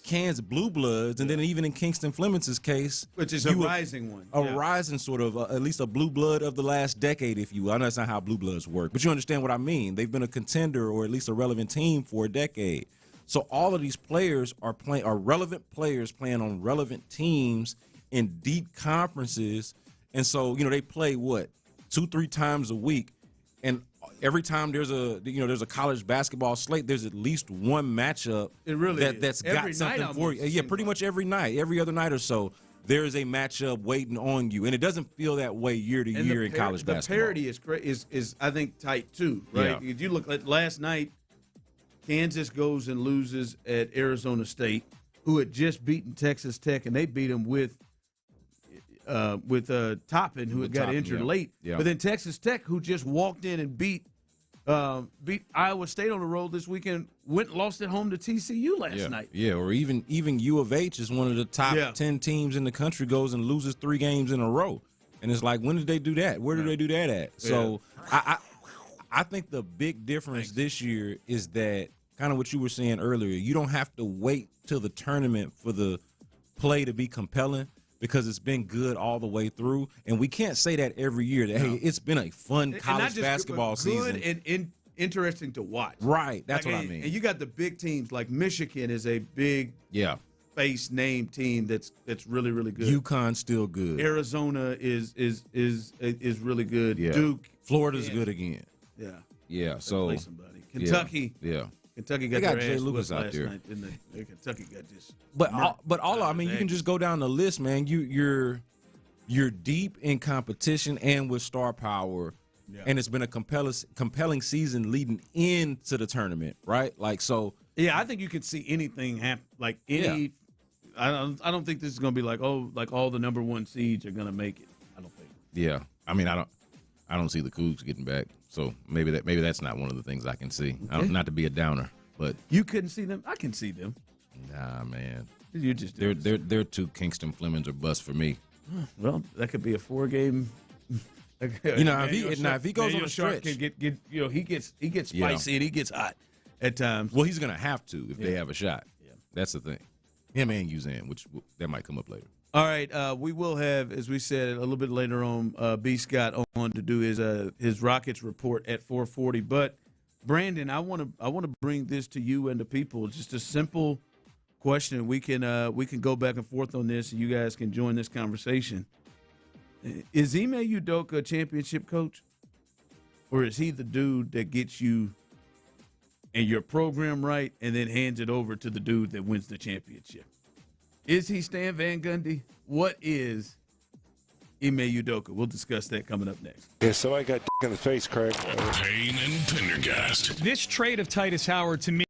Kansas Blue Bloods, and then even in Kingston Fleming's case, which is a rising one, rising sort of, at least a blue blood of the last decade, if you will. I know that's not how blue bloods work, but you understand what I mean. They've been a contender or at least a relevant team for a decade. So all of these players are relevant players playing on relevant teams in deep conferences, and so they play 2-3 times a week, and every time there's a college basketball slate, there's at least one matchup that's got something for you. Yeah, pretty much every night, every other night or so, there is a matchup waiting on you, and it doesn't feel that way year to year in college basketball. The parity is great. Is I think tight too, right? Yeah. If you look at last night, Kansas goes and loses at Arizona State, who had just beaten Texas Tech, and they beat them with Toppin, who had got injured late. Yeah. But then Texas Tech, who just walked in and beat Iowa State on the road this weekend, went and lost at home to TCU last night. Yeah, or even U of H is one of the top 10 teams in the country, goes and loses 3 games in a row. And it's like, when did they do that? Where did they do that at? So I think the big difference this year is that, kind of what you were saying earlier, you don't have to wait till the tournament for the play to be compelling, because it's been good all the way through. And we can't say that every year, that, hey, it's been a fun college basketball season. Good and interesting to watch. Right, that's what I mean. And you got the big teams, like Michigan is a big face name team that's really, really good. UConn's still good. Arizona is really good. Yeah. Duke. Florida's good again. Yeah. Yeah, so. Play somebody. Kentucky. Yeah. Kentucky got got their Jay ass Lucas whipped out last there. night, didn't they? Kentucky got this. But I mean, you can just go down the list, man. You're deep in competition and with star power, and it's been a compelling season leading into the tournament, right? Like, so. Yeah, I think you could see anything happen. Like any, I don't think this is going to be like all the number 1 seeds are going to make it. I don't think. Yeah, I mean, I don't see the Cougs getting back. So maybe that's not one of the things I can see. Okay. Not to be a downer, but you couldn't see them. I can see them. Nah, man. You just they're 2 Kingston Flemings or bust for me. Well, that could be a 4-game. If he goes on a stretch, can get he gets spicy and he gets hot at times. Well, he's gonna have to if they have a shot. Yeah, that's the thing. Him and Uzan, which that might come up later. All right, we will have, as we said, a little bit later on, B. Scott on to do his Rockets report at 4:40. But Brandon, I want to bring this to you and the people. Just a simple question. We can go back and forth on this, and you guys can join this conversation. Is Ime Udoka a championship coach, or is he the dude that gets you and your program right, and then hands it over to the dude that wins the championship? Is he Stan Van Gundy? What is Ime Udoka? We'll discuss that coming up next. Yeah, so I got in the face, Craig. Payne and Pendergast. This trade of Titus Howard to me.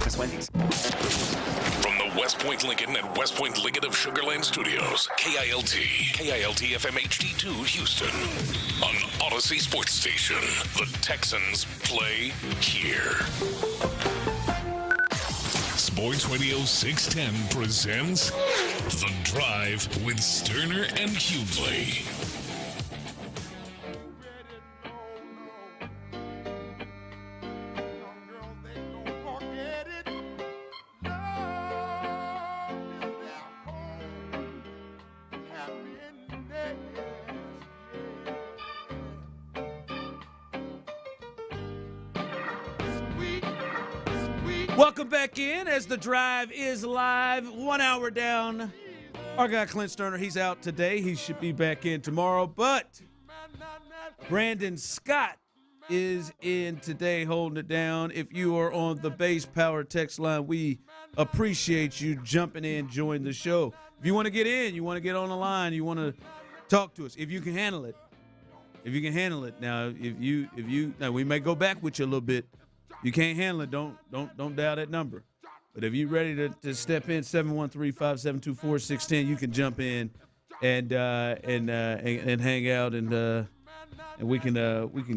Miss Wendy's. From the West Point Lincoln and West Point Liggett of Sugar Land Studios, KILT FM HD2 Houston. On Odyssey Sports Station, the Texans play here. Sports Radio 610 presents The Drive with Stoerner and Hughley. Welcome back in as The Drive is live. 1 hour down. Our guy Clint Stoerner, he's out today. He should be back in tomorrow. But Brandon Scott is in today holding it down. If you are on the base power text line, we appreciate you jumping in, join the show. If you want to get in, you want to get on the line, you want to talk to us, if you can handle it. If you can handle it. Now, now we may go back with you a little bit. You can't handle it, don't dial that number. But if you're ready to step in, 713-572-4610, you can jump in and hang out and we can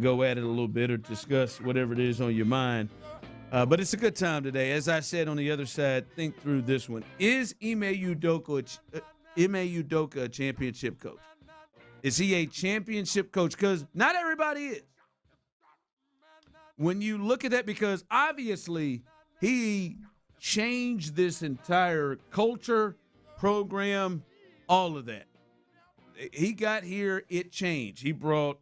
go at it a little bit or discuss whatever it is on your mind. But it's a good time today. As I said on the other side, think through this one. Is Ime Udoka a championship coach? Is he a championship coach? Because not everybody is. When you look at that, because obviously he changed this entire culture, program, all of that. He got here, it changed. He brought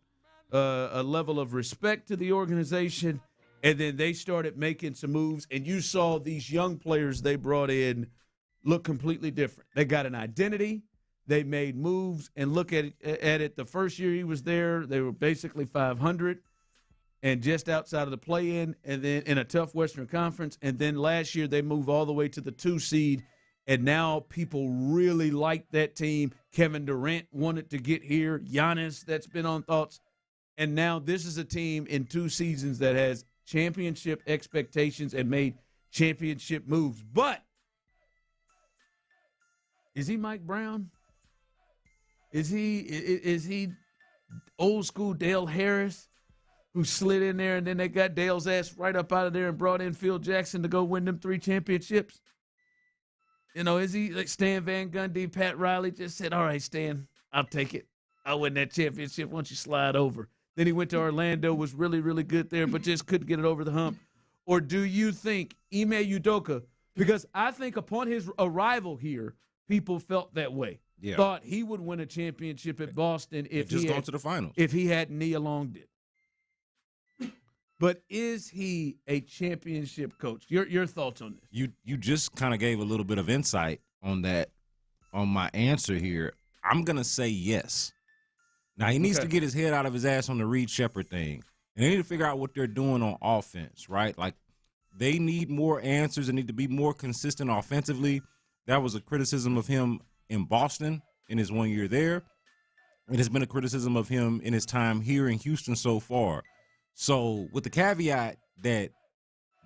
a level of respect to the organization, and then they started making some moves, and you saw these young players they brought in look completely different. They got an identity. They made moves, and look at it. The first year he was there, they were basically 500. And just outside of the play-in, and then in a tough Western Conference. And then last year they moved all the way to the 2 seed, and now people really like that team. Kevin Durant wanted to get here. Giannis, that's been on thoughts. And now this is a team in 2 seasons that has championship expectations and made championship moves. But is he Mike Brown? Is he old school Dale Harris, who slid in there, and then they got Dale's ass right up out of there and brought in Phil Jackson to go win them 3 championships? You know, is he like Stan Van Gundy, Pat Riley just said, all right, Stan, I'll take it. I'll win that championship once you slide over. Then he went to Orlando, was really, really good there, but just couldn't get it over the hump. Or do you think Ime Udoka, because I think upon his arrival here, people felt that way. Yeah. Thought he would win a championship at Boston if just gone to the finals. If he had Nia Long did. But is he a championship coach? Your thoughts on this? You just kind of gave a little bit of insight on that, on my answer here. I'm going to say yes. Now, he needs to get his head out of his ass on the Reed Shepherd thing. And they need to figure out what they're doing on offense, right? Like, they need more answers and need to be more consistent offensively. That was a criticism of him in Boston in his 1 year there. It has been a criticism of him in his time here in Houston so far. So with the caveat that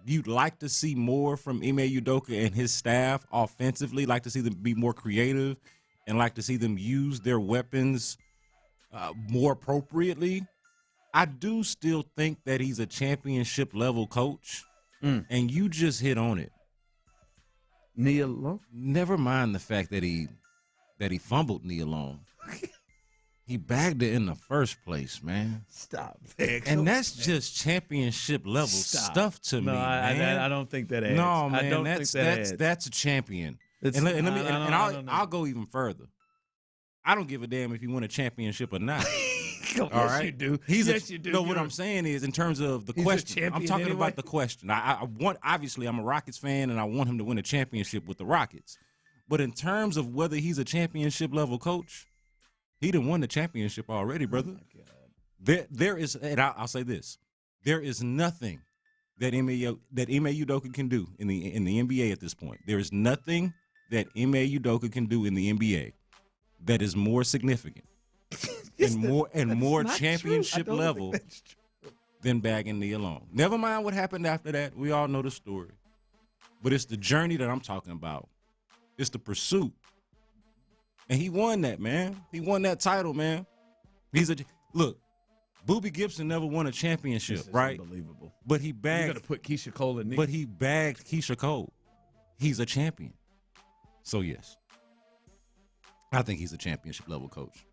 you'd like to see more from Ime Udoka and his staff offensively, like to see them be more creative and like to see them use their weapons more appropriately, I do still think that he's a championship level coach. And you just hit on it. Nia Long? Never mind the fact that he fumbled Nia Long. He bagged it in the first place, man. Stop, man. And that's just championship level stuff to me, man. I don't think that adds. No, man, I don't think that adds. That's a champion. I'll go even further. I don't give a damn if you win a championship or not. All right, you do. Yes, you do. No, what I'm saying is, in terms of the question, I'm talking about the question. Obviously, I'm a Rockets fan, and I want him to win a championship with the Rockets. But in terms of whether he's a championship level coach, he done won the championship already, brother. Oh my God. There is, and I'll say this: there is nothing that Ime Udoka can do in the NBA at this point. There is nothing that Ime Udoka can do in the NBA that is more significant and more championship level than bagging Nia Long. Never mind what happened after that. We all know the story. But it's the journey that I'm talking about. It's the pursuit. And he won that, man. He won that title, man. Look, Boobie Gibson never won a championship, right? Unbelievable. But he bagged. You got to put Keisha Cole in. But he bagged Keisha Cole. He's a champion. So yes, I think he's a championship level coach.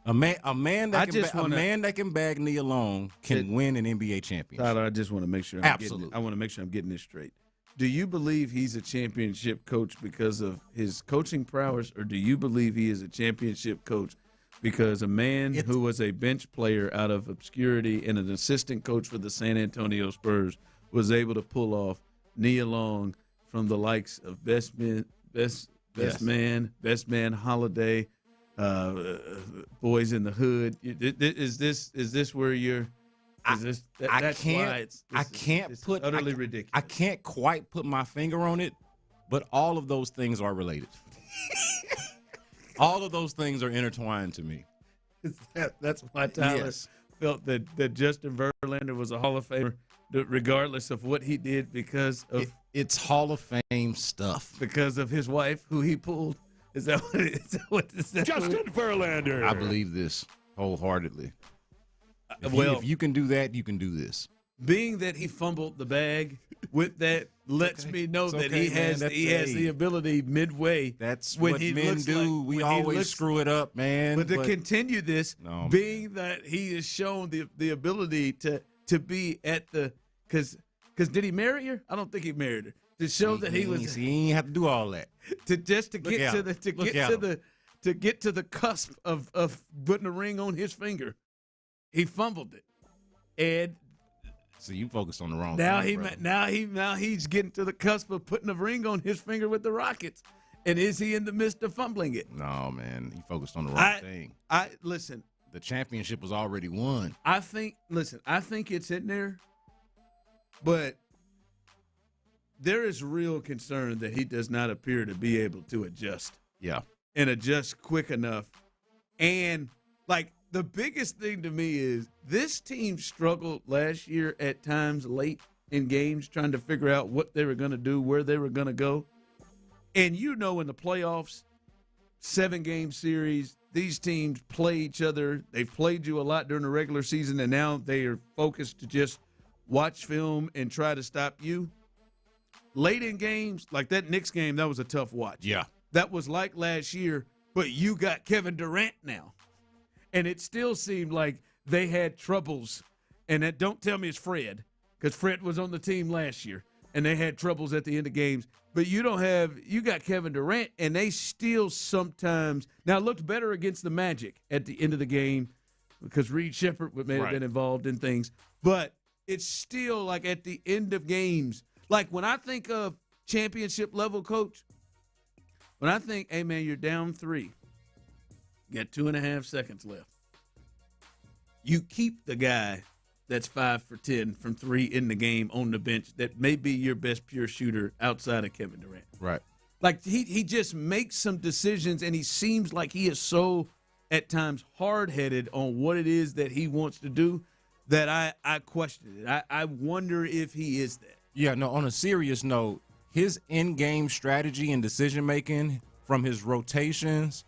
A man that can bag Nia Long can win an NBA championship. Tyler, I just want to make sure. I want to make sure I'm getting this straight. Do you believe he's a championship coach because of his coaching prowess, or do you believe he is a championship coach because a man who was a bench player out of obscurity and an assistant coach for the San Antonio Spurs was able to pull off Nia Long from the likes of Best Man Holiday, Boys in the Hood? Is this where you're? That's why it's utterly ridiculous. I can't quite put my finger on it, but all of those things are related. All of those things are intertwined to me. That's why Tyler felt that Justin Verlander was a Hall of Famer, regardless of what he did, because of it's Hall of Fame stuff. Because of his wife, who he pulled. Is that what Justin Verlander? I believe this wholeheartedly. If you can do that, you can do this. Being that he fumbled the bag with that lets me know that he has the ability midway. That's what men do. We always screw it up, man. But to continue this, being that he has shown the ability to be at the because did he marry her? I don't think he married her. To show that he was, he ain't have to do all that. To get to the cusp of putting a ring on his finger. He fumbled it, and so you focused on the wrong thing. Now he's getting to the cusp of putting a ring on his finger with the Rockets, and is he in the midst of fumbling it? No, man, he focused on the wrong thing. Listen. The championship was already won. I think it's in there, but there is real concern that he does not appear to be able to adjust. Yeah, and adjust quick enough, and like. The biggest thing to me is this team struggled last year at times late in games trying to figure out what they were going to do, where they were going to go. And in the playoffs, 7-game series, these teams play each other. They've played you a lot during the regular season, and now they are focused to just watch film and try to stop you. Late in games, like that Knicks game, that was a tough watch. Yeah. That was like last year, but you got Kevin Durant now. And it still seemed like they had troubles. And that, don't tell me it's Fred, because Fred was on the team last year, and they had troubles at the end of games. But you got Kevin Durant, and they still sometimes – now, it looked better against the Magic at the end of the game because Reed Shepherd may have been involved in things. But it's still like at the end of games. Like when I think of championship-level coach, when I think, hey, man, you're down 3. You got 2.5 seconds left. You keep the guy that's 5 for 10 from 3 in the game on the bench that may be your best pure shooter outside of Kevin Durant. Right. Like he just makes some decisions, and he seems like he is so at times hard-headed on what it is that he wants to do that I question it. I wonder if he is that. Yeah, no, on a serious note, his in-game strategy and decision-making from his rotations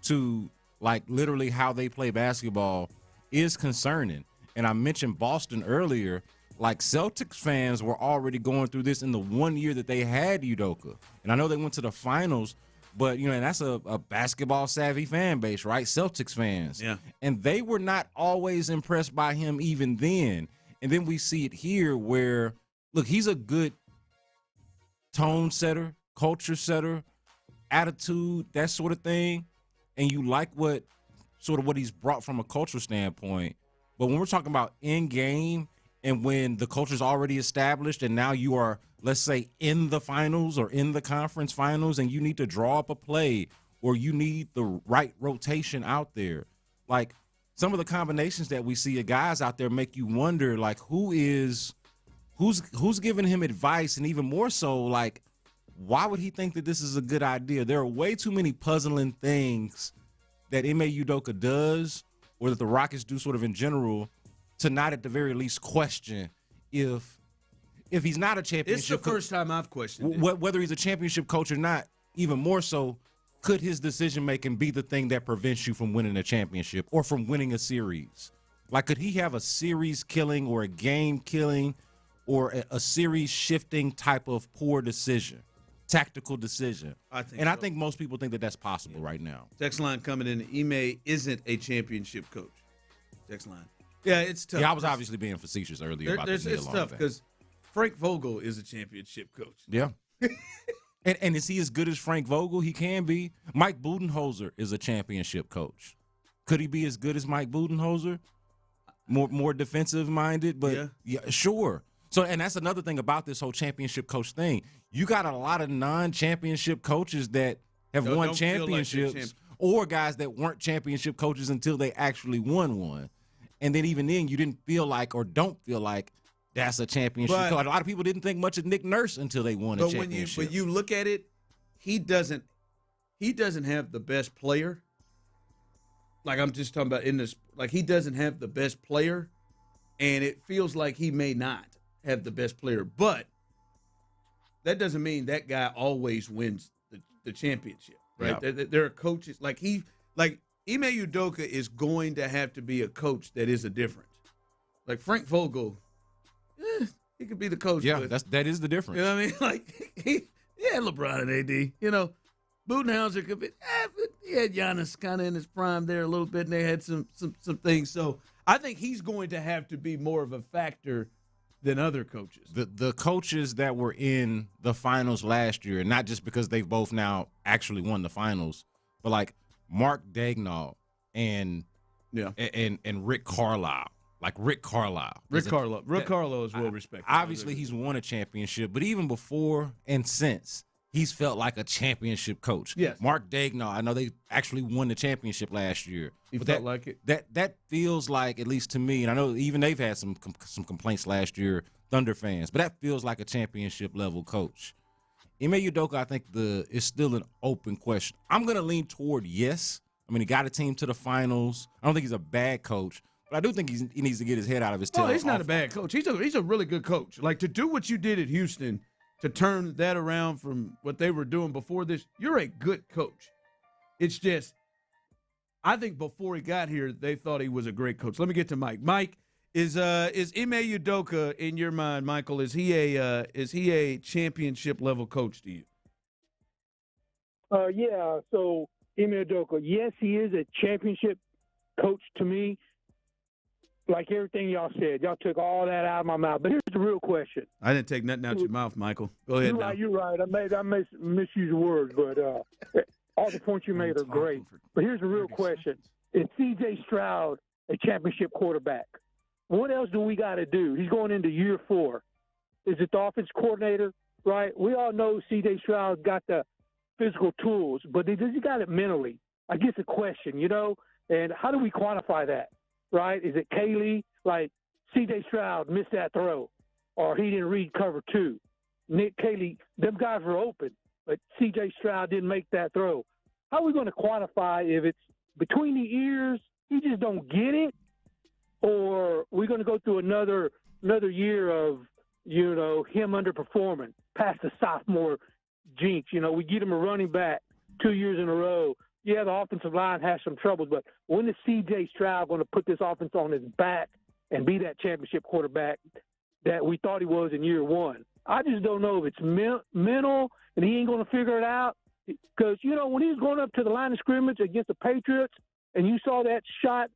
to – like literally how they play basketball is concerning. And I mentioned Boston earlier. Like Celtics fans were already going through this in the 1 year that they had Udoka. And I know they went to the finals, but and that's a basketball savvy fan base, right? Celtics fans. Yeah. And they were not always impressed by him even then. And then we see it here where, look, he's a good tone setter, culture setter, attitude, that sort of thing. And you like what he's brought from a cultural standpoint. But when we're talking about in-game and when the culture's already established and now you are, let's say, in the finals or in the conference finals and you need to draw up a play or you need the right rotation out there, like some of the combinations that we see of guys out there make you wonder, like, who's giving him advice, and even more so, like, why would he think that this is a good idea? There are way too many puzzling things that Ime Udoka does or that the Rockets do sort of in general to not at the very least question if if he's not a championship, It's the first time I've questioned it. Whether he's a championship coach or not, even more so, could his decision making be the thing that prevents you from winning a championship or from winning a series? Like, could he have a series killing or a game killing or a series shifting type of poor decision, tactical decision? I think most people think that that's possible right now. Text line coming in. Ime isn't a championship coach. Text line. Yeah, it's tough. Yeah, I was obviously being facetious earlier about this. It's tough because Frank Vogel is a championship coach. Yeah. And is he as good as Frank Vogel? He can be. Mike Budenholzer is a championship coach. Could he be as good as Mike Budenholzer? More defensive minded, but yeah, sure. So, and that's another thing about this whole championship coach thing. You got a lot of non-championship coaches that have won championships, or guys that weren't championship coaches until they actually won one. And then even then, you didn't feel like or don't feel like that's a championship coach. A lot of people didn't think much of Nick Nurse until they won a championship. But you look at it, he doesn't have the best player. Like, I'm just talking about in this, like, he doesn't have the best player, and it feels like he may not have the best player. But that doesn't mean that guy always wins the championship, right? Yeah. There are coaches like Ime Udoka is going to have to be a coach that is a difference. Like Frank Vogel, he could be the coach. Yeah, that is the difference. You know what I mean? Like he had LeBron and AD. You know, Budenholzer could be. He had Giannis kind of in his prime there a little bit, and they had some things. So I think he's going to have to be more of a factor than other coaches. The coaches that were in the finals last year, not just because they've both now actually won the finals, but like Mark Daigneault and Rick Carlisle. Like Rick Carlisle. Rick Carlisle is well respected. Obviously, he's won a championship, but even before and since, he's felt like a championship coach. Yes. Mark Daigneault, I know they actually won the championship last year. He felt like it. That feels like, at least to me, and I know even they've had some complaints last year, Thunder fans, but that feels like a championship level coach. Ime Udoka, I think is still an open question. I'm going to lean toward yes. I mean, he got a team to the finals. I don't think he's a bad coach. But I do think he needs to get his head out of his tail. No, he's not a bad coach. He's a really good coach. Like, to do what you did at Houston, to turn that around from what they were doing before this, you're a good coach. It's just, I think before he got here, they thought he was a great coach. Let me get to Mike. Mike, is Ime Udoka in your mind, Michael? Is he a championship level coach to you? Yeah. So Ime Udoka, yes, he is a championship coach to me. Like everything y'all said, y'all took all that out of my mouth. But here's the real question. I didn't take nothing out your mouth, Michael. Go ahead. You're right. I may misuse words, but all the points you made are great. But here's the real question: is C.J. Stroud a championship quarterback? What else do we got to do? He's going into year 4. Is it the offense coordinator? Right. We all know C.J. Stroud got the physical tools, but does he got it mentally? I guess a question, you know. And how do we quantify that? Right? Is it Kaylee? Like, C.J. Stroud missed that throw, or he didn't read cover 2. Nick Kaylee, them guys were open, but C.J. Stroud didn't make that throw. How are we going to quantify if it's between the ears, he just don't get it, or we're going to go through another year of, you know, him underperforming past the sophomore jinx? You know, we get him a running back 2 years in a row. Yeah, the offensive line has some troubles, but when is C.J. Stroud going to put this offense on his back and be that championship quarterback that we thought he was in year 1? I just don't know if it's mental and he ain't going to figure it out. Because, you know, when he was going up to the line of scrimmage against the Patriots and you saw that shot,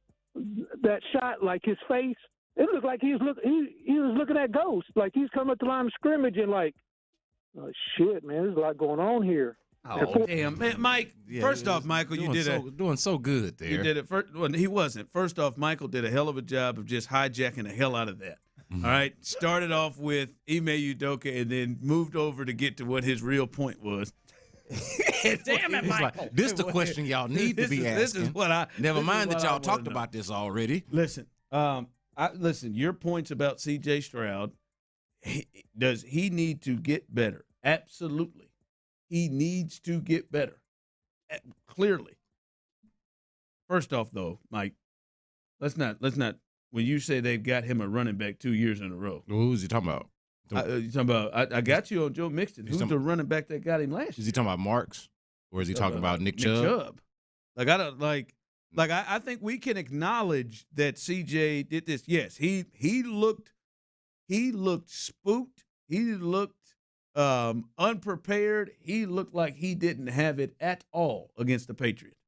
like his face, it looked like he was looking at ghosts. Like he's coming up to the line of scrimmage and like, oh, shit, man, there's a lot going on here. Oh, damn. Man, Mike, first off, Michael, you did doing so good there. You did it. Well, he wasn't. First off, Michael did a hell of a job of just hijacking the hell out of that. Mm-hmm. All right? Started off with Ime Udoka and then moved over to get to what his real point was. Damn it, Michael. Like, this is the question y'all need to be asking. This is what I Never mind that y'all talked about this already. Listen, listen, your points about C.J. Stroud, does he need to get better? Absolutely. He needs to get better. Clearly. First off, though, Mike, let's not. When you say they've got him a running back 2 years in a row, who's he talking about? You talking about? I got you on Joe Mixon. Who's the running back that got him last year? Is he talking about Marks, or is he talking about Nick Chubb? Like I don't like. Like I think we can acknowledge that CJ did this. Yes, he looked spooked. He looked unprepared. He looked like he didn't have it at all against the Patriots.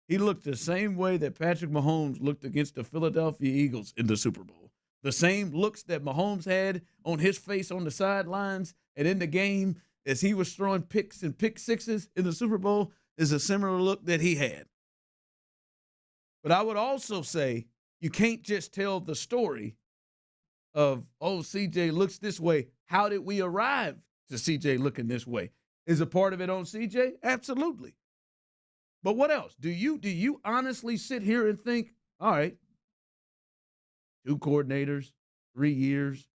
He looked the same way that Patrick Mahomes looked against the Philadelphia Eagles in the Super Bowl. The same looks that Mahomes had on his face on the sidelines and in the game as he was throwing picks and pick sixes in the Super Bowl is a similar look that he had. But I would also say you can't just tell the story of, oh, CJ looks this way. How did we arrive to CJ looking this way? Is a part of it on CJ? Absolutely. But what else? Do you honestly sit here and think, all right, 2 coordinators, 3 years,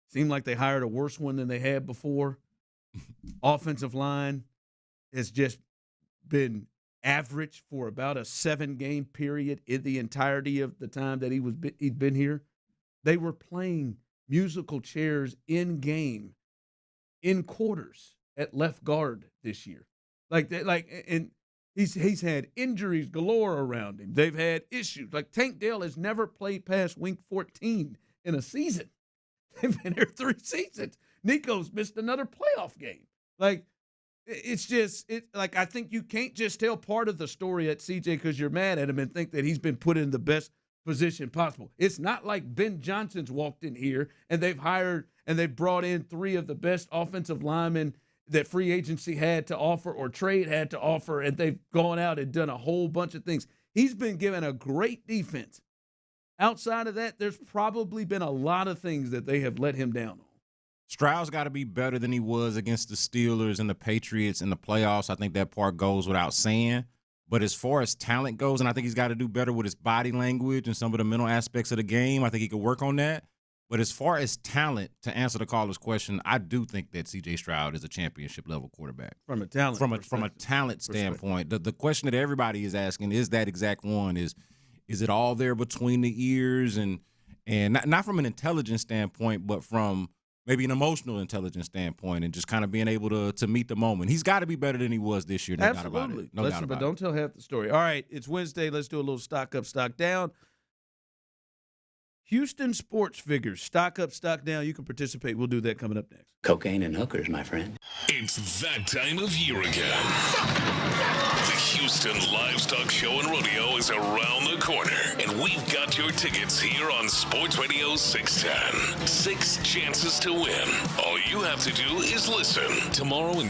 seemed like they hired a worse one than they had before. Offensive line has just been average for about a 7-game period in the entirety of the time that he'd been here. They were playing musical chairs in game, in quarters at left guard this year. And he's had injuries galore around him. They've had issues. Like Tank Dell has never played past week 14 in a season. They've been here 3 seasons. Nico's missed another playoff game. Like, it's just, I think you can't just tell part of the story at CJ because you're mad at him and think that he's been put in the best position possible. It's not like Ben Johnson's walked in here and they've hired and they've brought in 3 of the best offensive linemen that free agency had to offer or trade had to offer, and they've gone out and done a whole bunch of things. He's been given a great defense. Outside of that, there's probably been a lot of things that they have let him down on. Stroud's got to be better than he was against the Steelers and the Patriots in the playoffs. I think that part goes without saying. But as far as talent goes, and I think he's got to do better with his body language and some of the mental aspects of the game. I think he could work on that. But as far as talent, to answer the caller's question, I do think that C.J. Stroud is a championship-level quarterback. From a talent From a talent standpoint. The question that everybody is asking is that exact one, is it all there between the ears? And not from an intelligence standpoint, but from maybe an emotional intelligence standpoint and just kind of being able to meet the moment. He's got to be better than he was this year, no doubt about it. No doubt about but don't tell half the story. All right, it's Wednesday. Let's do a little stock up, stock down. Houston sports figures, stock up, stock down. You can participate. We'll do that coming up next. Cocaine and hookers, my friend. It's that time of year again. The Houston Livestock Show and Rodeo is around the corner, and we've got your tickets here on Sports Radio 610. 6 chances to win. All you have to do is listen. Tomorrow in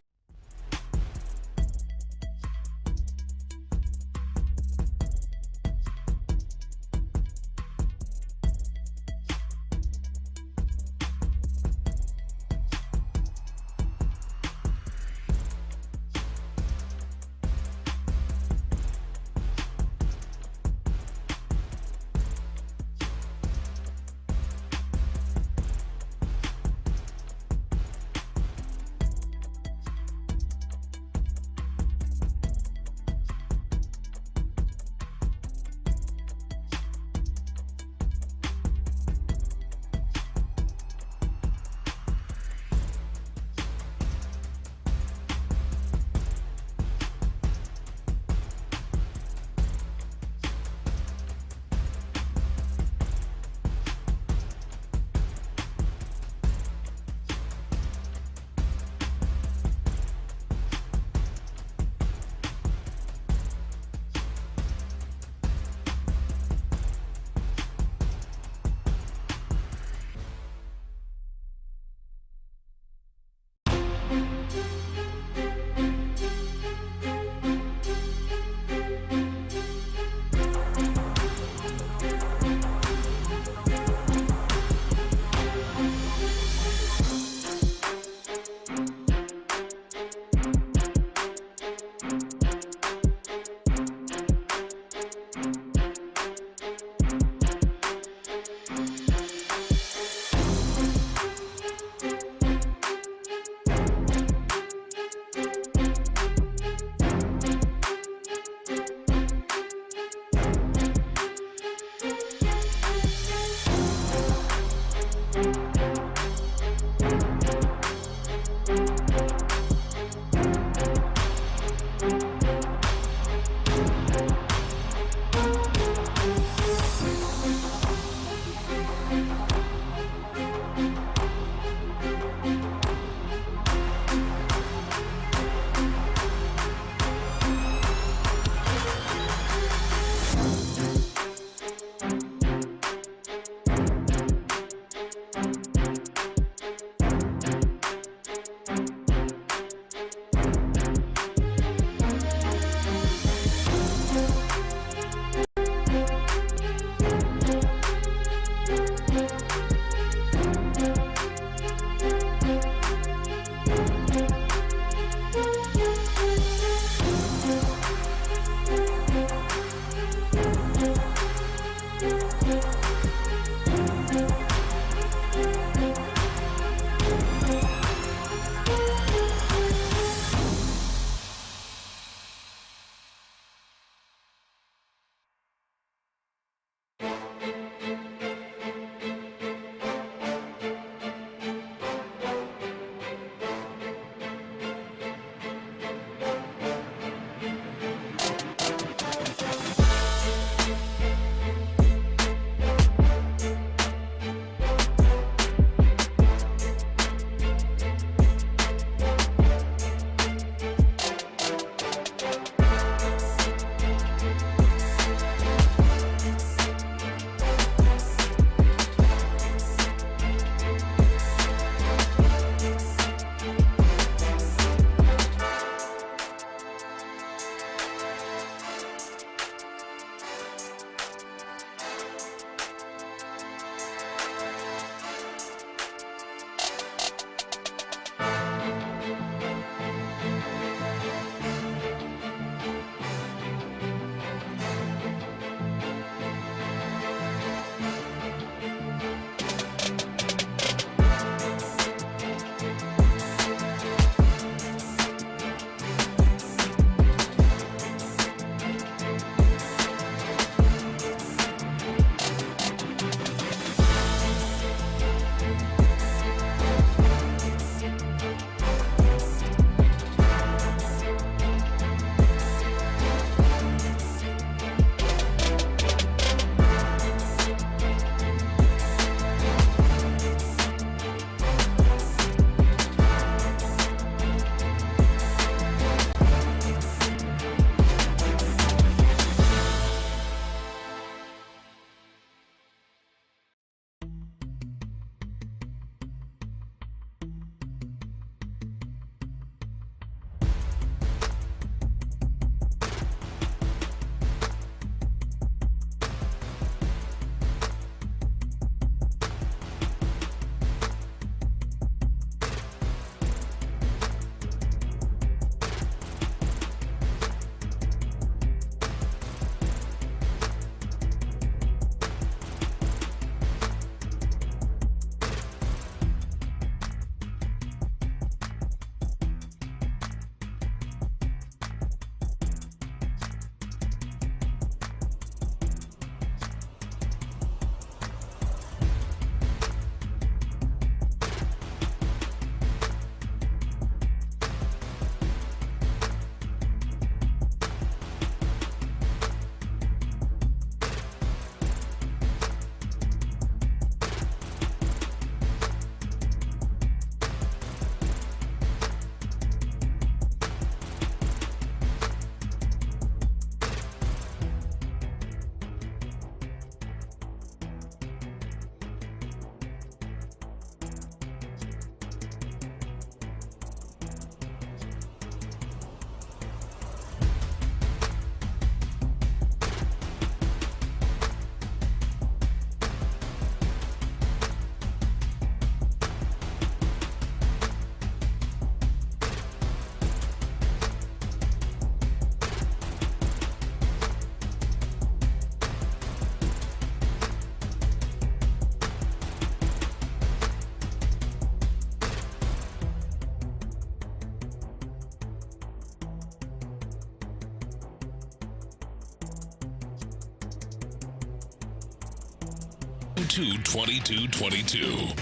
2222.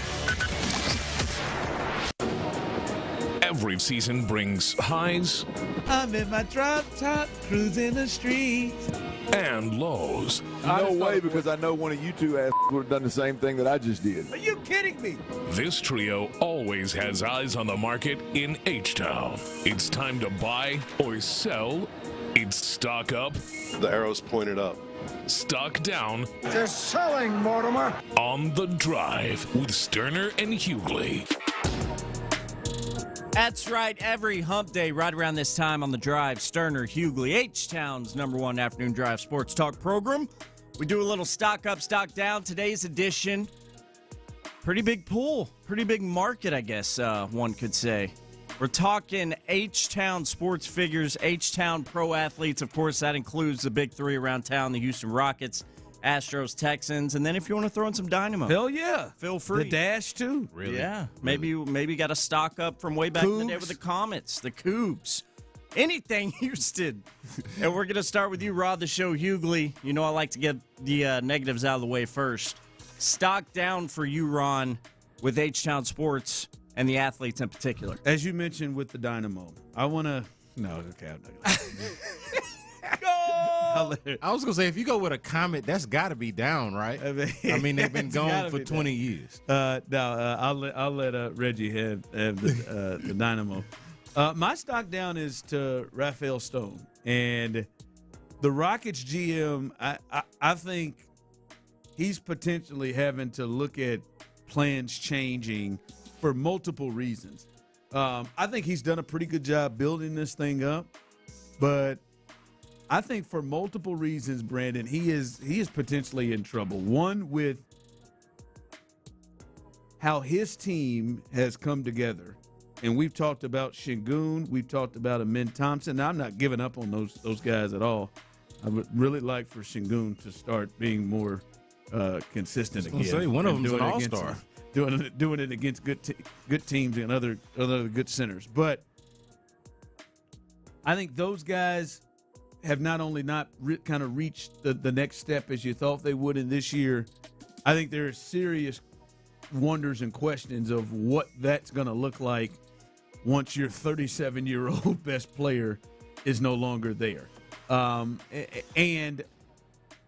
Every season brings highs I'm in my drop top, cruising the streets. and lows. No way, because I know one of you two ass would have done the same thing that I just did. Are you kidding me? This trio always has eyes on the market in H-Town. It's time to buy or sell. It's stock up. The arrow's pointed up. Stock down. They're selling, Mortimer. On the Drive with Stoerner and Hughley. That's right. Every hump day right around this time on the Drive, Stoerner, Hughley, H-Town's #1 afternoon drive sports talk program. We do a little stock up, stock down. Today's edition, pretty big pool, pretty big market, I guess one could say. We're talking H-Town sports figures, H-Town pro athletes. Of course, that includes the big three around town, the Houston Rockets, Astros, Texans, and then if you want to throw in some dynamo. Hell yeah. Feel free. The Dash, too. Really? Yeah. Maybe you got a stock up from way back in the day with the Comets, the Cougs. Anything Houston. And we're going to start with you, Rod the Show Hughley. You know I like to get the negatives out of the way first. Stock down for you, Ron, with H-Town sports and the athletes in particular. As you mentioned with the dynamo, I want to – no, okay, I'm not I was going to say, if you go with a Comet, that's got to be down, right? I mean they've been gone for 20 years. I'll let Reggie have the dynamo. My stock down is to Rafael Stone. And the Rockets GM, I think he's potentially having to look at plans changing for multiple reasons. I think he's done a pretty good job building this thing up. But I think for multiple reasons, Brandon, he is potentially in trouble. One, with how his team has come together. And we've talked about Şengün. We've talked about Amin Thompson. Now, I'm not giving up on those guys at all. I would really like for Şengün to start being more consistent again. Say, one of them's an all-star. Doing it against good teams and other good centers. But I think those guys have not only not kind of reached the next step as you thought they would in this year. I think there are serious wonders and questions of what that's going to look like once your 37-year-old best player is no longer there. And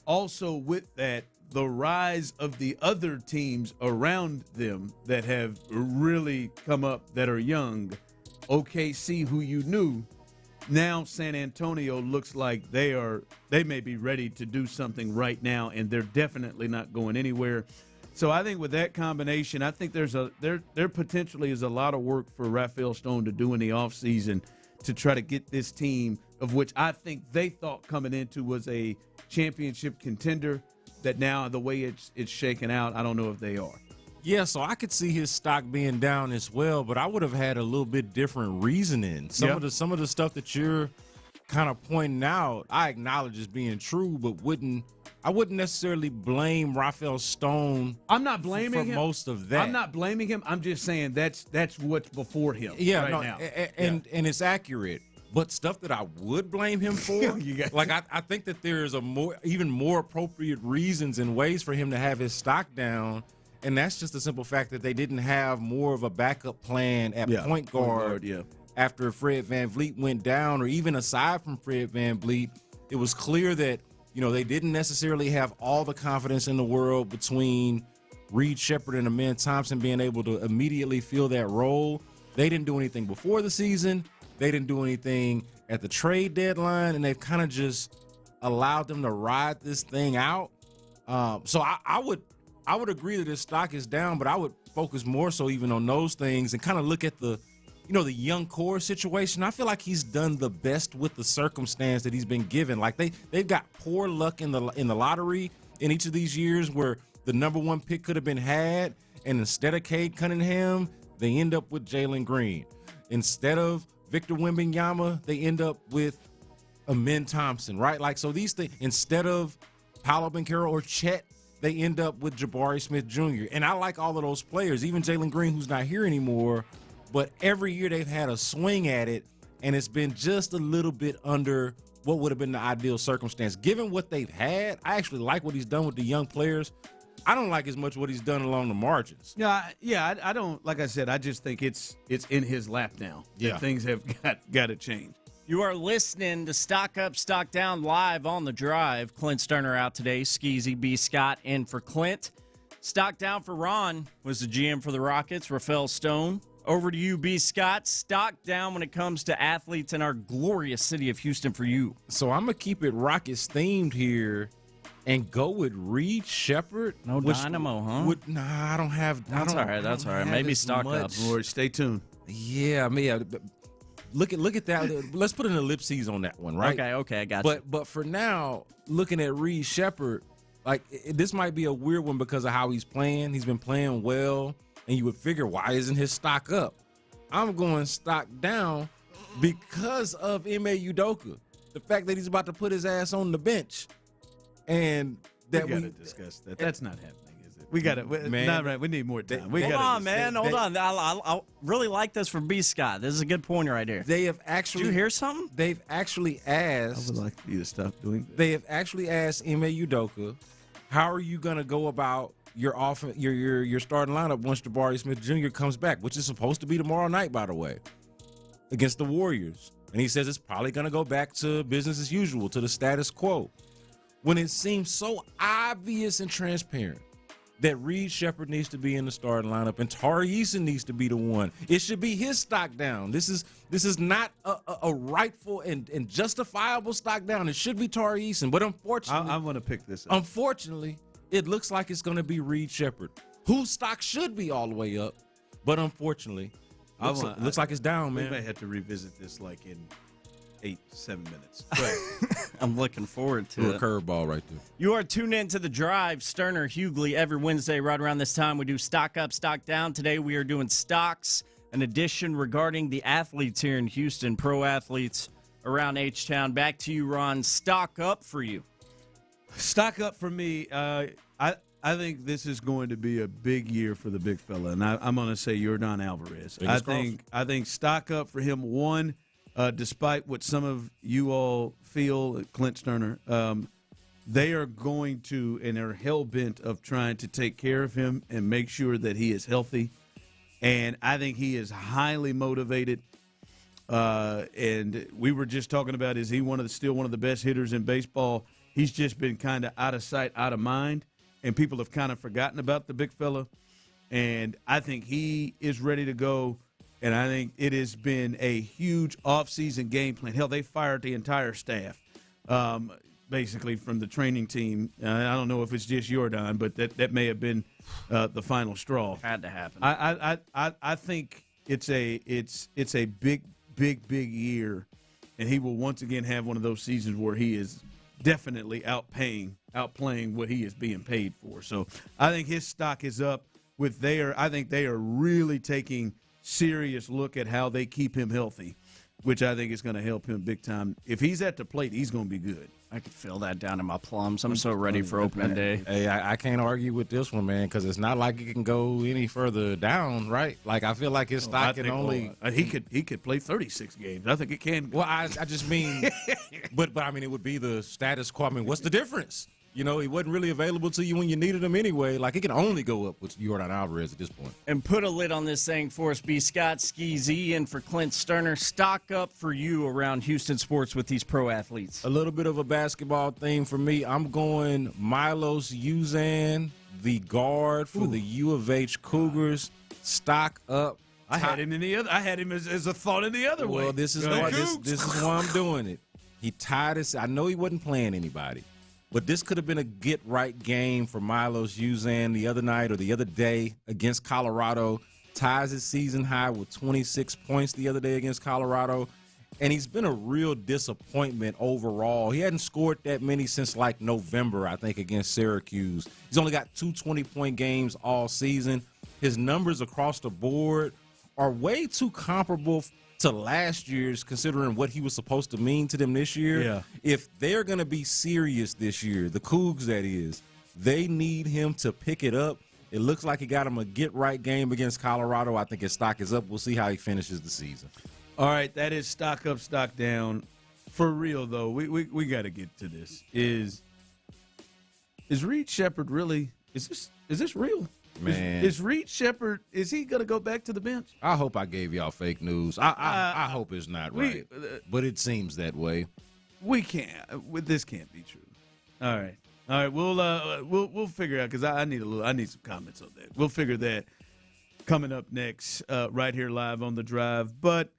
also with that, the rise of the other teams around them that have really come up that are young. OKC, who you knew, now San Antonio looks like they may be ready to do something right now, and they're definitely not going anywhere. So I think with that combination, I think there potentially is a lot of work for Rafael Stone to do in the offseason to try to get this team, of which I think they thought coming into was a championship contender, that now the way it's shaken out, I don't know if they are. Yeah, so I could see his stock being down as well, but I would have had a little bit different reasoning. Some of the stuff that you're kind of pointing out, I acknowledge as being true, but I wouldn't necessarily blame Rafael Stone. I'm not blaming him for most of that. I'm not blaming him. I'm just saying that's what's before him. Yeah, right no, now. And it's accurate. But stuff that I would blame him for, I think that there's even more appropriate reasons and ways for him to have his stock down, and that's just the simple fact that they didn't have more of a backup plan at point guard after Fred VanVleet went down, or even aside from Fred VanVleet. It was clear that they didn't necessarily have all the confidence in the world between Reed Sheppard and Amin Thompson being able to immediately fill that role. They didn't do anything before the season. They didn't do anything at the trade deadline, and they've kind of just allowed them to ride this thing out. So I would agree that his stock is down, but I would focus more so even on those things and kind of look at the young core situation. I feel like he's done the best with the circumstance that he's been given. Like they've got poor luck in the lottery in each of these years where the number one pick could have been had, and instead of Cade Cunningham, they end up with Jalen Green. Instead of Victor Wembanyama, they end up with Amin Thompson, right? Like, so these things, instead of Paolo Banchero or Chet, they end up with Jabari Smith Jr. And I like all of those players, even Jalen Green, who's not here anymore. But every year they've had a swing at it, and it's been just a little bit under what would have been the ideal circumstance. Given what they've had, I actually like what he's done with the young players. I don't like as much what he's done along the margins. Yeah, I don't. Like I said, I just think it's in his lap now. Yeah, things have got to change. You are listening to Stock Up, Stock Down live on The Drive. Clint Stoerner out today. Skeezy, B. Scott in for Clint. Stock Down for Ron was the GM for the Rockets, Rafael Stone. Over to you, B. Scott. Stock down when it comes to athletes in our glorious city of Houston for you. So I'm going to keep it Rockets themed here and go with Reed Shepherd. No Dynamo, huh? Nah, I don't have. That's all right. That's all right. Maybe stock up. Or stay tuned. Yeah, I mean, look at that. Let's put an ellipses on that one, right? Okay, I got you. But for now, looking at Reed Shepherd, like this might be a weird one because of how he's playing. He's been playing well, and you would figure, why isn't his stock up? I'm going stock down because of Ime Udoka. The fact that he's about to put his ass on the bench. And that we got to discuss that. That's not happening, is it? We got to. Not right. We need more time. Hold on, man. Hold on. I really like this from B. Scott. This is a good point right here. They have actually. Did you hear something? They've actually asked. I would like you to stop doing this. They have actually asked Ime Udoka, how are you going to go about your starting lineup once Jabari Smith Jr. comes back, which is supposed to be tomorrow night, by the way, against the Warriors. And he says it's probably going to go back to business as usual, to the status quo. When it seems so obvious and transparent that Reed Shepherd needs to be in the starting lineup and Tari Eason needs to be the one, it should be his stock down. This is not a rightful and justifiable stock down. It should be Tari Eason, but unfortunately, I want to pick this up. Unfortunately, it looks like it's going to be Reed Shepherd, whose stock should be all the way up, but unfortunately, looks like it's down, man. We may have to revisit this like in 7 minutes. I'm looking forward to a curveball right there. You are tuned in to The Drive, Stoerner, Hughley. Every Wednesday right around this time, we do Stock Up, Stock Down. Today we are doing stocks, an edition regarding the athletes here in Houston, pro athletes around H-Town. Back to you, Ron. Stock up for you. Stock up for me. I think this is going to be a big year for the big fella, and I'm going to say Yordan Alvarez. I think stock up for him. One, despite what some of you all feel, Clint Stoerner, they are going to and are hell-bent of trying to take care of him and make sure that he is healthy. And I think he is highly motivated. And we were just talking about, is he still one of the best hitters in baseball? He's just been kind of out of sight, out of mind, and people have kind of forgotten about the big fella. And I think he is ready to go. And I think it has been a huge offseason game plan. Hell, they fired the entire staff, basically, from the training team. I don't know if it's just Yordan, but that may have been the final straw. Had to happen. I think it's a big year, and he will once again have one of those seasons where he is definitely outplaying what he is being paid for. So I think his stock is up with I think they are really taking serious look at how they keep him healthy, which I think is going to help him big time. If he's at the plate, he's going to be good. I could feel that down in my plums. I'm so ready for opening day. Hey, I can't argue with this one, man, because it's not like it can go any further down, right? Like, I feel like his stock can only he could play 36 games. I think it can. Well, I just mean, but I mean, it would be the status quo. I mean, what's the difference? You know, he wasn't really available to you when you needed him anyway. Like, it can only go up with Yordan Alvarez at this point. And put a lid on this thing for us, B. Scott, Ski Z, and for Clint Stoerner. Stock up for you around Houston sports with these pro athletes. A little bit of a basketball theme for me. I'm going Milos Uzan, the guard for the U of H Cougars. Stock up. I had him as a thought in the other way. Well, this is why I'm doing it. He tied us. I know he wasn't playing anybody. But this could have been a get-right game for Milos Uzan the other night or the other day against Colorado. Ties his season high with 26 points the other day against Colorado. And he's been a real disappointment overall. He hadn't scored that many since, like, November, I think, against Syracuse. He's only got 2 20-point games all season. His numbers across the board are way too comparable to last year's, considering what he was supposed to mean to them this year. Yeah. If they're going to be serious this year, the Cougs that is, they need him to pick it up. It looks like he got him a get-right game against Colorado. I think his stock is up. We'll see how he finishes the season. All right, that is stock up, stock down. For real, though, we got to get to this. Is Reed Shepherd really is this real? Man, is Reed Shepherd? Is he gonna go back to the bench? I hope I gave y'all fake news. I hope it's not right, but it seems that way. We can't. This can't be true. All right. We'll figure out because I need some comments on that. We'll figure that coming up next, right here live on The Drive. But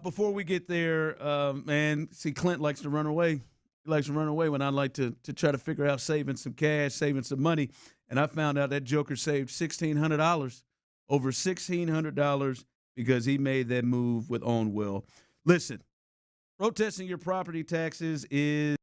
before we get there, man, see, Clint likes to run away. He likes to run away when I like to try to figure out saving some cash, saving some money. And I found out that Joker saved $1,600, over $1,600, because he made that move with Own Will. Listen, protesting your property taxes is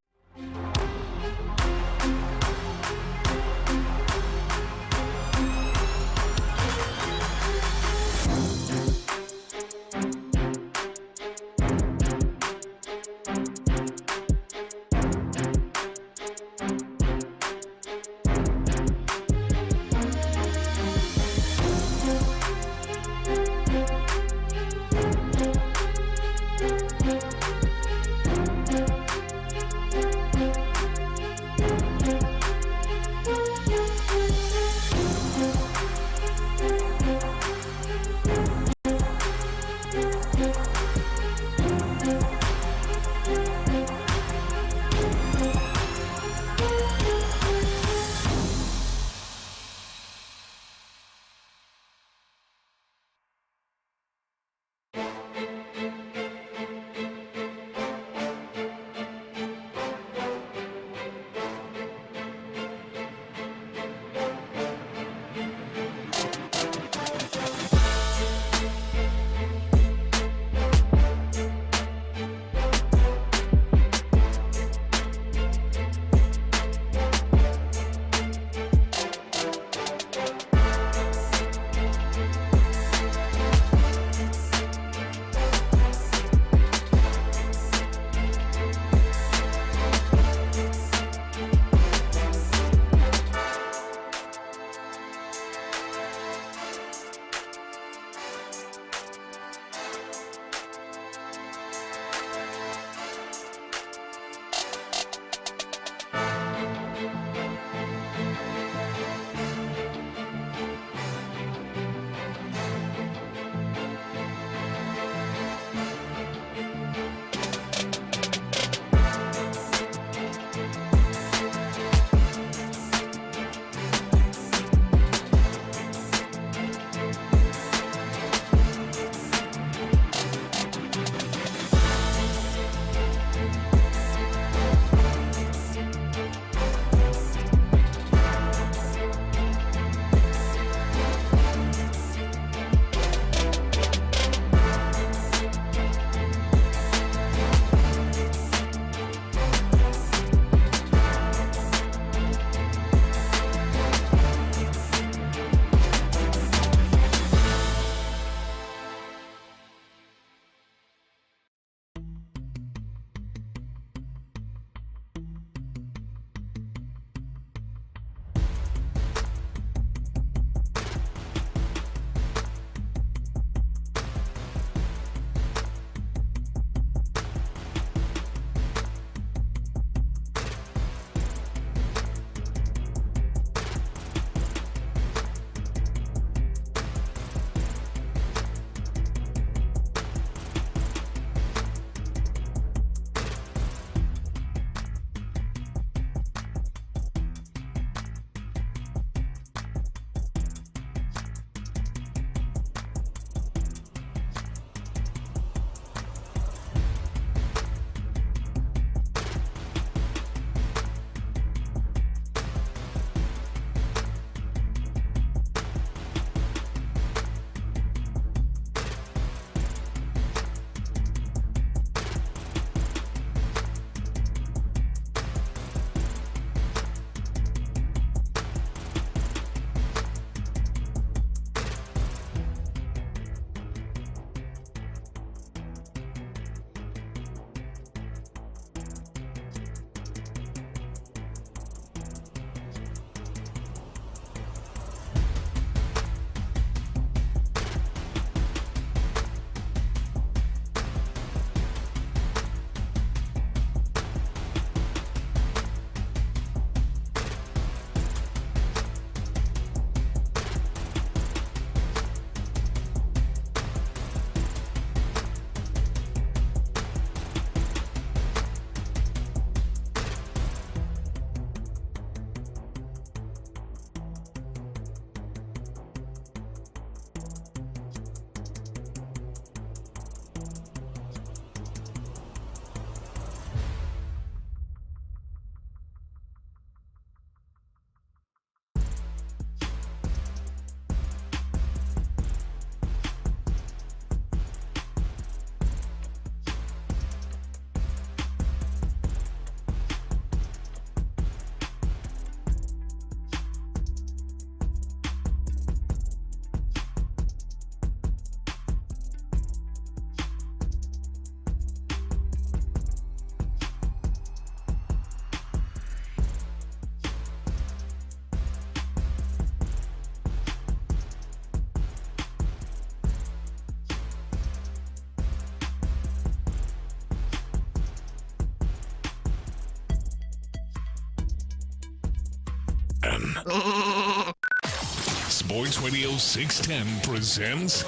Sports Radio 610 presents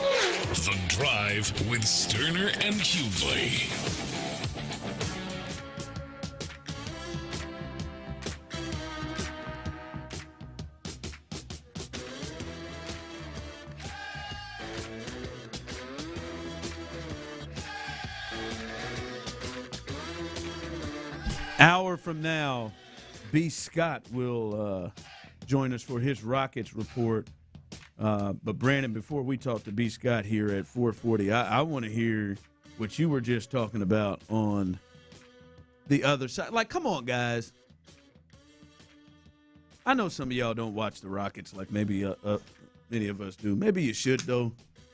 The Drive with Stoerner and Hughley. Hour from now, B. Scott will join us for his Rockets report. But, Brandon, before we talk to B. Scott here at 440, I want to hear what you were just talking about on the other side. Like, come on, guys. I know some of y'all don't watch the Rockets like maybe many of us do. Maybe you should, though.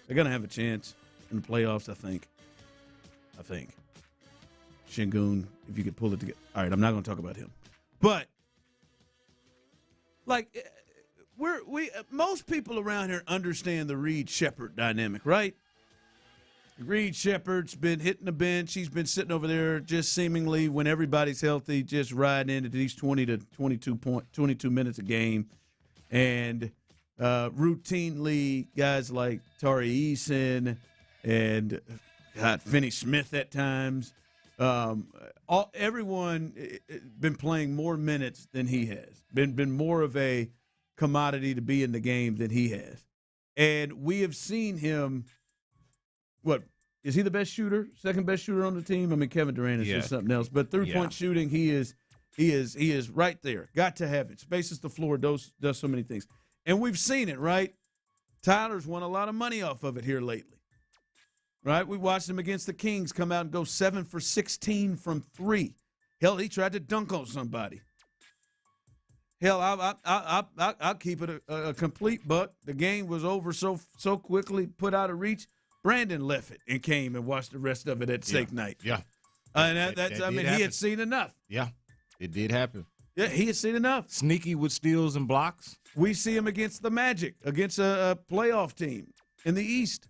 They're going to have a chance in the playoffs, I think. Şengün, if you could pull it together. All right, I'm not going to talk about him. But, like, most people around here understand the Reed Sheppard dynamic, right? Reed Sheppard's been hitting the bench. He's been sitting over there just seemingly, when everybody's healthy, just riding into these 20 to 22 minutes a game. And routinely, guys like Tari Eason and Finney Smith at times, everyone been playing more minutes than he has. Been more of a commodity to be in the game than he has. And we have seen him, what, is he the best shooter, second best shooter on the team? I mean, Kevin Durant is just something else. But three-point shooting, he is right there. Got to have it. Spaces the floor, does so many things. And we've seen it, right? Tyler's won a lot of money off of it here lately. Right? We watched him against the Kings come out and go 7 for 16 from 3. Hell, he tried to dunk on somebody. Hell, I'll keep it a complete buck. The game was over so quickly, put out of reach. Brandon left it and came and watched the rest of it at stake night. Yeah. And he had seen enough. Yeah, it did happen. Yeah, he had seen enough. Sneaky with steals and blocks. We see him against the Magic, against a playoff team in the East.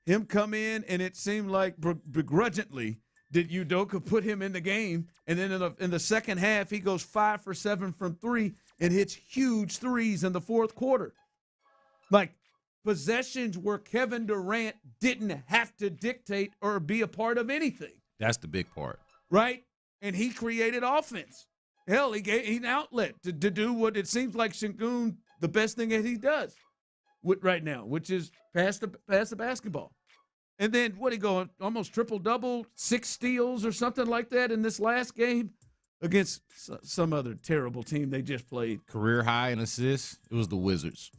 Him come in, and it seemed like begrudgingly did Udoka put him in the game, and then in the second half, he goes 5 for 7 from 3 and hits huge threes in the fourth quarter. Like, possessions where Kevin Durant didn't have to dictate or be a part of anything. That's the big part. Right? And he created offense. Hell, he gave an outlet to do what it seems like Şengün, the best thing that he does right now, which is pass the basketball. And then, what he go, almost triple-double, 6 steals or something like that in this last game against some other terrible team they just played. Career high in assists. It was the Wizards.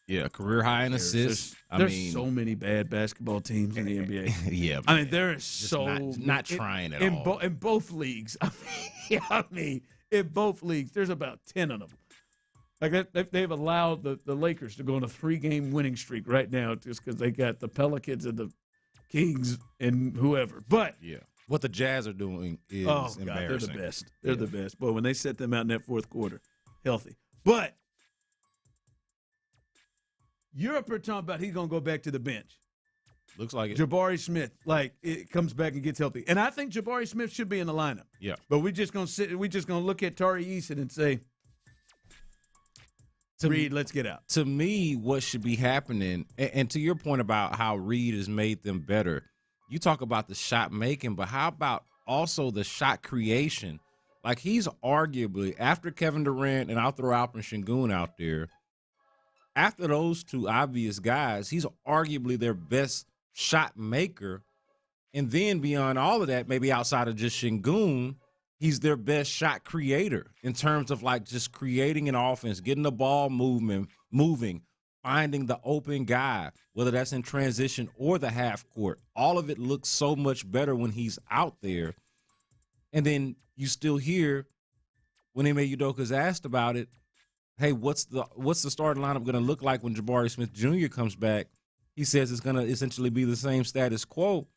Yeah, career high in assists. There's so many bad basketball teams in the NBA. Yeah, I mean, there is so not trying at all. In both leagues. I mean, in both leagues, there's about 10 of them. Like they've allowed the Lakers to go on a 3-game winning streak right now just because they got the Pelicans and the Kings and whoever. But yeah, what the Jazz are doing is embarrassing. They're the best. They're the best. Boy, when they set them out in that fourth quarter, healthy. But you're up here talking about he's going to go back to the bench. Looks like it. Jabari Smith, it comes back and gets healthy. And I think Jabari Smith should be in the lineup. Yeah. But we're just going to look at Tari Eason and say, Reed, let's get out. To me, what should be happening, and to your point about how Reed has made them better, you talk about the shot making, but how about also the shot creation? Like, he's arguably, after Kevin Durant, and I'll throw Alperen Şengün out there, after those two obvious guys, he's arguably their best shot maker. And then beyond all of that, maybe outside of just Şengün, he's their best shot creator in terms of like just creating an offense, getting the ball moving, finding the open guy, whether that's in transition or the half court. All of it looks so much better when he's out there. And then you still hear when Ime Udoka's asked about it, hey, what's the starting lineup going to look like when Jabari Smith Jr. comes back? He says it's going to essentially be the same status quo.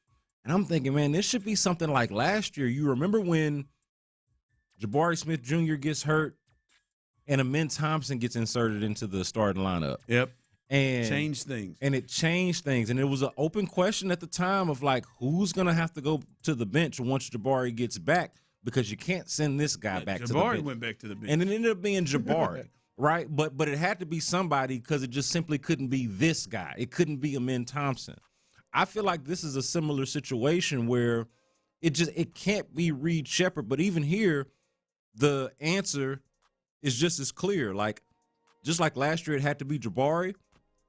And I'm thinking, man, this should be something like last year. You remember when Jabari Smith Jr. gets hurt and Amen Thompson gets inserted into the starting lineup? Yep. And changed things. And it changed things. And it was an open question at the time of like, who's going to have to go to the bench once Jabari gets back? because you can't send this guy back to the Jabari bench. went back to the bench. And it ended up being Jabari, right? But it had to be somebody because it just simply couldn't be this guy. It couldn't be Amin Thompson. I feel like this is a similar situation where it can't be Reed Sheppard. But even here, the answer is just as clear. Like, just like last year it had to be Jabari,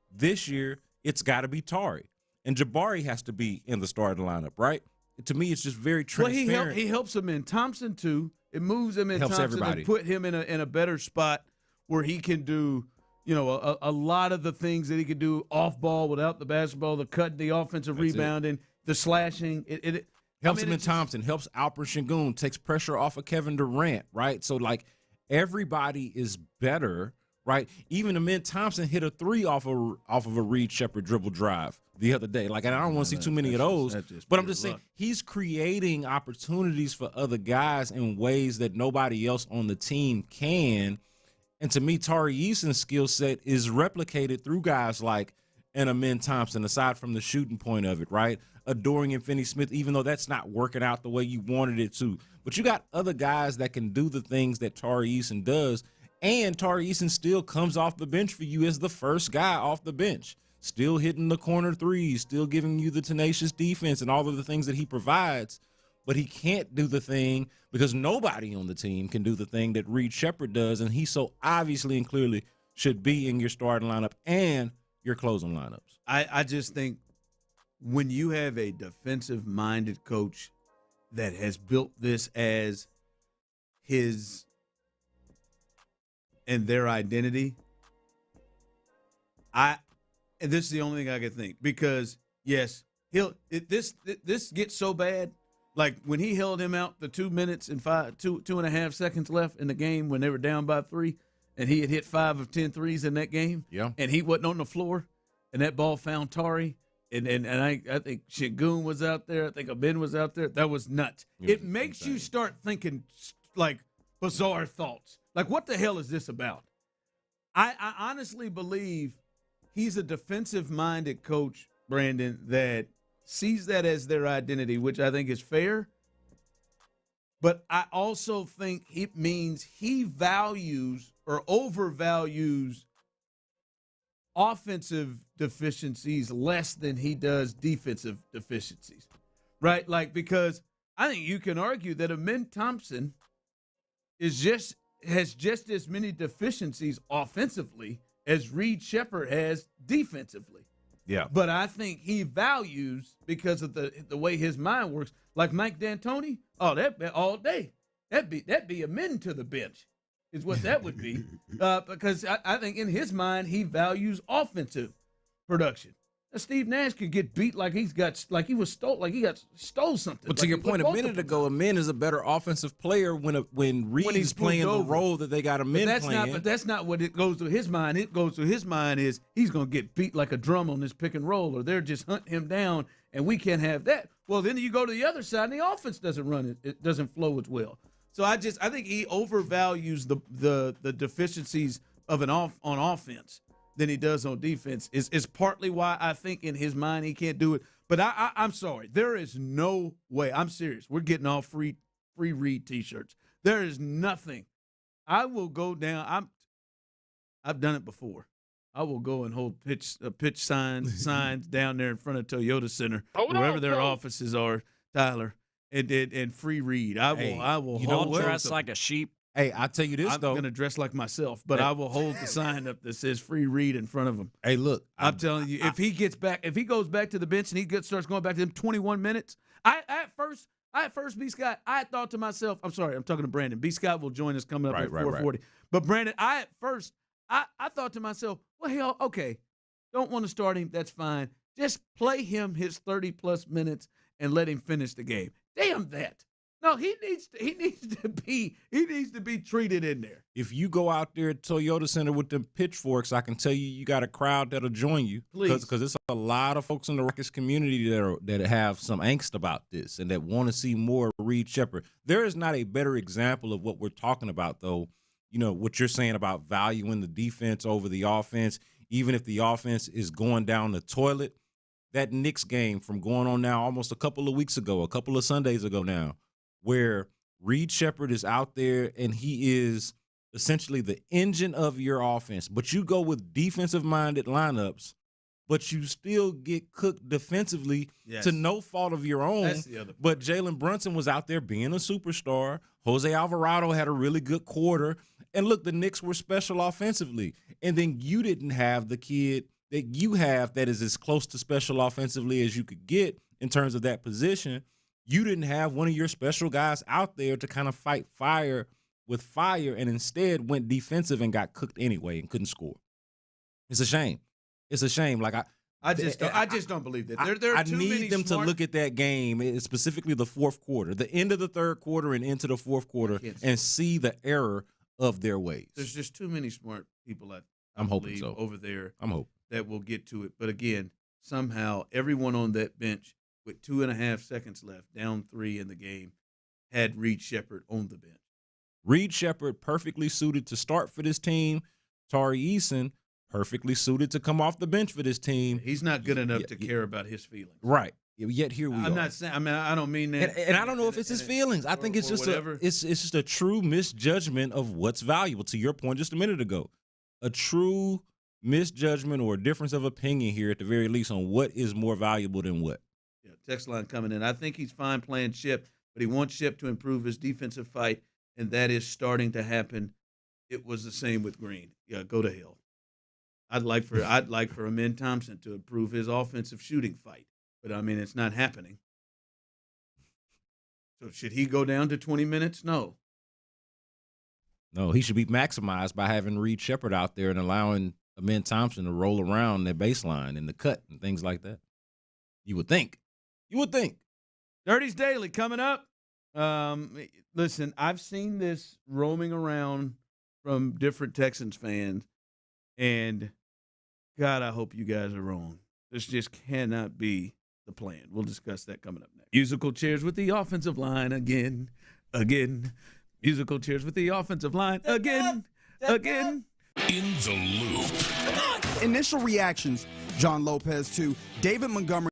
this year it's got to be Tari. And Jabari has to be in the starting lineup, right? To me, it's just very transparent. Well, he helps him in Thompson, too. It moves him in Helps Thompson everybody. and put him in a better spot where he can do, a lot of the things that he could do off ball without the basketball, the cutting, the offensive rebounding, the slashing. It helps him in Thompson, helps Alper Şengün, takes pressure off of Kevin Durant, right? So, like, everybody is better, right? Even Amin Thompson hit a three off of a Reed Sheppard dribble drive the other day. Like, and I don't want to see too many of those, but I'm just saying he's creating opportunities for other guys in ways that nobody else on the team can. And to me, Tari Eason's skill set is replicated through guys like an Amin Thompson, aside from the shooting point of it, right? A Dorian Finney-Smith, even though that's not working out the way you wanted it to. But you got other guys that can do the things that Tari Eason does, and Tari Eason still comes off the bench for you as the first guy off the bench, still hitting the corner threes, still giving you the tenacious defense and all of the things that he provides. But he can't do the thing because nobody on the team can do the thing that Reed Sheppard does, and he so obviously and clearly should be in your starting lineup and your closing lineups. I just think when you have a defensive-minded coach that has built this as his and their identity, and this is the only thing I can think, because yes, this gets so bad. Like when he held him out the 2 minutes and 2.5 seconds left in the game when they were down by 3, and he had hit 5 of 10 threes in that game. Yeah. And he wasn't on the floor, and that ball found Tari, and I think Şengün was out there. I think Abin was out there. That was nuts. It makes you start thinking like bizarre thoughts. Like, what the hell is this about? I honestly believe he's a defensive-minded coach, Brandon, that sees that as their identity, which I think is fair. But I also think it means he values or overvalues offensive deficiencies less than he does defensive deficiencies, right? Like, because I think you can argue that Amin Thompson has just as many deficiencies offensively as Reed Sheppard has defensively. Yeah. But I think he values, because of the way his mind works, like Mike D'Antoni, that'd be all day. That'd be Amin to the bench, is what that would be. Because I think in his mind he values offensive production. Now, Steve Nash could get beat like he stole something. But to your point a minute ago, Amin is a better offensive player when Reed's playing the role that they got Amin playing. But that's not what it goes to his mind. It goes to his mind is he's going to get beat like a drum on this pick and roll, or they're just hunting him down, and we can't have that. Well, then you go to the other side, and the offense doesn't run it doesn't flow as well. So I think he overvalues the deficiencies of on offense than he does on defense. Is partly why I think in his mind he can't do it. But I'm sorry, there is no way. I'm serious. We're getting all free Reed T-shirts. There is nothing. I will go down. I've done it before. I will go and hold pitch signs down there in front of Toyota Center, wherever their offices are, Tyler, and free Reed. I will. You don't dress like a sheep. Hey, I'll tell you this, I'm though. going to dress like myself, but I will hold the sign up that says free Reed in front of him. Hey, look. I'm telling you, if he goes back to the bench and starts going back to them 21 minutes, I at first, B. Scott, I thought to myself, I'm sorry, I'm talking to Brandon. B. Scott will join us coming up at 4:40. Right. But Brandon, I thought to myself, well, hell, okay, don't want to start him. That's fine. Just play him his 30-plus minutes and let him finish the game. Damn that. No, he needs to be treated in there. If you go out there at Toyota Center with them pitchforks, I can tell you got a crowd that'll join you. Please. Because it's a lot of folks in the Rockets community that have some angst about this and that want to see more Reed Sheppard. There is not a better example of what we're talking about, though. You know, what you're saying about valuing the defense over the offense, even if the offense is going down the toilet. That Knicks game from going on now almost a couple of weeks ago, a couple of Sundays ago now, where Reed Shepard is out there, and he is essentially the engine of your offense. But you go with defensive-minded lineups, but you still get cooked defensively to no fault of your own. That's the other part. But Jalen Brunson was out there being a superstar. Jose Alvarado had a really good quarter. And look, the Knicks were special offensively. And then you didn't have the kid that you have that is as close to special offensively as you could get in terms of that position. You didn't have one of your special guys out there to kind of fight fire with fire, and instead went defensive and got cooked anyway and couldn't score. It's a shame. It's a shame. Like I just don't believe that. There are too many need them to look at that game, specifically the fourth quarter, the end of the third quarter and into the fourth quarter, and see the error of their ways. There's just too many smart people I'm hoping so. over there. I'm hoping that will get to it. But again, somehow everyone on that bench with 2.5 seconds left, down 3 in the game, had Reed Shepard on the bench. Reed Shepard perfectly suited to start for this team. Tari Eason perfectly suited to come off the bench for this team. He's not good enough to care about his feelings. Right. Yet here we are. I'm not saying. I mean, I don't mean that. And I don't know if it's his feelings. I think it's just it's just a true misjudgment of what's valuable. To your point just a minute ago, a true misjudgment or a difference of opinion here at the very least on what is more valuable than what. Yeah, text line coming in. I think he's fine playing Shep, but he wants Shep to improve his defensive fight, and that is starting to happen. It was the same with Green. Yeah, go to hell. I'd like for Amin Thompson to improve his offensive shooting fight, but I mean it's not happening. So should he go down to 20 minutes? No. No, he should be maximized by having Reed Shepard out there and allowing Amin Thompson to roll around their baseline and the cut and things like that. You would think. You would think. Dirty's Daily coming up. Listen, I've seen this roaming around from different Texans fans, and God, I hope you guys are wrong. This just cannot be the plan. We'll discuss that coming up next. Musical chairs with the offensive line again. Musical chairs with the offensive line again. In the loop. Initial reactions, John Lopez, to David Montgomery.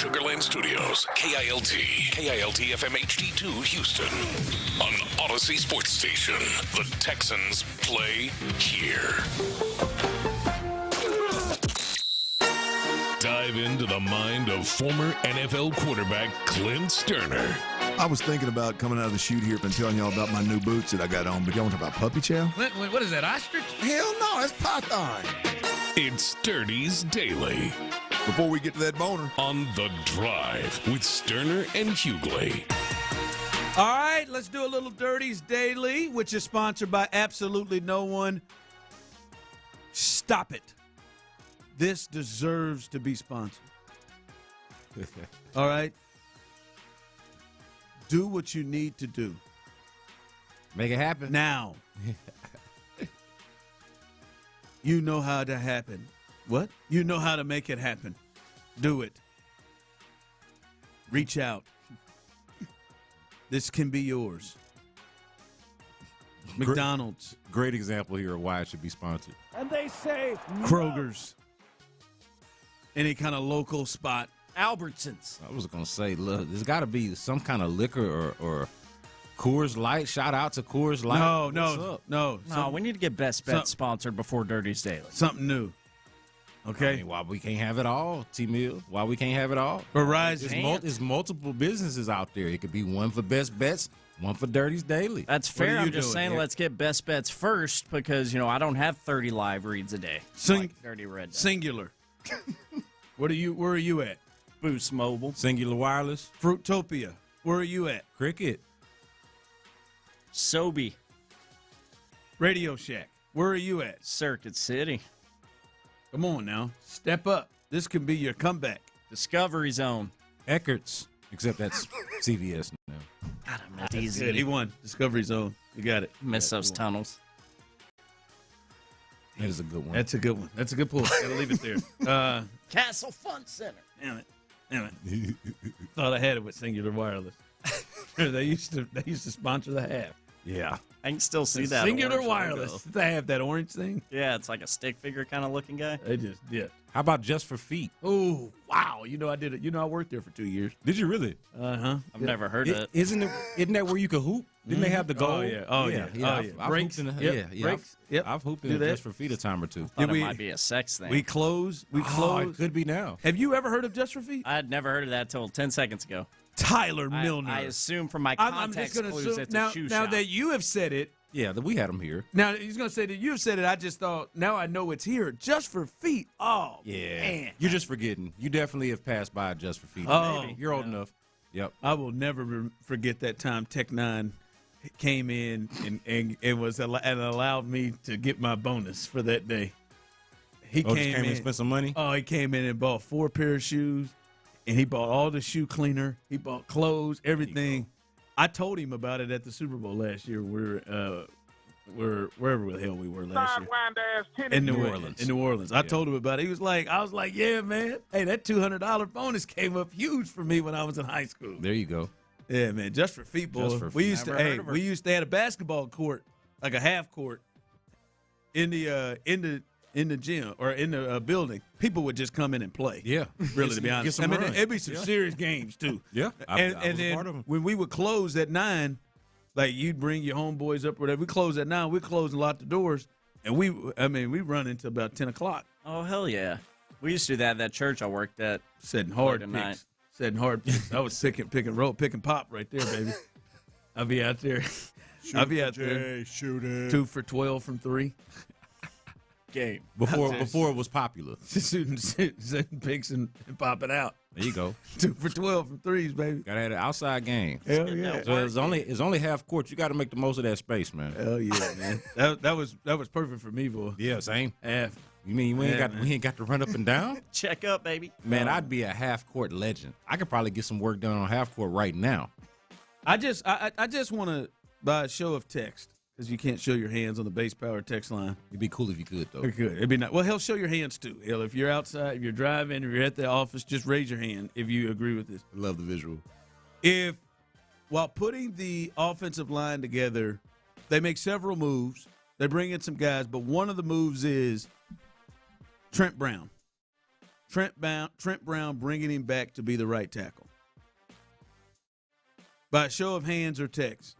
Sugarland Studios. KILT FM HD2 Houston. On Odyssey Sports Station. The Texans play here. Dive into the mind of former NFL quarterback Clint Stoerner. I was thinking about coming out of the chute here and telling y'all about my new boots that I got on, but y'all want to talk about puppy chow? What is that, ostrich? Hell no, it's python. It's Sturdy's Daily. Before we get to that boner. On The Drive with Stoerner and Hughley. All right, let's do a little Dirty's Daily, which is sponsored by absolutely no one. Stop it. This deserves to be sponsored. All right? Do what you need to do. Make it happen. Now. You know how to happen. What? You know how to make it happen. Do it. Reach out. This can be yours. McDonald's. Great example here of why it should be sponsored. And they say Kroger's. Any kind of local spot. Albertsons. I was going to say, look, there's got to be some kind of liquor or Coors Light. Shout out to Coors Light. No. No, we need to get Best Bet sponsored before Dirty's Daily. Something new. Okay. I mean, why we can't have it all, T-Mill? Why we can't have it all? Verizon. There's multiple businesses out there. It could be one for Best Bets, one for Dirty's Daily. That's fair. I'm just saying let's get Best Bets first because, I don't have 30 live reads a day. Like Dirty Red does. Singular. Where are you at? Boost Mobile. Singular Wireless. Fruitopia. Where are you at? Cricket. Sobe. Radio Shack. Where are you at? Circuit City. Come on now. Step up. This can be your comeback. Discovery Zone. Eckert's. Except that's CVS now. God, I'm easy. Good. He won. Discovery Zone. You got it. Miss those tunnels. That is a good one. That's a good one. That's a good pull. Gotta leave it there. Castle Fun Center. Damn it. Thought I had it with Singular Wireless. they used to sponsor the half. Yeah. I can still see that. Singular Wireless. They have that orange thing. Yeah, it's like a stick figure kind of looking guy. They just did. How about Just for Feet? Oh, wow. I did it. I worked there for 2 years. Did you really? Uh-huh. I've never heard of it. Isn't that where you could hoop? Didn't they have the goal? Oh, yeah. Breaks. Breaks. Yep. I've hooped in Just for Feet a time or two. Thought it might be a sex thing. We close. It could be now. Have you ever heard of Just for Feet? I had never heard of that until 10 seconds ago. Tyler Milner. I assume from my context clues it's a shoe shop. Now that you have said it. Yeah, we had them here. Now, he's going to say that you have said it. I just thought, now I know it's here. Just for Feet. Oh, yeah. Man. You're just forgetting. You definitely have passed by Just for Feet. Oh, maybe. You're old enough. Yep. I will never forget that time Tech 9 came in and allowed me to get my bonus for that day. He came in and spent some money? Oh, he came in and bought 4 pair of shoes, and he bought all the shoe cleaner. He bought clothes, everything. I told him about it at the Super Bowl last year. We're wherever the hell we were last year. In New Orleans. In New Orleans. I told him about it. I was like, yeah, man. Hey, that $200 bonus came up huge for me when I was in high school. There you go. Yeah, man. Just for Feet, boy. We used to have a basketball court, like a half court, in the gym or in the building. People would just come in and play. Yeah, really, to be honest. I mean, it'd be some serious games too. Yeah, and then part of them. When we would close at 9, like you'd bring your homeboys up or whatever. We close at 9. We close and lock the doors, and we run until about 10 o'clock. Oh hell yeah! We used to do that at that church I worked at. Setting hard picks. I was picking pop right there, baby. I'll be out there. I'll be out there. Shooting. 2 for 12 from 3. Game before it was popular. Shooting picks and popping out. There you go. 2 for 12 from 3s, baby. Gotta have an outside game. Hell yeah. So it's only half court. You got to make the most of that space, man. Hell yeah, man. that was perfect for me, boy. Yeah, same. Half. You mean we ain't got to run up and down? Check up, baby. Man, I'd be a half court legend. I could probably get some work done on half court right now. I just want to, by a show of text, because you can't show your hands on the base power text line. It'd be cool if you could, though. It could. It'd be nice. Well, he'll show your hands, too. If you're outside, if you're driving, if you're at the office, just raise your hand if you agree with this. I love the visual. If, while putting the offensive line together, they make several moves. They bring in some guys, but one of the moves is Trent Brown. Trent Brown bringing him back to be the right tackle. By a show of hands or text,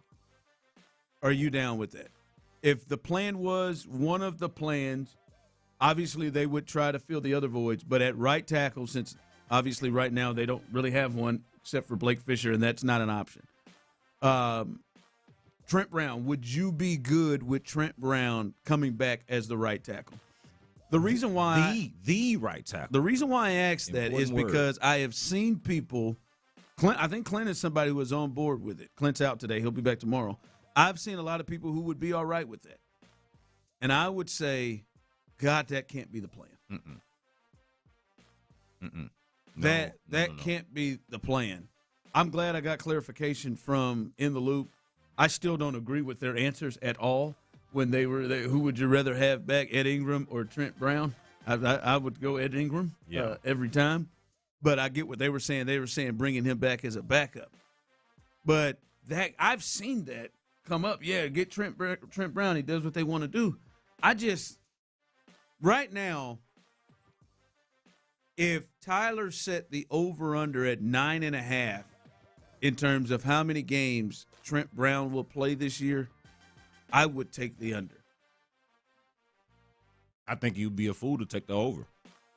are you down with that? If the plan was one of the plans, obviously they would try to fill the other voids, but at right tackle, since obviously right now they don't really have one except for Blake Fisher, and that's not an option. Trent Brown, would you be good with Trent Brown coming back as the right tackle? The reason why the right tackle. The reason why I asked that is because I have seen people. Clint, I think Clint is somebody who was on board with it. Clint's out today; he'll be back tomorrow. I've seen a lot of people who would be all right with that, and I would say, God, that can't be the plan. That can't be the plan. I'm glad I got clarification from In the Loop. I still don't agree with their answers at all. When they were there, who would you rather have back, Ed Ingram or Trent Brown? I would go Ed Ingram every time. But I get what they were saying. They were saying bringing him back as a backup. But that I've seen that come up. Yeah, get Trent Brown. He does what they want to do. Right now, if Tyler set the over-under at 9.5 in terms of how many games Trent Brown will play this year, I would take the under. I think you'd be a fool to take the over.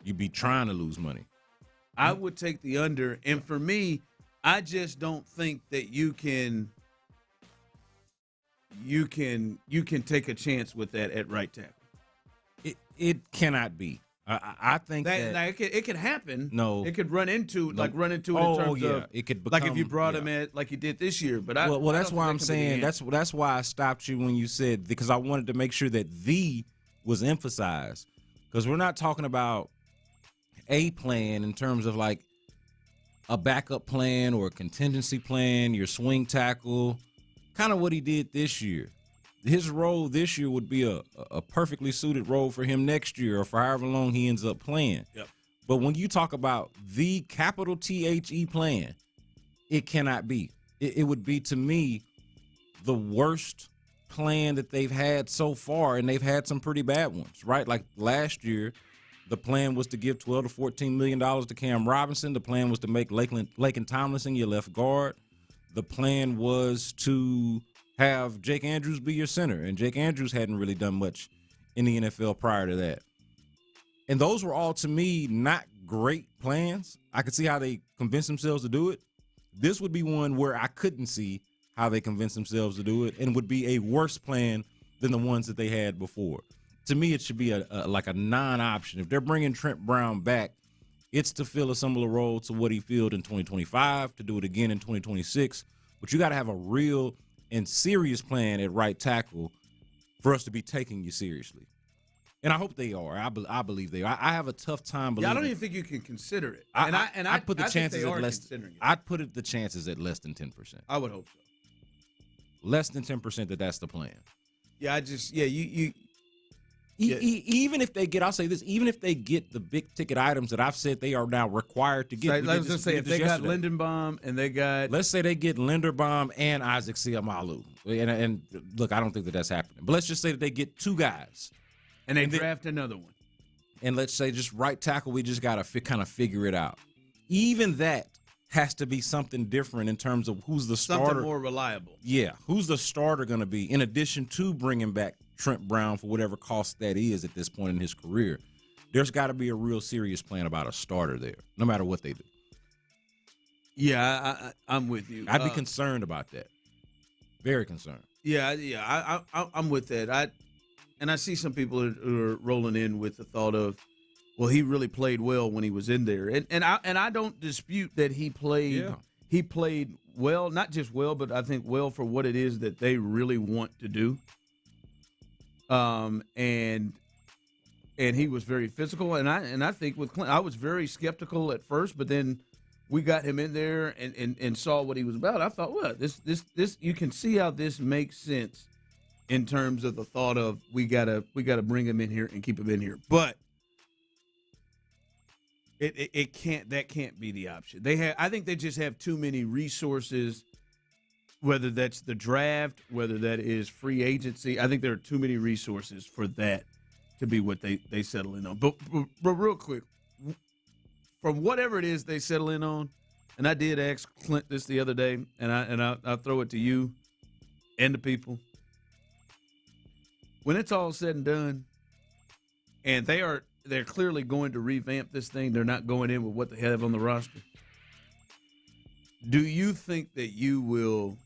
You'd be trying to lose money. I would take the under, and for me, I just don't think that you can take a chance with that at right tackle. It cannot be. I think that it could happen. No, it could run into it in terms of it could become, like if you brought him at like you did this year. But that's why I'm saying that's why I stopped you when you said, because I wanted to make sure that the was emphasized, because we're not talking about a plan in terms of like a backup plan or a contingency plan, your swing tackle, kind of what he did this year. His role this year would be a perfectly suited role for him next year or for however long he ends up playing. Yep. But when you talk about the capital THE plan, it cannot be. It would be, to me, the worst plan that they've had so far, and they've had some pretty bad ones, right? Like last year, the plan was to give $12 to $14 million to Cam Robinson. The plan was to make Laken Tomlinson your left guard. The plan was to have Jake Andrews be your center, and Jake Andrews hadn't really done much in the NFL prior to that. And those were all, to me, not great plans. I could see how they convinced themselves to do it. This would be one where I couldn't see how they convinced themselves to do it, and would be a worse plan than the ones that they had before. To me, it should be a non-option. If they're bringing Trent Brown back, it's to fill a similar role to what he filled in 2025, to do it again in 2026. But you got to have a real and serious plan at right tackle for us to be taking you seriously. And I hope they are. I believe they are. I have a tough time believing. Yeah, I don't even think you can consider it. I'd put the chances at less. I'd put the chances at less than 10%. I would hope so. Less than 10% that's the plan. Yeah, even if they get, I'll say this, even if they get the big ticket items that I've said they are now required to get. Let's just say if they got Linderbaum and they got. Let's say they get Linderbaum and Isaac Seumalo. And look, I don't think that's happening. But let's just say that they get two guys. And they draft another one. And let's say just right tackle, we just got to kind of figure it out. Even that has to be something different in terms of who's the starter. Something more reliable. Yeah. Who's the starter going to be, in addition to bringing back Trent Brown for whatever cost that is at this point in his career? There's got to be a real serious plan about a starter there, no matter what they do. Yeah, I'm with you. I'd be concerned about that. Very concerned. Yeah, I'm with that. I see some people who are rolling in with the thought of, well, he really played well when he was in there, and I don't dispute that he played. Yeah. He played well, not just well, but I think well for what it is that they really want to do. And he was very physical, and I think with Clint, I was very skeptical at first, but then we got him in there and saw what he was about. I thought, well, this you can see how this makes sense in terms of the thought of we gotta bring him in here and keep him in here, but it can't be the option. I think they just have too many resources. Whether that's the draft, whether that is free agency, I think there are too many resources for that to be what they settle in on. But real quick, from whatever it is they settle in on, and I did ask Clint this the other day, and I'll throw it to you and the people. When it's all said and done, and they're clearly going to revamp this thing, they're not going in with what they have on the roster. Do you think that you will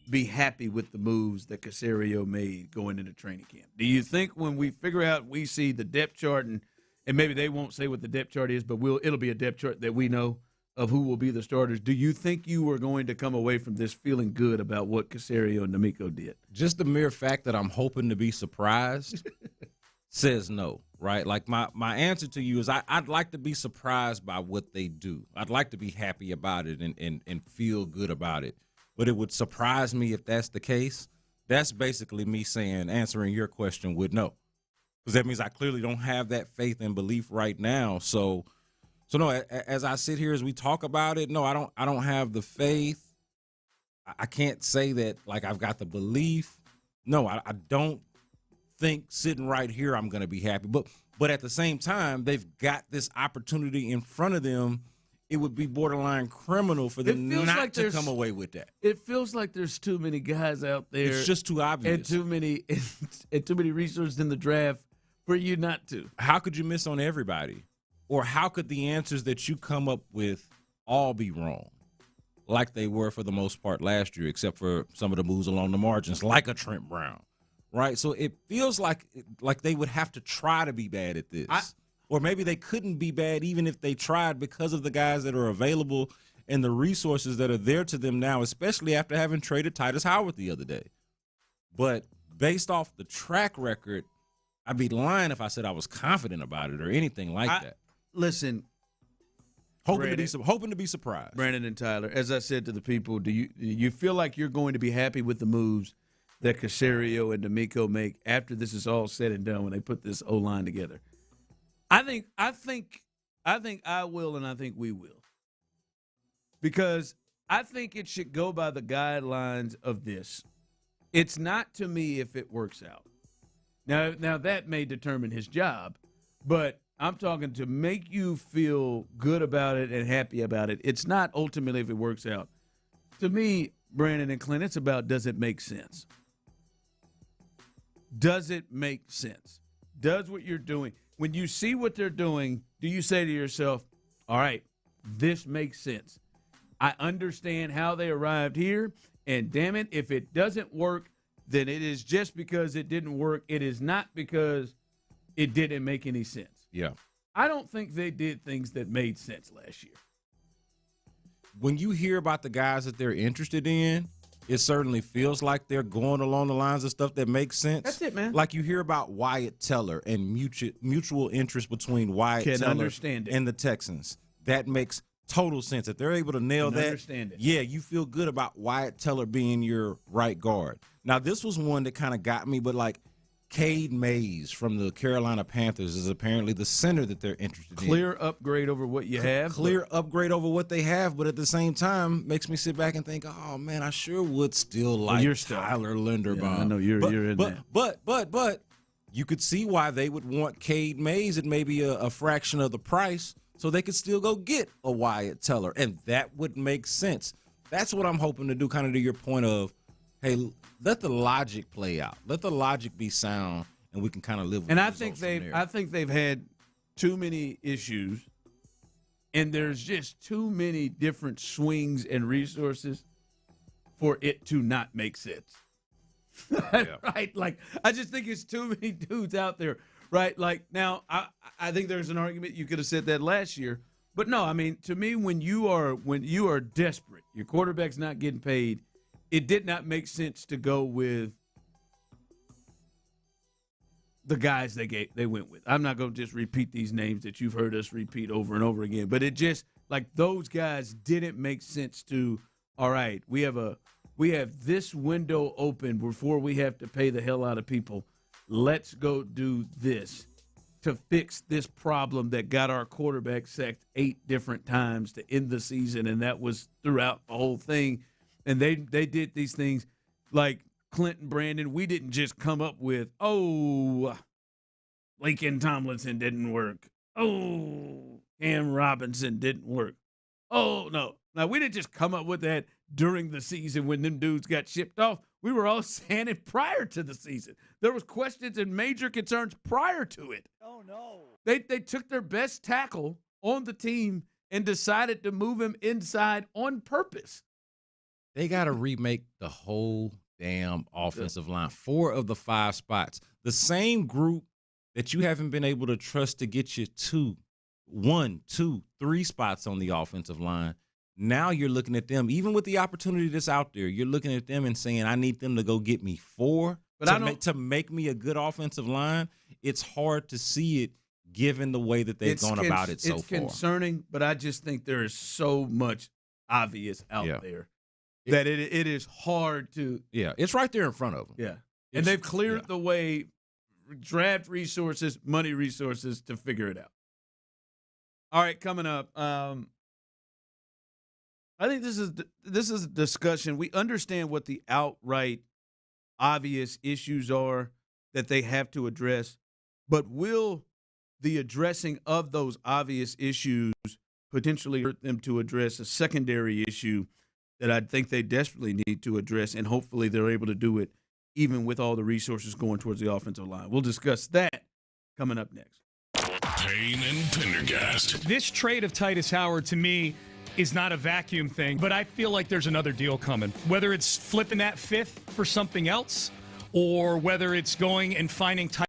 be happy with the moves that Caserio made going into training camp? Do you think when we figure out, we see the depth chart, and maybe they won't say what the depth chart is, but it'll be a depth chart that we know of who will be the starters. Do you think you are going to come away from this feeling good about what Caserio and D'Amico did? Just the mere fact that I'm hoping to be surprised says no, right? Like my answer to you is I'd like to be surprised by what they do. I'd like to be happy about it and feel good about it. But it would surprise me if that's the case. That's basically me answering your question with no. Because that means I clearly don't have that faith and belief right now. So no, as I sit here, as we talk about it, no, I don't have the faith. I can't say that like I've got the belief. No, I don't think sitting right here I'm going to be happy. But at the same time, they've got this opportunity in front of them. It would be borderline criminal for them not to come away with that. It feels like there's too many guys out there. It's just too obvious. And too many resources in the draft for you not to. How could you miss on everybody? Or how could the answers that you come up with all be wrong? Like they were for the most part last year, except for some of the moves along the margins, like a Trent Brown. Right? So it feels like they would have to try to be bad at this. Or maybe they couldn't be bad even if they tried because of the guys that are available and the resources that are there to them now, especially after having traded Titus Howard the other day. But based off the track record, I'd be lying if I said I was confident about it or anything like that. Listen, hoping to be surprised. Brandon and Tyler, as I said to the people, do you feel like you're going to be happy with the moves that Caserio and D'Amico make after this is all said and done when they put this O-line together? I think I will, and I think we will. Because I think it should go by the guidelines of this. It's not to me if it works out. Now that may determine his job, but I'm talking to make you feel good about it and happy about it. It's not ultimately if it works out. To me, Brandon and Clint, it's about does it make sense? Does it make sense? Does what you're doing, when you see what they're doing, do you say to yourself, all right, this makes sense. I understand how they arrived here, and damn it, if it doesn't work, then it is just because it didn't work. It is not because it didn't make any sense. Yeah. I don't think they did things that made sense last year. When you hear about the guys that they're interested in, it certainly feels like they're going along the lines of stuff that makes sense. That's it, man. Like you hear about Wyatt Teller and mutual interest between Wyatt Teller and the Texans. That makes total sense. If they're able to nail that, understand it. Yeah, you feel good about Wyatt Teller being your right guard. Now, this was one that kind of got me, but like Cade Mays from the Carolina Panthers is apparently the center that they're interested in. Clear upgrade over what you have. Clear upgrade over what they have, but at the same time makes me sit back and think, oh, man, I sure would still like Tyler Linderbaum. Yeah, I know you're in there. But you could see why they would want Cade Mays at maybe a fraction of the price so they could still go get a Wyatt Teller, and that would make sense. That's what I'm hoping to do, kind of to your point of, hey, let the logic play out. Let the logic be sound, and we can kind of live with it. And I think they've had too many issues, and there's just too many different swings and resources for it to not make sense. Right? Like, I just think it's too many dudes out there, right? Like, now, I think there's an argument you could have said that last year. But no, I mean, to me, when you are desperate, your quarterback's not getting paid, it did not make sense to go with the guys they went with. I'm not going to just repeat these names that you've heard us repeat over and over again, but it just, like, those guys didn't make sense to, all right, we have this window open before we have to pay the hell out of people. Let's go do this to fix this problem that got our quarterback sacked 8 different times to end the season, and that was throughout the whole thing. And they did these things like Clinton Brandon. We didn't just come up with, Lincoln Tomlinson didn't work. Cam Robinson didn't work. Oh, no. Now, we didn't just come up with that during the season when them dudes got shipped off. We were all saying it prior to the season. There was questions and major concerns prior to it. Oh, no. They took their best tackle on the team and decided to move him inside on purpose. They got to remake the whole damn offensive line. 4 of the 5 spots. The same group that you haven't been able to trust to get you 1, 2, 3 spots on the offensive line. Now you're looking at them, even with the opportunity that's out there, you're looking at them and saying, I need them to go get me 4 to make me a good offensive line. It's hard to see it given the way that they've gone about it so far. It's concerning, but I just think there is so much obvious out there that it is hard to. Yeah, it's right there in front of them. Yeah. And they've cleared the way, draft resources, money resources to figure it out. All right, coming up. I think this is a discussion. We understand what the outright obvious issues are that they have to address, but will the addressing of those obvious issues potentially hurt them to address a secondary issue that I think they desperately need to address, and hopefully they're able to do it even with all the resources going towards the offensive line. We'll discuss that coming up next. Payne and Pendergast. This trade of Titus Howard, to me, is not a vacuum thing, but I feel like there's another deal coming. Whether it's flipping that 5th for something else, or whether it's going and finding Titus.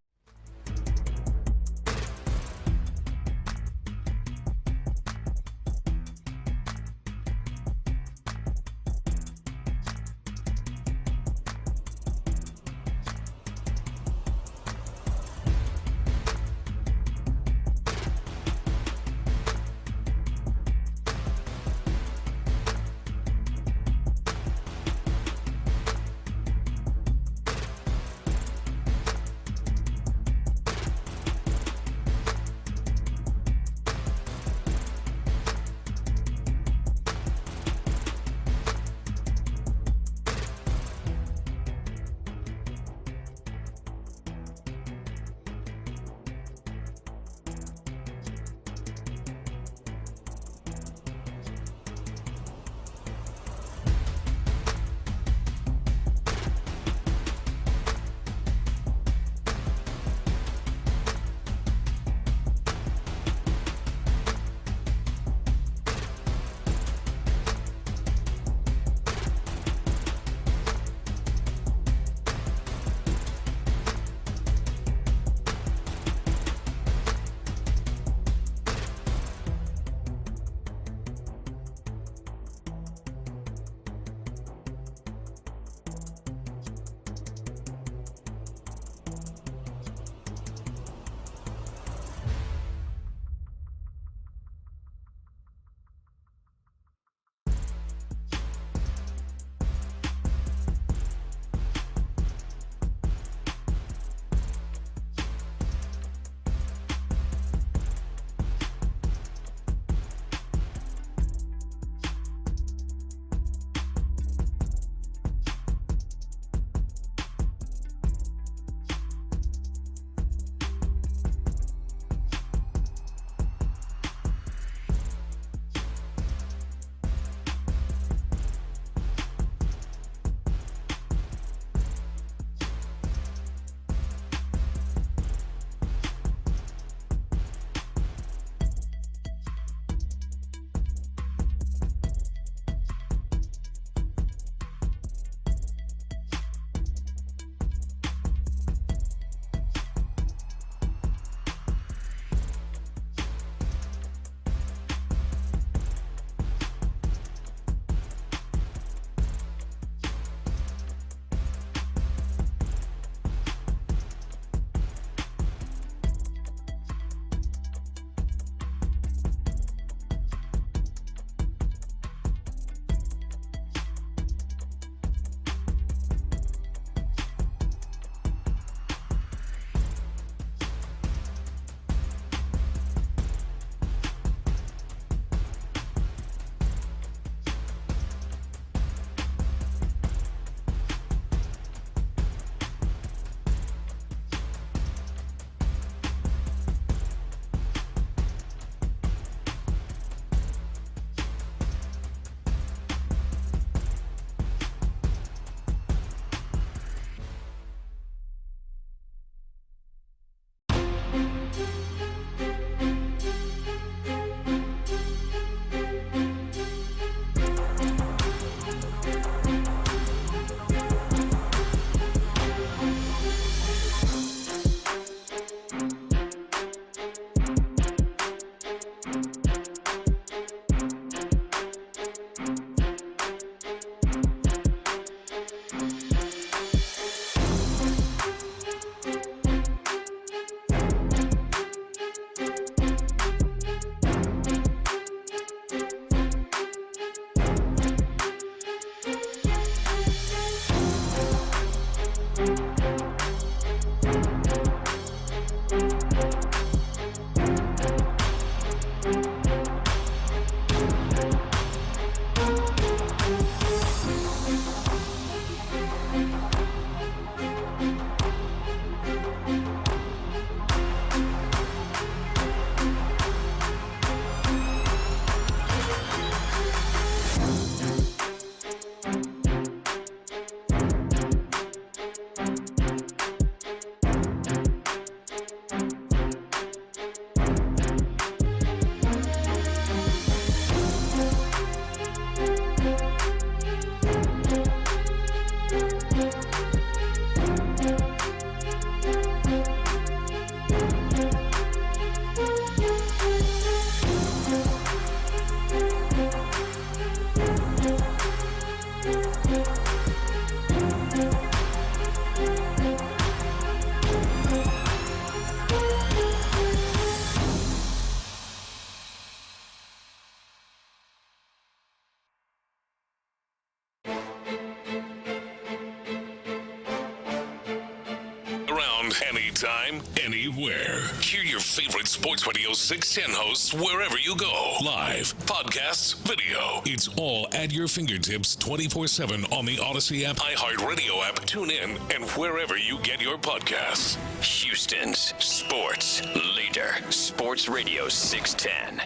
anytime, anywhere. Hear your favorite Sports Radio 610 hosts wherever you go. Live, podcasts, video. It's all at your fingertips 24/7 on the Odyssey app, iHeartRadio app, TuneIn, and wherever you get your podcasts. Houston's sports leader. Sports Radio 610.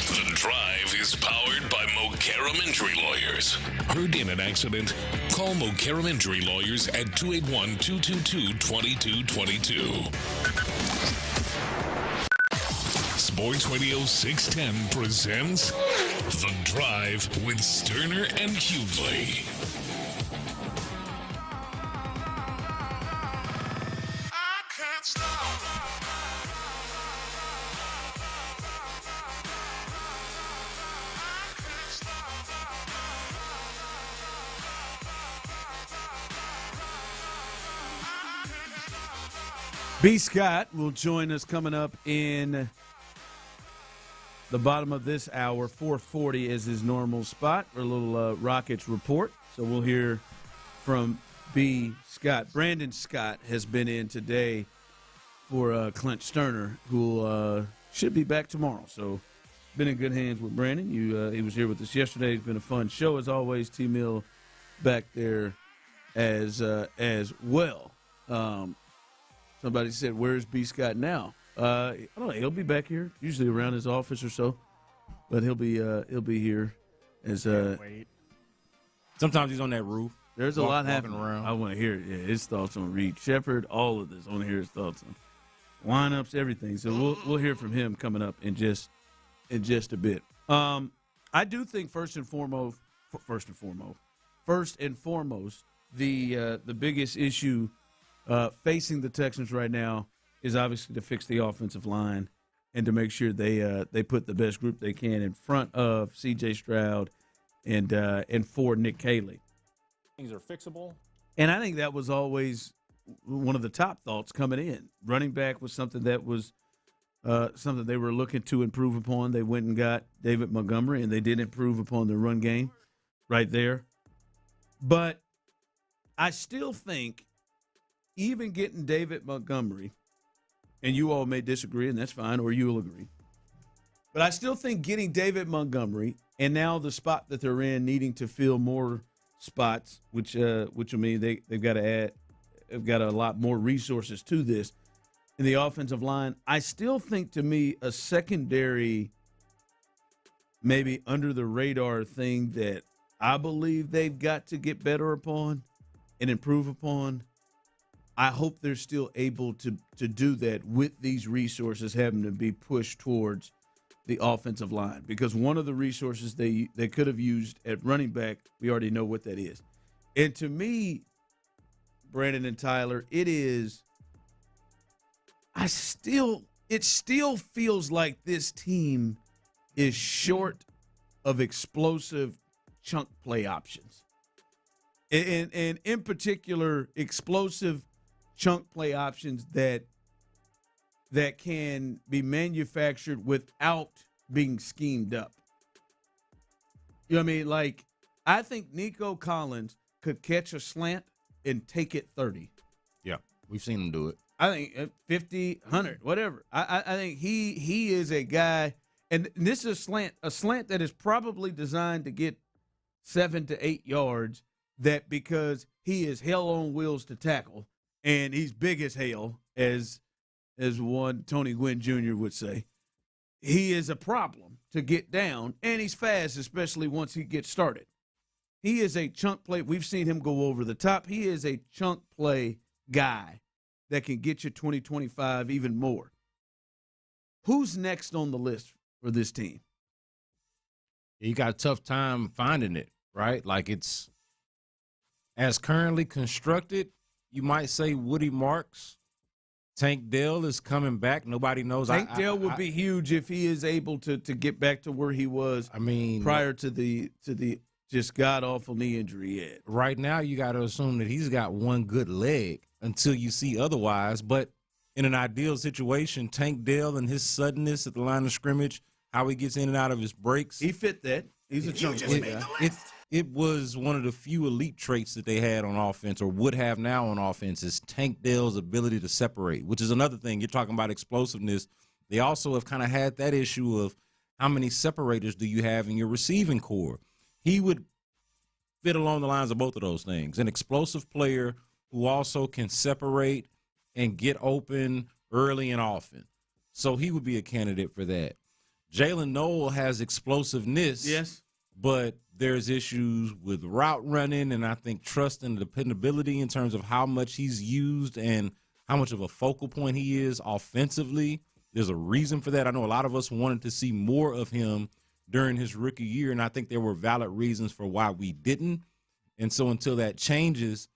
The Drive is powered by Mokaram Injury Lawyers. Heard in an accident? Call Mokaram Injury Lawyers at 281-222-2222. Sports Radio 610 presents The Drive with Stoerner and Hughley. B. Scott will join us coming up in the bottom of this hour. 4:40 is his normal spot for a little Rockets report. So we'll hear from B. Scott. Brandon Scott has been in today for Clint Stoerner, who should be back tomorrow. So been in good hands with Brandon. He was here with us yesterday. It's been a fun show as always. T-Mill back there as well. Somebody said, "Where's B. Scott now?" I don't know. He'll be back here, usually around his office or so, but he'll be here as. Wait. Sometimes he's on that roof. There's a lot happening around. I want to hear his thoughts on Reed Shepherd, all of this. I want to hear his thoughts on lineups, everything. So we'll hear from him coming up in just a bit. I do think first and foremost, the biggest issue facing the Texans right now is obviously to fix the offensive line and to make sure they put the best group they can in front of C.J. Stroud and for Nick Caley. Things are fixable. And I think that was always one of the top thoughts coming in. Running back was something that was something they were looking to improve upon. They went and got David Montgomery, and they did improve upon the run game right there. But I still think even getting David Montgomery, and you all may disagree, and that's fine, or you'll agree. But I still think getting David Montgomery and now the spot that they're in, needing to fill more spots, which will mean they've got a lot more resources to this in the offensive line. I still think, to me, a secondary, maybe under the radar thing that I believe they've got to get better upon and improve upon. I hope they're still able to do that with these resources having to be pushed towards the offensive line, because one of the resources they could have used at running back, we already know what that is. And to me, Brandon and Tyler, it still feels like this team is short of explosive chunk play options. And in particular, explosive chunk play options that can be manufactured without being schemed up. You know what I mean? Like, I think Nico Collins could catch a slant and take it 30. Yeah, we've seen him do it. I think 50, 100, whatever. I think he is a guy, and this is a slant that is probably designed to get 7 to 8 yards, that because he is hell on wheels to tackle, and he's big as hell, as one Tony Gwynn Jr. would say. He is a problem to get down, and he's fast, especially once he gets started. He is a chunk play. We've seen him go over the top. He is a chunk play guy that can get you 20, 25, even more. Who's next on the list for this team? You got a tough time finding it, right? Like, it's as currently constructed, you might say Woody Marks. Tank Dell is coming back. Nobody knows. Tank Dell would be huge if he is able to get back to where he was. Prior to the just god awful knee injury he had. Right now, you got to assume that he's got one good leg until you see otherwise. But in an ideal situation, Tank Dell and his suddenness at the line of scrimmage, how he gets in and out of his breaks, he fit that. He's a chunk play guy. it was one of the few elite traits that they had on offense, or would have now on offense, is Tank Dell's ability to separate, which is another thing. You're talking about explosiveness. They also have kind of had that issue of how many separators do you have in your receiving core. He would fit along the lines of both of those things. An explosive player who also can separate and get open early and often. So he would be a candidate for that. Jalen Noel has explosiveness. Yes. But there's issues with route running, and I think trust and dependability in terms of how much he's used and how much of a focal point he is offensively. There's a reason for that. I know a lot of us wanted to see more of him during his rookie year, and I think there were valid reasons for why we didn't. And so until that changes,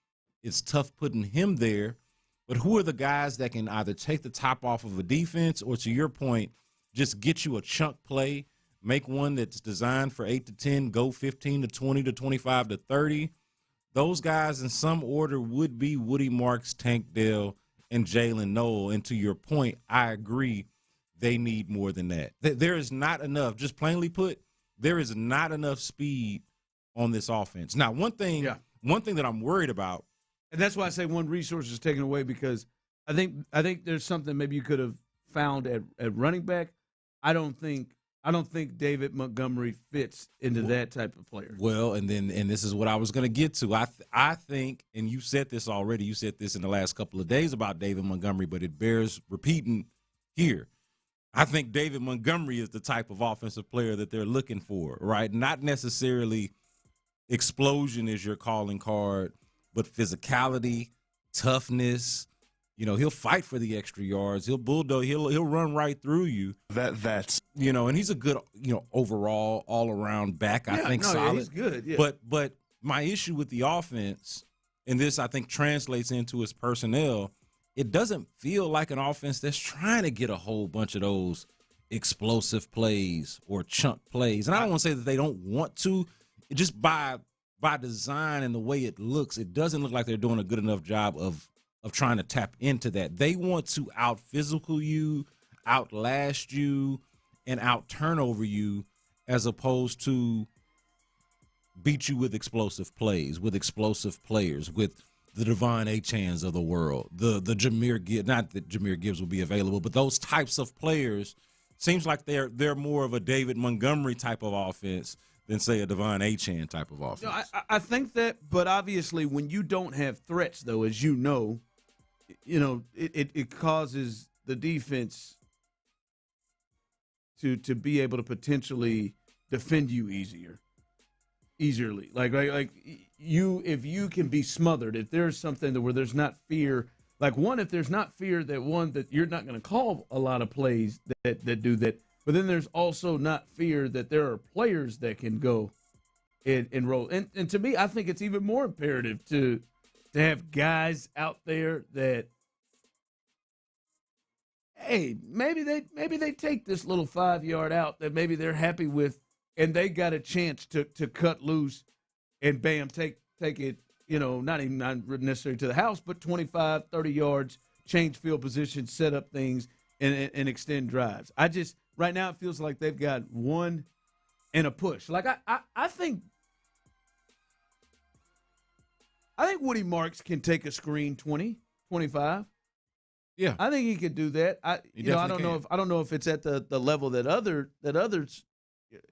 it's tough putting him there. But who are the guys that can either take the top off of a defense or, to your point, just get you a chunk play, make one that's designed for 8 to 10, go 15 to 20 to 25 to 30? Those guys in some order would be Woody Marks, Tank Dell, and Jalen Noel. And to your point, I agree, they need more than that. There is not enough, just plainly put, there is not enough speed on this offense. Now, one thing that I'm worried about, and that's why I say one resource is taken away, because I think there's something maybe you could have found at running back. I don't think David Montgomery fits into that type of player. Well, and this is what I was going to get to. I think, and you said this already, you said this in the last couple of days about David Montgomery, but it bears repeating here. I think David Montgomery is the type of offensive player that they're looking for, right? Not necessarily explosion is your calling card, but physicality, toughness. You know, he'll fight for the extra yards. He'll bulldog. He'll run right through you. That's and he's a good, overall all around back. I think solid. Yeah, he's good. Yeah. But my issue with the offense, and this I think translates into his personnel, it doesn't feel like an offense that's trying to get a whole bunch of those explosive plays or chunk plays. And I don't want to say that they don't want to. It just by design and the way it looks, it doesn't look like they're doing a good enough job of trying to tap into that. They want to out-physical you, outlast you, and out-turnover you, as opposed to beat you with explosive plays, with explosive players, with the Devon Achans of the world, the Jahmyr Gibbs. Not that Jahmyr Gibbs will be available, but those types of players seems like they're more of a David Montgomery type of offense than, say, a Devon Achane type of offense. No, I think that, but obviously when you don't have threats, though, as you know, it causes the defense to be able to potentially defend you easily. Like if you can be smothered, if there's something where there's not fear, if there's not fear that you're not going to call a lot of plays that do that, but then there's also not fear that there are players that can go and roll. And to me, I think it's even more imperative to have guys out there that, hey, maybe they take this little 5-yard out that maybe they're happy with, and they got a chance to cut loose and bam, take it, not necessarily to the house, but 25, 30 yards, change field position, set up things, and extend drives. Right now it feels like they've got one and a push. Like I think Woody Marks can take a screen 20, 25. Yeah, I think he could do that. I don't know if it's at the level that others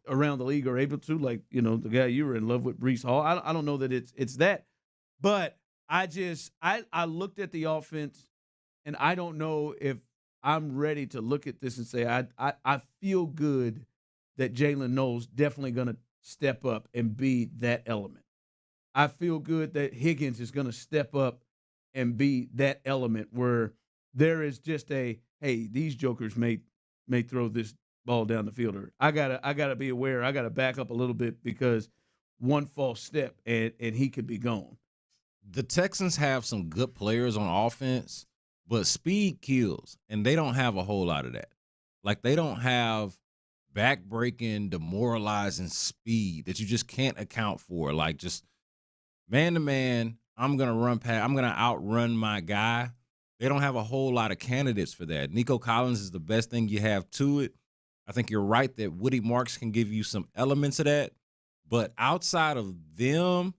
around the league are able to. Like the guy you were in love with, Breece Hall. I don't know that it's that, but I looked at the offense, and I don't know if I'm ready to look at this and say I feel good that Jalen Noel's definitely going to step up and be that element. I feel good that Higgins is going to step up and be that element where there is just hey, these jokers may throw this ball down the field. Or I gotta be aware. I gotta back up a little bit because one false step and he could be gone. The Texans have some good players on offense, but speed kills, and they don't have a whole lot of that. Like, they don't have back-breaking, demoralizing speed that you just can't account for. Like, just man-to-man, I'm going to outrun my guy. They don't have a whole lot of candidates for that. Nico Collins is the best thing you have to it. I think you're right that Woody Marks can give you some elements of that, But outside of them,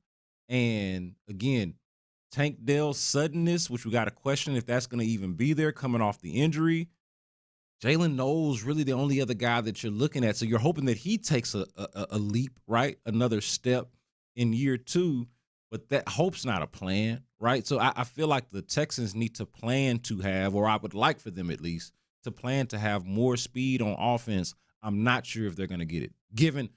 and again, Tank Dell's suddenness, which we got to question if that's going to even be there coming off the injury. Jalen Knowles really the only other guy that you're looking at. So you're hoping that he takes a leap, right? Another step in year 2, but that hope's not a plan, right? So I feel like the Texans need to plan to have, or I would like for them at least, to plan to have more speed on offense. I'm not sure if they're going to get it, given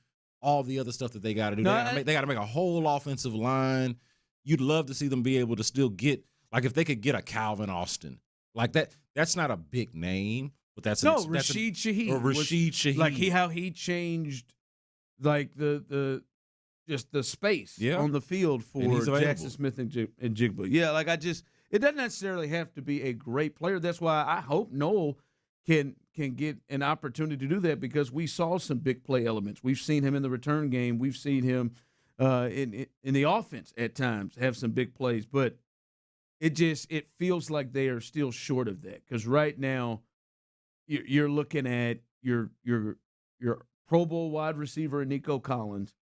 all the other stuff that they got to do. They got to make a whole offensive line. You'd love to see them be able to still get, like if they could get a Calvin Austin. Like that's not a big name, but that's Rashid Shaheed. Or Rashid Shaheed. Like how he changed like the space on the field for Jackson Smith and Jigba. Yeah, like it doesn't necessarily have to be a great player. That's why I hope Noel can get an opportunity to do that, because we saw some big play elements. We've seen him in the return game. We've seen him in the offense at times have some big plays, but it feels like they are still short of that, because right now you're looking at your Pro Bowl wide receiver Nico Collins,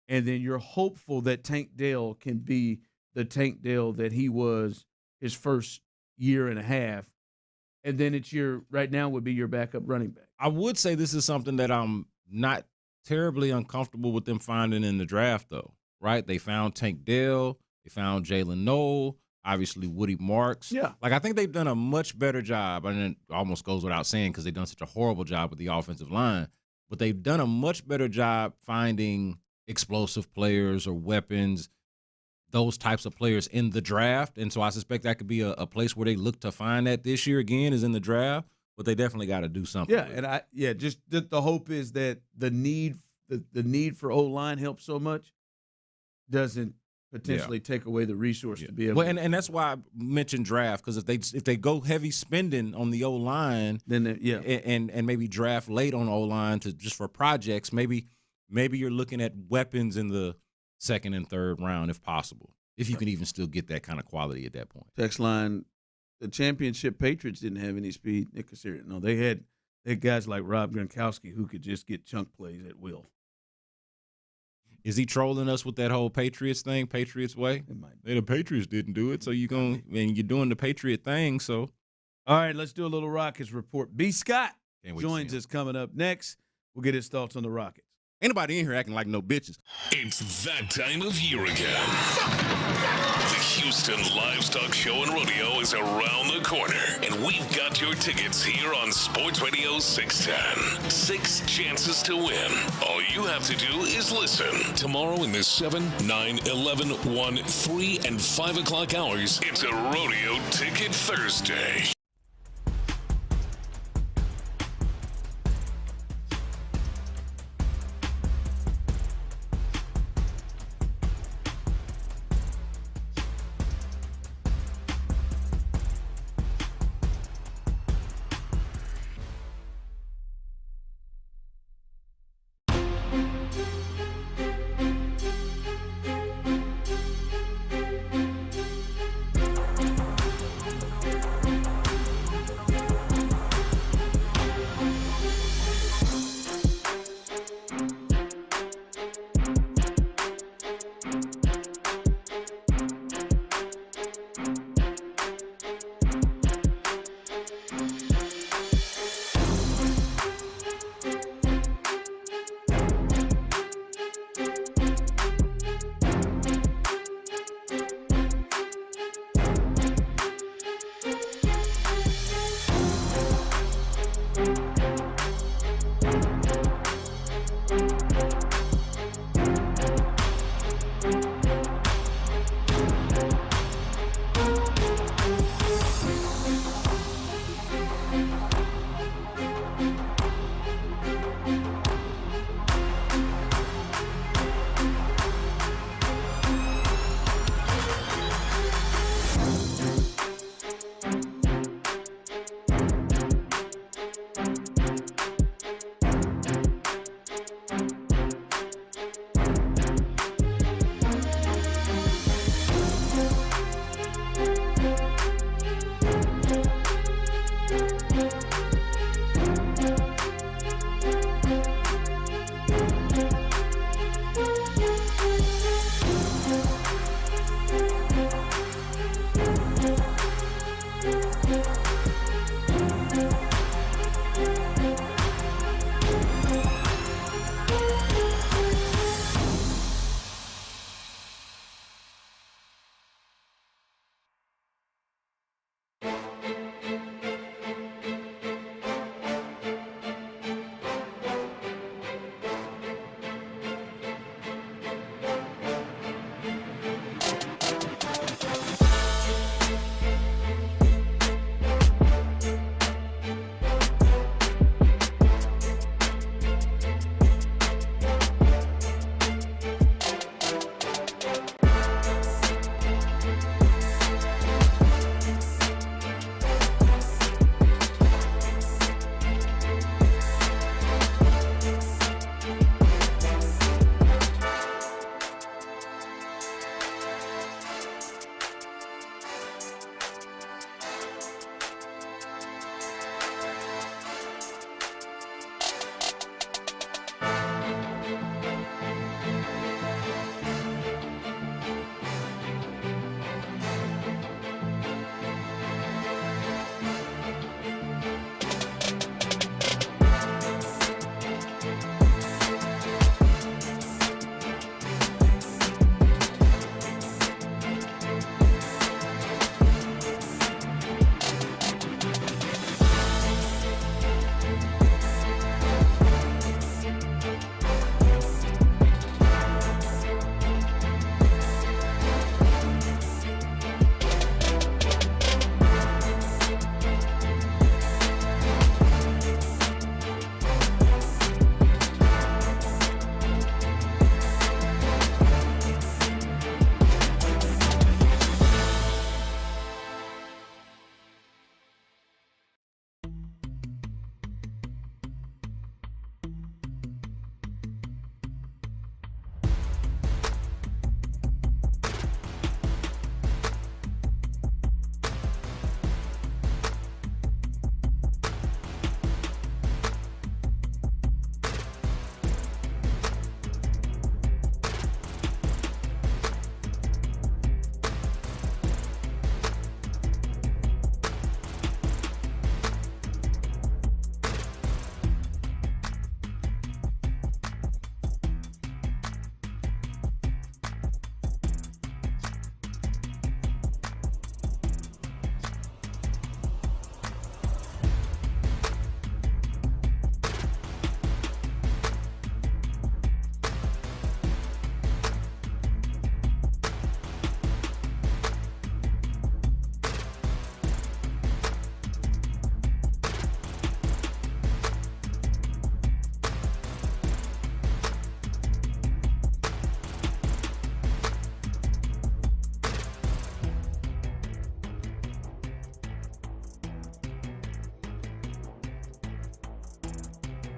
and then you're hopeful that Tank Dell can be the Tank Dell that he was his first year and a half. And then right now would be your backup running back. I would say this is something that I'm not terribly uncomfortable with them finding in the draft, though, right? They found Tank Dell. They found Jalen Noel, obviously Woody Marks. Yeah. Like, I think they've done a much better job, and it almost goes without saying because they've done such a horrible job with the offensive line, but they've done a much better job finding explosive players or weapons, those types of players in the draft. And so I suspect that could be a place where they look to find that this year again, is in the draft, but they definitely got to do something. Yeah, and just the hope is that the need for O-line help so much doesn't potentially take away the resource to be able to. And that's why I mentioned draft, because if they go heavy spending on the O-line, then and maybe draft late on O-line just for projects, maybe you're looking at weapons in the second and third round, if possible, if you can even still get that kind of quality at that point. Text line, the championship Patriots didn't have any speed. Nick Casario. No, they had guys like Rob Gronkowski who could just get chunk plays at will. Is he trolling us with that whole Patriots thing, Patriots way? The Patriots didn't do it, so you're doing the Patriot thing. So, all right, let's do a little Rockets report. B. Scott joins us coming up next. We'll get his thoughts on the Rockets. Ain't nobody in here acting like no bitches. It's that time of year again. The Houston Livestock Show and Rodeo is around the corner, and we've got your tickets here on Sports Radio 610. 6 chances to win. All you have to do is listen. Tomorrow in the 7, 9, 11, 1, 3, and 5 o'clock hours, it's a Rodeo Ticket Thursday.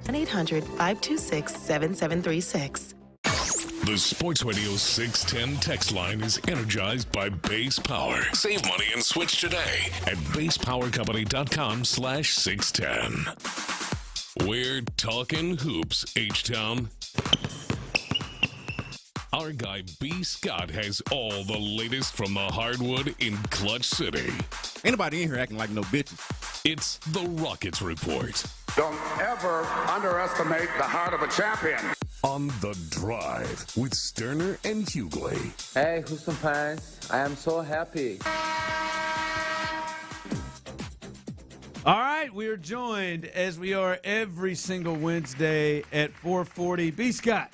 1-800-526-7736. The Sports Radio 610 text line is energized by Base Power. Save money and switch today at basepowercompany.com/610. We're talking hoops, H-Town. Our guy B. Scott has all the latest from the hardwood in Clutch City. Ain't nobody in here acting like no bitches. It's the Rockets Report. Don't ever underestimate the heart of a champion. On the Drive with Stoerner and Hughley. Hey, Houston fans, I am so happy. All right, we are joined, as we are every single Wednesday at 4:40. B. Scott.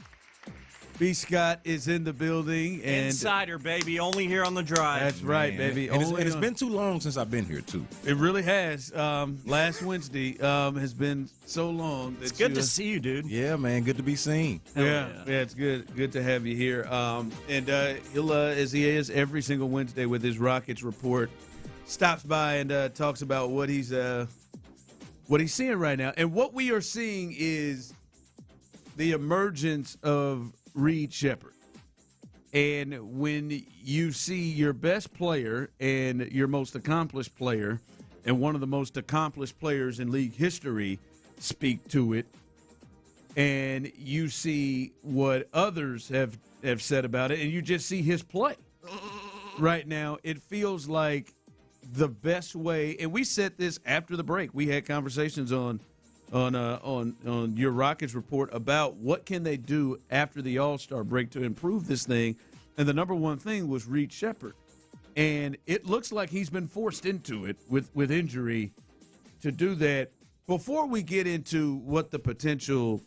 B. Scott is in the building. And Insider, baby, only here on the Drive. That's right, baby. And it's been too long since I've been here, too. It really has. Last Wednesday has been so long. It's good to see you, dude. Yeah, man, good to be seen. Yeah, it's good to have you here. And he'll, as he is every single Wednesday with his Rockets Report, stops by and talks about what he's seeing right now. And what we are seeing is the emergence of Reed Sheppard. And when you see your best player and your most accomplished player and one of the most accomplished players in league history speak to it, and you see what others have said about it, and you just see his play right now, it feels like the best way. And we said this after the break. We had conversations on your Rockets Report about what can they do after the All-Star break to improve this thing. And the number one thing was Reed Sheppard. And it looks like he's been forced into it with injury to do that. Before we get into what the potential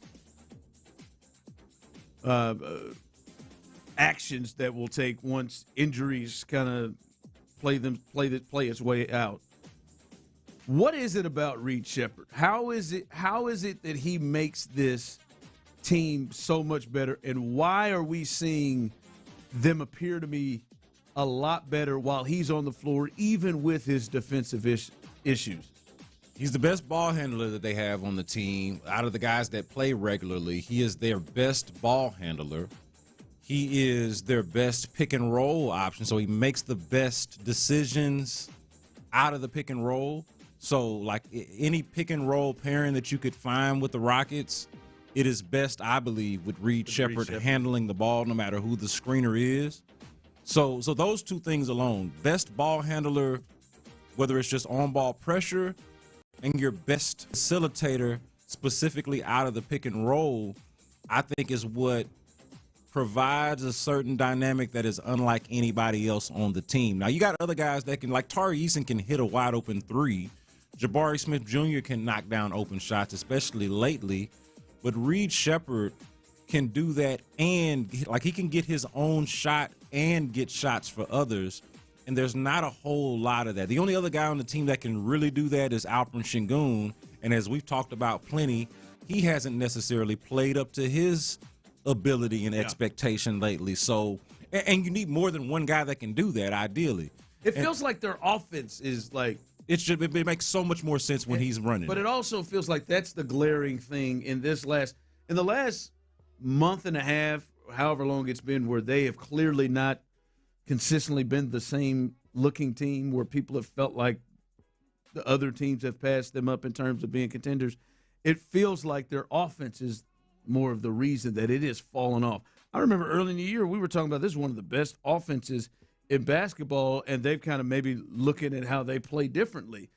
actions that will take once injuries kind of play its way out, what is it about Reed Sheppard? How is it that he makes this team so much better, and why are we seeing them appear to be a lot better while he's on the floor, even with his defensive issues? He's the best ball handler that they have on the team. Out of the guys that play regularly, he is their best ball handler. He is their best pick and roll option, so he makes the best decisions out of the pick and roll. So, like any pick and roll pairing that you could find with the Rockets, it is best, I believe, with Reed Sheppard handling the ball no matter who the screener is. So those two things alone, best ball handler, whether it's just on-ball pressure, and your best facilitator specifically out of the pick and roll, I think is what provides a certain dynamic that is unlike anybody else on the team. Now, you got other guys that can, like Tari Eason can hit a wide-open three. Jabari Smith Jr. can knock down open shots, especially lately. But Reed Sheppard can do that, and he can get his own shot and get shots for others. And there's not a whole lot of that. The only other guy on the team that can really do that is Alperen Sengun. And as we've talked about plenty, he hasn't necessarily played up to his ability and expectation lately. So, and you need more than one guy that can do that, ideally. It feels like their offense is like, it makes so much more sense when he's running. But it also feels like that's the glaring thing in the last month and a half, however long it's been, where they have clearly not consistently been the same looking team, where people have felt like the other teams have passed them up in terms of being contenders. It feels like their offense is more of the reason that it is falling off. I remember early in the year we were talking about this is one of the best offenses in basketball, and they've kind of maybe looking at how they play differently.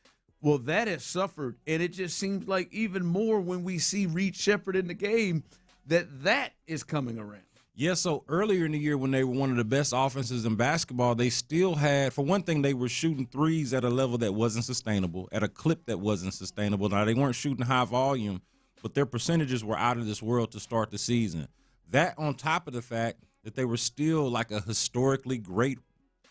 Well, that has suffered, and it just seems like even more when we see Reed Sheppard in the game that is coming around. Yeah, so earlier in the year when they were one of the best offenses in basketball, they still had, for one thing, they were shooting threes at a level that wasn't sustainable, at a clip that wasn't sustainable. Now, they weren't shooting high volume, but their percentages were out of this world to start the season. That on top of the fact that they were still like a historically great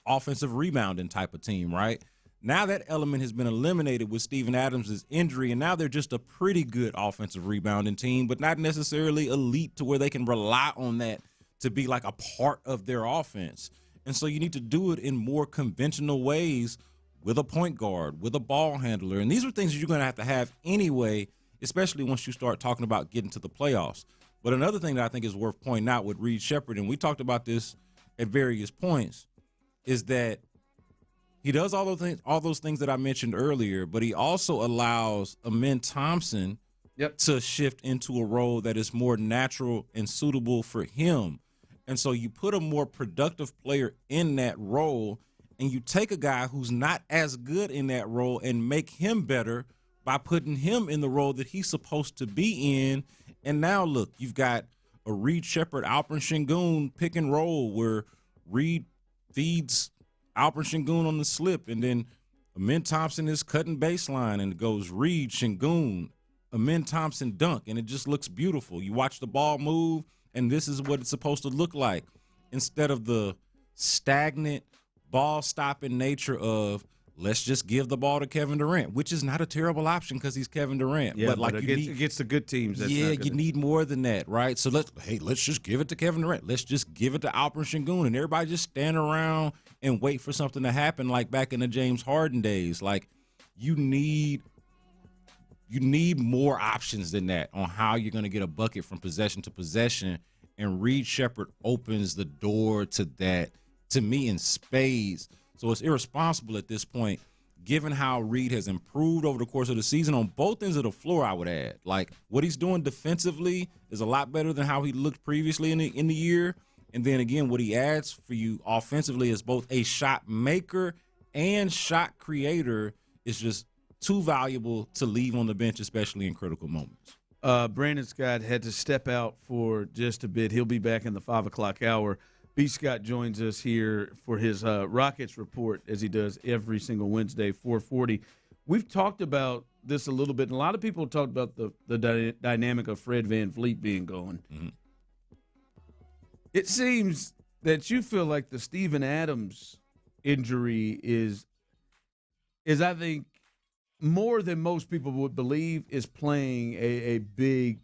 offensive rebounding type of team, right? Now that element has been eliminated with Steven Adams' injury, and now they're just a pretty good offensive rebounding team, but not necessarily elite to where they can rely on that to be like a part of their offense. And so you need to do it in more conventional ways with a point guard, with a ball handler. And these are things that you're going to have anyway especially once you start talking about getting to the playoffs. But another thing that I think is worth pointing out with Reed Sheppard, and we talked about this at various points, is that he does all those things that I mentioned earlier, but he also allows Amen Thompson to shift into a role that is more natural and suitable for him. And so you put a more productive player in that role, and you take a guy who's not as good in that role and make him better by putting him in the role that he's supposed to be in. And now, look, you've got a Reed Sheppard, Alperen Sengun pick and roll where Reed feeds Alperen Sengun on the slip, and then Amen Thompson is cutting baseline, and it goes Reed, Sengun, Amen Thompson dunk, and it just looks beautiful. You watch the ball move, and this is what it's supposed to look like instead of the stagnant, ball-stopping nature of let's just give the ball to Kevin Durant, which is not a terrible option because he's Kevin Durant. Yeah, but it gets the good teams. You need more than that, right? So let's just give it to Kevin Durant. Let's just give it to Alperen Sengun, and everybody just stand around and wait for something to happen like back in the James Harden days. Like, you need more options than that on how you're going to get a bucket from possession to possession, and Reed Sheppard opens the door to that, to me, in spades. So it's irresponsible at this point, given how Reed has improved over the course of the season on both ends of the floor, I would add. Like, what he's doing defensively is a lot better than how he looked previously in the year. And then, again, what he adds for you offensively is both a shot maker and shot creator is just too valuable to leave on the bench, especially in critical moments. Brandon Scott had to step out for just a bit. He'll be back in the 5 o'clock hour. B. Scott joins us here for his Rockets report, as he does every single Wednesday, 4:40. We've talked about this a little bit, and a lot of people talked about the dynamic of Fred VanVleet being gone. Mm-hmm. It seems that you feel like the Steven Adams injury is I think, more than most people would believe, is playing a big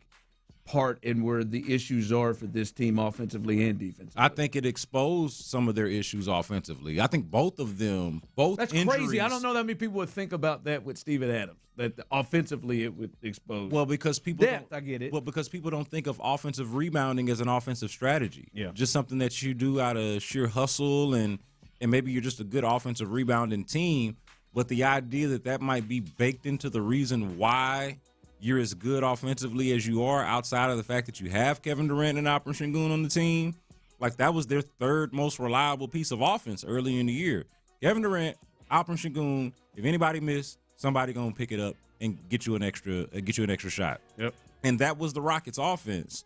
part in where the issues are for this team offensively and defensively. I think it exposed some of their issues offensively. I think both of them, That's injuries, crazy. I don't know that many people would think about that with Steven Adams, that offensively it would expose. Well, because people I get it. Well, because people don't think of offensive rebounding as an offensive strategy. Yeah. Just something that you do out of sheer hustle, and maybe you're just a good offensive rebounding team. But the idea that might be baked into the reason why you're as good offensively as you are, outside of the fact that you have Kevin Durant and Alperen Sengun on the team, like, that was their third most reliable piece of offense early in the year. Kevin Durant, Alperen Sengun, if anybody missed, somebody gonna pick it up and get you an extra shot. Yep. And that was the Rockets' offense.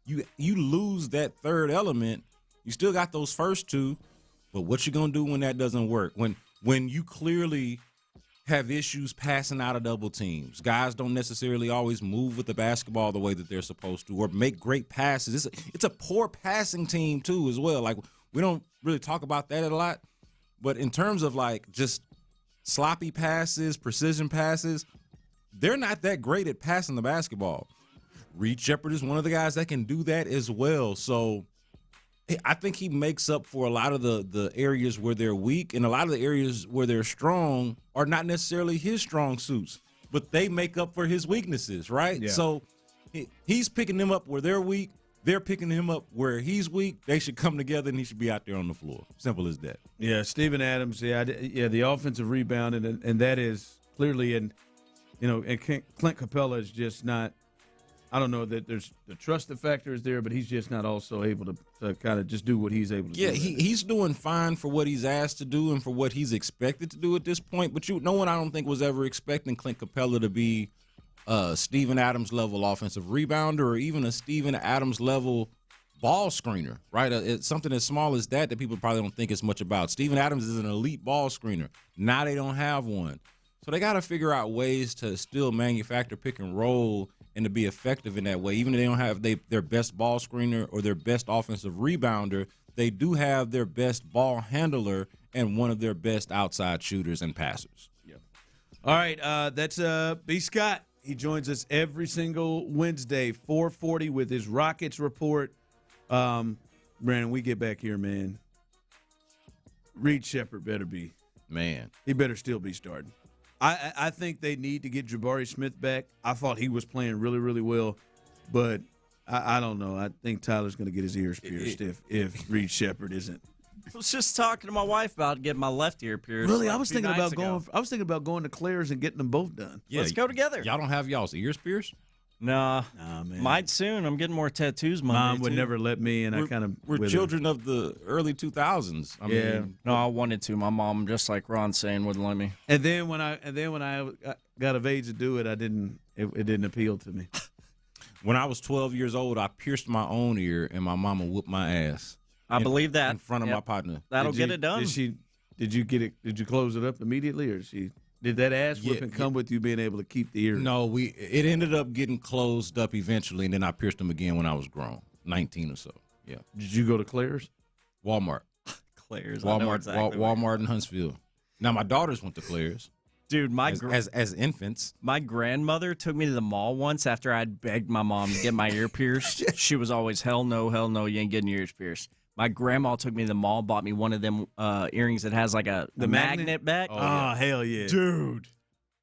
You lose that third element, you still got those first two, but what you gonna do when that doesn't work? When you clearly have issues passing out of double teams. Guys don't necessarily always move with the basketball the way that they're supposed to, or make great passes. It's a poor passing team too, as well. Like, we don't really talk about that a lot, but in terms of, like, just sloppy passes, precision passes, they're not that great at passing the basketball. Reed Sheppard is one of the guys that can do that as well. So I think he makes up for a lot of the areas where they're weak, and a lot of the areas where they're strong are not necessarily his strong suits, but they make up for his weaknesses, right? Yeah. So he's picking them up where they're weak. They're picking him up where he's weak. They should come together, and he should be out there on the floor. Simple as that. Yeah, Steven Adams, the offensive rebound, and that is clearly, and Clint Capella is just not, I don't know that there's the trust factor is there, but he's just not also able to kind of just do what he's able to do. Yeah, he's doing fine for what he's asked to do and for what he's expected to do at this point. But no one, I don't think, was ever expecting Clint Capella to be a Steven Adams level offensive rebounder, or even a Steven Adams level ball screener, right? It's something as small as that people probably don't think as much about. Steven Adams is an elite ball screener. Now they don't have one. So they got to figure out ways to still manufacture pick and roll and to be effective in that way. Even if they don't have their best ball screener or their best offensive rebounder, they do have their best ball handler and one of their best outside shooters and passers. Yeah. All right, that's B. Scott. He joins us every single Wednesday, 4:40, with his Rockets report. Brandon, we get back here, man. Reed Sheppard better be. Man. He better still be starting. I think they need to get Jabari Smith back. I thought he was playing really, really well, but I don't know. I think Tyler's going to get his ears pierced if Reed Shepherd isn't. I was just talking to my wife about getting my left ear pierced. Really, like I was thinking about going to Claire's and getting them both done. Yeah, let's go together. Y'all don't have y'all's ears pierced? Nah, man. Might soon. I'm getting more tattoos Monday. Mom would too. never let me, and We're children of the early 2000s. I mean, no, I wanted to. My mom, just like Ron saying, wouldn't let me. And then when I got of age to do it, it didn't appeal to me. When I was 12 years old, I pierced my own ear, and my mama whooped my ass. I believe that in front of my partner. That'll get it done. Did you get it? Did you close it up immediately, or did that ass whipping come with you being able to keep the ear? No, it ended up getting closed up eventually, and then I pierced them again when I was grown, 19 or so. Yeah. Did you go to Claire's? Walmart. Claire's. Walmart in Huntsville. Now my daughters went to Claire's. Dude, as infants. My grandmother took me to the mall once after I'd begged my mom to get my ear pierced. She was always, hell no, you ain't getting your ears pierced. My grandma took me to the mall, bought me one of them earrings that has like a magnet back. Oh, yeah. Hell yeah. Dude.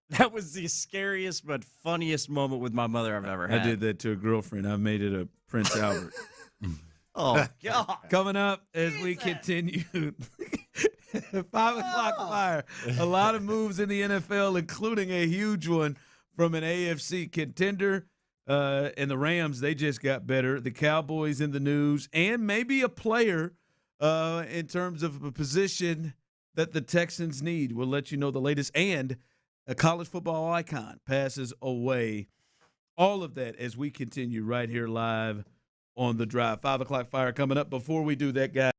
That was the scariest but funniest moment with my mother I've ever had. I did that to a girlfriend. I made it a Prince Albert. Oh, God. Coming up as we continue. 5 o'clock fire. A lot of moves in the NFL, including a huge one from an AFC contender. And the Rams, they just got better. The Cowboys in the news, and maybe a player in terms of a position that the Texans need. We'll let you know the latest. And a college football icon passes away. All of that as we continue right here live on The Drive. 5 o'clock fire coming up. Before we do that, guys.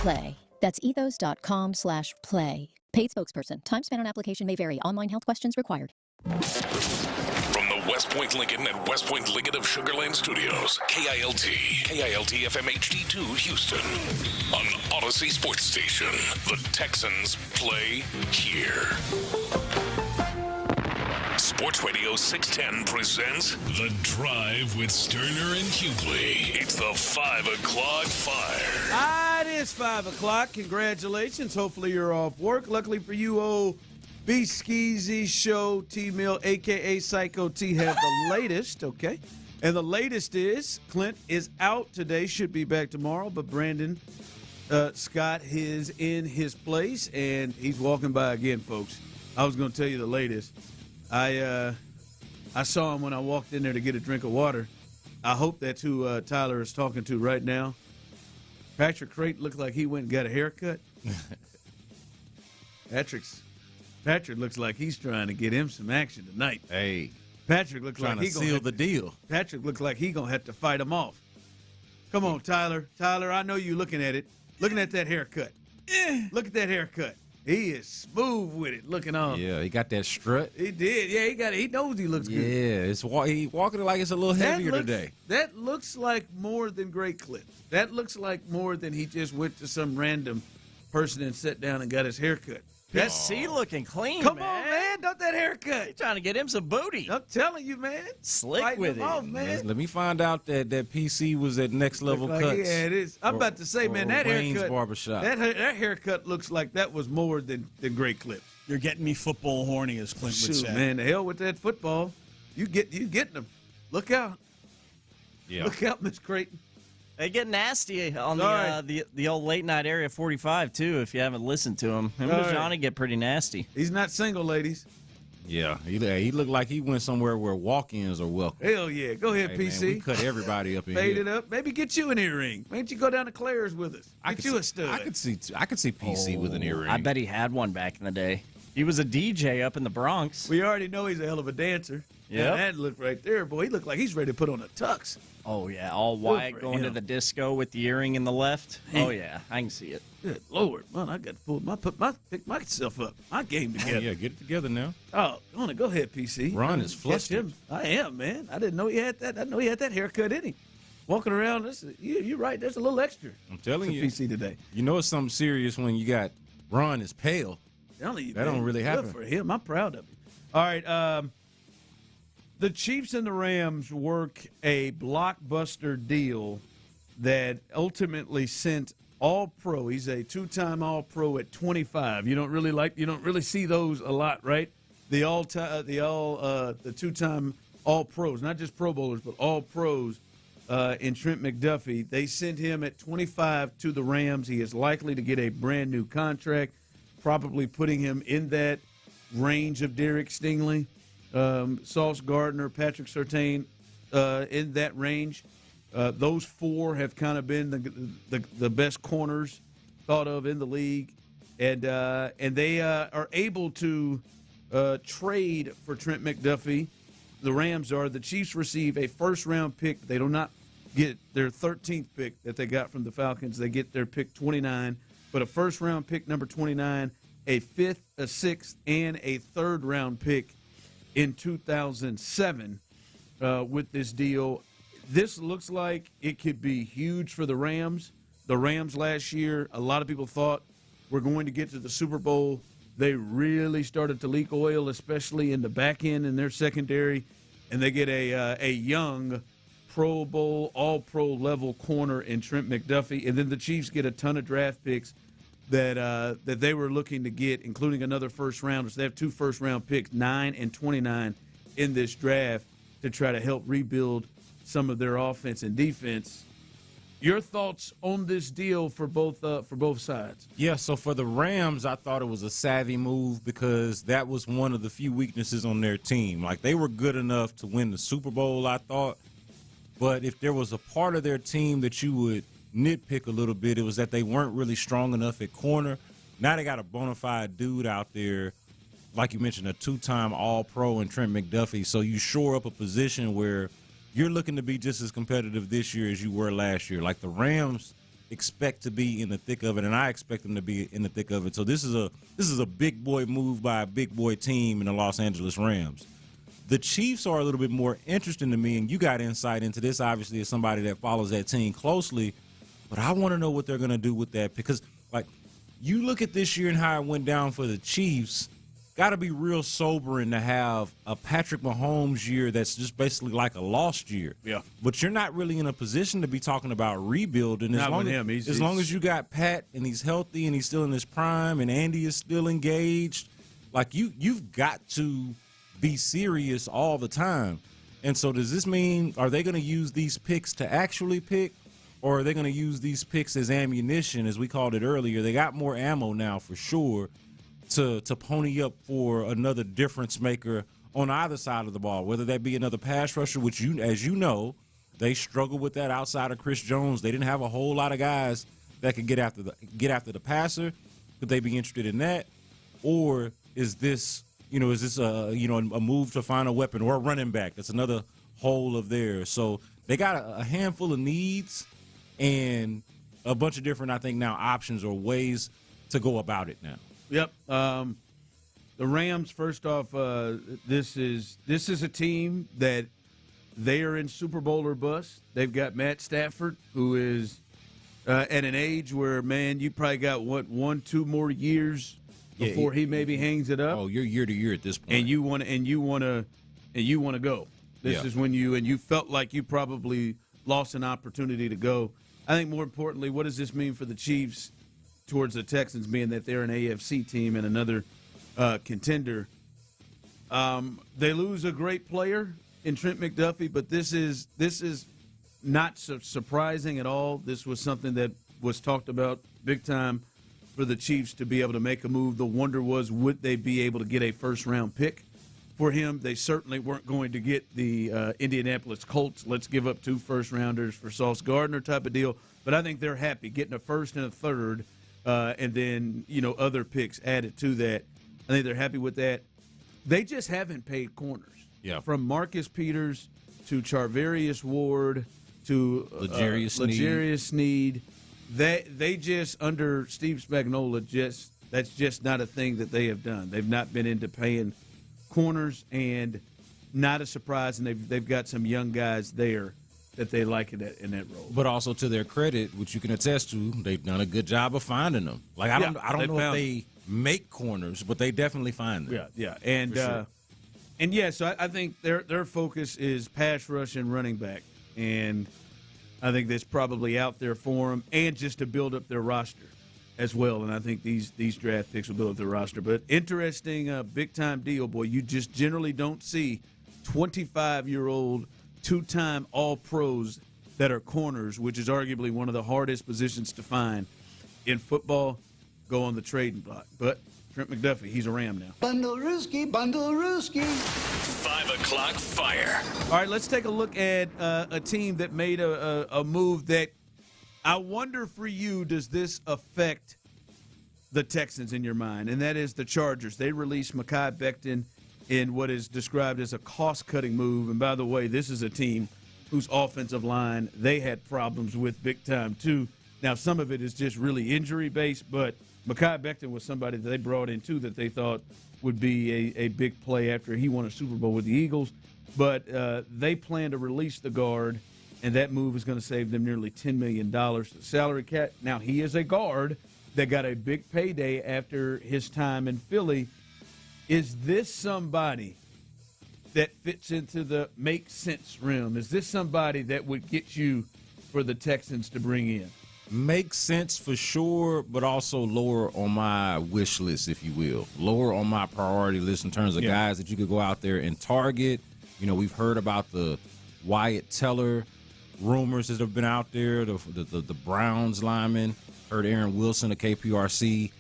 ethos.com/play. That's ethos.com/play. Paid spokesperson. Time spent on application may vary. Online health questions required. From the West Point Lincoln and West Point Lincoln of Sugar Land Studios, KILT FM HD2 Houston. On Odyssey Sports Station, the Texans play here. Sports Radio 610 presents The Drive with Stoerner and Hughley. It's the 5 o'clock fire. It is 5 o'clock. Congratulations. Hopefully you're off work. Luckily for you, old B Skeezy Show, T-Mill, a.k.a. Psycho T, have the latest, okay? And the latest is Clint is out today, should be back tomorrow, but Brandon Scott is in his place, and he's walking by again, folks. I was going to tell you the latest. I saw him when I walked in there to get a drink of water. I hope that's who Tyler is talking to right now. Patrick Creighton looked like he went and got a haircut. Patrick looks like he's trying to get him some action tonight. Hey, Patrick looks trying like to seal the deal. Patrick looks like he's gonna have to fight him off. Come on, Tyler. Tyler, I know you looking at it. Looking at that haircut. Look at that haircut. He is smooth with it, looking on. Yeah, he got that strut. He did. Yeah, he got it. He knows he looks good. Yeah, he walking like it's a little heavier today. That looks like more than great clips. That looks like more than he just went to some random person and sat down and got his haircut. That's looking clean, Come man. on, man. Don't that haircut. You're trying to get him some booty. I'm telling you, man. Slick Fighting with him it. off, man. Let me find out that PC was at Next Level Like, Cuts. yeah, it is. I'm about to say, man, that Wayne's haircut. Barbershop. That haircut looks like that was more than great clips. You're getting me football horny, as Clint would Shoot, say. man, the hell with that football. You getting them. Look out. Yeah. Look out, Miss Creighton. They get nasty on All the old late night Area 45 too. If you haven't listened to him, him and Bijani get pretty nasty. He's not single, ladies. Yeah, he looked like he went somewhere where walk-ins are welcome. Hell yeah. Go ahead, Hey, PC. man, we cut everybody up in Fade here. it up. Maybe get you an earring. Why don't you go down to Claire's with us? Get you a stud. I could see PC with an earring. I bet he had one back in the day. He was a DJ up in the Bronx. We already know he's a hell of a dancer. Yeah, that look right there, boy. He looked like he's ready to put on a tux. Oh yeah, all white, for going to him. the disco with the earring in the left. Oh yeah, I can see it. Good Lord, man, I got to pick myself up. My game together. Yeah, get it together now. Oh, go ahead, PC. Ron is flustered. I am, man. I didn't know he had that. I know he had that haircut in him. Walking around, you're right. There's a little extra. I'm telling you, PC today. You know it's something serious when you got Ron is pale. Telling you, that don't really happen. Good for him. I'm proud of him. All right. The Chiefs and the Rams work a blockbuster deal that ultimately sent All-Pro. He's a two-time All-Pro at 25. You don't really see those a lot, right? The two-time All-Pros, not just Pro Bowlers, but All-Pros in Trent McDuffie. They sent him at 25 to the Rams. He is likely to get a brand new contract, probably putting him in that range of Derek Stingley. Sauce Gardner, Patrick Surtain, in that range. Those four have kind of been the best corners thought of in the league, and they are able to trade for Trent McDuffie. The Rams are. The Chiefs receive a first-round pick. They do not get their 13th pick that they got from the Falcons. They get their pick 29, but a first-round pick, number 29, a fifth, a sixth, and a third-round pick in 2007 with this deal. This looks like it could be huge for the Rams. The Rams last year, a lot of people thought we're going to get to the Super Bowl. They really started to leak oil, especially in the back end in their secondary, and they get a young Pro Bowl, All-Pro level corner in Trent McDuffie, and then the Chiefs get a ton of draft picks that they were looking to get, including another first rounder. So they have 2 first-round picks, 9 and 29, in this draft to try to help rebuild some of their offense and defense. Your thoughts on this deal for both sides? Yeah, so for the Rams, I thought it was a savvy move because that was one of the few weaknesses on their team. Like, they were good enough to win the Super Bowl, I thought. But if there was a part of their team that you would nitpick a little bit, it was that they weren't really strong enough at corner. Now they got a bona fide dude out there, like you mentioned, a 2-time All-Pro in Trent McDuffie. So you shore up a position where you're looking to be just as competitive this year as you were last year. Like the Rams expect to be in the thick of it, and I expect them to be in the thick of it. So this is a big boy move by a big boy team in the Los Angeles Rams. The Chiefs are a little bit more interesting to me, and you got insight into this, obviously, as somebody that follows that team closely. But I want to know what they're going to do with that because, like, you look at this year and how it went down for the Chiefs, got to be real sobering to have a Patrick Mahomes year that's just basically like a lost year. Yeah. But you're not really in a position to be talking about rebuilding. Not with him. As long as you got Pat and he's healthy and he's still in his prime and Andy is still engaged, like you've got to be serious all the time. And so does this mean, are they going to use these picks to actually pick, or are they going to use these picks as ammunition, as we called it earlier? They got more ammo now for sure to pony up for another difference maker on either side of the ball, whether that be another pass rusher, which as you know, they struggle with that outside of Chris Jones. They didn't have a whole lot of guys that could get after the passer. Could they be interested in that? Or is this a move to find a weapon or a running back? That's another hole of theirs. So they got a handful of needs and a bunch of different, I think, now options or ways to go about it now. Yep. The Rams, first off, this is a team that they are in Super Bowl or bust. They've got Matt Stafford, who is at an age where, man, you probably got, 1-2 more years before he maybe hangs it up. Oh, you're year to year at this point. And you want to go. This is when you felt like you probably lost an opportunity to go. I think more importantly, what does this mean for the Chiefs towards the Texans, being that they're an AFC team and another contender? They lose a great player in Trent McDuffie, but this is not surprising at all. This was something that was talked about big time for the Chiefs to be able to make a move. The wonder was, would they be able to get a first-round pick for him? They certainly weren't going to get the Indianapolis Colts, let's give up 2 first-rounders for Sauce Gardner type of deal. But I think they're happy getting a first and a third, and then, other picks added to that. I think they're happy with that. They just haven't paid corners. Yeah. From Marcus Peters to Charvarius Ward to L'Jarius Sneed. They just, under Steve Spagnuolo, that's just not a thing that they have done. They've not been into paying corners, and not a surprise, and they've got some young guys there that they like in that role. But also, to their credit, which you can attest to, they've done a good job of finding them. Like, I don't know if they make corners, but they definitely find them. Yeah. And sure. So I think their focus is pass rush and running back, and I think that's probably out there for them, and just to build up their roster as well. And I think these draft picks will build up their roster. But interesting, big-time deal, boy. You just generally don't see 25-year-old, 2-time All-Pros that are corners, which is arguably one of the hardest positions to find in football, go on the trading block. But Trent McDuffie, he's a Ram now. Bundle Rooski. 5 o'clock fire. All right, let's take a look at a team that made a move that I wonder for you, does this affect the Texans in your mind? And that is the Chargers. They released Mekhi Becton in what is described as a cost-cutting move. And by the way, this is a team whose offensive line they had problems with big time too. Now, some of it is just really injury-based, but Mekhi Becton was somebody that they brought in too that they thought would be a big play after he won a Super Bowl with the Eagles. But they plan to release the guard, and that move is going to save them nearly $10 million salary cap. Now, he is a guard that got a big payday after his time in Philly. Is this somebody that fits into the make sense realm? Is this somebody that would get you for the Texans to bring in? Makes sense for sure, but also lower on my wish list, if you will. Lower on my priority list in terms of guys that you could go out there and target. We've heard about the Wyatt Teller rumors that have been out there, the Browns lineman. Heard Aaron Wilson of KPRC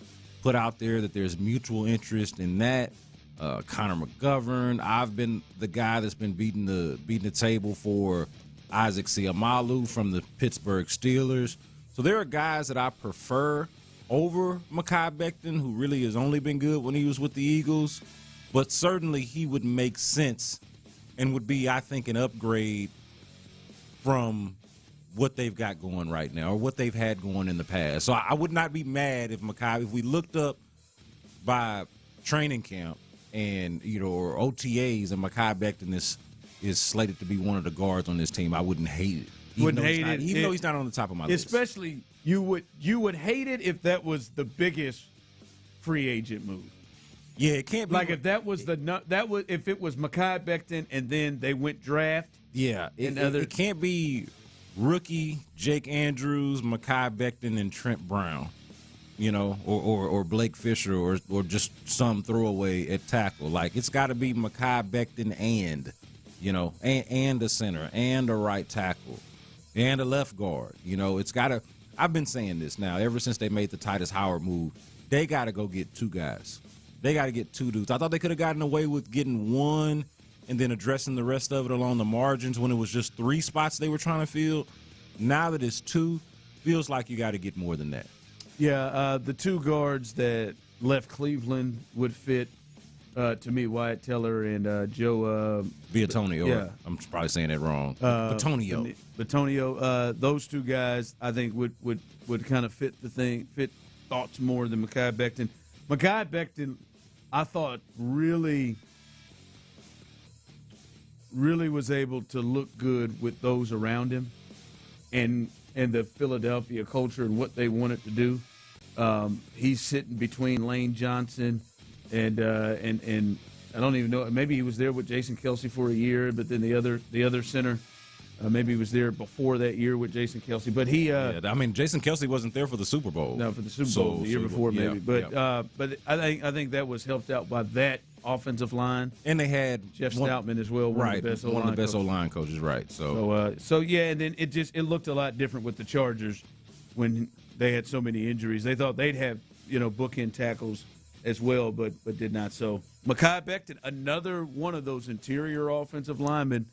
put out there that there's mutual interest in that. Connor McGovern. I've been the guy that's been beating the table for Isaac Seumalo from the Pittsburgh Steelers. So there are guys that I prefer over Mekhi Becton, who really has only been good when he was with the Eagles. But certainly he would make sense and would be, I think, an upgrade from what they've got going right now or what they've had going in the past. So I would not be mad if we looked up by training camp and, or OTAs and Mekhi Becton is slated to be one of the guards on this team, I wouldn't hate it. Even though he's not on the top of my list. Especially you would hate it if that was the biggest free agent move. Yeah, it can't be like if that was if it was Mekhi Becton and then they went draft. Yeah, it can't be rookie Jake Andrews, Mekhi Becton, and Trent Brown, or Blake Fisher, or just some throwaway at tackle. Like it's got to be Mekhi Becton and a center and a right tackle and a left guard. It's got to. I've been saying this now ever since they made the Titus Howard move. They got to go get two guys. They got to get two dudes. I thought they could have gotten away with getting one and then addressing the rest of it along the margins when it was just 3 spots they were trying to fill. Now that it's 2, feels like you got to get more than that. Yeah, the 2 guards that left Cleveland would fit, to me, Wyatt Teller and Joe Bitonio. Yeah. I'm probably saying that wrong. Bitonio. Bitonio. Those 2 guys, I think, would kind of fit thoughts more than Mekhi Becton. Mekhi Becton, I thought, really was able to look good with those around him and the Philadelphia culture and what they wanted to do. He's sitting between Lane Johnson and I don't even know, maybe he was there with Jason Kelce for a year, but then the other center, maybe he was there before that year with Jason Kelce. But he Jason Kelce wasn't there for the Super Bowl. No, for the Super Bowl the year before maybe. But I think that was helped out by that offensive line. And they had Jeff Stoutman as well, one of the best O-line coaches, right. So yeah, and then it looked a lot different with the Chargers when they had so many injuries. They thought they'd have, bookend tackles as well, but did not. So Mekhi Becton, another one of those interior offensive linemen.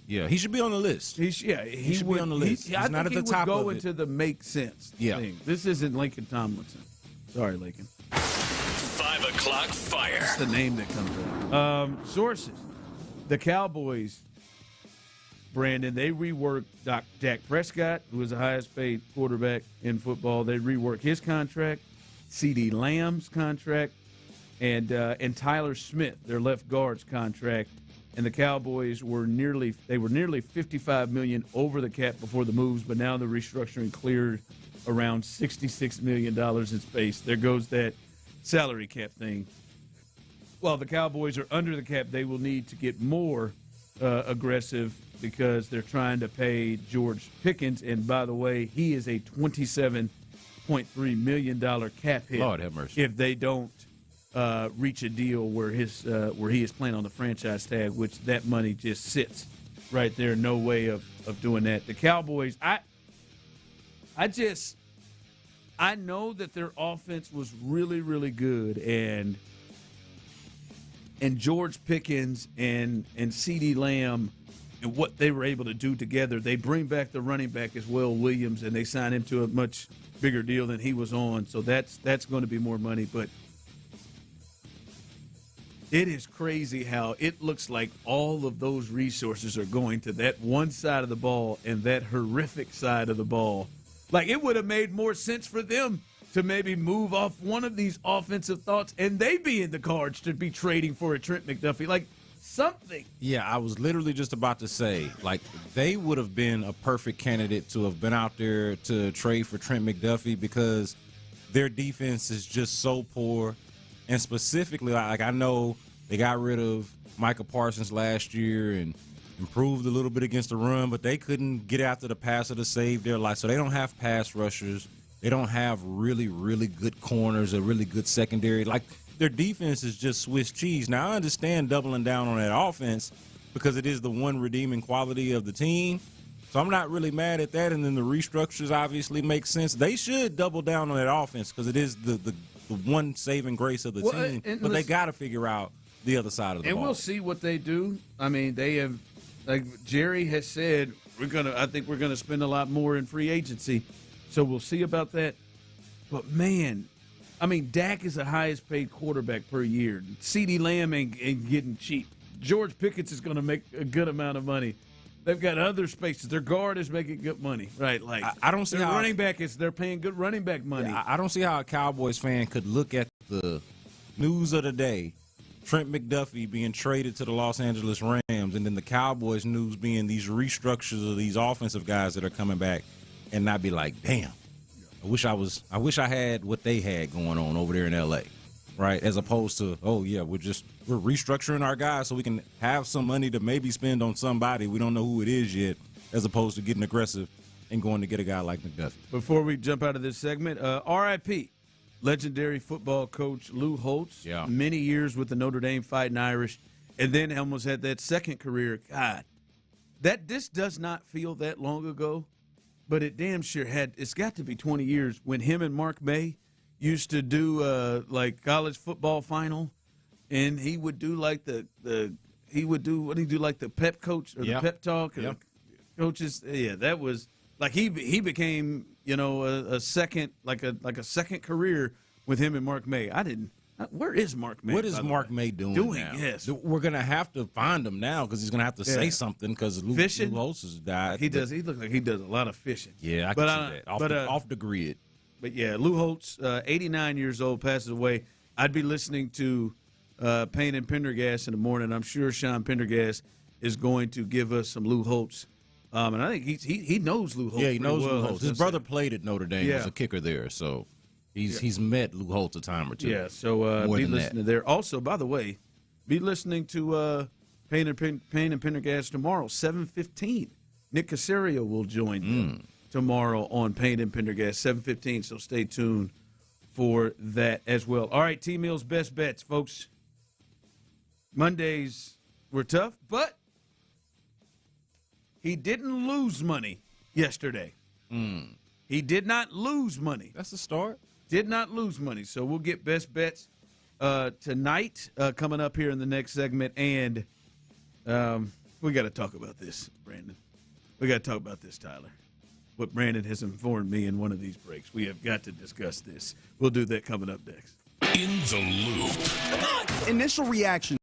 Yeah, he should be on the list. He should be on the list. He's not at the top of it. Go into the make sense thing. This isn't Lincoln Tomlinson. Sorry, Lincoln. 5 o'clock fire. That's the name that comes out. Sources. The Cowboys, Brandon, they reworked Dak Prescott, who was the highest paid quarterback in football. They reworked his contract, CeeDee Lamb's contract, and Tyler Smith, their left guard's contract. And the Cowboys were nearly $55 million over the cap before the moves, but now the restructuring cleared around $66 million in space. There goes that salary cap thing. While the Cowboys are under the cap, they will need to get more aggressive because they're trying to pay George Pickens. And by the way, he is a $27.3 million cap hit. Lord have mercy. If they don't reach a deal where he is playing on the franchise tag, which that money just sits right there. No way of doing that. The Cowboys, I know that their offense was really, really good, and George Pickens and CeeDee Lamb and what they were able to do together. They bring back the running back as well, Williams, and they sign him to a much bigger deal than he was on. So that's going to be more money, but it is crazy how it looks like all of those resources are going to that one side of the ball and that horrific side of the ball. Like, it would have made more sense for them to maybe move off one of these offensive thoughts and they be in the cards to be trading for a Trent McDuffie. Like, something. Yeah, I was literally just about to say, like, they would have been a perfect candidate to have been out there to trade for Trent McDuffie because their defense is just so poor. And specifically, like, I know they got rid of Micah Parsons last year and improved a little bit against the run, but they couldn't get after the passer to save their life. So they don't have pass rushers. They don't have really, really good corners, a really good secondary. Like, their defense is just Swiss cheese. Now, I understand doubling down on that offense because it is the one redeeming quality of the team. So I'm not really mad at that. And then the restructures obviously make sense. They should double down on that offense because it is the one saving grace of the team. But they got to figure out the other side of the ball. And we'll see what they do. I mean, they have, like Jerry has said, I think we're gonna spend a lot more in free agency. So we'll see about that. But man, I mean, Dak is the highest paid quarterback per year. CeeDee Lamb ain't getting cheap. George Pickens is gonna make a good amount of money. They've got other spaces. Their guard is making good money, right? Like I don't see their how running back is. They're paying good running back money. I don't see how a Cowboys fan could look at the news of the day, Trent McDuffie being traded to the Los Angeles Rams, and then the Cowboys news being these restructures of these offensive guys that are coming back, and not be like, damn, I wish I had what they had going on over there in LA. Right, as opposed to, oh yeah, we're restructuring our guys so we can have some money to maybe spend on somebody. We don't know who it is yet, as opposed to getting aggressive and going to get a guy like McDuffie. Before we jump out of this segment, R.I.P. legendary football coach Lou Holtz. Yeah. Many years with the Notre Dame Fighting Irish, and then almost had that second career. God, this does not feel that long ago, but it damn sure had. It's got to be 20 years when him and Mark May used to do like college football final, and he would do like the pep coach or the pep talk or the coaches. Yeah, that was like he became a second like a second career with him and Mark May. Where is Mark May? What is Mark May doing now? Yes, we're gonna have to find him now because he's gonna have to say something because Lou Holtz has died. He does. He looks like he does a lot of fishing. Yeah, I can see that off the grid. But, yeah, Lou Holtz, 89 years old, passes away. I'd be listening to Payne and Pendergast in the morning. I'm sure Sean Pendergast is going to give us some Lou Holtz. And I think he knows Lou Holtz. Yeah, he knows well. Lou Holtz. His brother played at Notre Dame as a kicker there, so he's met Lou Holtz a time or two. Yeah, so be listening there. Also, by the way, be listening to Payne and Pendergast tomorrow, 7:15. Nick Caserio will join them tomorrow on Payne and Pendergast, 7:15, so stay tuned for that as well. All right, T-Mill's best bets, folks. Mondays were tough, but he didn't lose money yesterday. He did not lose money. That's a start. Did not lose money, so we'll get best bets tonight coming up here in the next segment, and we got to talk about this, Brandon. We got to talk about this, Tyler. What Brandon has informed me in one of these breaks. We have got to discuss this. We'll do that coming up next. In the Loop. Initial reaction.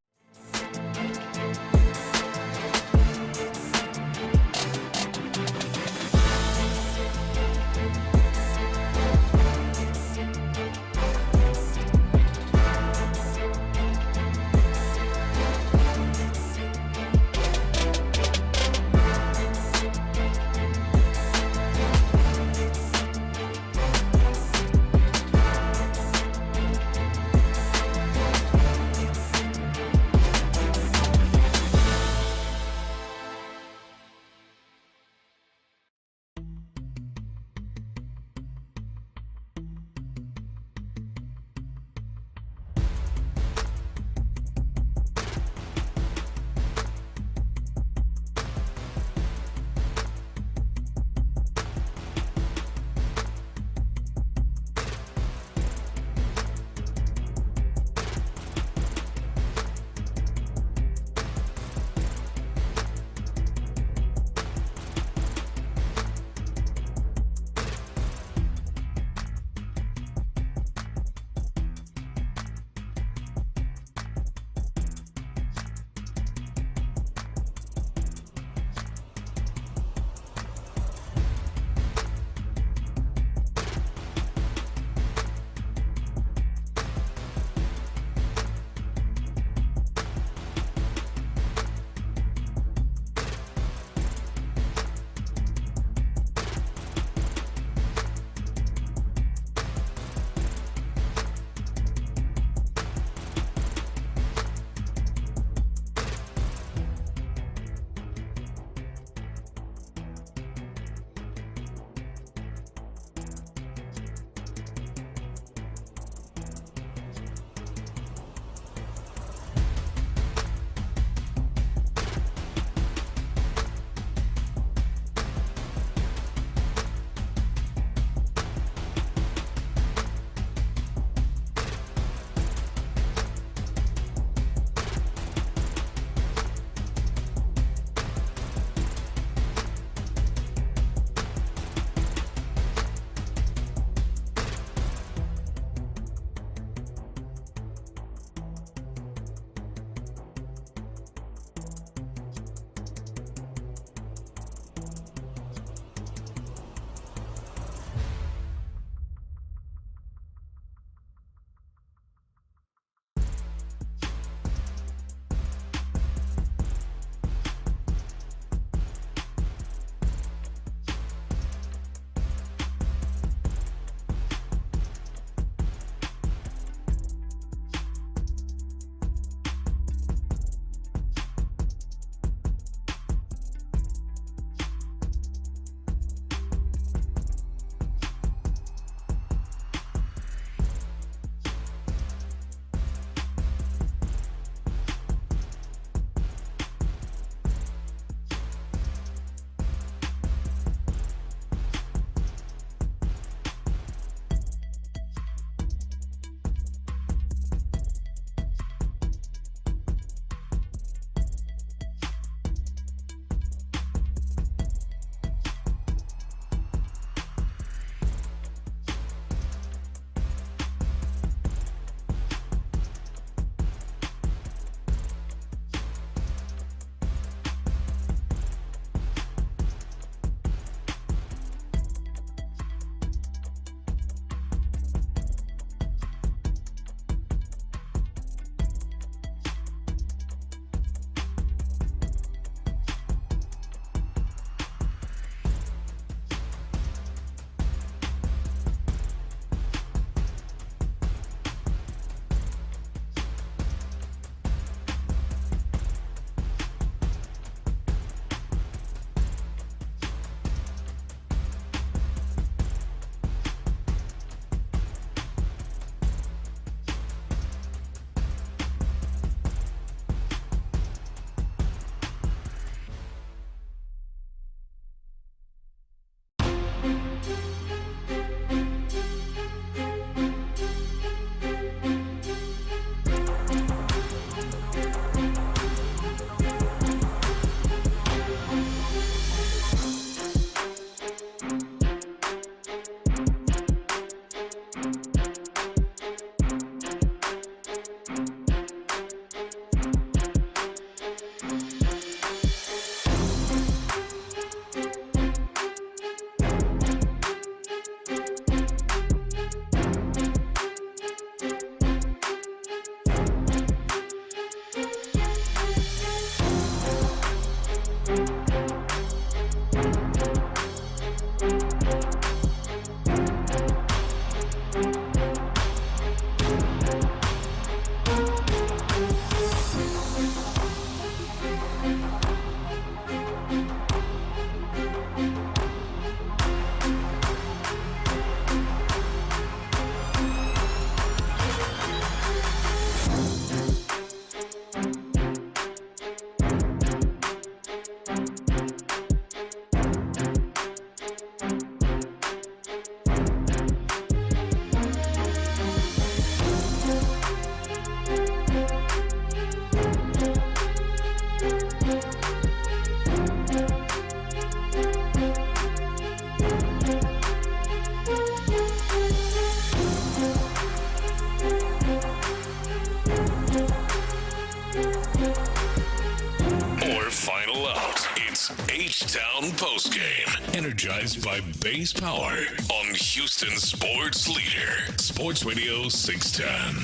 pregame, energized by base power on Houston Sports Leader, Sports Radio 610.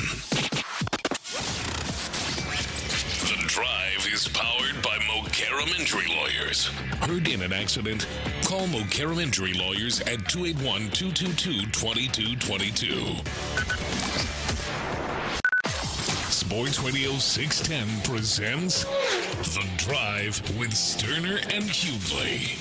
The Drive is powered by Mokaram Injury Lawyers. Heard in an accident? Call Mokaram Injury Lawyers at 281-222-2222. Sports Radio 610 presents The Drive with Stoerner and Hughley.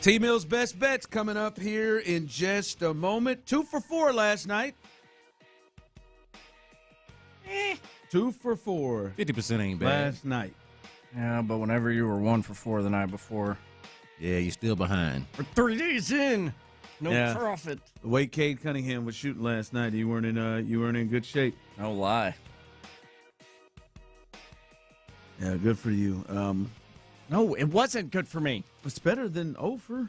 T-Mill's Best Bets coming up here in just a moment. 2 for 4 last night. 2 for 4. 50% ain't bad. Last night. Yeah, but whenever you were 1 for 4 the night before. Yeah, you're still behind. We're 3 days in. No profit. The way Cade Cunningham was shooting last night, you weren't in good shape. No lie. Yeah, good for you. No, it wasn't good for me. It's better than over.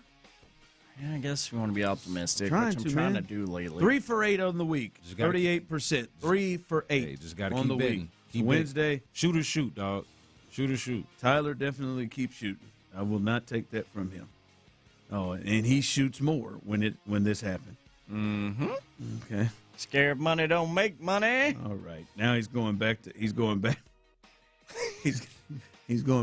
Yeah, I guess we want to be optimistic, Trying which I'm trying to do lately. 3 for 8 on the week. 38%. 3 for 8. Hey, just got to on keep the betting. week. Keep Wednesday. Shoot or shoot, dog. Shoot or shoot. Tyler definitely keeps shooting. I will not take that from him. Oh, and he shoots more when this happened. Mm-hmm. Okay. Scared money don't make money. All right. Now he's going back. He's going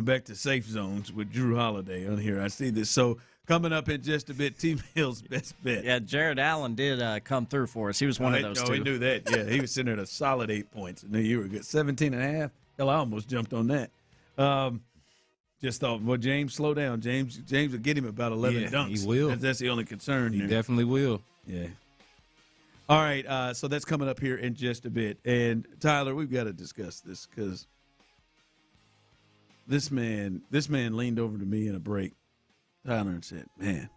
back to safe zones with Drew Holiday on here. I see this. So coming up in just a bit, T-Mill's Best Bet. Yeah, Jared Allen did come through for us. He was one of those two. We knew that. Yeah, he was sitting at a solid 8 points. I knew you were good. 17.5. Hell, I almost jumped on that. Just thought, well, James, slow down. James will get him about 11 dunks. He will. That's the only concern. He definitely will. Yeah. All right, so that's coming up here in just a bit. And, Tyler, we've got to discuss this because this man leaned over to me in a break, Tyler, and said, man,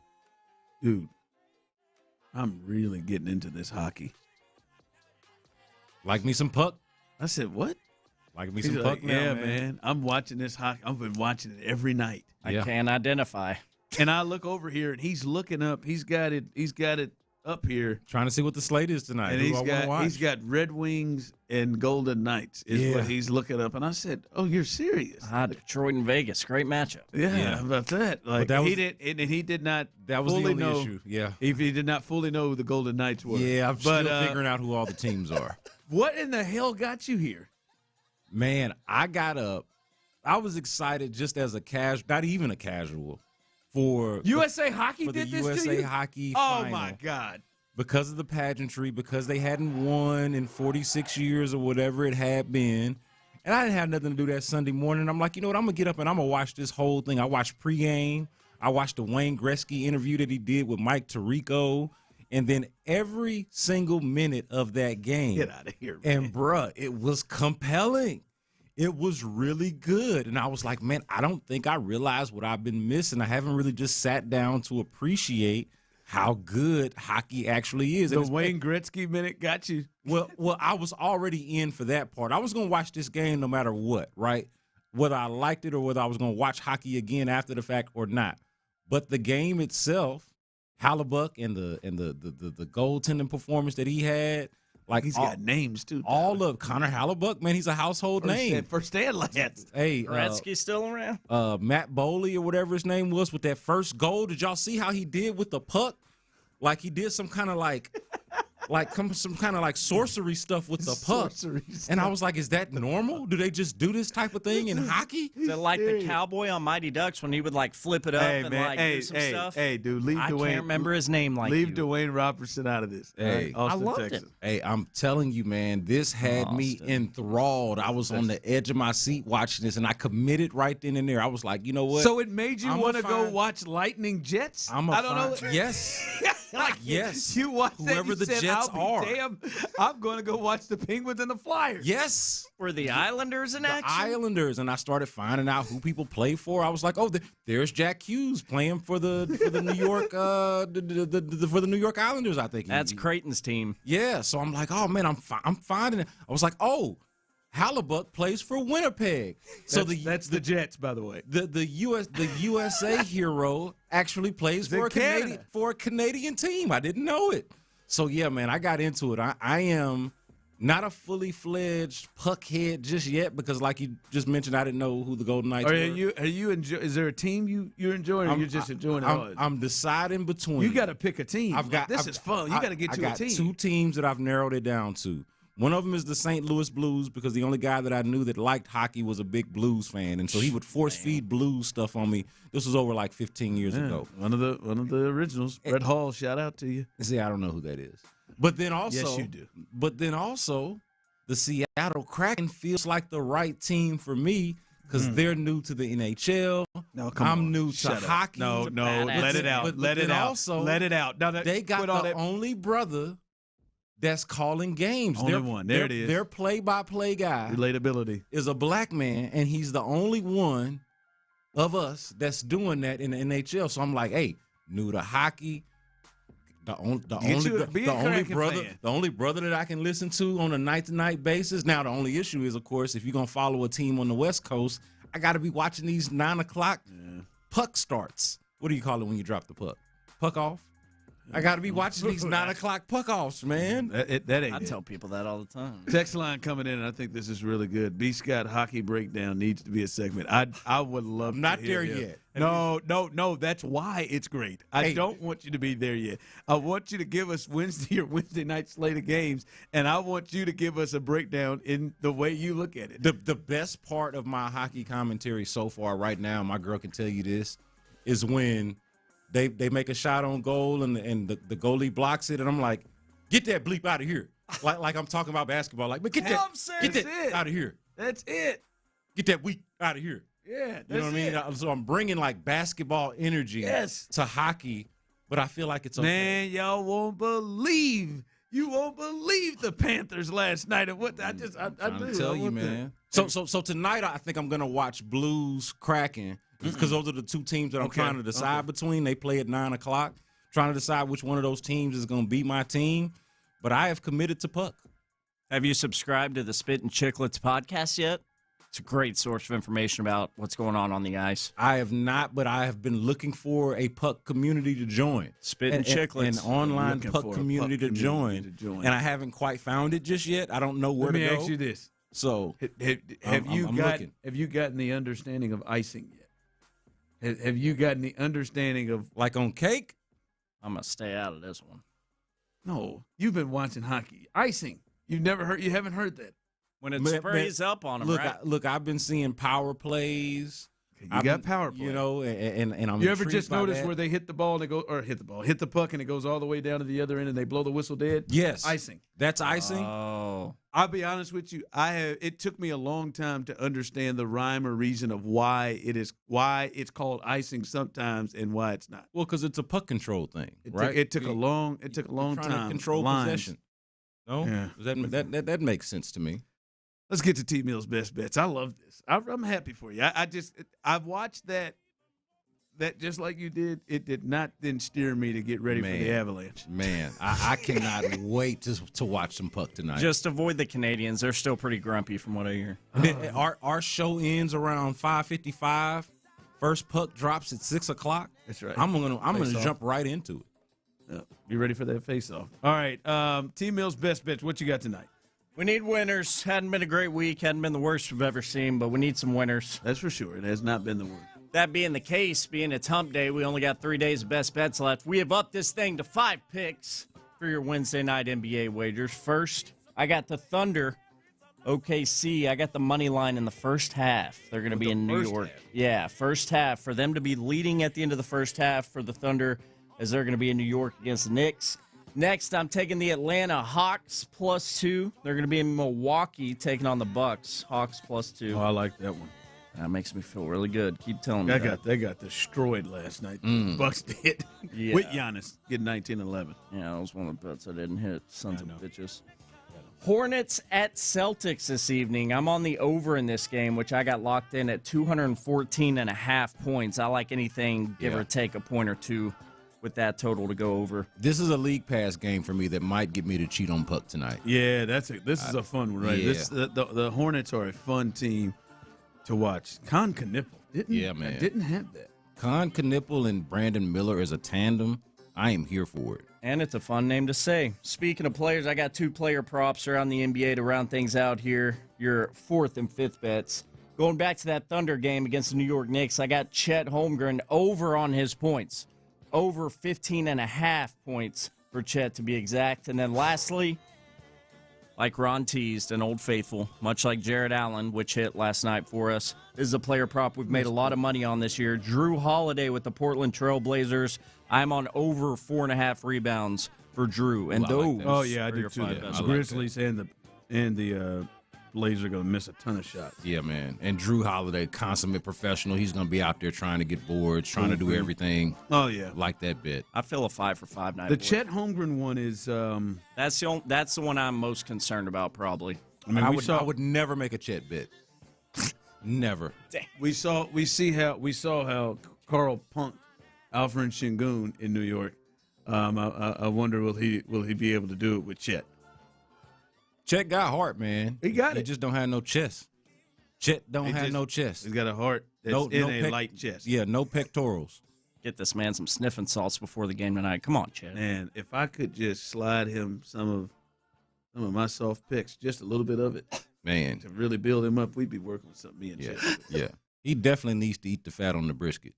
dude, I'm really getting into this hockey. Like me some puck? I said, what? Like me some puck now, yeah, man. I'm watching this hockey. I've been watching it every night. I can't identify. And I look over here, and he's looking up. He's got it up here. Trying to see what the slate is tonight. And he's got Red Wings and Golden Knights is what he's looking up. And I said, oh, you're serious? Detroit and Vegas, great matchup. Yeah, how about that? Like he did not. That was fully the only know, issue. Yeah, he did not fully know who the Golden Knights were. Yeah, I'm still figuring out who all the teams are. What in the hell got you here? Man, I got up. I was excited just as a casual, not even a casual, for USA Hockey for did the this USA to you? Hockey Oh final. my God! Because of the pageantry, because they hadn't won in 46 years or whatever it had been, and I didn't have nothing to do that Sunday morning. I'm like, you know what? I'm gonna get up and I'm gonna watch this whole thing. I watched pregame. I watched the Wayne Gretzky interview that he did with Mike Tirico. And then every single minute of that game. Get out of here, man. And, bruh, it was compelling. It was really good. And I was like, man, I don't think I realized what I've been missing. I haven't really just sat down to appreciate how good hockey actually is. The Wayne Gretzky minute got you. Well, I was already in for that part. I was going to watch this game no matter what, right? Whether I liked it or whether I was going to watch hockey again after the fact or not. But the game itself, Hellebuyck and the goaltending performance that he had, like he's got names too. All of Connor Hellebuyck, man, he's a household name. First stand lads. Hey, Gretzky still around? Matt Boley or whatever his name was with that first goal. Did y'all see how he did with the puck? Like he did some kind of like sorcery stuff with the puck. And I was like, is that normal? Do they just do this type of thing in hockey? Is it like the cowboy on Mighty Ducks when he would like flip it up and do some stuff? Hey, dude, leave I Dwayne. Can't remember his name. Leave Dwayne Robertson out of this. Hey, Austin, I loved Texas. it. Hey, I'm telling you, man, this had me enthralled. I was on the edge of my seat watching this, and I committed right then and there. I was like, you know what? So it made you want to go watch Lightning Jets? I don't know. Yes. Yes. You watch whoever that, the said, Jets I'll be are. damn, I'm going to go watch the Penguins and the Flyers. Yes. Were the Islanders in action? The Islanders, and I started finding out who people play for. I was like, oh, there's Jack Hughes playing for the New York for the New York Islanders. I think that's Creighton's team. Yeah, so I'm like, oh man, I'm finding it. I was like, oh, Hallebuck plays for Winnipeg. That's the Jets, by the way. The USA hero actually plays for a Canadian team. I didn't know it. So yeah, man, I got into it. I am not a fully fledged puck head just yet because, like you just mentioned, I didn't know who the Golden Knights were. Is there a team you're enjoying, or you're just enjoying it all? I'm deciding between. You got to pick a team. This is fun. You got to get you a team. I got two teams that I've narrowed it down to. One of them is the St. Louis Blues because the only guy that I knew that liked hockey was a big Blues fan, and so he would force feed Blues stuff on me. This was over like 15 years ago. One of the originals, Brett Hall. Shout out to you. See, I don't know who that is, but then also, yes, you do. But then also, the Seattle Kraken feels like the right team for me because they're new to the NHL. No, I'm new to hockey. No, let it out. Let it out. Also, let it out. Now, they got the only brother that's calling games. Only one. There it is. Their play-by-play guy relatability is a black man, and he's the only one of us that's doing that in the NHL. So I'm like, hey, new to hockey. The only brother that I can listen to on a night-to-night basis. Now, the only issue is, of course, if you're going to follow a team on the West Coast, I got to be watching these 9 o'clock puck starts. What do you call it when you drop the puck? Puck off? I got to be watching these 9 o'clock puck offs, man. That ain't I tell people that all the time. Text line coming in, and I think this is really good. B. Scott Hockey Breakdown needs to be a segment. I would love to not hear there him. yet. No. That's why it's great. I don't want you to be there yet. I want you to give us Wednesday night slate of games, and I want you to give us a breakdown in the way you look at it. The best part of my hockey commentary so far right now, my girl can tell you this, is when they make a shot on goal and the goalie blocks it, and I'm like, get that bleep out of here. like I'm talking about basketball. Like, but get that out of here. That's it. Get that weak out of here. Yeah, you know what I mean? So I'm bringing like basketball energy to hockey, but I feel like it's okay. Man, y'all won't believe. You won't believe the Panthers last night and what I'm trying to tell you, man. So tonight I think I'm gonna watch Blues Kraken because those are the two teams that I'm trying to decide between. They play at 9 o'clock. Trying to decide which one of those teams is gonna be my team. But I have committed to puck. Have you subscribed to the Spit and Chicklets podcast yet? It's a great source of information about what's going on the ice. I have not, but I have been looking for a puck community to join. Spit and Chicklets. An online puck community to join. And I haven't quite found it just yet. I don't know where to go. Let me ask you this. So, have you gotten the understanding of icing yet? Have you gotten the understanding of, like on cake? I'm going to stay out of this one. No, you've been watching hockey. Icing. You haven't heard that. When it sprays up on them, right? Look, I've been seeing power plays. You got power play. You know, and I'm You ever just notice where they hit the ball and they go, or hit the puck and it goes all the way down to the other end and they blow the whistle dead? Yes. Icing. That's icing? Oh. I'll be honest with you. It took me a long time to understand the rhyme or reason of why it's called icing sometimes and why it's not. Well, because it's a puck control thing, right? It took a long time to control possession. No? Yeah. That makes sense to me. Let's get to T Mill's best bets. I love this. I'm happy for you. I've watched that just like you did. It did not then steer me to get ready for the Avalanche. Man, I cannot wait to watch some puck tonight. Just avoid the Canadians. They're still pretty grumpy from what I hear. Our show ends around 5:55. First puck drops at 6 o'clock. That's right. I'm gonna jump right into it. Yep. Be ready for that face-off. All right, T Mill's best bets. What you got tonight? We need winners. Hadn't been a great week. Hadn't been the worst we've ever seen, but we need some winners. That's for sure. It has not been the worst. That being the case, being it's hump day, we only got 3 days of best bets left. We have upped this thing to 5 picks for your Wednesday night NBA wagers. First, I got the Thunder, OKC. I got the money line in the first half. They're going to be in New York. Yeah, first half. For them to be leading at the end of the first half for the Thunder, as they're going to be in New York against the Knicks. Next, I'm taking the Atlanta Hawks +2. They're going to be in Milwaukee taking on the Bucks. Hawks +2. Oh, I like that one. That makes me feel really good. Keep telling me They got destroyed last night. Bucks did. Yeah. With Giannis getting 19-11. Yeah, that was one of the bets I didn't hit. Sons of bitches. Hornets at Celtics this evening. I'm on the over in this game, which I got locked in at 214.5 points. I like anything, give or take a point or two. with that total to go over. This is a league pass game for me that might get me to cheat on puck tonight. Yeah, this is a fun one, right? Yeah. The Hornets are a fun team to watch. Con Knipple didn't have that. Con Knipple and Brandon Miller as a tandem, I am here for it. And it's a fun name to say. Speaking of players, I got 2 player props around the NBA to round things out here. Your 4th and 5th bets. Going back to that Thunder game against the New York Knicks, I got Chet Holmgren over on his points. Over 15.5 points for Chet to be exact. And then lastly, like Ron teased, an old faithful, much like Jared Allen, which hit last night for us. This is a player prop we've made a lot of money on this year. Drew Holiday with the Portland Trail Blazers. I'm on over 4.5 rebounds for Drew. And those I do too. The Grizzlies and the Blazers are going to miss a ton of shots. Yeah, man. And Drew Holiday, consummate professional. He's going to be out there trying to get boards, trying to do everything. Oh, yeah. Like that bit. I feel a 5 for 5 night. The Chet Holmgren one is that's the one I'm most concerned about, probably. I mean, I would never make a Chet bit. Never. Damn. We saw how Carl punked Alfred Şengün in New York. I wonder will he be able to do it with Chet? Chet got heart, man. He got it. He just don't have no chest. Chet don't have no chest. He's got a heart that's light chest. Yeah, no pectorals. Get this man some sniffing salts before the game tonight. Come on, Chet. Man, if I could just slide him some of my soft picks, just a little bit of it, man, to really build him up, we'd be working with something. Me and Chet. Yeah. He definitely needs to eat the fat on the brisket.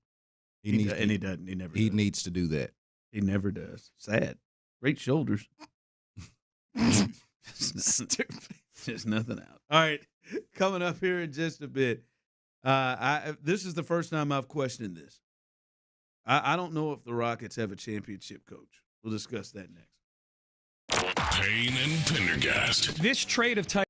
He doesn't. He never. He needs to do that. He never does. Sad. Great shoulders. Stupid. Just nothing out. All right, coming up here in just a bit. This is the first time I've questioned this. I don't know if the Rockets have a championship coach. We'll discuss that next. Payne and Pendergast. This trade of type.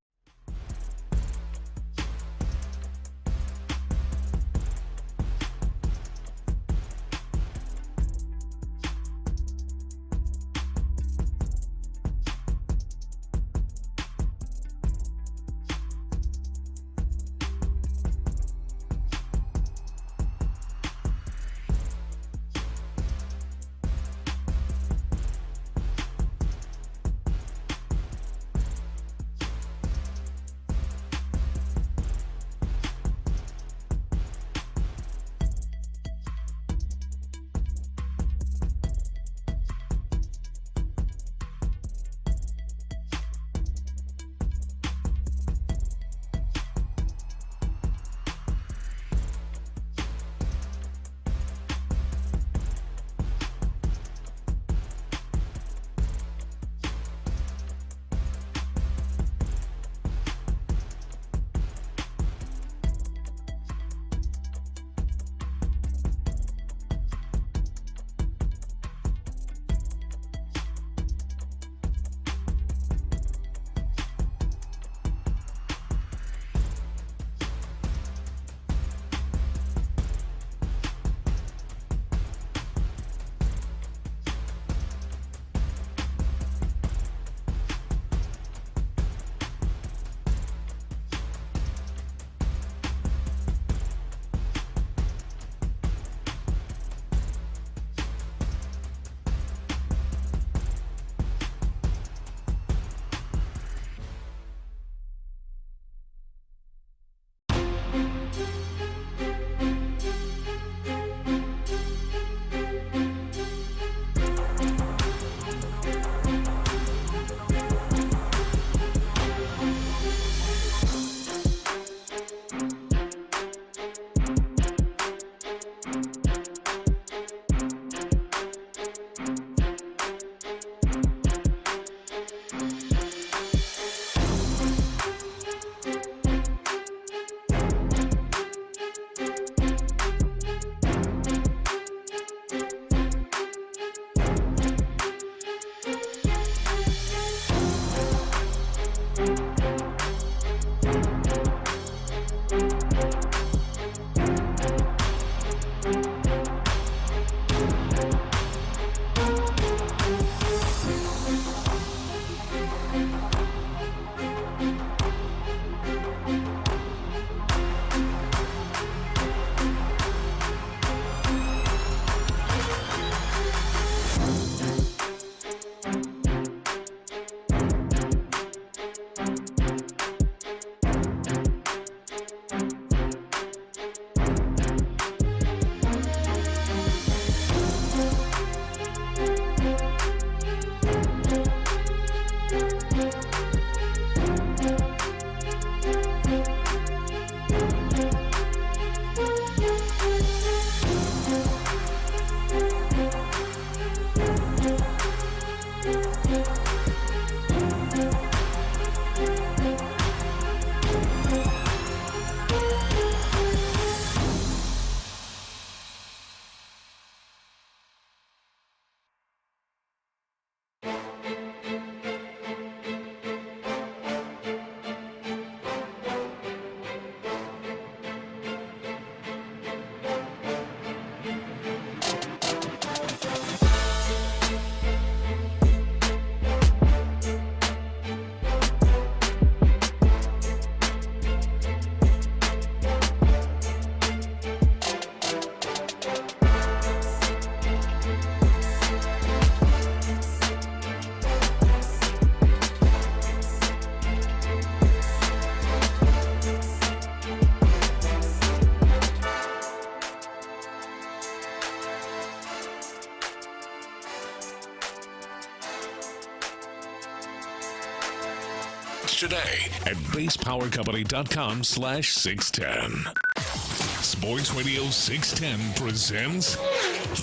Watch today at basepowercompany.com/610. Sports Radio 610 presents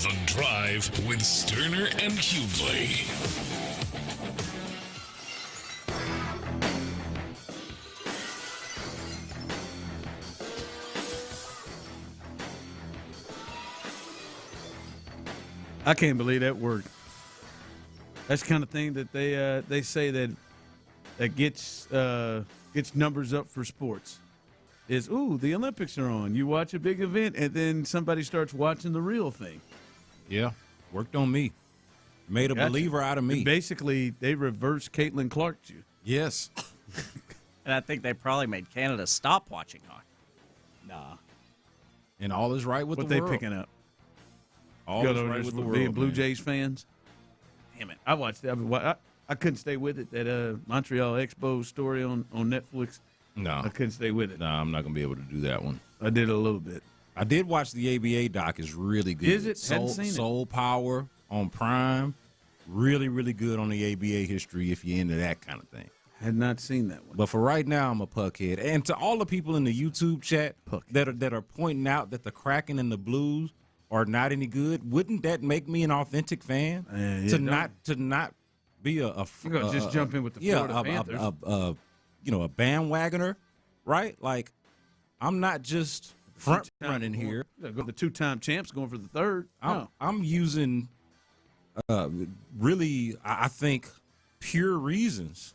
The Drive with Stoerner and Hughley. I can't believe that worked. That's the kind of thing that they say that gets numbers up for sports. Is, the Olympics are on. You watch a big event, and then somebody starts watching the real thing. Yeah, worked on me. Made a believer out of me. And basically, they reversed Caitlin Clark'd you. Yes. And I think they probably made Canada stop watching hockey. Nah. And all is right with what the world. What they picking up? All is right with the world. Being Blue Jays fans? Damn it. I watched it. I couldn't stay with it. That Montreal Expo story on Netflix. No. I couldn't stay with it. No, I'm not going to be able to do that one. I did a little bit. I did watch the ABA doc. It's really good. Is it? Hadn't seen it. Soul Power on Prime. Really, really good on the ABA history if you're into that kind of thing. Had not seen that one. But for right now, I'm a puckhead. And to all the people in the YouTube chat that are pointing out that the Kraken and the Blues are not any good, wouldn't that make me an authentic fan? To not be just jump in with the Florida Panthers. A bandwagoner, right? Like, I'm not just front running here. Go the two-time champs going for the third. I'm using really, I think, pure reasons.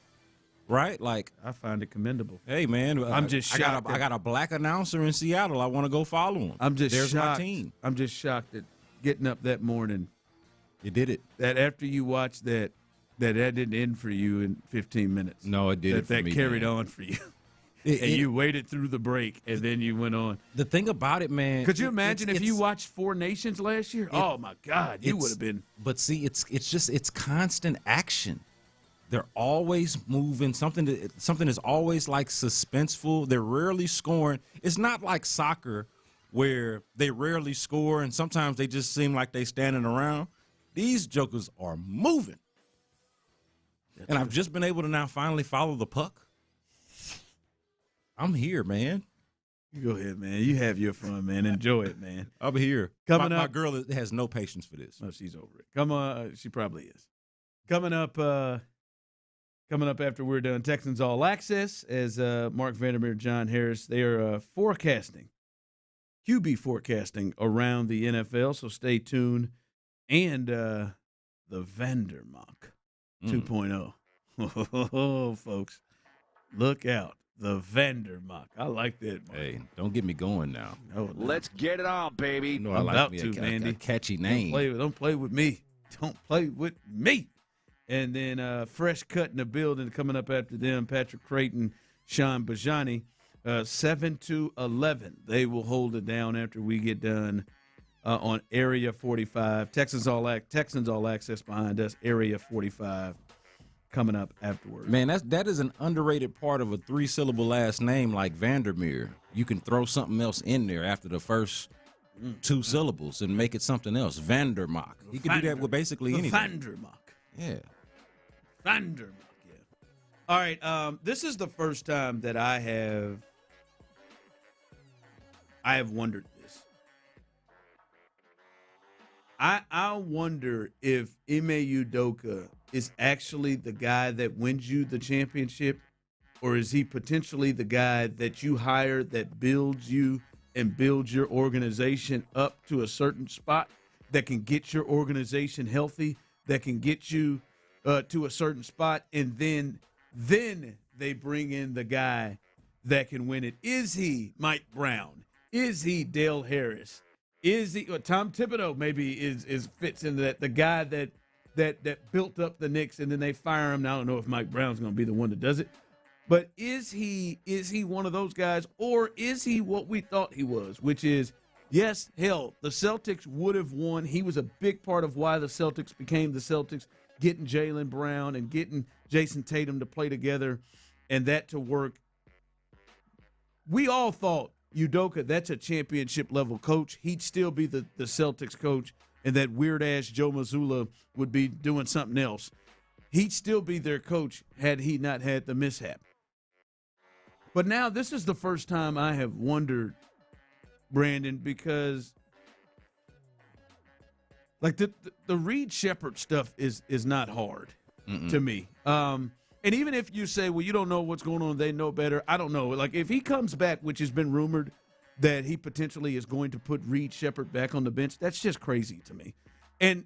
Right, like I find it commendable. Hey, man, I'm just shocked. I got a black announcer in Seattle. I want to go follow him. There's shocked. My team. I'm just shocked that getting up that morning. You did it. That after you watched that didn't end for you in 15 minutes. No, it did. That carried on for you. You waited through the break and then you went on. The thing about it, man. Could you imagine if you watched Four Nations last year? Oh my God, you would have been. But see, it's constant action. They're always moving. Something is always like suspenseful. They're rarely scoring. It's not like soccer where they rarely score and sometimes they just seem like they standing around. These jokers are moving. And I've just been able to now finally follow the puck. I'm here, man. You go ahead, man. You have your fun, man. Enjoy it, man. I'm here. My girl has no patience for this. No, she's over it. Come on. She probably is. Coming up after we're done, Texans All Access, as Mark Vandermeer, John Harris, they are forecasting, QB forecasting around the NFL, so stay tuned. And the Vandermock 2.0. Oh, folks, look out. The Vandermock. I like that, Mark. Hey, don't get me going now. No. Let's get it on, baby. You know, I like a catchy name. Don't play with me. Don't play with me. And then fresh cut in the building coming up after them, Patrick Creighton, Sean Bijani, 7-11. They will hold it down after we get done on Area 45. Texans All Access behind us, Area 45 coming up afterwards. Man, that is an underrated part of a 3-syllable last name like Vandermeer. You can throw something else in there after the first 2 syllables and make it something else. Vandermock. You can do that with basically anything. Vandermock. Yeah. Vandermock, yeah. All right, this is the first time that I have wondered this. I wonder if Ime Udoka is actually the guy that wins you the championship, or is he potentially the guy that you hire that builds you and builds your organization up to a certain spot that can get your organization healthy, that can get you to a certain spot, and then they bring in the guy that can win it. Is he Mike Brown? Is he Dale Harris? Is he Tom Thibodeau? Maybe is fits into that. The guy that built up the Knicks and then they fire him. Now, I don't know if Mike Brown's going to be the one that does it, but is he one of those guys, or is he what we thought he was, which is, yes, hell, the Celtics would have won. He was a big part of why the Celtics became the Celtics. Getting Jaylen Brown and getting Jason Tatum to play together and that to work. We all thought Udoka, that's a championship-level coach. He'd still be the Celtics coach, and that weird-ass Joe Mazzulla would be doing something else. He'd still be their coach had he not had the mishap. But now this is the first time I have wondered, Brandon, because like the Reed Shepherd stuff is not hard to me. And even if you say, well, you don't know what's going on, they know better. I don't know. Like if he comes back, which has been rumored that he potentially is going to put Reed Shepherd back on the bench, that's just crazy to me. And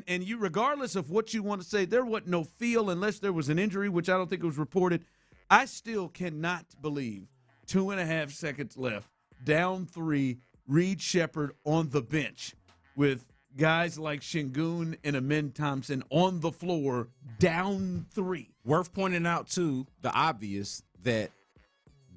you, regardless of what you want to say, there wasn't no feel unless there was an injury, which I don't think was reported. I still cannot believe 2.5 seconds left, down 3, Reed Shepherd on the bench with guys like Şengün and Amin Thompson on the floor, down 3. Worth pointing out, too, the obvious, that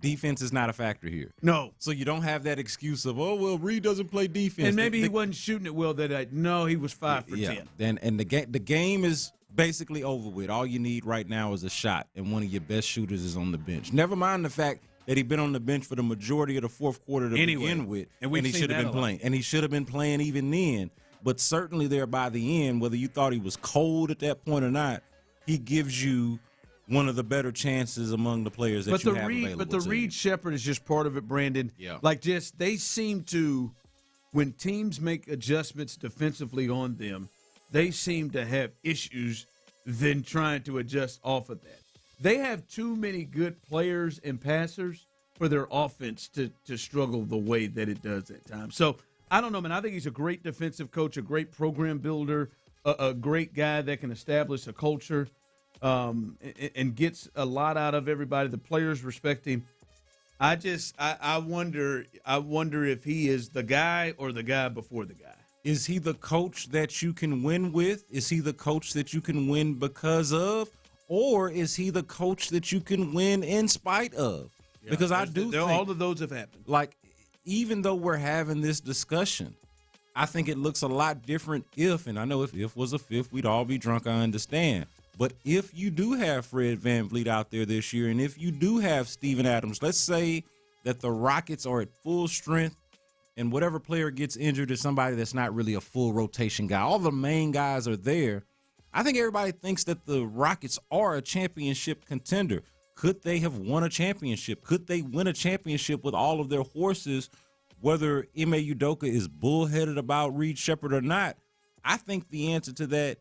defense is not a factor here. No. So you don't have that excuse of, oh, well, Reed doesn't play defense. And maybe he wasn't shooting it well that night. No, he was 5 for 10. And the game is basically over with. All you need right now is a shot, and one of your best shooters is on the bench. Never mind the fact that he'd been on the bench for the majority of the fourth quarter to begin with, and he should have been playing. And he should have been playing even then. But certainly there by the end, whether you thought he was cold at that point or not, he gives you one of the better chances among the players that you have available. But the Reed Shepherd is just part of it, Brandon. Yeah. Like just they seem to, when teams make adjustments defensively on them, they seem to have issues than trying to adjust off of that. They have too many good players and passers for their offense to struggle the way that it does at times. So I don't know, man. I think he's a great defensive coach, a great program builder, a great guy that can establish a culture and gets a lot out of everybody. The players respect him. I wonder if he is the guy or the guy before the guy. Is he the coach that you can win with? Is he the coach that you can win because of? Or is he the coach that you can win in spite of? Yeah, because I do think all of those have happened. Like, even though we're having this discussion, I think it looks a lot different if, and I know if was a fifth, we'd all be drunk, I understand. But if you do have Fred VanVleet out there this year, and if you do have Steven Adams, let's say that the Rockets are at full strength and whatever player gets injured is somebody that's not really a full rotation guy. All the main guys are there. I think everybody thinks that the Rockets are a championship contender. Could they have won a championship? Could they win a championship with all of their horses, whether Ime Udoka is bullheaded about Reed Shepherd or not? I think the answer to that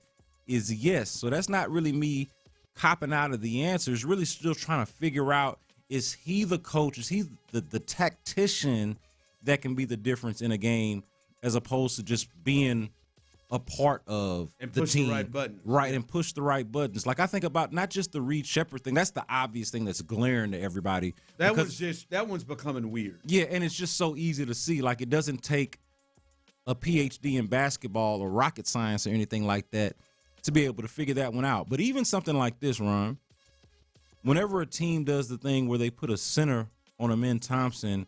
is yes. So that's not really me copping out of the answer. It's really still trying to figure out, is he the coach? Is he the tactician that can be the difference in a game as opposed to just being a part of and the push team, the right buttons. Right, and push the right buttons. Like I think about not just the Reed Shepherd thing. That's the obvious thing that's glaring to everybody. That one's becoming weird. Yeah, and it's just so easy to see. Like it doesn't take a PhD in basketball or rocket science or anything like that to be able to figure that one out. But even something like this, Ron, whenever a team does the thing where they put a center on Amin Thompson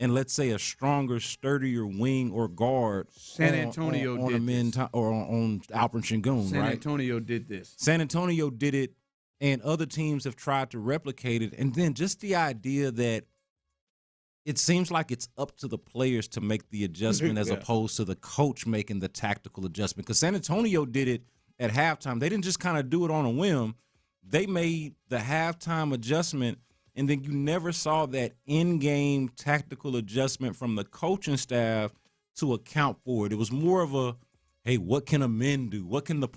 and let's say a stronger, sturdier wing or guard San Antonio on did this. Or on Alperen Şengün, San right? Antonio did this. San Antonio did it, and other teams have tried to replicate it. And then just the idea that it seems like it's up to the players to make the adjustment as opposed to the coach making the tactical adjustment. Because San Antonio did it at halftime. They didn't just kind of do it on a whim. They made the halftime adjustment, and then you never saw that in-game tactical adjustment from the coaching staff to account for it. It was more of a, hey, what can a men do? What can the